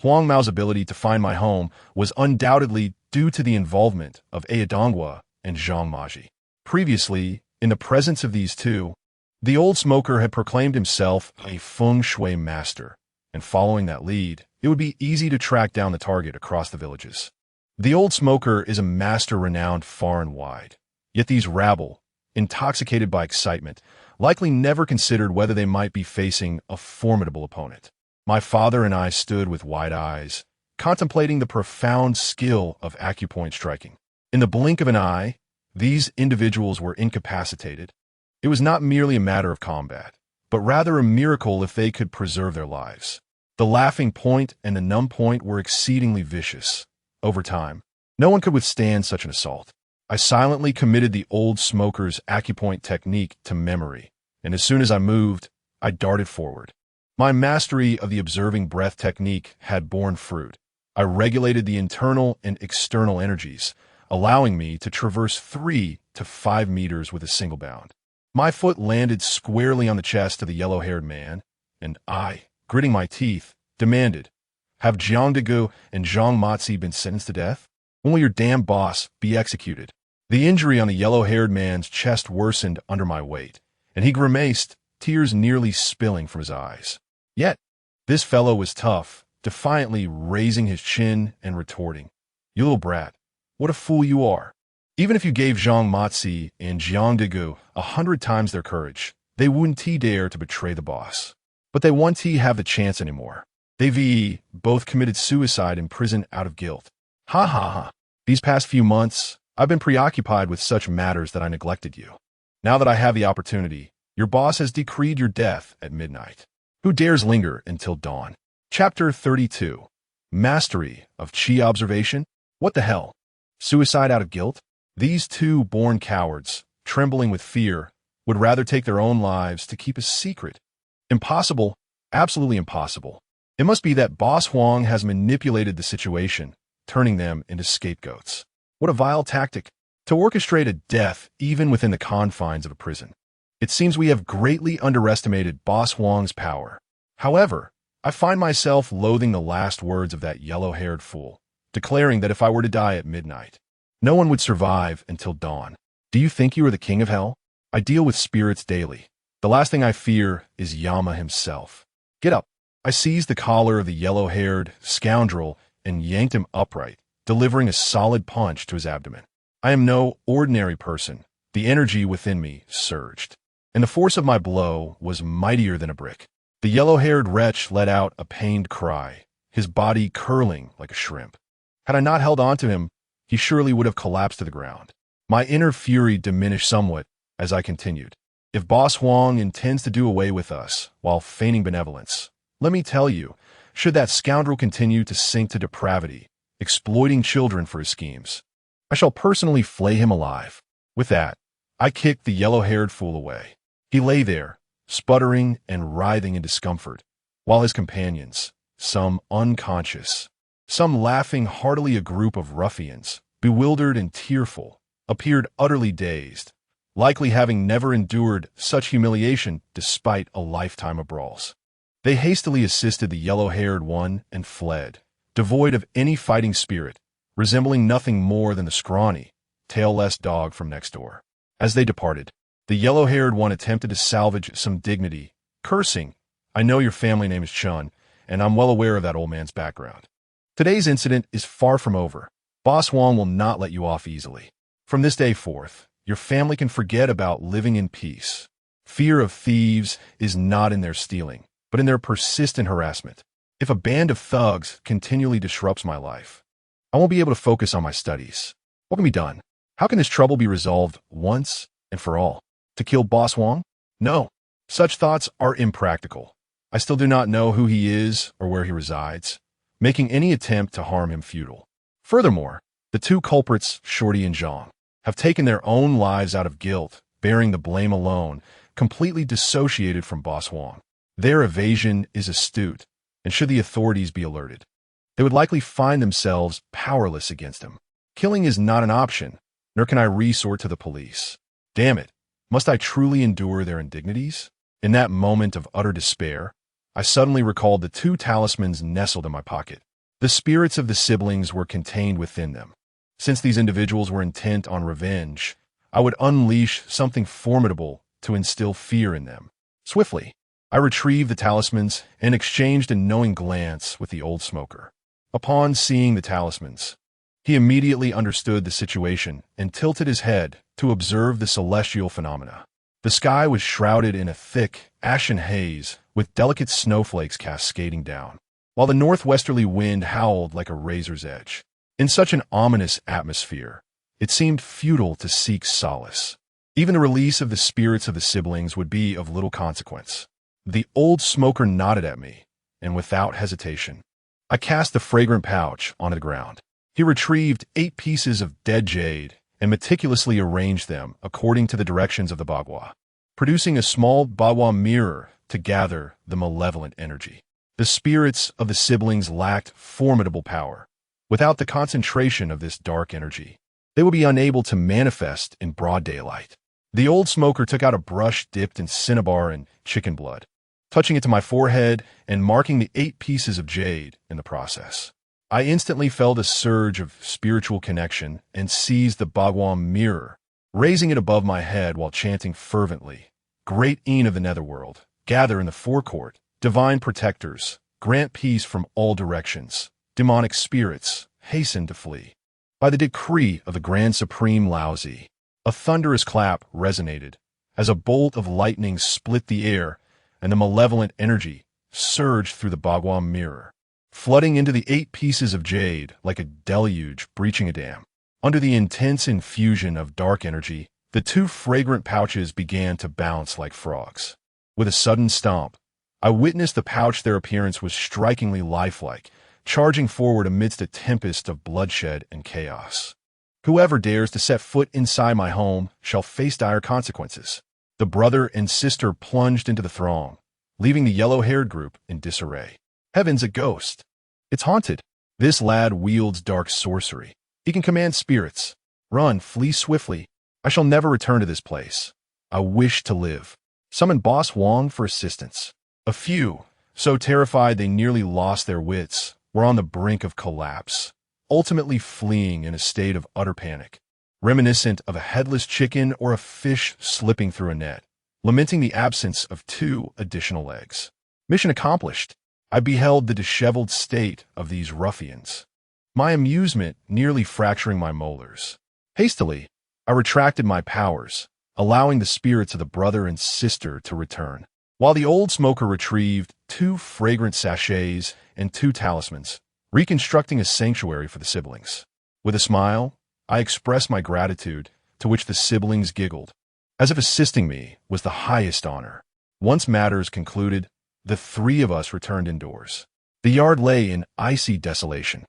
Huang Mao's ability to find my home was undoubtedly due to the involvement of Dongwa and Zhang Maji. Previously, in the presence of these two, the old smoker had proclaimed himself a feng shui master, and following that lead, it would be easy to track down the target across the villages. The old smoker is a master renowned far and wide. Yet these rabble, intoxicated by excitement, likely never considered whether they might be facing a formidable opponent. My father and I stood with wide eyes, contemplating the profound skill of acupoint striking. In the blink of an eye, these individuals were incapacitated. It was not merely a matter of combat, but rather a miracle if they could preserve their lives. The laughing point and the numb point were exceedingly vicious. Over time, no one could withstand such an assault. I silently committed the old smoker's acupoint technique to memory, and as soon as I moved, I darted forward. My mastery of the observing breath technique had borne fruit. I regulated the internal and external energies, allowing me to traverse 3 to 5 meters with a single bound. My foot landed squarely on the chest of the yellow-haired man, and I, gritting my teeth, demanded, "Have Jiang Degu and Zhang Matzi been sentenced to death? When will your damn boss be executed?" The injury on the yellow-haired man's chest worsened under my weight, and he grimaced, tears nearly spilling from his eyes. Yet, this fellow was tough, defiantly raising his chin and retorting, "You little brat, what a fool you are. Even if you gave Zhang Matzi and Jiang Degu 100 times their courage, they wouldn't dare to betray the boss. But they won't have the chance anymore. They've both committed suicide in prison out of guilt. Ha ha ha. These past few months, I've been preoccupied with such matters that I neglected you. Now that I have the opportunity, your boss has decreed your death at midnight. Who dares linger until dawn?" Chapter 32. Mastery of Qi Observation? What the hell? Suicide out of guilt? These two born cowards, trembling with fear, would rather take their own lives to keep a secret. Impossible, absolutely impossible. It must be that Boss Huang has manipulated the situation, turning them into scapegoats. What a vile tactic, to orchestrate a death even within the confines of a prison. It seems we have greatly underestimated Boss Huang's power. However, I find myself loathing the last words of that yellow-haired fool, declaring that if I were to die at midnight, no one would survive until dawn. Do you think you are the king of hell? I deal with spirits daily. The last thing I fear is Yama himself. Get up. I seized the collar of the yellow-haired scoundrel and yanked him upright, delivering a solid punch to his abdomen. I am no ordinary person. The energy within me surged, and the force of my blow was mightier than a brick. The yellow-haired wretch let out a pained cry, his body curling like a shrimp. Had I not held on to him, he surely would have collapsed to the ground. My inner fury diminished somewhat as I continued. If Boss Huang intends to do away with us while feigning benevolence, let me tell you, should that scoundrel continue to sink to depravity, exploiting children for his schemes, I shall personally flay him alive. With that, I kicked the yellow-haired fool away. He lay there, sputtering and writhing in discomfort, while his companions, some unconscious, some laughing heartily, a group of ruffians, bewildered and tearful, appeared utterly dazed, likely having never endured such humiliation despite a lifetime of brawls. They hastily assisted the yellow-haired one and fled, devoid of any fighting spirit, resembling nothing more than the scrawny, tailless dog from next door. As they departed, the yellow-haired one attempted to salvage some dignity, cursing, "I know your family name is Chun, and I'm well aware of that old man's background. Today's incident is far from over. Boss Huang will not let you off easily. From this day forth, your family can forget about living in peace. Fear of thieves is not in their stealing, but in their persistent harassment. If a band of thugs continually disrupts my life, I won't be able to focus on my studies. What can be done? How can this trouble be resolved once and for all? To kill Boss Huang? No. Such thoughts are impractical. I still do not know who he is or where he resides, making any attempt to harm him futile. Furthermore, the two culprits, Shorty and Zhang, have taken their own lives out of guilt, bearing the blame alone, completely dissociated from Boss Huang. Their evasion is astute, and should the authorities be alerted, they would likely find themselves powerless against him. Killing is not an option, nor can I resort to the police. Damn it, must I truly endure their indignities? In that moment of utter despair, I suddenly recalled the two talismans nestled in my pocket. The spirits of the siblings were contained within them. Since these individuals were intent on revenge, I would unleash something formidable to instill fear in them. Swiftly, I retrieved the talismans and exchanged a knowing glance with the old smoker. Upon seeing the talismans, He immediately understood the situation and tilted his head to observe the celestial phenomena. The sky was shrouded in a thick, ashen haze, with delicate snowflakes cascading down, while the northwesterly wind howled like a razor's edge. In such an ominous atmosphere, it seemed futile to seek solace. Even the release of the spirits of the siblings would be of little consequence. The old smoker nodded at me, and without hesitation, I cast the fragrant pouch onto the ground. He retrieved 8 pieces of dead jade and meticulously arranged them according to the directions of the bagua, producing a small bagua mirror to gather the malevolent energy. The spirits of the siblings lacked formidable power. Without the concentration of this dark energy, they would be unable to manifest in broad daylight. The old smoker took out a brush dipped in cinnabar and chicken blood, touching it to my forehead and marking the 8 pieces of jade in the process. I instantly felt a surge of spiritual connection and seized the bagua mirror, raising it above my head while chanting fervently, "Great Yin of the netherworld, gather in the forecourt, divine protectors, grant peace from all directions, demonic spirits, hasten to flee." By the decree of the Grand Supreme Laozi, a thunderous clap resonated as a bolt of lightning split the air and the malevolent energy surged through the bagua mirror, flooding into the 8 pieces of jade like a deluge breaching a dam. Under the intense infusion of dark energy, the 2 fragrant pouches began to bounce like frogs. With a sudden stomp, I witnessed the pouch. Their appearance was strikingly lifelike, charging forward amidst a tempest of bloodshed and chaos. Whoever dares to set foot inside my home shall face dire consequences. The brother and sister plunged into the throng, leaving the yellow-haired group in disarray. Heaven's a ghost. It's haunted. This lad wields dark sorcery. He can command spirits. Run, flee swiftly. I shall never return to this place. I wish to live. Summon Boss Wong for assistance. A few, so terrified they nearly lost their wits, were on the brink of collapse, ultimately fleeing in a state of utter panic, reminiscent of a headless chicken or a fish slipping through a net, lamenting the absence of 2 additional legs. Mission accomplished. I beheld the disheveled state of these ruffians, my amusement nearly fracturing my molars. Hastily, I retracted my powers, allowing the spirits of the brother and sister to return, while the old smoker retrieved 2 fragrant sachets and 2 talismans, reconstructing a sanctuary for the siblings. With a smile, I expressed my gratitude, to which the siblings giggled, as if assisting me was the highest honor. Once matters concluded, the 3 of us returned indoors. The yard lay in icy desolation.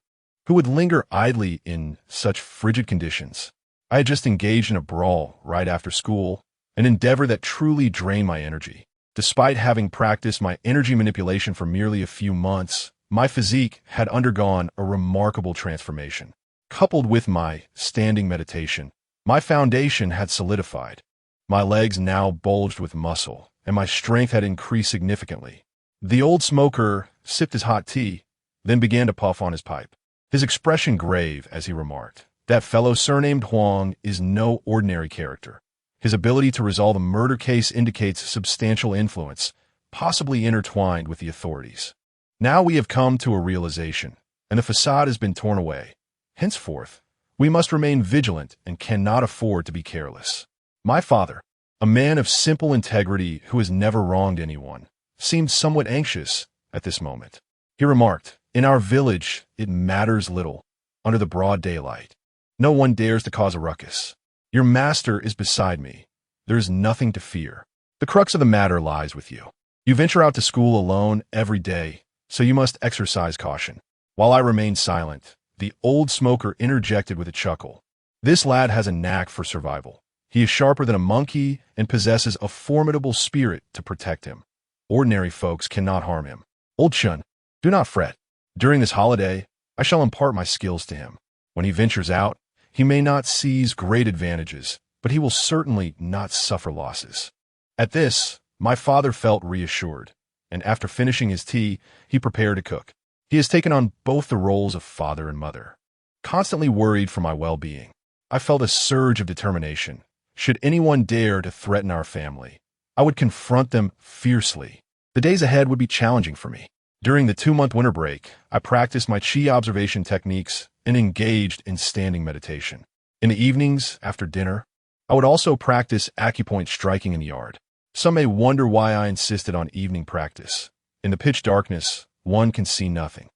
Who would linger idly in such frigid conditions? I had just engaged in a brawl right after school, an endeavor that truly drained my energy. Despite having practiced my energy manipulation for merely a few months, my physique had undergone a remarkable transformation. Coupled with my standing meditation, my foundation had solidified. My legs now bulged with muscle, and my strength had increased significantly. The old smoker sipped his hot tea, then began to puff on his pipe, his expression grave as he remarked, "That fellow surnamed Huang is no ordinary character. His ability to resolve a murder case indicates substantial influence, possibly intertwined with the authorities. Now we have come to a realization, and the facade has been torn away. Henceforth, we must remain vigilant and cannot afford to be careless." My father, a man of simple integrity who has never wronged anyone, seemed somewhat anxious at this moment. He remarked, "In our village, it matters little. Under the broad daylight, no one dares to cause a ruckus. Your master is beside me. There is nothing to fear. The crux of the matter lies with you. You venture out to school alone every day, so you must exercise caution." While I remained silent, the old smoker interjected with a chuckle, "This lad has a knack for survival. He is sharper than a monkey and possesses a formidable spirit to protect him. Ordinary folks cannot harm him. Old Chun, do not fret. During this holiday, I shall impart my skills to him. When he ventures out, he may not seize great advantages, but he will certainly not suffer losses." At this, my father felt reassured, and after finishing his tea, he prepared to cook. He has taken on both the roles of father and mother. Constantly worried for my well-being, I felt a surge of determination. Should anyone dare to threaten our family, I would confront them fiercely. The days ahead would be challenging for me. During the 2-month winter break, I practiced my qi observation techniques and engaged in standing meditation. In the evenings, after dinner, I would also practice acupoint striking in the yard. Some may wonder why I insisted on evening practice. In the pitch darkness, one can see nothing.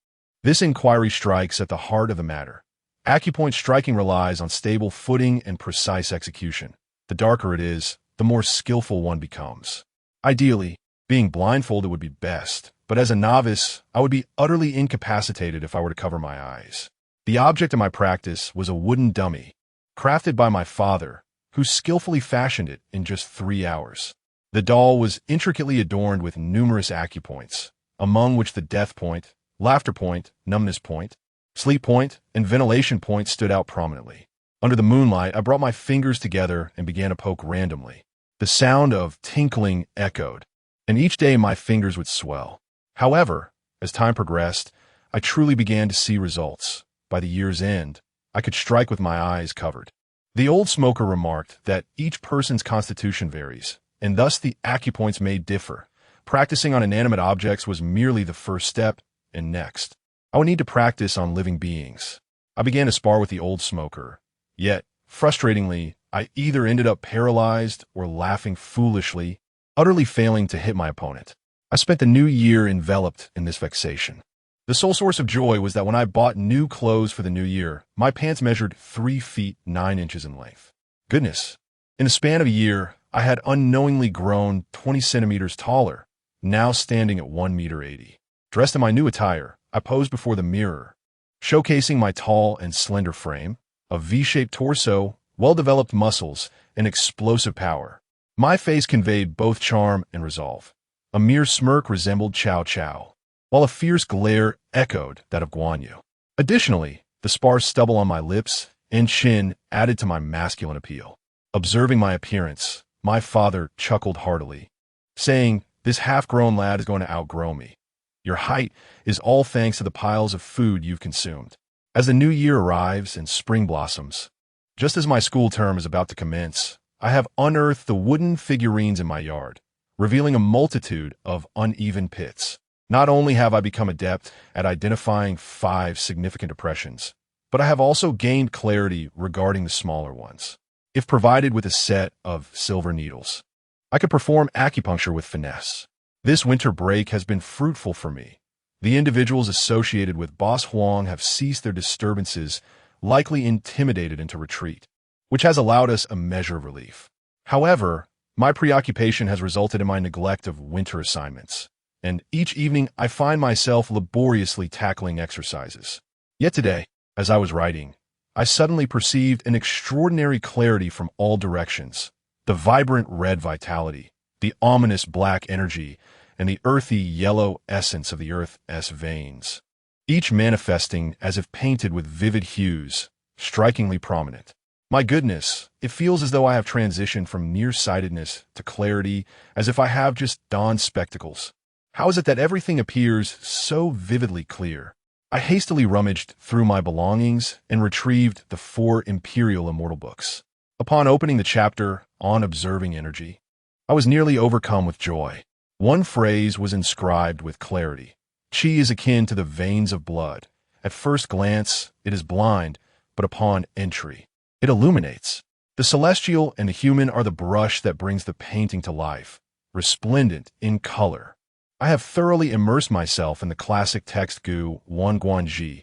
This inquiry strikes at the heart of the matter. Acupoint striking relies on stable footing and precise execution. The darker it is, the more skillful one becomes. Ideally, being blindfolded would be best, but as a novice, I would be utterly incapacitated if I were to cover my eyes. The object of my practice was a wooden dummy, crafted by my father, who skillfully fashioned it in just 3 hours. The doll was intricately adorned with numerous acupoints, among which the death point, laughter point, numbness point, sleep point, and ventilation point stood out prominently. Under the moonlight, I brought my fingers together and began to poke randomly. The sound of tinkling echoed, and each day my fingers would swell. However, as time progressed, I truly began to see results. By the year's end, I could strike with my eyes covered. The old smoker remarked that each person's constitution varies, and thus the acupoints may differ. Practicing on inanimate objects was merely the first step, and next, I would need to practice on living beings. I began to spar with the old smoker, yet, frustratingly, I either ended up paralyzed or laughing foolishly, utterly failing to hit my opponent. I spent the new year enveloped in this vexation. The sole source of joy was that when I bought new clothes for the new year, my pants measured 3 feet 9 inches in length. Goodness. In the span of a year, I had unknowingly grown 20 centimeters taller, now standing at 1 meter 80. Dressed in my new attire, I posed before the mirror, showcasing my tall and slender frame, a V-shaped torso, well-developed muscles, and explosive power. My face conveyed both charm and resolve. A mere smirk resembled Chow Chow, while a fierce glare echoed that of Guan Yu. Additionally, the sparse stubble on my lips and chin added to my masculine appeal. Observing my appearance, my father chuckled heartily, saying, "This half-grown lad is going to outgrow me. Your height is all thanks to the piles of food you've consumed." As the new year arrives and spring blossoms, just as my school term is about to commence, I have unearthed the wooden figurines in my yard, revealing a multitude of uneven pits. Not only have I become adept at identifying 5 significant depressions, but I have also gained clarity regarding the smaller ones. If provided with a set of silver needles, I could perform acupuncture with finesse. This winter break has been fruitful for me. The individuals associated with Boss Huang have ceased their disturbances, likely intimidated into retreat, which has allowed us a measure of relief. However, my preoccupation has resulted in my neglect of winter assignments, and each evening I find myself laboriously tackling exercises. Yet today, as I was writing, I suddenly perceived an extraordinary clarity from all directions. The vibrant red vitality, the ominous black energy, and the earthy yellow essence of the Earth's veins, each manifesting as if painted with vivid hues, strikingly prominent. My goodness, it feels as though I have transitioned from nearsightedness to clarity, as if I have just donned spectacles. How is it that everything appears so vividly clear? I hastily rummaged through my belongings and retrieved the 4 Imperial Immortal books. Upon opening the chapter on observing energy, I was nearly overcome with joy. One phrase was inscribed with clarity. Qi is akin to the veins of blood. At first glance, it is blind, but upon entry, it illuminates. The celestial and the human are the brush that brings the painting to life, resplendent in color. I have thoroughly immersed myself in the classic text Gu Wan Guanji,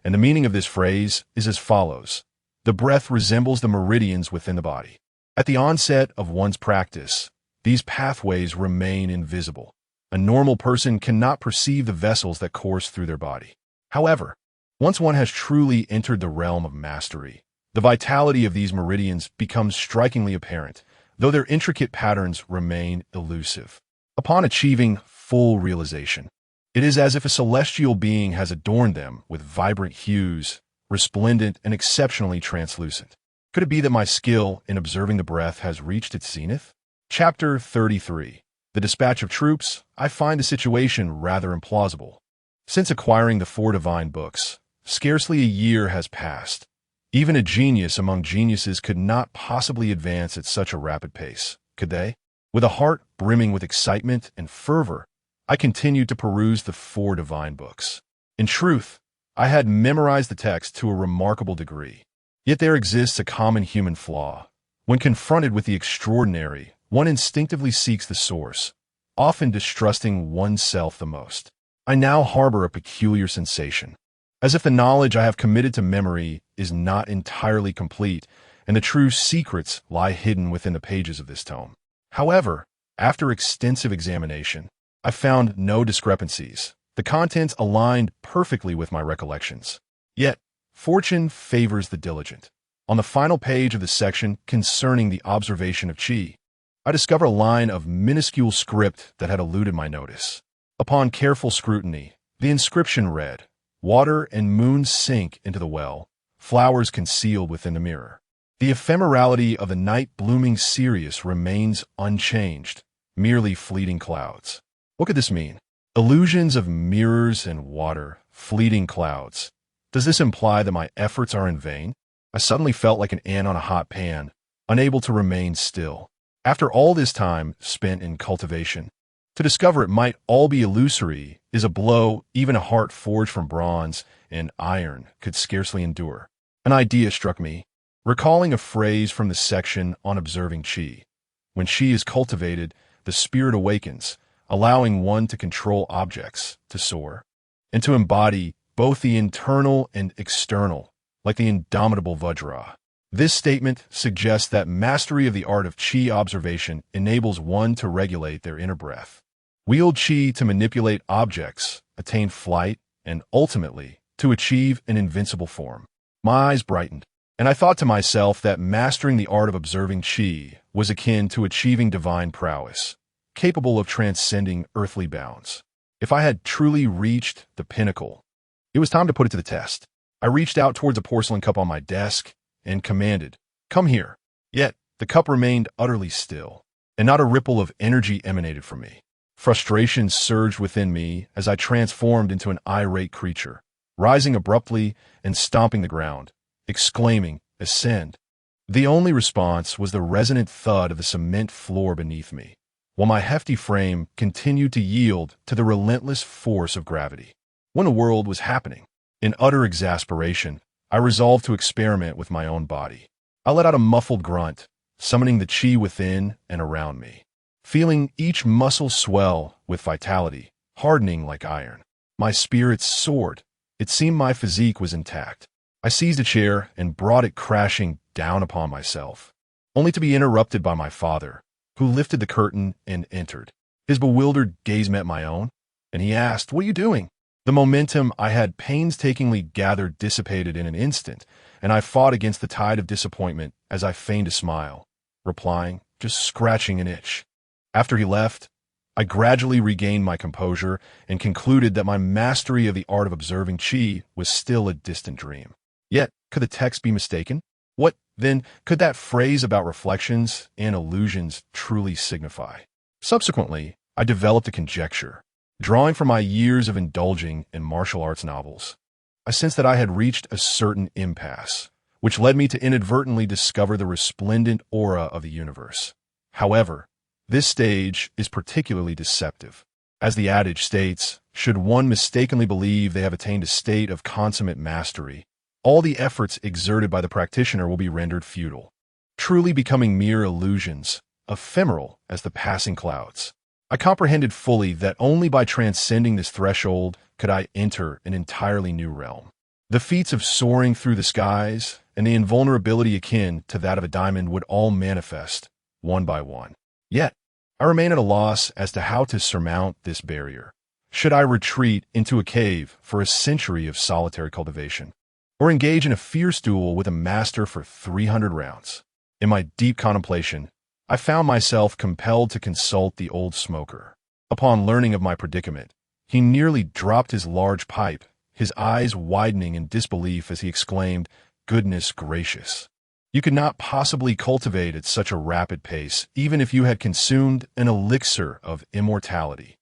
and the meaning of this phrase is as follows. The breath resembles the meridians within the body. At the onset of one's practice, these pathways remain invisible. A normal person cannot perceive the vessels that course through their body. However, once one has truly entered the realm of mastery, the vitality of these meridians becomes strikingly apparent, though their intricate patterns remain elusive. Upon achieving full realization, it is as if a celestial being has adorned them with vibrant hues, resplendent and exceptionally translucent. Could it be that my skill in observing the breath has reached its zenith? Chapter 33. The Dispatch of Troops. I find the situation rather implausible. Since acquiring the 4 divine books, scarcely a year has passed. Even a genius among geniuses could not possibly advance at such a rapid pace, could they? With a heart brimming with excitement and fervor, I continued to peruse the 4 divine books. In truth, I had memorized the text to a remarkable degree. Yet there exists a common human flaw. When confronted with the extraordinary, one instinctively seeks the source, often distrusting oneself the most. I now harbor a peculiar sensation, as if the knowledge I have committed to memory is not entirely complete, and the true secrets lie hidden within the pages of this tome. However, after extensive examination, I found no discrepancies. The contents aligned perfectly with my recollections. Yet, fortune favors the diligent. On the final page of the section concerning the observation of qi, I discover a line of minuscule script that had eluded my notice. Upon careful scrutiny, the inscription read, "Water and moon sink into the well, flowers concealed within the mirror." The ephemerality of the night blooming Sirius remains unchanged, merely fleeting clouds. What could this mean? Illusions of mirrors and water, fleeting clouds. Does this imply that my efforts are in vain? I suddenly felt like an ant on a hot pan, unable to remain still. After all this time spent in cultivation, to discover it might all be illusory is a blow even a heart forged from bronze and iron could scarcely endure. An idea struck me, recalling a phrase from the section on observing qi. When qi is cultivated, the spirit awakens, allowing one to control objects, to soar, and to embody both the internal and external, like the indomitable Vajra. This statement suggests that mastery of the art of qi observation enables one to regulate their inner breath, wield qi to manipulate objects, attain flight, and ultimately to achieve an invincible form. My eyes brightened, and I thought to myself that mastering the art of observing qi was akin to achieving divine prowess, capable of transcending earthly bounds. If I had truly reached the pinnacle, it was time to put it to the test. I reached out towards a porcelain cup on my desk and commanded, "Come here." Yet the cup remained utterly still, and not a ripple of energy emanated from me. Frustration surged within me as I transformed into an irate creature, rising abruptly and stomping the ground, exclaiming, "Ascend." The only response was the resonant thud of the cement floor beneath me, while my hefty frame continued to yield to the relentless force of gravity. What in the world was happening? In utter exasperation, I resolved to experiment with my own body. I let out a muffled grunt, summoning the qi within and around me, feeling each muscle swell with vitality, hardening like iron. My spirits soared. It seemed my physique was intact. I seized a chair and brought it crashing down upon myself, only to be interrupted by my father, who lifted the curtain and entered. His bewildered gaze met my own, and he asked, "What are you doing?" The momentum I had painstakingly gathered dissipated in an instant, and I fought against the tide of disappointment as I feigned a smile, replying, "Just scratching an itch." After he left, I gradually regained my composure and concluded that my mastery of the art of observing qi was still a distant dream. Yet, could the text be mistaken? What, then, could that phrase about reflections and illusions truly signify? Subsequently, I developed a conjecture. Drawing from my years of indulging in martial arts novels, I sensed that I had reached a certain impasse, which led me to inadvertently discover the resplendent aura of the universe. However, this stage is particularly deceptive. As the adage states, should one mistakenly believe they have attained a state of consummate mastery, all the efforts exerted by the practitioner will be rendered futile, truly becoming mere illusions, ephemeral as the passing clouds. I comprehended fully that only by transcending this threshold could I enter an entirely new realm. The feats of soaring through the skies and the invulnerability akin to that of a diamond would all manifest, one by one. Yet, I remain at a loss as to how to surmount this barrier. Should I retreat into a cave for a century of solitary cultivation, or engage in a fierce duel with a master for 300 rounds? In my deep contemplation, I found myself compelled to consult the old smoker. Upon learning of my predicament, he nearly dropped his large pipe, his eyes widening in disbelief as he exclaimed, "Goodness gracious! You could not possibly cultivate at such a rapid pace, even if you had consumed an elixir of immortality.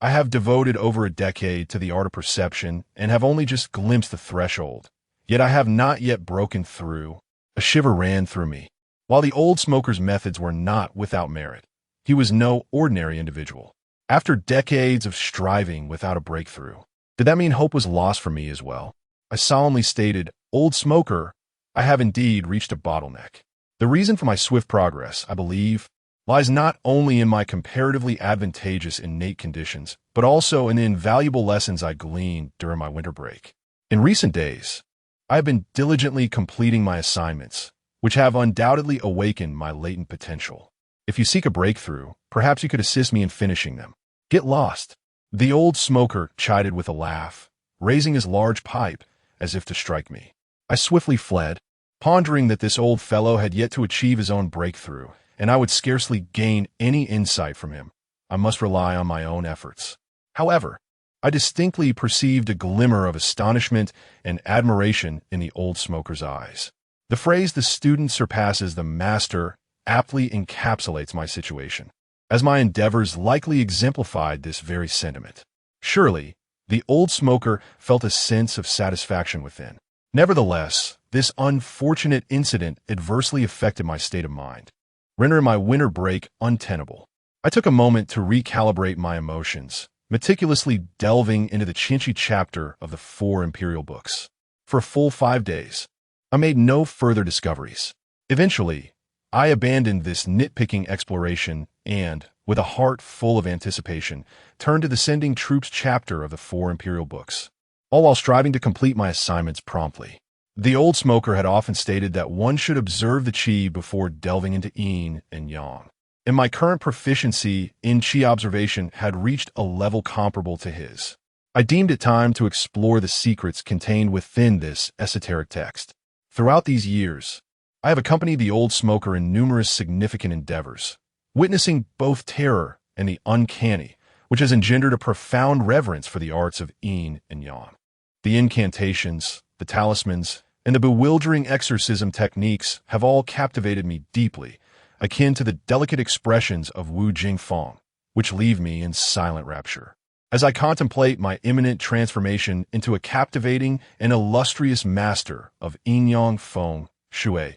I have devoted over a decade to the art of perception and have only just glimpsed the threshold, yet I have not yet broken through." A shiver ran through me. While the old smoker's methods were not without merit, he was no ordinary individual. After decades of striving without a breakthrough, did that mean hope was lost for me as well? I solemnly stated, "Old smoker, I have indeed reached a bottleneck." The reason for my swift progress, I believe, lies not only in my comparatively advantageous innate conditions, but also in the invaluable lessons I gleaned during my winter break. In recent days, I have been diligently completing my assignments, which have undoubtedly awakened my latent potential. If you seek a breakthrough, perhaps you could assist me in finishing them. Get lost. The old smoker chided with a laugh, raising his large pipe as if to strike me. I swiftly fled, pondering that this old fellow had yet to achieve his own breakthrough, and I would scarcely gain any insight from him. I must rely on my own efforts. However, I distinctly perceived a glimmer of astonishment and admiration in the old smoker's eyes. The phrase "the student surpasses the master" aptly encapsulates my situation, as my endeavors likely exemplified this very sentiment. Surely, the old smoker felt a sense of satisfaction within. Nevertheless, this unfortunate incident adversely affected my state of mind, rendering my winter break untenable. I took a moment to recalibrate my emotions, meticulously delving into the Chinchi chapter of the 4 imperial books. For a full 5 days, I made no further discoveries. Eventually, I abandoned this nitpicking exploration and, with a heart full of anticipation, turned to the Sending Troops chapter of the 4 imperial books, all while striving to complete my assignments promptly. The old smoker had often stated that one should observe the qi before delving into yin and yang, and my current proficiency in qi observation had reached a level comparable to his. I deemed it time to explore the secrets contained within this esoteric text. Throughout these years, I have accompanied the old smoker in numerous significant endeavors, witnessing both terror and the uncanny, which has engendered a profound reverence for the arts of yin and yang. The incantations, the talismans, and the bewildering exorcism techniques have all captivated me deeply, akin to the delicate expressions of Wu Jing Feng, which leave me in silent rapture. As I contemplate my imminent transformation into a captivating and illustrious master of Yin-Yang Feng Shui,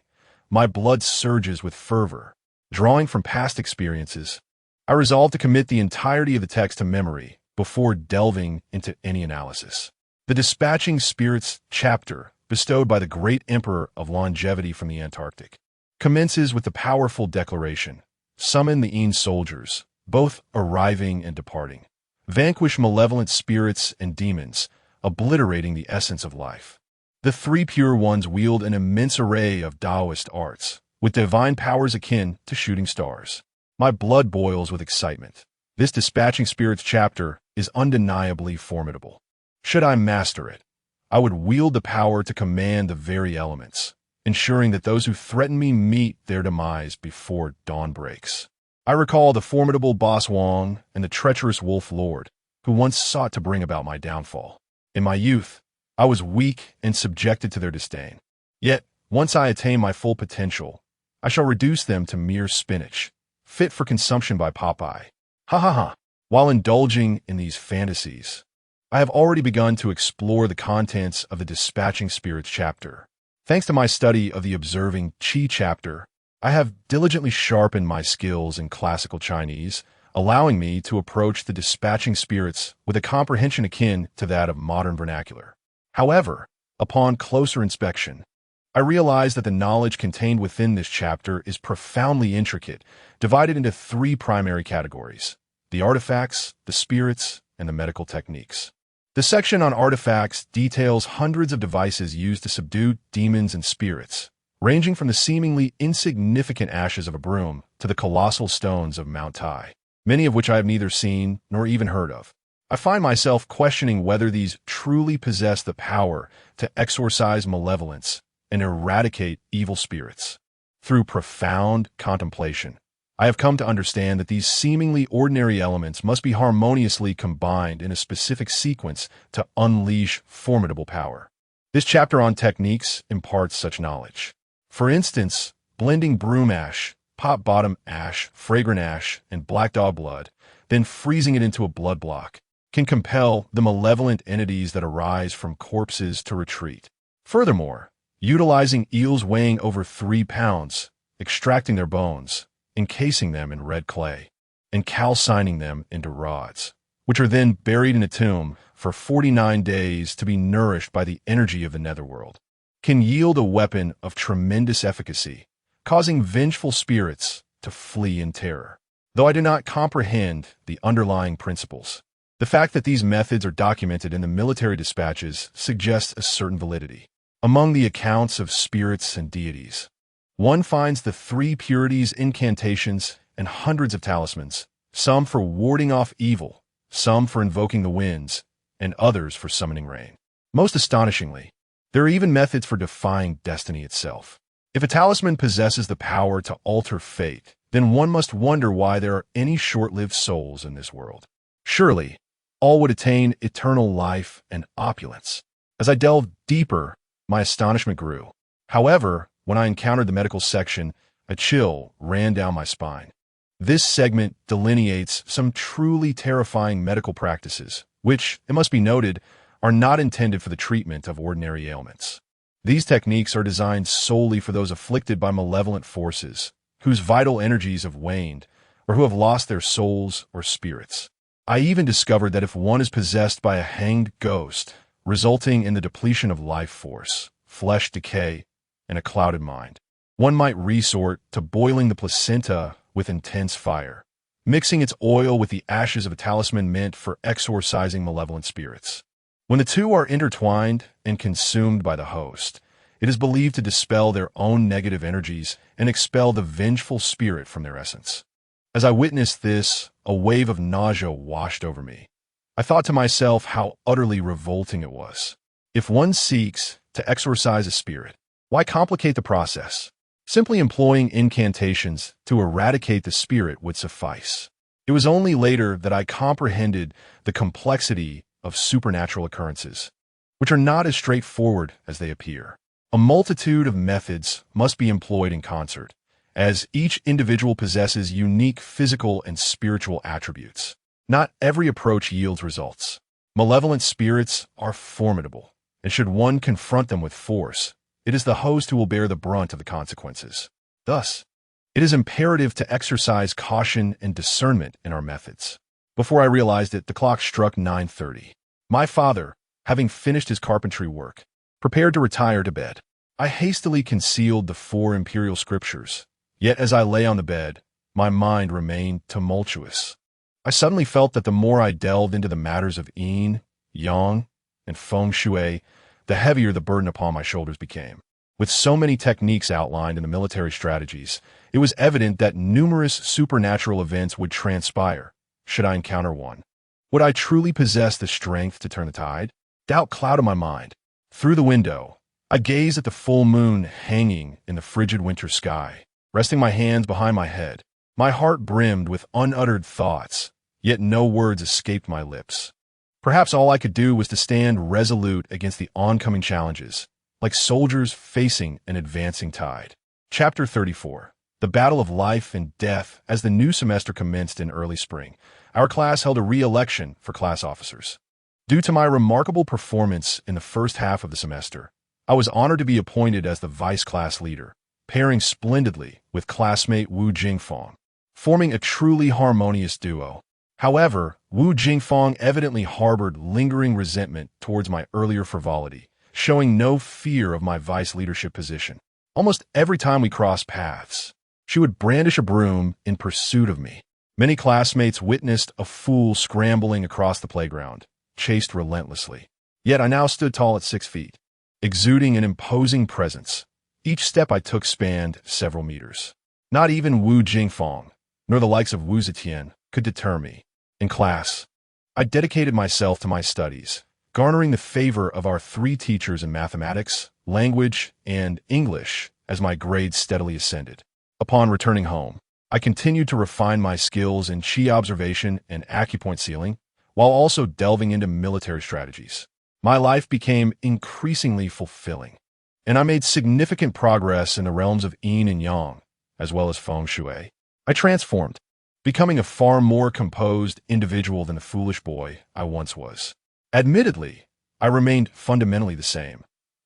my blood surges with fervor. Drawing from past experiences, I resolve to commit the entirety of the text to memory before delving into any analysis. The Dispatching Spirits chapter, bestowed by the great Emperor of Longevity from the Antarctic, commences with the powerful declaration, "Summon the Yin soldiers, both arriving and departing. Vanquish malevolent spirits and demons, obliterating the essence of life." The 3 pure ones wield an immense array of Taoist arts, with divine powers akin to shooting stars. My blood boils with excitement. This Dispatching Spirits chapter is undeniably formidable. Should I master it, I would wield the power to command the very elements, ensuring that those who threaten me meet their demise before dawn breaks. I recall the formidable Boss Wong and the treacherous Wolf Lord, who once sought to bring about my downfall. In my youth, I was weak and subjected to their disdain. Yet, once I attain my full potential, I shall reduce them to mere spinach, fit for consumption by Popeye. Ha ha ha! While indulging in these fantasies, I have already begun to explore the contents of the Dispatching Spirits chapter. Thanks to my study of the Observing Qi chapter, I have diligently sharpened my skills in classical Chinese, allowing me to approach the Dispatching Spirits with a comprehension akin to that of modern vernacular. However, upon closer inspection, I realize that the knowledge contained within this chapter is profoundly intricate, divided into 3 primary categories: the artifacts, the spirits, and the medical techniques. The section on artifacts details hundreds of devices used to subdue demons and spirits, ranging from the seemingly insignificant ashes of a broom to the colossal stones of Mount Tai, many of which I have neither seen nor even heard of. I find myself questioning whether these truly possess the power to exorcise malevolence and eradicate evil spirits. Through profound contemplation, I have come to understand that these seemingly ordinary elements must be harmoniously combined in a specific sequence to unleash formidable power. This chapter on techniques imparts such knowledge. For instance, blending broom ash, pot bottom ash, fragrant ash, and black dog blood, then freezing it into a blood block, can compel the malevolent entities that arise from corpses to retreat. Furthermore, utilizing eels weighing over 3 pounds, extracting their bones, encasing them in red clay, and calcining them into rods, which are then buried in a tomb for 49 days to be nourished by the energy of the netherworld, can yield a weapon of tremendous efficacy, causing vengeful spirits to flee in terror. Though I do not comprehend the underlying principles, the fact that these methods are documented in the military dispatches suggests a certain validity. Among the accounts of spirits and deities, one finds the 3 purities incantations and hundreds of talismans, some for warding off evil, some for invoking the winds, and others for summoning rain. Most astonishingly, there are even methods for defying destiny itself. If a talisman possesses the power to alter fate, then one must wonder why there are any short-lived souls in this world. Surely, all would attain eternal life and opulence. As I delved deeper, my astonishment grew. However, when I encountered the medical section, a chill ran down my spine. This segment delineates some truly terrifying medical practices, which, it must be noted, are not intended for the treatment of ordinary ailments. These techniques are designed solely for those afflicted by malevolent forces, whose vital energies have waned, or who have lost their souls or spirits. I even discovered that if one is possessed by a hanged ghost, resulting in the depletion of life force, flesh decay, and a clouded mind, one might resort to boiling the placenta with intense fire, mixing its oil with the ashes of a talisman meant for exorcising malevolent spirits. When the two are intertwined and consumed by the host, it is believed to dispel their own negative energies and expel the vengeful spirit from their essence. As I witnessed this, a wave of nausea washed over me. I thought to myself how utterly revolting it was. If one seeks to exorcise a spirit, why complicate the process? Simply employing incantations to eradicate the spirit would suffice. It was only later that I comprehended the complexity of supernatural occurrences, which are not as straightforward as they appear. A multitude of methods must be employed in concert, as each individual possesses unique physical and spiritual attributes. Not every approach yields results. Malevolent spirits are formidable, and should one confront them with force, it is the host who will bear the brunt of the consequences. Thus, it is imperative to exercise caution and discernment in our methods. Before I realized it, the clock struck 9:30. My father, having finished his carpentry work, prepared to retire to bed. I hastily concealed the 4 imperial scriptures, yet as I lay on the bed, my mind remained tumultuous. I suddenly felt that the more I delved into the matters of Yin, Yang, and Feng Shui, the heavier the burden upon my shoulders became. With so many techniques outlined in the military strategies, it was evident that numerous supernatural events would transpire, should I encounter one. Would I truly possess the strength to turn the tide? Doubt clouded my mind. Through the window, I gazed at the full moon hanging in the frigid winter sky. Resting my hands behind my head, my heart brimmed with unuttered thoughts, yet no words escaped my lips. Perhaps all I could do was to stand resolute against the oncoming challenges, like soldiers facing an advancing tide. Chapter 34. The Battle of Life and Death. As the new semester commenced in early spring, our class held a re-election for class officers. Due to my remarkable performance in the first half of the semester, I was honored to be appointed as the vice class leader, pairing splendidly with classmate Wu Jingfeng, forming a truly harmonious duo. However, Wu Jingfeng evidently harbored lingering resentment towards my earlier frivolity, showing no fear of my vice leadership position. Almost every time we crossed paths, she would brandish a broom in pursuit of me. Many classmates witnessed a fool scrambling across the playground, chased relentlessly. Yet I now stood tall at 6 feet, exuding an imposing presence. Each step I took spanned several meters. Not even Wu Jingfeng, nor the likes of Wu Zetian, could deter me. In class, I dedicated myself to my studies, garnering the favor of our 3 teachers in mathematics, language, and English as my grades steadily ascended. Upon returning home, I continued to refine my skills in Qi observation and acupoint sealing, while also delving into military strategies. My life became increasingly fulfilling, and I made significant progress in the realms of Yin and Yang, as well as Feng Shui. I transformed, becoming a far more composed individual than the foolish boy I once was. Admittedly, I remained fundamentally the same.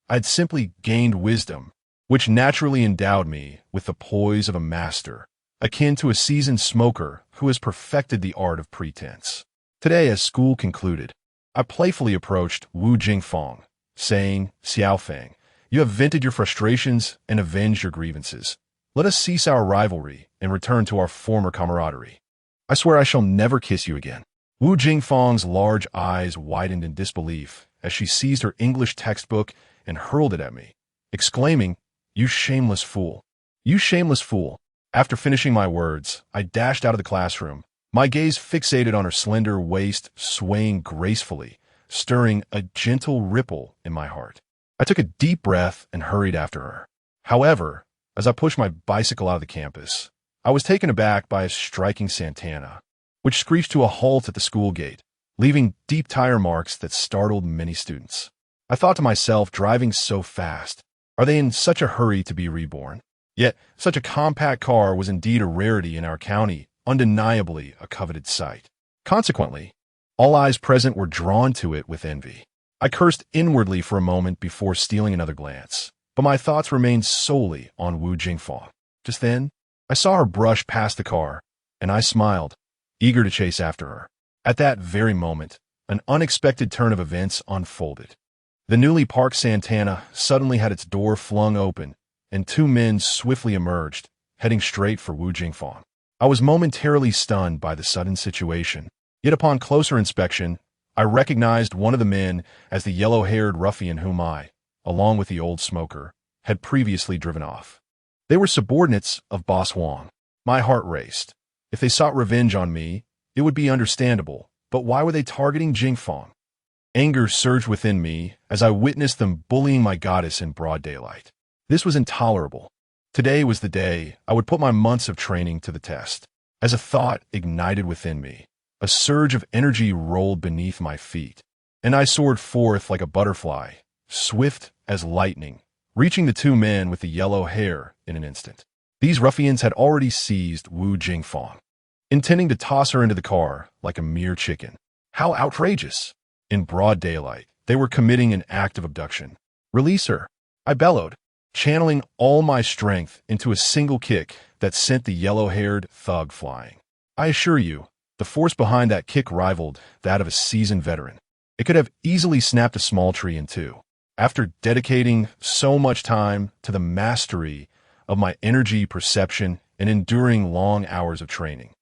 I had simply gained wisdom, which naturally endowed me with the poise of a master, akin to a seasoned smoker who has perfected the art of pretense. Today, as school concluded, I playfully approached Wu Jingfeng, saying, "Xiaofeng, you have vented your frustrations and avenged your grievances. Let us cease our rivalry and return to our former camaraderie. I swear I shall never kiss you again." Wu Jingfeng's large eyes widened in disbelief as she seized her English textbook and hurled it at me, exclaiming, "You shameless fool! You shameless fool!" After finishing my words, I dashed out of the classroom, my gaze fixated on her slender waist swaying gracefully, stirring a gentle ripple in my heart. I took a deep breath and hurried after her. However, as I pushed my bicycle out of the campus, I was taken aback by a striking Santana, which screeched to a halt at the school gate, leaving deep tire marks that startled many students. I thought to myself, driving so fast, are they in such a hurry to be reborn? Yet, such a compact car was indeed a rarity in our county, undeniably a coveted sight. Consequently, all eyes present were drawn to it with envy. I cursed inwardly for a moment before stealing another glance, but my thoughts remained solely on Wu Jingfeng. Just then, I saw her brush past the car, and I smiled, eager to chase after her. At that very moment, an unexpected turn of events unfolded. The newly parked Santana suddenly had its door flung open, and two men swiftly emerged, heading straight for Wu Jingfeng. I was momentarily stunned by the sudden situation, yet upon closer inspection, I recognized one of the men as the yellow-haired ruffian whom I, along with the old smoker, had previously driven off. They were subordinates of Boss Wang. My heart raced. If they sought revenge on me, it would be understandable, but why were they targeting Jingfeng? Anger surged within me as I witnessed them bullying my goddess in broad daylight. This was intolerable. Today was the day I would put my months of training to the test. As a thought ignited within me, a surge of energy rolled beneath my feet, and I soared forth like a butterfly, swift as lightning, reaching the two men with the yellow hair in an instant. These ruffians had already seized Wu Jingfeng, intending to toss her into the car like a mere chicken. How outrageous! In broad daylight, they were committing an act of abduction. "Release her!" I bellowed, channeling all my strength into a single kick that sent the yellow-haired thug flying. I assure you, the force behind that kick rivaled that of a seasoned veteran. It could have easily snapped a small tree in two. After dedicating so much time to the mastery of my energy perception and enduring long hours of training,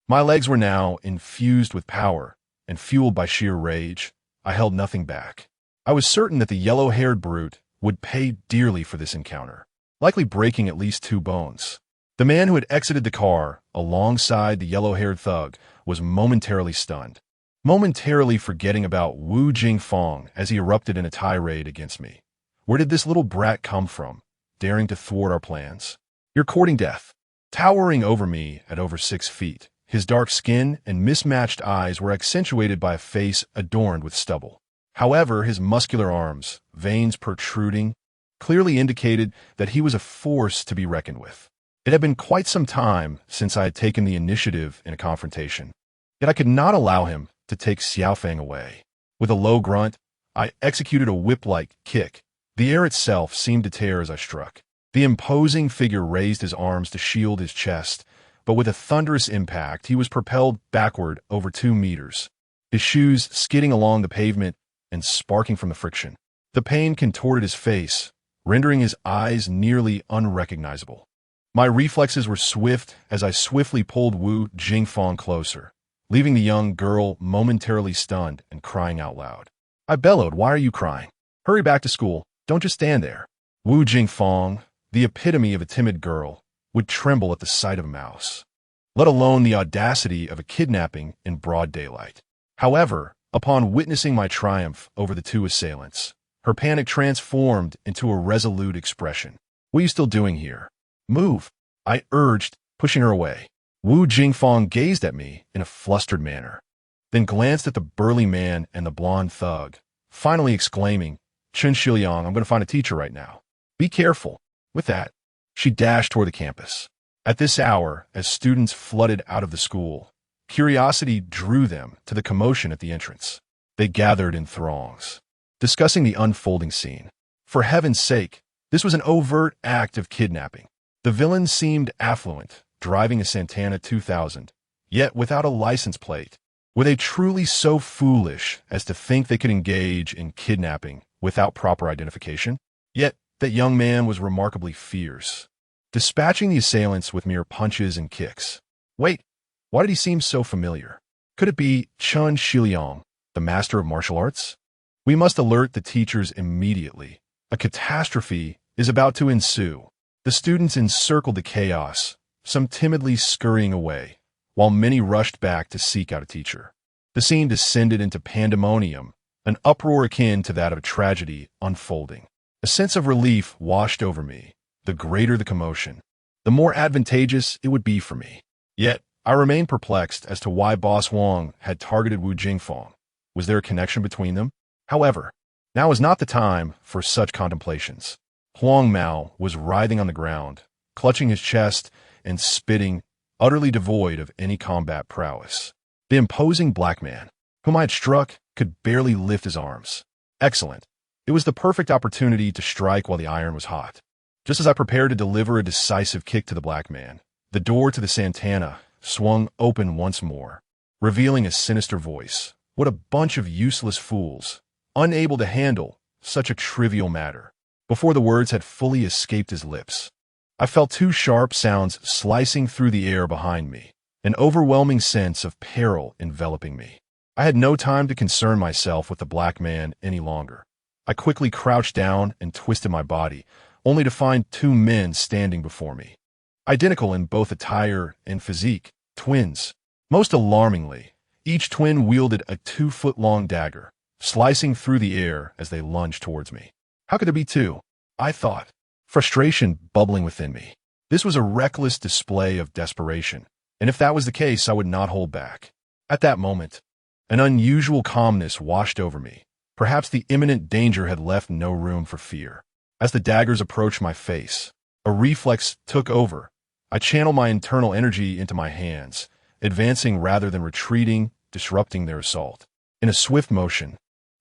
my legs were now infused with power, and fueled by sheer rage, I held nothing back. I was certain that the yellow-haired brute would pay dearly for this encounter, likely breaking at least two bones. The man who had exited the car alongside the yellow-haired thug was momentarily stunned, momentarily forgetting about Wu Jingfeng as he erupted in a tirade against me. Where did this little brat come from, daring to thwart our plans? "You're courting death." Towering over me at over 6 feet, his dark skin and mismatched eyes were accentuated by a face adorned with stubble. However, his muscular arms, veins protruding, clearly indicated that he was a force to be reckoned with. It had been quite some time since I had taken the initiative in a confrontation, yet I could not allow him to take Xiaofeng away. With a low grunt, I executed a whip-like kick. The air itself seemed to tear as I struck. The imposing figure raised his arms to shield his chest, but with a thunderous impact, he was propelled backward over 2 meters, his shoes skidding along the pavement and sparking from the friction. The pain contorted his face, rendering his eyes nearly unrecognizable. My reflexes were swift as I swiftly pulled Wu Jingfeng closer, leaving the young girl momentarily stunned and crying out loud. I bellowed, "Why are you crying? Hurry back to school. Don't just stand there." Wu Jingfeng, the epitome of a timid girl, would tremble at the sight of a mouse, let alone the audacity of a kidnapping in broad daylight. However, upon witnessing my triumph over the two assailants, her panic transformed into a resolute expression. "What are you still doing here? Move," I urged, pushing her away. Wu Jingfeng gazed at me in a flustered manner, then glanced at the burly man and the blonde thug, finally exclaiming, "Chen Xiliang, I'm going to find a teacher right now. Be careful." With that, she dashed toward the campus. At this hour, as students flooded out of the school, curiosity drew them to the commotion at the entrance. They gathered in throngs, discussing the unfolding scene. For heaven's sake, this was an overt act of kidnapping. The villain seemed affluent, driving a Santana 2000, yet without a license plate, Were they truly so foolish as to think they could engage in kidnapping without proper identification? Yet, that young man was remarkably fierce, dispatching the assailants with mere punches and kicks. Wait, why did he seem so familiar? Could it be Chen Xiliang, the master of martial arts? We must alert the teachers immediately. A catastrophe is about to ensue. The students encircled the chaos, some timidly scurrying away, while many rushed back to seek out a teacher. The scene descended into pandemonium, an uproar akin to that of a tragedy unfolding. A sense of relief washed over me. The greater the commotion, the more advantageous it would be for me. Yet, I remained perplexed as to why Boss Wang had targeted Wu Jingfeng. Was there a connection between them? However, now is not the time for such contemplations. Huang Mao was writhing on the ground, clutching his chest and spitting, utterly devoid of any combat prowess. The imposing black man, whom I had struck, could barely lift his arms. Excellent. It was the perfect opportunity to strike while the iron was hot. Just as I prepared to deliver a decisive kick to the black man, the door to the Santana swung open once more, revealing a sinister voice. What a bunch of useless fools, unable to handle such a trivial matter. Before the words had fully escaped his lips, I felt two sharp sounds slicing through the air behind me, an overwhelming sense of peril enveloping me. I had no time to concern myself with the black man any longer. I quickly crouched down and twisted my body, only to find two men standing before me. Identical in both attire and physique, twins. Most alarmingly, each twin wielded a 2-foot-long dagger, slicing through the air as they lunged towards me. How could there be two? I thought, frustration bubbling within me. This was a reckless display of desperation, and if that was the case, I would not hold back. At that moment, an unusual calmness washed over me. Perhaps the imminent danger had left no room for fear. As the daggers approached my face, a reflex took over. I channeled my internal energy into my hands, advancing rather than retreating, disrupting their assault. In a swift motion,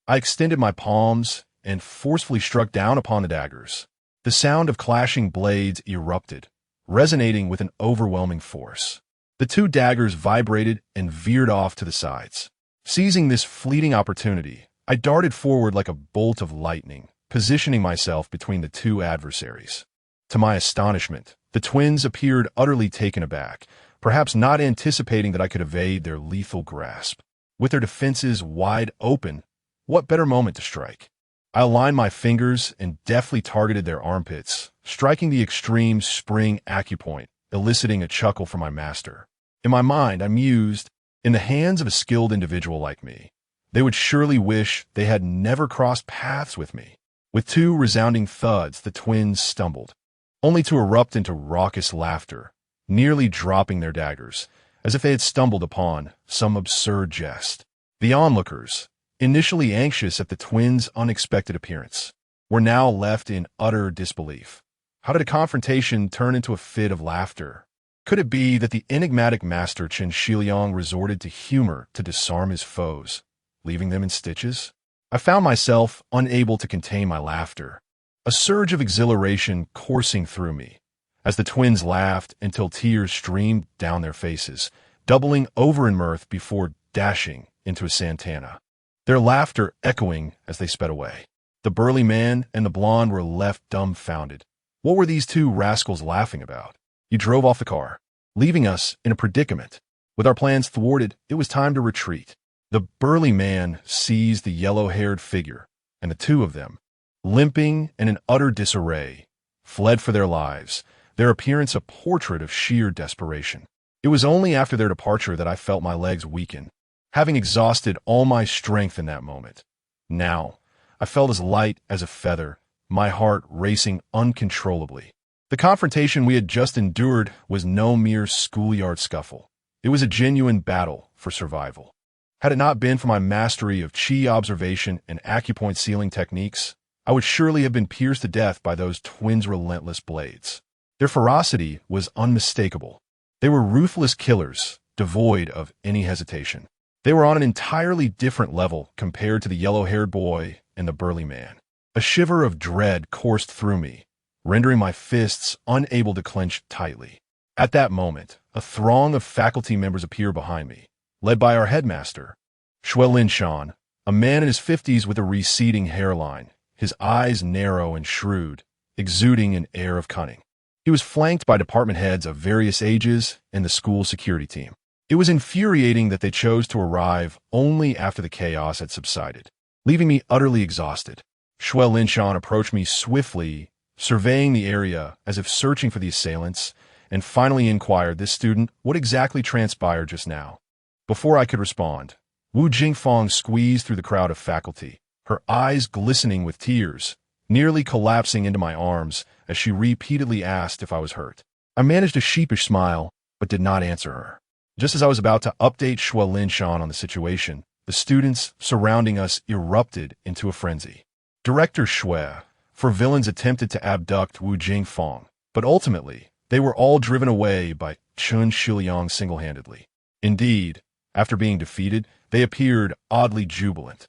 I extended my palms and forcefully struck down upon the daggers. The sound of clashing blades erupted, resonating with an overwhelming force. The two daggers vibrated and veered off to the sides. Seizing this fleeting opportunity, I darted forward like a bolt of lightning, positioning myself between the two adversaries. To my astonishment, the twins appeared utterly taken aback, perhaps not anticipating that I could evade their lethal grasp. With their defenses wide open, what better moment to strike? I aligned my fingers and deftly targeted their armpits, striking the extreme spring acupoint, eliciting a chuckle from my master. In my mind, I mused, in the hands of a skilled individual like me, they would surely wish they had never crossed paths with me. With two resounding thuds, the twins stumbled, only to erupt into raucous laughter, nearly dropping their daggers, as if they had stumbled upon some absurd jest. The onlookers, initially anxious at the twins' unexpected appearance, were now left in utter disbelief. How did a confrontation turn into a fit of laughter? Could it be that the enigmatic master Chen Xiliang resorted to humor to disarm his foes, leaving them in stitches? I found myself unable to contain my laughter, a surge of exhilaration coursing through me, as the twins laughed until tears streamed down their faces, doubling over in mirth before dashing into a Santana, their laughter echoing as they sped away. The burly man and the blonde were left dumbfounded. What were these two rascals laughing about? He drove off the car, leaving us in a predicament. With our plans thwarted, it was time to retreat. The burly man seized the yellow-haired figure, and the two of them, limping and in utter disarray, fled for their lives, their appearance a portrait of sheer desperation. It was only after their departure that I felt my legs weaken, having exhausted all my strength in that moment. Now, I felt as light as a feather, my heart racing uncontrollably. The confrontation we had just endured was no mere schoolyard scuffle. It was a genuine battle for survival. Had it not been for my mastery of qi observation and acupoint sealing techniques, I would surely have been pierced to death by those twins' relentless blades. Their ferocity was unmistakable. They were ruthless killers, devoid of any hesitation. They were on an entirely different level compared to the yellow-haired boy and the burly man. A shiver of dread coursed through me, rendering my fists unable to clench tightly. At that moment, a throng of faculty members appeared behind me, led by our headmaster, Xue Linshan, a man in his 50s with a receding hairline, his eyes narrow and shrewd, exuding an air of cunning. He was flanked by department heads of various ages and the school security team. It was infuriating that they chose to arrive only after the chaos had subsided, leaving me utterly exhausted. Xue Linshan approached me swiftly, surveying the area as if searching for the assailants, and finally inquired this student what exactly transpired just now. Before I could respond, Wu Jingfang squeezed through the crowd of faculty, her eyes glistening with tears, nearly collapsing into my arms as she repeatedly asked if I was hurt. I managed a sheepish smile, but did not answer her. Just as I was about to update Xue Linshan on the situation, the students surrounding us erupted into a frenzy. Director Xue, for villains attempted to abduct Wu Jingfang, but ultimately, they were all driven away by Chen Xiliang single-handedly. Indeed, after being defeated, they appeared oddly jubilant,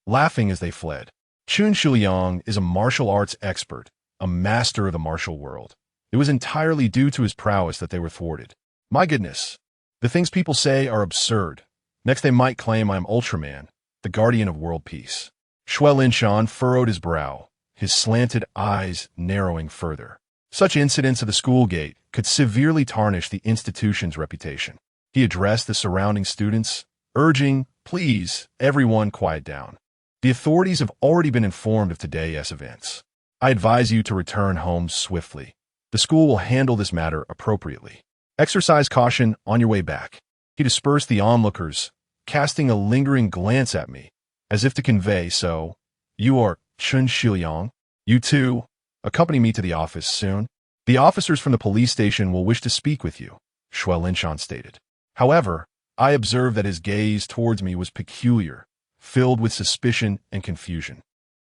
laughing as they fled. Chen Xiliang is a martial arts expert, a master of the martial world. It was entirely due to his prowess that they were thwarted. My goodness, the things people say are absurd. Next they might claim I am Ultraman, the guardian of world peace. Xue Linshan furrowed his brow, his slanted eyes narrowing further. Such incidents of the school gate could severely tarnish the institution's reputation. He addressed the surrounding students, urging, "Please, everyone quiet down. The authorities have already been informed of today's events. I advise you to return home swiftly. The school will handle this matter appropriately. Exercise caution on your way back." He dispersed the onlookers, casting a lingering glance at me, as if to convey, "So, you are Chen Xiliang? You too? Accompany me to the office soon. The officers from the police station will wish to speak with you," Xue Linshan stated. However, I observed that his gaze towards me was peculiar, filled with suspicion and confusion.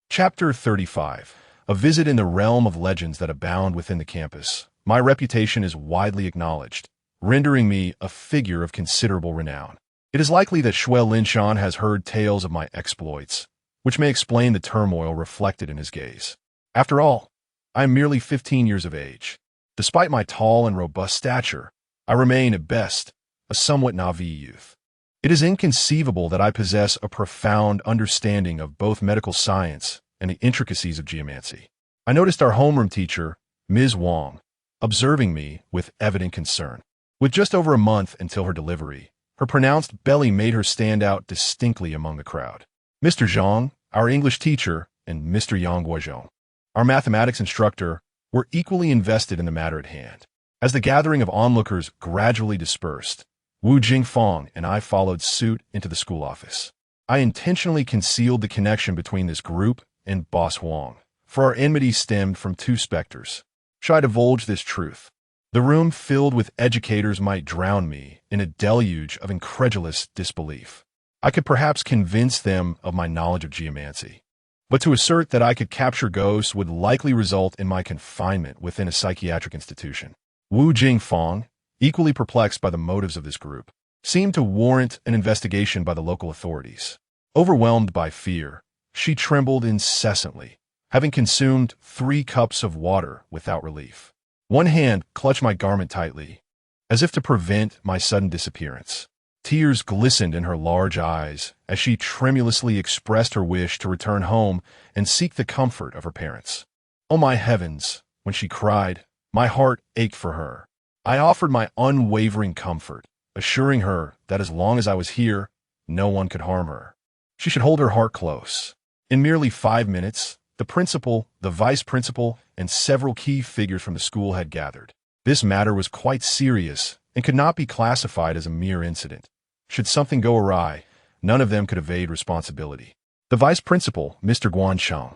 Chapter 35. A visit in the realm of legends that abound within the campus. My reputation is widely acknowledged, rendering me a figure of considerable renown. It is likely that Xue Linshan has heard tales of my exploits, which may explain the turmoil reflected in his gaze. After all, I am merely 15 years of age. Despite my tall and robust stature, I remain, at best, a somewhat naive youth. It is inconceivable that I possess a profound understanding of both medical science and the intricacies of geomancy. I noticed our homeroom teacher, Ms. Wang, observing me with evident concern. With just over a month until her delivery, her pronounced belly made her stand out distinctly among the crowd. Mr. Zhang, our English teacher, and Mr. Yang Guozhong, our mathematics instructor, were equally invested in the matter at hand. As the gathering of onlookers gradually dispersed, Wu Jingfang and I followed suit into the school office. I intentionally concealed the connection between this group and Boss Wang, for our enmity stemmed from two specters. Should I divulge this truth? The room filled with educators might drown me in a deluge of incredulous disbelief. I could perhaps convince them of my knowledge of geomancy, but to assert that I could capture ghosts would likely result in my confinement within a psychiatric institution. Wu Jingfang, equally perplexed by the motives of this group, seemed to warrant an investigation by the local authorities. Overwhelmed by fear, she trembled incessantly, having consumed 3 cups of water without relief. One hand clutched my garment tightly, as if to prevent my sudden disappearance. Tears glistened in her large eyes as she tremulously expressed her wish to return home and seek the comfort of her parents. Oh my heavens, when she cried, my heart ached for her. I offered my unwavering comfort, assuring her that as long as I was here, no one could harm her. She should hold her heart close. In merely 5 minutes, the principal, the vice principal, and several key figures from the school had gathered. This matter was quite serious and could not be classified as a mere incident. Should something go awry, none of them could evade responsibility. The vice principal, Mr. Guancheng,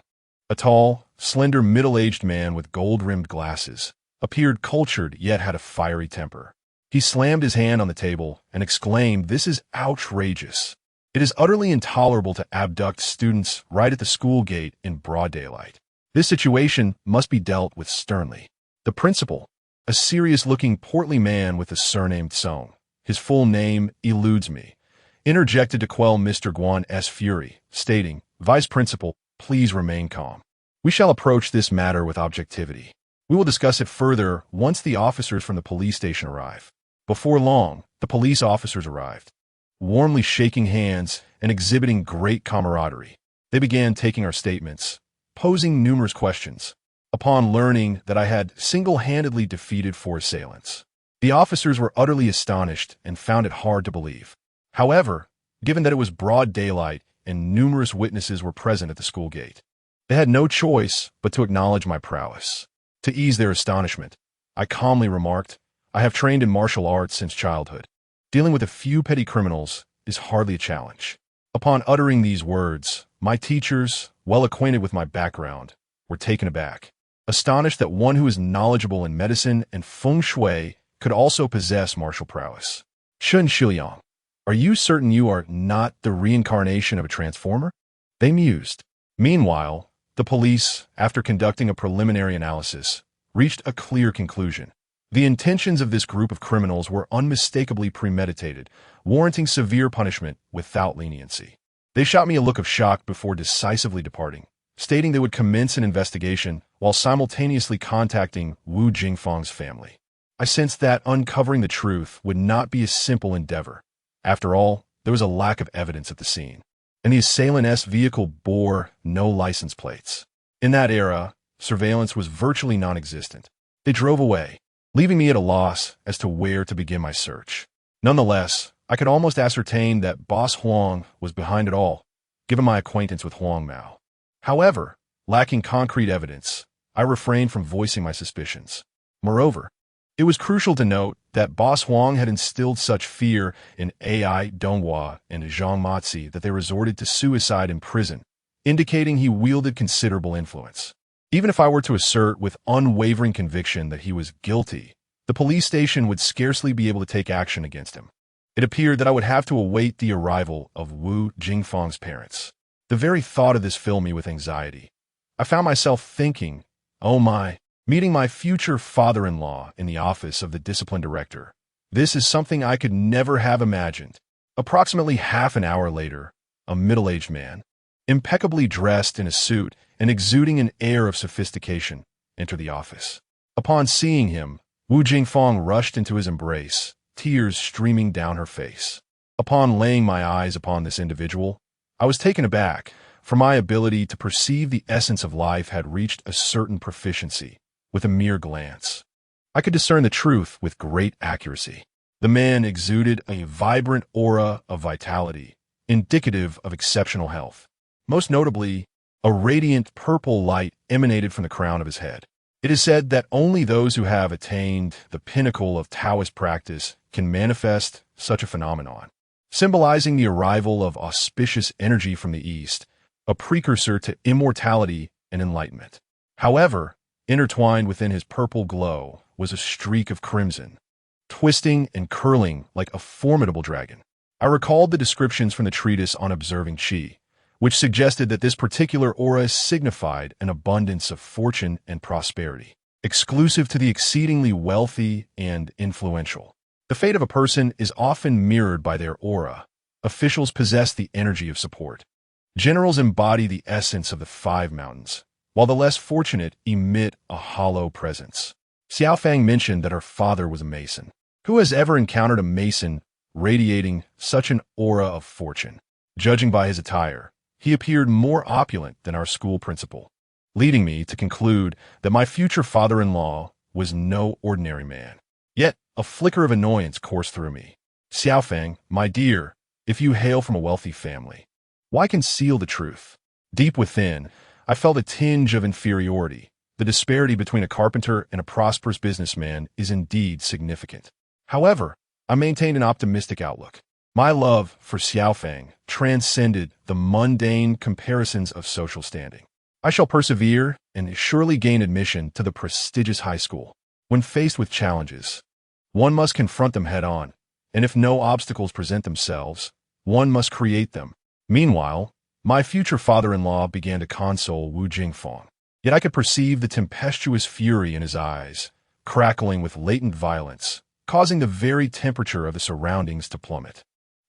a tall, slender, middle-aged man with gold-rimmed glasses, appeared cultured yet had a fiery temper. He slammed his hand on the table and exclaimed, "This is outrageous. It is utterly intolerable to abduct students right at the school gate in broad daylight. This situation must be dealt with sternly." The principal, a serious-looking, portly man with the surname Song, his full name eludes me, interjected to quell Mr. Guan's fury, stating, "Vice Principal, please remain calm. We shall approach this matter with objectivity. We will discuss it further once the officers from the police station arrive." Before long, the police officers arrived. warmly shaking hands and exhibiting great camaraderie. They began taking our statements, posing numerous questions. Upon learning that I had single-handedly defeated 4 assailants, the officers were utterly astonished and found it hard to believe. However, given that it was broad daylight and numerous witnesses were present at the school gate, they had no choice but to acknowledge my prowess. To ease their astonishment, I calmly remarked, "I have trained in martial arts since childhood. Dealing with a few petty criminals is hardly a challenge." Upon uttering these words, my teachers, well acquainted with my background, were taken aback, astonished that one who is knowledgeable in medicine and feng shui could also possess martial prowess. "Chen Xiliang, are you certain you are not the reincarnation of a transformer?" They mused. Meanwhile, the police, after conducting a preliminary analysis, reached a clear conclusion. The intentions of this group of criminals were unmistakably premeditated, warranting severe punishment without leniency. They shot me a look of shock before decisively departing, stating they would commence an investigation while simultaneously contacting Wu Jingfang's family. I sensed that uncovering the truth would not be a simple endeavor. After all, there was a lack of evidence at the scene, and the assailant's vehicle bore no license plates. In that era, surveillance was virtually non-existent. They drove away, leaving me at a loss as to where to begin my search. Nonetheless, I could almost ascertain that Boss Huang was behind it all, given my acquaintance with Huang Mao. However, lacking concrete evidence, I refrained from voicing my suspicions. Moreover, it was crucial to note that Boss Huang had instilled such fear in Ai Donghua and Zhang Matzi that they resorted to suicide in prison, indicating he wielded considerable influence. Even if I were to assert with unwavering conviction that he was guilty, the police station would scarcely be able to take action against him. It appeared that I would have to await the arrival of Wu Jingfang's parents. The very thought of this filled me with anxiety. I found myself thinking, oh my, meeting my future father-in-law in the office of the discipline director. This is something I could never have imagined. Approximately half an hour later, a middle-aged man, impeccably dressed in a suit and exuding an air of sophistication, entered the office. Upon seeing him, Wu Jingfang rushed into his embrace, tears streaming down her face. Upon laying my eyes upon this individual, I was taken aback, for my ability to perceive the essence of life had reached a certain proficiency. With a mere glance, I could discern the truth with great accuracy. The man exuded a vibrant aura of vitality, indicative of exceptional health. Most notably, a radiant purple light emanated from the crown of his head. It is said that only those who have attained the pinnacle of Taoist practice can manifest such a phenomenon, symbolizing the arrival of auspicious energy from the East, a precursor to immortality and enlightenment. However, intertwined within his purple glow was a streak of crimson, twisting and curling like a formidable dragon. I recalled the descriptions from the treatise on observing Qi, which suggested that this particular aura signified an abundance of fortune and prosperity, exclusive to the exceedingly wealthy and influential. The fate of a person is often mirrored by their aura. Officials possess the energy of support. Generals embody the essence of the 5 mountains, while the less fortunate emit a hollow presence. Xiaofang mentioned that her father was a mason. Who has ever encountered a mason radiating such an aura of fortune? Judging by his attire, he appeared more opulent than our school principal, leading me to conclude that my future father-in-law was no ordinary man. Yet, a flicker of annoyance coursed through me. Xiaofang, my dear, if you hail from a wealthy family, why conceal the truth? Deep within, I felt a tinge of inferiority. The disparity between a carpenter and a prosperous businessman is indeed significant. However, I maintained an optimistic outlook. My love for Xiaofang transcended the mundane comparisons of social standing. I shall persevere and surely gain admission to the prestigious high school. When faced with challenges, one must confront them head-on, and if no obstacles present themselves, one must create them. Meanwhile, my future father-in-law began to console Wu Jingfang. Yet I could perceive the tempestuous fury in his eyes, crackling with latent violence, causing the very temperature of the surroundings to plummet.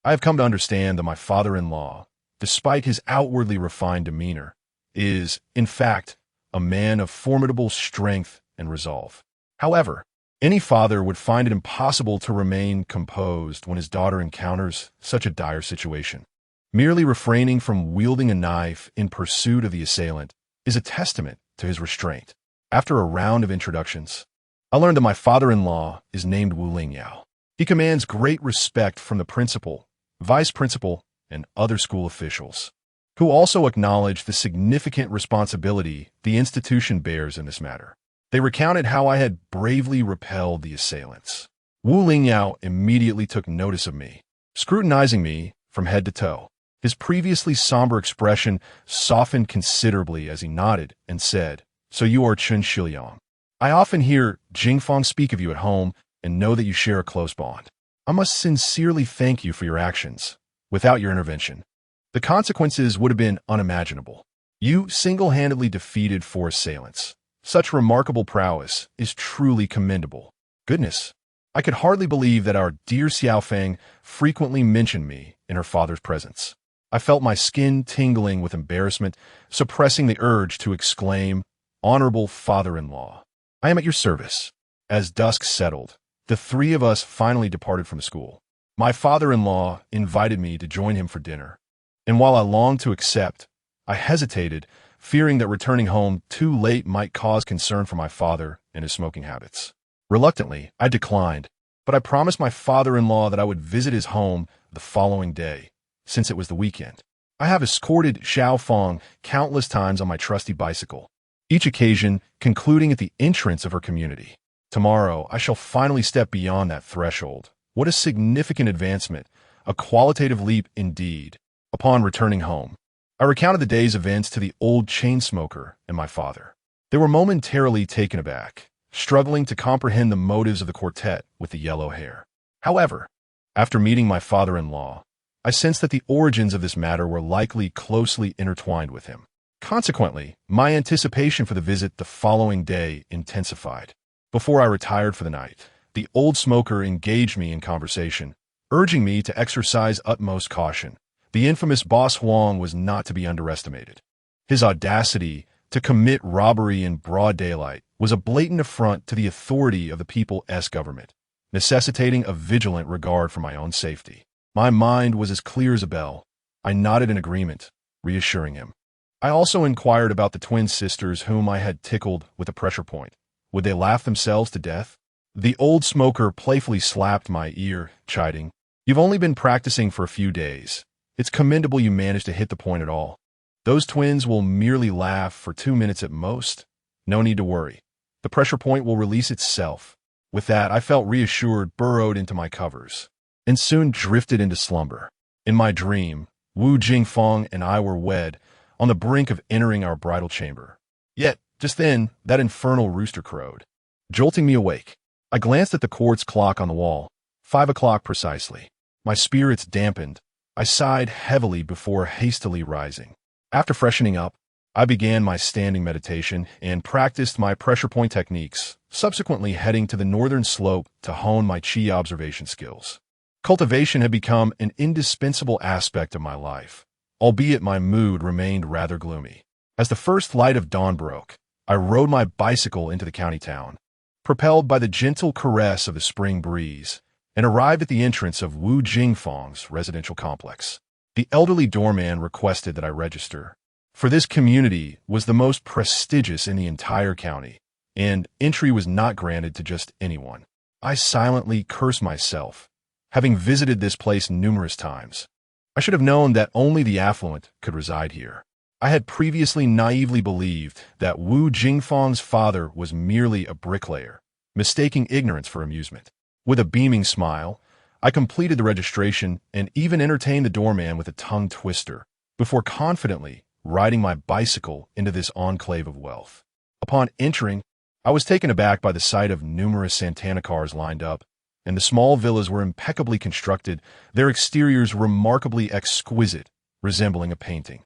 I have come to understand that my father-in-law, despite his outwardly refined demeanor, is, in fact, a man of formidable strength and resolve. However, Any father would find it impossible to remain composed when his daughter encounters such a dire situation. Merely refraining from wielding a knife in pursuit of the assailant is a testament to his restraint. After a round of introductions, I learned that my father-in-law is named Wu Lingyao. He commands great respect from the principal, vice principal, and other school officials, who also acknowledge the significant responsibility the institution bears in this matter. They recounted how I had bravely repelled the assailants. Wu Lingyao immediately took notice of me, scrutinizing me from head to toe. His previously somber expression softened considerably as he nodded and said, "So you are Chen Xiliang. I often hear Jingfang speak of you at home and know that you share a close bond. I must sincerely thank you for your actions. Without your intervention, the consequences would have been unimaginable. You single-handedly defeated 4 assailants. Such remarkable prowess is truly commendable. Goodness, I could hardly believe that our dear Xiaofeng frequently mentioned me in her father's presence." I felt my skin tingling with embarrassment, suppressing the urge to exclaim, "Honorable father-in-law, I am at your service." As dusk settled, the 3 of us finally departed from the school. My father-in-law invited me to join him for dinner, and while I longed to accept, I hesitated, fearing that returning home too late might cause concern for my father and his smoking habits. Reluctantly, I declined, but I promised my father-in-law that I would visit his home the following day, since it was the weekend. I have escorted Xiaofeng countless times on my trusty bicycle, each occasion concluding at the entrance of her community. Tomorrow, I shall finally step beyond that threshold. What a significant advancement, a qualitative leap indeed. Upon returning home, I recounted the day's events to the old chain smoker and my father. They were momentarily taken aback, struggling to comprehend the motives of the quartet with the yellow hair. However, after meeting my father-in-law, I sensed that the origins of this matter were likely closely intertwined with him. Consequently, my anticipation for the visit the following day intensified. Before I retired for the night, the old smoker engaged me in conversation, urging me to exercise utmost caution. The infamous Boss Huang was not to be underestimated. His audacity to commit robbery in broad daylight was a blatant affront to the authority of the People's government, necessitating a vigilant regard for my own safety. My mind was as clear as a bell. I nodded in agreement, reassuring him. I also inquired about the twin sisters whom I had tickled with a pressure point. Would they laugh themselves to death? The old smoker playfully slapped my ear, chiding, "You've only been practicing for a few days. It's commendable you managed to hit the point at all. Those twins will merely laugh for 2 minutes at most. No need to worry. The pressure point will release itself." With that, I felt reassured, burrowed into my covers, and soon drifted into slumber. In my dream, Wu Jingfeng and I were wed, on the brink of entering our bridal chamber. Yet, just then, that infernal rooster crowed, jolting me awake. I glanced at the quartz clock on the wall, 5 o'clock precisely. My spirits dampened. I sighed heavily before hastily rising. After freshening up, I began my standing meditation and practiced my pressure point techniques, subsequently heading to the northern slope to hone my qi observation skills. Cultivation had become an indispensable aspect of my life, albeit my mood remained rather gloomy. As the first light of dawn broke, I rode my bicycle into the county town, propelled by the gentle caress of the spring breeze, and arrived at the entrance of Wu Jingfeng's residential complex. The elderly doorman requested that I register, for this community was the most prestigious in the entire county, and entry was not granted to just anyone. I silently cursed myself, having visited this place numerous times. I should have known that only the affluent could reside here. I had previously naively believed that Wu Jingfeng's father was merely a bricklayer, mistaking ignorance for amusement. With a beaming smile, I completed the registration and even entertained the doorman with a tongue twister, before confidently riding my bicycle into this enclave of wealth. Upon entering, I was taken aback by the sight of numerous Santana cars lined up, and the small villas were impeccably constructed, their exteriors remarkably exquisite, resembling a painting.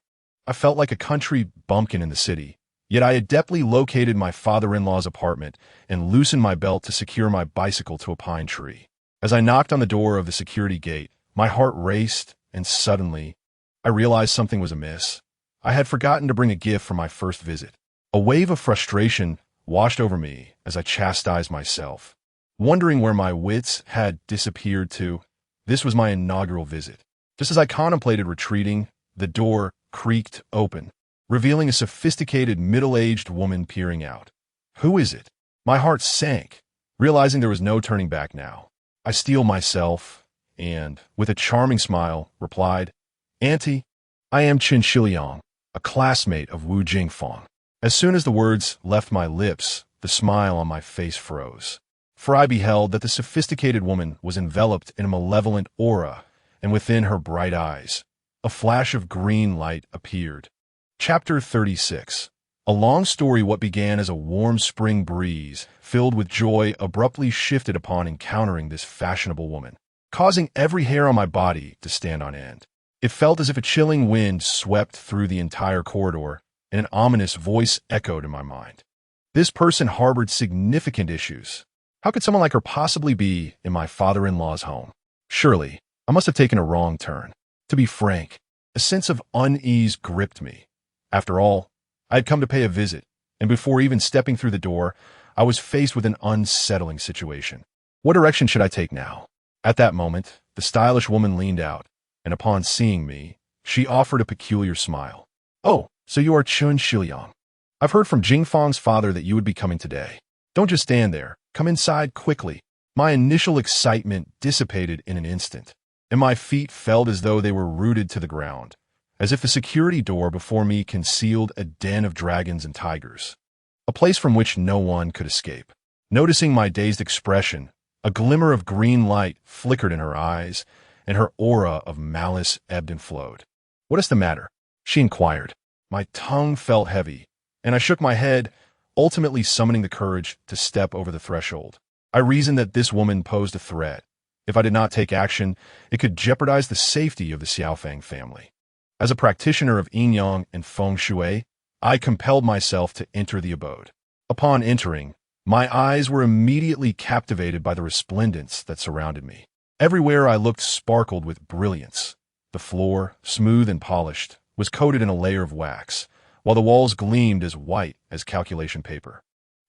I felt like a country bumpkin in the city, yet I adeptly located my father-in-law's apartment and loosened my belt to secure my bicycle to a pine tree. As I knocked on the door of the security gate, my heart raced, and suddenly, I realized something was amiss. I had forgotten to bring a gift for my first visit. A wave of frustration washed over me as I chastised myself. wondering where my wits had disappeared to. This was my inaugural visit. Just as I contemplated retreating, the door creaked open, revealing a sophisticated middle-aged woman peering out. Who is it? My heart sank, realizing there was no turning back now. I steeled myself and, with a charming smile, replied, "Auntie, I am Chen Xiliang, a classmate of Wu Jingfeng." As soon as the words left my lips, the smile on my face froze. For I beheld that the sophisticated woman was enveloped in a malevolent aura, and within her bright eyes, a flash of green light appeared. Chapter 36. A long story. What began as a warm spring breeze, filled with joy, abruptly shifted upon encountering this fashionable woman, causing every hair on my body to stand on end. It felt as if a chilling wind swept through the entire corridor, and an ominous voice echoed in my mind. This person harbored significant issues. How could someone like her possibly be in my father-in-law's home? Surely, I must have taken a wrong turn. To be frank, a sense of unease gripped me. After all, I had come to pay a visit, and before even stepping through the door, I was faced with an unsettling situation. What direction should I take now? At that moment, the stylish woman leaned out, and upon seeing me, she offered a peculiar smile. "Oh, so you are Chen Xiliang. I've heard from Jingfeng's father that you would be coming today. Don't just stand there. Come inside quickly." My initial excitement dissipated in an instant, and my feet felt as though they were rooted to the ground, as if the security door before me concealed a den of dragons and tigers, a place from which no one could escape. Noticing my dazed expression, a glimmer of green light flickered in her eyes, and her aura of malice ebbed and flowed. "What is the matter?" she inquired. My tongue felt heavy, and I shook my head, ultimately summoning the courage to step over the threshold. I reasoned that this woman posed a threat. If I did not take action, it could jeopardize the safety of the Xiaofeng family. As a practitioner of Yin-Yang and Feng Shui, I compelled myself to enter the abode. Upon entering, my eyes were immediately captivated by the resplendence that surrounded me. Everywhere I looked sparkled with brilliance. The floor, smooth and polished, was coated in a layer of wax, while the walls gleamed as white as calculation paper.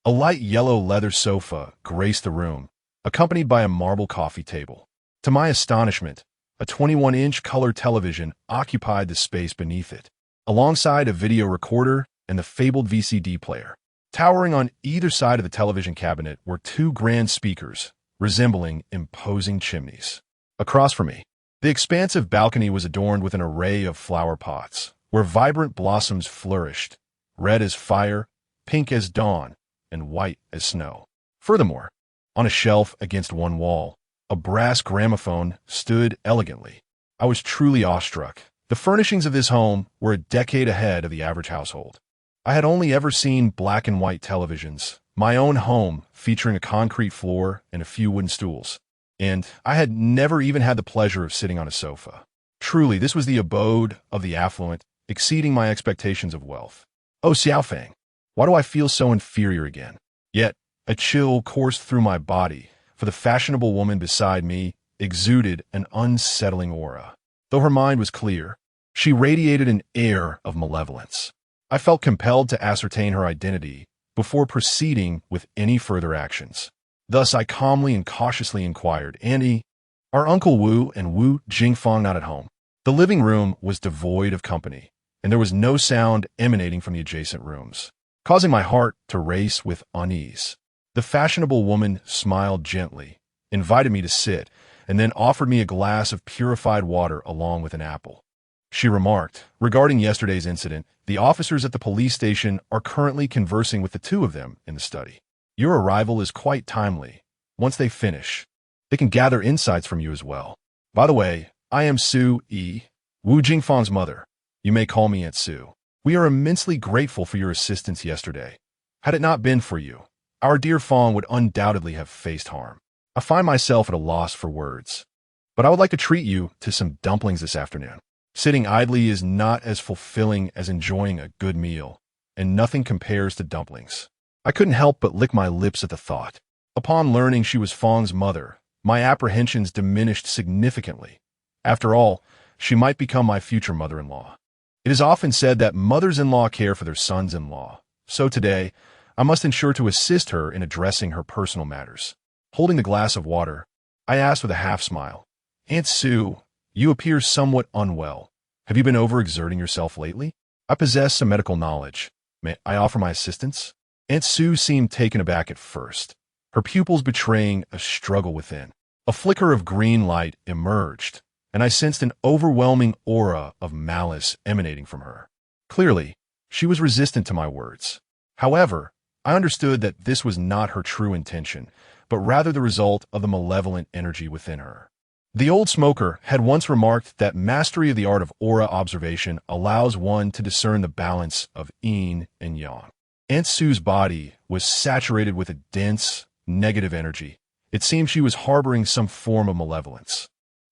A light yellow leather sofa graced the room, accompanied by a marble coffee table. To my astonishment, a 21-inch color television occupied the space beneath it, alongside a video recorder and the fabled VCD player. Towering on either side of the television cabinet were two grand speakers, resembling imposing chimneys. Across from me, the expansive balcony was adorned with an array of flower pots, where vibrant blossoms flourished, red as fire, pink as dawn, and white as snow. Furthermore, on a shelf against one wall, a brass gramophone stood elegantly. I was truly awestruck. The furnishings of this home were a decade ahead of the average household. I had only ever seen black and white televisions, my own home featuring a concrete floor and a few wooden stools, and I had never even had the pleasure of sitting on a sofa. Truly, this was the abode of the affluent, exceeding my expectations of wealth. Oh, Xiaofeng, why do I feel so inferior again? Yet, a chill coursed through my body, for the fashionable woman beside me exuded an unsettling aura. Though her mind was clear, she radiated an air of malevolence. I felt compelled to ascertain her identity before proceeding with any further actions. Thus, I calmly and cautiously inquired, "Auntie, are Uncle Wu and Wu Jingfeng not at home?" The living room was devoid of company, and there was no sound emanating from the adjacent rooms, causing my heart to race with unease. The fashionable woman smiled gently, invited me to sit, and then offered me a glass of purified water along with an apple. She remarked, "Regarding yesterday's incident, the officers at the police station are currently conversing with the two of them in the study. Your arrival is quite timely. Once they finish, they can gather insights from you as well. By the way, I am Su Yi, Wu Jingfeng's mother. You may call me Aunt Su. We are immensely grateful for your assistance yesterday. Had it not been for you, our dear Feng would undoubtedly have faced harm. I find myself at a loss for words, but I would like to treat you to some dumplings this afternoon. Sitting idly is not as fulfilling as enjoying a good meal, and nothing compares to dumplings." I couldn't help but lick my lips at the thought. Upon learning she was Feng's mother, my apprehensions diminished significantly. After all, she might become my future mother-in-law. It is often said that mothers-in-law care for their sons-in-law, so today I must ensure to assist her in addressing her personal matters. Holding the glass of water, I asked with a half-smile, "Aunt Sue, you appear somewhat unwell. Have you been overexerting yourself lately? I possess some medical knowledge. May I offer my assistance?" Aunt Sue seemed taken aback at first, her pupils betraying a struggle within. A flicker of green light emerged, and I sensed an overwhelming aura of malice emanating from her. Clearly, she was resistant to my words. However, I understood that this was not her true intention, but rather the result of the malevolent energy within her. The old smoker had once remarked that mastery of the art of aura observation allows one to discern the balance of yin and yang. Aunt Sue's body was saturated with a dense, negative energy. It seemed she was harboring some form of malevolence,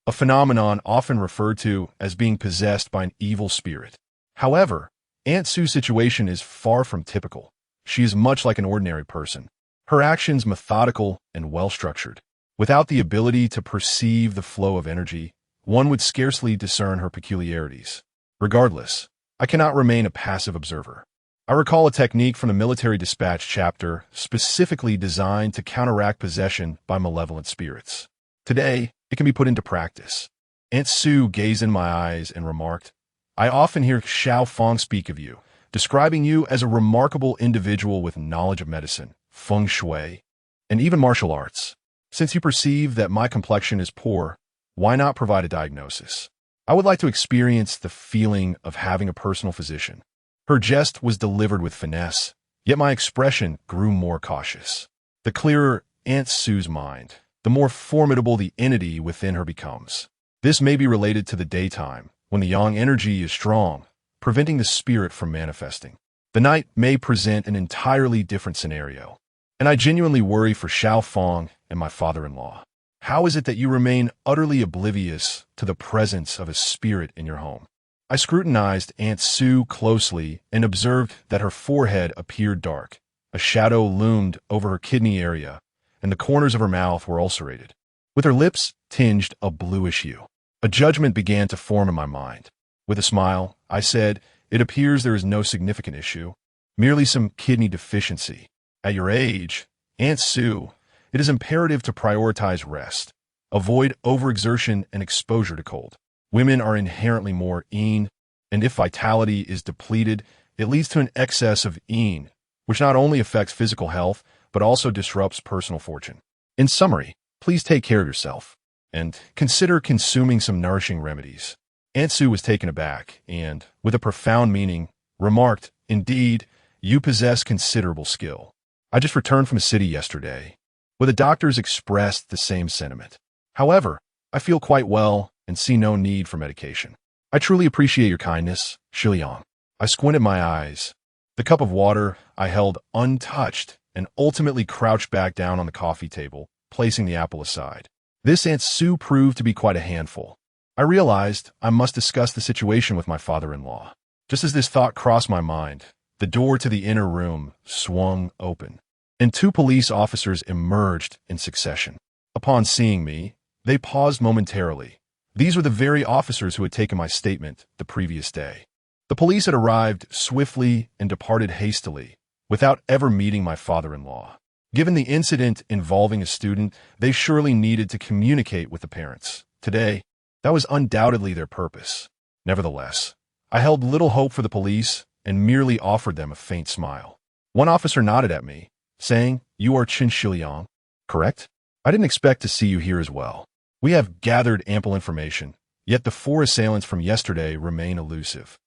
a phenomenon often referred to as being possessed by an evil spirit. However, Aunt Sue's situation is far from typical. She is much like an ordinary person, her actions methodical and well-structured. Without the ability to perceive the flow of energy, one would scarcely discern her peculiarities. Regardless, I cannot remain a passive observer. I recall a technique from the military dispatch chapter specifically designed to counteract possession by malevolent spirits. Today, it can be put into practice. Aunt Sue gazed in my eyes and remarked, "I often hear Xiao Feng speak of you, describing you as a remarkable individual with knowledge of medicine, feng shui, and even martial arts. Since you perceive that my complexion is poor, why not provide a diagnosis? I would like to experience the feeling of having a personal physician." Her jest was delivered with finesse, yet my expression grew more cautious. The clearer Aunt Sue's mind, the more formidable the entity within her becomes. This may be related to the daytime, when the yang energy is strong, preventing the spirit from manifesting. The night may present an entirely different scenario, and I genuinely worry for Xiao Feng and my father-in-law. How is it that you remain utterly oblivious to the presence of a spirit in your home? I scrutinized Aunt Sue closely and observed that her forehead appeared dark. A shadow loomed over her kidney area, and the corners of her mouth were ulcerated, with her lips tinged a bluish hue. A judgment began to form in my mind. With a smile, I said, "It appears there is no significant issue, merely some kidney deficiency. At your age, Aunt Sue, it is imperative to prioritize rest. Avoid overexertion and exposure to cold. Women are inherently more yin, and if vitality is depleted, it leads to an excess of yin, which not only affects physical health, but also disrupts personal fortune. In summary, please take care of yourself, and consider consuming some nourishing remedies." Aunt Sue was taken aback, and, with a profound meaning, remarked, "Indeed, you possess considerable skill. I just returned from a city yesterday, where the doctors expressed the same sentiment. However, I feel quite well and see no need for medication. I truly appreciate your kindness, Xiliang." I squinted my eyes. The cup of water I held untouched and ultimately crouched back down on the coffee table, placing the apple aside. This Aunt Sue proved to be quite a handful. I realized I must discuss the situation with my father-in-law. Just as this thought crossed my mind, the door to the inner room swung open, and two police officers emerged in succession. Upon seeing me, they paused momentarily. These were the very officers who had taken my statement the previous day. The police had arrived swiftly and departed hastily, without ever meeting my father-in-law. Given the incident involving a student, they surely needed to communicate with the parents. Today, that was undoubtedly their purpose. Nevertheless, I held little hope for the police and merely offered them a faint smile. One officer nodded at me, saying, "You are Chen Xiliang, correct? I didn't expect to see you here as well. We have gathered ample information, yet the four assailants from yesterday remain elusive.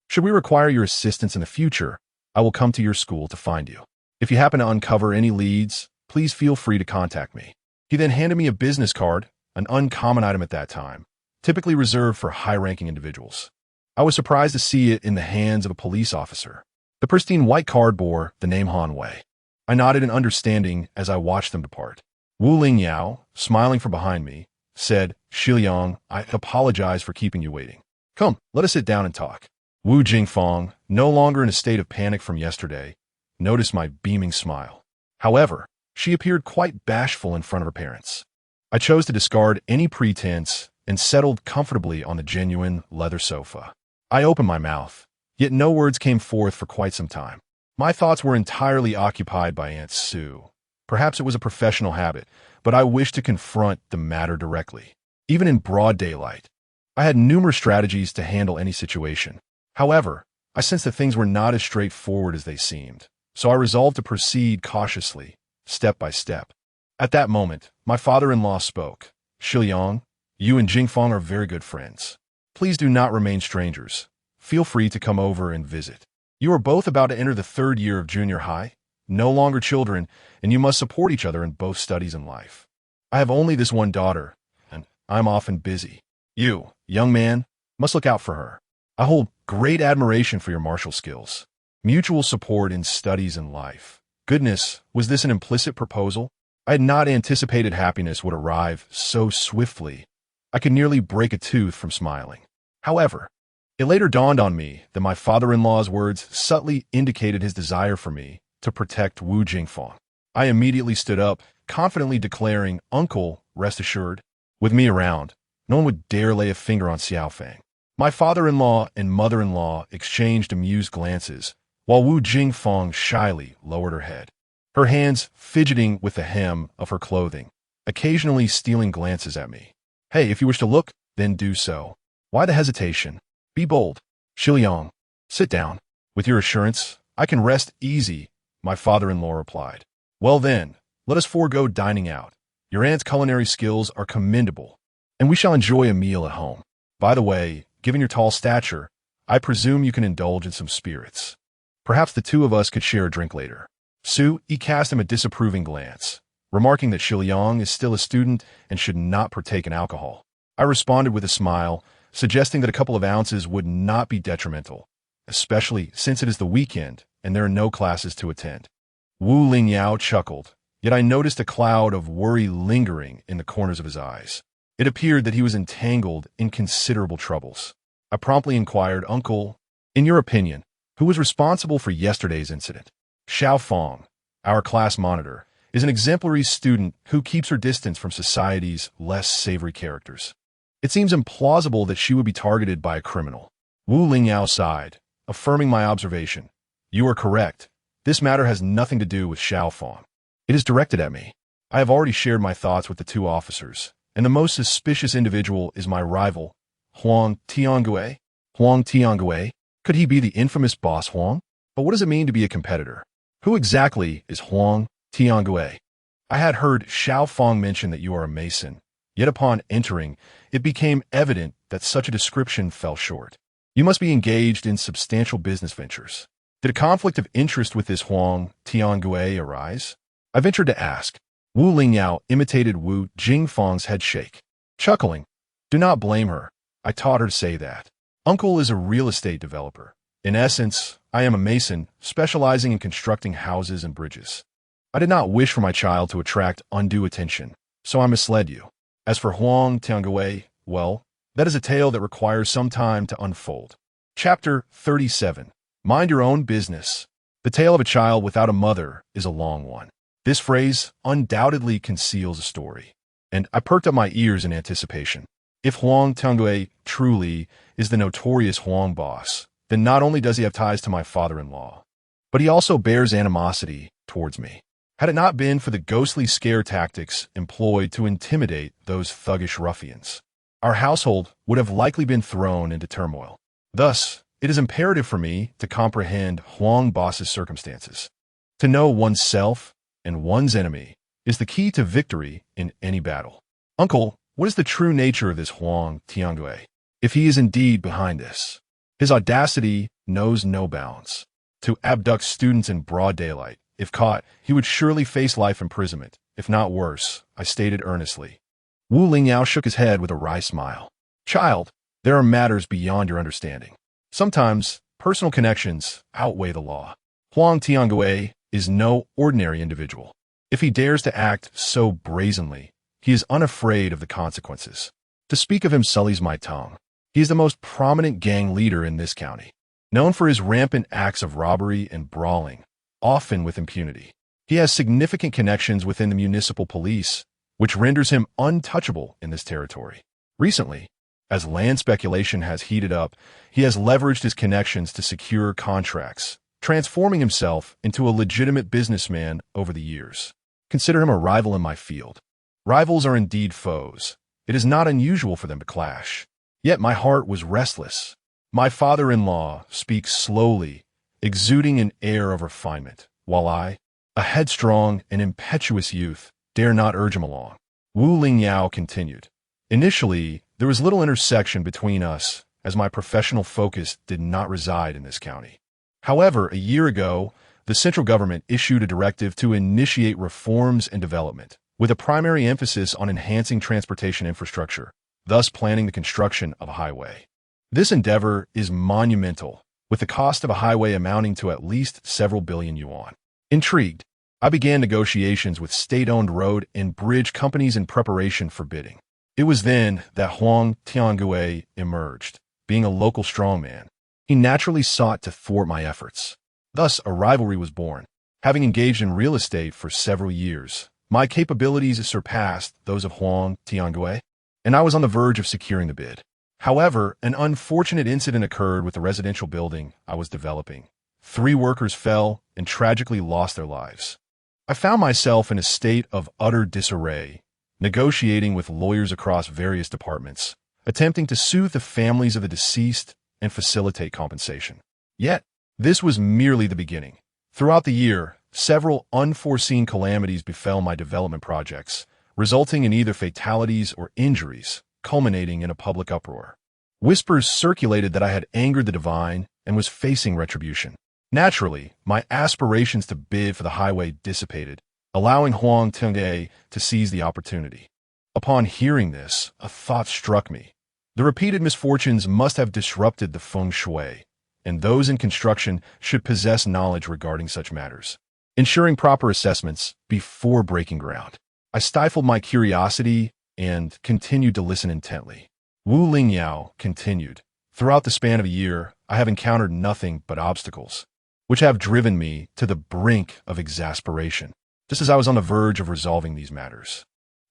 Should we require your assistance in the future, I will come to your school to find you. If you happen to uncover any leads, please feel free to contact me." He then handed me a business card, an uncommon item at that time, typically reserved for high-ranking individuals. I was surprised to see it in the hands of a police officer. The pristine white card bore the name Han Wei. I nodded in understanding as I watched them depart. Wu Lingyao, smiling from behind me, said, "Xiliang, I apologize for keeping you waiting. Come, let us sit down and talk." Wu Jingfeng, no longer in a state of panic from yesterday, noticed my beaming smile. However, she appeared quite bashful in front of her parents. I chose to discard any pretense and settled comfortably on the genuine leather sofa. I opened my mouth, yet no words came forth for quite some time. My thoughts were entirely occupied by Aunt Sue. Perhaps it was a professional habit, but I wished to confront the matter directly. Even in broad daylight, I had numerous strategies to handle any situation. However, I sensed that things were not as straightforward as they seemed, so I resolved to proceed cautiously, step by step. At that moment, my father-in-law spoke. Xiliang, you and Jingfeng are very good friends. Please do not remain strangers. Feel free to come over and visit. You are both about to enter the 3rd year of junior high, no longer children, and you must support each other in both studies and life. I have only this one daughter, and I'm often busy. You, young man, must look out for her. I hold great admiration for your martial skills. Mutual support in studies and life. Goodness, was this an implicit proposal? I had not anticipated happiness would arrive so swiftly. I could nearly break a tooth from smiling. However, it later dawned on me that my father-in-law's words subtly indicated his desire for me to protect Wu Jingfeng. I immediately stood up, confidently declaring, "Uncle, rest assured, with me around, no one would dare lay a finger on Xiaofeng." My father-in-law and mother-in-law exchanged amused glances, while Wu Jingfeng shyly lowered her head, her hands fidgeting with the hem of her clothing, occasionally stealing glances at me. Hey, if you wish to look, then do so. Why the hesitation? Be bold. Xiliang, sit down. With your assurance, I can rest easy, my father-in-law replied. Well then, let us forego dining out. Your aunt's culinary skills are commendable, and we shall enjoy a meal at home. By the way, given your tall stature, I presume you can indulge in some spirits. Perhaps the two of us could share a drink later. He cast him a disapproving glance, remarking that Xiliang is still a student and should not partake in alcohol. I responded with a smile, suggesting that a couple of ounces would not be detrimental, especially since it is the weekend and there are no classes to attend. Wu Lingyao chuckled, yet I noticed a cloud of worry lingering in the corners of his eyes. It appeared that he was entangled in considerable troubles. I promptly inquired, Uncle, in your opinion, who was responsible for yesterday's incident? Xiao Feng, our class monitor, is an exemplary student who keeps her distance from society's less savory characters. It seems implausible that she would be targeted by a criminal. Wu Lingyao sighed, affirming my observation. You are correct. This matter has nothing to do with Xiao Feng. It is directed at me. I have already shared my thoughts with the two officers, and the most suspicious individual is my rival, Huang Tiangue. Huang Tiangue? Could he be the infamous boss Huang? But what does it mean to be a competitor? Who exactly is Huang Tiangue? I had heard Xiao Feng mention that you are a Mason, yet upon entering, it became evident that such a description fell short. You must be engaged in substantial business ventures. Did a conflict of interest with this Huang Tiangue arise? I ventured to ask. Wu Lingyao imitated Wu Jingfeng's head shake. Chuckling, do not blame her. I taught her to say that. Uncle is a real estate developer. In essence, I am a mason specializing in constructing houses and bridges. I did not wish for my child to attract undue attention, so I misled you. As for Huang Tiangue, well, that is a tale that requires some time to unfold. Chapter 37. Mind your own business. The tale of a child without a mother is a long one. This phrase undoubtedly conceals a story, and I perked up my ears in anticipation. If Huang Tiangue truly is the notorious Huang boss, then not only does he have ties to my father-in-law, but he also bears animosity towards me. Had it not been for the ghostly scare tactics employed to intimidate those thuggish ruffians, our household would have likely been thrown into turmoil. Thus, it is imperative for me to comprehend Huang boss's circumstances. To know oneself and one's enemy is the key to victory in any battle. Uncle, what is the true nature of this Huang Tiangue? If he is indeed behind this, his audacity knows no bounds. To abduct students in broad daylight, if caught, he would surely face life imprisonment, if not worse, I stated earnestly. Wu Lingyao shook his head with a wry smile. Child, there are matters beyond your understanding. Sometimes, personal connections outweigh the law. Huang Tiangue is no ordinary individual. If he dares to act so brazenly, he is unafraid of the consequences. To speak of him sullies my tongue. He is the most prominent gang leader in this county, known for his rampant acts of robbery and brawling, often with impunity. He has significant connections within the municipal police, which renders him untouchable in this territory. Recently, as land speculation has heated up, he has leveraged his connections to secure contracts, transforming himself into a legitimate businessman over the years. Consider him a rival in my field. Rivals are indeed foes. It is not unusual for them to clash. Yet my heart was restless. My father-in-law speaks slowly, exuding an air of refinement, while I, a headstrong and impetuous youth, dare not urge him along. Wu Lingyao continued. Initially, there was little intersection between us, as my professional focus did not reside in this county. However, a year ago, the central government issued a directive to initiate reforms and development, with a primary emphasis on enhancing transportation infrastructure, thus planning the construction of a highway. This endeavor is monumental, with the cost of a highway amounting to at least several billion yuan. Intrigued, I began negotiations with state-owned road and bridge companies in preparation for bidding. It was then that Huang Tiangui emerged. Being a local strongman, he naturally sought to thwart my efforts. Thus, a rivalry was born. Having engaged in real estate for several years, my capabilities surpassed those of Huang Tiangui, and I was on the verge of securing the bid. However, an unfortunate incident occurred with the residential building I was developing. 3 workers fell and tragically lost their lives. I found myself in a state of utter disarray, negotiating with lawyers across various departments, attempting to soothe the families of the deceased and facilitate compensation. Yet, this was merely the beginning. Throughout the year, several unforeseen calamities befell my development projects, resulting in either fatalities or injuries, culminating in a public uproar. Whispers circulated that I had angered the divine and was facing retribution. Naturally, my aspirations to bid for the highway dissipated, allowing Huang Tiangui to seize the opportunity. Upon hearing this, a thought struck me. The repeated misfortunes must have disrupted the feng shui, and those in construction should possess knowledge regarding such matters, ensuring proper assessments before breaking ground. I stifled my curiosity and continued to listen intently. Wu Lingyao continued. Throughout the span of a year, I have encountered nothing but obstacles, which have driven me to the brink of exasperation. Just as I was on the verge of resolving these matters,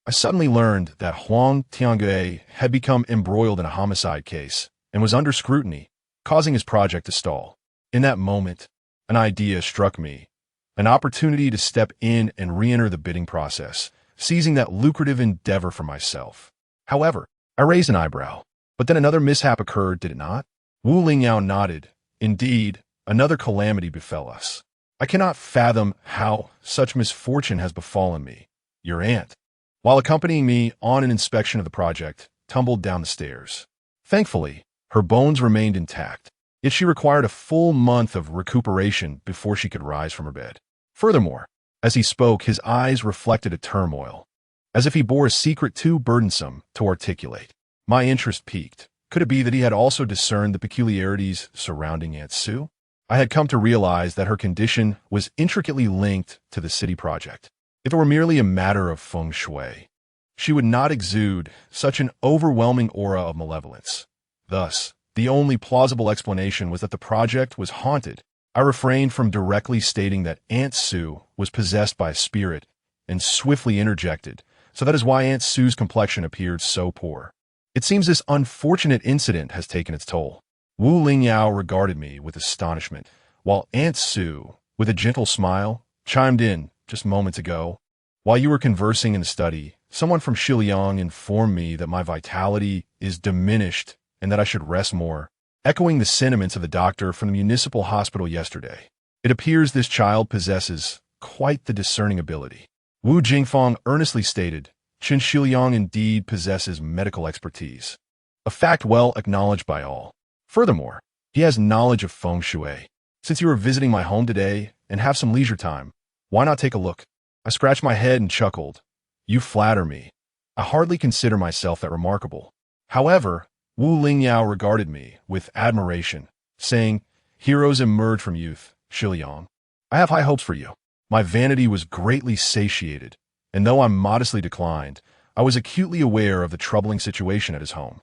I suddenly learned that Huang Tiangui had become embroiled in a homicide case and was under scrutiny, causing his project to stall. In that moment, an idea struck me, an opportunity to step in and re-enter the bidding process, seizing that lucrative endeavor for myself. However, I raised an eyebrow. But then another mishap occurred, did it not? Wu Lingyao nodded. Indeed, another calamity befell us. I cannot fathom how such misfortune has befallen me. Your aunt, while accompanying me on an inspection of the project, tumbled down the stairs. Thankfully, her bones remained intact, yet she required a full month of recuperation before she could rise from her bed. Furthermore, as he spoke, his eyes reflected a turmoil, as if he bore a secret too burdensome to articulate. My interest piqued. Could it be that he had also discerned the peculiarities surrounding Aunt Sue? I had come to realize that her condition was intricately linked to the city project. If it were merely a matter of feng shui, she would not exude such an overwhelming aura of malevolence. Thus, the only plausible explanation was that the project was haunted. I refrained from directly stating that Aunt Sue was possessed by a spirit and swiftly interjected, so that is why Aunt Sue's complexion appeared so poor. It seems this unfortunate incident has taken its toll. Wu Lingyao regarded me with astonishment, while Aunt Sue, with a gentle smile, chimed in. Just moments ago, while you were conversing in the study, someone from Xiliang informed me that my vitality is diminished and that I should rest more, echoing the sentiments of the doctor from the municipal hospital yesterday. It appears this child possesses quite the discerning ability. Wu Jingfang earnestly stated, Chen Xiliang indeed possesses medical expertise, a fact well acknowledged by all. Furthermore, he has knowledge of feng shui. Since you are visiting my home today and have some leisure time, why not take a look? I scratched my head and chuckled. You flatter me. I hardly consider myself that remarkable. However, Wu Lingyao regarded me with admiration, saying, Heroes emerge from youth, Xiliang. I have high hopes for you. My vanity was greatly satiated, and though I modestly declined, I was acutely aware of the troubling situation at his home.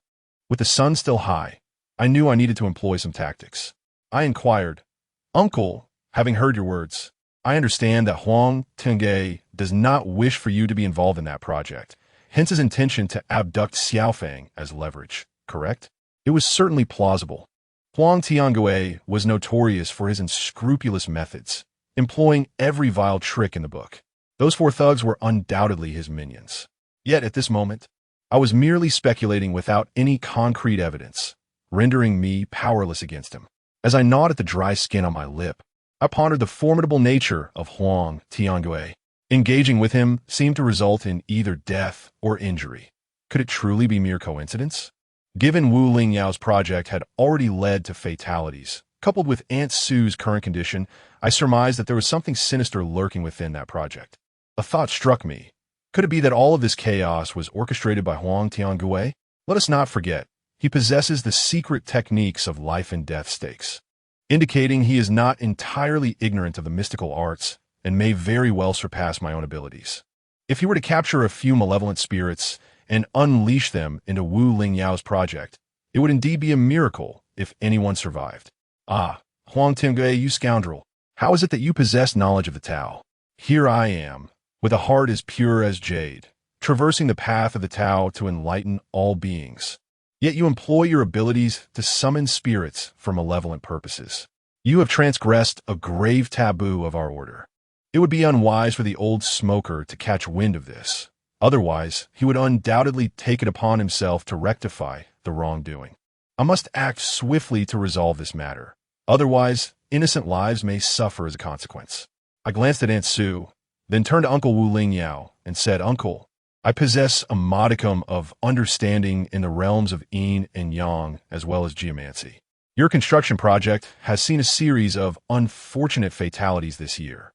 With the sun still high, I knew I needed to employ some tactics. I inquired, Uncle, having heard your words, I understand that Huang Tiangui does not wish for you to be involved in that project, hence his intention to abduct Xiaofeng as leverage, correct? It was certainly plausible. Huang Tiangui was notorious for his unscrupulous methods, employing every vile trick in the book. Those 4 thugs were undoubtedly his minions. Yet at this moment, I was merely speculating without any concrete evidence, rendering me powerless against him. As I gnawed at the dry skin on my lip, I pondered the formidable nature of Huang Tiangui. Engaging with him seemed to result in either death or injury. Could it truly be mere coincidence? Given Wu Lingyao's project had already led to fatalities, coupled with Aunt Sue's current condition, I surmised that there was something sinister lurking within that project. A thought struck me. Could it be that all of this chaos was orchestrated by Huang Tiangui? Let us not forget, he possesses the secret techniques of life and death stakes, indicating he is not entirely ignorant of the mystical arts and may very well surpass my own abilities. If he were to capture a few malevolent spirits and unleash them into Wu Lingyao's project, it would indeed be a miracle if anyone survived. Ah, Huang Tiangui, you scoundrel, how is it that you possess knowledge of the Tao? Here I am, with a heart as pure as jade, traversing the path of the Tao to enlighten all beings. Yet you employ your abilities to summon spirits for malevolent purposes. You have transgressed a grave taboo of our order. It would be unwise for the old smoker to catch wind of this. Otherwise, he would undoubtedly take it upon himself to rectify the wrongdoing. I must act swiftly to resolve this matter. Otherwise, innocent lives may suffer as a consequence. I glanced at Aunt Sue, then turned to Uncle Wu Lingyao and said, Uncle, I possess a modicum of understanding in the realms of yin and yang as well as geomancy. Your construction project has seen a series of unfortunate fatalities this year.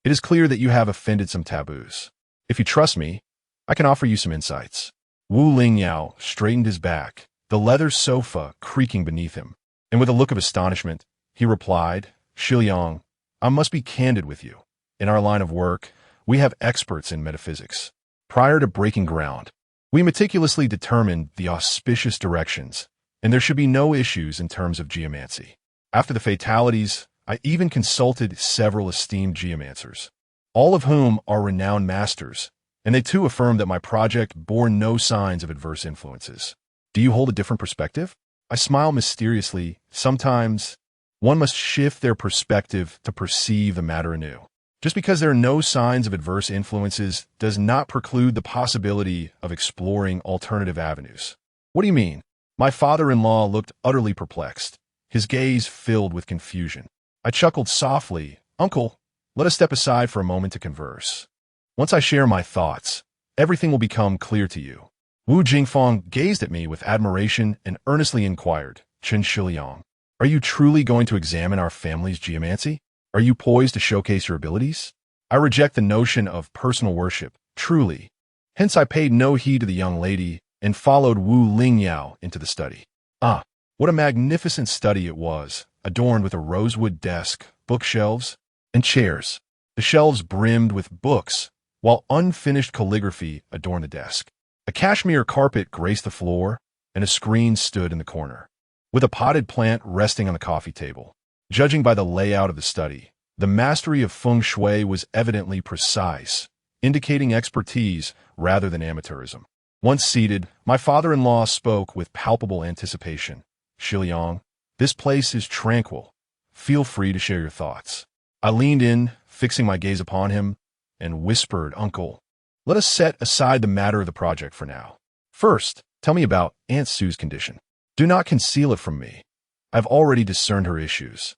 It is clear that you have offended some taboos. If you trust me, I can offer you some insights. Wu Lingyao straightened his back, the leather sofa creaking beneath him, and with a look of astonishment, he replied, Xiliang, I must be candid with you. In our line of work, we have experts in metaphysics. Prior to breaking ground, we meticulously determined the auspicious directions, and there should be no issues in terms of geomancy. After the fatalities, I even consulted several esteemed geomancers, all of whom are renowned masters, and they too affirmed that my project bore no signs of adverse influences. Do you hold a different perspective? I smile mysteriously. Sometimes one must shift their perspective to perceive the matter anew. Just because there are no signs of adverse influences does not preclude the possibility of exploring alternative avenues. What do you mean? My father-in-law looked utterly perplexed, his gaze filled with confusion. I chuckled softly. Uncle, let us step aside for a moment to converse. Once I share my thoughts, everything will become clear to you. Wu Jingfeng gazed at me with admiration and earnestly inquired, Chen Xiliang, are you truly going to examine our family's geomancy? Are you poised to showcase your abilities? I reject the notion of personal worship, truly. Hence I paid no heed to the young lady and followed Wu Lingyao into the study. Ah, what a magnificent study it was, adorned with a rosewood desk, bookshelves, and chairs. The shelves brimmed with books, while unfinished calligraphy adorned the desk. A cashmere carpet graced the floor, and a screen stood in the corner, with a potted plant resting on the coffee table. Judging by the layout of the study, the mastery of feng shui was evidently precise, indicating expertise rather than amateurism. Once seated, my father-in-law spoke with palpable anticipation. Xiliang, this place is tranquil. Feel free to share your thoughts. I leaned in, fixing my gaze upon him, and whispered, Uncle, let us set aside the matter of the project for now. First, tell me about Aunt Sue's condition. Do not conceal it from me. I've already discerned her issues.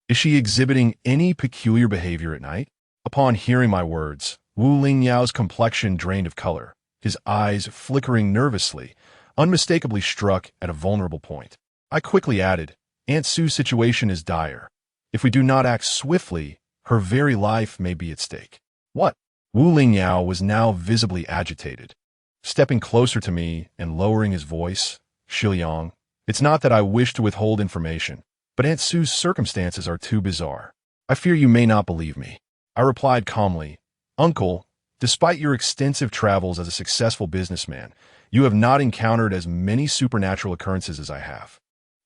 Is she exhibiting any peculiar behavior at night? Upon hearing my words, Wu Lingyao's complexion drained of color, his eyes flickering nervously, unmistakably struck at a vulnerable point. I quickly added, Aunt Sue's situation is dire. If we do not act swiftly, her very life may be at stake. What? Wu Lingyao was now visibly agitated. Stepping closer to me and lowering his voice, Xiliang, it's not that I wish to withhold information, but Aunt Sue's circumstances are too bizarre. I fear you may not believe me. I replied calmly, Uncle, despite your extensive travels as a successful businessman, you have not encountered as many supernatural occurrences as I have.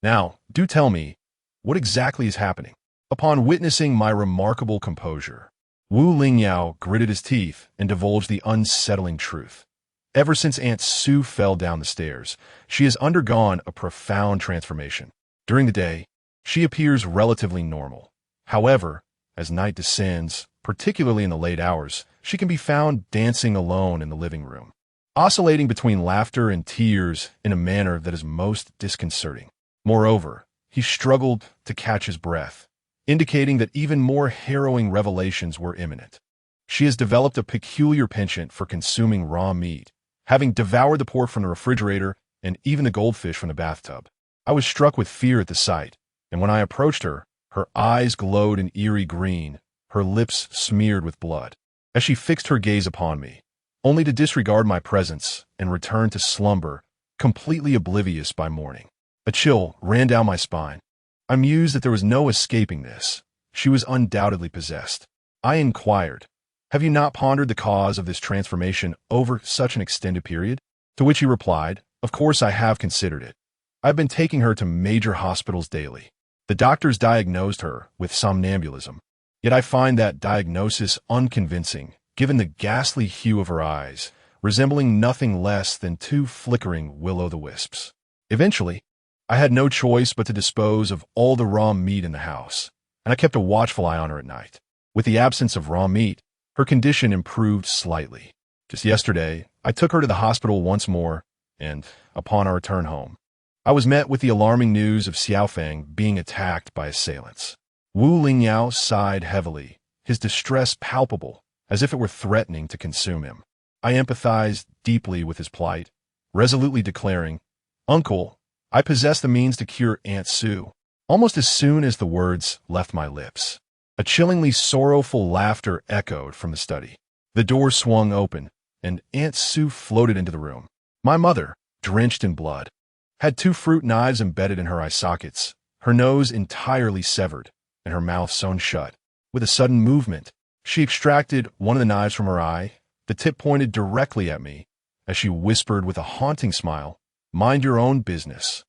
Now, do tell me, what exactly is happening? Upon witnessing my remarkable composure, Wu Lingyao gritted his teeth and divulged the unsettling truth. Ever since Aunt Sue fell down the stairs, she has undergone a profound transformation. During the day, she appears relatively normal. However, as night descends, particularly in the late hours, she can be found dancing alone in the living room. oscillating between laughter and tears in a manner that is most disconcerting. Moreover, he struggled to catch his breath, indicating that even more harrowing revelations were imminent. She has developed a peculiar penchant for consuming raw meat, having devoured the pork from the refrigerator and even the goldfish from the bathtub. I was struck with fear at the sight, and when I approached her, her eyes glowed an eerie green, her lips smeared with blood. As she fixed her gaze upon me, only to disregard my presence and return to slumber, completely oblivious by morning. A chill ran down my spine. I mused that there was no escaping this. She was undoubtedly possessed. I inquired, "Have you not pondered the cause of this transformation over such an extended period?" To which he replied, "Of course I have considered it. I've been taking her to major hospitals daily. The doctors diagnosed her with somnambulism. Yet I find that diagnosis unconvincing, given the ghastly hue of her eyes, resembling nothing less than two flickering will-o'-the-wisps." Eventually, I had no choice but to dispose of all the raw meat in the house, and I kept a watchful eye on her at night. With the absence of raw meat, her condition improved slightly. Just yesterday, I took her to the hospital once more, and, upon our return home, I was met with the alarming news of Xiaofeng being attacked by assailants. Wu Lingyao sighed heavily, his distress palpable, as if it were threatening to consume him. I empathized deeply with his plight, resolutely declaring, "Uncle, I possess the means to cure Aunt Sue." Almost as soon as the words left my lips, a chillingly sorrowful laughter echoed from the study. The door swung open, and Aunt Sue floated into the room. My mother, drenched in blood, had two fruit knives embedded in her eye sockets, her nose entirely severed, and her mouth sewn shut. With a sudden movement, she extracted one of the knives from her eye, the tip pointed directly at me, as she whispered with a haunting smile, "Mind your own business."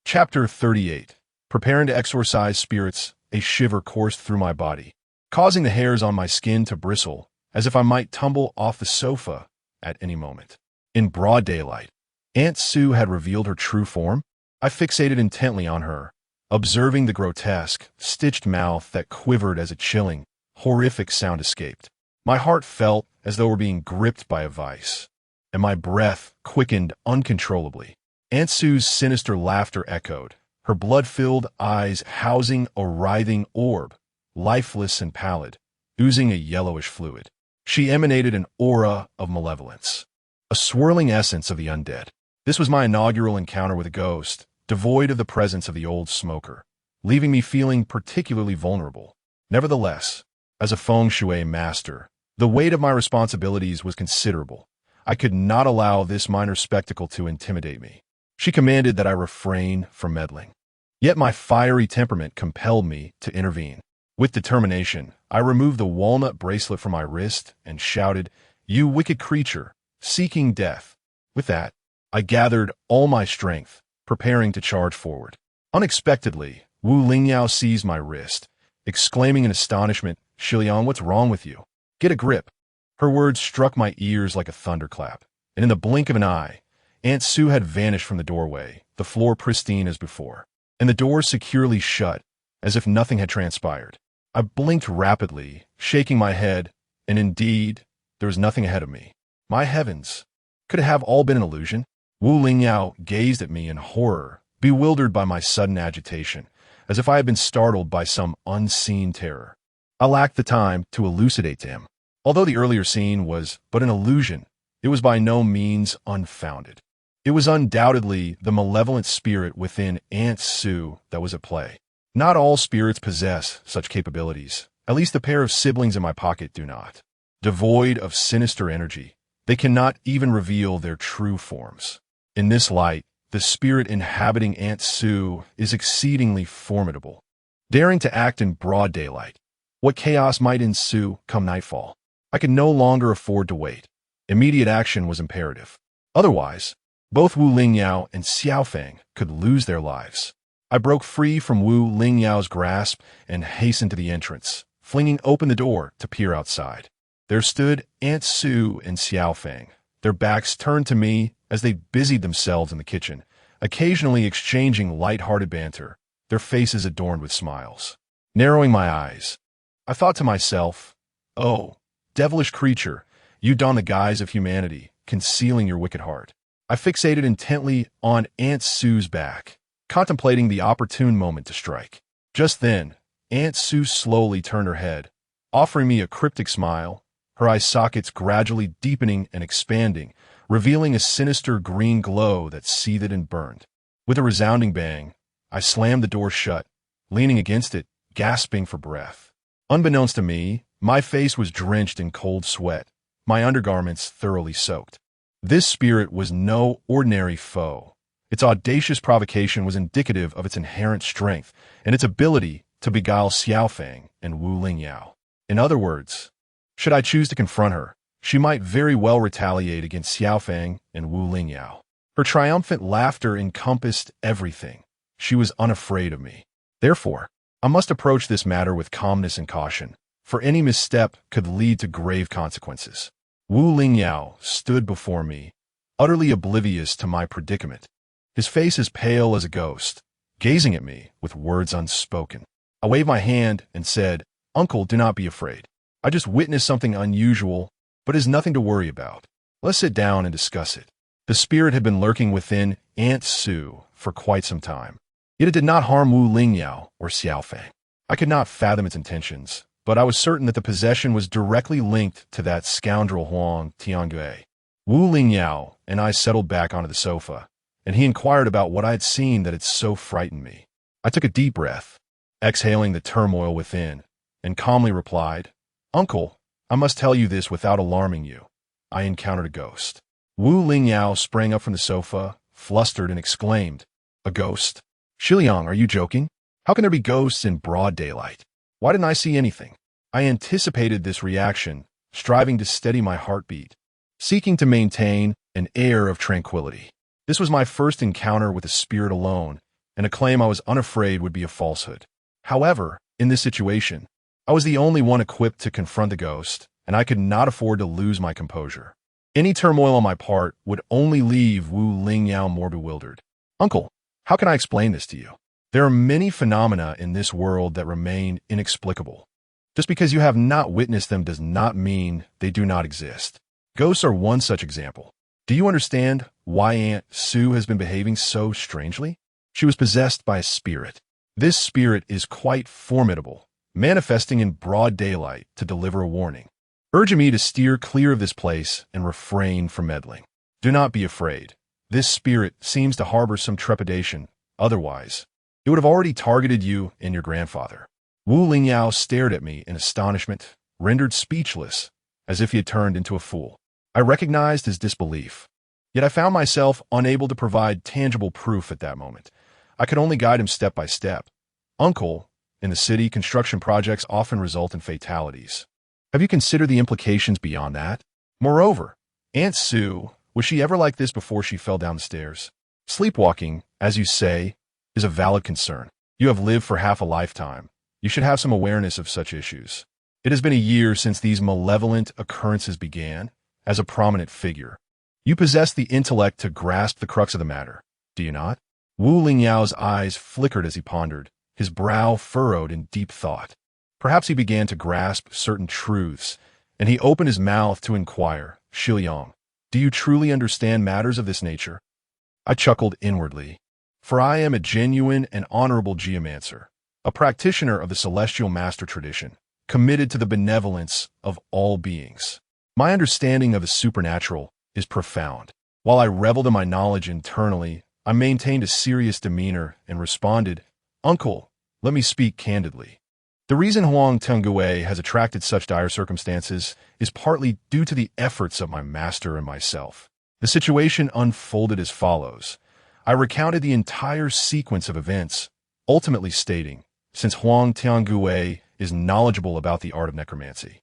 Chapter 38. Preparing to exorcise spirits, a shiver coursed through my body, causing the hairs on my skin to bristle, as if I might tumble off the sofa at any moment. In broad daylight, Aunt Sue had revealed her true form. I fixated intently on her, observing the grotesque, stitched mouth that quivered as a chilling, horrific sound escaped. My heart felt as though it were being gripped by a vice, and my breath quickened uncontrollably. Aunt Sue's sinister laughter echoed, her blood-filled eyes housing a writhing orb, lifeless and pallid, oozing a yellowish fluid. She emanated an aura of malevolence, a swirling essence of the undead. This was my inaugural encounter with a ghost, devoid of the presence of the old smoker, leaving me feeling particularly vulnerable. Nevertheless, as a feng shui master, the weight of my responsibilities was considerable. I could not allow this minor spectacle to intimidate me. She commanded that I refrain from meddling. Yet my fiery temperament compelled me to intervene. With determination, I removed the walnut bracelet from my wrist and shouted, "You wicked creature, seeking death." With that, I gathered all my strength, preparing to charge forward. Unexpectedly, Wu Lingyao seized my wrist, exclaiming in astonishment, "Xiliang, what's wrong with you? Get a grip." Her words struck my ears like a thunderclap, and in the blink of an eye, Aunt Sue had vanished from the doorway, the floor pristine as before, and the door securely shut, as if nothing had transpired. I blinked rapidly, shaking my head, and indeed, there was nothing ahead of me. My heavens! Could it have all been an illusion? Wu Lingyao gazed at me in horror, bewildered by my sudden agitation, as if I had been startled by some unseen terror. I lacked the time to elucidate to him. Although the earlier scene was but an illusion, it was by no means unfounded. It was undoubtedly the malevolent spirit within Aunt Sue that was at play. Not all spirits possess such capabilities. At least the pair of siblings in my pocket do not. Devoid of sinister energy, they cannot even reveal their true forms. In this light, the spirit inhabiting Aunt Sue is exceedingly formidable, daring to act in broad daylight. What chaos might ensue come nightfall? I could no longer afford to wait. Immediate action was imperative. Otherwise, both Wu Lingyao and Xiaofeng could lose their lives. I broke free from Wu Lingyao's grasp and hastened to the entrance, flinging open the door to peer outside. There stood Aunt Sue and Xiaofeng, their backs turned to me as they busied themselves in the kitchen, occasionally exchanging light-hearted banter, their faces adorned with smiles. Narrowing my eyes, I thought to myself, "Oh, devilish creature, you don the guise of humanity, concealing your wicked heart. I fixated intently on Aunt Sue's back, contemplating the opportune moment to strike. Just then, Aunt Sue slowly turned her head, offering me a cryptic smile, her eye sockets gradually deepening and expanding, revealing a sinister green glow that seethed and burned. With a resounding bang, I slammed the door shut, leaning against it, gasping for breath. Unbeknownst to me, my face was drenched in cold sweat, my undergarments thoroughly soaked. This spirit was no ordinary foe. Its audacious provocation was indicative of its inherent strength and its ability to beguile Xiaofeng and Wu Lingyao. In other words, should I choose to confront her, she might very well retaliate against Xiaofeng and Wu Lingyao. Her triumphant laughter encompassed everything. She was unafraid of me. Therefore, I must approach this matter with calmness and caution, for any misstep could lead to grave consequences. Wu Lingyao stood before me, utterly oblivious to my predicament, his face as pale as a ghost, gazing at me with words unspoken. I waved my hand and said, "Uncle, do not be afraid. I just witnessed something unusual, but it is nothing to worry about. Let's sit down and discuss it." The spirit had been lurking within Aunt Sue for quite some time, yet it did not harm Wu Lingyao or Xiaofeng. I could not fathom its intentions, but I was certain that the possession was directly linked to that scoundrel Huang Tiangui. Wu Lingyao and I settled back onto the sofa, and he inquired about what I had seen that had so frightened me. I took a deep breath, exhaling the turmoil within, and calmly replied, "Uncle, I must tell you this without alarming you. I encountered a ghost." Wu Lingyao sprang up from the sofa, flustered, and exclaimed, "A ghost? Xiliang, are you joking? How can there be ghosts in broad daylight? Why didn't I see anything?" I anticipated this reaction, striving to steady my heartbeat, seeking to maintain an air of tranquility. This was my first encounter with a spirit alone, and a claim I was unafraid would be a falsehood. However, in this situation, I was the only one equipped to confront the ghost, and I could not afford to lose my composure. Any turmoil on my part would only leave Wu Lingyao more bewildered. "Uncle, how can I explain this to you? There are many phenomena in this world that remain inexplicable. Just because you have not witnessed them does not mean they do not exist. Ghosts are one such example. Do you understand why Aunt Sue has been behaving so strangely? She was possessed by a spirit. This spirit is quite formidable, manifesting in broad daylight to deliver a warning, urging me to steer clear of this place and refrain from meddling. Do not be afraid. This spirit seems to harbor some trepidation. Otherwise, it would have already targeted you and your grandfather." Wu Lingyao stared at me in astonishment, rendered speechless, as if he had turned into a fool. I recognized his disbelief, yet I found myself unable to provide tangible proof at that moment. I could only guide him step by step. "Uncle, in the city, construction projects often result in fatalities. Have you considered the implications beyond that? Moreover, Aunt Sue, was she ever like this before she fell down the stairs? Sleepwalking, as you say, is a valid concern. You have lived for half a lifetime. You should have some awareness of such issues. It has been a year since these malevolent occurrences began. As a prominent figure, you possess the intellect to grasp the crux of the matter, do you not?" Wu Lingyao's eyes flickered as he pondered, his brow furrowed in deep thought. Perhaps he began to grasp certain truths, and he opened his mouth to inquire, "Xiliang, do you truly understand matters of this nature?" I chuckled inwardly, for I am a genuine and honorable geomancer, a practitioner of the celestial master tradition, committed to the benevolence of all beings. My understanding of the supernatural is profound. While I reveled in my knowledge internally, I maintained a serious demeanor and responded, "Uncle, let me speak candidly. The reason Huang Tiangui has attracted such dire circumstances is partly due to the efforts of my master and myself." The situation unfolded as follows. I recounted the entire sequence of events, ultimately stating, since Huang Tiangui is knowledgeable about the art of necromancy,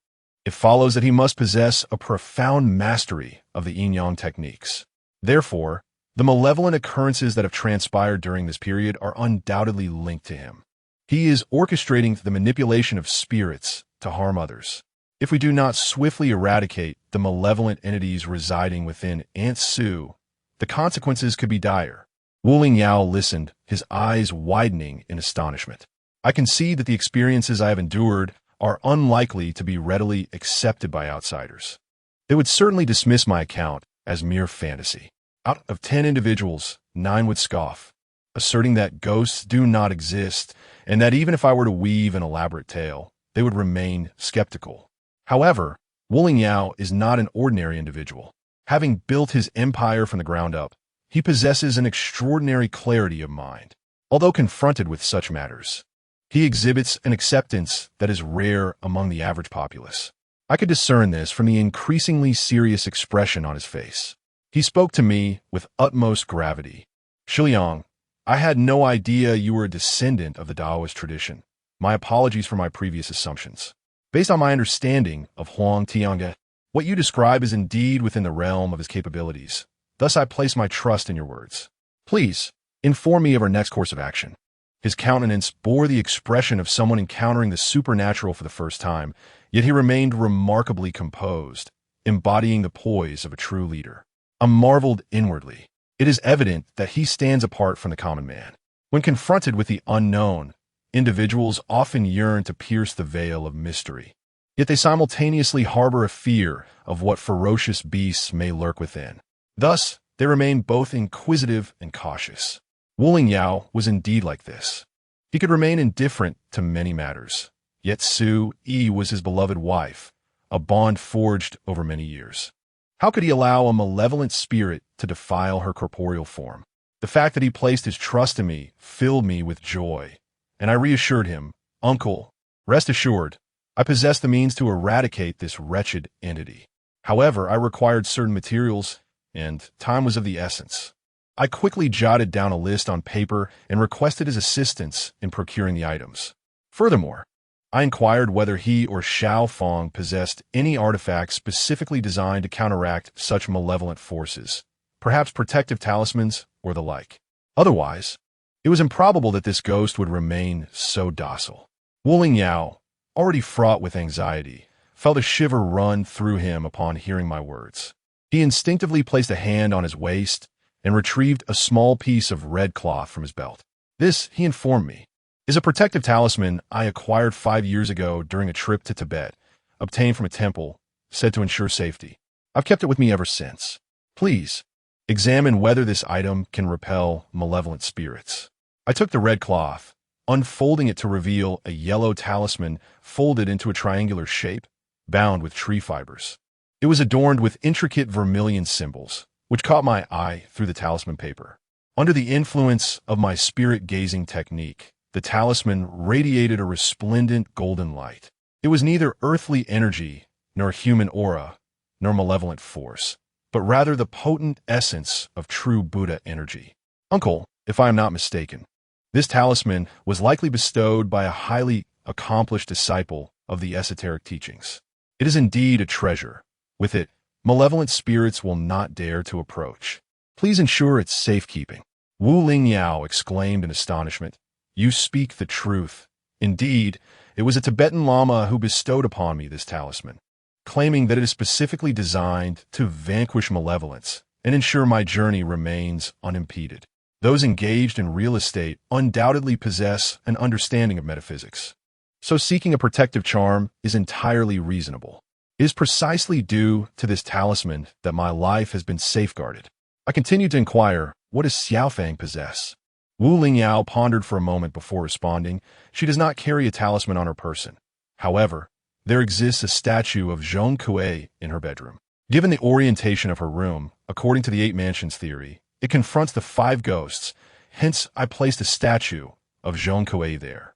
it follows that he must possess a profound mastery of the Yin-Yang techniques. Therefore, the malevolent occurrences that have transpired during this period are undoubtedly linked to him. He is orchestrating the manipulation of spirits to harm others. If we do not swiftly eradicate the malevolent entities residing within Aunt Sue, the consequences could be dire. Wu Lingyao listened, his eyes widening in astonishment. I concede that the experiences I have endured are unlikely to be readily accepted by outsiders. They would certainly dismiss my account as mere fantasy. Out of 10 individuals, 9 would scoff, asserting that ghosts do not exist, and that even if I were to weave an elaborate tale, they would remain skeptical. However, Wu Lingyao is not an ordinary individual. Having built his empire from the ground up, he possesses an extraordinary clarity of mind. Although confronted with such matters, he exhibits an acceptance that is rare among the average populace. I could discern this from the increasingly serious expression on his face. He spoke to me with utmost gravity. Xiliang, I had no idea you were a descendant of the Taoist tradition. My apologies for my previous assumptions. Based on my understanding of Huang Tiange, what you describe is indeed within the realm of his capabilities. Thus I place my trust in your words. Please, inform me of our next course of action. His countenance bore the expression of someone encountering the supernatural for the first time, yet he remained remarkably composed, embodying the poise of a true leader. I marveled inwardly. It is evident that he stands apart from the common man. When confronted with the unknown, individuals often yearn to pierce the veil of mystery. Yet they simultaneously harbor a fear of what ferocious beasts may lurk within. Thus, they remain both inquisitive and cautious. Wu Lingyao was indeed like this. He could remain indifferent to many matters, yet Su Yi was his beloved wife, a bond forged over many years. How could he allow a malevolent spirit to defile her corporeal form? The fact that he placed his trust in me filled me with joy, and I reassured him, "Uncle, rest assured, I possess the means to eradicate this wretched entity. However, I required certain materials, and time was of the essence." I quickly jotted down a list on paper and requested his assistance in procuring the items. Furthermore, I inquired whether he or Xiao Feng possessed any artifacts specifically designed to counteract such malevolent forces, perhaps protective talismans or the like. Otherwise, it was improbable that this ghost would remain so docile. Wu Lingyao, already fraught with anxiety, felt a shiver run through him upon hearing my words. He instinctively placed a hand on his waist and retrieved a small piece of red cloth from his belt. This, he informed me, is a protective talisman I acquired 5 years ago during a trip to Tibet, obtained from a temple, said to ensure safety. I've kept it with me ever since. Please, examine whether this item can repel malevolent spirits. I took the red cloth, unfolding it to reveal a yellow talisman folded into a triangular shape, bound with tree fibers. It was adorned with intricate vermilion symbols, which caught my eye through the talisman paper. Under the influence of my spirit-gazing technique, the talisman radiated a resplendent golden light. It was neither earthly energy, nor human aura, nor malevolent force, but rather the potent essence of true Buddha energy. Uncle, if I am not mistaken, this talisman was likely bestowed by a highly accomplished disciple of the esoteric teachings. It is indeed a treasure. With it, malevolent spirits will not dare to approach. Please ensure its safekeeping. Wu Lingyao exclaimed in astonishment. You speak the truth. Indeed, it was a Tibetan Lama who bestowed upon me this talisman, claiming that it is specifically designed to vanquish malevolence and ensure my journey remains unimpeded. Those engaged in real estate undoubtedly possess an understanding of metaphysics, so seeking a protective charm is entirely reasonable. It is precisely due to this talisman that my life has been safeguarded. I continued to inquire, what does Xiaofang possess? Wu Lingyao pondered for a moment before responding. She does not carry a talisman on her person. However, there exists a statue of Zhong Kuei in her bedroom. Given the orientation of her room, according to the 8 mansions theory, it confronts the 5 ghosts, hence I placed a statue of Zhong Kuei there.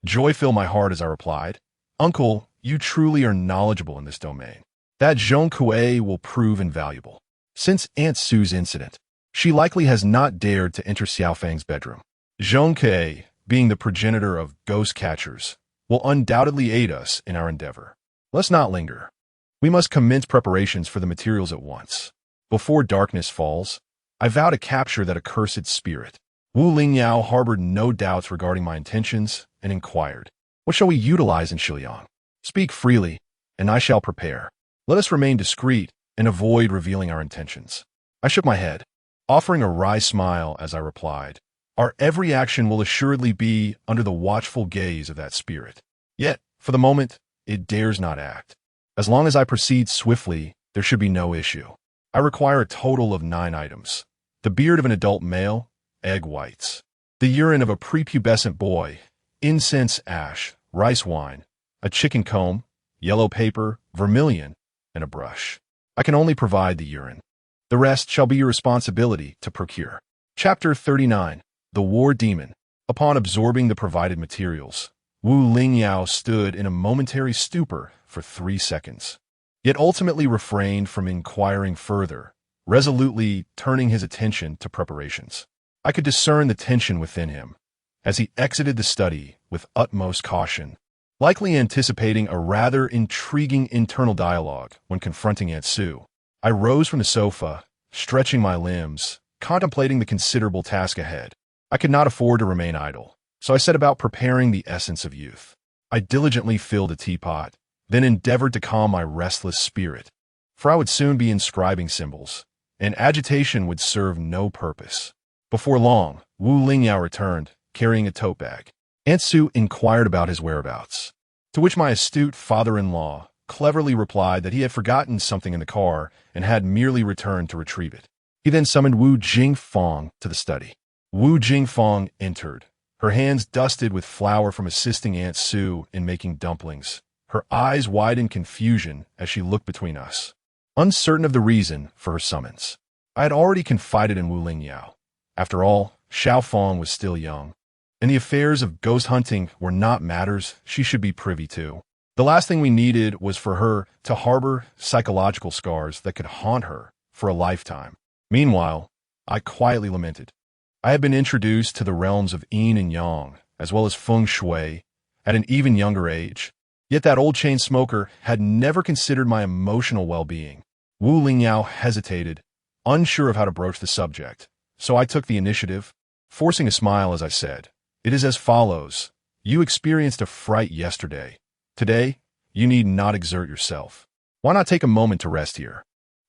Joy filled my heart as I replied, Uncle, you truly are knowledgeable in this domain. That Zhong Kuei will prove invaluable. Since Aunt Sue's incident, she likely has not dared to enter Xiaofang's bedroom. Zhong Kuei, being the progenitor of ghost catchers, will undoubtedly aid us in our endeavor. Let's not linger. We must commence preparations for the materials at once. Before darkness falls, I vow to capture that accursed spirit. Wu Lingyao harbored no doubts regarding my intentions and inquired, what shall we utilize in Xiliang? Speak freely, and I shall prepare. Let us remain discreet and avoid revealing our intentions. I shook my head, offering a wry smile as I replied, our every action will assuredly be under the watchful gaze of that spirit. Yet, for the moment, it dares not act. As long as I proceed swiftly, there should be no issue. I require a total of 9 items. The beard of an adult male, egg whites. The urine of a prepubescent boy, incense ash, rice wine, a chicken comb, yellow paper, vermilion, and a brush. I can only provide the urine. The rest shall be your responsibility to procure. Chapter 39. The War Demon. Upon absorbing the provided materials, Wu Lingyao stood in a momentary stupor for 3 seconds, yet ultimately refrained from inquiring further, resolutely turning his attention to preparations. I could discern the tension within him as he exited the study with utmost caution, likely anticipating a rather intriguing internal dialogue when confronting Aunt Sue. I rose from the sofa, stretching my limbs, contemplating the considerable task ahead. I could not afford to remain idle, so I set about preparing the essence of youth. I diligently filled a teapot, then endeavored to calm my restless spirit, for I would soon be inscribing symbols, and agitation would serve no purpose. Before long, Wu Lingyao returned, carrying a tote bag. Aunt Sue inquired about his whereabouts, to which my astute father-in-law cleverly replied that he had forgotten something in the car and had merely returned to retrieve it. He then summoned Wu Jingfeng to the study. Wu Jingfeng entered, her hands dusted with flour from assisting Aunt Sue in making dumplings, her eyes wide in confusion as she looked between us, uncertain of the reason for her summons. I had already confided in Wu Lingyao. After all, Xiaofeng was still young, and the affairs of ghost hunting were not matters she should be privy to. The last thing we needed was for her to harbor psychological scars that could haunt her for a lifetime. Meanwhile, I quietly lamented. I had been introduced to the realms of Yin and Yang, as well as Feng Shui, at an even younger age. Yet that old chain smoker had never considered my emotional well-being. Wu Lingyao hesitated, unsure of how to broach the subject, so I took the initiative, forcing a smile as I said, "It is as follows. You experienced a fright yesterday. Today, you need not exert yourself. Why not take a moment to rest here?"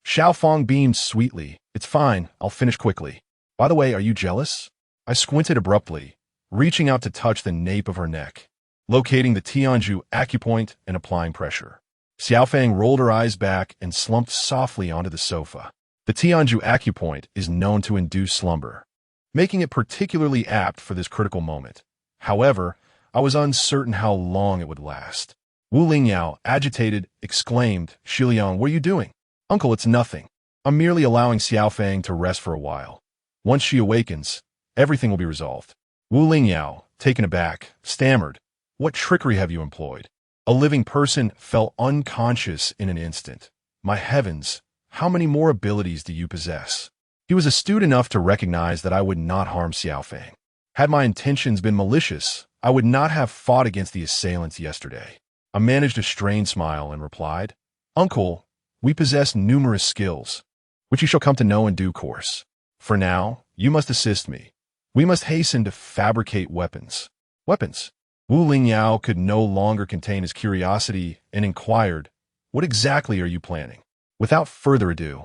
Xiaofeng beamed sweetly. "It's fine, I'll finish quickly. By the way, are you jealous?" I squinted abruptly, reaching out to touch the nape of her neck, locating the Tianju acupoint and applying pressure. Xiaofeng rolled her eyes back and slumped softly onto the sofa. The Tianju acupoint is known to induce slumber, making it particularly apt for this critical moment. However, I was uncertain how long it would last. Wu Lingyao, agitated, exclaimed, "Xiliang, what are you doing?" "Uncle, it's nothing. I'm merely allowing Xiaofeng to rest for a while. Once she awakens, everything will be resolved." Wu Lingyao, taken aback, stammered, "What trickery have you employed?" A living person fell unconscious in an instant. My heavens, how many more abilities do you possess? He was astute enough to recognize that I would not harm Xiaofeng. Had my intentions been malicious, I would not have fought against the assailants yesterday. I managed a strained smile and replied, "Uncle, we possess numerous skills, which you shall come to know in due course. For now, you must assist me. We must hasten to fabricate weapons." "Weapons?" Wu Lingyao could no longer contain his curiosity and inquired, "What exactly are you planning?" Without further ado,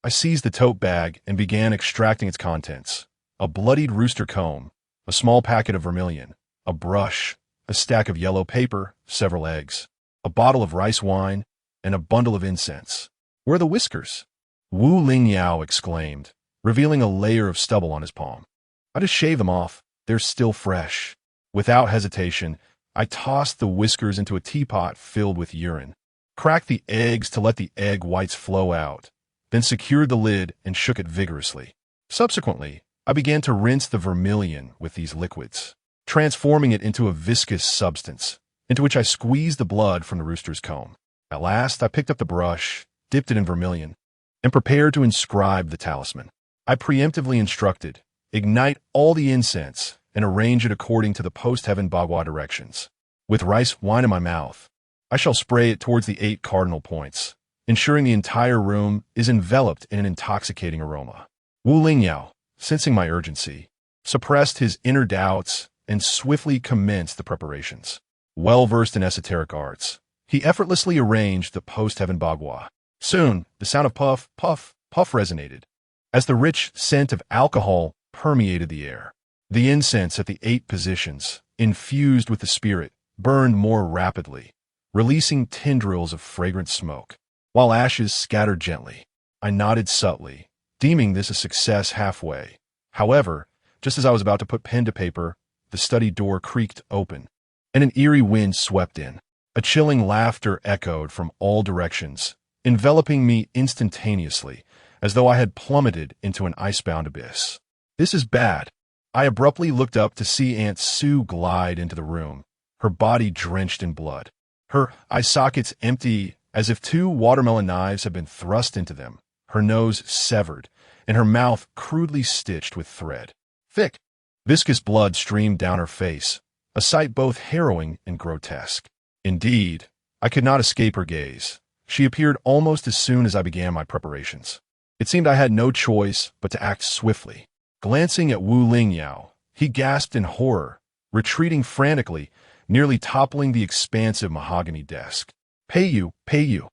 I seized the tote bag and began extracting its contents. A bloodied rooster comb, a small packet of vermilion, a brush, a stack of yellow paper, several eggs, a bottle of rice wine, and a bundle of incense. "Where are the whiskers?" Wu Lingyao exclaimed, revealing a layer of stubble on his palm. "I just shaved them off. They're still fresh." Without hesitation, I tossed the whiskers into a teapot filled with urine, cracked the eggs to let the egg whites flow out, then secured the lid and shook it vigorously. Subsequently, I began to rinse the vermilion with these liquids, transforming it into a viscous substance, into which I squeezed the blood from the rooster's comb. At last, I picked up the brush, dipped it in vermilion, and prepared to inscribe the talisman. I preemptively instructed, ignite all the incense and arrange it according to the post-heaven bagua directions. With rice wine in my mouth, I shall spray it towards the 8 cardinal points, ensuring the entire room is enveloped in an intoxicating aroma. Wu Lingyao, sensing my urgency, suppressed his inner doubts and swiftly commenced the preparations. Well-versed in esoteric arts, he effortlessly arranged the post-heaven bagua. Soon, the sound of puff, puff, puff resonated, as the rich scent of alcohol permeated the air. The incense at the 8 positions, infused with the spirit, burned more rapidly, releasing tendrils of fragrant smoke, while ashes scattered gently. I nodded subtly, deeming this a success halfway. However, just as I was about to put pen to paper, the study door creaked open, and an eerie wind swept in. A chilling laughter echoed from all directions, enveloping me instantaneously, as though I had plummeted into an icebound abyss. "This is bad." I abruptly looked up to see Aunt Sue glide into the room, her body drenched in blood. Her eye sockets empty, as if two watermelon knives had been thrust into them, her nose severed, and her mouth crudely stitched with thread. Thick, viscous blood streamed down her face, a sight both harrowing and grotesque. Indeed, I could not escape her gaze. She appeared almost as soon as I began my preparations. It seemed I had no choice but to act swiftly. Glancing at Wu Lingyao, he gasped in horror, retreating frantically, nearly toppling the expansive mahogany desk. Pei Yu, Pei Yu.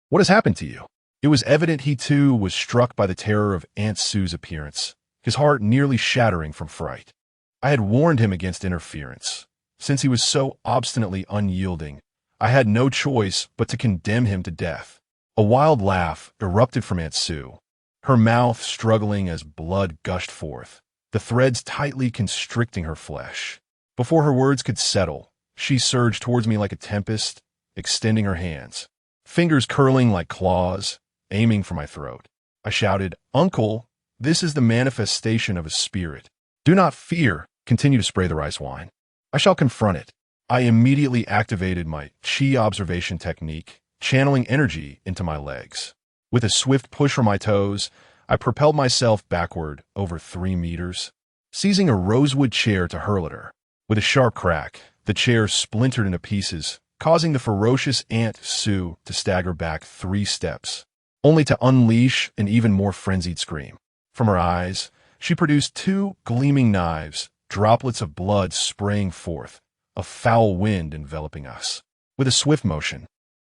What has happened to you?" It was evident he too was struck by the terror of Aunt Sue's appearance, his heart nearly shattering from fright. I had warned him against interference. Since he was so obstinately unyielding, I had no choice but to condemn him to death. A wild laugh erupted from Aunt Sue, her mouth struggling as blood gushed forth, the threads tightly constricting her flesh. Before her words could settle, she surged towards me like a tempest, extending her hands, fingers curling like claws, aiming for my throat. I shouted, "Uncle, this is the manifestation of a spirit. Do not fear." Continue to spray the rice wine. "I shall confront it." I immediately activated my Qi observation technique, channeling energy into my legs. With a swift push from my toes, I propelled myself backward over 3 meters, seizing a rosewood chair to hurl at her. With a sharp crack, the chair splintered into pieces, causing the ferocious Aunt Sue to stagger back 3 steps, only to unleash an even more frenzied scream. From her eyes, she produced 2 gleaming knives, droplets of blood spraying forth, a foul wind enveloping us. With a swift motion,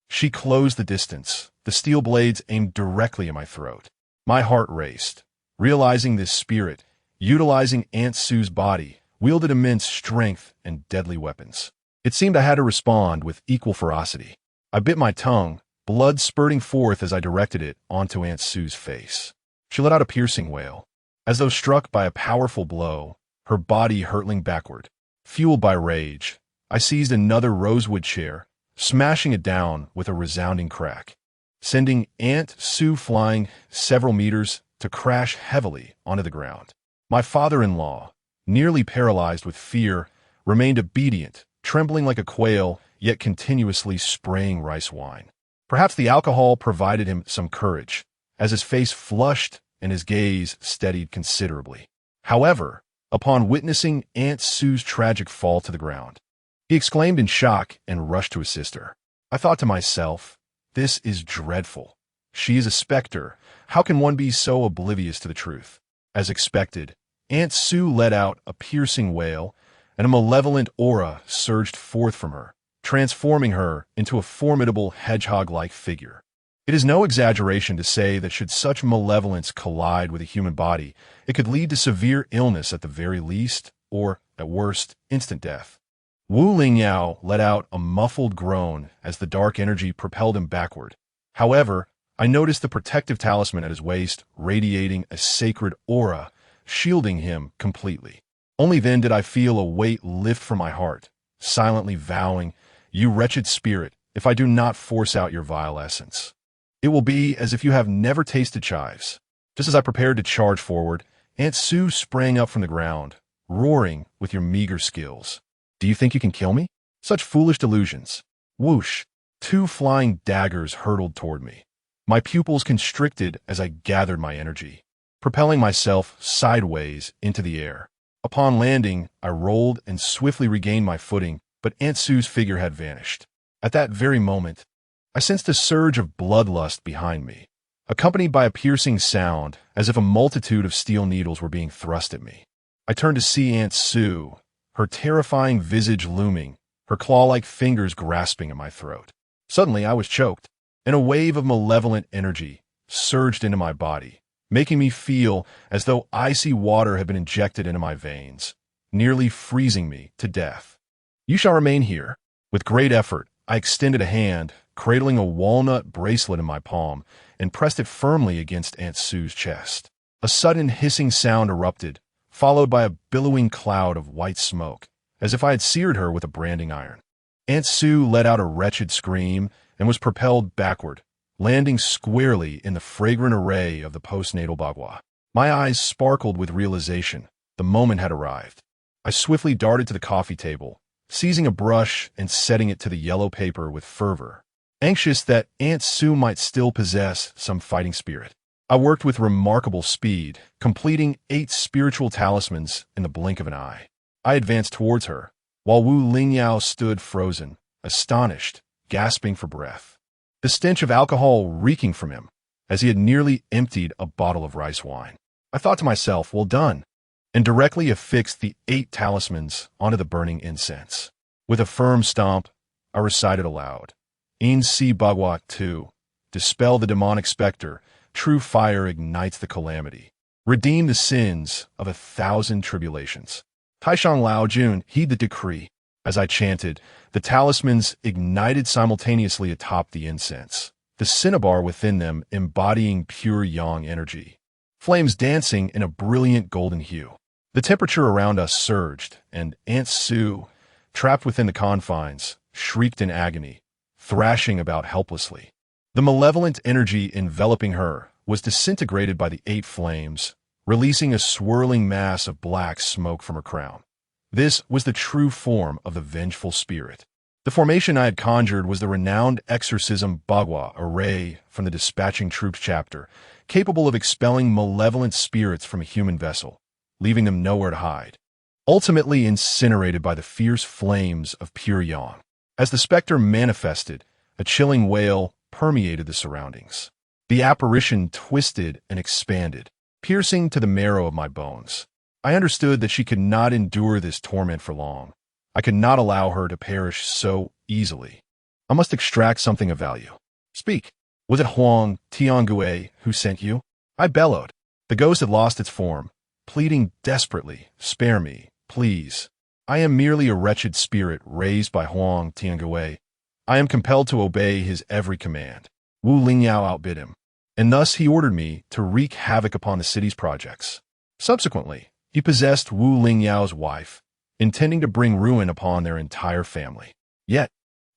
she closed the distance, the steel blades aimed directly at my throat. My heart raced, realizing this spirit, utilizing Aunt Sue's body, wielded immense strength and deadly weapons. It seemed I had to respond with equal ferocity. I bit my tongue, blood spurting forth as I directed it onto Aunt Sue's face. She let out a piercing wail, as though struck by a powerful blow, her body hurtling backward. Fueled by rage, I seized another rosewood chair, smashing it down with a resounding crack, sending Aunt Sue flying several meters to crash heavily onto the ground. My father-in-law, nearly paralyzed with fear, remained obedient, trembling like a quail, yet continuously spraying rice wine. Perhaps the alcohol provided him some courage, as his face flushed and his gaze steadied considerably. However, upon witnessing Aunt Sue's tragic fall to the ground, he exclaimed in shock and rushed to assist her. I thought to myself, this is dreadful. She is a specter. How can one be so oblivious to the truth? As expected, Aunt Sue let out a piercing wail, and a malevolent aura surged forth from her, transforming her into a formidable hedgehog-like figure. It is no exaggeration to say that should such malevolence collide with a human body, it could lead to severe illness at the very least, or, at worst, instant death. Wu Lingyao let out a muffled groan as the dark energy propelled him backward. However, I noticed the protective talisman at his waist radiating a sacred aura, shielding him completely. Only then did I feel a weight lift from my heart, silently vowing, "You wretched spirit, if I do not force out your vile essence, it will be as if you have never tasted chives." Just as I prepared to charge forward, Aunt Sue sprang up from the ground, roaring with your meager skills. "Do you think you can kill me? Such foolish delusions." Whoosh! 2 flying daggers hurtled toward me. My pupils constricted as I gathered my energy, propelling myself sideways into the air. Upon landing, I rolled and swiftly regained my footing, but Aunt Sue's figure had vanished. At that very moment, I sensed a surge of bloodlust behind me, accompanied by a piercing sound as if a multitude of steel needles were being thrust at me. I turned to see Aunt Sue, her terrifying visage looming, her claw-like fingers grasping at my throat. Suddenly, I was choked, and a wave of malevolent energy surged into my body, making me feel as though icy water had been injected into my veins, nearly freezing me to death. "You shall remain here." With great effort, I extended a hand, cradling a walnut bracelet in my palm, and pressed it firmly against Aunt Sue's chest. A sudden hissing sound erupted, followed by a billowing cloud of white smoke, as if I had seared her with a branding iron. Aunt Sue let out a wretched scream and was propelled backward, landing squarely in the fragrant array of the postnatal bagua. My eyes sparkled with realization. The moment had arrived. I swiftly darted to the coffee table, seizing a brush and setting it to the yellow paper with fervor, anxious that Aunt Sue might still possess some fighting spirit. I worked with remarkable speed, completing 8 spiritual talismans in the blink of an eye. I advanced towards her, while Wu Lingyao stood frozen, astonished, gasping for breath. The stench of alcohol reeking from him, as he had nearly emptied a bottle of rice wine. I thought to myself, well done, and directly affixed the 8 talismans onto the burning incense. With a firm stomp, I recited aloud, In Si Bagua Tu, dispel the demonic specter, true fire ignites the calamity. Redeem the sins of 1,000 tribulations. Taishang Lao Jun, heed the decree. As I chanted, the talismans ignited simultaneously atop the incense, the cinnabar within them embodying pure yang energy, flames dancing in a brilliant golden hue. The temperature around us surged, and Aunt Sue, trapped within the confines, shrieked in agony, thrashing about helplessly. The malevolent energy enveloping her was disintegrated by the 8 flames, releasing a swirling mass of black smoke from her crown. This was the true form of the vengeful spirit. The formation I had conjured was the renowned exorcism bagua array from the Dispatching Troops chapter, capable of expelling malevolent spirits from a human vessel, leaving them nowhere to hide, ultimately incinerated by the fierce flames of pure yang. As the specter manifested, a chilling wail permeated the surroundings. The apparition twisted and expanded, piercing to the marrow of my bones. I understood that she could not endure this torment for long. I could not allow her to perish so easily. I must extract something of value. Speak. Was it Huang Tiangue who sent you? I bellowed. The ghost had lost its form, pleading desperately, spare me, please. I am merely a wretched spirit raised by Huang Tiangue. I am compelled to obey his every command. Wu Lingyao outbid him, and thus he ordered me to wreak havoc upon the city's projects. Subsequently, he possessed Wu Lingyao's wife, intending to bring ruin upon their entire family. Yet,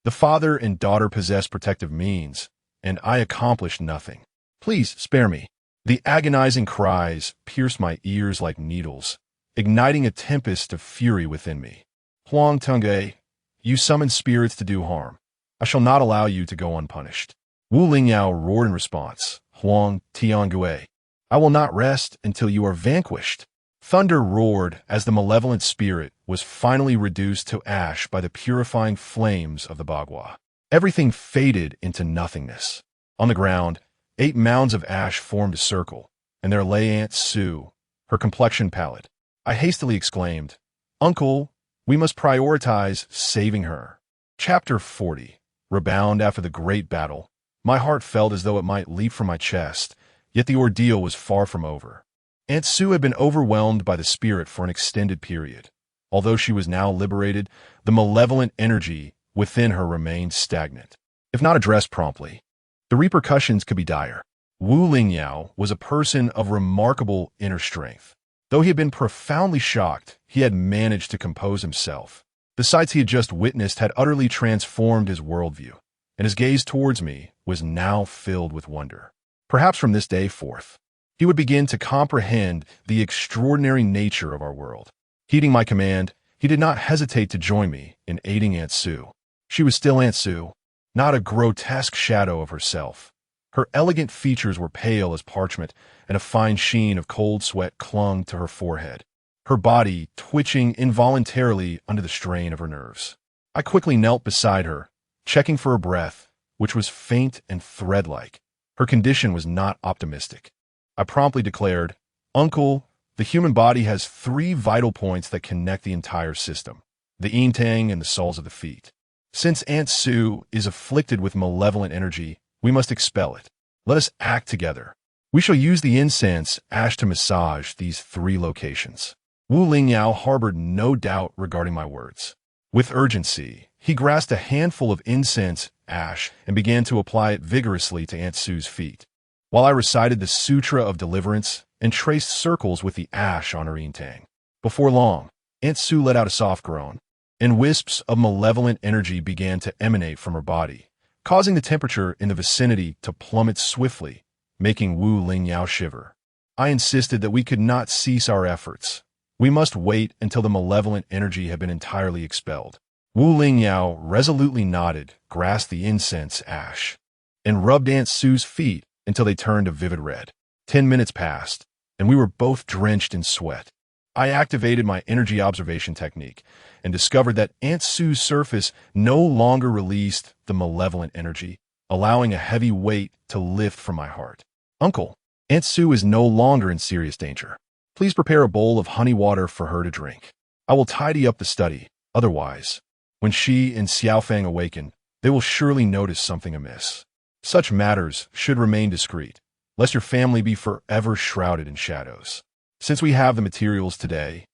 the father and daughter possessed protective means, and I accomplished nothing. Please spare me. The agonizing cries pierced my ears like needles, igniting a tempest of fury within me. Huang Tiangue, you summon spirits to do harm. I shall not allow you to go unpunished. Wu Lingyao roared in response, Huang Tiangue, I will not rest until you are vanquished. Thunder roared as the malevolent spirit was finally reduced to ash by the purifying flames of the bagua. Everything faded into nothingness. On the ground, 8 mounds of ash formed a circle, and there lay Aunt Sue, her complexion pallid. I hastily exclaimed, Uncle, we must prioritize saving her. Chapter 40. Rebound after the great battle. My heart felt as though it might leap from my chest, yet the ordeal was far from over. Aunt Sue had been overwhelmed by the spirit for an extended period. Although she was now liberated, the malevolent energy within her remained stagnant. If not addressed promptly, the repercussions could be dire. Wu Lingyao was a person of remarkable inner strength. Though he had been profoundly shocked, he had managed to compose himself. The sights he had just witnessed had utterly transformed his worldview, and his gaze towards me was now filled with wonder. Perhaps from this day forth, he would begin to comprehend the extraordinary nature of our world. Heeding my command, he did not hesitate to join me in aiding Aunt Sue. She was still Aunt Sue, not a grotesque shadow of herself. Her elegant features were pale as parchment, and a fine sheen of cold sweat clung to her forehead, her body twitching involuntarily under the strain of her nerves. I quickly knelt beside her, checking for her breath, which was faint and thread-like. Her condition was not optimistic. I promptly declared, Uncle, the human body has 3 vital points that connect the entire system, the yin tang and the soles of the feet. Since Aunt Sue is afflicted with malevolent energy, we must expel it. Let us act together. We shall use the incense ash to massage these 3 locations. Wu Lingyao harbored no doubt regarding my words. With urgency, he grasped a handful of incense ash and began to apply it vigorously to Aunt Sue's feet, while I recited the Sutra of Deliverance and traced circles with the ash on her yin-yang. Before long, Aunt Sue let out a soft groan, and wisps of malevolent energy began to emanate from her body, causing the temperature in the vicinity to plummet swiftly, making Wu Lingyao shiver. I insisted that we could not cease our efforts. We must wait until the malevolent energy had been entirely expelled. Wu Lingyao resolutely nodded, grasped the incense ash, and rubbed Aunt Sue's feet until they turned a vivid red. 10 minutes passed, and we were both drenched in sweat. I activated my energy observation technique and discovered that Aunt Sue's surface no longer released the malevolent energy, allowing a heavy weight to lift from my heart. Uncle, Aunt Sue is no longer in serious danger. Please prepare a bowl of honey water for her to drink. I will tidy up the study. Otherwise, when she and Xiaofeng awaken, they will surely notice something amiss. Such matters should remain discreet, lest your family be forever shrouded in shadows. Since we have the materials today,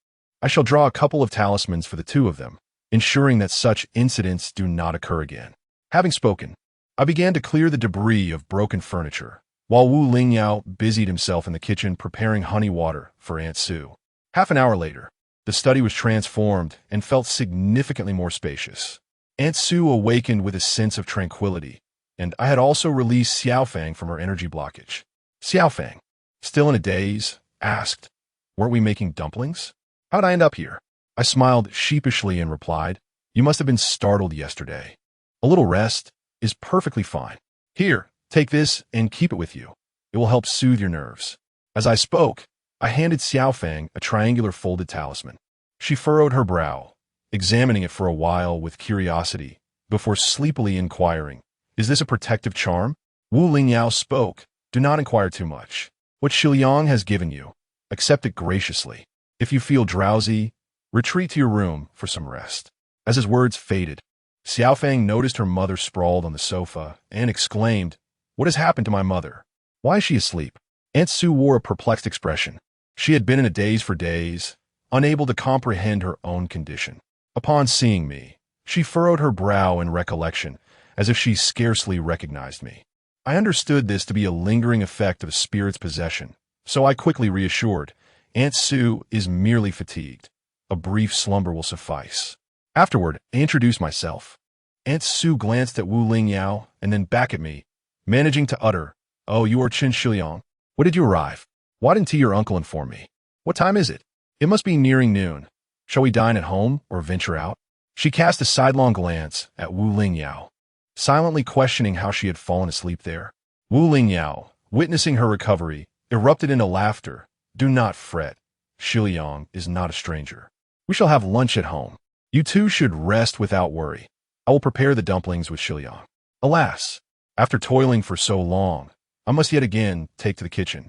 I shall draw a couple of talismans for the two of them, ensuring that such incidents do not occur again. Having spoken, I began to clear the debris of broken furniture, while Wu Lingyao busied himself in the kitchen preparing honey water for Aunt Sue. Half an hour later, the study was transformed and felt significantly more spacious. Aunt Sue awakened with a sense of tranquility, and I had also released Xiaofeng from her energy blockage. Xiaofeng, still in a daze, asked, "Weren't we making dumplings? How'd I end up here?" I smiled sheepishly and replied, "You must have been startled yesterday. A little rest is perfectly fine. Here, take this and keep it with you. It will help soothe your nerves." As I spoke, I handed Xiaofeng a triangular folded talisman. She furrowed her brow, examining it for a while with curiosity, before sleepily inquiring, "Is this a protective charm?" Wu Lingyao spoke, "Do not inquire too much. What Xiliang has given you, accept it graciously. If you feel drowsy, retreat to your room for some rest." As his words faded, Xiaofeng noticed her mother sprawled on the sofa and exclaimed, "What has happened to my mother? Why is she asleep?" Aunt Sue wore a perplexed expression. She had been in a daze for days, unable to comprehend her own condition. Upon seeing me, she furrowed her brow in recollection, as if she scarcely recognized me. I understood this to be a lingering effect of a spirit's possession, so I quickly reassured, "Aunt Sue is merely fatigued. A brief slumber will suffice." Afterward, I introduced myself. Aunt Sue glanced at Wu Lingyao and then back at me, managing to utter, "Oh, you are Chen Xiliang. When did you arrive? Why didn't your uncle inform me? What time is it? It must be nearing noon. Shall we dine at home or venture out?" She cast a sidelong glance at Wu Lingyao, silently questioning how she had fallen asleep there. Wu Lingyao, witnessing her recovery, erupted into laughter. "Do not fret. Xiliang is not a stranger. We shall have lunch at home. You two should rest without worry. I will prepare the dumplings with Xiliang." Alas, after toiling for so long, I must yet again take to the kitchen.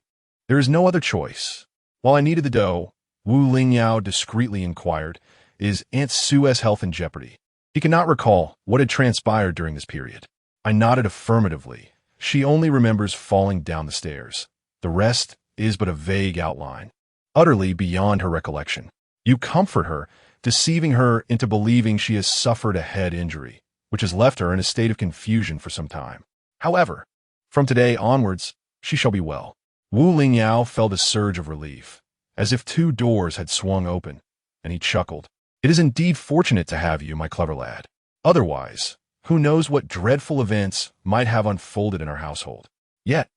There is no other choice. While I kneaded the dough, Wu Lingyao discreetly inquired, "Is Aunt Sue's health in jeopardy?" He could not recall what had transpired during this period. I nodded affirmatively. She only remembers falling down the stairs. The rest is but a vague outline, utterly beyond her recollection. You comfort her, deceiving her into believing she has suffered a head injury, which has left her in a state of confusion for some time. However, from today onwards, she shall be well. Wu Lingyao felt a surge of relief, as if two doors had swung open, and he chuckled. "It is indeed fortunate to have you, my clever lad. Otherwise, who knows what dreadful events might have unfolded in our household. Yet,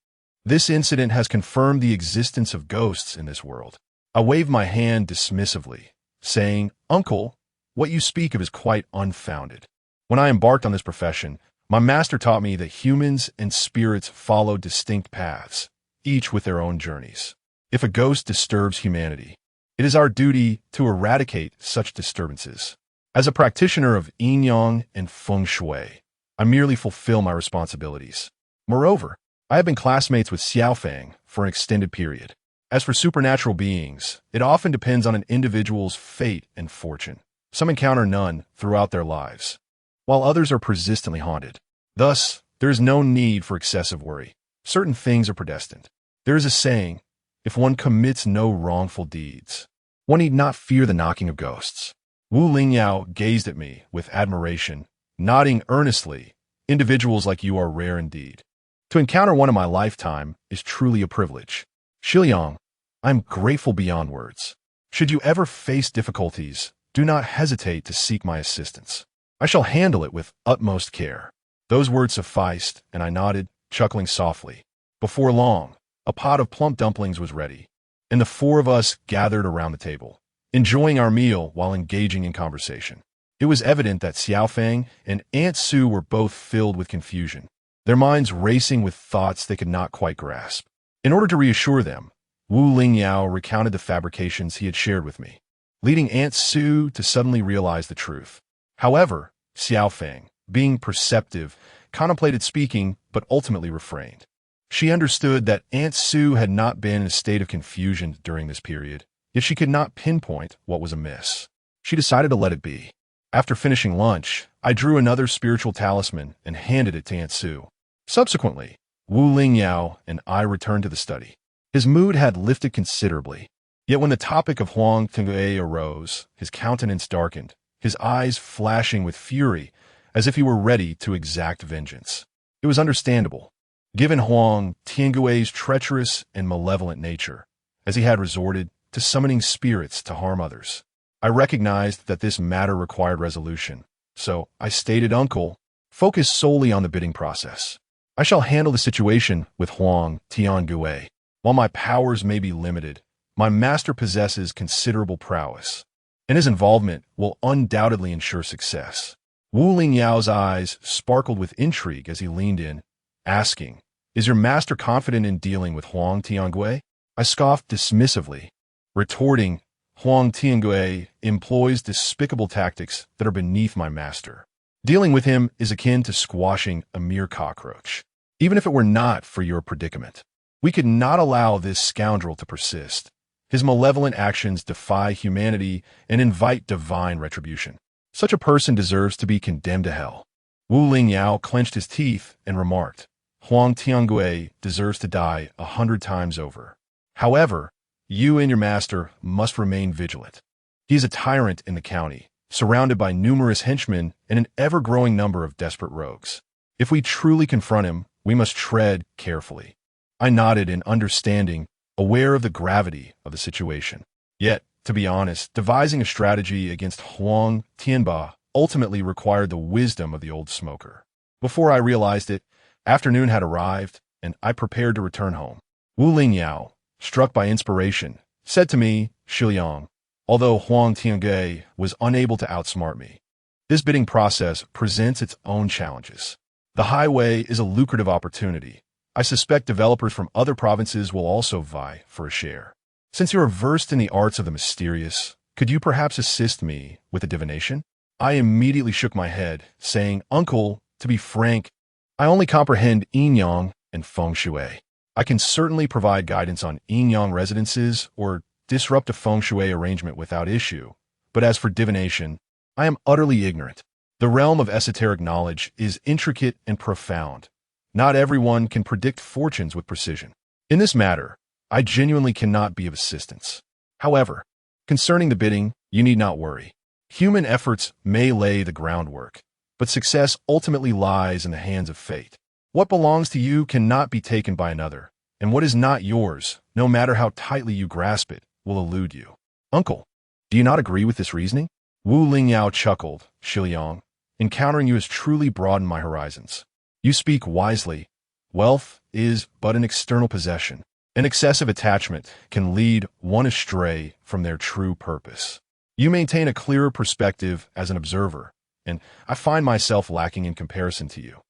this incident has confirmed the existence of ghosts in this world." I waved my hand dismissively, saying, "Uncle, what you speak of is quite unfounded. When I embarked on this profession, my master taught me that humans and spirits follow distinct paths, each with their own journeys. If a ghost disturbs humanity, it is our duty to eradicate such disturbances. As a practitioner of Yin-Yang and Feng Shui, I merely fulfill my responsibilities. Moreover, I have been classmates with Xiaofeng for an extended period. As for supernatural beings, it often depends on an individual's fate and fortune. Some encounter none throughout their lives, while others are persistently haunted. Thus, there is no need for excessive worry. Certain things are predestined. There is a saying, if one commits no wrongful deeds, one need not fear the knocking of ghosts." Wu Lingyao gazed at me with admiration, nodding earnestly, Individuals like you are rare indeed. To encounter one in my lifetime is truly a privilege. Xiliang, I am grateful beyond words. Should you ever face difficulties, do not hesitate to seek my assistance. I shall handle it with utmost care. Those words sufficed, and I nodded, chuckling softly. Before long, a pot of plump dumplings was ready, and the four of us gathered around the table, enjoying our meal while engaging in conversation. It was evident that Xiao Feng and Aunt Sue were both filled with confusion, their minds racing with thoughts they could not quite grasp. In order to reassure them, Wu Lingyao recounted the fabrications he had shared with me, leading Aunt Sue to suddenly realize the truth. However, Xiao Feng, being perceptive, contemplated speaking but ultimately refrained. She understood that Aunt Sue had not been in a state of confusion during this period, yet she could not pinpoint what was amiss. She decided to let it be. After finishing lunch, I drew another spiritual talisman and handed it to Aunt Sue. Subsequently, Wu Lingyao and I returned to the study. His mood had lifted considerably, yet when the topic of Huang Tinggui arose, his countenance darkened, his eyes flashing with fury, as if he were ready to exact vengeance. It was understandable, given Huang Tiangui's treacherous and malevolent nature, as he had resorted to summoning spirits to harm others. I recognized that this matter required resolution, so I stated, "Uncle, focus solely on the bidding process. I shall handle the situation with Huang Tiangui. While my powers may be limited, my master possesses considerable prowess, and his involvement will undoubtedly ensure success." Wu Lingyao's eyes sparkled with intrigue as he leaned in, asking, "Is your master confident in dealing with Huang Tiangui?" I scoffed dismissively, retorting, "Huang Tiangui employs despicable tactics that are beneath my master. Dealing with him is akin to squashing a mere cockroach. Even if it were not for your predicament, we could not allow this scoundrel to persist. His malevolent actions defy humanity and invite divine retribution. Such a person deserves to be condemned to hell." Wu Lingyao clenched his teeth and remarked, "Huang Tiangui deserves to die 100 times over. However, you and your master must remain vigilant. He is a tyrant in the county, surrounded by numerous henchmen and an ever-growing number of desperate rogues. If we truly confront him, we must tread carefully." I nodded in understanding, aware of the gravity of the situation. Yet, to be honest, devising a strategy against Huang Tianba ultimately required the wisdom of the old smoker. Before I realized it, afternoon had arrived, and I prepared to return home. Wu Lingyao, struck by inspiration, said to me, "Xiliang, although Huang Tiangui was unable to outsmart me, this bidding process presents its own challenges. The highway is a lucrative opportunity. I suspect developers from other provinces will also vie for a share. Since you are versed in the arts of the mysterious, could you perhaps assist me with a divination?" I immediately shook my head, saying, "Uncle, to be frank, I only comprehend Yin-Yang and Feng Shui. I can certainly provide guidance on Yin-Yang residences or disrupt a Feng Shui arrangement without issue, but as for divination, I am utterly ignorant. The realm of esoteric knowledge is intricate and profound. Not everyone can predict fortunes with precision. In this matter, I genuinely cannot be of assistance. However, concerning the bidding, you need not worry. Human efforts may lay the groundwork, but success ultimately lies in the hands of fate. What belongs to you cannot be taken by another, and what is not yours, no matter how tightly you grasp it, will elude you." "Uncle, do you not agree with this reasoning?" Wu Lingyao chuckled, "Xiliang, encountering you has truly broadened my horizons. You speak wisely. Wealth is but an external possession. An excessive attachment can lead one astray from their true purpose. You maintain a clearer perspective as an observer, and I find myself lacking in comparison to you."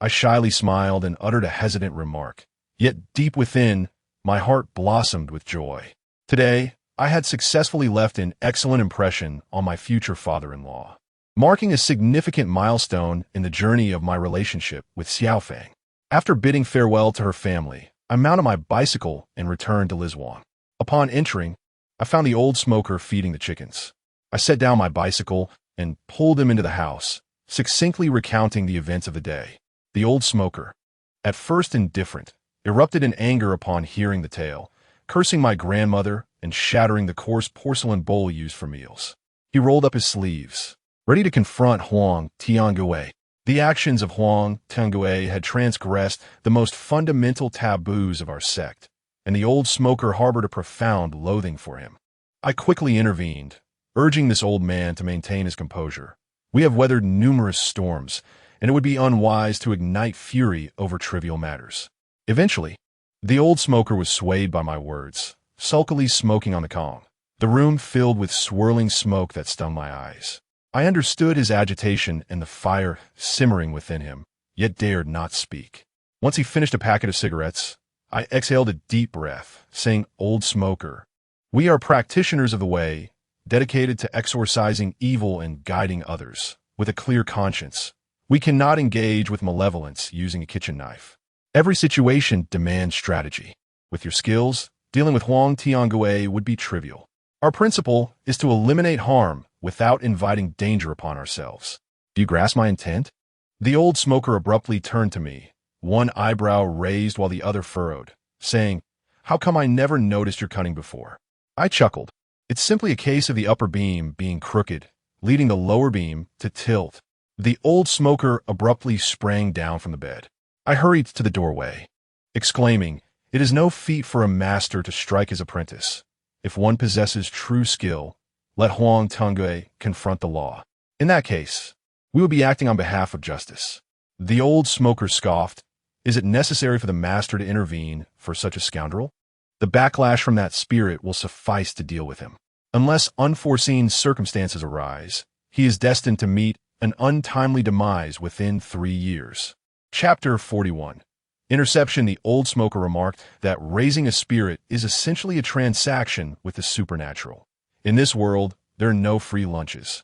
I shyly smiled and uttered a hesitant remark, yet deep within, my heart blossomed with joy. Today, I had successfully left an excellent impression on my future father-in-law, marking a significant milestone in the journey of my relationship with Xiao Feng. After bidding farewell to her family, I mounted my bicycle and returned to Lizuan. Upon entering, I found the old smoker feeding the chickens. I set down my bicycle and pulled him into the house, succinctly recounting the events of the day. The old smoker, at first indifferent, erupted in anger upon hearing the tale, cursing my grandmother and shattering the coarse porcelain bowl used for meals. He rolled up his sleeves, ready to confront Huang Tiangui. The actions of Huang Tenggui had transgressed the most fundamental taboos of our sect, and the old smoker harbored a profound loathing for him. I quickly intervened, urging this old man to maintain his composure. We have weathered numerous storms, and it would be unwise to ignite fury over trivial matters. Eventually, the old smoker was swayed by my words, sulkily smoking on the Kong, the room filled with swirling smoke that stung my eyes. I understood his agitation and the fire simmering within him, yet dared not speak. Once he finished a packet of cigarettes, I exhaled a deep breath, saying, "Old smoker, we are practitioners of the way, dedicated to exorcising evil and guiding others, with a clear conscience. We cannot engage with malevolence using a kitchen knife. Every situation demands strategy. With your skills, dealing with Huang Tiangui would be trivial. Our principle is to eliminate harm without inviting danger upon ourselves. Do you grasp my intent?" The old smoker abruptly turned to me, one eyebrow raised while the other furrowed, saying, "How come I never noticed your cunning before?" I chuckled. "It's simply a case of the upper beam being crooked, leading the lower beam to tilt." The old smoker abruptly sprang down from the bed. I hurried to the doorway, exclaiming, "It is no feat for a master to strike his apprentice. If one possesses true skill, let Huang Tiangui confront the law. In that case, we will be acting on behalf of justice." The old smoker scoffed. "Is it necessary for the master to intervene for such a scoundrel? The backlash from that spirit will suffice to deal with him. Unless unforeseen circumstances arise, he is destined to meet an untimely demise within 3 years. Chapter 41. Interception. The old smoker remarked that raising a spirit is essentially a transaction with the supernatural. In this world, there are no free lunches.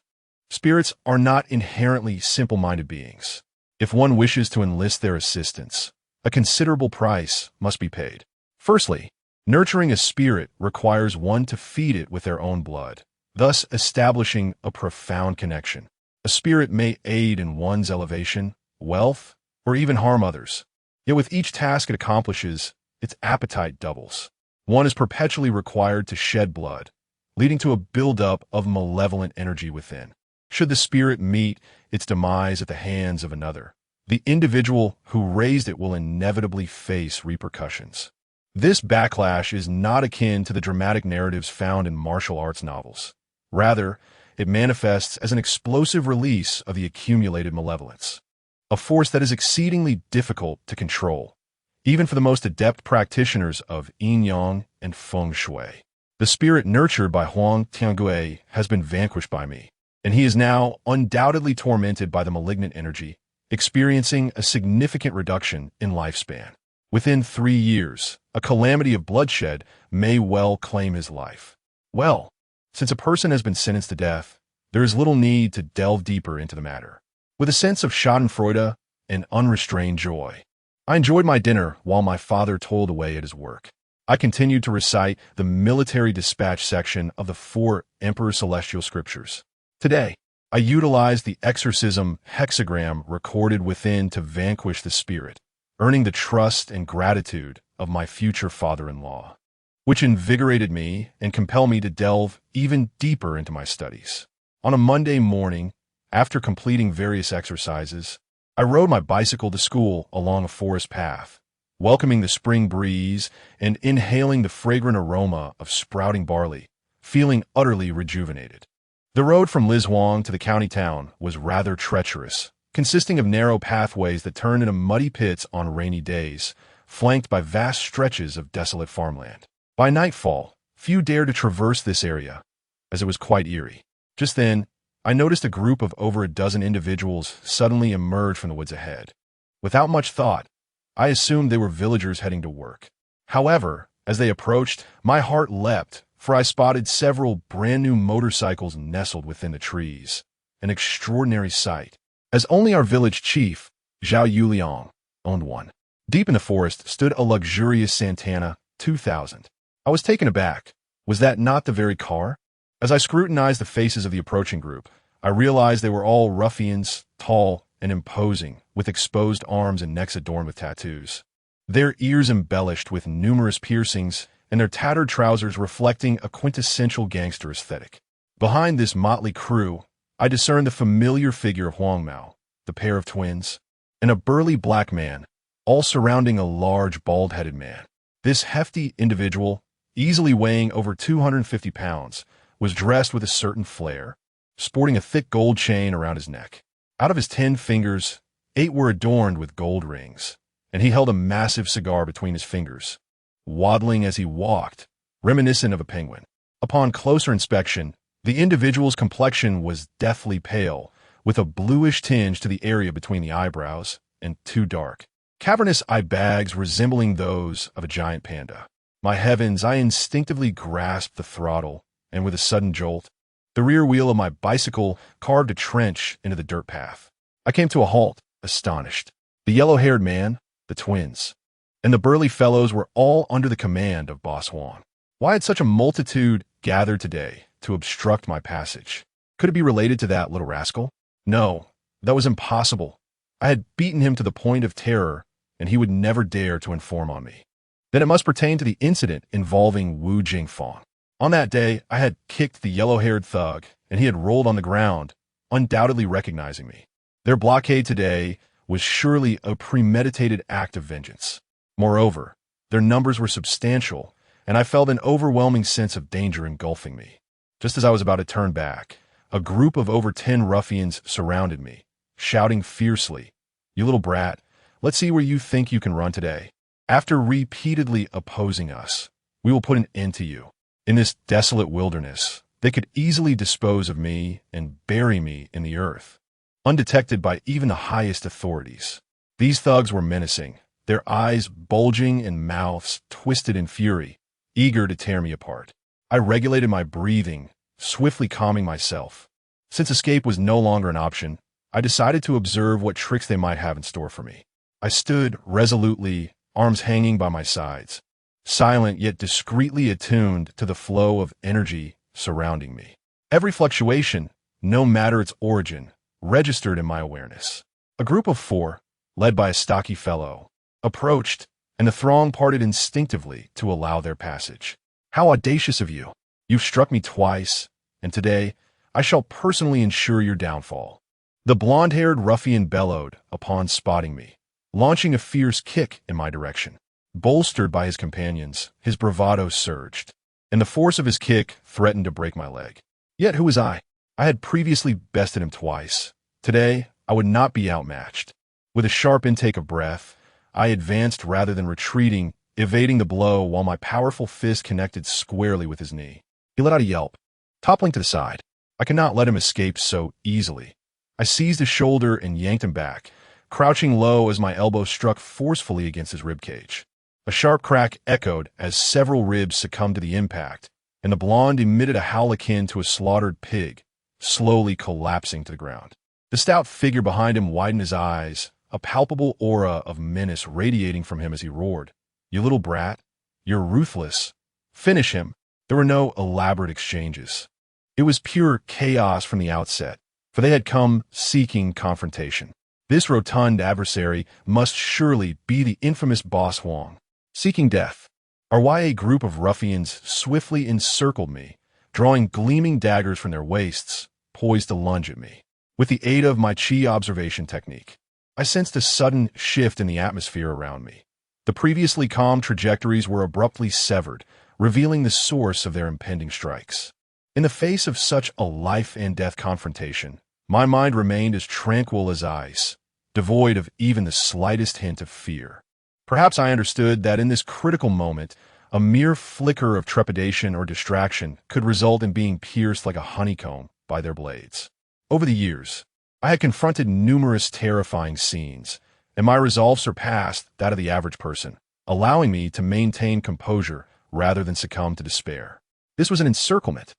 Spirits are not inherently simple-minded beings. If one wishes to enlist their assistance, a considerable price must be paid. Firstly, nurturing a spirit requires one to feed it with their own blood, thus establishing a profound connection. A spirit may aid in one's elevation, wealth, or even harm others. Yet with each task it accomplishes, its appetite doubles. One is perpetually required to shed blood, leading to a buildup of malevolent energy within. Should the spirit meet its demise at the hands of another, the individual who raised it will inevitably face repercussions. This backlash is not akin to the dramatic narratives found in martial arts novels. Rather, it manifests as an explosive release of the accumulated malevolence, a force that is exceedingly difficult to control, even for the most adept practitioners of Yin-Yang and Feng Shui. The spirit nurtured by Huang Tiangui has been vanquished by me, and he is now undoubtedly tormented by the malignant energy, experiencing a significant reduction in lifespan. Within 3 years, a calamity of bloodshed may well claim his life. Well, since a person has been sentenced to death, there is little need to delve deeper into the matter. With a sense of schadenfreude and unrestrained joy, I enjoyed my dinner while my father toiled away at his work. I continued to recite the military dispatch section of the 4 Emperor Celestial Scriptures. Today, I utilized the exorcism hexagram recorded within to vanquish the spirit, earning the trust and gratitude of my future father-in-law, which invigorated me and compelled me to delve even deeper into my studies. On a Monday morning, after completing various exercises, I rode my bicycle to school along a forest path, welcoming the spring breeze and inhaling the fragrant aroma of sprouting barley, feeling utterly rejuvenated. The road from Lizuang to the county town was rather treacherous, consisting of narrow pathways that turned into muddy pits on rainy days, flanked by vast stretches of desolate farmland. By nightfall, few dared to traverse this area, as it was quite eerie. Just then, I noticed a group of over a dozen individuals suddenly emerge from the woods ahead. Without much thought, I assumed they were villagers heading to work. However, as they approached, my heart leapt, for I spotted several brand-new motorcycles nestled within the trees. An extraordinary sight, as only our village chief, Chen Xiliang, owned one. Deep in the forest stood a luxurious Santana 2000. I was taken aback. Was that not the very car? As I scrutinized the faces of the approaching group, I realized they were all ruffians, tall and imposing, with exposed arms and necks adorned with tattoos, their ears embellished with numerous piercings, and their tattered trousers reflecting a quintessential gangster aesthetic. Behind this motley crew, I discerned the familiar figure of Huang Mao, the pair of twins, and a burly black man, all surrounding a large bald-headed man. This hefty individual, easily weighing over 250 pounds, was dressed with a certain flair, sporting a thick gold chain around his neck. Out of his 10 fingers, 8 were adorned with gold rings, and he held a massive cigar between his fingers, waddling as he walked, reminiscent of a penguin. Upon closer inspection, the individual's complexion was deathly pale, with a bluish tinge to the area between the eyebrows, and 2 dark, cavernous eye bags resembling those of a giant panda. My heavens, I instinctively grasped the throttle, and with a sudden jolt, the rear wheel of my bicycle carved a trench into the dirt path. I came to a halt, astonished. The yellow-haired man, the twins, and the burly fellows were all under the command of Boss Huang. Why had such a multitude gathered today to obstruct my passage? Could it be related to that little rascal? No, that was impossible. I had beaten him to the point of terror, and he would never dare to inform on me. Then it must pertain to the incident involving Wu Jingfang. On that day, I had kicked the yellow-haired thug, and he had rolled on the ground, undoubtedly recognizing me. Their blockade today was surely a premeditated act of vengeance. Moreover, their numbers were substantial, and I felt an overwhelming sense of danger engulfing me. Just as I was about to turn back, a group of over 10 ruffians surrounded me, shouting fiercely, "You little brat, let's see where you think you can run today. After repeatedly opposing us, we will put an end to you." In this desolate wilderness, they could easily dispose of me and bury me in the earth, undetected by even the highest authorities. These thugs were menacing, their eyes bulging and mouths twisted in fury, eager to tear me apart. I regulated my breathing, swiftly calming myself. Since escape was no longer an option, I decided to observe what tricks they might have in store for me. I stood resolutely, arms hanging by my sides, silent yet discreetly attuned to the flow of energy surrounding me. Every fluctuation, no matter its origin, registered in my awareness. A group of 4, led by a stocky fellow, approached, and the throng parted instinctively to allow their passage. How audacious of you! You've struck me twice, and today I shall personally ensure your downfall. The blonde-haired ruffian bellowed upon spotting me, launching a fierce kick in my direction. Bolstered by his companions, his bravado surged, and the force of his kick threatened to break my leg. Yet who was I? I had previously bested him twice. Today, I would not be outmatched. With a sharp intake of breath, I advanced rather than retreating, evading the blow while my powerful fist connected squarely with his knee. He let out a yelp, toppling to the side. I could not let him escape so easily. I seized his shoulder and yanked him back, crouching low as my elbow struck forcefully against his ribcage. A sharp crack echoed as several ribs succumbed to the impact, and the blonde emitted a howl akin to a slaughtered pig, slowly collapsing to the ground. The stout figure behind him widened his eyes, a palpable aura of menace radiating from him as he roared, "You little brat, you're ruthless. Finish him." There were no elaborate exchanges. It was pure chaos from the outset, for they had come seeking confrontation. This rotund adversary must surely be the infamous Boss Huang. Seeking death. Our YA group of ruffians swiftly encircled me, drawing gleaming daggers from their waists, poised to lunge at me. With the aid of my chi observation technique, I sensed a sudden shift in the atmosphere around me. The previously calm trajectories were abruptly severed, revealing the source of their impending strikes. In the face of such a life-and-death confrontation, my mind remained as tranquil as ice, devoid of even the slightest hint of fear. Perhaps I understood that in this critical moment, a mere flicker of trepidation or distraction could result in being pierced like a honeycomb by their blades. Over the years, I had confronted numerous terrifying scenes, and my resolve surpassed that of the average person, allowing me to maintain composure rather than succumb to despair. This was an encirclement,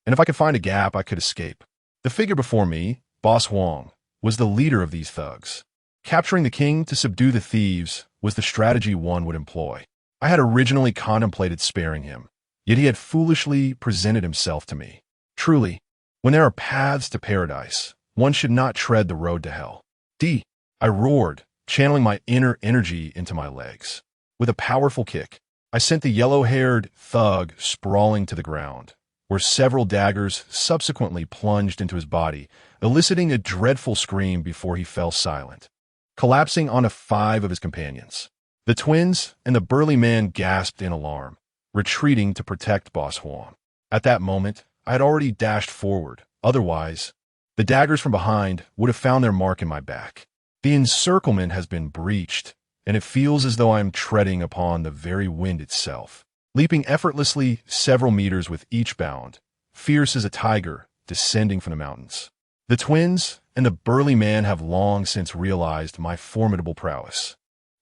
and if I could find a gap, I could escape. The figure before me, Boss Huang, was the leader of these thugs. Capturing the king to subdue the thieves was the strategy one would employ. I had originally contemplated sparing him, yet he had foolishly presented himself to me. Truly, when there are paths to paradise, one should not tread the road to hell. I roared, channeling my inner energy into my legs. With a powerful kick, I sent the yellow-haired thug sprawling to the ground, where several daggers subsequently plunged into his body, eliciting a dreadful scream before he fell silent, collapsing onto 5 of his companions. The twins and the burly man gasped in alarm, retreating to protect Boss Huang. At that moment, I had already dashed forward. Otherwise, the daggers from behind would have found their mark in my back. The encirclement has been breached, and it feels as though I am treading upon the very wind itself, leaping effortlessly several meters with each bound, fierce as a tiger descending from the mountains. The twins and the burly man have long since realized my formidable prowess.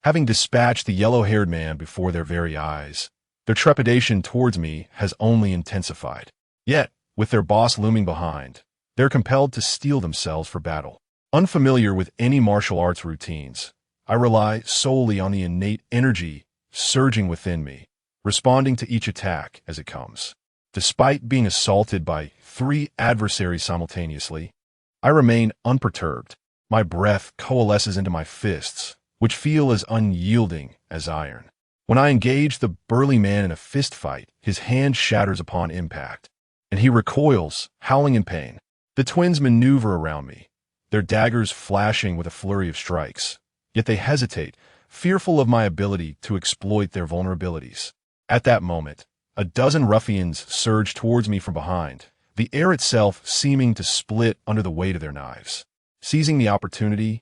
Having dispatched the yellow-haired man before their very eyes, their trepidation towards me has only intensified. Yet, with their boss looming behind, they're compelled to steel themselves for battle. Unfamiliar with any martial arts routines, I rely solely on the innate energy surging within me, responding to each attack as it comes. Despite being assaulted by 3 adversaries simultaneously, I remain unperturbed. My breath coalesces into my fists, which feel as unyielding as iron. When I engage the burly man in a fist fight, his hand shatters upon impact, and he recoils, howling in pain. The twins maneuver around me, their daggers flashing with a flurry of strikes, yet they hesitate, fearful of my ability to exploit their vulnerabilities. At that moment, a dozen ruffians surge towards me from behind, the air itself seeming to split under the weight of their knives. Seizing the opportunity,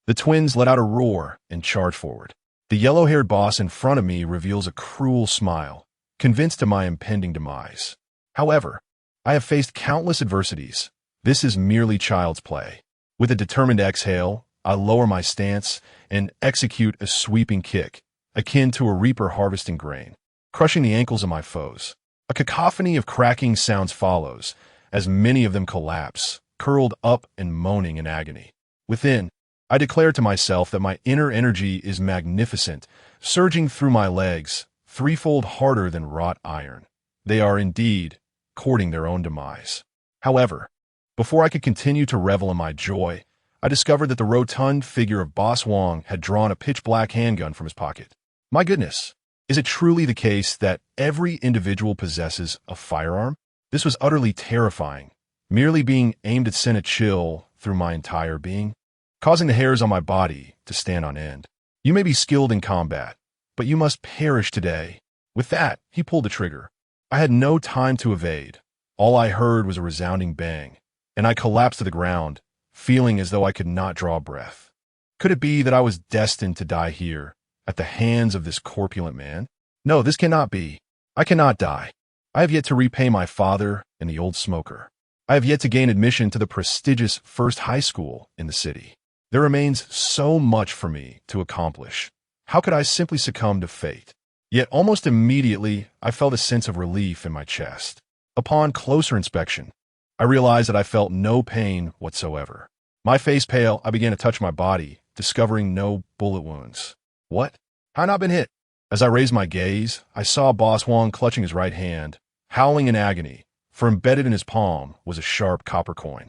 the twins let out a roar and charge forward. The yellow-haired boss in front of me reveals a cruel smile, convinced of my impending demise. However, I have faced countless adversities. This is merely child's play. With a determined exhale, I lower my stance and execute a sweeping kick, akin to a reaper harvesting grain, crushing the ankles of my foes. A cacophony of cracking sounds follows, as many of them collapse, curled up and moaning in agony. Within, I declare to myself that my inner energy is magnificent, surging through my legs, 3-fold harder than wrought iron. They are indeed courting their own demise. However, before I could continue to revel in my joy, I discovered that the rotund figure of Boss Huang had drawn a pitch-black handgun from his pocket. My goodness, is it truly the case that every individual possesses a firearm? This was utterly terrifying, merely being aimed at sent a chill through my entire being, causing the hairs on my body to stand on end. You may be skilled in combat, but you must perish today. With that, he pulled the trigger. I had no time to evade. All I heard was a resounding bang, and I collapsed to the ground, feeling as though I could not draw a breath. Could it be that I was destined to die here, at the hands of this corpulent man? No, this cannot be. I cannot die. I have yet to repay my father and the old smoker. I have yet to gain admission to the prestigious first high school in the city. There remains so much for me to accomplish. How could I simply succumb to fate? Yet almost immediately, I felt a sense of relief in my chest. Upon closer inspection, I realized that I felt no pain whatsoever. My face pale, I began to touch my body, discovering no bullet wounds. What? Had I not been hit? As I raised my gaze, I saw Boss Huang clutching his right hand, howling in agony, for embedded in his palm was a sharp copper coin.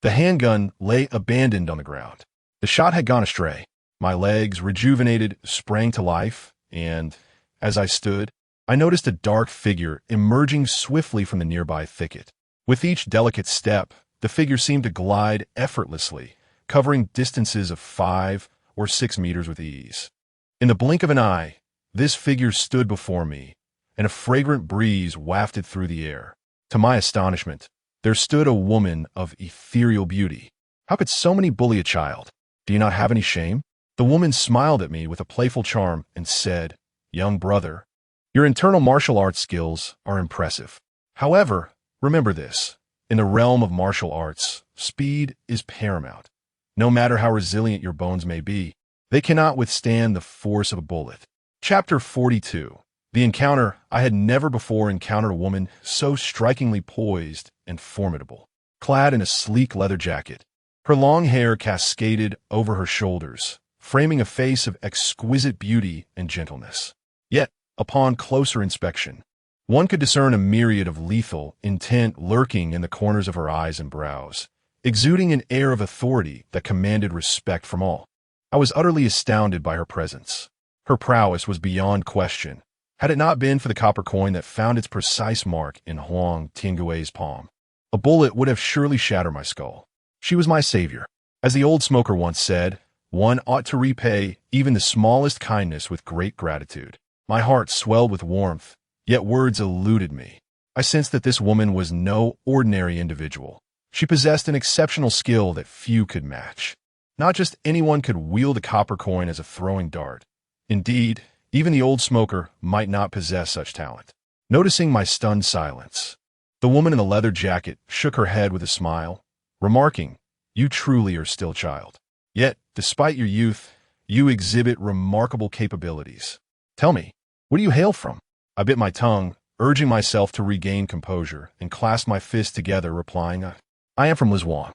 The handgun lay abandoned on the ground. The shot had gone astray. My legs, rejuvenated, sprang to life, and, as I stood, I noticed a dark figure emerging swiftly from the nearby thicket. With each delicate step, the figure seemed to glide effortlessly, covering distances of 5 or 6 meters with ease. In the blink of an eye, this figure stood before me, and a fragrant breeze wafted through the air. To my astonishment, there stood a woman of ethereal beauty. How could so many bully a child? Do you not have any shame? The woman smiled at me with a playful charm and said, "Young brother, your internal martial arts skills are impressive. However, remember this, in the realm of martial arts, speed is paramount. No matter how resilient your bones may be, they cannot withstand the force of a bullet." Chapter 42. The encounter. I had never before encountered a woman so strikingly poised and formidable. Clad in a sleek leather jacket, her long hair cascaded over her shoulders, framing a face of exquisite beauty and gentleness. Yet, upon closer inspection, one could discern a myriad of lethal intent lurking in the corners of her eyes and brows, exuding an air of authority that commanded respect from all. I was utterly astounded by her presence. Her prowess was beyond question, Had it not been for the copper coin that found its precise mark in Huang Tiangui's palm, a bullet would have surely shattered my skull. She was my savior. As the old smoker once said, one ought to repay even the smallest kindness with great gratitude. My heart swelled with warmth, yet words eluded me. I sensed that this woman was no ordinary individual. She possessed an exceptional skill that few could match. Not just anyone could wield a copper coin as a throwing dart. Indeed, even the old smoker might not possess such talent. Noticing my stunned silence, the woman in the leather jacket shook her head with a smile, remarking, "You truly are still a child. Yet, despite your youth, you exhibit remarkable capabilities. Tell me, where do you hail from?" I bit my tongue, urging myself to regain composure, and clasped my fists together, replying, "I am from Lizuan.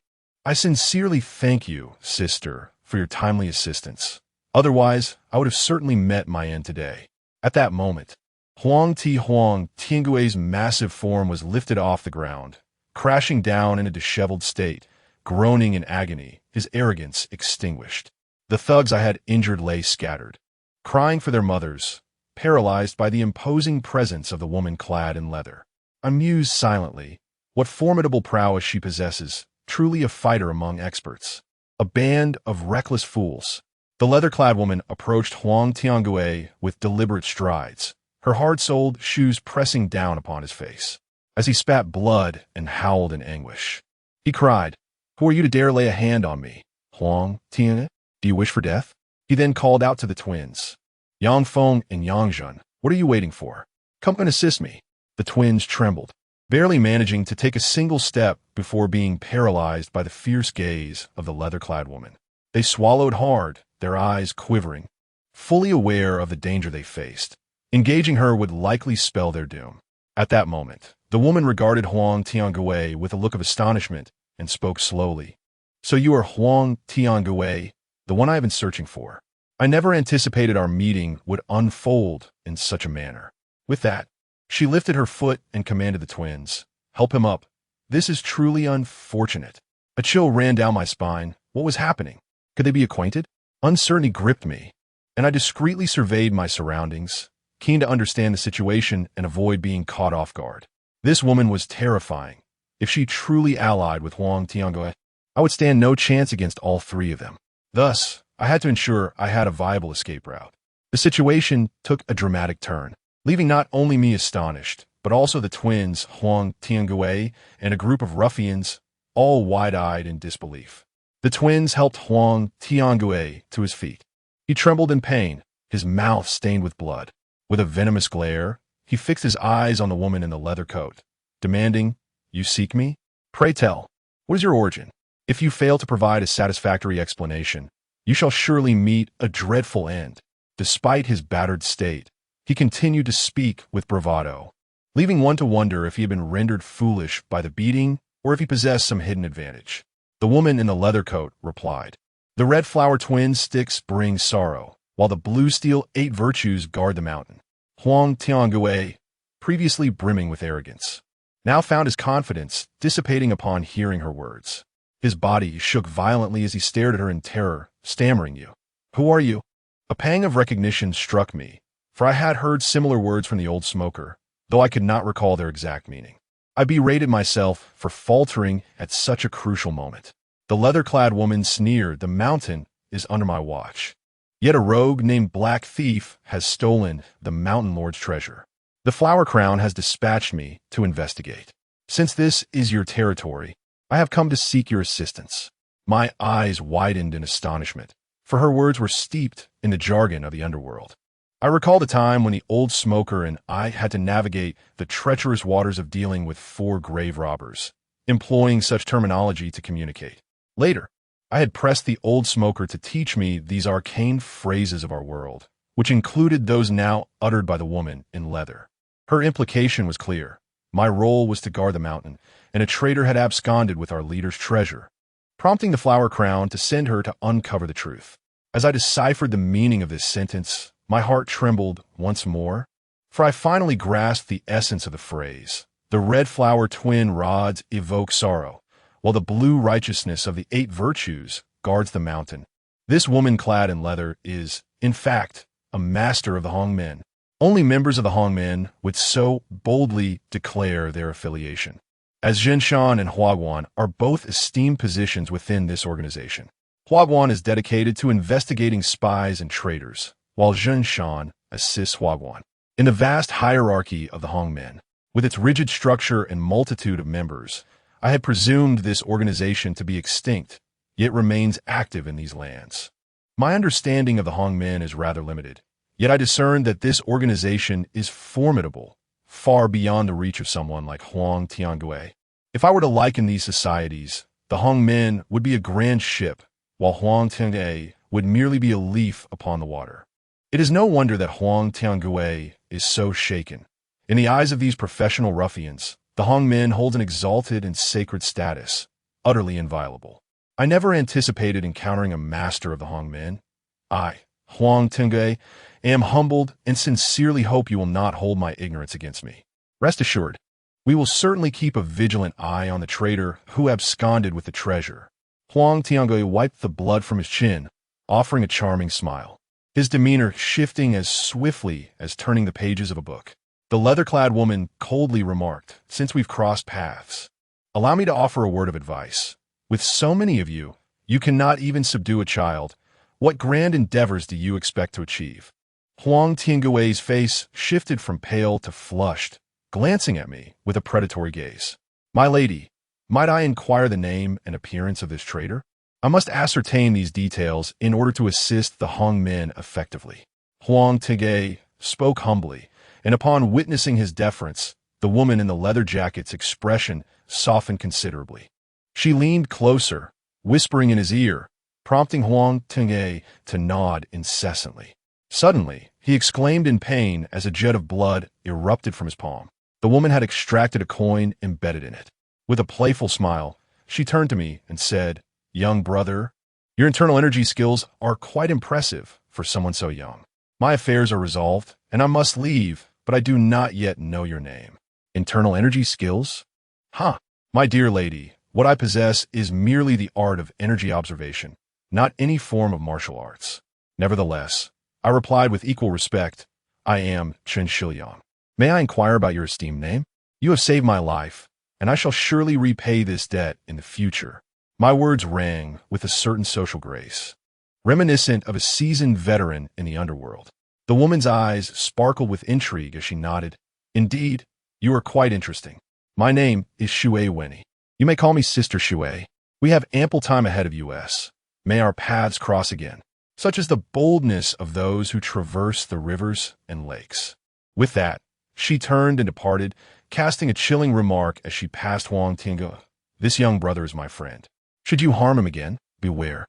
I sincerely thank you, sister, for your timely assistance. Otherwise, I would have certainly met my end today." At that moment, Huang Tiangui's massive form was lifted off the ground, crashing down in a disheveled state, groaning in agony, his arrogance extinguished. The thugs I had injured lay scattered, crying for their mothers, paralyzed by the imposing presence of the woman clad in leather. I mused silently. What formidable prowess she possesses, truly a fighter among experts. A band of reckless fools. The leather-clad woman approached Huang Tiangui with deliberate strides, her hard-soled shoes pressing down upon his face. As he spat blood and howled in anguish, he cried, "Who are you to dare lay a hand on me? Huang Tiangui, do you wish for death?" He then called out to the twins, "Yang Feng and Yang Zhen, what are you waiting for? Come and assist me." The twins trembled, barely managing to take a single step before being paralyzed by the fierce gaze of the leather-clad woman. They swallowed hard, their eyes quivering, fully aware of the danger they faced. Engaging her would likely spell their doom. At that moment, the woman regarded Huang Tiangui with a look of astonishment and spoke slowly. "So you are Huang Tiangui, the one I have been searching for. I never anticipated our meeting would unfold in such a manner." With that, she lifted her foot and commanded the twins, "Help him up. This is truly unfortunate." A chill ran down my spine. What was happening? Could they be acquainted? Uncertainty gripped me, and I discreetly surveyed my surroundings, keen to understand the situation and avoid being caught off guard. This woman was terrifying. If she truly allied with Huang Tiangui, I would stand no chance against all three of them. Thus, I had to ensure I had a viable escape route. The situation took a dramatic turn, leaving not only me astonished, but also the twins, Huang Tiangui, and a group of ruffians, all wide-eyed in disbelief. The twins helped Huang Tiangui to his feet. He trembled in pain, his mouth stained with blood. With a venomous glare, he fixed his eyes on the woman in the leather coat, demanding, "You seek me? Pray tell, what is your origin? If you fail to provide a satisfactory explanation, you shall surely meet a dreadful end." Despite his battered state, he continued to speak with bravado, leaving one to wonder if he had been rendered foolish by the beating or if he possessed some hidden advantage. The woman in the leather coat replied, "The red flower twin sticks bring sorrow, while the blue steel 8 virtues guard the mountain." Huang Tiangui, previously brimming with arrogance, now found his confidence dissipating upon hearing her words. His body shook violently as he stared at her in terror, stammering, Who are you?" A pang of recognition struck me, for I had heard similar words from the old smoker, though I could not recall their exact meaning. I berated myself for faltering at such a crucial moment. The leather-clad woman sneered, "The mountain is under my watch. Yet a rogue named Black Thief has stolen the mountain lord's treasure. The flower crown has dispatched me to investigate. Since this is your territory, I have come to seek your assistance." My eyes widened in astonishment, for her words were steeped in the jargon of the underworld. I recalled a time when the old smoker and I had to navigate the treacherous waters of dealing with 4 grave robbers, employing such terminology to communicate. Later, I had pressed the old smoker to teach me these arcane phrases of our world, which included those now uttered by the woman in leather. Her implication was clear. My role was to guard the mountain, and a traitor had absconded with our leader's treasure, prompting the flower crown to send her to uncover the truth. As I deciphered the meaning of this sentence, my heart trembled once more, for I finally grasped the essence of the phrase. The red flower twin rods evoke sorrow, while the blue righteousness of the 8 virtues guards the mountain. This woman clad in leather is, in fact, a master of the Hong Men. Only members of the Hongmen would so boldly declare their affiliation, as Zhenshan and Huaguan are both esteemed positions within this organization. Huaguan is dedicated to investigating spies and traitors, while Zhenshan assists Huaguan. In the vast hierarchy of the Hongmen, with its rigid structure and multitude of members, I had presumed this organization to be extinct, yet remains active in these lands. My understanding of the Hongmen is rather limited, yet I discern that this organization is formidable, far beyond the reach of someone like Huang Tiangui. If I were to liken these societies, the Hongmen would be a grand ship, while Huang Tiangui would merely be a leaf upon the water. It is no wonder that Huang Tiangui is so shaken. In the eyes of these professional ruffians, the Hongmen hold an exalted and sacred status, utterly inviolable. I never anticipated encountering a master of the Hongmen. I, Huang Tiangui, am humbled and sincerely hope you will not hold my ignorance against me. Rest assured, we will certainly keep a vigilant eye on the traitor who absconded with the treasure. Huang Tiangui wiped the blood from his chin, offering a charming smile, his demeanor shifting as swiftly as turning the pages of a book. The leather-clad woman coldly remarked, "Since we've crossed paths, allow me to offer a word of advice. With so many of you, you cannot even subdue a child. What grand endeavors do you expect to achieve?" Huang Tiangui's face shifted from pale to flushed, glancing at me with a predatory gaze. "My lady, might I inquire the name and appearance of this traitor? I must ascertain these details in order to assist the Hongmen effectively." Huang Tiangui spoke humbly, and upon witnessing his deference, the woman in the leather jacket's expression softened considerably. She leaned closer, whispering in his ear, prompting Huang Tiangui to nod incessantly. Suddenly, he exclaimed in pain as a jet of blood erupted from his palm. The woman had extracted a coin embedded in it. With a playful smile, she turned to me and said, "Young brother, your internal energy skills are quite impressive for someone so young. My affairs are resolved, and I must leave, but I do not yet know your name." "Internal energy skills? Huh. My dear lady, what I possess is merely the art of energy observation, not any form of martial arts." Nevertheless, I replied with equal respect, "I am Chen Xiliang. May I inquire about your esteemed name? You have saved my life, and I shall surely repay this debt in the future." My words rang with a certain social grace, reminiscent of a seasoned veteran in the underworld. The woman's eyes sparkled with intrigue as she nodded. "Indeed, you are quite interesting. My name is Shui Weni. You may call me Sister Shui. We have ample time ahead of us. May our paths cross again. Such is the boldness of those who traverse the rivers and lakes." With that, she turned and departed, casting a chilling remark as she passed Huang Tiangui. "This young brother is my friend. Should you harm him again, beware,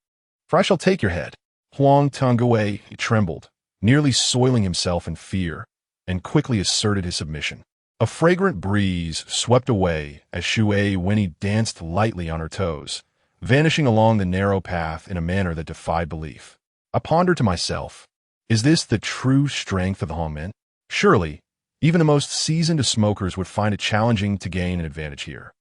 for I shall take your head." Huang Tiangui trembled, nearly soiling himself in fear, and quickly asserted his submission. A fragrant breeze swept away as Shui Weni danced lightly on her toes, vanishing along the narrow path in a manner that defied belief. I pondered to myself, is this the true strength of the Hongmen? Surely, even the most seasoned of smokers would find it challenging to gain an advantage here.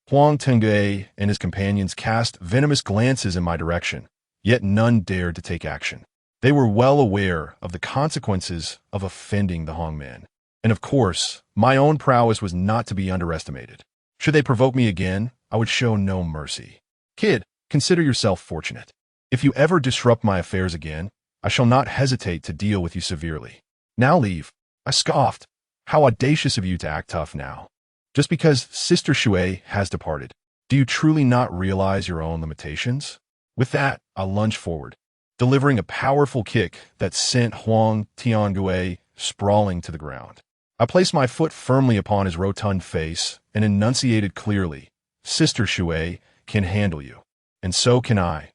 Huang Tiangui and his companions cast venomous glances in my direction, yet none dared to take action. They were well aware of the consequences of offending the Hongmen, and of course, my own prowess was not to be underestimated. Should they provoke me again, I would show no mercy. "Kid, consider yourself fortunate. If you ever disrupt my affairs again, I shall not hesitate to deal with you severely. Now leave." I scoffed. "How audacious of you to act tough now. Just because Sister Shui has departed. Do you truly not realize your own limitations?" With that, I lunged forward, delivering a powerful kick that sent Huang Tiangui sprawling to the ground. I placed my foot firmly upon his rotund face and enunciated clearly, "Sister Shui can handle you, and so can I.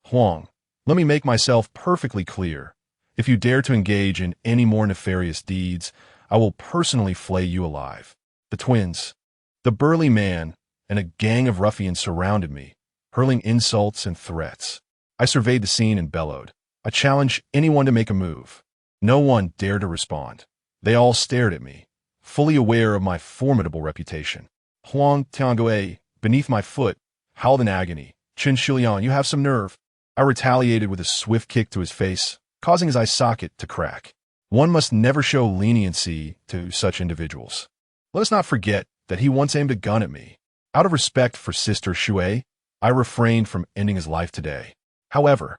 Huang, let me make myself perfectly clear. If you dare to engage in any more nefarious deeds, I will personally flay you alive." The twins, the burly man, and a gang of ruffians surrounded me, hurling insults and threats. I surveyed the scene and bellowed, "I challenge anyone to make a move." No one dared to respond. They all stared at me, fully aware of my formidable reputation. Huang Tiangui, beneath my foot, howled in agony, "Chen Xiliang, you have some nerve." I retaliated with a swift kick to his face, causing his eye socket to crack. One must never show leniency to such individuals. Let us not forget that he once aimed a gun at me. Out of respect for Sister Shui, I refrained from ending his life today. However,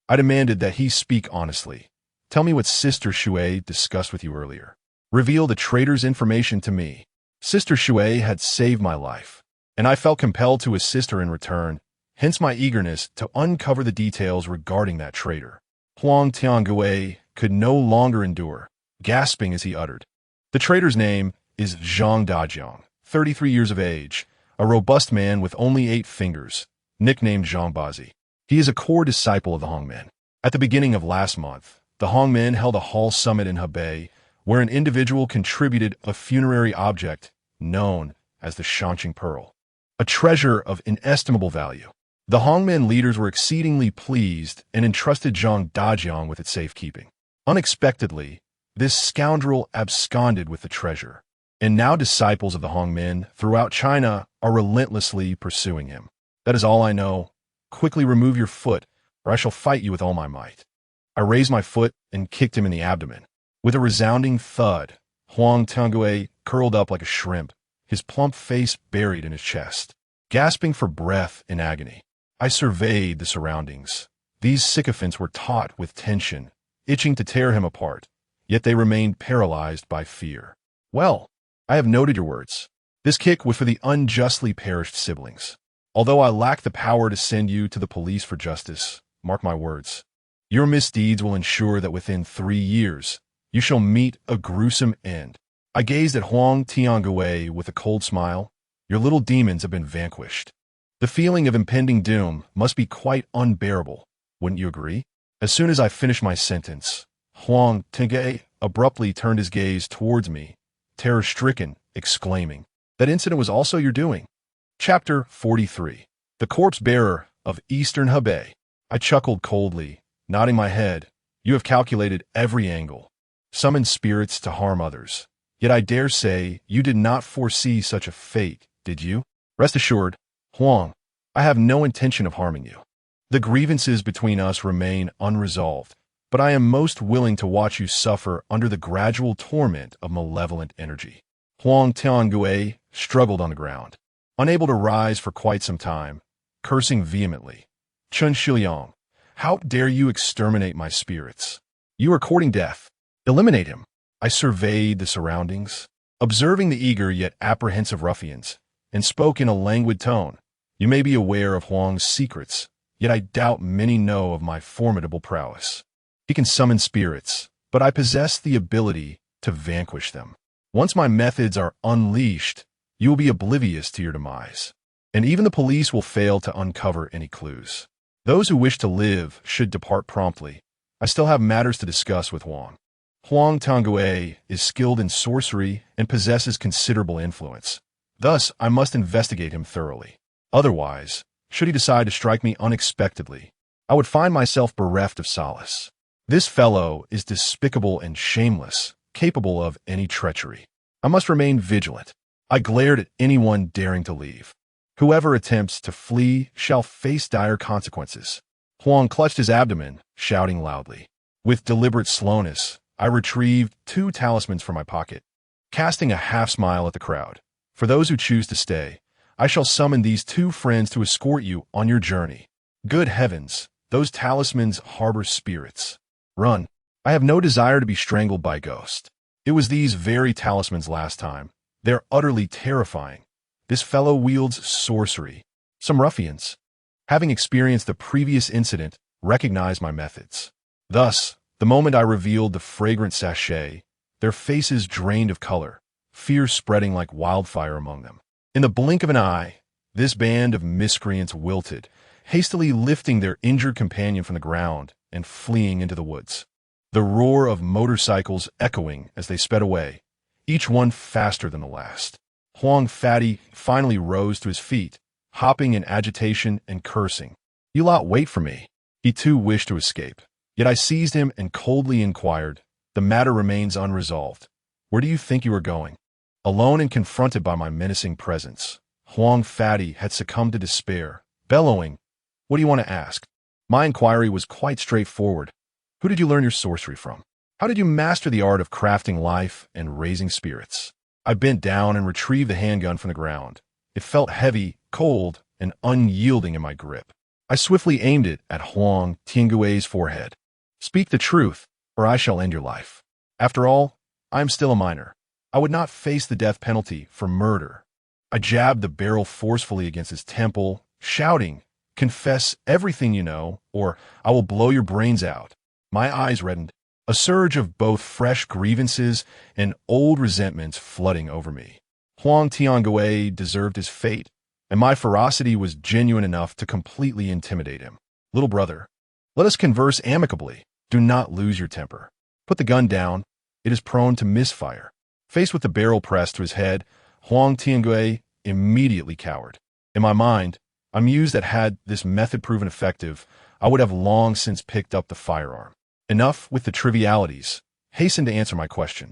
I demanded that he speak honestly. Tell me what Sister Shui discussed with you earlier. Reveal the traitor's information to me. Sister Shui had saved my life, and I felt compelled to assist her in return, hence my eagerness to uncover the details regarding that traitor. Huang Tiangui could no longer endure, gasping as he uttered. The traitor's name is Zhang Dajiang, 33 years of age, a robust man with only 8 fingers, nicknamed Zhang Bazi. He is a core disciple of the Hongmen. At the beginning of last month, the Hongmen held a hall summit in Hebei, where an individual contributed a funerary object known as the Shanqing Pearl, a treasure of inestimable value. The Hongmen leaders were exceedingly pleased and entrusted Zhang Dajiang with its safekeeping. Unexpectedly, this scoundrel absconded with the treasure, and now disciples of the Hongmen throughout China are relentlessly pursuing him. That is all I know. Quickly remove your foot, or I shall fight you with all my might. I raised my foot and kicked him in the abdomen. With a resounding thud, Huang Tiangui curled up like a shrimp, his plump face buried in his chest. Gasping for breath in agony, I surveyed the surroundings. These sycophants were taut with tension, itching to tear him apart, yet they remained paralyzed by fear. Well, I have noted your words. This kick was for the unjustly perished siblings. Although I lack the power to send you to the police for justice, mark my words, your misdeeds will ensure that within 3 years, you shall meet a gruesome end. I gazed at Huang Tiangui with a cold smile. Your little demons have been vanquished. The feeling of impending doom must be quite unbearable, wouldn't you agree? As soon as I finished my sentence, Huang Tiangui abruptly turned his gaze towards me, terror-stricken, exclaiming, "That incident was also your doing." Chapter 43. The corpse-bearer of Eastern Hebei. I chuckled coldly, nodding my head. You have calculated every angle, summoned spirits to harm others. Yet I dare say you did not foresee such a fate, did you? Rest assured, Huang, I have no intention of harming you. The grievances between us remain unresolved, but I am most willing to watch you suffer under the gradual torment of malevolent energy. Huang Tiangui struggled on the ground, unable to rise for quite some time, cursing vehemently. Chen Xiliang, how dare you exterminate my spirits? You are courting death. Eliminate him. I surveyed the surroundings, observing the eager yet apprehensive ruffians, and spoke in a languid tone. You may be aware of Huang's secrets, yet I doubt many know of my formidable prowess. He can summon spirits, but I possess the ability to vanquish them. Once my methods are unleashed, you will be oblivious to your demise, and even the police will fail to uncover any clues. Those who wish to live should depart promptly. I still have matters to discuss with Huang. Huang Tiangui is skilled in sorcery and possesses considerable influence. Thus, I must investigate him thoroughly. Otherwise, should he decide to strike me unexpectedly, I would find myself bereft of solace. This fellow is despicable and shameless, capable of any treachery. I must remain vigilant. I glared at anyone daring to leave. Whoever attempts to flee shall face dire consequences. Huang clutched his abdomen, shouting loudly. With deliberate slowness, I retrieved 2 talismans from my pocket, casting a half-smile at the crowd. For those who choose to stay, I shall summon these 2 friends to escort you on your journey. Good heavens, those talismans harbor spirits. Run. I have no desire to be strangled by a ghost. It was these very talismans last time. They're utterly terrifying. This fellow wields sorcery. Some ruffians, having experienced the previous incident, recognized my methods. Thus, the moment I revealed the fragrant sachet, their faces drained of color, fear spreading like wildfire among them. In the blink of an eye, this band of miscreants wilted, hastily lifting their injured companion from the ground and fleeing into the woods. The roar of motorcycles echoing as they sped away, each one faster than the last. Huang Fatty finally rose to his feet, hopping in agitation and cursing. You lot wait for me. He too wished to escape. Yet I seized him and coldly inquired, the matter remains unresolved. Where do you think you are going? Alone and confronted by my menacing presence, Huang Fatty had succumbed to despair, bellowing, What do you want to ask? My inquiry was quite straightforward. Who did you learn your sorcery from? How did you master the art of crafting life and raising spirits? I bent down and retrieved the handgun from the ground. It felt heavy, cold, and unyielding in my grip. I swiftly aimed it at Huang Tiangui's forehead. Speak the truth, or I shall end your life. After all, I am still a minor. I would not face the death penalty for murder. I jabbed the barrel forcefully against his temple, shouting, "Confess everything you know, or I will blow your brains out." My eyes reddened, a surge of both fresh grievances and old resentments flooding over me. Huang Tiangui deserved his fate, and my ferocity was genuine enough to completely intimidate him. Little brother, let us converse amicably. Do not lose your temper. Put the gun down. It is prone to misfire. Faced with the barrel pressed to his head, Huang Tiangui immediately cowered. In my mind, I mused that had this method proven effective, I would have long since picked up the firearm. Enough with the trivialities. Hasten to answer my question.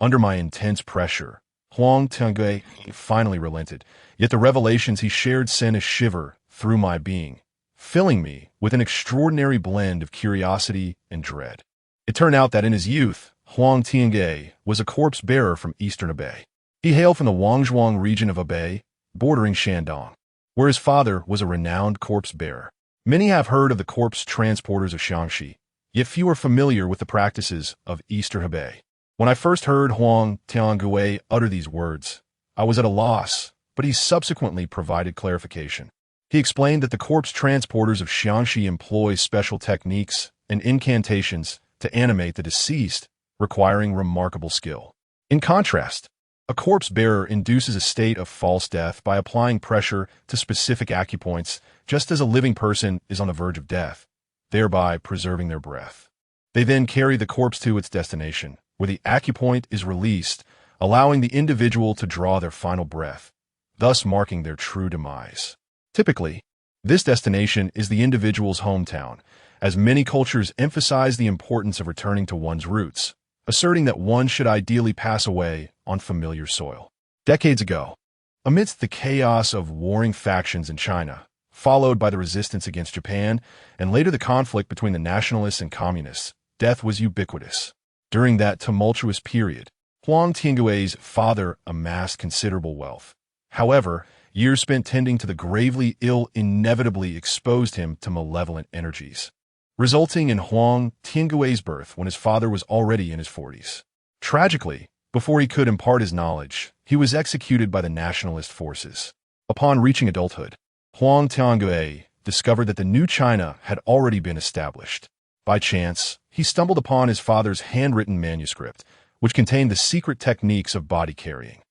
Under my intense pressure, Huang Tiangui finally relented, yet the revelations he shared sent a shiver through my being, filling me with an extraordinary blend of curiosity and dread. It turned out that in his youth, Huang Tiangui was a corpse bearer from eastern Hebei. He hailed from the Wangzhuang region of Hebei, bordering Shandong, where his father was a renowned corpse bearer. Many have heard of the corpse transporters of Shaanxi, yet few are familiar with the practices of Eastern Hebei. When I first heard Huang Tiangui utter these words, I was at a loss, but he subsequently provided clarification. He explained that the corpse transporters of Shaanxi employ special techniques and incantations to animate the deceased, requiring remarkable skill. In contrast, a corpse bearer induces a state of false death by applying pressure to specific acupoints, just as a living person is on the verge of death, thereby preserving their breath. They then carry the corpse to its destination, where the acupoint is released, allowing the individual to draw their final breath, thus marking their true demise. Typically, this destination is the individual's hometown, as many cultures emphasize the importance of returning to one's roots, asserting that one should ideally pass away on familiar soil. Decades ago, amidst the chaos of warring factions in China, followed by the resistance against Japan, and later the conflict between the nationalists and communists, death was ubiquitous. During that tumultuous period, Huang Tiangui's father amassed considerable wealth. However, years spent tending to the gravely ill inevitably exposed him to malevolent energies, resulting in Huang Tiangui's birth when his father was already in his 40s. Tragically, before he could impart his knowledge, he was executed by the nationalist forces. Upon reaching adulthood, Huang Tiangui discovered that the new China had already been established. By chance, he stumbled upon his father's handwritten manuscript, which contained the secret techniques of body carrying.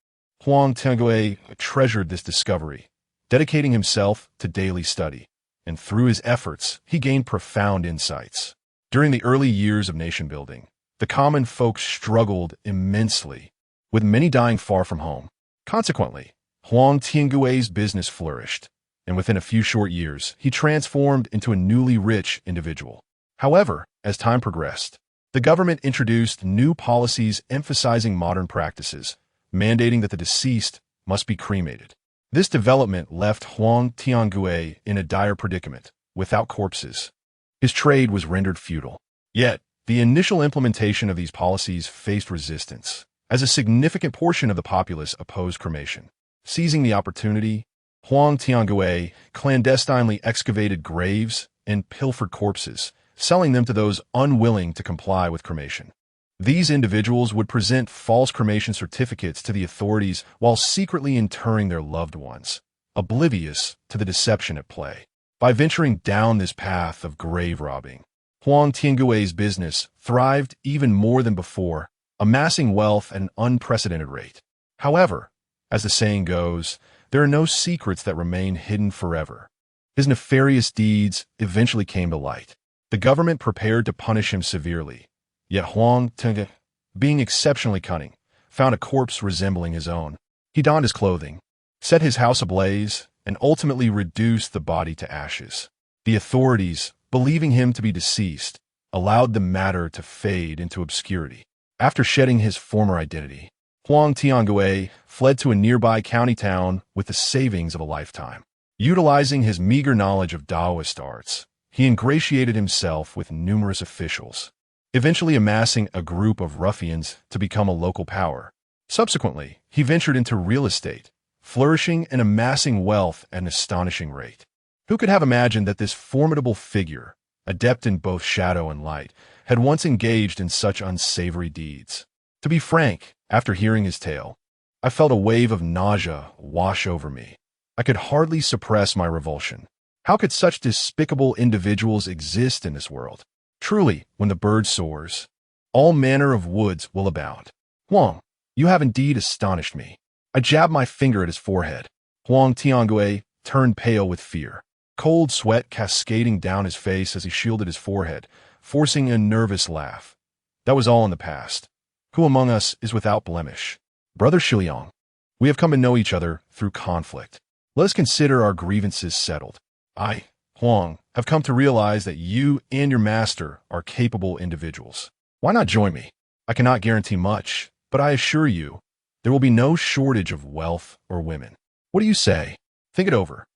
Huang Tiangui treasured this discovery, dedicating himself to daily study, and through his efforts, he gained profound insights. During the early years of nation-building, the common folk struggled immensely, with many dying far from home. Consequently, Huang Tiangui's business flourished, and within a few short years, he transformed into a newly rich individual. However, as time progressed, the government introduced new policies emphasizing modern practices, mandating that the deceased must be cremated. This development left Huang Tiangui in a dire predicament, without corpses. His trade was rendered futile. Yet, the initial implementation of these policies faced resistance, as a significant portion of the populace opposed cremation. Seizing the opportunity, Huang Tiangui clandestinely excavated graves and pilfered corpses, selling them to those unwilling to comply with cremation. These individuals would present false cremation certificates to the authorities while secretly interring their loved ones, oblivious to the deception at play. By venturing down this path of grave robbing, Huang Tiangui's business thrived even more than before, amassing wealth at an unprecedented rate. However, as the saying goes, there are no secrets that remain hidden forever. His nefarious deeds eventually came to light. The government prepared to punish him severely, yet Huang Tiangui, being exceptionally cunning, found a corpse resembling his own. He donned his clothing, set his house ablaze, and ultimately reduced the body to ashes. The authorities, believing him to be deceased, allowed the matter to fade into obscurity. After shedding his former identity, Huang Tiangui fled to a nearby county town with the savings of a lifetime. Utilizing his meager knowledge of Taoist arts, he ingratiated himself with numerous officials. eventually amassing a group of ruffians to become a local power. Subsequently, he ventured into real estate, flourishing and amassing wealth at an astonishing rate. Who could have imagined that this formidable figure, adept in both shadow and light, had once engaged in such unsavory deeds? To be frank, after hearing his tale, I felt a wave of nausea wash over me. I could hardly suppress my revulsion. How could such despicable individuals exist in this world? Truly, when the bird soars, all manner of woods will abound. Huang, you have indeed astonished me. I jabbed my finger at his forehead. Huang Tiangue turned pale with fear, cold sweat cascading down his face as he shielded his forehead, forcing a nervous laugh. That was all in the past. Who among us is without blemish? Brother Xiliang, we have come to know each other through conflict. Let us consider our grievances settled. I, Huang, have come to realize that you and your master are capable individuals. Why not join me? I cannot guarantee much, but I assure you, there will be no shortage of wealth or women. What do you say? Think it over.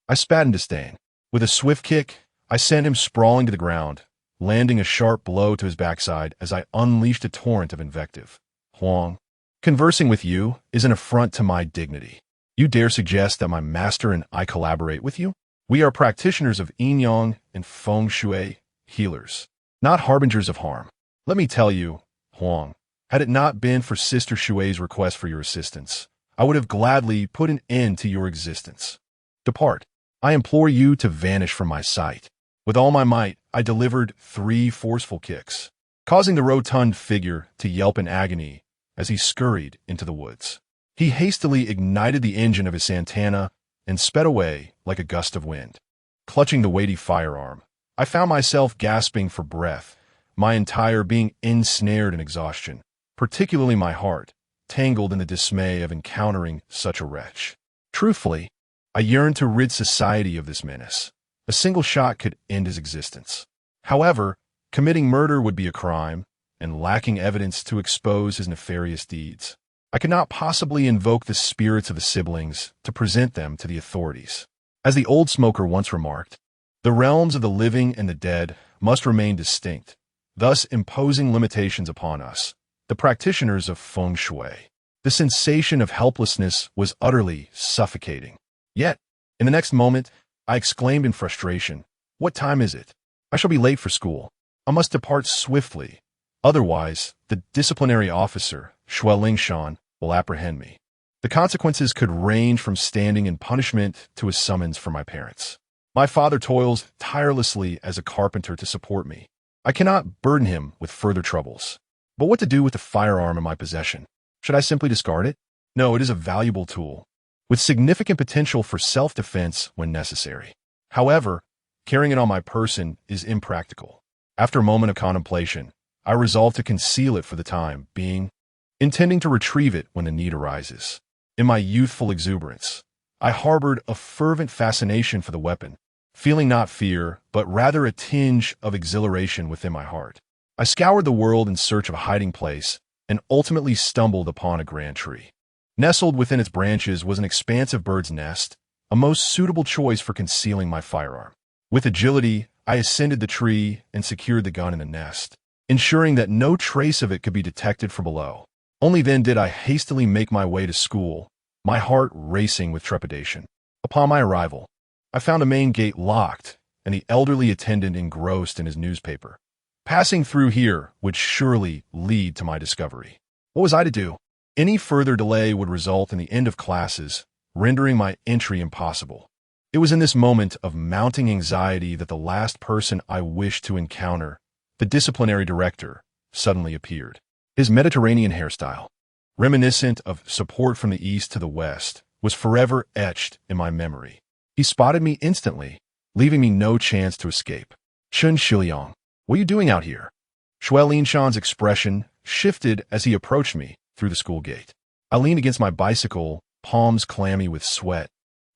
I spat in disdain. With a swift kick, I sent him sprawling to the ground, landing a sharp blow to his backside as I unleashed a torrent of invective. Huang, conversing with you is an affront to my dignity. You dare suggest that my master and I collaborate with you? We are practitioners of Yin-Yang and Feng Shui, healers, not harbingers of harm. Let me tell you, Huang, had it not been for Sister Shui's request for your assistance, I would have gladly put an end to your existence. Depart. I implore you to vanish from my sight. With all my might, I delivered 3 forceful kicks, causing the rotund figure to yelp in agony as he scurried into the woods. He hastily ignited the engine of his Santana and sped away like a gust of wind. Clutching the weighty firearm, I found myself gasping for breath, my entire being ensnared in exhaustion, particularly my heart, tangled in the dismay of encountering such a wretch. Truthfully, I yearned to rid society of this menace. A single shot could end his existence. However, committing murder would be a crime, and lacking evidence to expose his nefarious deeds, I could not possibly invoke the spirits of the siblings to present them to the authorities. As the old smoker once remarked, the realms of the living and the dead must remain distinct, thus imposing limitations upon us, the practitioners of Feng Shui. The sensation of helplessness was utterly suffocating. Yet, in the next moment, I exclaimed in frustration, "What time is it? I shall be late for school. I must depart swiftly. Otherwise, the disciplinary officer, Xue Lingshan, will apprehend me. The consequences could range from standing in punishment to a summons from my parents. My father toils tirelessly as a carpenter to support me. I cannot burden him with further troubles. But what to do with the firearm in my possession? Should I simply discard it? No, it is a valuable tool, with significant potential for self-defense when necessary. However, carrying it on my person is impractical. After a moment of contemplation, I resolved to conceal it for the time being, intending to retrieve it when the need arises. In my youthful exuberance, I harbored a fervent fascination for the weapon, feeling not fear, but rather a tinge of exhilaration within my heart. I scoured the world in search of a hiding place and ultimately stumbled upon a grand tree. Nestled within its branches was an expansive bird's nest, a most suitable choice for concealing my firearm. With agility, I ascended the tree and secured the gun in the nest, ensuring that no trace of it could be detected from below. Only then did I hastily make my way to school, my heart racing with trepidation. Upon my arrival, I found a main gate locked and the elderly attendant engrossed in his newspaper. Passing through here would surely lead to my discovery. What was I to do? Any further delay would result in the end of classes, rendering my entry impossible. It was in this moment of mounting anxiety that the last person I wished to encounter, the disciplinary director, suddenly appeared. His Mediterranean hairstyle, reminiscent of support from the east to the west, was forever etched in my memory. He spotted me instantly, leaving me no chance to escape. Chen Xiliang, what are you doing out here? Xue Lingshan's expression shifted as he approached me through the school gate. I leaned against my bicycle, palms clammy with sweat,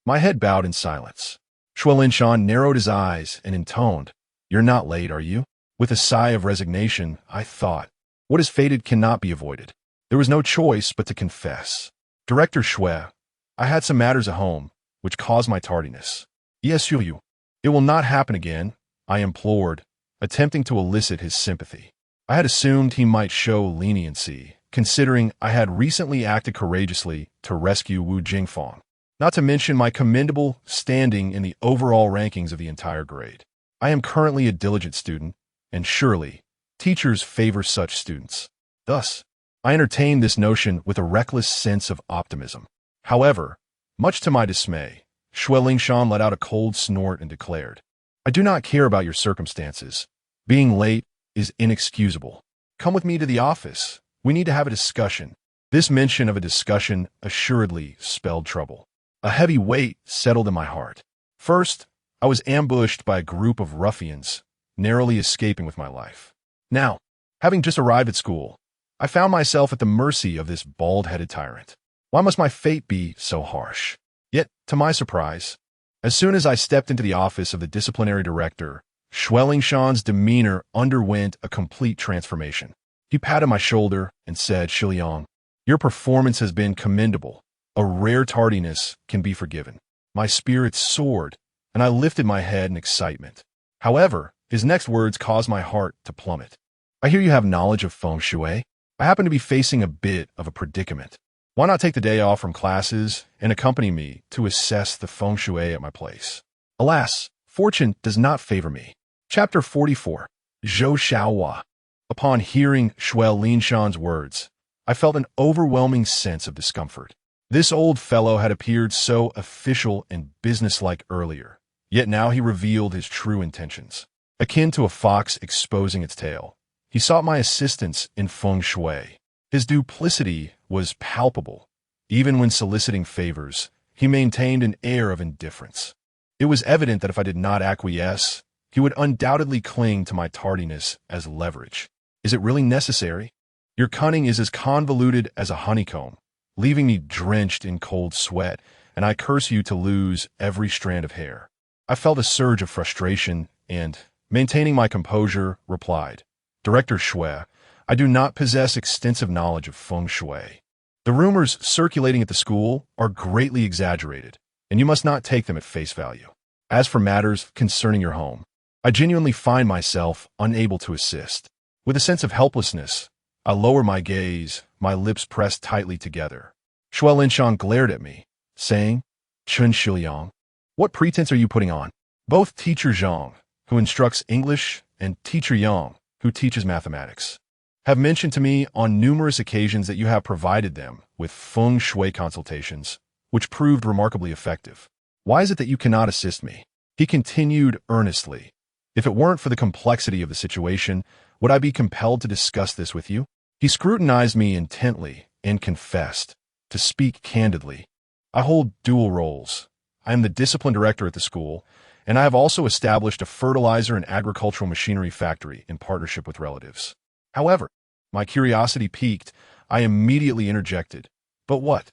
my head bowed in silence. Xue Lingshan narrowed his eyes and intoned, "You're not late, are you?" With a sigh of resignation, I thought, what is fated cannot be avoided. There was no choice but to confess. Director Xue, I had some matters at home, which caused my tardiness. Yes, you. It will not happen again, I implored, attempting to elicit his sympathy. I had assumed he might show leniency, considering I had recently acted courageously to rescue Wu Jingfeng, not to mention my commendable standing in the overall rankings of the entire grade. I am currently a diligent student, and surely, teachers favor such students. Thus, I entertained this notion with a reckless sense of optimism. However, much to my dismay, Xiliang let out a cold snort and declared, "I do not care about your circumstances. Being late is inexcusable. Come with me to the office. We need to have a discussion." This mention of a discussion assuredly spelled trouble. A heavy weight settled in my heart. First, I was ambushed by a group of ruffians, narrowly escaping with my life. Now, having just arrived at school, I found myself at the mercy of this bald-headed tyrant. Why must my fate be so harsh? Yet, to my surprise, as soon as I stepped into the office of the disciplinary director, Xiliang's demeanor underwent a complete transformation. He patted my shoulder and said, "Xiliang, your performance has been commendable. A rare tardiness can be forgiven." My spirits soared, and I lifted my head in excitement. However, his next words caused my heart to plummet. "I hear you have knowledge of Feng Shui. I happen to be facing a bit of a predicament. Why not take the day off from classes and accompany me to assess the Feng Shui at my place?" Alas, fortune does not favor me. Chapter 44. Zhou Xiaohua. Upon hearing Xiliang's words, I felt an overwhelming sense of discomfort. This old fellow had appeared so official and businesslike earlier, yet now he revealed his true intentions. Akin to a fox exposing its tail, he sought my assistance in Feng Shui. His duplicity was palpable. Even when soliciting favors, he maintained an air of indifference. It was evident that if I did not acquiesce, he would undoubtedly cling to my tardiness as leverage. Is it really necessary? Your cunning is as convoluted as a honeycomb, leaving me drenched in cold sweat, and I curse you to lose every strand of hair. I felt a surge of frustration and, maintaining my composure, replied, "Director Shui, I do not possess extensive knowledge of Feng Shui. The rumors circulating at the school are greatly exaggerated, and you must not take them at face value. As for matters concerning your home, I genuinely find myself unable to assist." With a sense of helplessness, I lowered my gaze, my lips pressed tightly together. Xiliang glared at me, saying, "Chen Xiliang, what pretense are you putting on?" Both Teacher Zhang, who instructs English, and Teacher Yang, who teaches mathematics, have mentioned to me on numerous occasions that you have provided them with Feng Shui consultations, which proved remarkably effective. Why is it that you cannot assist me? He continued earnestly. If it weren't for the complexity of the situation, would I be compelled to discuss this with you? He scrutinized me intently and confessed, "To speak candidly, I hold dual roles. I am the discipline director at the school, and I have also established a fertilizer and agricultural machinery factory in partnership with relatives." However, my curiosity piqued. I immediately interjected, "But what?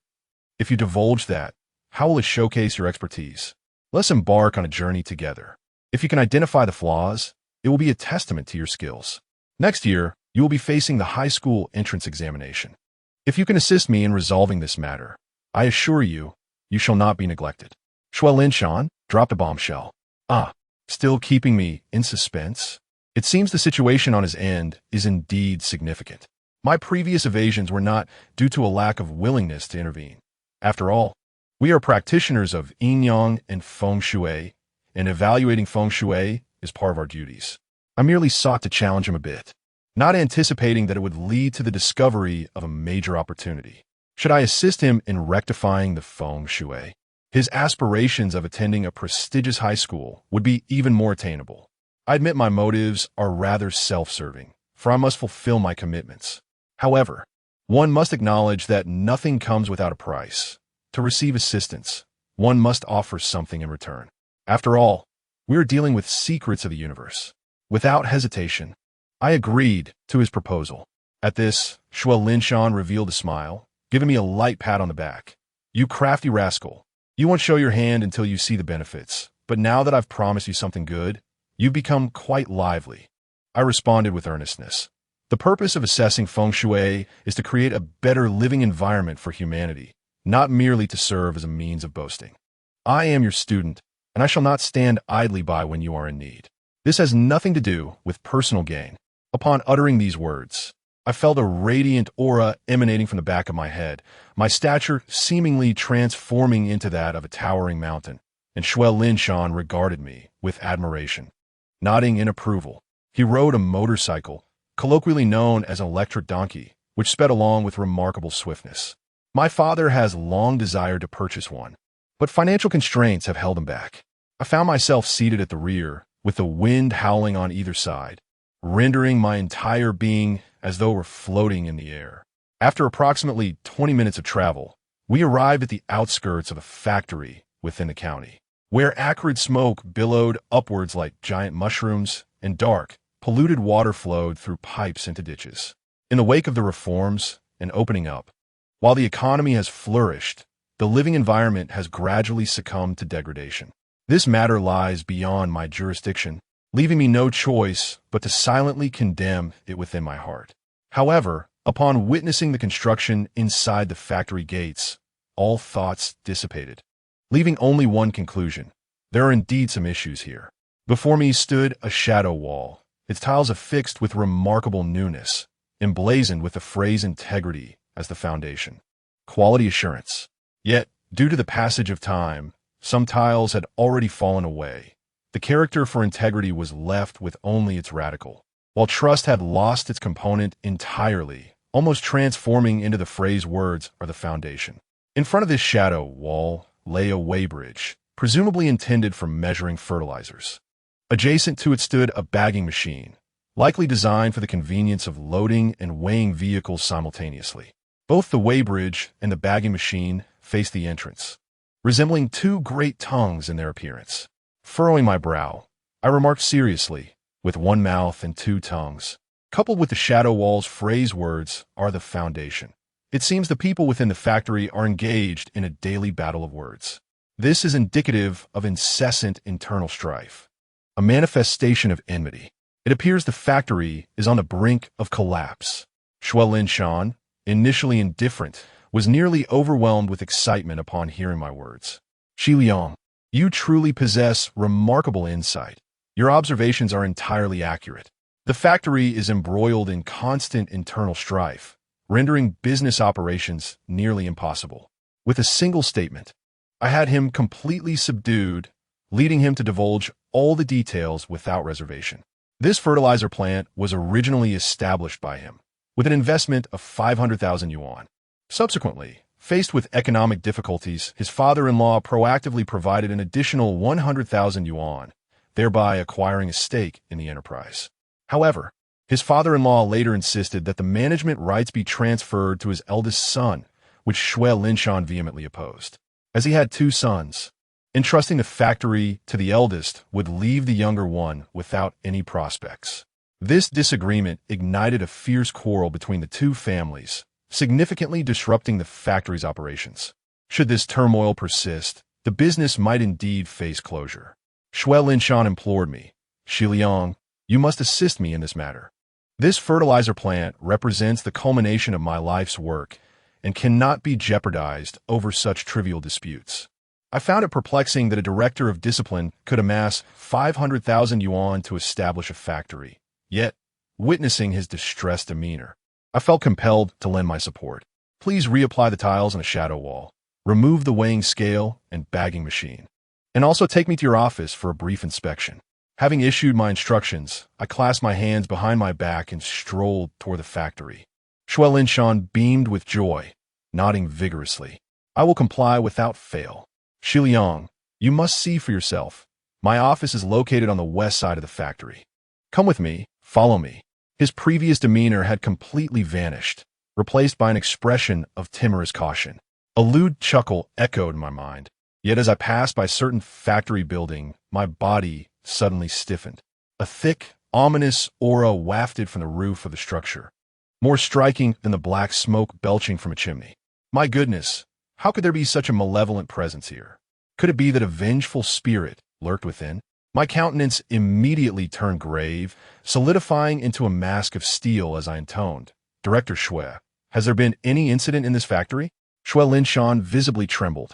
If you divulge that, how will it showcase your expertise? Let's embark on a journey together. If you can identify the flaws, it will be a testament to your skills. Next year, you will be facing the high school entrance examination. If you can assist me in resolving this matter, I assure you, you shall not be neglected." Xiliang dropped a bombshell. Still keeping me in suspense? It seems the situation on his end is indeed significant. My previous evasions were not due to a lack of willingness to intervene. After all, we are practitioners of Yin-Yang and Feng Shui, and evaluating Feng Shui is part of our duties. I merely sought to challenge him a bit, not anticipating that it would lead to the discovery of a major opportunity. Should I assist him in rectifying the Feng Shui? His aspirations of attending a prestigious high school would be even more attainable. I admit my motives are rather self-serving, for I must fulfill my commitments. However, one must acknowledge that nothing comes without a price. To receive assistance, one must offer something in return. After all, we are dealing with secrets of the universe. Without hesitation, I agreed to his proposal. At this, Xiliang revealed a smile, giving me a light pat on the back. "You crafty rascal. You won't show your hand until you see the benefits, but now that I've promised you something good, you've become quite lively." I responded with earnestness. The purpose of assessing Feng Shui is to create a better living environment for humanity, not merely to serve as a means of boasting. I am your student, and I shall not stand idly by when you are in need. This has nothing to do with personal gain. Upon uttering these words, I felt a radiant aura emanating from the back of my head, my stature seemingly transforming into that of a towering mountain, and Xue Linshan regarded me with admiration. Nodding in approval, he rode a motorcycle, colloquially known as an electric donkey, which sped along with remarkable swiftness. My father has long desired to purchase one, but financial constraints have held him back. I found myself seated at the rear, with the wind howling on either side, rendering my entire being as though we're floating in the air. After approximately 20 minutes of travel, we arrived at the outskirts of a factory within the county, where acrid smoke billowed upwards like giant mushrooms and dark, polluted water flowed through pipes into ditches. In the wake of the reforms and opening up, while the economy has flourished, the living environment has gradually succumbed to degradation. This matter lies beyond my jurisdiction, leaving me no choice but to silently condemn it within my heart. However, upon witnessing the construction inside the factory gates, all thoughts dissipated, leaving only one conclusion. There are indeed some issues here. Before me stood a shadow wall, its tiles affixed with remarkable newness, emblazoned with the phrase integrity as the foundation. Quality assurance. Yet, due to the passage of time, some tiles had already fallen away. The character for integrity was left with only its radical, while trust had lost its component entirely, almost transforming into the phrase words are the foundation. In front of this shadow wall lay a weighbridge, presumably intended for measuring fertilizers. Adjacent to it stood a bagging machine, likely designed for the convenience of loading and weighing vehicles simultaneously. Both the weighbridge and the bagging machine faced the entrance, resembling two great tongues in their appearance. Furrowing my brow, I remarked seriously, with one mouth and two tongues, coupled with the shadow wall's phrase words are the foundation. It seems the people within the factory are engaged in a daily battle of words. This is indicative of incessant internal strife, a manifestation of enmity. It appears the factory is on the brink of collapse. Xue Linshan, initially indifferent, was nearly overwhelmed with excitement upon hearing my words. Xiliang, you truly possess remarkable insight. Your observations are entirely accurate. The factory is embroiled in constant internal strife, rendering business operations nearly impossible. With a single statement, I had him completely subdued, leading him to divulge all the details without reservation. This fertilizer plant was originally established by him, with an investment of 500,000 yuan. Subsequently, faced with economic difficulties, his father-in-law proactively provided an additional 100,000 yuan, thereby acquiring a stake in the enterprise. However, his father-in-law later insisted that the management rights be transferred to his eldest son, which Xue Linshan vehemently opposed. As he had two sons, entrusting the factory to the eldest would leave the younger one without any prospects. This disagreement ignited a fierce quarrel between the two families, significantly disrupting the factory's operations. Should this turmoil persist, the business might indeed face closure. Xue Linshan implored me, Xiliang, you must assist me in this matter. This fertilizer plant represents the culmination of my life's work and cannot be jeopardized over such trivial disputes. I found it perplexing that a director of discipline could amass 500,000 yuan to establish a factory. Yet, witnessing his distressed demeanor, I felt compelled to lend my support. Please reapply the tiles on the shadow wall, remove the weighing scale and bagging machine, and also take me to your office for a brief inspection. Having issued my instructions, I clasped my hands behind my back and strolled toward the factory. Xue Linshan beamed with joy, nodding vigorously. I will comply without fail. Xiliang, you must see for yourself. My office is located on the west side of the factory. Come with me, follow me. His previous demeanor had completely vanished, replaced by an expression of timorous caution. A lewd chuckle echoed in my mind. Yet as I passed by a certain factory building, my body suddenly stiffened. A thick, ominous aura wafted from the roof of the structure, more striking than the black smoke belching from a chimney. My goodness, how could there be such a malevolent presence here? Could it be that a vengeful spirit lurked within? My countenance immediately turned grave, solidifying into a mask of steel as I intoned, Director Xue, has there been any incident in this factory? Xue Linshan visibly trembled,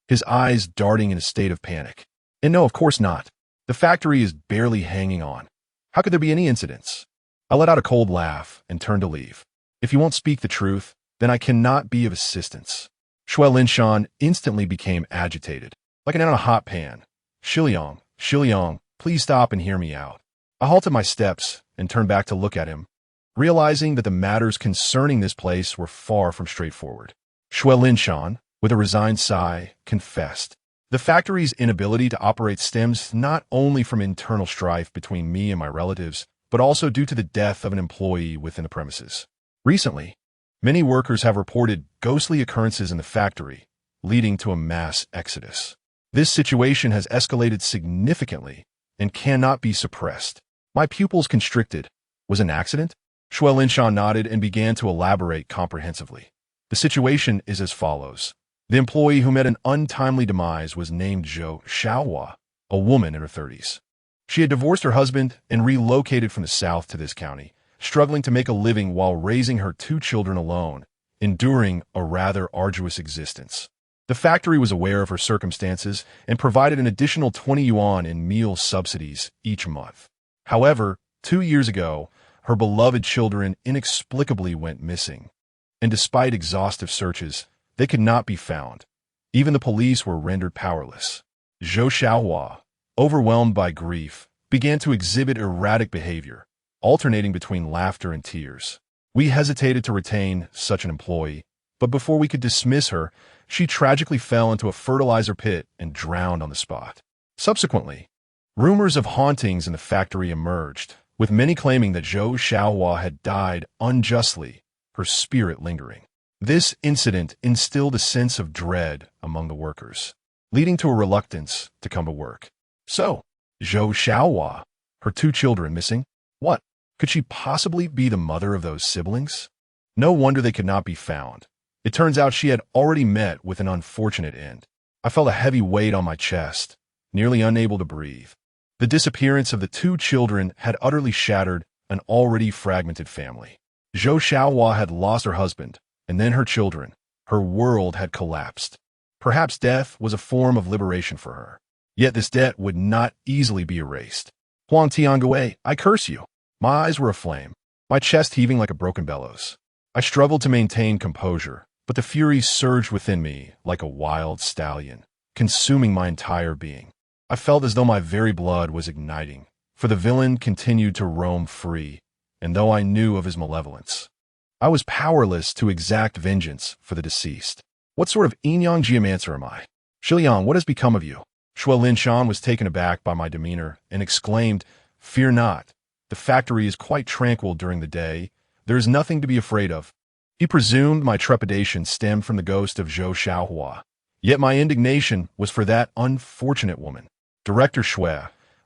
his eyes darting in a state of panic. And no, of course not. The factory is barely hanging on. How could there be any incidents? I let out a cold laugh and turned to leave. If you won't speak the truth, then I cannot be of assistance. Shui Linshan instantly became agitated, like an ant on a hot pan. Xiliang, Xiliang, please stop and hear me out. I halted my steps and turned back to look at him, realizing that the matters concerning this place were far from straightforward. Shui Linshan, with a resigned sigh, confessed. The factory's inability to operate stems not only from internal strife between me and my relatives, but also due to the death of an employee within the premises. Recently, many workers have reported ghostly occurrences in the factory, leading to a mass exodus. This situation has escalated significantly and cannot be suppressed. My pupils constricted. Was an accident? Shui Linshan nodded and began to elaborate comprehensively. The situation is as follows. The employee who met an untimely demise was named Zhou Xiaohua, a woman in her 30s. She had divorced her husband and relocated from the south to this county, struggling to make a living while raising her 2 children alone, enduring a rather arduous existence. The factory was aware of her circumstances and provided an additional 20 yuan in meal subsidies each month. However, 2 years ago, her beloved children inexplicably went missing, and despite exhaustive searches, they could not be found. Even the police were rendered powerless. Zhou Xiaohua, overwhelmed by grief, began to exhibit erratic behavior, alternating between laughter and tears. We hesitated to retain such an employee, but before we could dismiss her, she tragically fell into a fertilizer pit and drowned on the spot. Subsequently, rumors of hauntings in the factory emerged, with many claiming that Zhou Xiaohua had died unjustly, her spirit lingering. This incident instilled a sense of dread among the workers, leading to a reluctance to come to work. So, Zhou Xiaohua, her 2 children missing? What? Could she possibly be the mother of those siblings? No wonder they could not be found. It turns out she had already met with an unfortunate end. I felt a heavy weight on my chest, nearly unable to breathe. The disappearance of the 2 children had utterly shattered an already fragmented family. Zhou Xiaohua had lost her husband, and then her children. Her world had collapsed. Perhaps death was a form of liberation for her. Yet this debt would not easily be erased. Huang Tiangwei, I curse you. My eyes were aflame, my chest heaving like a broken bellows. I struggled to maintain composure, but the fury surged within me like a wild stallion, consuming my entire being. I felt as though my very blood was igniting, for the villain continued to roam free, and though I knew of his malevolence, I was powerless to exact vengeance for the deceased. What sort of Yin-Yang geomancer am I? Xiliang, what has become of you? Shui Linshan was taken aback by my demeanor and exclaimed, Fear not. The factory is quite tranquil during the day. There is nothing to be afraid of. He presumed my trepidation stemmed from the ghost of Zhou Xiaohua. Yet my indignation was for that unfortunate woman. Director Shui,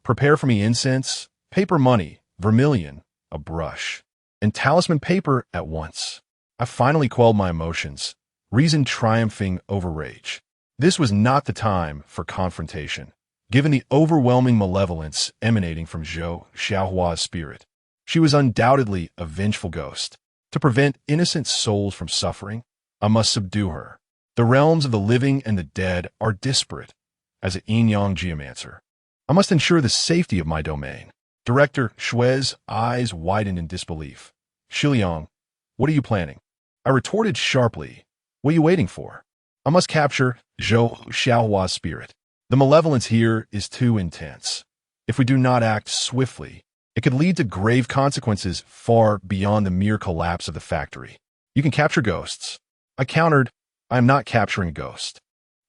prepare for me incense, paper money, vermilion, a brush, and talisman paper at once. I finally quelled my emotions, reason triumphing over rage. This was not the time for confrontation, given the overwhelming malevolence emanating from Zhou Xiaohua's spirit. She was undoubtedly a vengeful ghost. To prevent innocent souls from suffering, I must subdue her. The realms of the living and the dead are disparate. As a Yin-Yang geomancer, I must ensure the safety of my domain. Director Shui's eyes widened in disbelief. Xiliang, what are you planning? I retorted sharply. What are you waiting for? I must capture Zhou Xiaohua's spirit. The malevolence here is too intense. If we do not act swiftly, it could lead to grave consequences far beyond the mere collapse of the factory. You can capture ghosts. I countered, I am not capturing a ghost.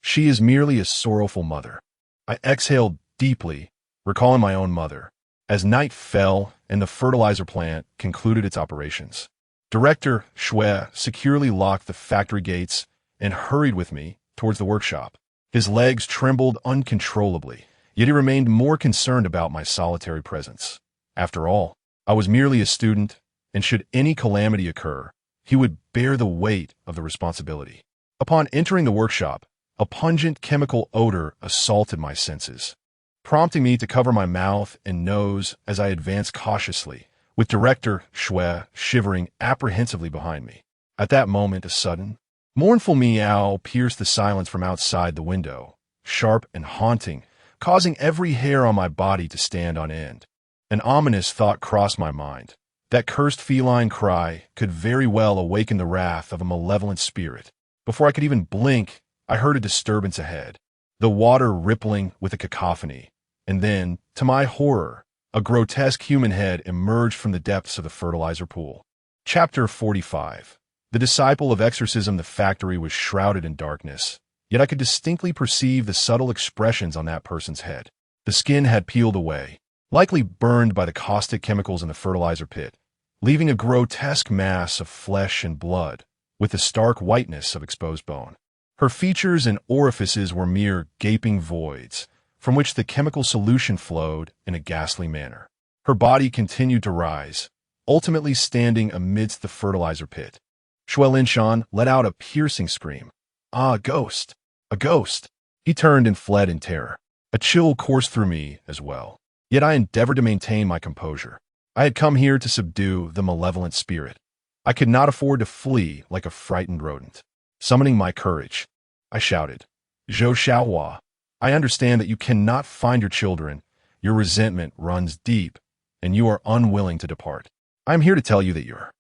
She is merely a sorrowful mother. I exhaled deeply, recalling my own mother, as night fell and the fertilizer plant concluded its operations. Director Shui securely locked the factory gates and hurried with me towards the workshop. His legs trembled uncontrollably, yet he remained more concerned about my solitary presence. After all, I was merely a student, and should any calamity occur, he would bear the weight of the responsibility. Upon entering the workshop, a pungent chemical odor assaulted my senses, prompting me to cover my mouth and nose as I advanced cautiously, with Director Shui shivering apprehensively behind me. At that moment, a sudden, mournful meow pierced the silence from outside the window, sharp and haunting, causing every hair on my body to stand on end. An ominous thought crossed my mind. That cursed feline cry could very well awaken the wrath of a malevolent spirit. Before I could even blink, I heard a disturbance ahead, the water rippling with a cacophony. And then, to my horror, a grotesque human head emerged from the depths of the fertilizer pool. Chapter 45. The disciple of exorcism. The factory was shrouded in darkness, yet I could distinctly perceive the subtle expressions on that person's head. The skin had peeled away, likely burned by the caustic chemicals in the fertilizer pit, leaving a grotesque mass of flesh and blood, with the stark whiteness of exposed bone. Her features and orifices were mere gaping voids, from which the chemical solution flowed in a ghastly manner. Her body continued to rise, ultimately standing amidst the fertilizer pit. Xiliang let out a piercing scream. "Ah, a ghost! A ghost!" He turned and fled in terror. A chill coursed through me as well. Yet I endeavored to maintain my composure. I had come here to subdue the malevolent spirit. I could not afford to flee like a frightened rodent. Summoning my courage, I shouted, "Zhou Xiaohua, I understand that you cannot find your children. Your resentment runs deep, and you are unwilling to depart. I am here to tell you that you're—"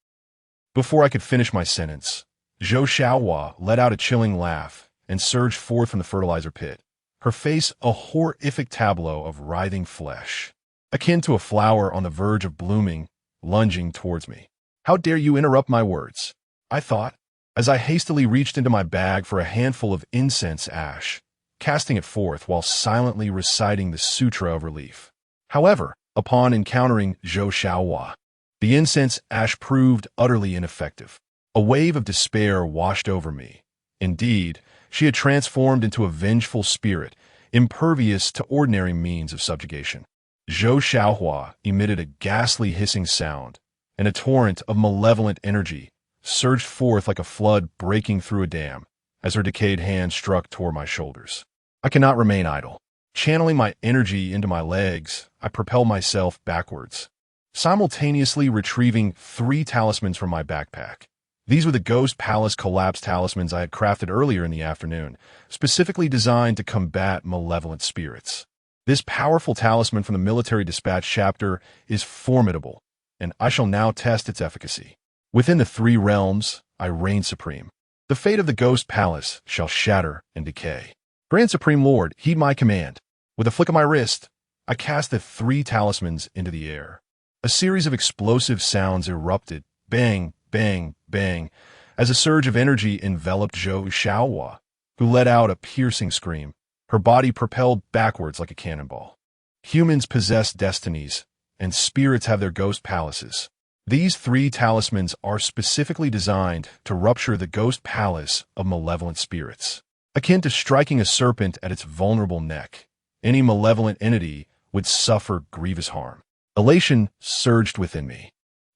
Before I could finish my sentence, Zhou Xiaohua let out a chilling laugh and surged forth from the fertilizer pit, her face a horrific tableau of writhing flesh, akin to a flower on the verge of blooming, lunging towards me. "How dare you interrupt my words?" I thought, as I hastily reached into my bag for a handful of incense ash, casting it forth while silently reciting the Sutra of Relief. However, upon encountering Zhou Xiaohua, the incense ash proved utterly ineffective. A wave of despair washed over me. Indeed, she had transformed into a vengeful spirit, impervious to ordinary means of subjugation. Zhou Xiaohua emitted a ghastly hissing sound, and a torrent of malevolent energy surged forth like a flood breaking through a dam as her decayed hand struck toward my shoulders. I cannot remain idle. Channeling my energy into my legs, I propelled myself backwards, simultaneously retrieving 3 talismans from my backpack. These were the Ghost Palace Collapse talismans I had crafted earlier in the afternoon, specifically designed to combat malevolent spirits. This powerful talisman from the Military Dispatch chapter is formidable, and I shall now test its efficacy. Within the 3 realms, I reign supreme. The fate of the Ghost Palace shall shatter and decay. Grand Supreme Lord, heed my command. With a flick of my wrist, I cast the 3 talismans into the air. A series of explosive sounds erupted, bang, bang, bang, as a surge of energy enveloped Zhou Xiaohua, who let out a piercing scream, her body propelled backwards like a cannonball. Humans possess destinies, and spirits have their ghost palaces. These 3 talismans are specifically designed to rupture the ghost palace of malevolent spirits. Akin to striking a serpent at its vulnerable neck, any malevolent entity would suffer grievous harm. Elation surged within me.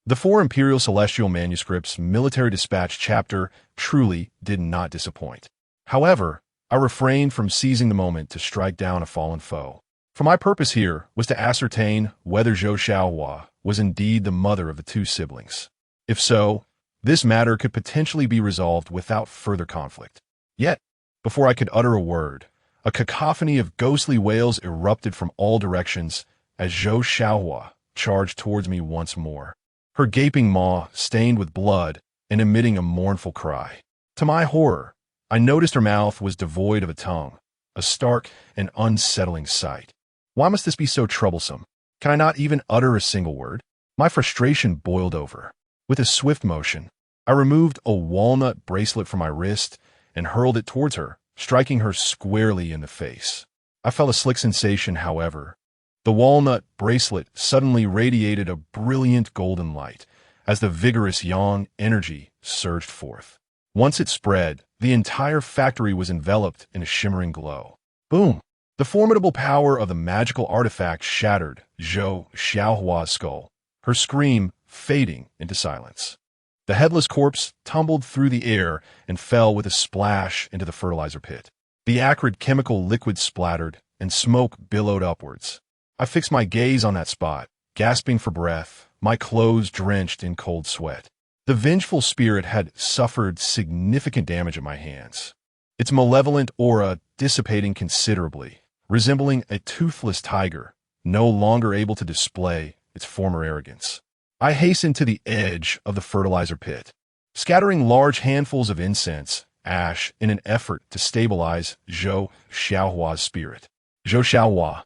The 4 Imperial Celestial Manuscripts Military Dispatch chapter truly did not disappoint. However, I refrained from seizing the moment to strike down a fallen foe. For my purpose here was to ascertain whether Zhou Xiaohua was indeed the mother of the 2 siblings. If so, this matter could potentially be resolved without further conflict. Yet, before I could utter a word, a cacophony of ghostly wails erupted from all directions as Zhou Xiaohua charged towards me once more, her gaping maw stained with blood and emitting a mournful cry. To my horror, I noticed her mouth was devoid of a tongue, a stark and unsettling sight. Why must this be so troublesome? Can I not even utter a single word? My frustration boiled over. With a swift motion, I removed a walnut bracelet from my wrist and hurled it towards her, striking her squarely in the face. I felt a slick sensation, however. The walnut bracelet suddenly radiated a brilliant golden light as the vigorous yang energy surged forth. Once it spread, the entire factory was enveloped in a shimmering glow. Boom! The formidable power of the magical artifact shattered Zhou Xiaohua's skull, her scream fading into silence. The headless corpse tumbled through the air and fell with a splash into the fertilizer pit. The acrid chemical liquid splattered, and smoke billowed upwards. I fixed my gaze on that spot, gasping for breath, my clothes drenched in cold sweat. The vengeful spirit had suffered significant damage at my hands, its malevolent aura dissipating considerably, resembling a toothless tiger, no longer able to display its former arrogance. I hastened to the edge of the fertilizer pit, scattering large handfuls of incense, ash, in an effort to stabilize Zhou Xiaohua's spirit. Zhou Xiaohua,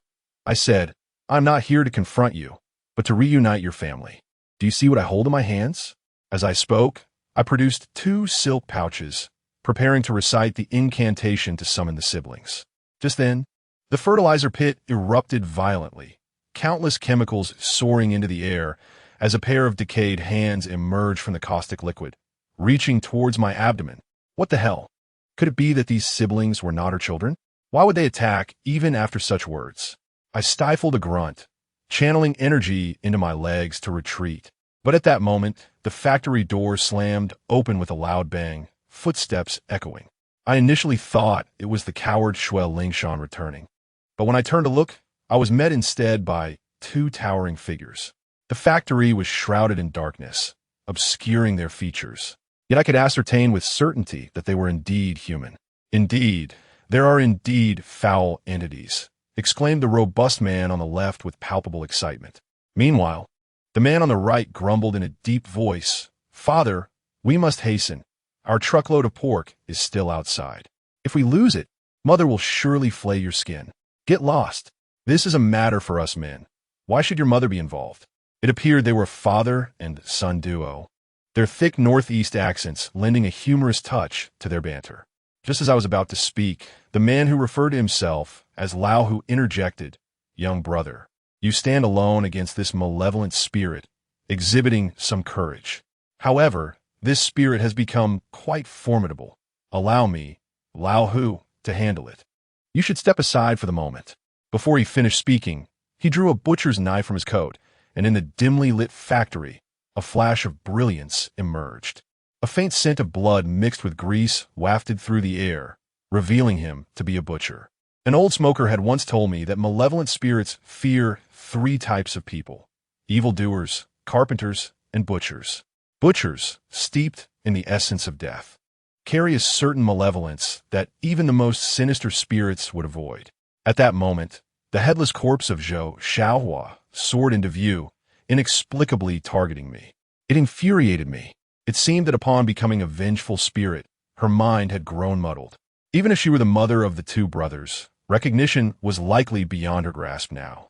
I said, I'm not here to confront you, but to reunite your family. Do you see what I hold in my hands? As I spoke, I produced 2 silk pouches, preparing to recite the incantation to summon the siblings. Just then, the fertilizer pit erupted violently, countless chemicals soaring into the air as a pair of decayed hands emerged from the caustic liquid, reaching towards my abdomen. What the hell? Could it be that these siblings were not her children? Why would they attack even after such words? I stifled a grunt, channeling energy into my legs to retreat. But at that moment, the factory door slammed open with a loud bang, footsteps echoing. I initially thought it was the coward Shui Lingshan returning. But when I turned to look, I was met instead by 2 towering figures. The factory was shrouded in darkness, obscuring their features. Yet I could ascertain with certainty that they were indeed human. Indeed, there are indeed foul entities, exclaimed the robust man on the left with palpable excitement. Meanwhile, the man on the right grumbled in a deep voice, Father, we must hasten. Our truckload of pork is still outside. If we lose it, Mother will surely flay your skin. Get lost. This is a matter for us men. Why should your mother be involved? It appeared they were a father and son duo, their thick northeast accents lending a humorous touch to their banter. Just as I was about to speak, the man who referred to himself as Lao Hu interjected, Young brother, you stand alone against this malevolent spirit, exhibiting some courage. However, this spirit has become quite formidable. Allow me, Lao Hu, to handle it. You should step aside for the moment. Before he finished speaking, he drew a butcher's knife from his coat, and in the dimly lit factory, a flash of brilliance emerged. A faint scent of blood mixed with grease wafted through the air, revealing him to be a butcher. An old smoker had once told me that malevolent spirits fear 3 types of people: evildoers, carpenters, and butchers. Butchers, steeped in the essence of death, carry a certain malevolence that even the most sinister spirits would avoid. At that moment, the headless corpse of Zhou Xiaohua soared into view, inexplicably targeting me. It infuriated me. It seemed that upon becoming a vengeful spirit, her mind had grown muddled. Even if she were the mother of the 2 brothers, recognition was likely beyond her grasp now.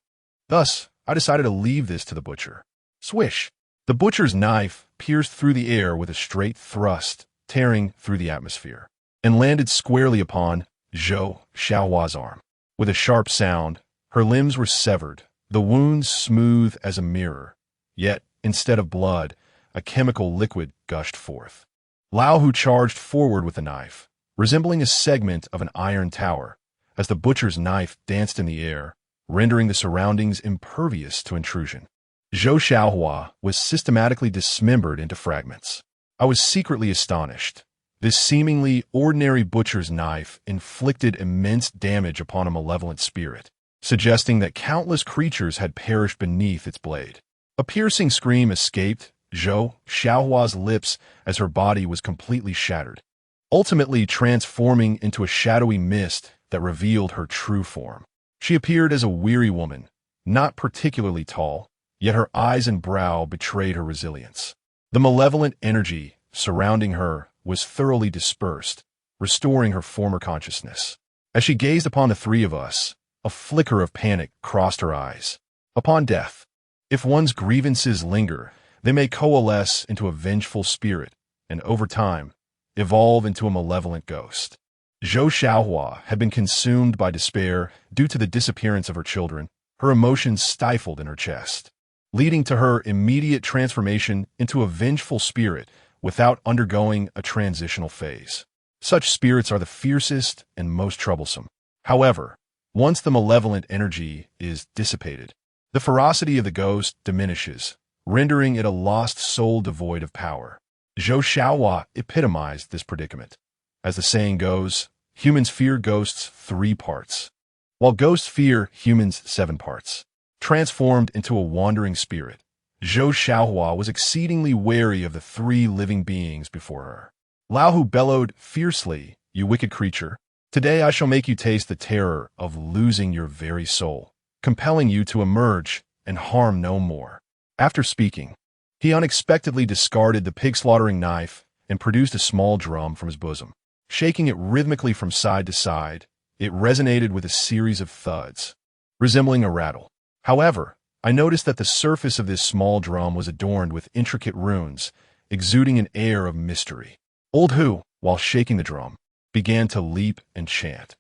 Thus, I decided to leave this to the butcher. Swish! The butcher's knife pierced through the air with a straight thrust, tearing through the atmosphere, and landed squarely upon Zhou Xiaohua's arm. With a sharp sound, her limbs were severed, the wounds smooth as a mirror. Yet, instead of blood, a chemical liquid gushed forth. Lao Hu charged forward with the knife, resembling a segment of an iron tower, as the butcher's knife danced in the air, rendering the surroundings impervious to intrusion. Zhou Xiaohua was systematically dismembered into fragments. I was secretly astonished. This seemingly ordinary butcher's knife inflicted immense damage upon a malevolent spirit, suggesting that countless creatures had perished beneath its blade. A piercing scream escaped Zhou Xiaohua's lips as her body was completely shattered, ultimately transforming into a shadowy mist that revealed her true form. She appeared as a weary woman, not particularly tall, yet her eyes and brow betrayed her resilience. The malevolent energy surrounding her was thoroughly dispersed, restoring her former consciousness. As she gazed upon the 3 of us, a flicker of panic crossed her eyes. Upon death, if one's grievances linger, they may coalesce into a vengeful spirit, and over time, evolve into a malevolent ghost. Zhou Xiaohua had been consumed by despair due to the disappearance of her children, her emotions stifled in her chest, leading to her immediate transformation into a vengeful spirit without undergoing a transitional phase. Such spirits are the fiercest and most troublesome. However, once the malevolent energy is dissipated, the ferocity of the ghost diminishes, rendering it a lost soul devoid of power. Zhou Xiaohua epitomized this predicament. As the saying goes, humans fear ghosts 3 parts, while ghosts fear humans 7 parts. Transformed into a wandering spirit, Zhou Xiaohua was exceedingly wary of the 3 living beings before her. Lao Hu bellowed fiercely, "You wicked creature! Today I shall make you taste the terror of losing your very soul, compelling you to emerge and harm no more." After speaking, He unexpectedly discarded the pig-slaughtering knife and produced a small drum from his bosom. Shaking it rhythmically from side to side, it resonated with a series of thuds, resembling a rattle. However, I noticed that the surface of this small drum was adorned with intricate runes, exuding an air of mystery. Old Hu, while shaking the drum, began to leap and chant.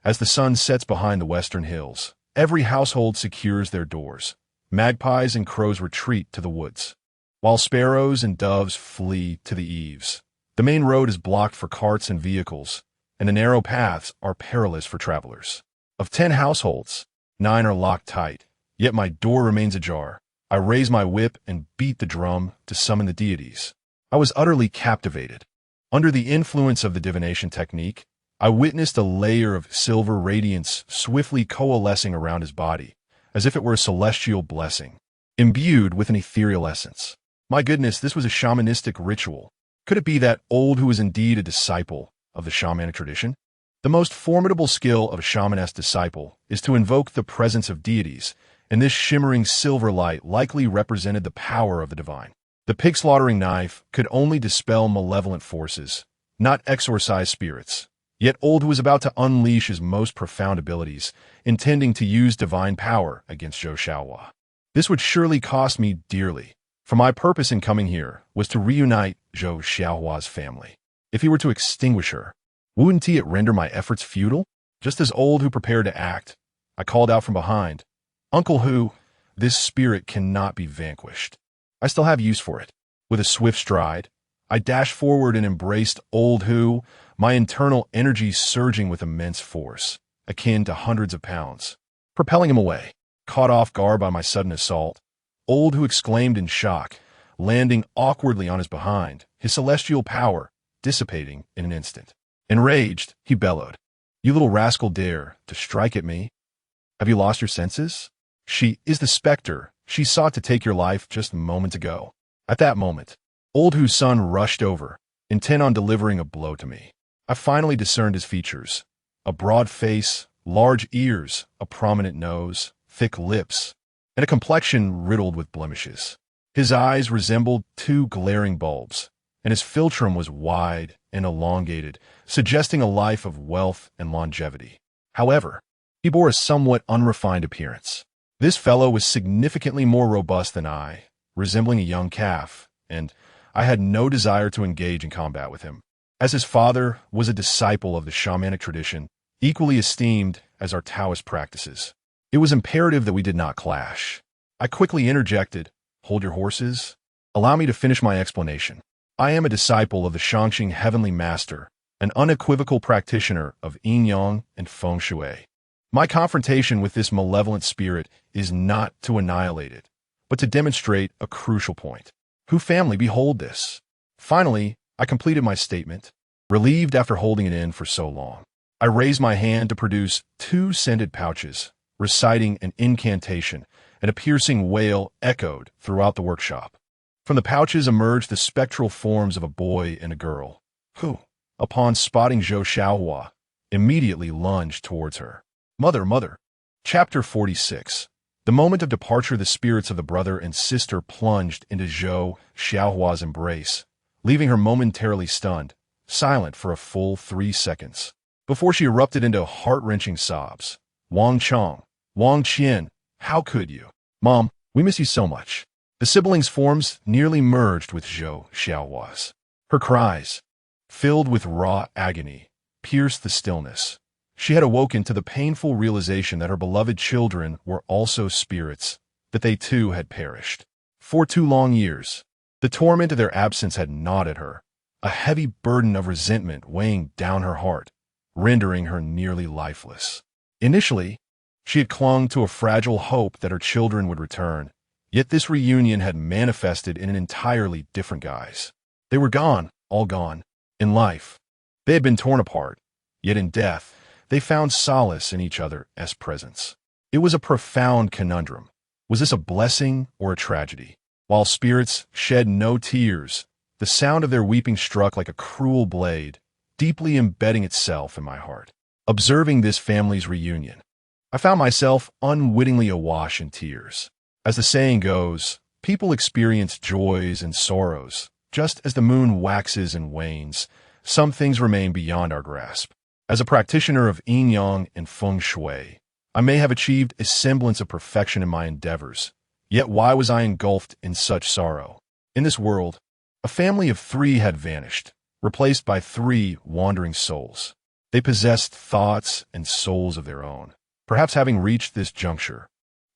As the sun sets behind the western hills, every household secures their doors. Magpies and crows retreat to the woods, while sparrows and doves flee to the eaves. The main road is blocked for carts and vehicles, and the narrow paths are perilous for travelers. Of 10 households, 9 are locked tight, yet my door remains ajar. I raise my whip and beat the drum to summon the deities. I was utterly captivated. Under the influence of the divination technique, I witnessed a layer of silver radiance swiftly coalescing around his body, as if it were a celestial blessing, imbued with an ethereal essence. My goodness, this was a shamanistic ritual. Could it be that Old Hu was indeed a disciple of the shamanic tradition? The most formidable skill of a shamaness disciple is to invoke the presence of deities, and this shimmering silver light likely represented the power of the divine. The pig-slaughtering knife could only dispel malevolent forces, not exorcise spirits. Yet Old Hu was about to unleash his most profound abilities, intending to use divine power against Zhou Xiaohua. This would surely cost me dearly, for my purpose in coming here was to reunite Zhou Xiaohua's family. If he were to extinguish her, wouldn't it render my efforts futile? Just as Old Hu prepared to act, I called out from behind, "Uncle Hu, this spirit cannot be vanquished. I still have use for it." With a swift stride, I dashed forward and embraced Old Hu, my internal energy surging with immense force, akin to hundreds of pounds. Propelling him away, caught off guard by my sudden assault, Old Hu exclaimed in shock, landing awkwardly on his behind, his celestial power dissipating in an instant. Enraged, he bellowed, "You little rascal dare to strike at me? Have you lost your senses? She is the specter. She sought to take your life just moments ago." At that moment, Old Hu's son rushed over, intent on delivering a blow to me. I finally discerned his features: a broad face, large ears, a prominent nose, thick lips, and a complexion riddled with blemishes. His eyes resembled 2 glaring bulbs, and his philtrum was wide and elongated, suggesting a life of wealth and longevity. However, he bore a somewhat unrefined appearance. This fellow was significantly more robust than I, resembling a young calf, and I had no desire to engage in combat with him. As his father was a disciple of the shamanic tradition, equally esteemed as our Taoist practices, it was imperative that we did not clash. I quickly interjected, "Hold your horses. Allow me to finish my explanation. I am a disciple of the Shangxing Heavenly Master, an unequivocal practitioner of Yin-Yang and Feng Shui. My confrontation with this malevolent spirit is not to annihilate it, but to demonstrate a crucial point. Who family, behold this." Finally, I completed my statement, relieved after holding it in for so long. I raised my hand to produce 2 scented pouches, reciting an incantation, and a piercing wail echoed throughout the workshop. From the pouches emerged the spectral forms of a boy and a girl, who, upon spotting Zhou Xiaohua, immediately lunged towards her. Mother. Chapter 46. The moment of departure, the spirits of the brother and sister plunged into Zhou Xiaohua's embrace, leaving her momentarily stunned, silent for a full 3 seconds, before she erupted into heart-wrenching sobs. "Wang Chong, Wang Qian, how could you? Mom, we miss you so much." The siblings' forms nearly merged with Zhou Xiaohua's. Her cries, filled with raw agony, pierced the stillness. She had awoken to the painful realization that her beloved children were also spirits, that they too had perished. For 2 long years, the torment of their absence had gnawed at her, a heavy burden of resentment weighing down her heart, rendering her nearly lifeless. Initially, she had clung to a fragile hope that her children would return, yet this reunion had manifested in an entirely different guise. They were gone, all gone. In life, they had been torn apart, yet in death, they found solace in each other's presence. It was a profound conundrum. Was this a blessing or a tragedy? While spirits shed no tears, the sound of their weeping struck like a cruel blade, deeply embedding itself in my heart. Observing this family's reunion, I found myself unwittingly awash in tears. As the saying goes, People experience joys and sorrows. Just as the moon waxes and wanes, some things remain beyond our grasp. As a practitioner of Yin-Yang and Feng Shui, I may have achieved a semblance of perfection in my endeavors, yet why was I engulfed in such sorrow? In this world, a family of 3 had vanished, replaced by 3 wandering souls. They possessed thoughts and souls of their own. Perhaps having reached this juncture,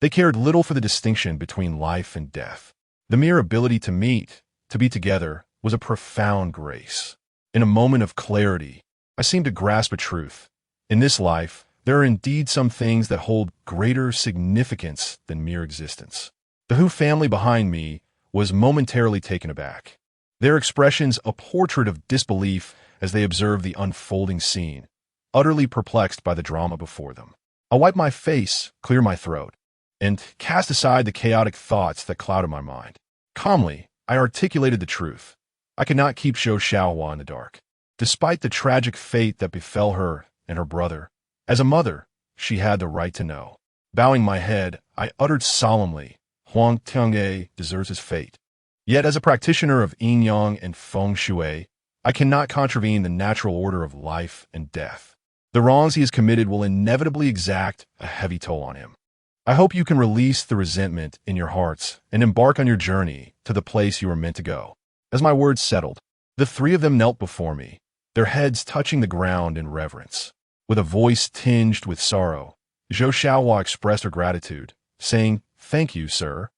they cared little for the distinction between life and death. The mere ability to meet, to be together, was a profound grace. In a moment of clarity, I seemed to grasp a truth. In this life, there are indeed some things that hold greater significance than mere existence. The Hu family behind me was momentarily taken aback, their expressions a portrait of disbelief as they observed the unfolding scene, utterly perplexed by the drama before them. I wiped my face, cleared my throat, and cast aside the chaotic thoughts that clouded my mind. Calmly, I articulated the truth. I could not keep Zhou Xiaohua in the dark. Despite the tragic fate that befell her and her brother, as a mother, she had the right to know. Bowing my head, I uttered solemnly, Huang Tiange deserves his fate. Yet as a practitioner of Yin-Yang and Feng Shui, I cannot contravene the natural order of life and death. The wrongs he has committed will inevitably exact a heavy toll on him. I hope you can release the resentment in your hearts and embark on your journey to the place you are meant to go. As my words settled, the 3 of them knelt before me, their heads touching the ground in reverence. With a voice tinged with sorrow, Zhou Xiaohua expressed her gratitude, saying, "Thank you, sir,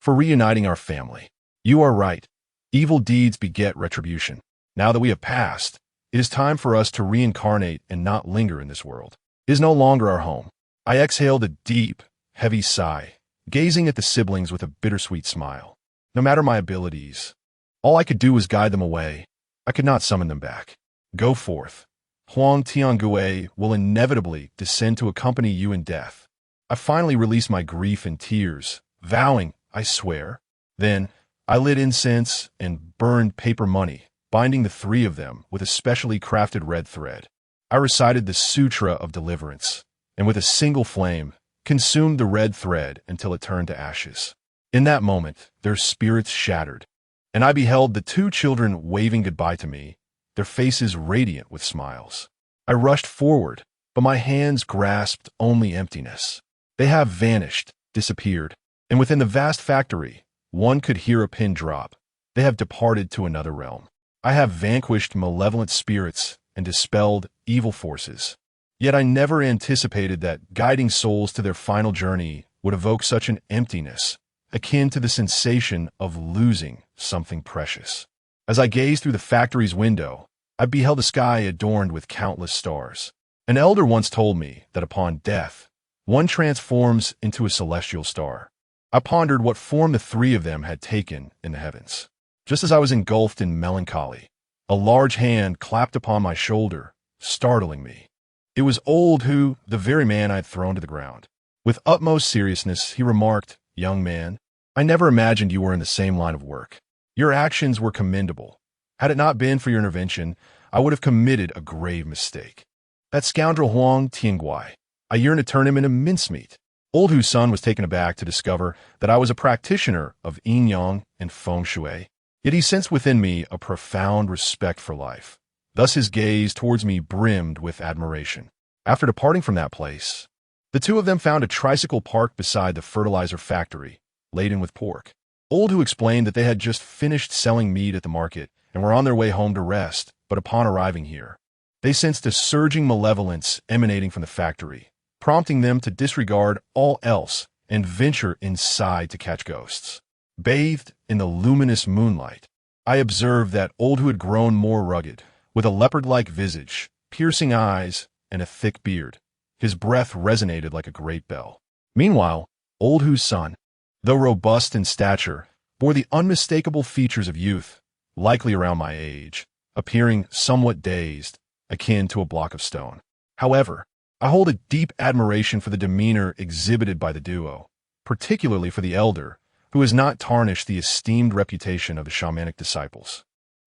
for reuniting our family. You are right. Evil deeds beget retribution. Now that we have passed, it is time for us to reincarnate and not linger in this world. It is no longer our home." I exhaled a deep, heavy sigh, gazing at the siblings with a bittersweet smile. No matter my abilities, all I could do was guide them away. I could not summon them back. Go forth. Huang Tiangue will inevitably descend to accompany you in death. I finally released my grief in tears, vowing, I swear. Then, I lit incense and burned paper money, binding the 3 of them with a specially crafted red thread. I recited the Sutra of Deliverance, and with a single flame, consumed the red thread until it turned to ashes. In that moment, their spirits shattered, and I beheld the 2 children waving goodbye to me, their faces radiant with smiles. I rushed forward, but my hands grasped only emptiness. They have vanished, disappeared, and within the vast factory, one could hear a pin drop. They have departed to another realm. I have vanquished malevolent spirits and dispelled evil forces. Yet I never anticipated that guiding souls to their final journey would evoke such an emptiness, akin to the sensation of losing something precious. As I gazed through the factory's window, I beheld a sky adorned with countless stars. An elder once told me that upon death, one transforms into a celestial star. I pondered what form the 3 of them had taken in the heavens. Just as I was engulfed in melancholy, a large hand clapped upon my shoulder, startling me. It was old Hu, the very man I had thrown to the ground. With utmost seriousness, he remarked, "Young man, I never imagined you were in the same line of work. Your actions were commendable. Had it not been for your intervention, I would have committed a grave mistake. That scoundrel Huang Tianguai, I yearn to turn him into mincemeat." Old Hu's son was taken aback to discover that I was a practitioner of Yin-Yang and Feng Shui. Yet he sensed within me a profound respect for life. Thus his gaze towards me brimmed with admiration. After departing from that place, the 2 of them found a tricycle parked beside the fertilizer factory, laden with pork. Old Hu explained that they had just finished selling meat at the market and were on their way home to rest, but upon arriving here, they sensed a surging malevolence emanating from the factory, prompting them to disregard all else and venture inside to catch ghosts. Bathed in the luminous moonlight, I observed that Old Hu had grown more rugged, with a leopard-like visage, piercing eyes, and a thick beard. His breath resonated like a great bell. Meanwhile, Old Hu's son, though robust in stature, bore the unmistakable features of youth, likely around my age, appearing somewhat dazed, akin to a block of stone. However, I hold a deep admiration for the demeanor exhibited by the duo, particularly for the elder, who has not tarnished the esteemed reputation of the shamanic disciples.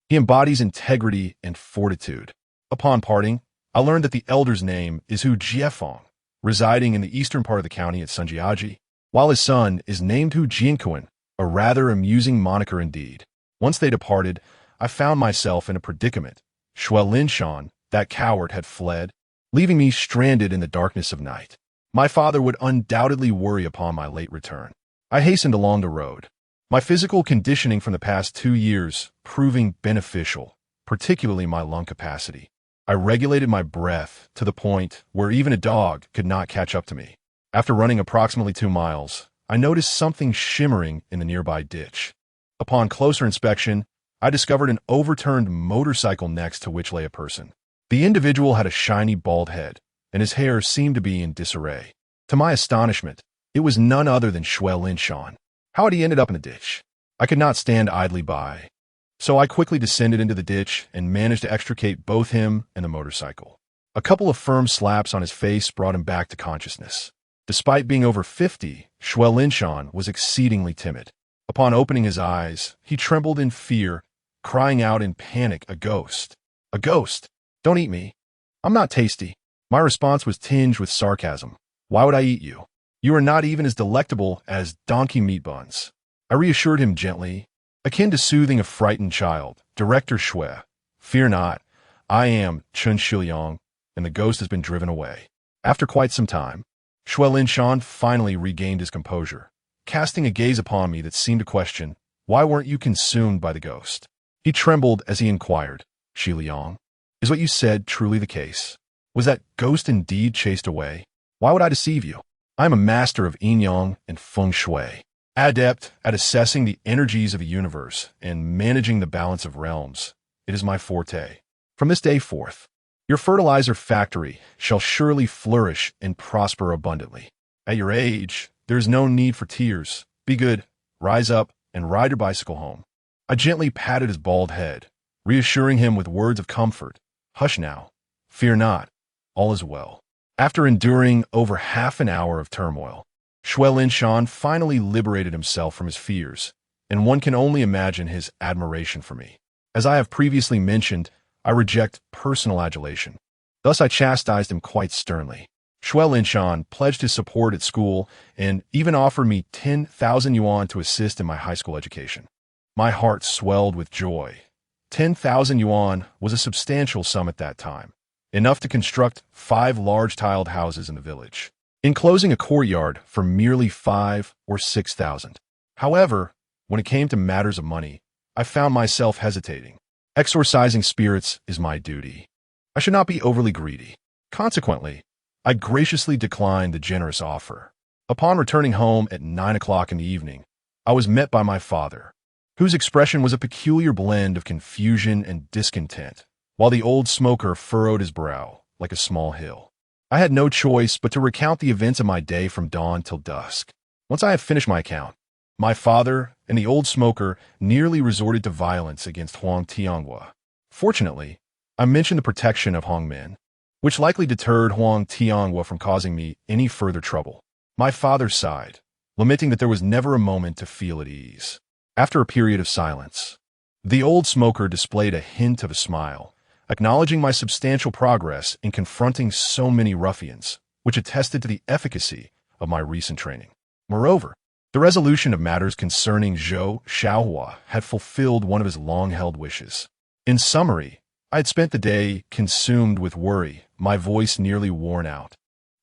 He embodies integrity and fortitude. Upon parting, I learned that the elder's name is Hu Jiefeng, residing in the eastern part of the county at Sunjiaji, while his son is named Hu Jianquan, A rather amusing moniker indeed. Once they departed, I found myself in a predicament. Xiliang, that coward, had fled, leaving me stranded in the darkness of night. My father would undoubtedly worry upon my late return. I hastened along the road, my physical conditioning from the past 2 years proving beneficial, particularly my lung capacity. I regulated my breath to the point where even a dog could not catch up to me. After running approximately 2 miles, I noticed something shimmering in the nearby ditch. Upon closer inspection, I discovered an overturned motorcycle next to which lay a person. The individual had a shiny bald head, and his hair seemed to be in disarray. To my astonishment, it was none other than Xiliang. How had he ended up in the ditch? I could not stand idly by, so I quickly descended into the ditch and managed to extricate both him and the motorcycle. A couple of firm slaps on his face brought him back to consciousness. Despite being over 50, Xiliang was exceedingly timid. Upon opening his eyes, he trembled in fear, crying out in panic, "A ghost! A ghost! Don't eat me. I'm not tasty." My response was tinged with sarcasm. "Why would I eat you? You are not even as delectable as donkey meat buns." I reassured him gently, akin to soothing a frightened child. "Director Shui, fear not. I am Chen Xiliang, and the ghost has been driven away." After quite some time, Xiliang finally regained his composure, casting a gaze upon me that seemed to question, "Why weren't you consumed by the ghost?" He trembled as he inquired, "Xiliang, is what you said truly the case? Was that ghost indeed chased away? Why would I deceive you? I am a master of Yin-Yang and Feng Shui, adept at assessing the energies of a universe and managing the balance of realms. It is my forte. From this day forth, your fertilizer factory shall surely flourish and prosper abundantly. At your age, there is no need for tears. Be good, rise up, and ride your bicycle home." I gently patted his bald head, reassuring him with words of comfort. "Hush now. Fear not. All is well." After enduring over half an hour of turmoil, Xiliang finally liberated himself from his fears, and one can only imagine his admiration for me. As I have previously mentioned, I reject personal adulation. Thus I chastised him quite sternly. Xiliang pledged his support at school and even offered me 10,000 yuan to assist in my high school education. My heart swelled with joy. 10,000 yuan was a substantial sum at that time, enough to construct 5 large tiled houses in the village, enclosing a courtyard for merely 5 or 6,000. However, when it came to matters of money, I found myself hesitating. Exorcising spirits is my duty. I should not be overly greedy. Consequently, I graciously declined the generous offer. Upon returning home at 9 o'clock in the evening, I was met by my father, whose expression was a peculiar blend of confusion and discontent, while the old smoker furrowed his brow like a small hill. I had no choice but to recount the events of my day from dawn till dusk. Once I had finished my account, my father and the old smoker nearly resorted to violence against Huang Tianghua. Fortunately, I mentioned the protection of Hongmen, which likely deterred Huang Tianghua from causing me any further trouble. My father sighed, lamenting that there was never a moment to feel at ease. After a period of silence, the old smoker displayed a hint of a smile, acknowledging my substantial progress in confronting so many ruffians, which attested to the efficacy of my recent training. Moreover, the resolution of matters concerning Zhou Xiaohua had fulfilled one of his long-held wishes. In summary, I had spent the day consumed with worry, my voice nearly worn out,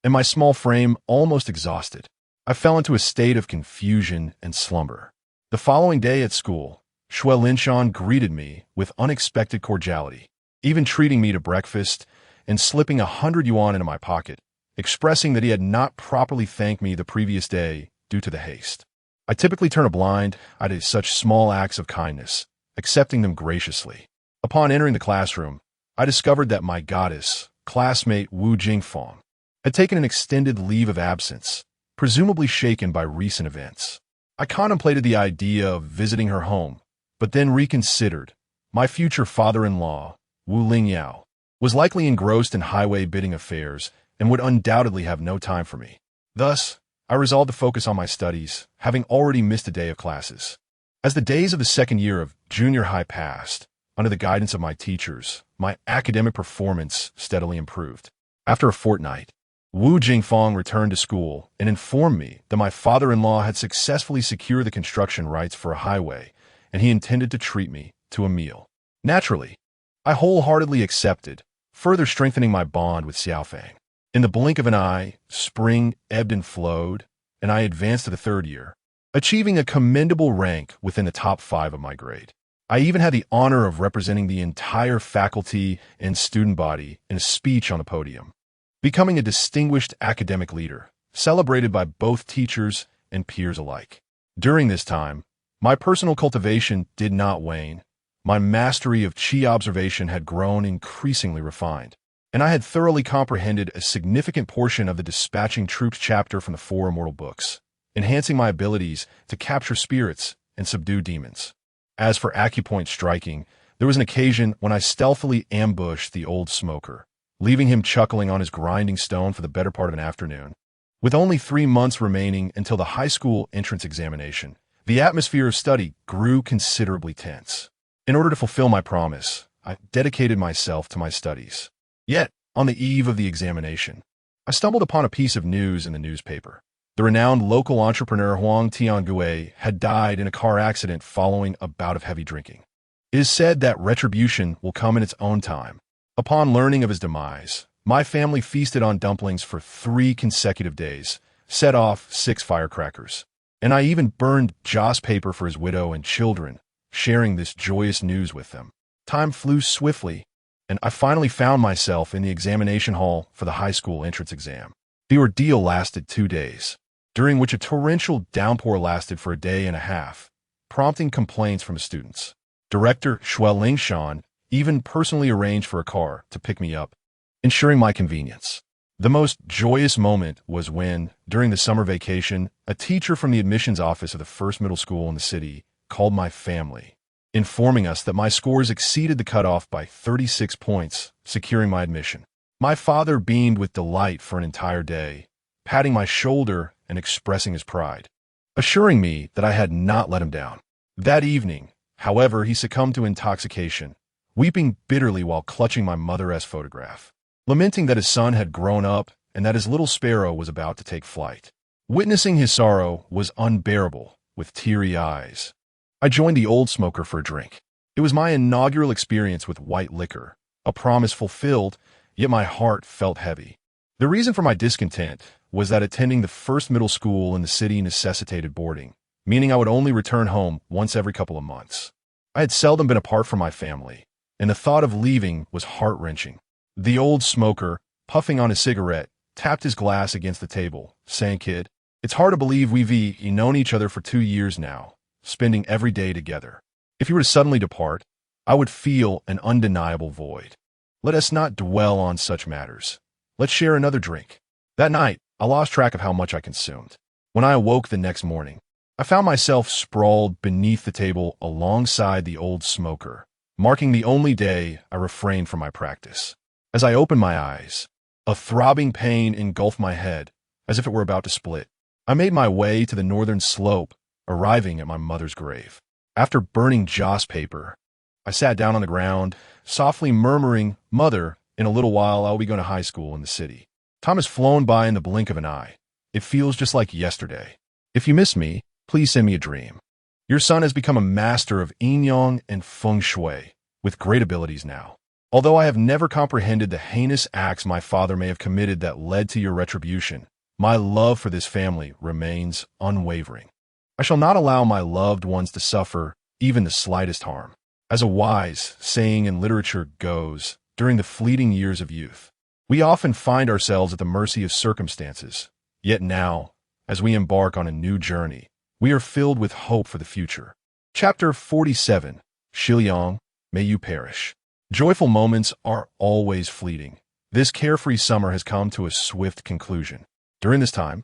and my small frame almost exhausted. I fell into a state of confusion and slumber. The following day at school, Xiliang greeted me with unexpected cordiality, even treating me to breakfast and slipping 100 yuan into my pocket, expressing that he had not properly thanked me the previous day due to the haste. I typically turn a blind eye to such small acts of kindness, accepting them graciously. Upon entering the classroom, I discovered that my goddess, classmate Wu Jingfeng, had taken an extended leave of absence, presumably shaken by recent events. I contemplated the idea of visiting her home, but then reconsidered. My future father-in-law, Wu Lingyao, was likely engrossed in highway bidding affairs and would undoubtedly have no time for me. Thus, I resolved to focus on my studies, having already missed a day of classes. As the days of the second year of junior high passed, under the guidance of my teachers, my academic performance steadily improved. After a fortnight, Wu Jingfang returned to school and informed me that my father-in-law had successfully secured the construction rights for a highway, and he intended to treat me to a meal. Naturally, I wholeheartedly accepted, further strengthening my bond with Xiaofang. In the blink of an eye, spring ebbed and flowed, and I advanced to the third year, achieving a commendable rank within the top 5 of my grade. I even had the honor of representing the entire faculty and student body in a speech on the podium, becoming a distinguished academic leader, celebrated by both teachers and peers alike. During this time, my personal cultivation did not wane. My mastery of Qi observation had grown increasingly refined, and I had thoroughly comprehended a significant portion of the Dispatching Troops chapter from the Four Immortal Books, enhancing my abilities to capture spirits and subdue demons. As for acupoint striking, there was an occasion when I stealthily ambushed the old smoker, leaving him chuckling on his grinding stone for the better part of an afternoon. With only 3 months remaining until the high school entrance examination, the atmosphere of study grew considerably tense. In order to fulfill my promise, I dedicated myself to my studies. Yet, on the eve of the examination, I stumbled upon a piece of news in the newspaper. The renowned local entrepreneur Huang Tiangui had died in a car accident following a bout of heavy drinking. It is said that retribution will come in its own time. Upon learning of his demise, my family feasted on dumplings for 3 consecutive days, set off 6 firecrackers, and I even burned joss paper for his widow and children, sharing this joyous news with them. Time flew swiftly, and I finally found myself in the examination hall for the high school entrance exam. The ordeal lasted 2 days, during which a torrential downpour lasted for a day and a half, prompting complaints from the students. Director Shuai Lingshan even personally arranged for a car to pick me up, ensuring my convenience. The most joyous moment was when, during the summer vacation, a teacher from the admissions office of the first middle school in the city called my family, informing us that my scores exceeded the cutoff by 36 points, securing my admission. My father beamed with delight for an entire day, patting my shoulder and expressing his pride, assuring me that I had not let him down. That evening, however, he succumbed to intoxication, weeping bitterly while clutching my mother-esque photograph, lamenting that his son had grown up and that his little sparrow was about to take flight. Witnessing his sorrow was unbearable. With teary eyes, I joined the old smoker for a drink. It was my inaugural experience with white liquor, a promise fulfilled, yet my heart felt heavy. The reason for my discontent was that attending the first middle school in the city necessitated boarding, meaning I would only return home once every couple of months. I had seldom been apart from my family, and the thought of leaving was heart-wrenching. The old smoker, puffing on his cigarette, tapped his glass against the table, saying, "Kid, it's hard to believe we've known each other for 2 years now, spending every day together. If you were to suddenly depart, I would feel an undeniable void. Let us not dwell on such matters. Let's share another drink." That night, I lost track of how much I consumed. When I awoke the next morning, I found myself sprawled beneath the table alongside the old smoker, marking the only day I refrained from my practice. As I opened my eyes, a throbbing pain engulfed my head, as if it were about to split. I made my way to the northern slope, arriving at my mother's grave. After burning joss paper, I sat down on the ground, softly murmuring, "Mother, in a little while I'll be going to high school in the city. Time has flown by in the blink of an eye. It feels just like yesterday. If you miss me, please send me a dream. Your son has become a master of Yin-Yang and Feng Shui, with great abilities now. Although I have never comprehended the heinous acts my father may have committed that led to your retribution, my love for this family remains unwavering. I shall not allow my loved ones to suffer even the slightest harm. As a wise saying in literature goes, during the fleeting years of youth, we often find ourselves at the mercy of circumstances. Yet now, as we embark on a new journey, we are filled with hope for the future." Chapter 47, Xiliang, May You Perish. Joyful moments are always fleeting. This carefree summer has come to a swift conclusion. During this time,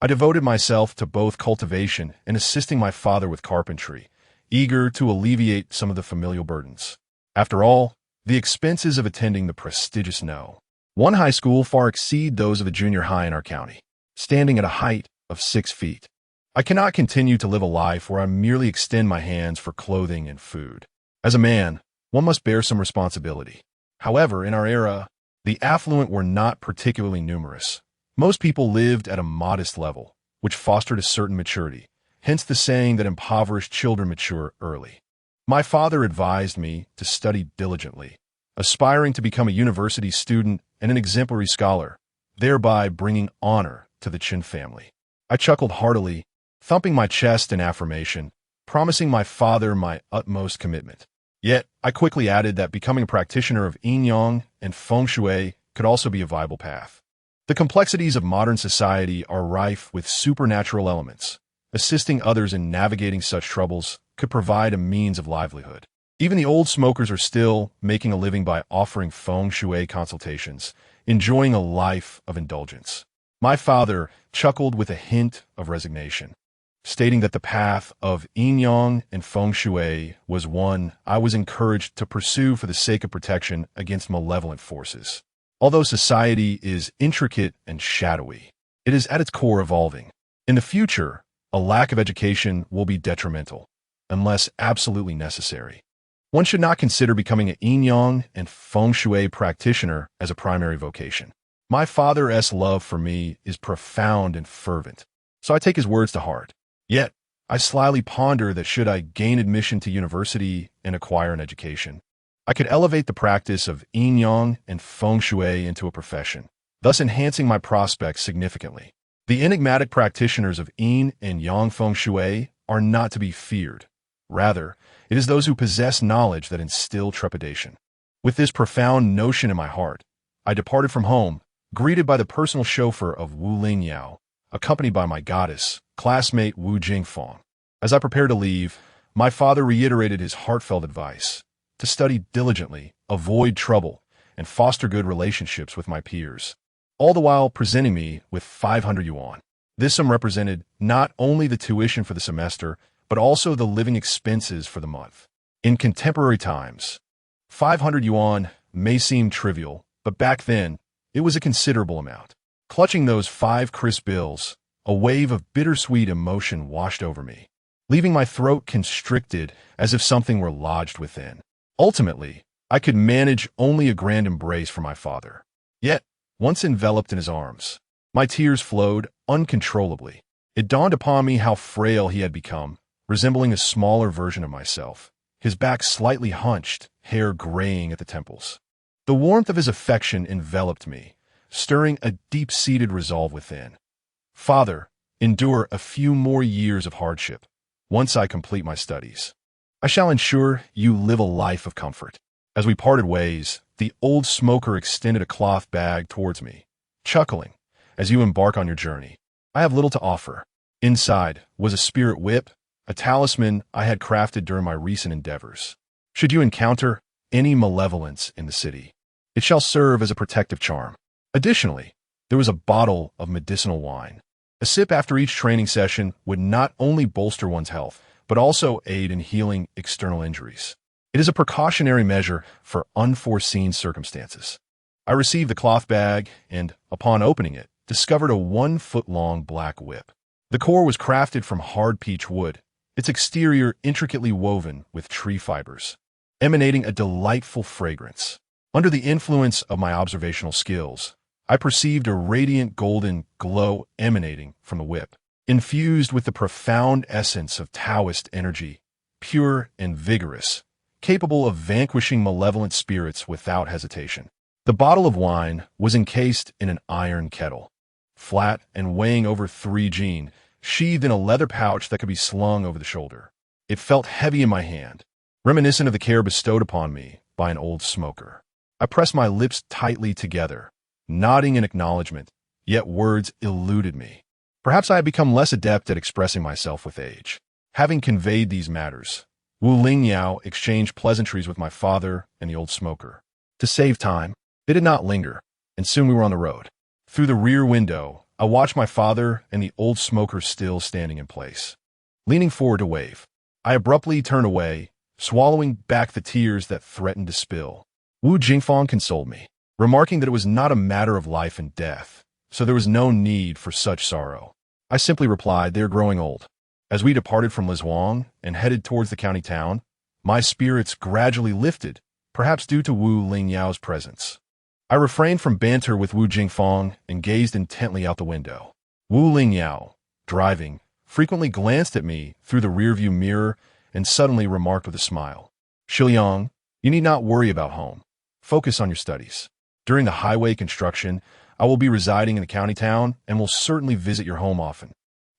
I devoted myself to both cultivation and assisting my father with carpentry, eager to alleviate some of the familial burdens. After all, the expenses of attending the prestigious No. 1 high school far exceed those of a junior high in our county, standing at a height of 6 feet. I cannot continue to live a life where I merely extend my hands for clothing and food. As a man, one must bear some responsibility. However, in our era, the affluent were not particularly numerous, Most people lived at a modest level, which fostered a certain maturity, hence the saying that impoverished children mature early. My father advised me to study diligently, aspiring to become a university student and an exemplary scholar, thereby bringing honor to the Chen family. I chuckled heartily, thumping my chest in affirmation, promising my father my utmost commitment. Yet, I quickly added that becoming a practitioner of Yin-Yang and Feng Shui could also be a viable path. The complexities of modern society are rife with supernatural elements. Assisting others in navigating such troubles could provide a means of livelihood. Even the old smokers are still making a living by offering Feng Shui consultations, enjoying a life of indulgence. My father chuckled with a hint of resignation, stating that the path of Yin-Yang and Feng Shui was one I was encouraged to pursue for the sake of protection against malevolent forces. Although society is intricate and shadowy, it is at its core evolving. In the future, a lack of education will be detrimental, unless absolutely necessary. One should not consider becoming a Yin-Yang and Feng Shui practitioner as a primary vocation. My father's love for me is profound and fervent, so I take his words to heart. Yet, I slyly ponder that should I gain admission to university and acquire an education, I could elevate the practice of Yin-Yang and Feng Shui into a profession, thus enhancing my prospects significantly. The enigmatic practitioners of Yin and Yang Feng Shui are not to be feared. Rather, it is those who possess knowledge that instill trepidation. With this profound notion in my heart, I departed from home, greeted by the personal chauffeur of Wu Lingyao, accompanied by my goddess, classmate Wu Jingfeng. As I prepared to leave, my father reiterated his heartfelt advice to study diligently, avoid trouble, and foster good relationships with my peers, all the while presenting me with 500 yuan. This sum represented not only the tuition for the semester, but also the living expenses for the month. In contemporary times, 500 yuan may seem trivial, but back then, it was a considerable amount. Clutching those 5 crisp bills, a wave of bittersweet emotion washed over me, leaving my throat constricted as if something were lodged within. Ultimately, I could manage only a grand embrace for my father. Yet, once enveloped in his arms, my tears flowed uncontrollably. It dawned upon me how frail he had become, resembling a smaller version of myself, his back slightly hunched, hair graying at the temples. The warmth of his affection enveloped me, stirring a deep-seated resolve within. Father, endure a few more years of hardship. Once I complete my studies, I shall ensure you live a life of comfort. As we parted ways, the old smoker extended a cloth bag towards me, chuckling, as you embark on your journey, I have little to offer. Inside was a spirit whip, a talisman I had crafted during my recent endeavors. Should you encounter any malevolence in the city, it shall serve as a protective charm. Additionally, there was a bottle of medicinal wine. A sip after each training session would not only bolster one's health, but also aid in healing external injuries. It is a precautionary measure for unforeseen circumstances. I received the cloth bag and, upon opening it, discovered a 1-foot-long black whip. The core was crafted from hard peach wood, its exterior intricately woven with tree fibers, emanating a delightful fragrance. Under the influence of my observational skills, I perceived a radiant golden glow emanating from the whip, infused with the profound essence of Taoist energy, pure and vigorous, capable of vanquishing malevolent spirits without hesitation. The bottle of wine was encased in an iron kettle, flat and weighing over 3 jin, sheathed in a leather pouch that could be slung over the shoulder. It felt heavy in my hand, reminiscent of the care bestowed upon me by an old smoker. I pressed my lips tightly together, nodding in acknowledgement, yet words eluded me. Perhaps I had become less adept at expressing myself with age. Having conveyed these matters, Wu Lingyao exchanged pleasantries with my father and the old smoker. To save time, they did not linger, and soon we were on the road. Through the rear window, I watched my father and the old smoker still standing in place. Leaning forward to wave, I abruptly turned away, swallowing back the tears that threatened to spill. Wu Jingfeng consoled me, remarking that it was not a matter of life and death, so there was no need for such sorrow. I simply replied, they are growing old. As we departed from Lizuang and headed towards the county town, my spirits gradually lifted, perhaps due to Wu Lingyao's presence. I refrained from banter with Wu Jingfang and gazed intently out the window. Wu Lingyao, driving, frequently glanced at me through the rearview mirror and suddenly remarked with a smile, "Xiliang, you need not worry about home. Focus on your studies. During the highway construction, I will be residing in the county town and will certainly visit your home often."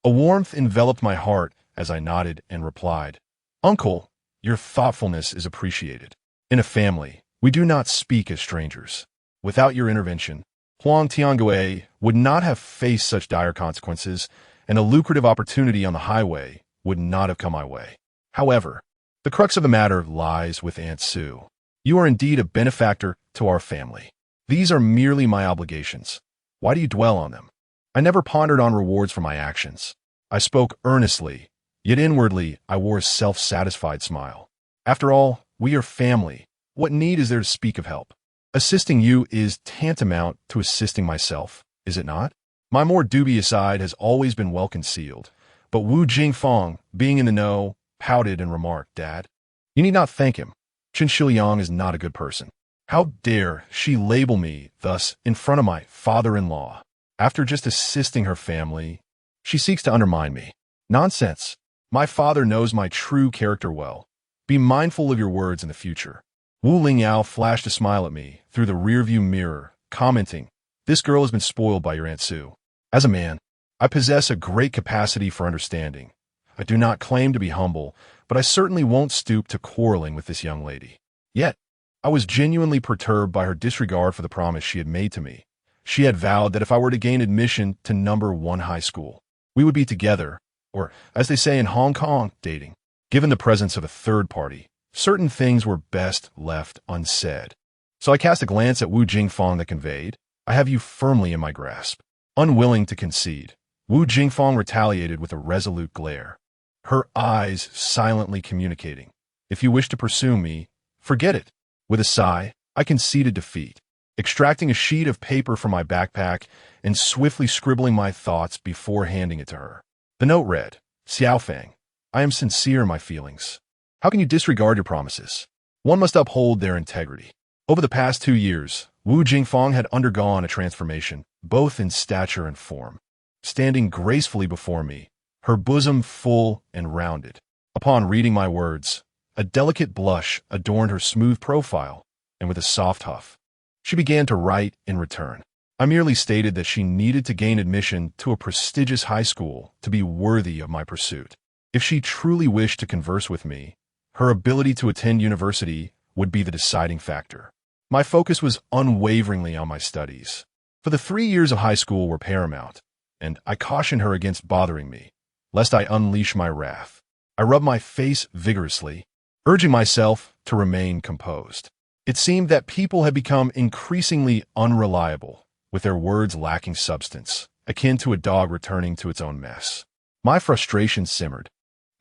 A warmth enveloped my heart as I nodded and replied, "Uncle, your thoughtfulness is appreciated. In a family, we do not speak as strangers. Without your intervention, Huang Tiangue would not have faced such dire consequences, and a lucrative opportunity on the highway would not have come my way. However, the crux of the matter lies with Aunt Sue. You are indeed a benefactor to our family. These are merely my obligations. Why do you dwell on them?" I never pondered on rewards for my actions. I spoke earnestly, yet inwardly I wore a self-satisfied smile. After all, we are family. What need is there to speak of help? Assisting you is tantamount to assisting myself, is it not? My more dubious side has always been well concealed, but Wu Jingfang, being in the know, pouted and remarked, "Dad, you need not thank him. Chen Xiliang is not a good person. How dare she label me thus in front of my father-in-law? After just assisting her family, she seeks to undermine me. Nonsense. My father knows my true character well. Be mindful of your words in the future." Wu Lingyao flashed a smile at me through the rearview mirror, commenting, "This girl has been spoiled by your Aunt Sue. As a man, I possess a great capacity for understanding. I do not claim to be humble, but I certainly won't stoop to quarreling with this young lady." Yet, I was genuinely perturbed by her disregard for the promise she had made to me. She had vowed that if I were to gain admission to number 1 high school, we would be together, or, as they say in Hong Kong, dating. Given the presence of a third party, certain things were best left unsaid. So I cast a glance at Wu Jingfang that conveyed, "I have you firmly in my grasp." Unwilling to concede, Wu Jingfang retaliated with a resolute glare, her eyes silently communicating, "If you wish to pursue me, forget it." With a sigh, I conceded defeat, extracting a sheet of paper from my backpack and swiftly scribbling my thoughts before handing it to her. The note read, "Xiaofeng, I am sincere in my feelings. How can you disregard your promises? One must uphold their integrity." Over the past 2 years, Wu Jingfang had undergone a transformation, both in stature and form. Standing gracefully before me, her bosom full and rounded. Upon reading my words, a delicate blush adorned her smooth profile, and with a soft huff, she began to write in return. I merely stated that she needed to gain admission to a prestigious high school to be worthy of my pursuit. If she truly wished to converse with me, her ability to attend university would be the deciding factor. My focus was unwaveringly on my studies, for the 3 years of high school were paramount, and I cautioned her against bothering me, lest I unleash my wrath. I rubbed my face vigorously, urging myself to remain composed. It seemed that people had become increasingly unreliable, with their words lacking substance, akin to a dog returning to its own mess. My frustration simmered,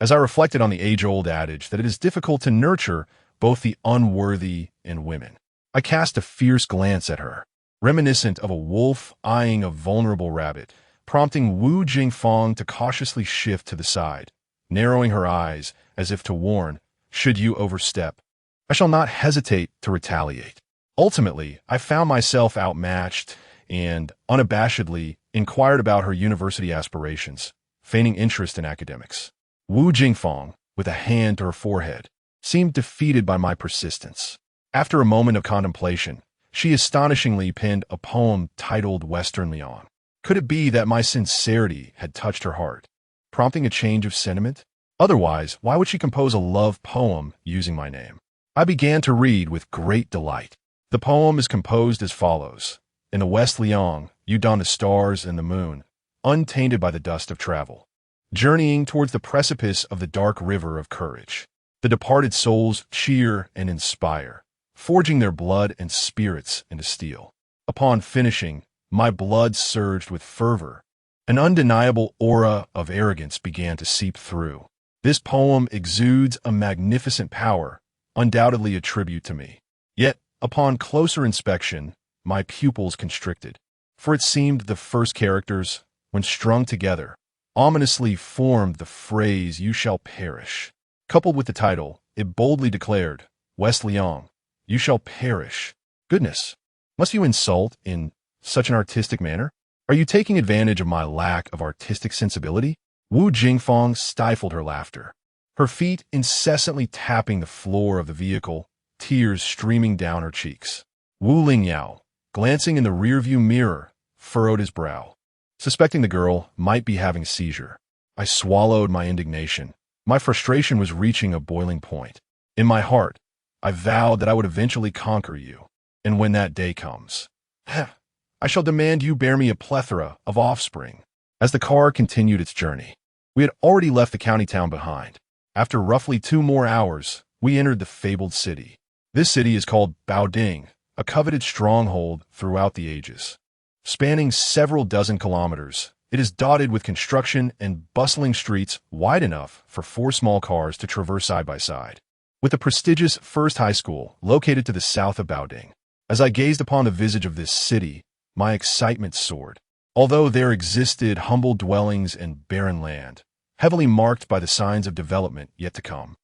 as I reflected on the age-old adage that it is difficult to nurture both the unworthy and women. I cast a fierce glance at her, reminiscent of a wolf eyeing a vulnerable rabbit, prompting Wu Jingfang to cautiously shift to the side, narrowing her eyes as if to warn, "Should you overstep, I shall not hesitate to retaliate." Ultimately, I found myself outmatched and, unabashedly, inquired about her university aspirations, feigning interest in academics. Wu Jingfang, with a hand to her forehead, seemed defeated by my persistence. After a moment of contemplation, she astonishingly penned a poem titled Western Lyon. Could it be that my sincerity had touched her heart, prompting a change of sentiment? Otherwise, why would she compose a love poem using my name? I began to read with great delight. The poem is composed as follows. In the West Lyon, you don the stars and the moon, untainted by the dust of travel, journeying towards the precipice of the dark river of courage. The departed souls cheer and inspire, forging their blood and spirits into steel. Upon finishing, my blood surged with fervor. An undeniable aura of arrogance began to seep through. This poem exudes a magnificent power, undoubtedly a tribute to me. Yet, upon closer inspection, my pupils constricted, for it seemed the first characters, when strung together, ominously formed the phrase, "You shall perish." Coupled with the title, it boldly declared, "West Lyon, you shall perish." Goodness! Must you insult in such an artistic manner? Are you taking advantage of my lack of artistic sensibility? Wu Jingfeng stifled her laughter, her feet incessantly tapping the floor of the vehicle, tears streaming down her cheeks. Wu Lingyao, glancing in the rearview mirror, furrowed his brow, suspecting the girl might be having a seizure. I swallowed my indignation. My frustration was reaching a boiling point. In my heart, I vowed that I would eventually conquer you. And when that day comes, I shall demand you bear me a plethora of offspring. As the car continued its journey, we had already left the county town behind. After roughly 2 more hours, we entered the fabled city. This city is called Baoding, a coveted stronghold throughout the ages. Spanning several dozen kilometers, it is dotted with construction and bustling streets wide enough for 4 small cars to traverse side by side. With the prestigious First High School located to the south of Baoding, as I gazed upon the visage of this city, my excitement soared. Although there existed humble dwellings and barren land, heavily marked by the signs of development yet to come,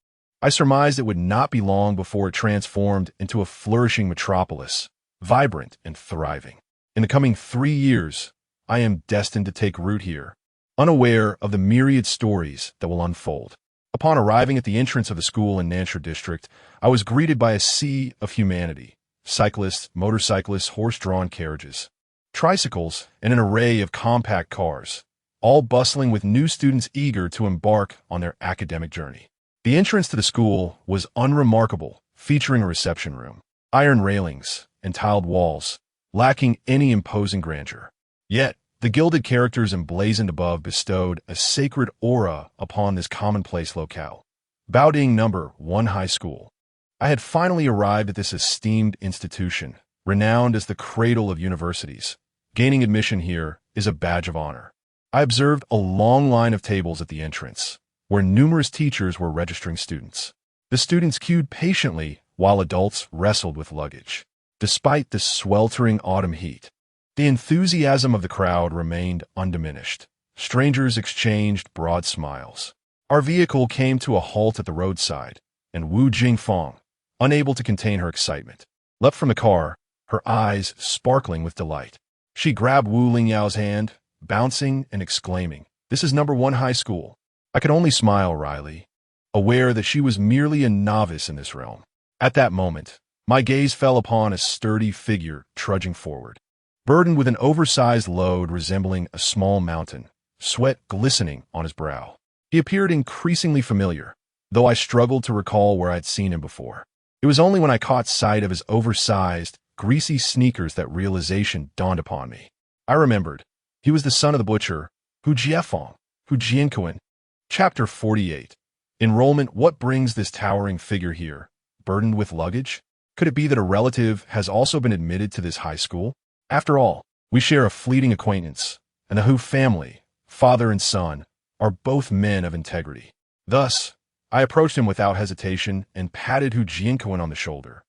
I surmised it would not be long before it transformed into a flourishing metropolis, vibrant and thriving. In the coming 3 years, I am destined to take root here, unaware of the myriad stories that will unfold. Upon arriving at the entrance of the school in Nansha district, I was greeted by a sea of humanity: cyclists, motorcyclists, horse-drawn carriages, tricycles, and an array of compact cars, all bustling with new students eager to embark on their academic journey. The entrance to the school was unremarkable, featuring a reception room, iron railings, and tiled walls, lacking any imposing grandeur. Yet, the gilded characters emblazoned above bestowed a sacred aura upon this commonplace locale. Baoding No. 1 High School. I had finally arrived at this esteemed institution, renowned as the cradle of universities. Gaining admission here is a badge of honor. I observed a long line of tables at the entrance, where numerous teachers were registering students. The students queued patiently while adults wrestled with luggage. Despite the sweltering autumn heat, the enthusiasm of the crowd remained undiminished. Strangers exchanged broad smiles. Our vehicle came to a halt at the roadside, and Wu Jingfeng, unable to contain her excitement, leapt from the car, her eyes sparkling with delight. She grabbed Wu Lingyao's hand, bouncing and exclaiming, "This is No. 1 High School." I could only smile wryly, aware that she was merely a novice in this realm. At that moment, my gaze fell upon a sturdy figure trudging forward, burdened with an oversized load resembling a small mountain, sweat glistening on his brow. He appeared increasingly familiar, though I struggled to recall where I'd seen him before. It was only when I caught sight of his oversized, greasy sneakers that realization dawned upon me. I remembered. He was the son of the butcher, Hu Jiefeng, Hu Jianquan. Chapter 48. Enrollment. What brings this towering figure here, burdened with luggage? Could it be that a relative has also been admitted to this high school? After all, we share a fleeting acquaintance, and the Hu family, father and son, are both men of integrity. Thus, I approached him without hesitation and patted Hu Jianquan on the shoulder.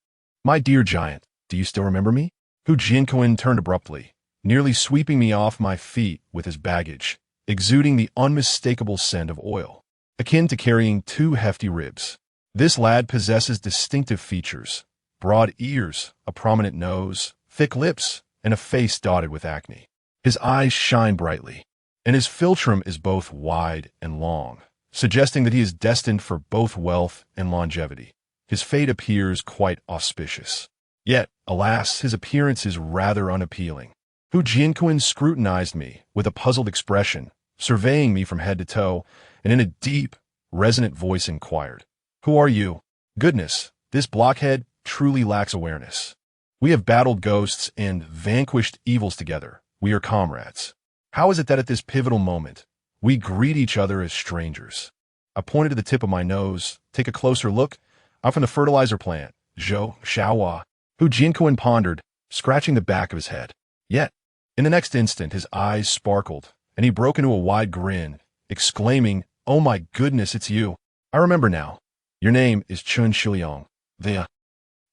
"My dear giant, do you still remember me?" Hu Jianquan turned abruptly, nearly sweeping me off my feet with his baggage, exuding the unmistakable scent of oil, akin to carrying 2 hefty ribs. This lad possesses distinctive features: broad ears, a prominent nose, thick lips, and a face dotted with acne. His eyes shine brightly, and his philtrum is both wide and long, suggesting that he is destined for both wealth and longevity. His fate appears quite auspicious. Yet, alas, his appearance is rather unappealing. Hu Jianquan scrutinized me with a puzzled expression, surveying me from head to toe, and in a deep, resonant voice inquired, "Who are you?" Goodness, this blockhead truly lacks awareness. We have battled ghosts and vanquished evils together. We are comrades. How is it that at this pivotal moment, we greet each other as strangers? I pointed to the tip of my nose. "Take a closer look. I'm from the fertilizer plant, Zhou Xiaohua." Hu Jianquan pondered, scratching the back of his head. Yet, in the next instant, his eyes sparkled, and he broke into a wide grin, exclaiming, "Oh my goodness, it's you. I remember now. Your name is Chen Xiliang.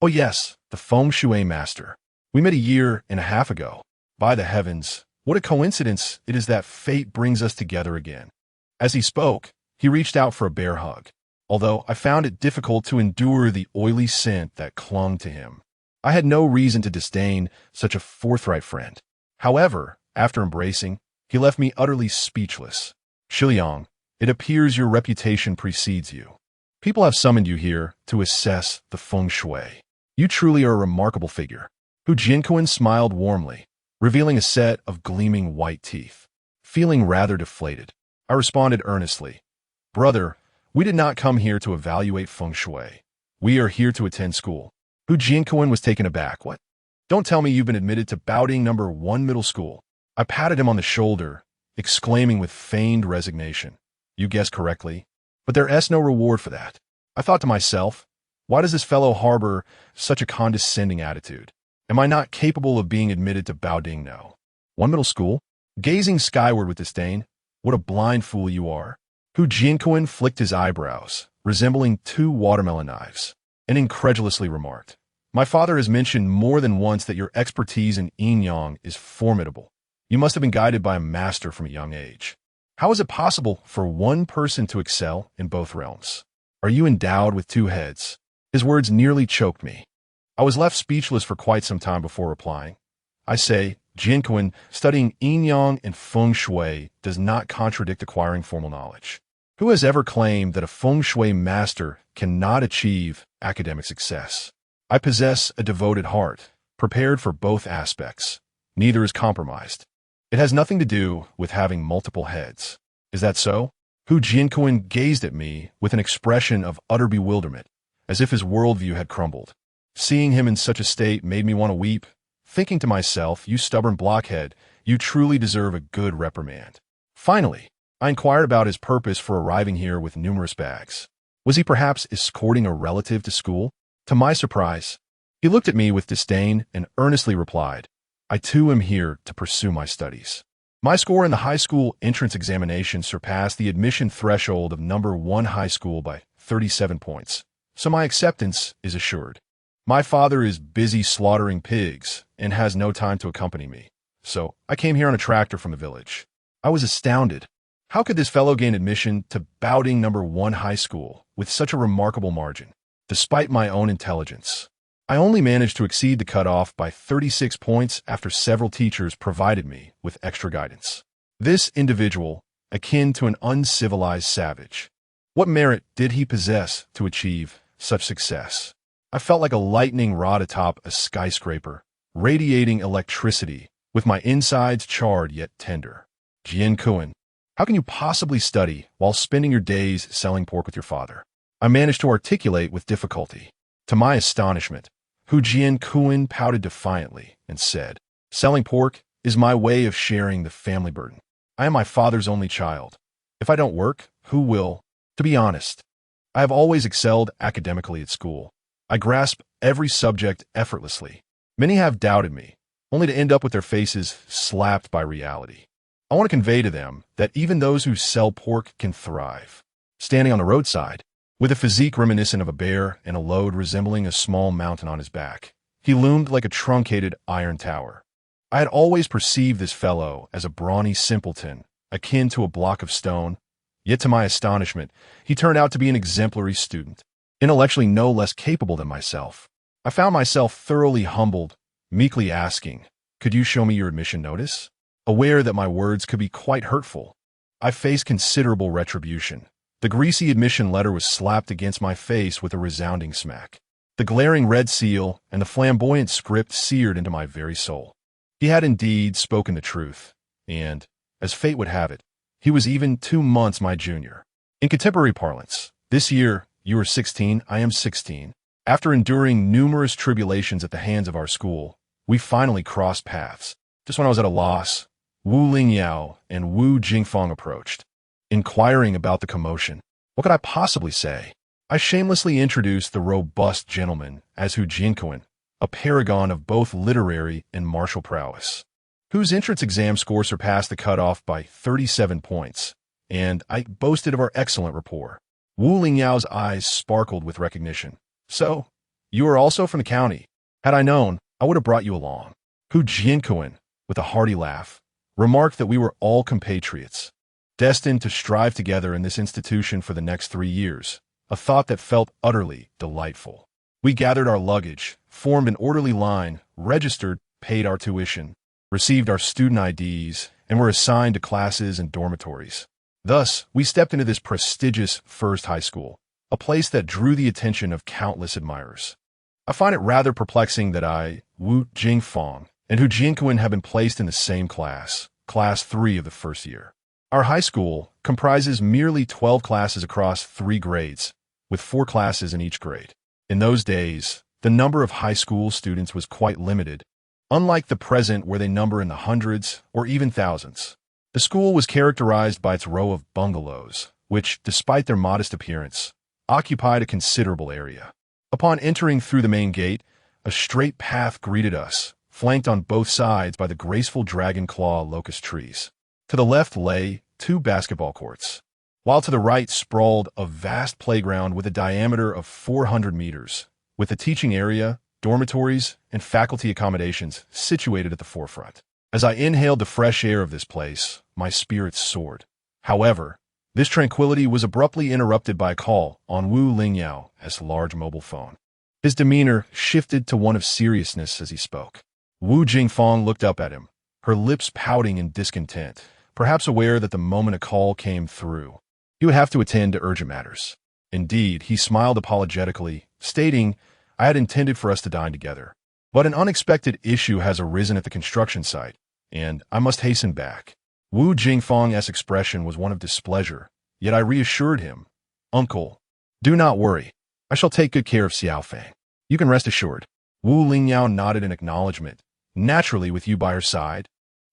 Oh yes, the Feng Shui master. We met a year and a half ago. By the heavens, what a coincidence it is that fate brings us together again." As he spoke, he reached out for a bear hug, although I found it difficult to endure the oily scent that clung to him. I had no reason to disdain such a forthright friend. However, after embracing, he left me utterly speechless. Xiliang, it appears your reputation precedes you. People have summoned you here to assess the feng shui. You truly are a remarkable figure. Hu Jianquan smiled warmly, revealing a set of gleaming white teeth. Feeling rather deflated, I responded earnestly, Brother, we did not come here to evaluate feng shui. We are here to attend school. Hu Jianquan was taken aback. What? Don't tell me you've been admitted to Baoding number 1 middle school. I patted him on the shoulder, exclaiming with feigned resignation. You guessed correctly, but there is no reward for that. I thought to myself, why does this fellow harbor such a condescending attitude? Am I not capable of being admitted to Baoding No? 1 middle school? Gazing skyward with disdain, what a blind fool you are. Hu Jianquan flicked his eyebrows, resembling 2 watermelon knives, and incredulously remarked, My father has mentioned more than once that your expertise in Yin-Yang is formidable. You must have been guided by a master from a young age. How is it possible for one person to excel in both realms? Are you endowed with 2 heads? His words nearly choked me. I was left speechless for quite some time before replying. I say, Jianquan, studying Yin-Yang and Feng Shui does not contradict acquiring formal knowledge. Who has ever claimed that a Feng Shui master cannot achieve academic success? I possess a devoted heart, prepared for both aspects. Neither is compromised. It has nothing to do with having multiple heads. Is that so? Hu Jianquan gazed at me with an expression of utter bewilderment, as if his worldview had crumbled. Seeing him in such a state made me want to weep, thinking to myself, you stubborn blockhead, you truly deserve a good reprimand. Finally, I inquired about his purpose for arriving here with numerous bags. Was he perhaps escorting a relative to school? To my surprise, he looked at me with disdain and earnestly replied, I too am here to pursue my studies. My score in the high school entrance examination surpassed the admission threshold of number 1 high school by 37 points, so my acceptance is assured. My father is busy slaughtering pigs and has no time to accompany me, so I came here on a tractor from the village. I was astounded. How could this fellow gain admission to Baoding number 1 high school with such a remarkable margin? Despite my own intelligence, I only managed to exceed the cutoff by 36 points after several teachers provided me with extra guidance. This individual, akin to an uncivilized savage. What merit did he possess to achieve such success? I felt like a lightning rod atop a skyscraper, radiating electricity, with my insides charred yet tender. Jianquan, how can you possibly study while spending your days selling pork with your father? I managed to articulate with difficulty. To my astonishment, Hu Jianquan pouted defiantly and said, Selling pork is my way of sharing the family burden. I am my father's only child. If I don't work, who will? To be honest, I have always excelled academically at school. I grasp every subject effortlessly. Many have doubted me, only to end up with their faces slapped by reality. I want to convey to them that even those who sell pork can thrive. Standing on the roadside, with a physique reminiscent of a bear and a load resembling a small mountain on his back, he loomed like a truncated iron tower. I had always perceived this fellow as a brawny simpleton, akin to a block of stone, yet to my astonishment, he turned out to be an exemplary student, intellectually no less capable than myself. I found myself thoroughly humbled, meekly asking, Could you show me your admission notice? Aware that my words could be quite hurtful, I faced considerable retribution. The greasy admission letter was slapped against my face with a resounding smack. The glaring red seal and the flamboyant script seared into my very soul. He had indeed spoken the truth, and, as fate would have it, he was even 2 months my junior. In contemporary parlance, this year, you are 16, I am 16. After enduring numerous tribulations at the hands of our school, we finally crossed paths. Just when I was at a loss, Wu Lingyao and Wu Jingfeng approached, inquiring about the commotion. What could I possibly say? I shamelessly introduced the robust gentleman as Hu Jianquan, a paragon of both literary and martial prowess, whose entrance exam score surpassed the cutoff by 37 points, and I boasted of our excellent rapport. Wu Lingyao's eyes sparkled with recognition. So, you are also from the county. Had I known, I would have brought you along. Hu Jianquan, with a hearty laugh, remarked that we were all compatriots, destined to strive together in this institution for the next 3 years, a thought that felt utterly delightful. We gathered our luggage, formed an orderly line, registered, paid our tuition, received our student IDs, and were assigned to classes and dormitories. Thus, we stepped into this prestigious first high school, a place that drew the attention of countless admirers. I find it rather perplexing that I, Wu Jingfeng, and Hu Jianquan have been placed in the same class, Class 3 of the first year. Our high school comprises merely 12 classes across 3 grades, with 4 classes in each grade. In those days, the number of high school students was quite limited, unlike the present where they number in the hundreds or even thousands. The school was characterized by its row of bungalows, which, despite their modest appearance, occupied a considerable area. Upon entering through the main gate, a straight path greeted us, flanked on both sides by the graceful dragon claw locust trees. To the left lay 2 basketball courts, while to the right sprawled a vast playground with a diameter of 400 meters, with a teaching area, dormitories, and faculty accommodations situated at the forefront. As I inhaled the fresh air of this place, my spirits soared. However, this tranquility was abruptly interrupted by a call on Wu Lingyao's large mobile phone. His demeanor shifted to one of seriousness as he spoke. Wu Jingfeng looked up at him, her lips pouting in discontent, perhaps aware that the moment a call came through, he would have to attend to urgent matters. Indeed, he smiled apologetically, stating, "I had intended for us to dine together, but an unexpected issue has arisen at the construction site, and I must hasten back." Wu Jingfeng's expression was one of displeasure, yet I reassured him, "Uncle, do not worry. I shall take good care of Xiaofeng. You can rest assured." Wu Lingyao nodded in acknowledgement. "Naturally, with you by her side,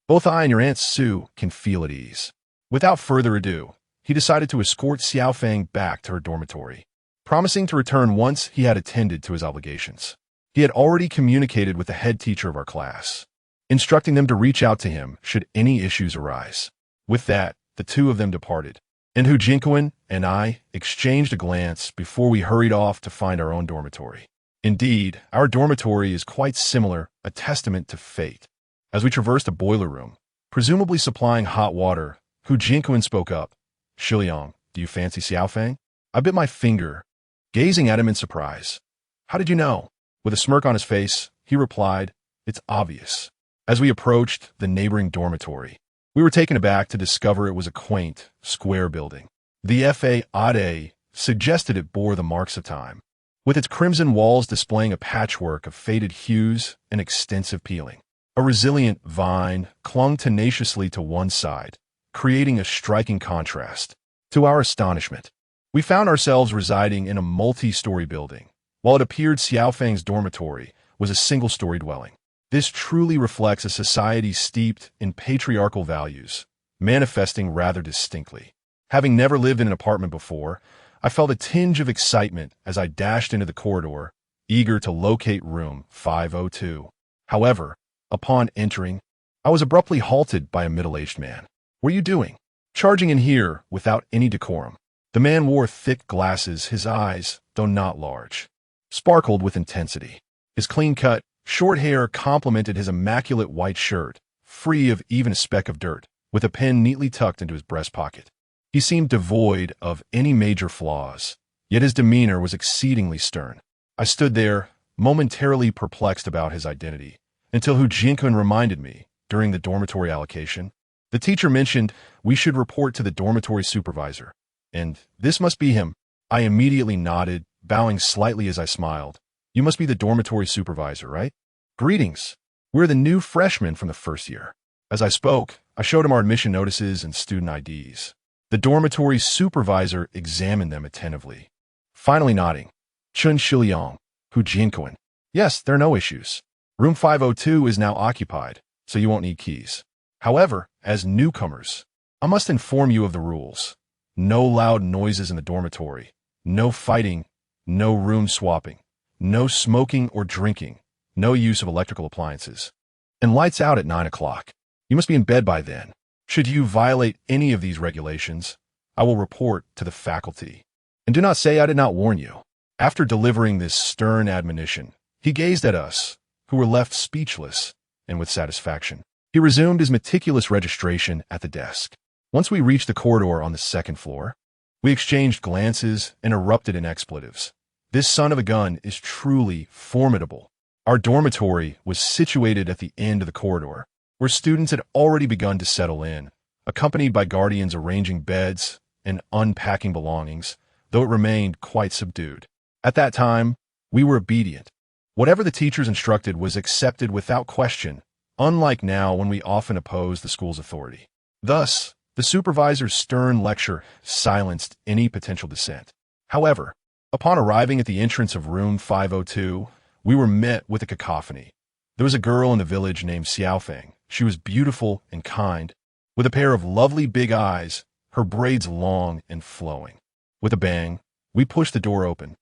both I and your Aunt Sue can feel at ease." Without further ado, he decided to escort Xiaofeng back to her dormitory, promising to return once he had attended to his obligations. He had already communicated with the head teacher of our class, instructing them to reach out to him should any issues arise. With that, the 2 of them departed, and Hu Jianquan and I exchanged a glance before we hurried off to find our own dormitory. Indeed, our dormitory is quite similar, a testament to fate. As we traversed a boiler room, presumably supplying hot water, Hu Jianquan spoke up. "Xiliang, do you fancy Xiaofeng?" I bit my finger, gazing at him in surprise. "How did you know?" With a smirk on his face, he replied, "It's obvious." As we approached the neighboring dormitory, we were taken aback to discover it was a quaint, square building. The facade suggested it bore the marks of time, with its crimson walls displaying a patchwork of faded hues and extensive peeling. A resilient vine clung tenaciously to one side, creating a striking contrast. To our astonishment, we found ourselves residing in a multi-story building, while it appeared Xiaofeng's dormitory was a single-story dwelling. This truly reflects a society steeped in patriarchal values, manifesting rather distinctly. Having never lived in an apartment before, I felt a tinge of excitement as I dashed into the corridor, eager to locate room 502. However, upon entering, I was abruptly halted by a middle-aged man. "What are you doing?" Charging in here without any decorum. The man wore thick glasses, his eyes, though not large, sparkled with intensity. His clean-cut, short hair complemented his immaculate white shirt, free of even a speck of dirt, with a pen neatly tucked into his breast pocket. He seemed devoid of any major flaws, yet his demeanor was exceedingly stern. I stood there, momentarily perplexed about his identity, until Hu Jianquan reminded me, during the dormitory allocation, the teacher mentioned we should report to the dormitory supervisor, and this must be him. I immediately nodded, bowing slightly as I smiled. "You must be the dormitory supervisor, right?" "Greetings. We're the new freshmen from the first year." As I spoke, I showed him our admission notices and student IDs. The dormitory supervisor examined them attentively, finally nodding. "Chen Xiliang, Hu Jianquan. Yes, there are no issues. Room 502 is now occupied, so you won't need keys. However, as newcomers, I must inform you of the rules. No loud noises in the dormitory, no fighting, no room swapping, no smoking or drinking, no use of electrical appliances, and lights out at 9 o'clock. You must be in bed by then. Should you violate any of these regulations, I will report to the faculty. And do not say I did not warn you." After delivering this stern admonition, he gazed at us, who were left speechless and with satisfaction. He resumed his meticulous registration at the desk. Once we reached the corridor on the second floor, we exchanged glances and erupted in expletives. This son of a gun is truly formidable. Our dormitory was situated at the end of the corridor, where students had already begun to settle in, accompanied by guardians arranging beds and unpacking belongings, though it remained quite subdued. At that time, we were obedient. Whatever the teachers instructed was accepted without question, unlike now when we often oppose the school's authority. Thus, the supervisor's stern lecture silenced any potential dissent. However, upon arriving at the entrance of room 502, we were met with a cacophony. There was a girl in the village named Xiaofeng. She was beautiful and kind, with a pair of lovely big eyes, her braids long and flowing. With a bang, we pushed the door open,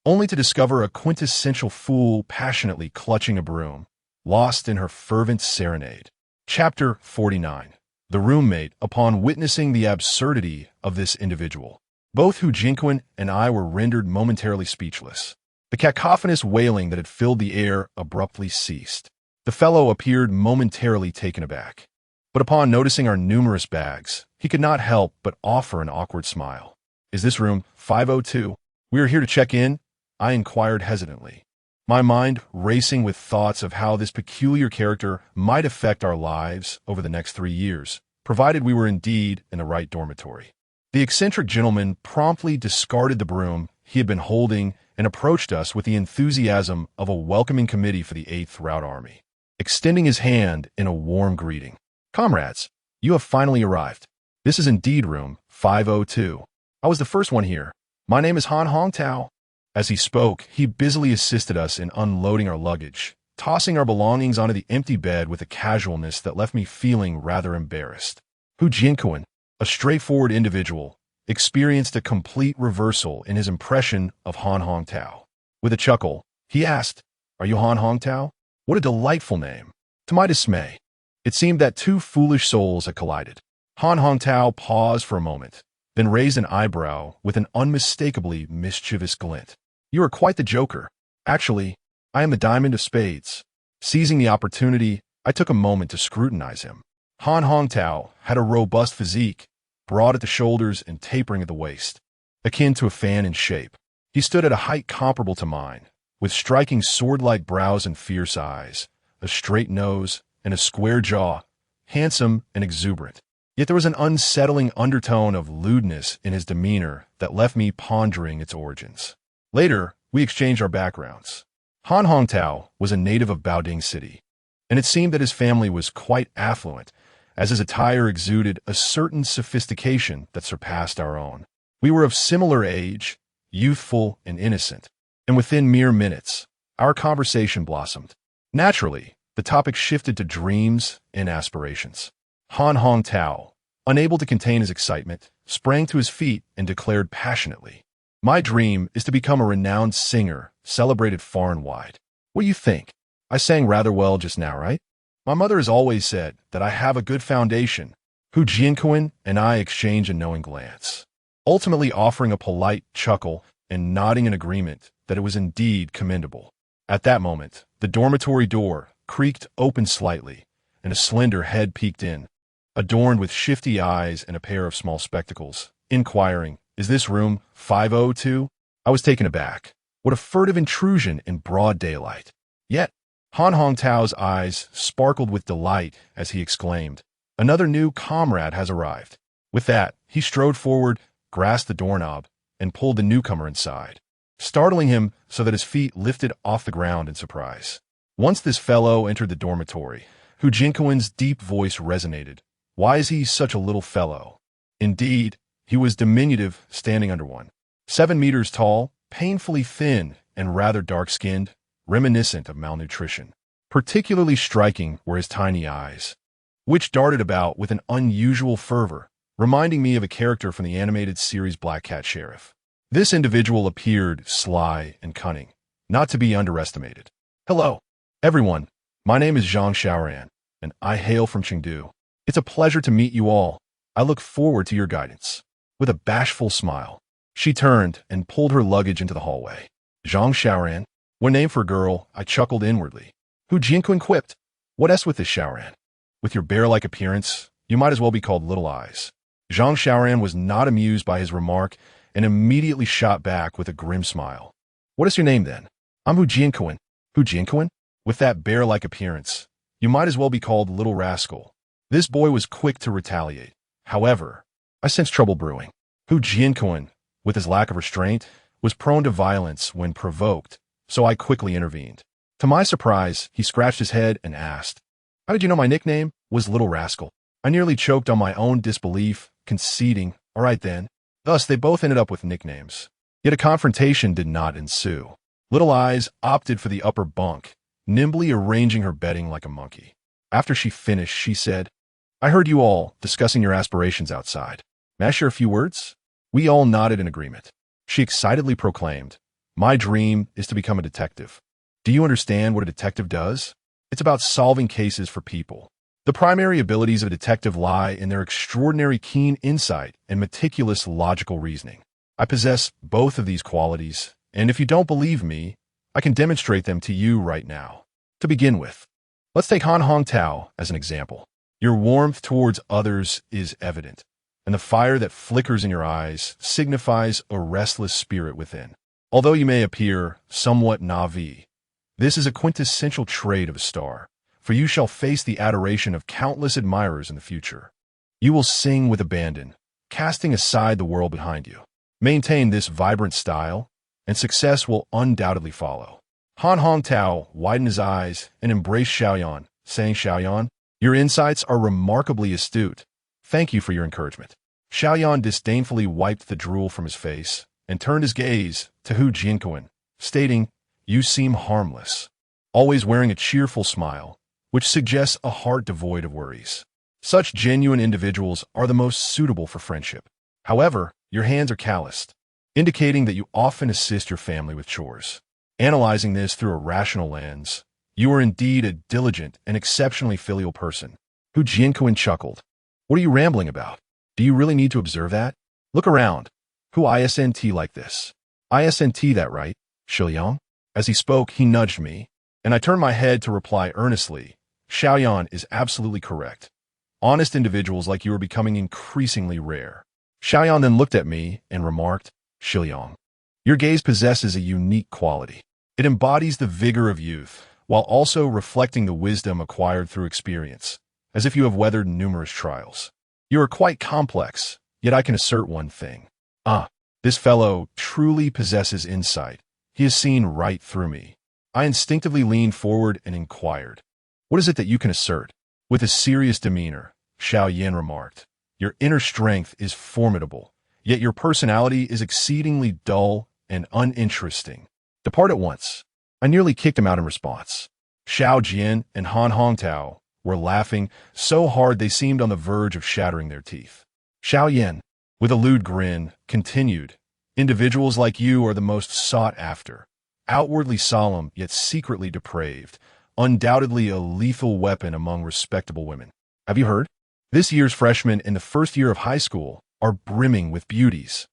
only to discover a quintessential fool passionately clutching a broom, lost in her fervent serenade. Chapter 49. The roommate, upon witnessing the absurdity of this individual. Both Hu Jinquan and I were rendered momentarily speechless. The cacophonous wailing that had filled the air abruptly ceased. The fellow appeared momentarily taken aback, but upon noticing our numerous bags, he could not help but offer an awkward smile. "Is this room 502? We are here to check in," I inquired hesitantly, my mind racing with thoughts of how this peculiar character might affect our lives over the next 3 years, provided we were indeed in the right dormitory. The eccentric gentleman promptly discarded the broom he had been holding and approached us with the enthusiasm of a welcoming committee for the 8th Route Army, extending his hand in a warm greeting. "Comrades, you have finally arrived. This is indeed room 502. I was the first one here. My name is Han Hongtao." As he spoke, he busily assisted us in unloading our luggage, tossing our belongings onto the empty bed with a casualness that left me feeling rather embarrassed. Hu Jinquan, a straightforward individual, experienced a complete reversal in his impression of Han Hongtao. With a chuckle, he asked, "Are you Han Hongtao? What a delightful name." To my dismay, it seemed that two foolish souls had collided. Han Hongtao paused for a moment, then raised an eyebrow with an unmistakably mischievous glint. "You are quite the joker. Actually, I am the diamond of spades." Seizing the opportunity, I took a moment to scrutinize him. Han Hongtao had a robust physique, broad at the shoulders and tapering at the waist, akin to a fan in shape. He stood at a height comparable to mine, with striking sword-like brows and fierce eyes, a straight nose, and a square jaw, handsome and exuberant. Yet there was an unsettling undertone of lewdness in his demeanor that left me pondering its origins. Later, we exchanged our backgrounds. Han Hongtao was a native of Baoding City, and it seemed that his family was quite affluent, as his attire exuded a certain sophistication that surpassed our own. We were of similar age, youthful and innocent, and within mere minutes, our conversation blossomed. Naturally, the topic shifted to dreams and aspirations. Han Hongtao, unable to contain his excitement, sprang to his feet and declared passionately, "My dream is to become a renowned singer, celebrated far and wide." "What do you think? I sang rather well just now, right?" "My mother has always said that I have a good foundation." Hu Jinquan and I exchanged a knowing glance, ultimately offering a polite chuckle and nodding in agreement that it was indeed commendable. At that moment, the dormitory door creaked open slightly, and a slender head peeked in, adorned with shifty eyes and a pair of small spectacles, inquiring, "Is this room 502? I was taken aback. What a furtive intrusion in broad daylight. Yet, Han Hongtao's eyes sparkled with delight as he exclaimed, "Another new comrade has arrived." With that, he strode forward, grasped the doorknob, and pulled the newcomer inside, startling him so that his feet lifted off the ground in surprise. Once this fellow entered the dormitory, Hu Jinquan's deep voice resonated. Why is he such a little fellow? Indeed, he was diminutive, standing under 7 meters tall, painfully thin, and rather dark-skinned, reminiscent of malnutrition. Particularly striking were his tiny eyes, which darted about with an unusual fervor, reminding me of a character from the animated series Black Cat Sheriff. This individual appeared sly and cunning, not to be underestimated. "Hello, everyone. My name is Chen Xiliang, and I hail from Chengdu. It's a pleasure to meet you all. I look forward to your guidance." With a bashful smile, she turned and pulled her luggage into the hallway. Chen Xiliang, one name for a girl, I chuckled inwardly. Hu Jinquan quipped, "What s with this Xiliang? With your bear-like appearance, you might as well be called Little Eyes." Chen Xiliang was not amused by his remark and immediately shot back with a grim smile. What is your name then? I'm Hu Jianquan. Hu Jianquan? With that bear-like appearance, you might as well be called Little Rascal. This boy was quick to retaliate. However, I sensed trouble brewing. Hu Jianquan, with his lack of restraint, was prone to violence when provoked, so I quickly intervened. To my surprise, he scratched his head and asked, "How did you know my nickname was Little Rascal?" I nearly choked on my own disbelief, conceding, "All right then." Thus, they both ended up with nicknames. Yet a confrontation did not ensue. Little Eyes opted for the upper bunk, nimbly arranging her bedding like a monkey. After she finished, she said, "I heard you all discussing your aspirations outside. May I share a few words?" We all nodded in agreement. She excitedly proclaimed, "My dream is to become a detective. Do you understand what a detective does? It's about solving cases for people. The primary abilities of a detective lie in their extraordinary keen insight and meticulous logical reasoning. I possess both of these qualities, and if you don't believe me, I can demonstrate them to you right now. To begin with, let's take Han Hong Tao as an example. Your warmth towards others is evident, and the fire that flickers in your eyes signifies a restless spirit within. Although you may appear somewhat naive, this is a quintessential trait of a star, for you shall face the adoration of countless admirers in the future. You will sing with abandon, casting aside the world behind you. Maintain this vibrant style, and success will undoubtedly follow." Han Hong Tao widened his eyes and embraced Xiaoyan, saying, "Xiaoyan, your insights are remarkably astute. Thank you for your encouragement." Xiaoyan disdainfully wiped the drool from his face and turned his gaze to Hu Jianquan, stating, "You seem harmless, always wearing a cheerful smile, which suggests a heart devoid of worries. Such genuine individuals are the most suitable for friendship. However, your hands are calloused, indicating that you often assist your family with chores. Analyzing this through a rational lens, you are indeed a diligent and exceptionally filial person." Hu Jianquan chuckled. "What are you rambling about? Do you really need to observe that? Look around. Who isn't like this? Isn't that right, Xiliang?" As he spoke, he nudged me, and I turned my head to reply earnestly, "Xiaoyan is absolutely correct. Honest individuals like you are becoming increasingly rare." Xiaoyan then looked at me and remarked, "Xiliang, your gaze possesses a unique quality. It embodies the vigor of youth, while also reflecting the wisdom acquired through experience, as if you have weathered numerous trials. You are quite complex, yet I can assert one thing. This fellow truly possesses insight. He has seen right through me." I instinctively leaned forward and inquired, "What is it that you can assert?" With a serious demeanor, Xiaoyan remarked, "Your inner strength is formidable, yet your personality is exceedingly dull and uninteresting. Depart at once." I nearly kicked him out in response. Xiao Jian and Han Hongtao were laughing so hard they seemed on the verge of shattering their teeth. Xiaoyan, with a lewd grin, continued, "Individuals like you are the most sought after, outwardly solemn yet secretly depraved, undoubtedly a lethal weapon among respectable women. Have you heard? This year's freshmen in the first year of high school are brimming with beauties."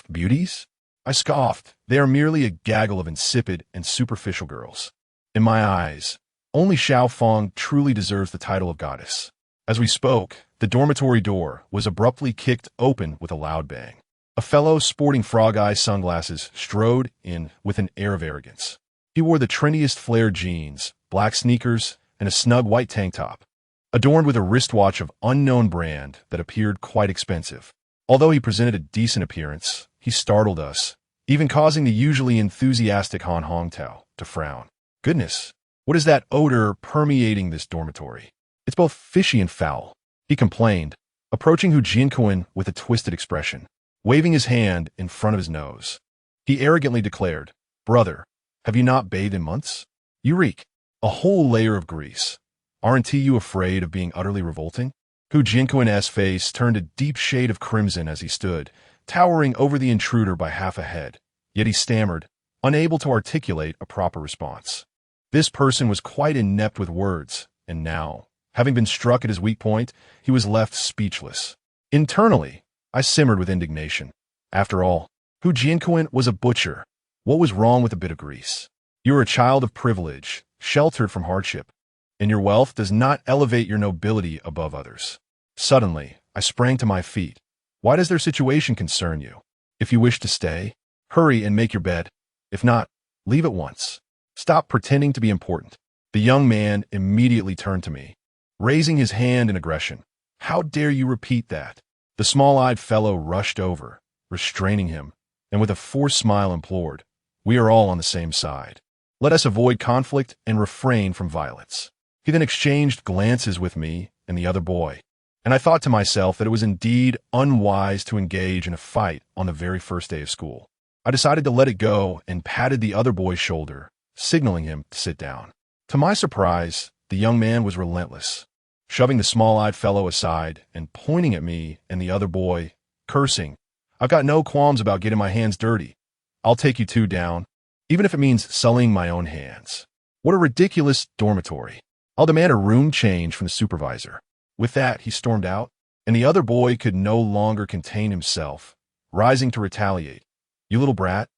"Beauties?" I scoffed. "They are merely a gaggle of insipid and superficial girls. In my eyes, only Xiao Feng truly deserves the title of goddess." As we spoke, the dormitory door was abruptly kicked open with a loud bang. A fellow sporting frog-eye sunglasses strode in with an air of arrogance. He wore the trendiest flared jeans, black sneakers, and a snug white tank top, adorned with a wristwatch of unknown brand that appeared quite expensive. Although he presented a decent appearance, he startled us, even causing the usually enthusiastic Han Hongtao to frown. "Goodness, what is that odor permeating this dormitory? It's both fishy and foul," he complained, approaching Hu Jianquan with a twisted expression, waving his hand in front of his nose. He arrogantly declared, "Brother, have you not bathed in months? You reek. A whole layer of grease. Aren't you afraid of being utterly revolting?" Hu Jianquan's face turned a deep shade of crimson as he stood, towering over the intruder by half a head, yet he stammered, unable to articulate a proper response. This person was quite inept with words, and now, having been struck at his weak point, he was left speechless. Internally, I simmered with indignation. After all, Hu Jianquan was a butcher. What was wrong with a bit of grease? You are a child of privilege, sheltered from hardship, and your wealth does not elevate your nobility above others. Suddenly, I sprang to my feet. Why does their situation concern you? If you wish to stay, hurry and make your bed. If not, Leave at once. Stop pretending to be important." The young man immediately turned to me, raising his hand in aggression. "How dare you repeat that?" The small-eyed fellow rushed over, restraining him, and with a forced smile implored, "We are all on the same side. Let us avoid conflict and refrain from violence." He then exchanged glances with me and the other boy, and I thought to myself that it was indeed unwise to engage in a fight on the very first day of school. I decided to let it go and patted the other boy's shoulder, signaling him to sit down. To my surprise, the young man was relentless, shoving the small-eyed fellow aside and pointing at me and the other boy, cursing, "I've got no qualms about getting my hands dirty. I'll take you two down, even if it means sullying my own hands. What a ridiculous dormitory. I'll demand a room change from the supervisor." With that, he stormed out, and the other boy could no longer contain himself, rising to retaliate. "You little brat,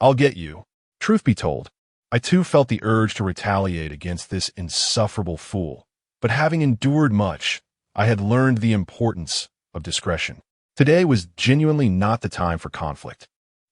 I'll get you." Truth be told, I too felt the urge to retaliate against this insufferable fool, but having endured much, I had learned the importance of discretion. Today was genuinely not the time for conflict,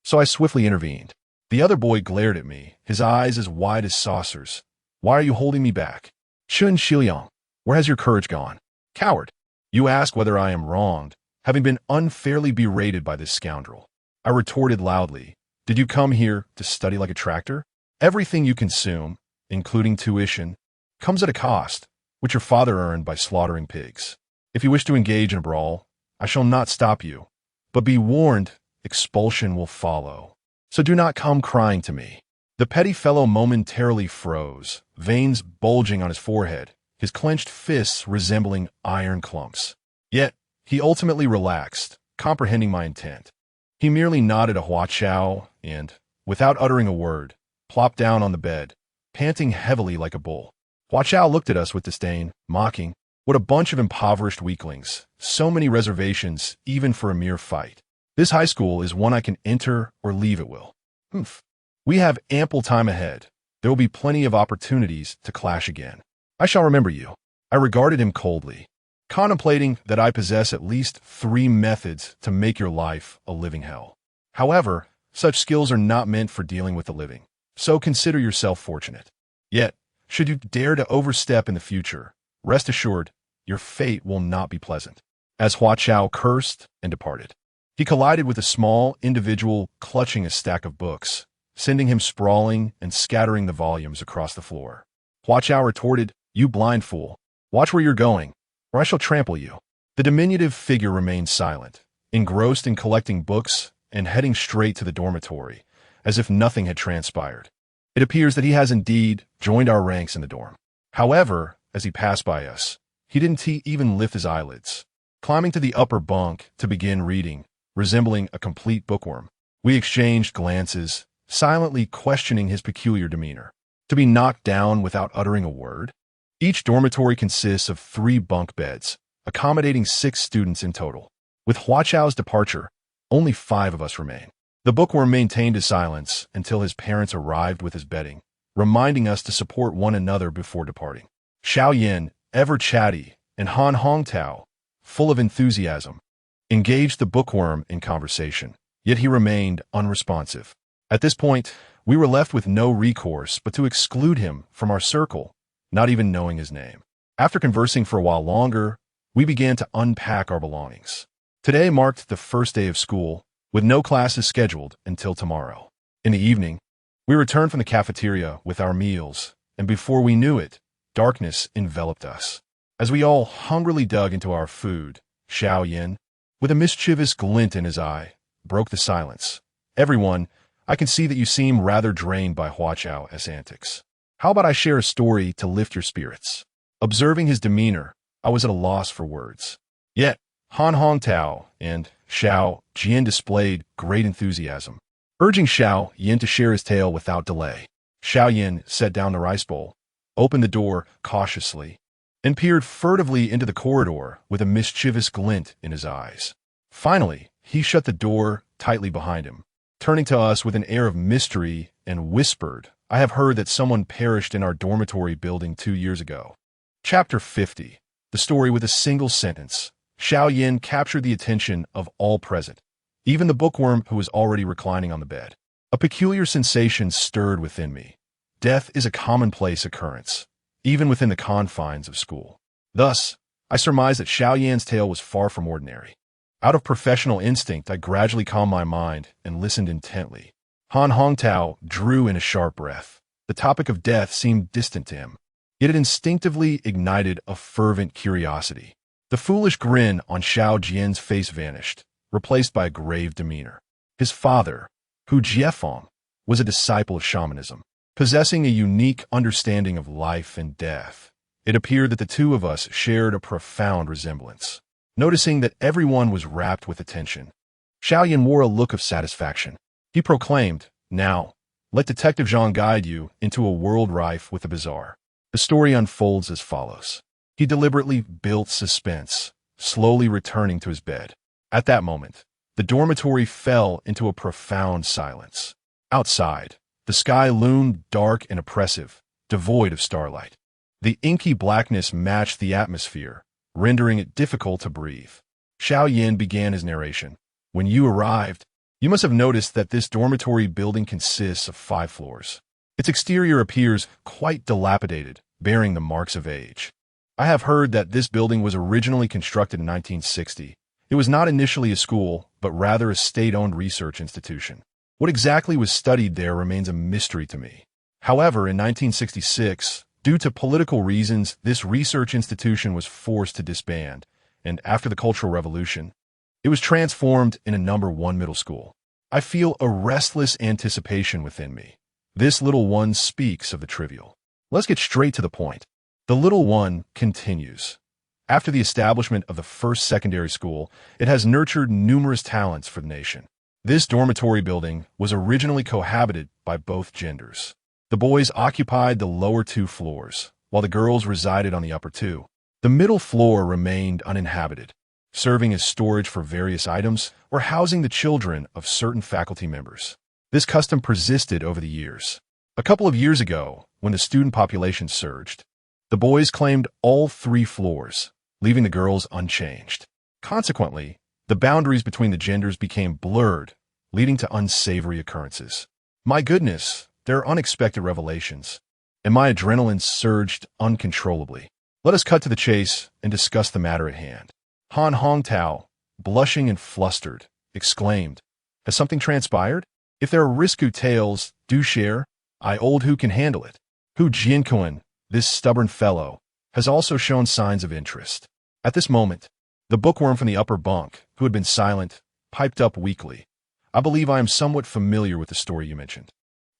so I swiftly intervened. The other boy glared at me, his eyes as wide as saucers. "Why are you holding me back? Chen Xiliang, where has your courage gone? Coward! You ask whether I am wronged, having been unfairly berated by this scoundrel." I retorted loudly, "Did you come here to study like a tractor? Everything you consume, including tuition, comes at a cost, which your father earned by slaughtering pigs. If you wish to engage in a brawl, I shall not stop you, but be warned, expulsion will follow. So do not come crying to me." The petty fellow momentarily froze, veins bulging on his forehead, his clenched fists resembling iron clumps. Yet, he ultimately relaxed, comprehending my intent. He merely nodded a hua chow and, without uttering a word, plopped down on the bed, panting heavily like a bull. Hua chow looked at us with disdain, mocking, "What a bunch of impoverished weaklings. So many reservations, even for a mere fight. This high school is one I can enter or leave at will. Humph. We have ample time ahead. There will be plenty of opportunities to clash again. I shall remember you." I regarded him coldly, contemplating that I possess at least 3 methods to make your life a living hell. However, such skills are not meant for dealing with the living, so consider yourself fortunate. Yet, should you dare to overstep in the future, rest assured, your fate will not be pleasant. As Hua Chao cursed and departed, he collided with a small individual clutching a stack of books, sending him sprawling and scattering the volumes across the floor. Hua Chao retorted, "You blind fool, watch where you're going, or I shall trample you." The diminutive figure remained silent, engrossed in collecting books and heading straight to the dormitory, as if nothing had transpired. It appears that he has indeed joined our ranks in the dorm. However, as he passed by us, he didn't even lift his eyelids. Climbing to the upper bunk to begin reading, resembling a complete bookworm, we exchanged glances, silently questioning his peculiar demeanor. To be knocked down without uttering a word? Each dormitory consists of 3 bunk beds, accommodating 6 students in total. With Hua Chao's departure, only 5 of us remain. The bookworm maintained his silence until his parents arrived with his bedding, reminding us to support one another before departing. Xiao Yin, ever chatty, and Han Hongtao, full of enthusiasm, engaged the bookworm in conversation, yet he remained unresponsive. At this point, we were left with no recourse but to exclude him from our circle, not even knowing his name. After conversing for a while longer, we began to unpack our belongings. Today marked the first day of school, with no classes scheduled until tomorrow. In the evening, we returned from the cafeteria with our meals, and before we knew it, darkness enveloped us. As we all hungrily dug into our food, Xiao Yin, with a mischievous glint in his eye, broke the silence. "Everyone, I can see that you seem rather drained by Hua Chao's antics. How about I share a story to lift your spirits?" Observing his demeanor, I was at a loss for words. Yet, Han Hongtao and Xiao Jian displayed great enthusiasm, urging Xiao Yin to share his tale without delay. Xiao Yin set down the rice bowl, opened the door cautiously, and peered furtively into the corridor with a mischievous glint in his eyes. Finally, he shut the door tightly behind him, turning to us with an air of mystery and whispered, "I have heard that someone perished in our dormitory building 2 years ago." Chapter 50. The story with a single sentence. Xiao Yin captured the attention of all present, even the bookworm who was already reclining on the bed. A peculiar sensation stirred within me. Death is a commonplace occurrence, even within the confines of school. Thus, I surmised that Xiao Yan's tale was far from ordinary. Out of professional instinct, I gradually calmed my mind and listened intently. Han Hongtao drew in a sharp breath. The topic of death seemed distant to him, yet it instinctively ignited a fervent curiosity. The foolish grin on Xiao Jian's face vanished, replaced by a grave demeanor. His father, Hu Jiefeng, was a disciple of shamanism, possessing a unique understanding of life and death. It appeared that the two of us shared a profound resemblance. Noticing that everyone was rapt with attention, Xiao Yan wore a look of satisfaction. He proclaimed, "Now, let Detective Zhang guide you into a world rife with the bizarre." The story unfolds as follows. He deliberately built suspense, slowly returning to his bed. At that moment, the dormitory fell into a profound silence. Outside, the sky loomed dark and oppressive, devoid of starlight. The inky blackness matched the atmosphere, rendering it difficult to breathe. Xiao Yan began his narration. "When you arrived, you must have noticed that this dormitory building consists of 5 floors. Its exterior appears quite dilapidated, bearing the marks of age. I have heard that this building was originally constructed in 1960. It was not initially a school, but rather a state-owned research institution. What exactly was studied there remains a mystery to me. However, in 1966, due to political reasons, this research institution was forced to disband, and after the Cultural Revolution, it was transformed in a number 1 middle school. I feel a restless anticipation within me. This little one speaks of the trivial. Let's get straight to the point." The little one continues. After the establishment of the first secondary school, it has nurtured numerous talents for the nation. This dormitory building was originally cohabited by both genders. The boys occupied the lower 2 floors, while the girls resided on the upper 2. The middle floor remained uninhabited, serving as storage for various items or housing the children of certain faculty members. This custom persisted over the years. A couple of years ago, when the student population surged, the boys claimed all 3 floors, leaving the girls unchanged. Consequently, the boundaries between the genders became blurred, leading to unsavory occurrences. My goodness, there are unexpected revelations, and my adrenaline surged uncontrollably. Let us cut to the chase and discuss the matter at hand. Han Hongtao, blushing and flustered, exclaimed, "Has something transpired? If there are risky tales, do share. I old who can handle it." Hu Jiankuan, this stubborn fellow, has also shown signs of interest. At this moment, the bookworm from the upper bunk, who had been silent, piped up weakly. "I believe I am somewhat familiar with the story you mentioned.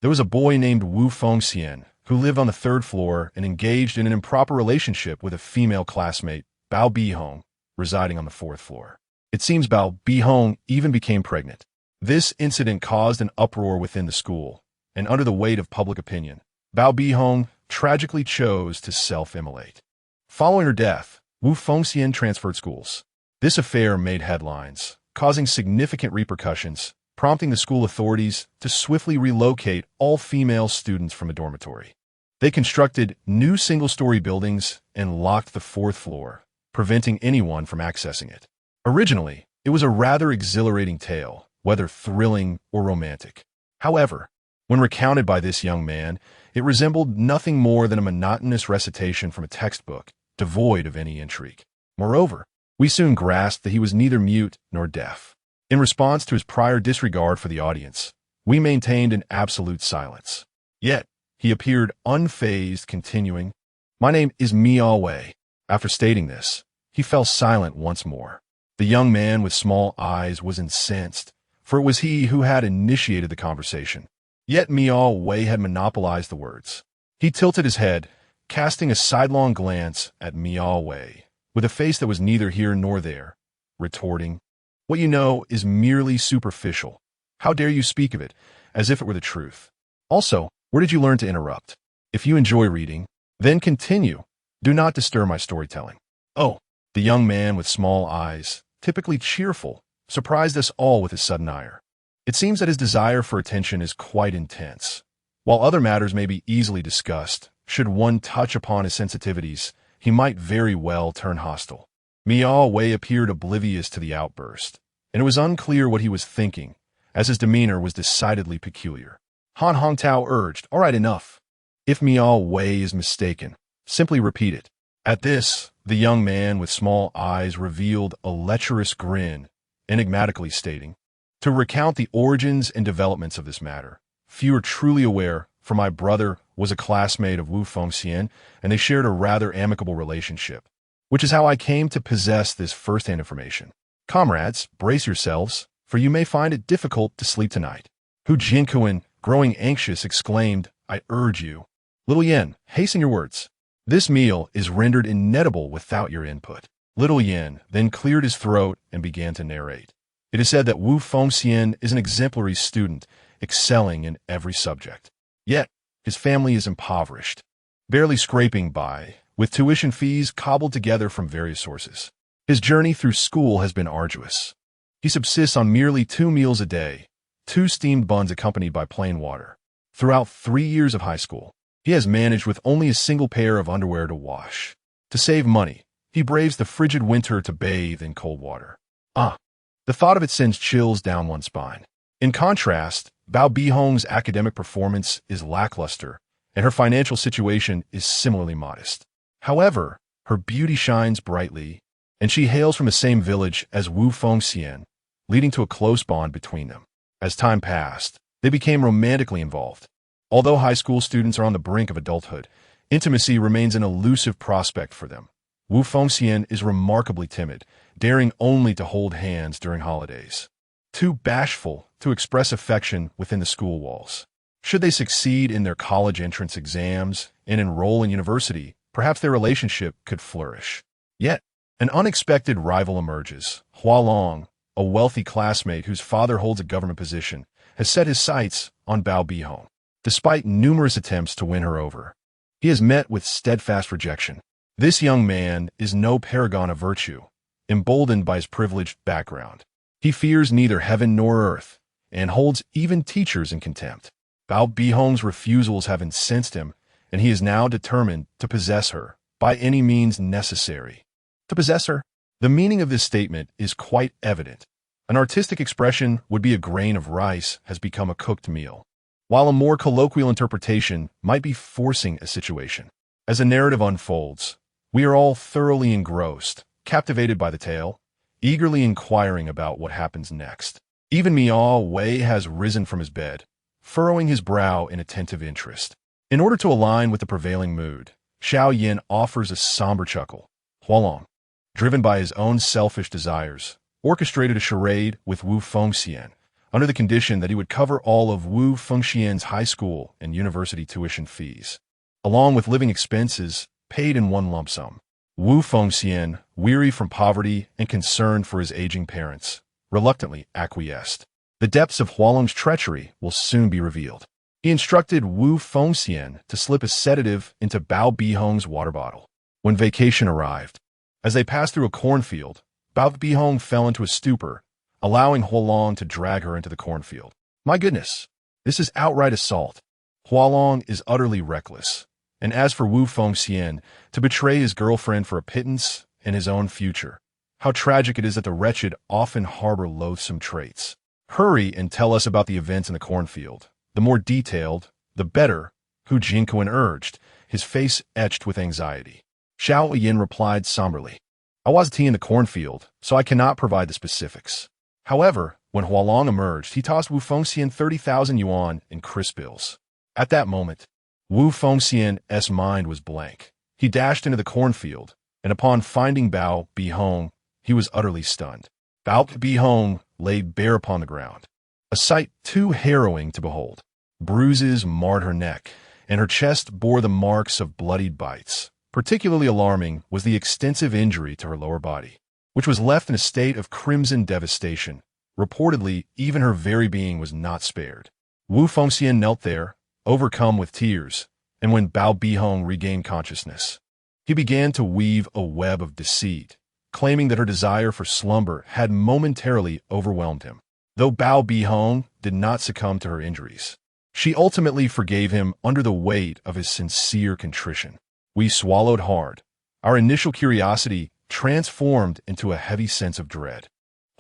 There was a boy named Wu Fengxian who lived on the 3rd floor and engaged in an improper relationship with a female classmate, Bao Bihong, residing on the 4th floor. It seems Bao Bihong even became pregnant. This incident caused an uproar within the school, and under the weight of public opinion, Bao Bihong tragically chose to self-immolate. Following her death, Wu Fengxian transferred schools. This affair made headlines, causing significant repercussions, prompting the school authorities to swiftly relocate all female students from a dormitory. They constructed new single-story buildings and locked the 4th floor, preventing anyone from accessing it. Originally, it was a rather exhilarating tale, whether thrilling or romantic. However, when recounted by this young man, it resembled nothing more than a monotonous recitation from a textbook, devoid of any intrigue. Moreover, we soon grasped that he was neither mute nor deaf. In response to his prior disregard for the audience, we maintained an absolute silence. Yet, he appeared unfazed, continuing, "My name is Miao Wei." After stating this, he fell silent once more. The young man with small eyes was incensed, for it was he who had initiated the conversation. Yet Miao Wei had monopolized the words. He tilted his head, casting a sidelong glance at Miao Wei, with a face that was neither here nor there, retorting, "What you know is merely superficial. How dare you speak of it, as if it were the truth? Also, where did you learn to interrupt? If you enjoy reading, then continue. Do not disturb my storytelling." Oh, the young man with small eyes, typically cheerful, surprised us all with his sudden ire. It seems that his desire for attention is quite intense. While other matters may be easily discussed, should one touch upon his sensitivities, he might very well turn hostile. Miao Wei appeared oblivious to the outburst, and it was unclear what he was thinking, as his demeanor was decidedly peculiar. Han Hongtao urged, "All right, enough. If Miao Wei is mistaken, simply repeat it." At this, the young man with small eyes revealed a lecherous grin, enigmatically stating, "To recount the origins and developments of this matter, few are truly aware, for my brother was a classmate of Wu Fengxian, and they shared a rather amicable relationship, which is how I came to possess this first-hand information. Comrades, brace yourselves, for you may find it difficult to sleep tonight." Hu Jinkuan, growing anxious, exclaimed, "I urge you. Little Yin, hasten your words. This meal is rendered inedible without your input." Little Yin then cleared his throat and began to narrate. It is said that Wu Fengxian is an exemplary student, excelling in every subject. Yet, his family is impoverished, barely scraping by, with tuition fees cobbled together from various sources. His journey through school has been arduous. He subsists on merely 2 meals a day, 2 steamed buns accompanied by plain water. Throughout 3 years of high school, he has managed with only a single pair of underwear to wash. To save money, he braves the frigid winter to bathe in cold water. The thought of it sends chills down one's spine. In contrast, Bao Bihong's academic performance is lackluster, and her financial situation is similarly modest. However, her beauty shines brightly, and she hails from the same village as Wu Fengxian, leading to a close bond between them. As time passed, they became romantically involved. Although high school students are on the brink of adulthood, intimacy remains an elusive prospect for them. Wu Fengxian is remarkably timid, daring only to hold hands during holidays. Too bashful to express affection within the school walls. Should they succeed in their college entrance exams and enroll in university, perhaps their relationship could flourish. Yet, an unexpected rival emerges. Hualong, a wealthy classmate whose father holds a government position, has set his sights on Bao Bihong. Despite numerous attempts to win her over, he has met with steadfast rejection. This young man is no paragon of virtue, emboldened by his privileged background. He fears neither heaven nor earth, and holds even teachers in contempt. Bao Bihong's refusals have incensed him, and he is now determined to possess her, by any means necessary. To possess her? The meaning of this statement is quite evident. An artistic expression would be a grain of rice has become a cooked meal, while a more colloquial interpretation might be forcing a situation. As the narrative unfolds, we are all thoroughly engrossed, captivated by the tale, eagerly inquiring about what happens next. Even Miao Wei has risen from his bed, furrowing his brow in attentive interest. In order to align with the prevailing mood, Xiao Yin offers a somber chuckle. Hualong, driven by his own selfish desires, orchestrated a charade with Wu Fengxian, under the condition that he would cover all of Wu Fengxian's high school and university tuition fees, along with living expenses paid in one lump sum. Wu Fengxian, weary from poverty and concerned for his aging parents, reluctantly acquiesced. The depths of Hualong's treachery will soon be revealed. He instructed Wu Fengxian to slip a sedative into Bao Bihong's water bottle. When vacation arrived, as they passed through a cornfield, Bao Bihong fell into a stupor, allowing Hualong to drag her into the cornfield. My goodness, this is outright assault. Hualong is utterly reckless. And as for Wu Fengxian, to betray his girlfriend for a pittance and his own future. How tragic it is that the wretched often harbor loathsome traits. Hurry and tell us about the events in the cornfield. The more detailed, the better, Hu Jinkuan urged, his face etched with anxiety. Xiao Yin replied somberly, I wasn't in the cornfield, so I cannot provide the specifics. However, when Hualong emerged, he tossed Wu Fengxian 30,000 yuan in crisp bills. At that moment, Wu Fengxian's mind was blank. He dashed into the cornfield, and upon finding Bao Bihong, he was utterly stunned. Bao Bihong lay bare upon the ground, a sight too harrowing to behold. Bruises marred her neck, and her chest bore the marks of bloodied bites. Particularly alarming was the extensive injury to her lower body, which was left in a state of crimson devastation. Reportedly, even her very being was not spared. Wu Fengxian knelt there, overcome with tears, and when Bao Bihong regained consciousness, he began to weave a web of deceit, claiming that her desire for slumber had momentarily overwhelmed him. Though Bao Bihong did not succumb to her injuries, she ultimately forgave him under the weight of his sincere contrition. We swallowed hard, our initial curiosity transformed into a heavy sense of dread.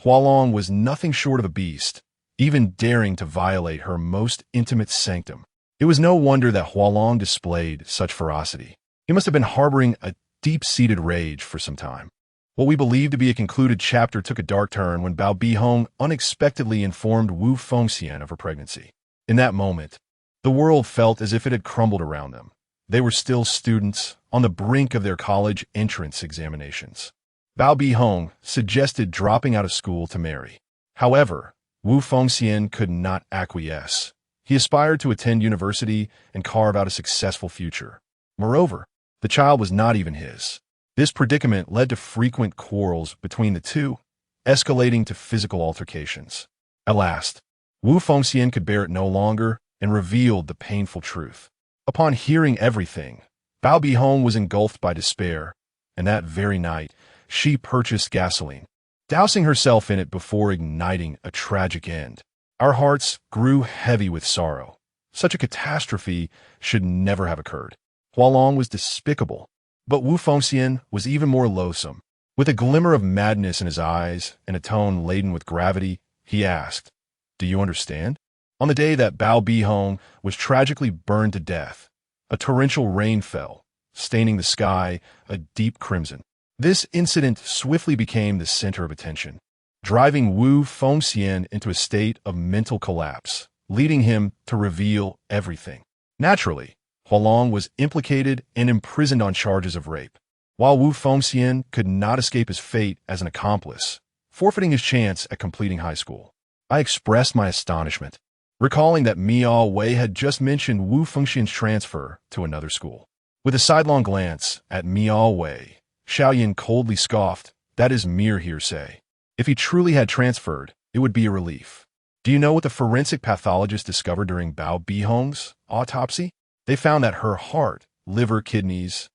Hualong was nothing short of a beast, even daring to violate her most intimate sanctum. It was no wonder that Hualong displayed such ferocity. He must have been harboring a deep-seated rage for some time. What we believed to be a concluded chapter took a dark turn when Bao Bihong unexpectedly informed Wu Fengxian of her pregnancy. In that moment, the world felt as if it had crumbled around them. They were still students, on the brink of their college entrance examinations. Bao Bihong suggested dropping out of school to marry. However, Wu Fengxian could not acquiesce. He aspired to attend university and carve out a successful future. Moreover, the child was not even his. This predicament led to frequent quarrels between the two, escalating to physical altercations. At last, Wu Fengxian could bear it no longer and revealed the painful truth. Upon hearing everything, Bao Bihong was engulfed by despair, and that very night, she purchased gasoline, dousing herself in it before igniting a tragic end. Our hearts grew heavy with sorrow. Such a catastrophe should never have occurred. Hualong was despicable, but Wu Fengxian was even more loathsome. With a glimmer of madness in his eyes and a tone laden with gravity, he asked, "Do you understand?" On the day that Bao Bihong was tragically burned to death, a torrential rain fell, staining the sky a deep crimson. This incident swiftly became the center of attention, driving Wu Fengxian into a state of mental collapse, leading him to reveal everything. Naturally, Hualong was implicated and imprisoned on charges of rape, while Wu Fengxian could not escape his fate as an accomplice, forfeiting his chance at completing high school. I expressed my astonishment, recalling that Miao Wei had just mentioned Wu Fengxian's transfer to another school. With a sidelong glance at Miao Wei, Xiaoyan coldly scoffed, "That is mere hearsay. If he truly had transferred, it would be a relief." Do you know what the forensic pathologist discovered during Bao Bihong's autopsy? They found that her heart, liver, kidneys,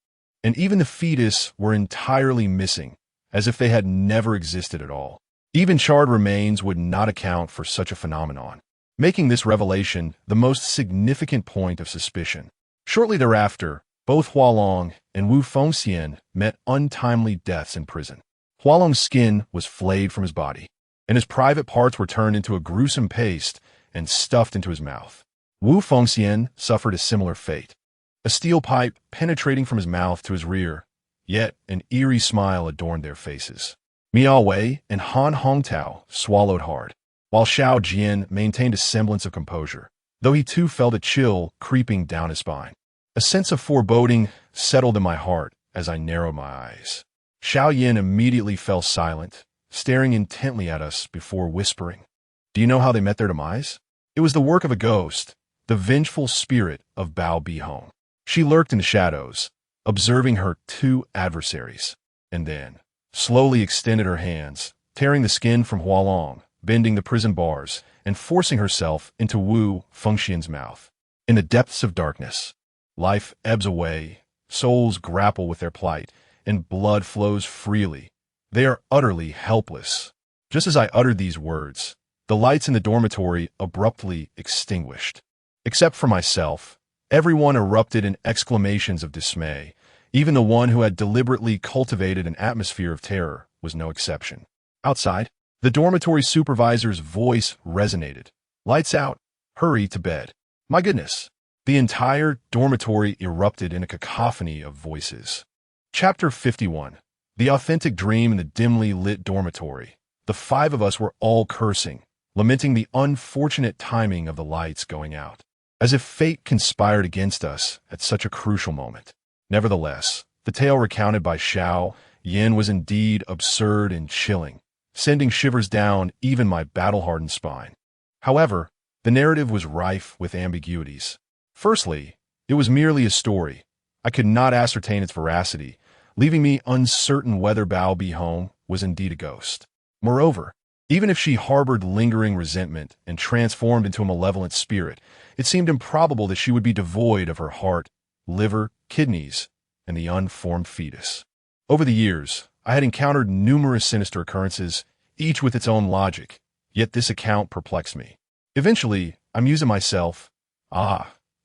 and even the fetus were entirely missing, as if they had never existed at all. Even charred remains would not account for such a phenomenon, making this revelation the most significant point of suspicion. Shortly thereafter, both Hualong and Wu Fengxian met untimely deaths in prison. Hualong's skin was flayed from his body, and his private parts were turned into a gruesome paste and stuffed into his mouth. Wu Fengxian suffered a similar fate, a steel pipe penetrating from his mouth to his rear, yet an eerie smile adorned their faces. Miao Wei and Han Hongtao swallowed hard, while Xiao Jian maintained a semblance of composure, though he too felt a chill creeping down his spine. A sense of foreboding settled in my heart as I narrowed my eyes. Xiao Yin immediately fell silent, staring intently at us before whispering, "Do you know how they met their demise?" It was the work of a ghost, the vengeful spirit of Bao Bihong. She lurked in the shadows, observing her two adversaries, and then slowly extended her hands, tearing the skin from Hualong, bending the prison bars, and forcing herself into Wu Fengxian's mouth. In the depths of darkness, life ebbs away, souls grapple with their plight, and blood flows freely. They are utterly helpless. Just as I uttered these words, the lights in the dormitory abruptly extinguished. Except for myself, everyone erupted in exclamations of dismay. Even the one who had deliberately cultivated an atmosphere of terror was no exception. Outside, the dormitory supervisor's voice resonated. "Lights out. Hurry to bed." My goodness. The entire dormitory erupted in a cacophony of voices. Chapter 51. The authentic dream in the dimly lit dormitory. The five of us were all cursing, lamenting the unfortunate timing of the lights going out, as if fate conspired against us at such a crucial moment. Nevertheless, the tale recounted by Xiao Yin was indeed absurd and chilling, sending shivers down even my battle-hardened spine. However, the narrative was rife with ambiguities. Firstly, it was merely a story. I could not ascertain its veracity, leaving me uncertain whether Bao Bihong was indeed a ghost. Moreover, even if she harbored lingering resentment and transformed into a malevolent spirit, it seemed improbable that she would be devoid of her heart, liver, kidneys, and the unformed fetus. Over the years, I had encountered numerous sinister occurrences, each with its own logic, yet this account perplexed me. Eventually, I mused to myself,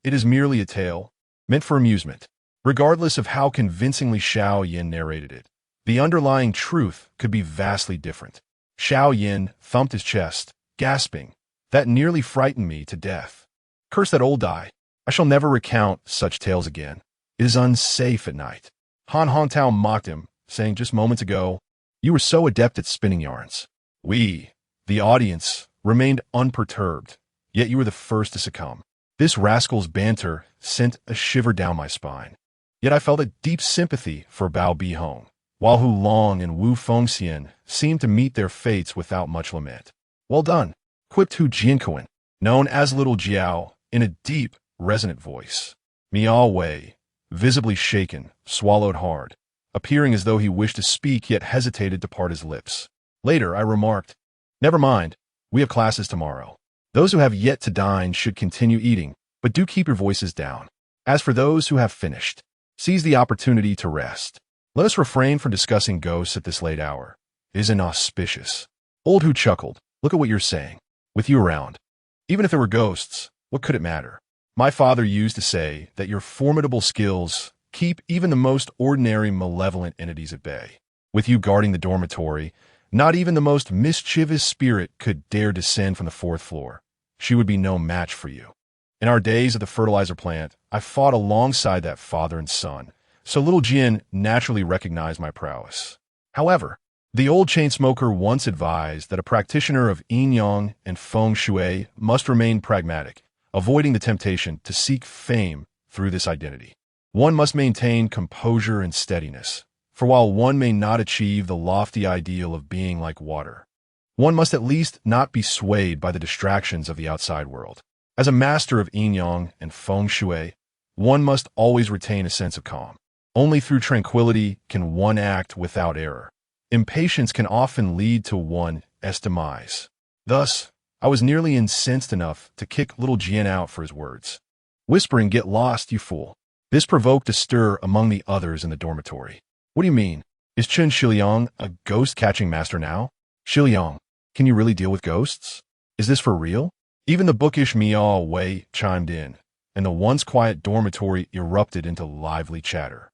it is merely a tale, meant for amusement. Regardless of how convincingly Xiao Yin narrated it, the underlying truth could be vastly different. Xiao Yin thumped his chest, gasping, That nearly frightened me to death. Curse that old eye. I shall never recount such tales again. It is unsafe at night. Han Hongtao mocked him, saying just moments ago, you were so adept at spinning yarns. We, the audience, remained unperturbed, yet you were the first to succumb. This rascal's banter sent a shiver down my spine. Yet I felt a deep sympathy for Bao Bihong, while Hu Long and Wu Fengxian seemed to meet their fates without much lament. Well done, quipped Hu Jianquan, known as Little Jiao, in a deep, resonant voice. Miao Wei, visibly shaken, swallowed hard, appearing as though he wished to speak yet hesitated to part his lips. Later, I remarked, never mind, we have classes tomorrow. Those who have yet to dine should continue eating, but do keep your voices down. As for those who have finished, seize the opportunity to rest. Let us refrain from discussing ghosts at this late hour. It is inauspicious. Old Hu chuckled. Look at what you're saying. With you around. Even if there were ghosts, what could it matter? My father used to say that your formidable skills keep even the most ordinary malevolent entities at bay. With you guarding the dormitory, not even the most mischievous spirit could dare descend from the 4th floor. She would be no match for you. In our days at the fertilizer plant, I fought alongside that father and son, so little Jin naturally recognized my prowess. However, the old chain smoker once advised that a practitioner of Yin-Yang and Feng Shui must remain pragmatic, avoiding the temptation to seek fame through this identity. One must maintain composure and steadiness, for while one may not achieve the lofty ideal of being like water, one must at least not be swayed by the distractions of the outside world. As a master of Yin-Yang and Feng Shui, one must always retain a sense of calm. Only through tranquility can one act without error. Impatience can often lead to one's demise. Thus, I was nearly incensed enough to kick little Jian out for his words, whispering, "Get lost, you fool." This provoked a stir among the others in the dormitory. What do you mean? Is Chen Xiliang a ghost-catching master now? Xiliang, can you really deal with ghosts? Is this for real? Even the bookish Miao Wei chimed in, and the once quiet dormitory erupted into lively chatter,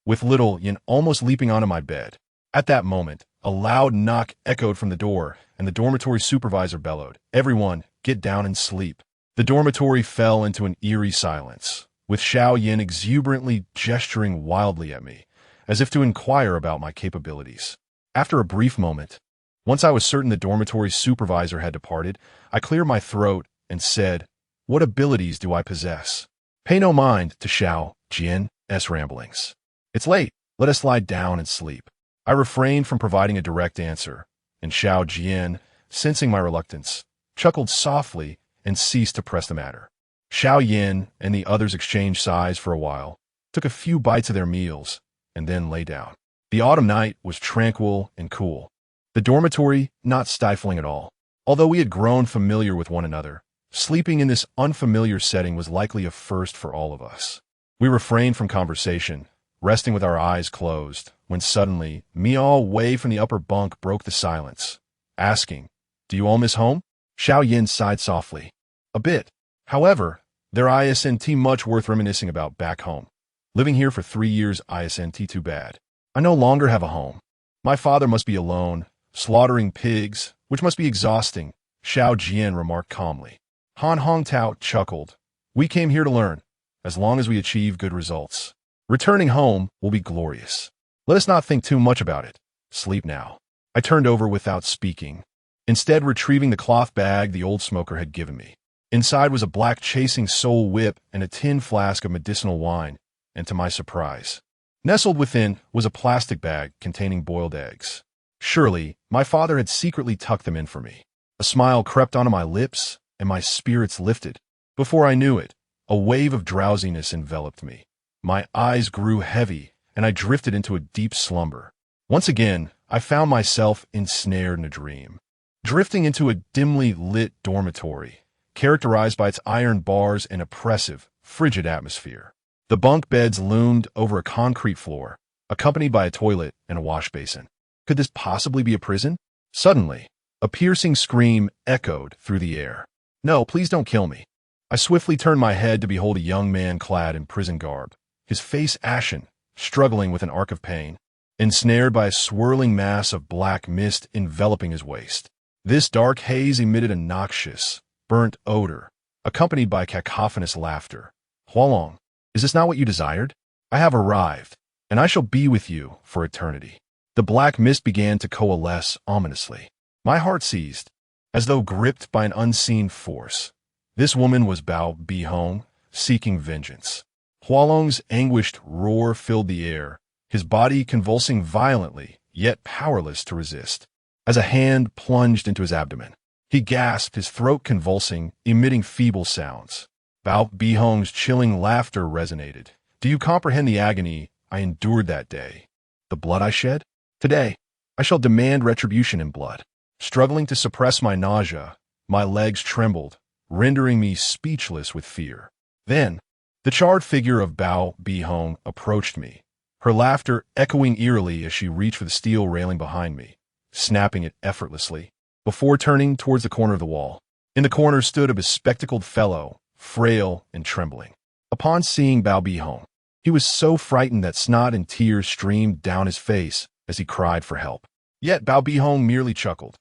with little Yin almost leaping onto my bed. At that moment, a loud knock echoed from the door, and the dormitory supervisor bellowed, "Everyone, get down and sleep." The dormitory fell into an eerie silence, with Xiao Yin exuberantly gesturing wildly at me, as if to inquire about my capabilities. After a brief moment, once I was certain the dormitory supervisor had departed, I cleared my throat and said, "What abilities do I possess?" Pay no mind to Xiao Jin's ramblings. It's late, let us lie down and sleep. I refrained from providing a direct answer, and Xiao Jin, sensing my reluctance, chuckled softly and ceased to press the matter. Xiao Yin and the others exchanged sighs for a while, took a few bites of their meals, and then lay down. The autumn night was tranquil and cool, the dormitory not stifling at all. Although we had grown familiar with one another, sleeping in this unfamiliar setting was likely a first for all of us. We refrained from conversation, resting with our eyes closed, when suddenly Miao Wei from the upper bunk broke the silence, asking, "Do you all miss home?" Xiao Yin sighed softly. "A bit. However, there isn't much worth reminiscing about back home. Living here for 3 years isn't too bad. I no longer have a home. My father must be alone, slaughtering pigs, which must be exhausting," Xiao Jian remarked calmly. Han Hongtao chuckled. "We came here to learn, as long as we achieve good results. Returning home will be glorious. Let us not think too much about it. Sleep now." I turned over without speaking, instead retrieving the cloth bag the old smoker had given me. Inside was a black chasing soul whip and a tin flask of medicinal wine, and to my surprise, nestled within was a plastic bag containing boiled eggs. Surely, my father had secretly tucked them in for me. A smile crept onto my lips, and my spirits lifted. Before I knew it, a wave of drowsiness enveloped me. My eyes grew heavy, and I drifted into a deep slumber. Once again, I found myself ensnared in a dream, drifting into a dimly lit dormitory, characterized by its iron bars and oppressive, frigid atmosphere. The bunk beds loomed over a concrete floor, accompanied by a toilet and a wash basin. Could this possibly be a prison? Suddenly, a piercing scream echoed through the air. "No, please don't kill me." I swiftly turned my head to behold a young man clad in prison garb, his face ashen, struggling with an arc of pain, ensnared by a swirling mass of black mist enveloping his waist. This dark haze emitted a noxious, burnt odor, accompanied by cacophonous laughter. Hualong, is this not what you desired? I have arrived, and I shall be with you for eternity. The black mist began to coalesce ominously. My heart seized, as though gripped by an unseen force. This woman was Bao Bihong, seeking vengeance. Hualong's anguished roar filled the air, his body convulsing violently, yet powerless to resist. As a hand plunged into his abdomen, he gasped, his throat convulsing, emitting feeble sounds. Bao Bihong's chilling laughter resonated. Do you comprehend the agony I endured that day? The blood I shed? Today, I shall demand retribution in blood. Struggling to suppress my nausea, my legs trembled, rendering me speechless with fear. Then, the charred figure of Bao Bihong approached me, her laughter echoing eerily as she reached for the steel railing behind me, snapping it effortlessly, before turning towards the corner of the wall. In the corner stood a bespectacled fellow, frail and trembling. Upon seeing Bao Bihong, he was so frightened that snot and tears streamed down his face as he cried for help. Yet Bao Bihong merely chuckled.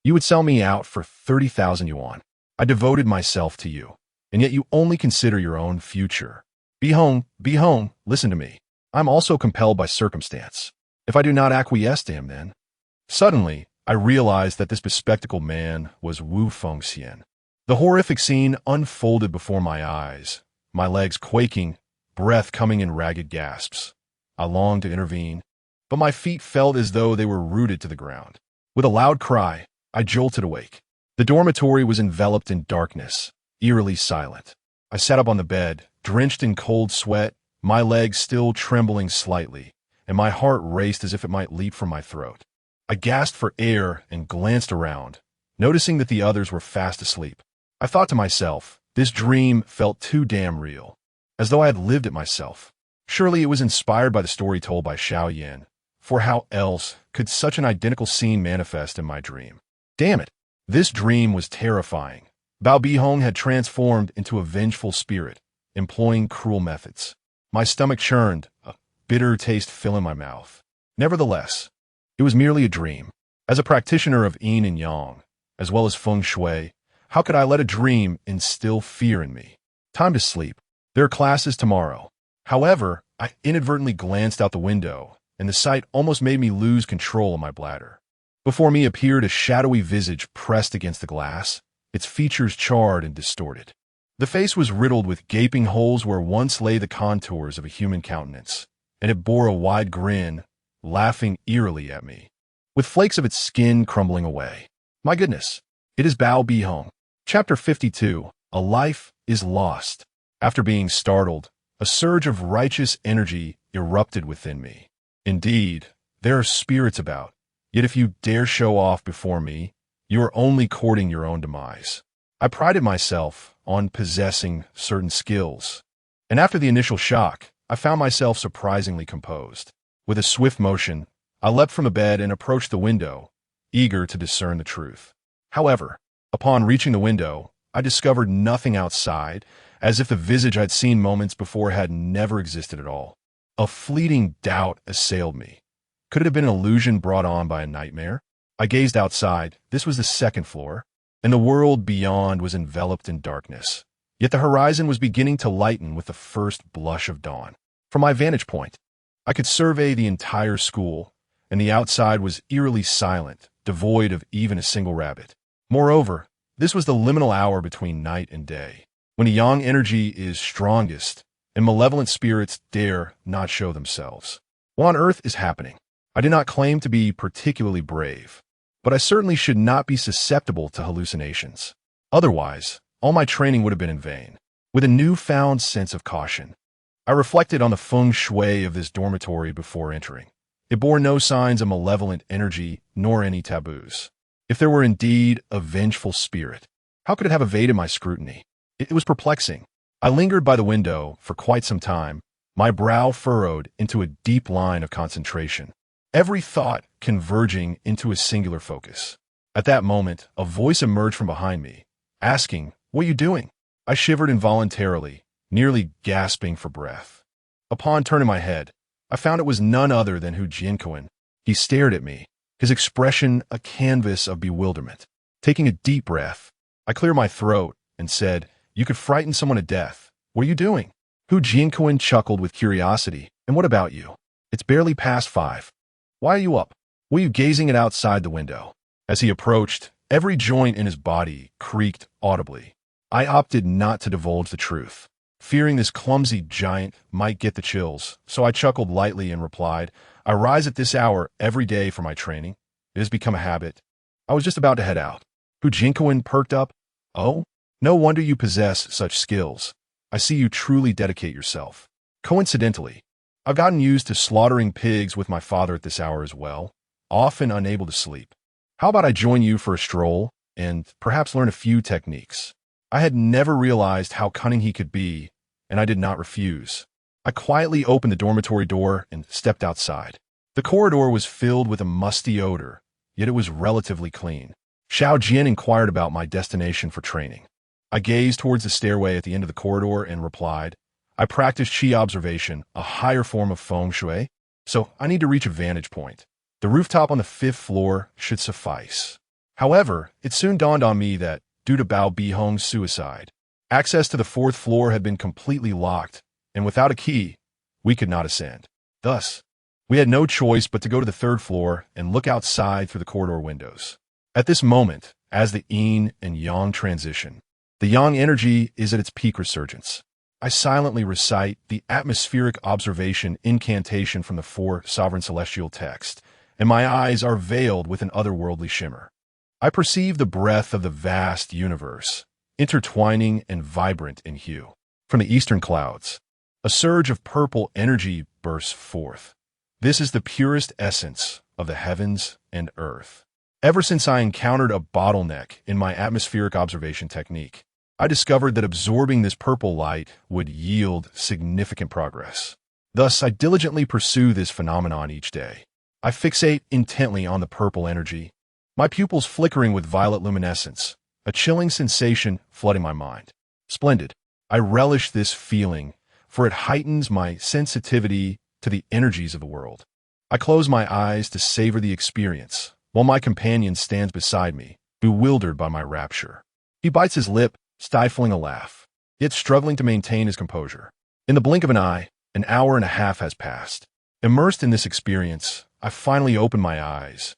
You would sell me out for 30,000 yuan. I devoted myself to you, and yet you only consider your own future. Bihong, listen to me. I'm also compelled by circumstance. If I do not acquiesce to him, then... Suddenly, I realized that this bespectacled man was Wu Fengxian. The horrific scene unfolded before my eyes, my legs quaking, breath coming in ragged gasps. I longed to intervene, but my feet felt as though they were rooted to the ground. With a loud cry, I jolted awake. The dormitory was enveloped in darkness, eerily silent. I sat up on the bed, drenched in cold sweat, my legs still trembling slightly, and my heart raced as if it might leap from my throat. I gasped for air and glanced around, noticing that the others were fast asleep. I thought to myself, this dream felt too damn real, as though I had lived it myself. Surely it was inspired by the story told by Xiaoyan, for how else could such an identical scene manifest in my dream? Damn it! This dream was terrifying. Bao Bihong had transformed into a vengeful spirit, employing cruel methods. My stomach churned, a bitter taste filling my mouth. Nevertheless, it was merely a dream. As a practitioner of Yin and Yang, as well as Feng Shui, how could I let a dream instill fear in me? Time to sleep. There are classes tomorrow. However, I inadvertently glanced out the window, and the sight almost made me lose control of my bladder. Before me appeared a shadowy visage pressed against the glass, its features charred and distorted. The face was riddled with gaping holes where once lay the contours of a human countenance, and it bore a wide grin, laughing eerily at me, with flakes of its skin crumbling away. My goodness, it is Bao Bihong. Chapter 52, A Life is Lost. After being startled, a surge of righteous energy erupted within me. Indeed, there are spirits about, yet if you dare show off before me, you are only courting your own demise. I prided myself on possessing certain skills, and after the initial shock, I found myself surprisingly composed. With a swift motion, I leapt from the bed and approached the window, eager to discern the truth. However, upon reaching the window, I discovered nothing outside, as if the visage I'd seen moments before had never existed at all. A fleeting doubt assailed me. Could it have been an illusion brought on by a nightmare? I gazed outside. This was the second floor, and the world beyond was enveloped in darkness. Yet the horizon was beginning to lighten with the first blush of dawn. From my vantage point, I could survey the entire school, and the outside was eerily silent, devoid of even a single rabbit. Moreover, this was the liminal hour between night and day, when a yang energy is strongest, and malevolent spirits dare not show themselves. What on earth is happening? I did not claim to be particularly brave, but I certainly should not be susceptible to hallucinations. Otherwise, all my training would have been in vain. With a newfound sense of caution, I reflected on the feng shui of this dormitory before entering. It bore no signs of malevolent energy nor any taboos. If there were indeed a vengeful spirit, how could it have evaded my scrutiny? It was perplexing. I lingered by the window for quite some time, my brow furrowed into a deep line of concentration, every thought converging into a singular focus. At that moment, a voice emerged from behind me, asking, "What are you doing?" I shivered involuntarily, nearly gasping for breath. Upon turning my head, I found it was none other than Hu Jianquan. He stared at me, his expression a canvas of bewilderment. Taking a deep breath, I cleared my throat and said, "You could frighten someone to death. What are you doing?" Hu Jianquan chuckled with curiosity. "And what about you? It's barely past 5. Why are you up? Were you gazing at outside the window?" As he approached, every joint in his body creaked audibly. I opted not to divulge the truth, fearing this clumsy giant might get the chills, so I chuckled lightly and replied, "I rise at this hour every day for my training. It has become a habit." I was just about to head out. Hu Jianquan perked up. "Oh, no wonder you possess such skills. I see you truly dedicate yourself." Coincidentally, I've gotten used to slaughtering pigs with my father at this hour as well, often unable to sleep. How about I join you for a stroll and perhaps learn a few techniques? I had never realized how cunning he could be, and I did not refuse. I quietly opened the dormitory door and stepped outside. The corridor was filled with a musty odor, yet it was relatively clean. Xiao Jian inquired about my destination for training. I gazed towards the stairway at the end of the corridor and replied, "I practice qi observation, a higher form of feng shui, so I need to reach a vantage point. The rooftop on the 5th floor should suffice." However, it soon dawned on me that, due to Bao Bihong's suicide, access to the 4th floor had been completely locked, and without a key, we could not ascend. Thus, we had no choice but to go to the 3rd floor and look outside through the corridor windows. At this moment, as the yin and yang transition, the yang energy is at its peak resurgence. I silently recite the atmospheric observation incantation from the 4 sovereign celestial text, and my eyes are veiled with an otherworldly shimmer. I perceive the breath of the vast universe, intertwining and vibrant in hue. From the eastern clouds, a surge of purple energy bursts forth. This is the purest essence of the heavens and earth. Ever since I encountered a bottleneck in my atmospheric observation technique, I discovered that absorbing this purple light would yield significant progress. Thus, I diligently pursue this phenomenon each day. I fixate intently on the purple energy, my pupils flickering with violet luminescence, a chilling sensation flooding my mind. Splendid. I relish this feeling, for it heightens my sensitivity to the energies of the world. I close my eyes to savor the experience, while my companion stands beside me, bewildered by my rapture. He bites his lip, stifling a laugh, yet struggling to maintain his composure. In the blink of an eye, an hour and a half has passed. Immersed in this experience, I finally open my eyes,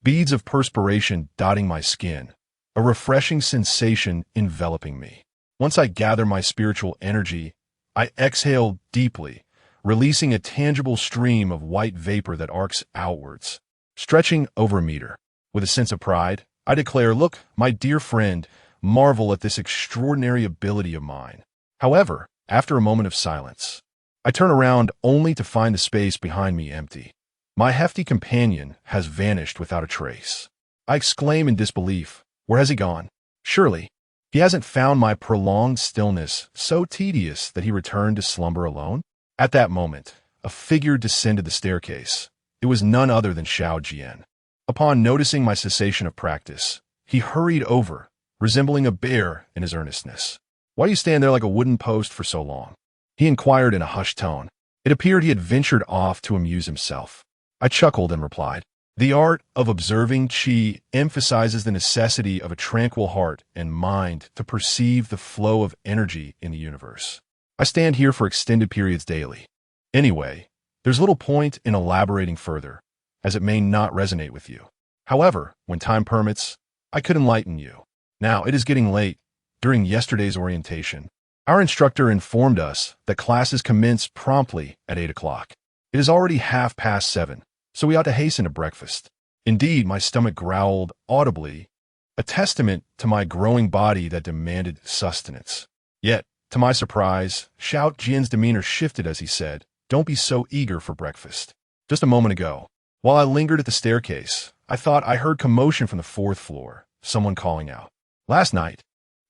beads of perspiration dotting my skin, a refreshing sensation enveloping me. Once I gather my spiritual energy, I exhale deeply, releasing a tangible stream of white vapor that arcs outwards, stretching over a meter. With a sense of pride, I declare, "Look, my dear friend, marvel at this extraordinary ability of mine." However, after a moment of silence, I turn around only to find the space behind me empty. My hefty companion has vanished without a trace. I exclaim in disbelief, "Where has he gone? Surely, he hasn't found my prolonged stillness so tedious that he returned to slumber alone?" At that moment, a figure descended the staircase. It was none other than Xiao Jian. Upon noticing my cessation of practice, he hurried over, resembling a bear in his earnestness. "Why do you stand there like a wooden post for so long?" he inquired in a hushed tone. It appeared he had ventured off to amuse himself. I chuckled and replied, "The art of observing qi emphasizes the necessity of a tranquil heart and mind to perceive the flow of energy in the universe. I stand here for extended periods daily. Anyway, there's little point in elaborating further, as it may not resonate with you. However, when time permits, I could enlighten you. Now, it is getting late. During yesterday's orientation, our instructor informed us that classes commence promptly at 8 o'clock. It is already 7:30, so we ought to hasten to breakfast." Indeed, my stomach growled audibly, a testament to my growing body that demanded sustenance. Yet, to my surprise, Xiao Jian's demeanor shifted as he said, "Don't be so eager for breakfast. Just a moment ago, while I lingered at the staircase, I thought I heard commotion from the 4th floor, someone calling out. Last night,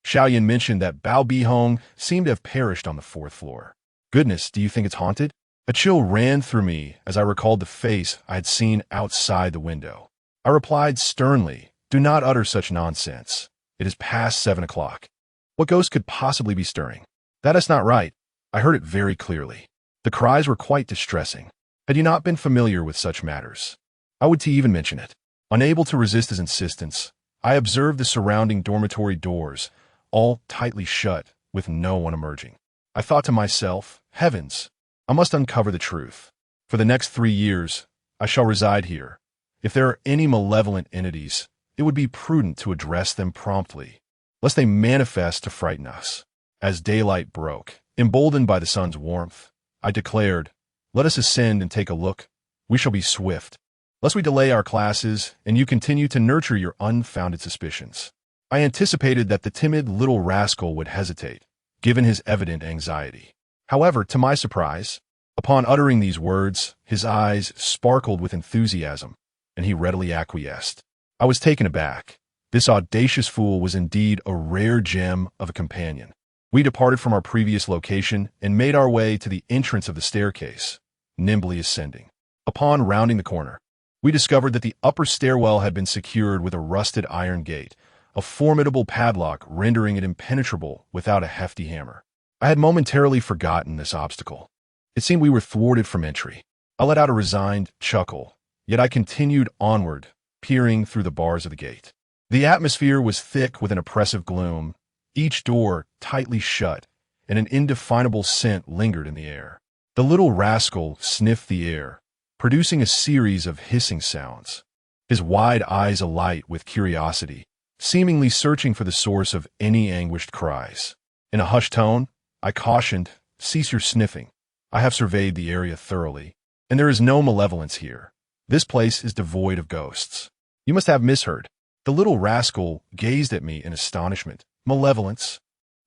Xiaoyan mentioned that Bao Bihong seemed to have perished on the 4th floor. Goodness, do you think it's haunted?" A chill ran through me as I recalled the face I had seen outside the window. I replied sternly, "Do not utter such nonsense. It is past 7 o'clock. What ghost could possibly be stirring?" "That is not right." I heard it very clearly. The cries were quite distressing. Had you not been familiar with such matters, I would to even mention it. Unable to resist his insistence, I observed the surrounding dormitory doors, all tightly shut, with no one emerging. I thought to myself, heavens, I must uncover the truth. For the next 3 years, I shall reside here. If there are any malevolent entities, it would be prudent to address them promptly, lest they manifest to frighten us. As daylight broke, emboldened by the sun's warmth, I declared, let us ascend and take a look. We shall be swift, lest we delay our classes and you continue to nurture your unfounded suspicions. I anticipated that the timid little rascal would hesitate, given his evident anxiety. However, to my surprise, upon uttering these words, his eyes sparkled with enthusiasm, and he readily acquiesced. I was taken aback. This audacious fool was indeed a rare gem of a companion. We departed from our previous location and made our way to the entrance of the staircase, nimbly ascending. Upon rounding the corner, we discovered that the upper stairwell had been secured with a rusted iron gate, a formidable padlock rendering it impenetrable without a hefty hammer. I had momentarily forgotten this obstacle. It seemed we were thwarted from entry. I let out a resigned chuckle, yet I continued onward, peering through the bars of the gate. The atmosphere was thick with an oppressive gloom, each door tightly shut, and an indefinable scent lingered in the air. The little rascal sniffed the air, producing a series of hissing sounds, his wide eyes alight with curiosity, seemingly searching for the source of any anguished cries. In a hushed tone, I cautioned, cease your sniffing. I have surveyed the area thoroughly, and there is no malevolence here. This place is devoid of ghosts. You must have misheard. The little rascal gazed at me in astonishment. Malevolence?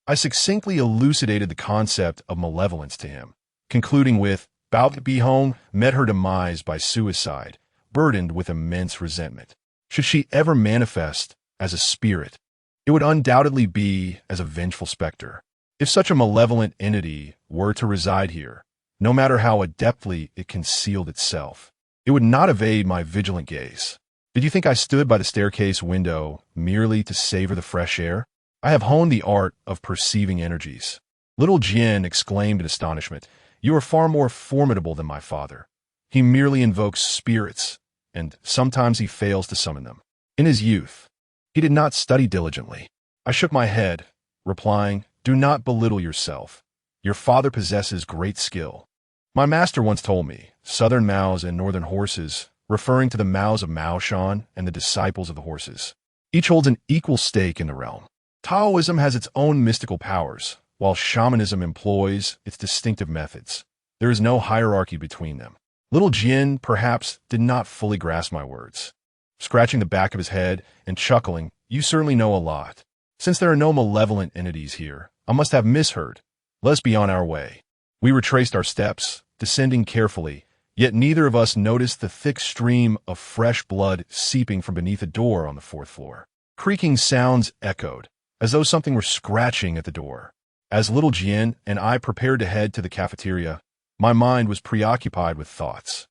I succinctly elucidated the concept of malevolence to him, concluding with, Bao Bihong met her demise by suicide, burdened with immense resentment. Should she ever manifest as a spirit, it would undoubtedly be as a vengeful specter. If such a malevolent entity were to reside here, no matter how adeptly it concealed itself, it would not evade my vigilant gaze. Did you think I stood by the staircase window merely to savor the fresh air? I have honed the art of perceiving energies. Little Jian exclaimed in astonishment, you are far more formidable than my father. He merely invokes spirits, and sometimes he fails to summon them. In his youth, he did not study diligently. I shook my head, replying, do not belittle yourself. Your father possesses great skill. My master once told me, southern Maos and northern horses, referring to the Maos of Maoshan and the disciples of the horses, each holds an equal stake in the realm. Taoism has its own mystical powers, while shamanism employs its distinctive methods. There is no hierarchy between them. Little Jin, perhaps, did not fully grasp my words. Scratching the back of his head and chuckling, you certainly know a lot. Since there are no malevolent entities here, I must have misheard. Let us be on our way. We retraced our steps, descending carefully, yet neither of us noticed the thick stream of fresh blood seeping from beneath a door on the 4th floor. Creaking sounds echoed, as though something were scratching at the door. As little Jian and I prepared to head to the cafeteria, my mind was preoccupied with thoughts.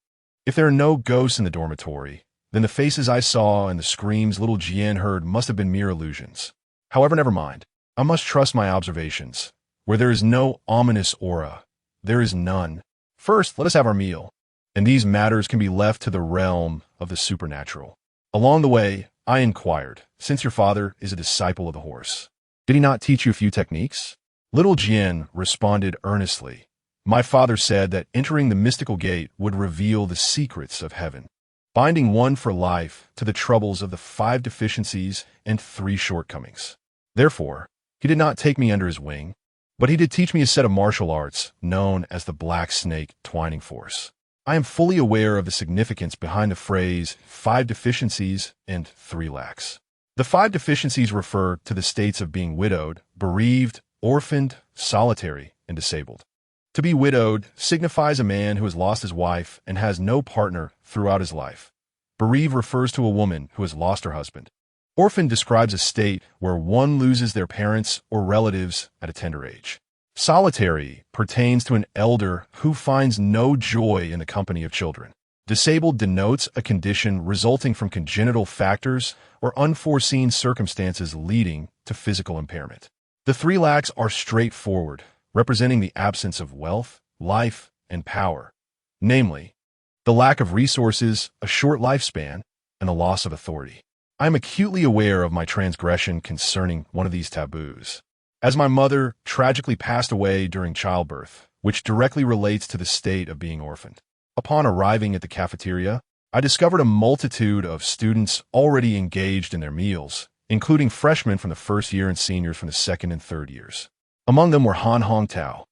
If there are no ghosts in the dormitory, then the faces I saw and the screams little Jian heard must have been mere illusions. However, never mind. I must trust my observations. Where there is no ominous aura, there is none. First, let us have our meal, and these matters can be left to the realm of the supernatural. Along the way, I inquired, since your father is a disciple of the horse, did he not teach you a few techniques? Little Jian responded earnestly. My father said that entering the mystical gate would reveal the secrets of heaven, binding one for life to the troubles of the 5 deficiencies and 3 shortcomings. Therefore, he did not take me under his wing, but he did teach me a set of martial arts known as the Black Snake Twining Force. I am fully aware of the significance behind the phrase 5 deficiencies and 3 lacks. The 5 deficiencies refer to the states of being widowed, bereaved, orphaned, solitary, and disabled. To be widowed signifies a man who has lost his wife and has no partner throughout his life. Bereaved refers to a woman who has lost her husband. Orphan describes a state where one loses their parents or relatives at a tender age. Solitary pertains to an elder who finds no joy in the company of children. Disabled denotes a condition resulting from congenital factors or unforeseen circumstances leading to physical impairment. The 3 lacks are straightforward, representing the absence of wealth, life, and power, namely, the lack of resources, a short lifespan, and the loss of authority. I am acutely aware of my transgression concerning one of these taboos. As my mother tragically passed away during childbirth, which directly relates to the state of being orphaned. Upon arriving at the cafeteria, I discovered a multitude of students already engaged in their meals, including freshmen from the first year and seniors from the second and third years. Among them were Han Hongtao,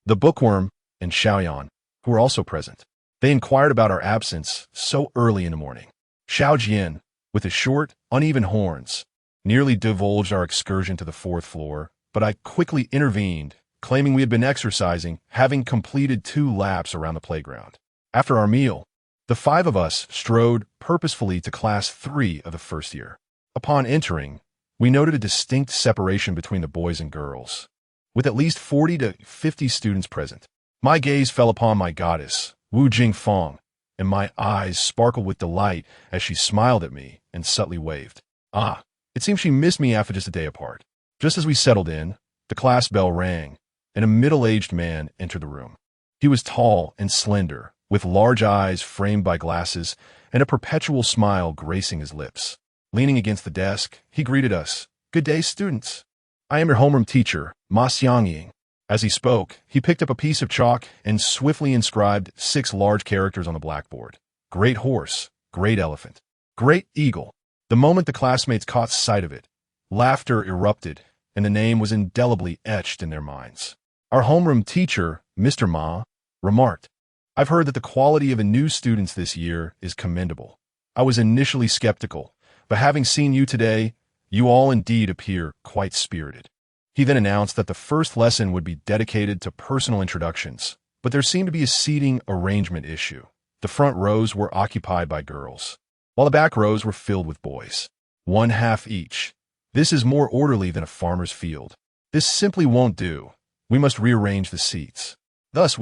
the bookworm, and Xiaoyan, who were also present. They inquired about our absence so early in the morning. Xiao Jian, with his short, uneven horns, nearly divulged our excursion to the fourth floor, but I quickly intervened, claiming we had been exercising, having completed 2 laps around the playground. After our meal, the 5 of us strode purposefully to class 3 of the first year. Upon entering, we noted a distinct separation between the boys and girls, with at least 40 to 50 students present. My gaze fell upon my goddess, Wu Jingfeng, and my eyes sparkled with delight as she smiled at me and subtly waved. Ah, it seems she missed me after just a day apart. Just as we settled in, the class bell rang, and a middle-aged man entered the room. He was tall and slender, with large eyes framed by glasses and a perpetual smile gracing his lips. Leaning against the desk, he greeted us. "Good day, students. I am your homeroom teacher, Ma Xiangying." As he spoke, he picked up a piece of chalk and swiftly inscribed 6 large characters on the blackboard. Great horse, great elephant, great eagle. The moment the classmates caught sight of it, laughter erupted, and the name was indelibly etched in their minds. Our homeroom teacher, Mr. Ma, remarked, "I've heard that the quality of the new students this year is commendable. I was initially skeptical, but having seen you today, you all indeed appear quite spirited." He then announced that the first lesson would be dedicated to personal introductions, but there seemed to be a seating arrangement issue. The front rows were occupied by girls, while the back rows were filled with boys. 1 half each. This is more orderly than a farmer's field. This simply won't do. We must rearrange the seats. Thus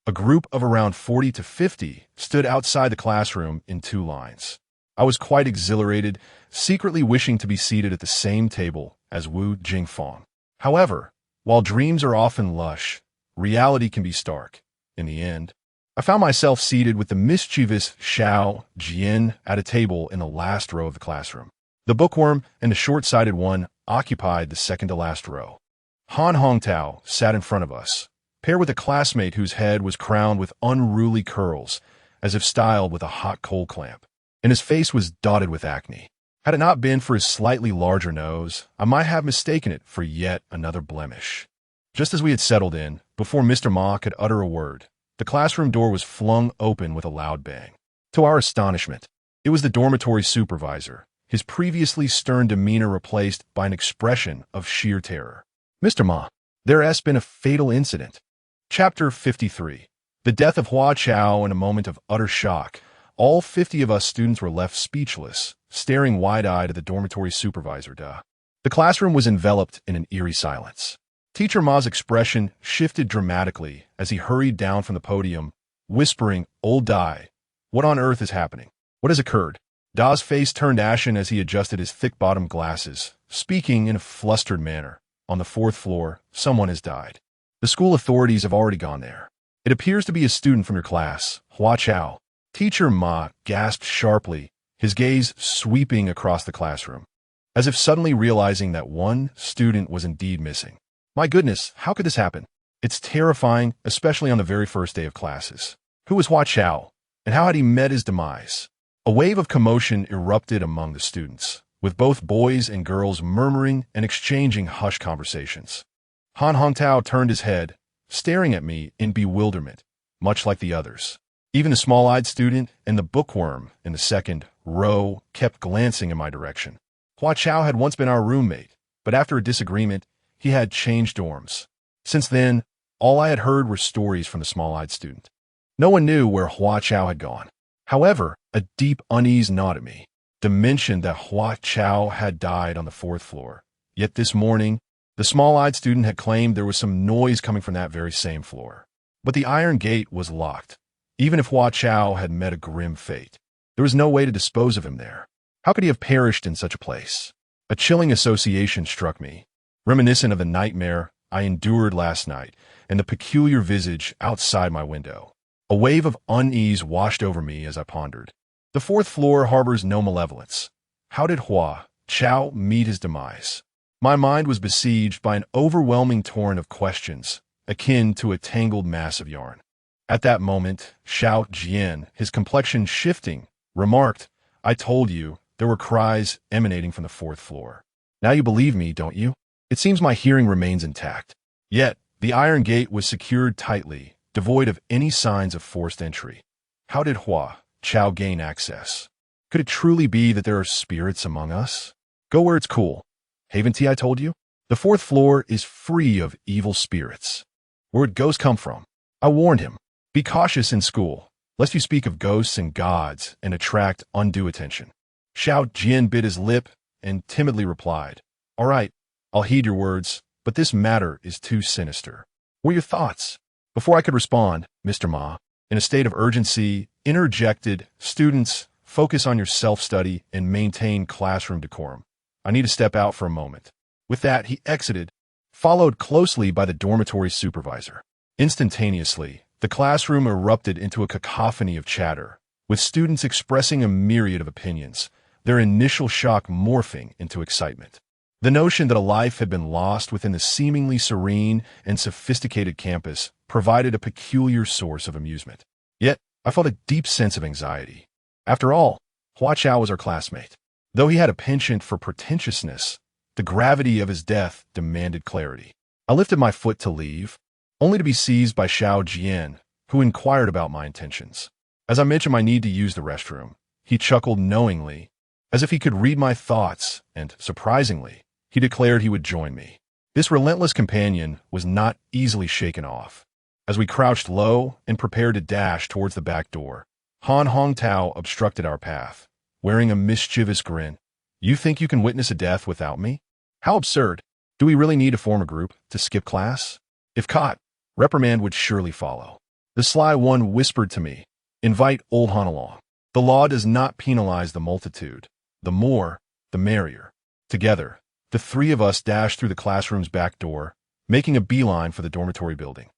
a group of around 40 to 50, stood outside the classroom in 2 lines. I was quite exhilarated, secretly wishing to be seated at the same table as Wu Jingfeng. However, while dreams are often lush, reality can be stark. In the end, I found myself seated with the mischievous Xiao Jian at a table in the last row of the classroom. The bookworm and the short-sighted one occupied the second-to-last row. Han Hongtao sat in front of us, paired with a classmate whose head was crowned with unruly curls, as if styled with a hot coal clamp, and his face was dotted with acne. Had it not been for his slightly larger nose, I might have mistaken it for yet another blemish. Just as we had settled in, before Mr. Ma could utter a word, the classroom door was flung open with a loud bang. To our astonishment, it was the dormitory supervisor, his previously stern demeanor replaced by an expression of sheer terror. "Mr. Ma, there has been a fatal incident." Chapter 53. The death of Hua Chao. In a moment of utter shock, all 50 of us students were left speechless, staring wide-eyed at the dormitory supervisor. The classroom was enveloped in an eerie silence. Teacher Ma's expression shifted dramatically as he hurried down from the podium, whispering, "Old Dai, what on earth is happening? What has occurred?" Da's face turned ashen as he adjusted his thick-bottomed glasses, speaking in a flustered manner. "On the 4th floor, someone has died. The school authorities have already gone there. It appears to be a student from your class, Hua Chao." Teacher Ma gasped sharply, his gaze sweeping across the classroom, as if suddenly realizing that one student was indeed missing. "My goodness, how could this happen? It's terrifying, especially on the very first day of classes. Who was Hua Chao, and how had he met his demise?" A wave of commotion erupted among the students, with both boys and girls murmuring and exchanging hushed conversations. Han Hongtao turned his head, staring at me in bewilderment, much like the others. Even the small-eyed student and the bookworm in the second row kept glancing in my direction. Hua Chao had once been our roommate, but after a disagreement, he had changed dorms. Since then, all I had heard were stories from the small-eyed student. No one knew where Hua Chao had gone. However, a deep unease gnawed at me, the mention that Hua Chao had died on the 4th floor. Yet this morning, the small-eyed student had claimed there was some noise coming from that very same floor. But the iron gate was locked. Even if Hua Chao had met a grim fate, there was no way to dispose of him there. How could he have perished in such a place? A chilling association struck me, reminiscent of the nightmare I endured last night and the peculiar visage outside my window. A wave of unease washed over me as I pondered. The 4th floor harbors no malevolence. How did Hua Chao meet his demise? My mind was besieged by an overwhelming torrent of questions, akin to a tangled mass of yarn. At that moment, Xiao Jian, his complexion shifting, remarked, "I told you." There were cries emanating from the fourth floor. "Now you believe me, don't you? It seems my hearing remains intact." Yet, the iron gate was secured tightly, devoid of any signs of forced entry. How did Hua Chao gain access? Could it truly be that there are spirits among us? Go where it's cool. Haven Tea, I told you? The fourth floor is free of evil spirits. Where'd ghosts come from? I warned him. Be cautious in school, lest you speak of ghosts and gods and attract undue attention. Xiao Jian bit his lip and timidly replied, "All right, I'll heed your words, but this matter is too sinister. What are your thoughts?" Before I could respond, Mr. Ma, in a state of urgency, interjected, "Students, focus on your self-study and maintain classroom decorum. I need to step out for a moment." With that, he exited, followed closely by the dormitory supervisor. Instantaneously, the classroom erupted into a cacophony of chatter, with students expressing a myriad of opinions, their initial shock morphing into excitement. The notion that a life had been lost within the seemingly serene and sophisticated campus provided a peculiar source of amusement. Yet, I felt a deep sense of anxiety. After all, Hua Chao was our classmate. Though he had a penchant for pretentiousness, the gravity of his death demanded clarity. I lifted my foot to leave, only to be seized by Xiao Jian, who inquired about my intentions. As I mentioned my need to use the restroom, he chuckled knowingly, as if he could read my thoughts, and, surprisingly, he declared he would join me. This relentless companion was not easily shaken off. As we crouched low and prepared to dash towards the back door, Han Hongtao obstructed our path, wearing a mischievous grin. "You think you can witness a death without me? How absurd. Do we really need to form a group to skip class? If caught, reprimand would surely follow." The sly one whispered to me, "Invite old Han along. The law does not penalize the multitude. The more, the merrier." Together, the three of us dashed through the classroom's back door, making a beeline for the dormitory building.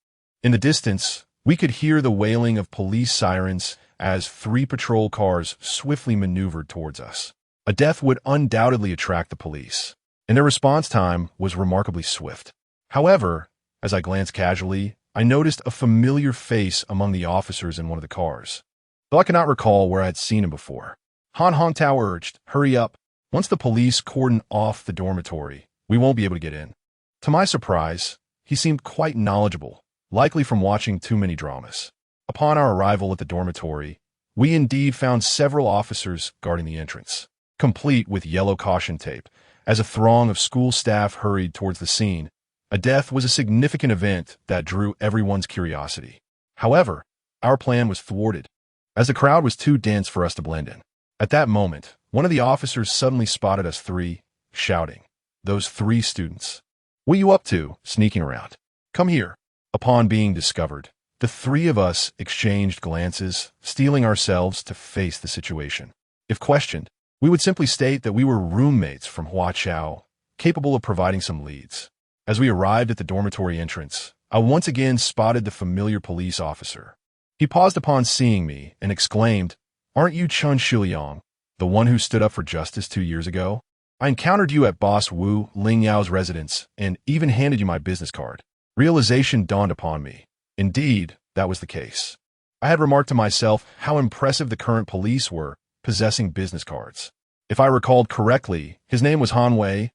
In the distance, we could hear the wailing of police sirens as 3 patrol cars swiftly maneuvered towards us. A death would undoubtedly attract the police, and their response time was remarkably swift. However, as I glanced casually, I noticed a familiar face among the officers in one of the cars, though I cannot recall where I had seen him before. Han Hongtao urged, "Hurry up. Once the police cordon off the dormitory, we won't be able to get in." To my surprise, he seemed quite knowledgeable, likely from watching too many dramas. Upon our arrival at the dormitory, we indeed found several officers guarding the entrance, complete with yellow caution tape. As a throng of school staff hurried towards the scene, a death was a significant event that drew everyone's curiosity. However, our plan was thwarted, as the crowd was too dense for us to blend in. At that moment, one of the officers suddenly spotted us three, shouting, "Those 3 students. What are you up to, sneaking around? Come here." Upon being discovered, the 3 of us exchanged glances, steeling ourselves to face the situation. If questioned, we would simply state that we were roommates from Hua Chao, capable of providing some leads. As we arrived at the dormitory entrance, I once again spotted the familiar police officer. He paused upon seeing me and exclaimed, "Aren't you Chen Xiliang, the one who stood up for justice 2 years ago? I encountered you at Boss Wu Lingyao's residence and even handed you my business card." Realization dawned upon me. Indeed, that was the case. I had remarked to myself how impressive the current police were, possessing business cards. If I recalled correctly, his name was Han Wei,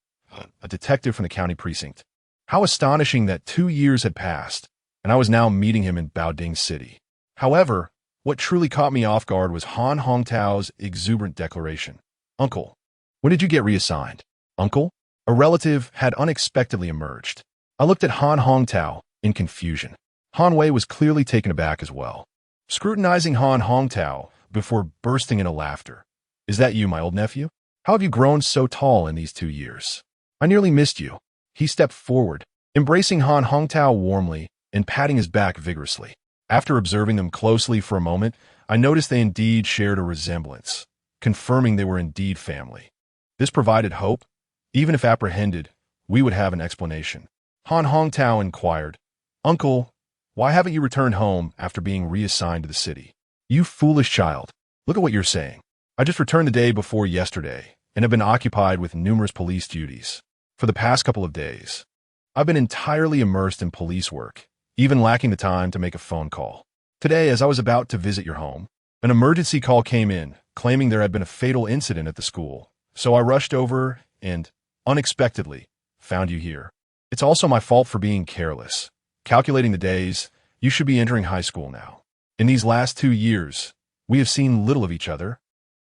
a detective from the county precinct. How astonishing that 2 years had passed, and I was now meeting him in Baoding City. However, what truly caught me off guard was Han Hongtao's exuberant declaration. "Uncle, when did you get reassigned?" "Uncle?" A relative had unexpectedly emerged. I looked at Han Hongtao in confusion. Han Wei was clearly taken aback as well, scrutinizing Han Hongtao before bursting into laughter. "Is that you, my old nephew? How have you grown so tall in these 2 years? I nearly missed you." He stepped forward, embracing Han Hongtao warmly and patting his back vigorously. After observing them closely for a moment, I noticed they indeed shared a resemblance, confirming they were indeed family. This provided hope. Even if apprehended, we would have an explanation. Han Hongtao inquired, "Uncle, why haven't you returned home after being reassigned to the city?" "You foolish child. Look at what you're saying. I just returned the day before yesterday, and have been occupied with numerous police duties. For the past couple of days, I've been entirely immersed in police work, even lacking the time to make a phone call. Today, as I was about to visit your home, an emergency call came in, claiming there had been a fatal incident at the school, so I rushed over and, unexpectedly, found you here. It's also my fault for being careless. Calculating the days, you should be entering high school now. In these last 2 years, we have seen little of each other,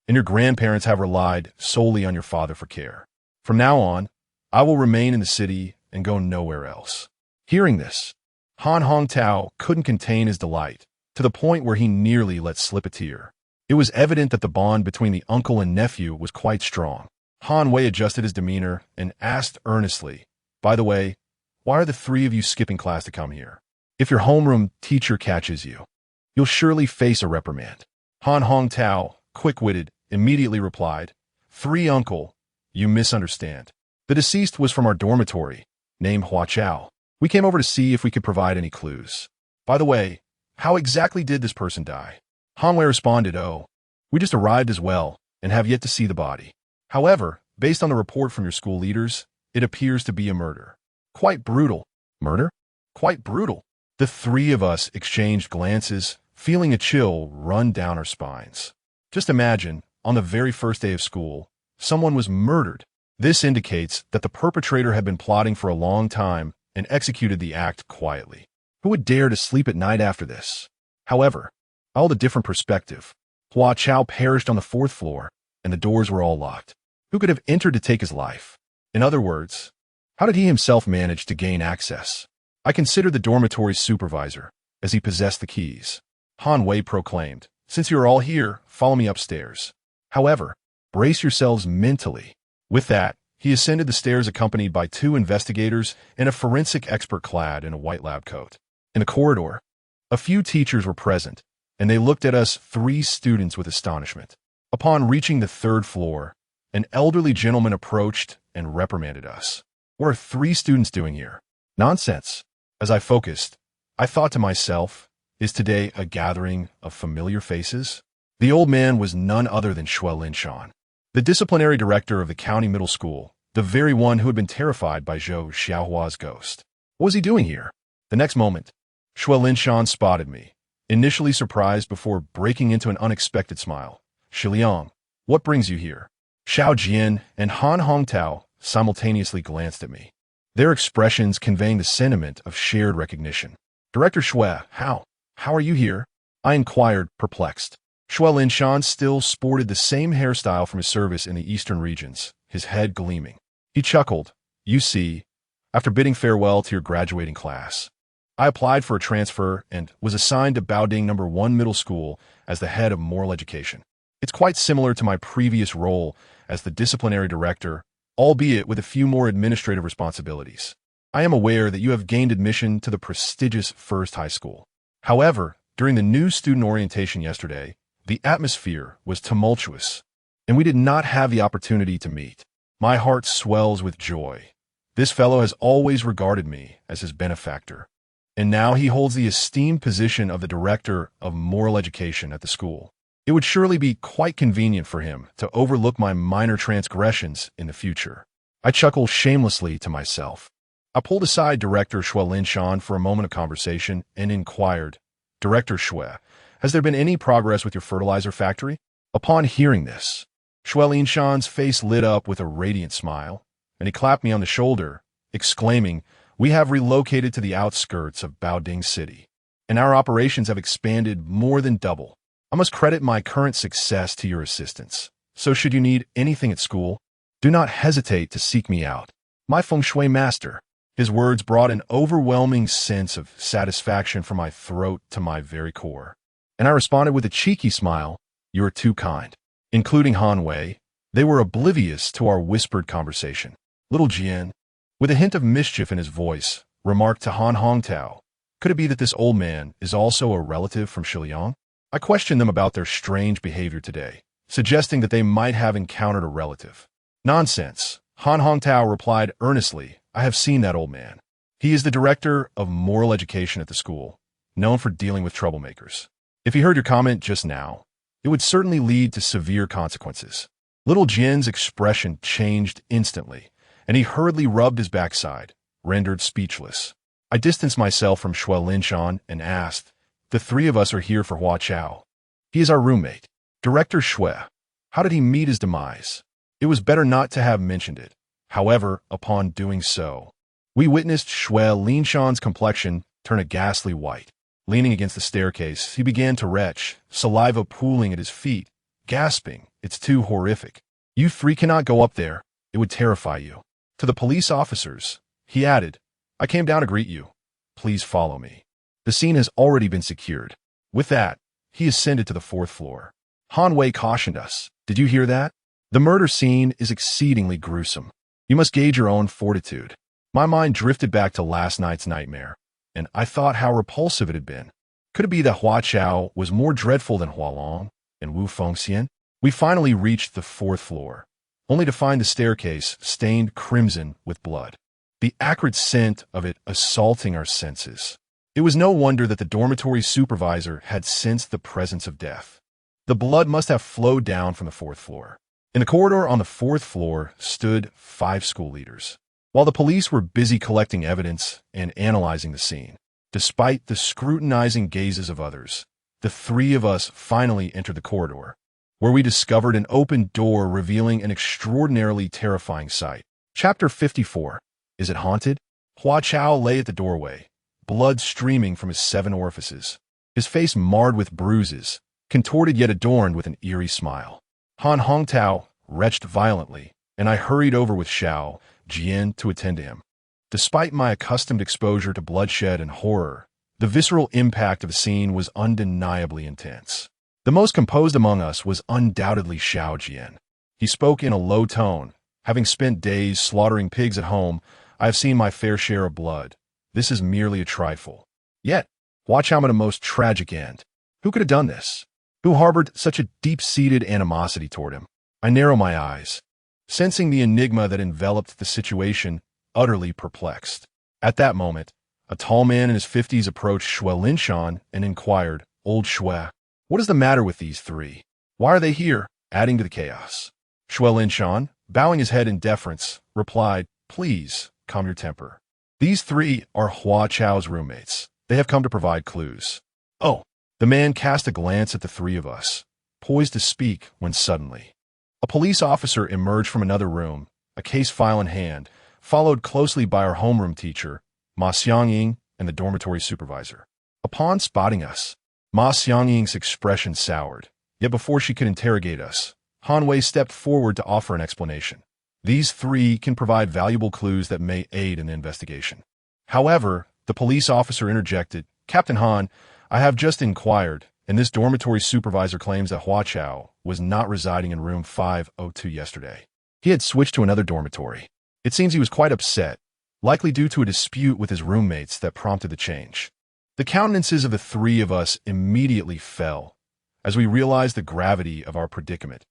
and your grandparents have relied solely on your father for care. From now on, I will remain in the city and go nowhere else. Hearing this, Han Hongtao couldn't contain his delight, to the point where he nearly let slip a tear. It was evident that the bond between the uncle and nephew was quite strong. Han Wei adjusted his demeanor and asked earnestly, "By the way, why are the 3 of you skipping class to come here? If your homeroom teacher catches you, you'll surely face a reprimand." Han Hongtao, quick-witted, immediately replied, "3, uncle, you misunderstand. The deceased was from our dormitory, named Hua Chao. We came over to see if we could provide any clues. By the way, how exactly did this person die?" Han Wei responded, "Oh, we just arrived as well and have yet to see the body. However, based on the report from your school leaders, it appears to be a murder." "Quite brutal." "Murder? Quite brutal." The 3 of us exchanged glances, feeling a chill run down our spines. Just imagine, on the very first day of school, someone was murdered. This indicates that the perpetrator had been plotting for a long time and executed the act quietly. Who would dare to sleep at night after this? However, I hold a different perspective. Hua Chao perished on the 4th floor, and the doors were all locked. Who could have entered to take his life? In other words, how did he himself manage to gain access? I considered the dormitory's supervisor, as he possessed the keys. Han Wei proclaimed, "Since you are all here, follow me upstairs. However, brace yourselves mentally." With that, he ascended the stairs accompanied by 2 investigators and a forensic expert clad in a white lab coat. In the corridor, a few teachers were present, and they looked at us 3 students with astonishment. Upon reaching the 3rd floor, an elderly gentleman approached and reprimanded us. "What are 3 students doing here? Nonsense." As I focused, I thought to myself, is today a gathering of familiar faces? The old man was none other than Shui Linshan, the disciplinary director of the county middle school, the very one who had been terrified by Zhou Xiaohua's ghost. What was he doing here? The next moment, Shui Linshan spotted me, initially surprised before breaking into an unexpected smile. "Xiliang, what brings you here?" Xiao Jian and Han Hongtao simultaneously glanced at me, their expressions conveying the sentiment of shared recognition. "Director Shui, how are you here?" I inquired, perplexed. Shui Linshan still sported the same hairstyle from his service in the eastern regions, his head gleaming. He chuckled, "You see, after bidding farewell to your graduating class, I applied for a transfer and was assigned to Baoding No. 1 Middle School as the head of moral education. It's quite similar to my previous role as the disciplinary director, albeit with a few more administrative responsibilities. I am aware that you have gained admission to the prestigious First High School. However, during the new student orientation yesterday, the atmosphere was tumultuous, and we did not have the opportunity to meet. My heart swells with joy. This fellow has always regarded me as his benefactor, and now he holds the esteemed position of the director of moral education at the school. It would surely be quite convenient for him to overlook my minor transgressions in the future." I chuckled shamelessly to myself. I pulled aside Director Shui Linshan for a moment of conversation and inquired, "Director Shui, has there been any progress with your fertilizer factory?" Upon hearing this, Shui Linshan's face lit up with a radiant smile, and he clapped me on the shoulder, exclaiming, "We have relocated to the outskirts of Baoding City, and our operations have expanded more than double. I must credit my current success to your assistance, so should you need anything at school, do not hesitate to seek me out. My Feng Shui master." His words brought an overwhelming sense of satisfaction from my throat to my very core, and I responded with a cheeky smile, "You are too kind." Including Han Wei, they were oblivious to our whispered conversation. Little Jian, with a hint of mischief in his voice, remarked to Han Hongtao, "Could it be that this old man is also a relative from Xiliang?" I questioned them about their strange behavior today, suggesting that they might have encountered a relative. "Nonsense," Han Hongtao replied earnestly, "I have seen that old man. He is the director of moral education at the school, known for dealing with troublemakers. If he heard your comment just now, it would certainly lead to severe consequences." Little Jin's expression changed instantly, and he hurriedly rubbed his backside, rendered speechless. I distanced myself from Xue Linshan and asked, "The three of us are here for Hua Chao. He is our roommate. Director Xue. How did he meet his demise?" It was better not to have mentioned it. However, upon doing so, we witnessed Xue Linshan's complexion turn a ghastly white. Leaning against the staircase, he began to retch, saliva pooling at his feet, gasping, "It's too horrific. You three cannot go up there. It would terrify you." To the police officers, he added, "I came down to greet you. Please follow me. The scene has already been secured." With that, he ascended to the 4th floor. Han Wei cautioned us, "Did you hear that? The murder scene is exceedingly gruesome. You must gauge your own fortitude." My mind drifted back to last night's nightmare, and I thought how repulsive it had been. Could it be that Hua Chao was more dreadful than Hualong and Wu Fengxian? We finally reached the 4th floor, only to find the staircase stained crimson with blood, the acrid scent of it assaulting our senses. It was no wonder that the dormitory supervisor had sensed the presence of death. The blood must have flowed down from the 4th floor. In the corridor on the 4th floor stood 5 school leaders, while the police were busy collecting evidence and analyzing the scene. Despite the scrutinizing gazes of others, the three of us finally entered the corridor, where we discovered an open door revealing an extraordinarily terrifying sight. Chapter 54. Is it haunted? Hua Chao lay at the doorway, blood streaming from his 7 orifices, his face marred with bruises, contorted yet adorned with an eerie smile. Han Hongtao retched violently, and I hurried over with Xiao Jian to attend to him. Despite my accustomed exposure to bloodshed and horror, the visceral impact of the scene was undeniably intense. The most composed among us was undoubtedly Xiao Jian. He spoke in a low tone. "Having spent days slaughtering pigs at home, I have seen my fair share of blood. This is merely a trifle. Yet, watch how at a most tragic end. Who could have done this? Who harbored such a deep-seated animosity toward him?" I narrow my eyes, sensing the enigma that enveloped the situation, utterly perplexed. At that moment, a tall man in his 50s approached Xue Linshan and inquired, "Old Xue, what is the matter with these three? Why are they here, adding to the chaos?" Xue Linshan, bowing his head in deference, replied, "Please, calm your temper. These three are Hua Chao's roommates. They have come to provide clues." "Oh." The man cast a glance at the three of us, poised to speak when suddenly a police officer emerged from another room, a case file in hand, followed closely by our homeroom teacher, Ma Xiangying, and the dormitory supervisor. Upon spotting us, Ma Xiangying's expression soured, yet before she could interrogate us, Han Wei stepped forward to offer an explanation. "These three can provide valuable clues that may aid in the investigation." However, the police officer interjected, "Captain Han, I have just inquired, and this dormitory supervisor claims that Hua Chao was not residing in room 502 yesterday. He had switched to another dormitory. It seems he was quite upset, likely due to a dispute with his roommates that prompted the change." The countenances of the three of us immediately fell, as we realized the gravity of our predicament.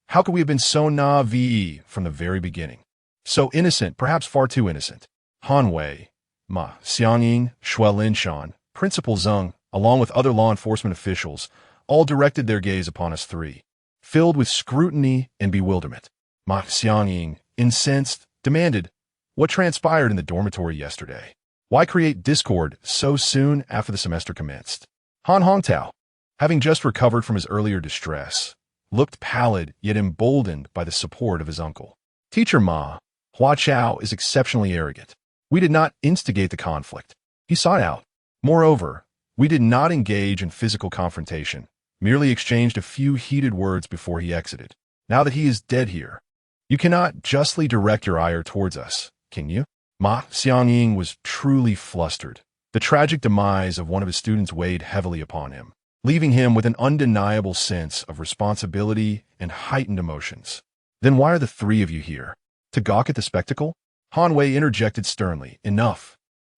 How could we have been so naive from the very beginning? So innocent, perhaps far too innocent. Han Wei, Ma Xiangying, Xue Linshan, Principal Zeng, along with other law enforcement officials, all directed their gaze upon us three, filled with scrutiny and bewilderment. Ma Xiangying, incensed, demanded, "What transpired in the dormitory yesterday? Why create discord so soon after the semester commenced?" Han Hongtao, having just recovered from his earlier distress, looked pallid yet emboldened by the support of his uncle. "Teacher Ma, Hua Chao is exceptionally arrogant. We did not instigate the conflict. He sought out. Moreover, we did not engage in physical confrontation, merely exchanged a few heated words before he exited. Now that he is dead here, you cannot justly direct your ire towards us, can you?" Ma Xiangying was truly flustered. The tragic demise of one of his students weighed heavily upon him, leaving him with an undeniable sense of responsibility and heightened emotions. "Then why are the three of you here? To gawk at the spectacle?" Han Wei interjected sternly, "Enough.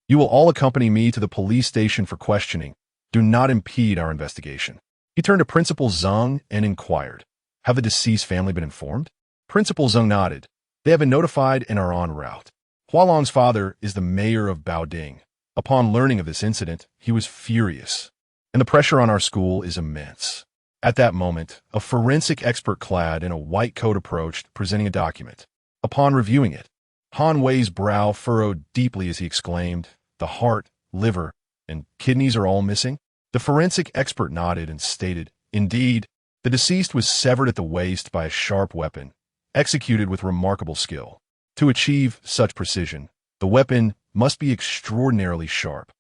You will all accompany me to the police station for questioning. Do not impede our investigation." He turned to Principal Zeng and inquired, "Have the deceased family been informed?" Principal Zeng nodded. "They have been notified and are en route. Hualong's father is the mayor of Baoding. Upon learning of this incident, he was furious, and the pressure on our school is immense. At that moment, a forensic expert clad in a white coat approached, presenting a document. Upon reviewing it, Han Wei's brow furrowed deeply as he exclaimed, "The heart, liver, and kidneys are all missing?" The forensic expert nodded and stated, "Indeed, the deceased was severed at the waist by a sharp weapon, executed with remarkable skill. To achieve such precision, the weapon must be extraordinarily sharp,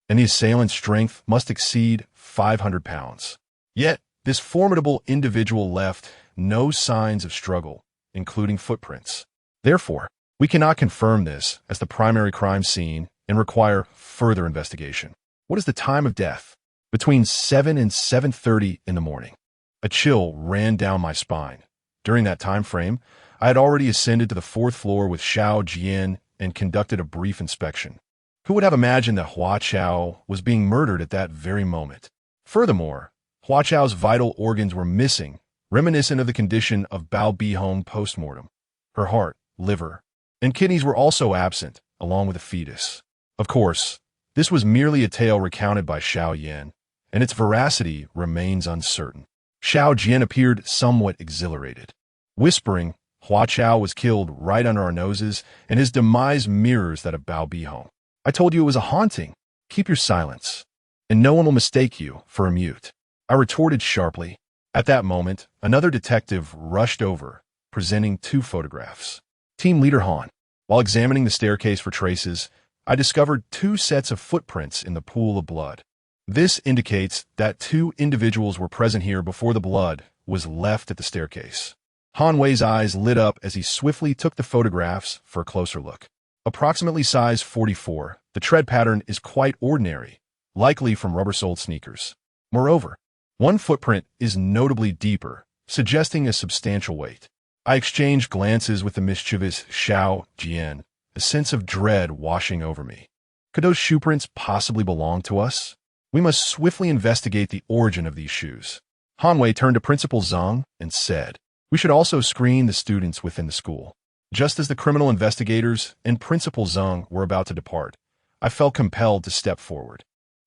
and the assailant's strength must exceed 500 pounds. Yet, this formidable individual left no signs of struggle, including footprints. Therefore, we cannot confirm this as the primary crime scene and require further investigation." "What is the time of death?" "Between 7 and 7:30 in the morning." A chill ran down my spine. During that time frame, I had already ascended to the 4th floor with Xiao Jian and conducted a brief inspection. Who would have imagined that Hua Chao was being murdered at that very moment? Furthermore, Hua Chao's vital organs were missing, reminiscent of the condition of Bao Bihong postmortem. Her heart, liver, and kidneys were also absent, along with a fetus. Of course, this was merely a tale recounted by Xiao Yan, and its veracity remains uncertain. Xiao Jian appeared somewhat exhilarated, whispering, "Hua Chao was killed right under our noses, and his demise mirrors that of Bao Bihong. I told you it was a haunting. Keep your silence, and no one will mistake you for a mute," I retorted sharply. At that moment, another detective rushed over, presenting 2 photographs. "Team Leader Han, while examining the staircase for traces, I discovered 2 sets of footprints in the pool of blood. This indicates that 2 individuals were present here before the blood was left at the staircase." Han Wei's eyes lit up as he swiftly took the photographs for a closer look. Approximately size 44, the tread pattern is quite ordinary, likely from rubber-soled sneakers. Moreover, one footprint is notably deeper, suggesting a substantial weight. I exchanged glances with the mischievous Xiao Jian, a sense of dread washing over me. Could those shoe prints possibly belong to us? We must swiftly investigate the origin of these shoes. Han Wei turned to Principal Zhang and said, "We should also screen the students within the school." Just as the criminal investigators and Principal Zhang were about to depart, I felt compelled to step forward.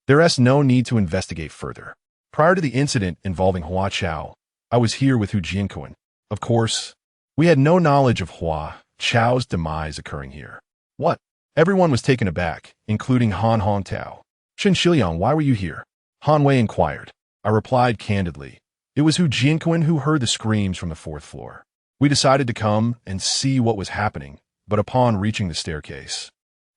There is no need to investigate further. Prior to the incident involving Hua Chao, I was here with Hu Jianquan. Of course, we had no knowledge of Hua Chao's demise occurring here. What? Everyone was taken aback, including Han Hongtao. "Chen Xiliang, why were you here?" Han Wei inquired. I replied candidly. It was Hu Jianquan who heard the screams from the 4th floor. We decided to come and see what was happening, but upon reaching the staircase,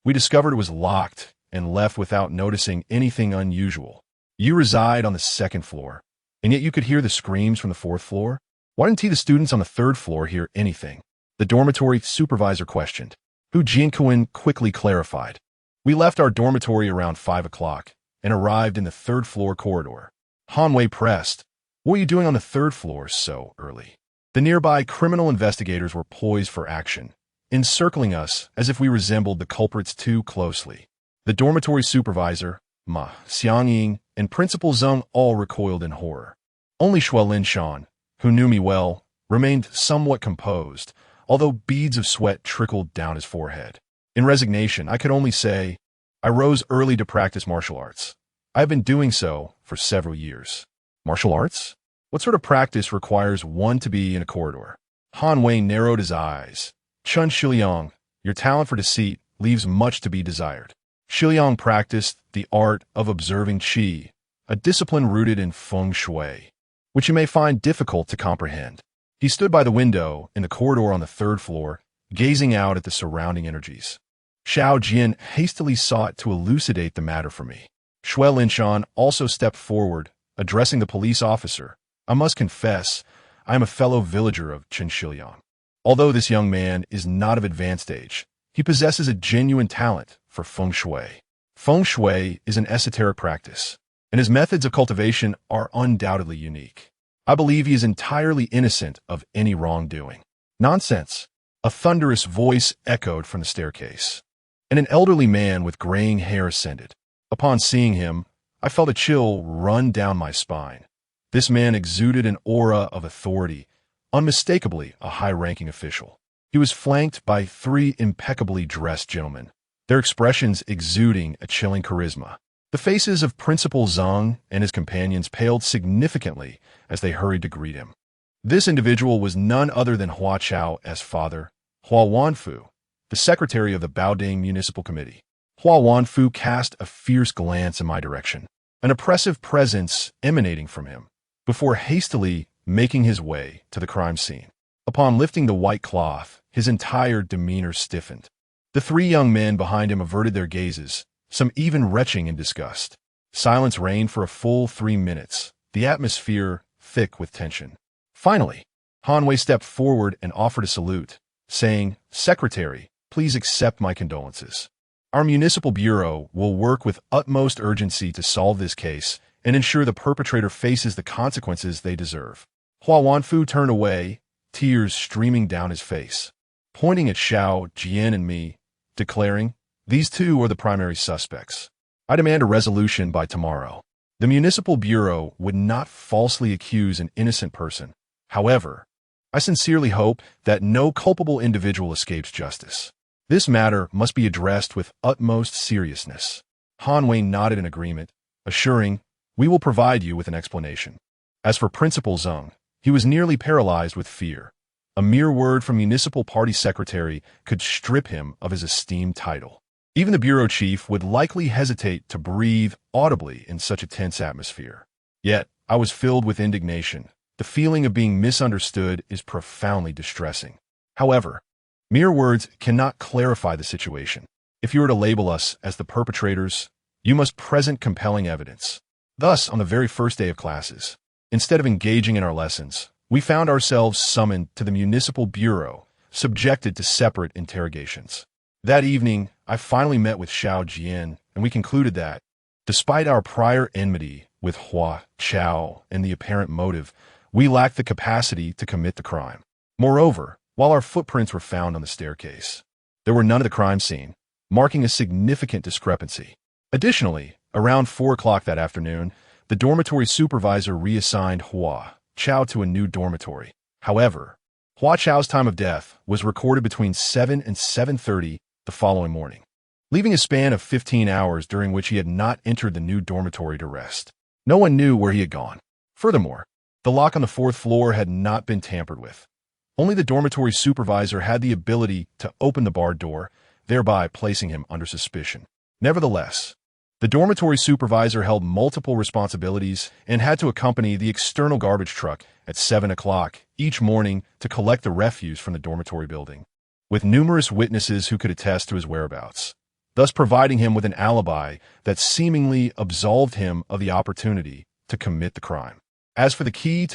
we discovered it was locked and left without noticing anything unusual. "You reside on the 2nd floor, and yet you could hear the screams from the 4th floor? Why didn't the students on the 3rd floor hear anything?" the dormitory supervisor questioned. Hu Jianquan quickly clarified. "We left our dormitory around 5 o'clock and arrived in the 3rd floor corridor." Han Wei pressed, "What were you doing on the 3rd floor so early?" The nearby criminal investigators were poised for action, encircling us as if we resembled the culprits too closely. The dormitory supervisor, Ma Xiangying, and Principal Zheng all recoiled in horror. Only Shui Linshan, who knew me well, remained somewhat composed, although beads of sweat trickled down his forehead. In resignation, I could only say, "I rose early to practice martial arts. I have been doing so for several years." "Martial arts? What sort of practice requires one to be in a corridor?" Han Wei narrowed his eyes. "Chen Xiliang, your talent for deceit leaves much to be desired." Xiliang practiced the art of observing qi, a discipline rooted in feng shui, which you may find difficult to comprehend. He stood by the window in the corridor on the 3rd floor, gazing out at the surrounding energies. Xiao Jian hastily sought to elucidate the matter for me. Shui Linshan also stepped forward, addressing the police officer. "I must confess, I am a fellow villager of Chen Xiliang. Although this young man is not of advanced age, he possesses a genuine talent for feng shui. Feng shui is an esoteric practice, and his methods of cultivation are undoubtedly unique. I believe he is entirely innocent of any wrongdoing." "Nonsense!" a thunderous voice echoed from the staircase, and an elderly man with graying hair ascended. Upon seeing him, I felt a chill run down my spine. This man exuded an aura of authority, unmistakably a high-ranking official. He was flanked by 3 impeccably dressed gentlemen, their expressions exuding a chilling charisma. The faces of Principal Zhang and his companions paled significantly as they hurried to greet him. This individual was none other than Hua Chao's father, Hua Wanfu, the secretary of the Baoding Municipal Committee. Hua Wanfu cast a fierce glance in my direction, an oppressive presence emanating from him, before hastily making his way to the crime scene. Upon lifting the white cloth, his entire demeanor stiffened. The three young men behind him averted their gazes, some even retching in disgust. Silence reigned for a full 3 minutes, the atmosphere thick with tension. Finally, Hanwei stepped forward and offered a salute, saying, "Secretary, please accept my condolences. Our municipal bureau will work with utmost urgency to solve this case and ensure the perpetrator faces the consequences they deserve." Hua Wanfu turned away, tears streaming down his face, pointing at Xiao, Jian, and me, declaring, "These two are the primary suspects. I demand a resolution by tomorrow." The municipal bureau would not falsely accuse an innocent person. However, I sincerely hope that no culpable individual escapes justice. This matter must be addressed with utmost seriousness. Hanwei nodded in agreement, assuring, "We will provide you with an explanation." As for Principal Zhang, he was nearly paralyzed with fear. A mere word from municipal party secretary could strip him of his esteemed title. Even the bureau chief would likely hesitate to breathe audibly in such a tense atmosphere. Yet, I was filled with indignation. The feeling of being misunderstood is profoundly distressing. However, mere words cannot clarify the situation. If you were to label us as the perpetrators, you must present compelling evidence. Thus, on the very first day of classes, instead of engaging in our lessons, we found ourselves summoned to the municipal bureau, subjected to separate interrogations. That evening, I finally met with Xiao Jian, and we concluded that, despite our prior enmity with Hua Chao and the apparent motive, we lacked the capacity to commit the crime. Moreover, while our footprints were found on the staircase, there were none at the crime scene, marking a significant discrepancy. Additionally, around 4 o'clock that afternoon, the dormitory supervisor reassigned Hua Chao to a new dormitory. However, Hua Chao's time of death was recorded between 7 and 7:30 the following morning, leaving a span of 15 hours during which he had not entered the new dormitory to rest. No one knew where he had gone. Furthermore, the lock on the 4th floor had not been tampered with. Only the dormitory supervisor had the ability to open the barred door, thereby placing him under suspicion. Nevertheless, the dormitory supervisor held multiple responsibilities and had to accompany the external garbage truck at 7 o'clock each morning to collect the refuse from the dormitory building, with numerous witnesses who could attest to his whereabouts, thus providing him with an alibi that seemingly absolved him of the opportunity to commit the crime. As for the key to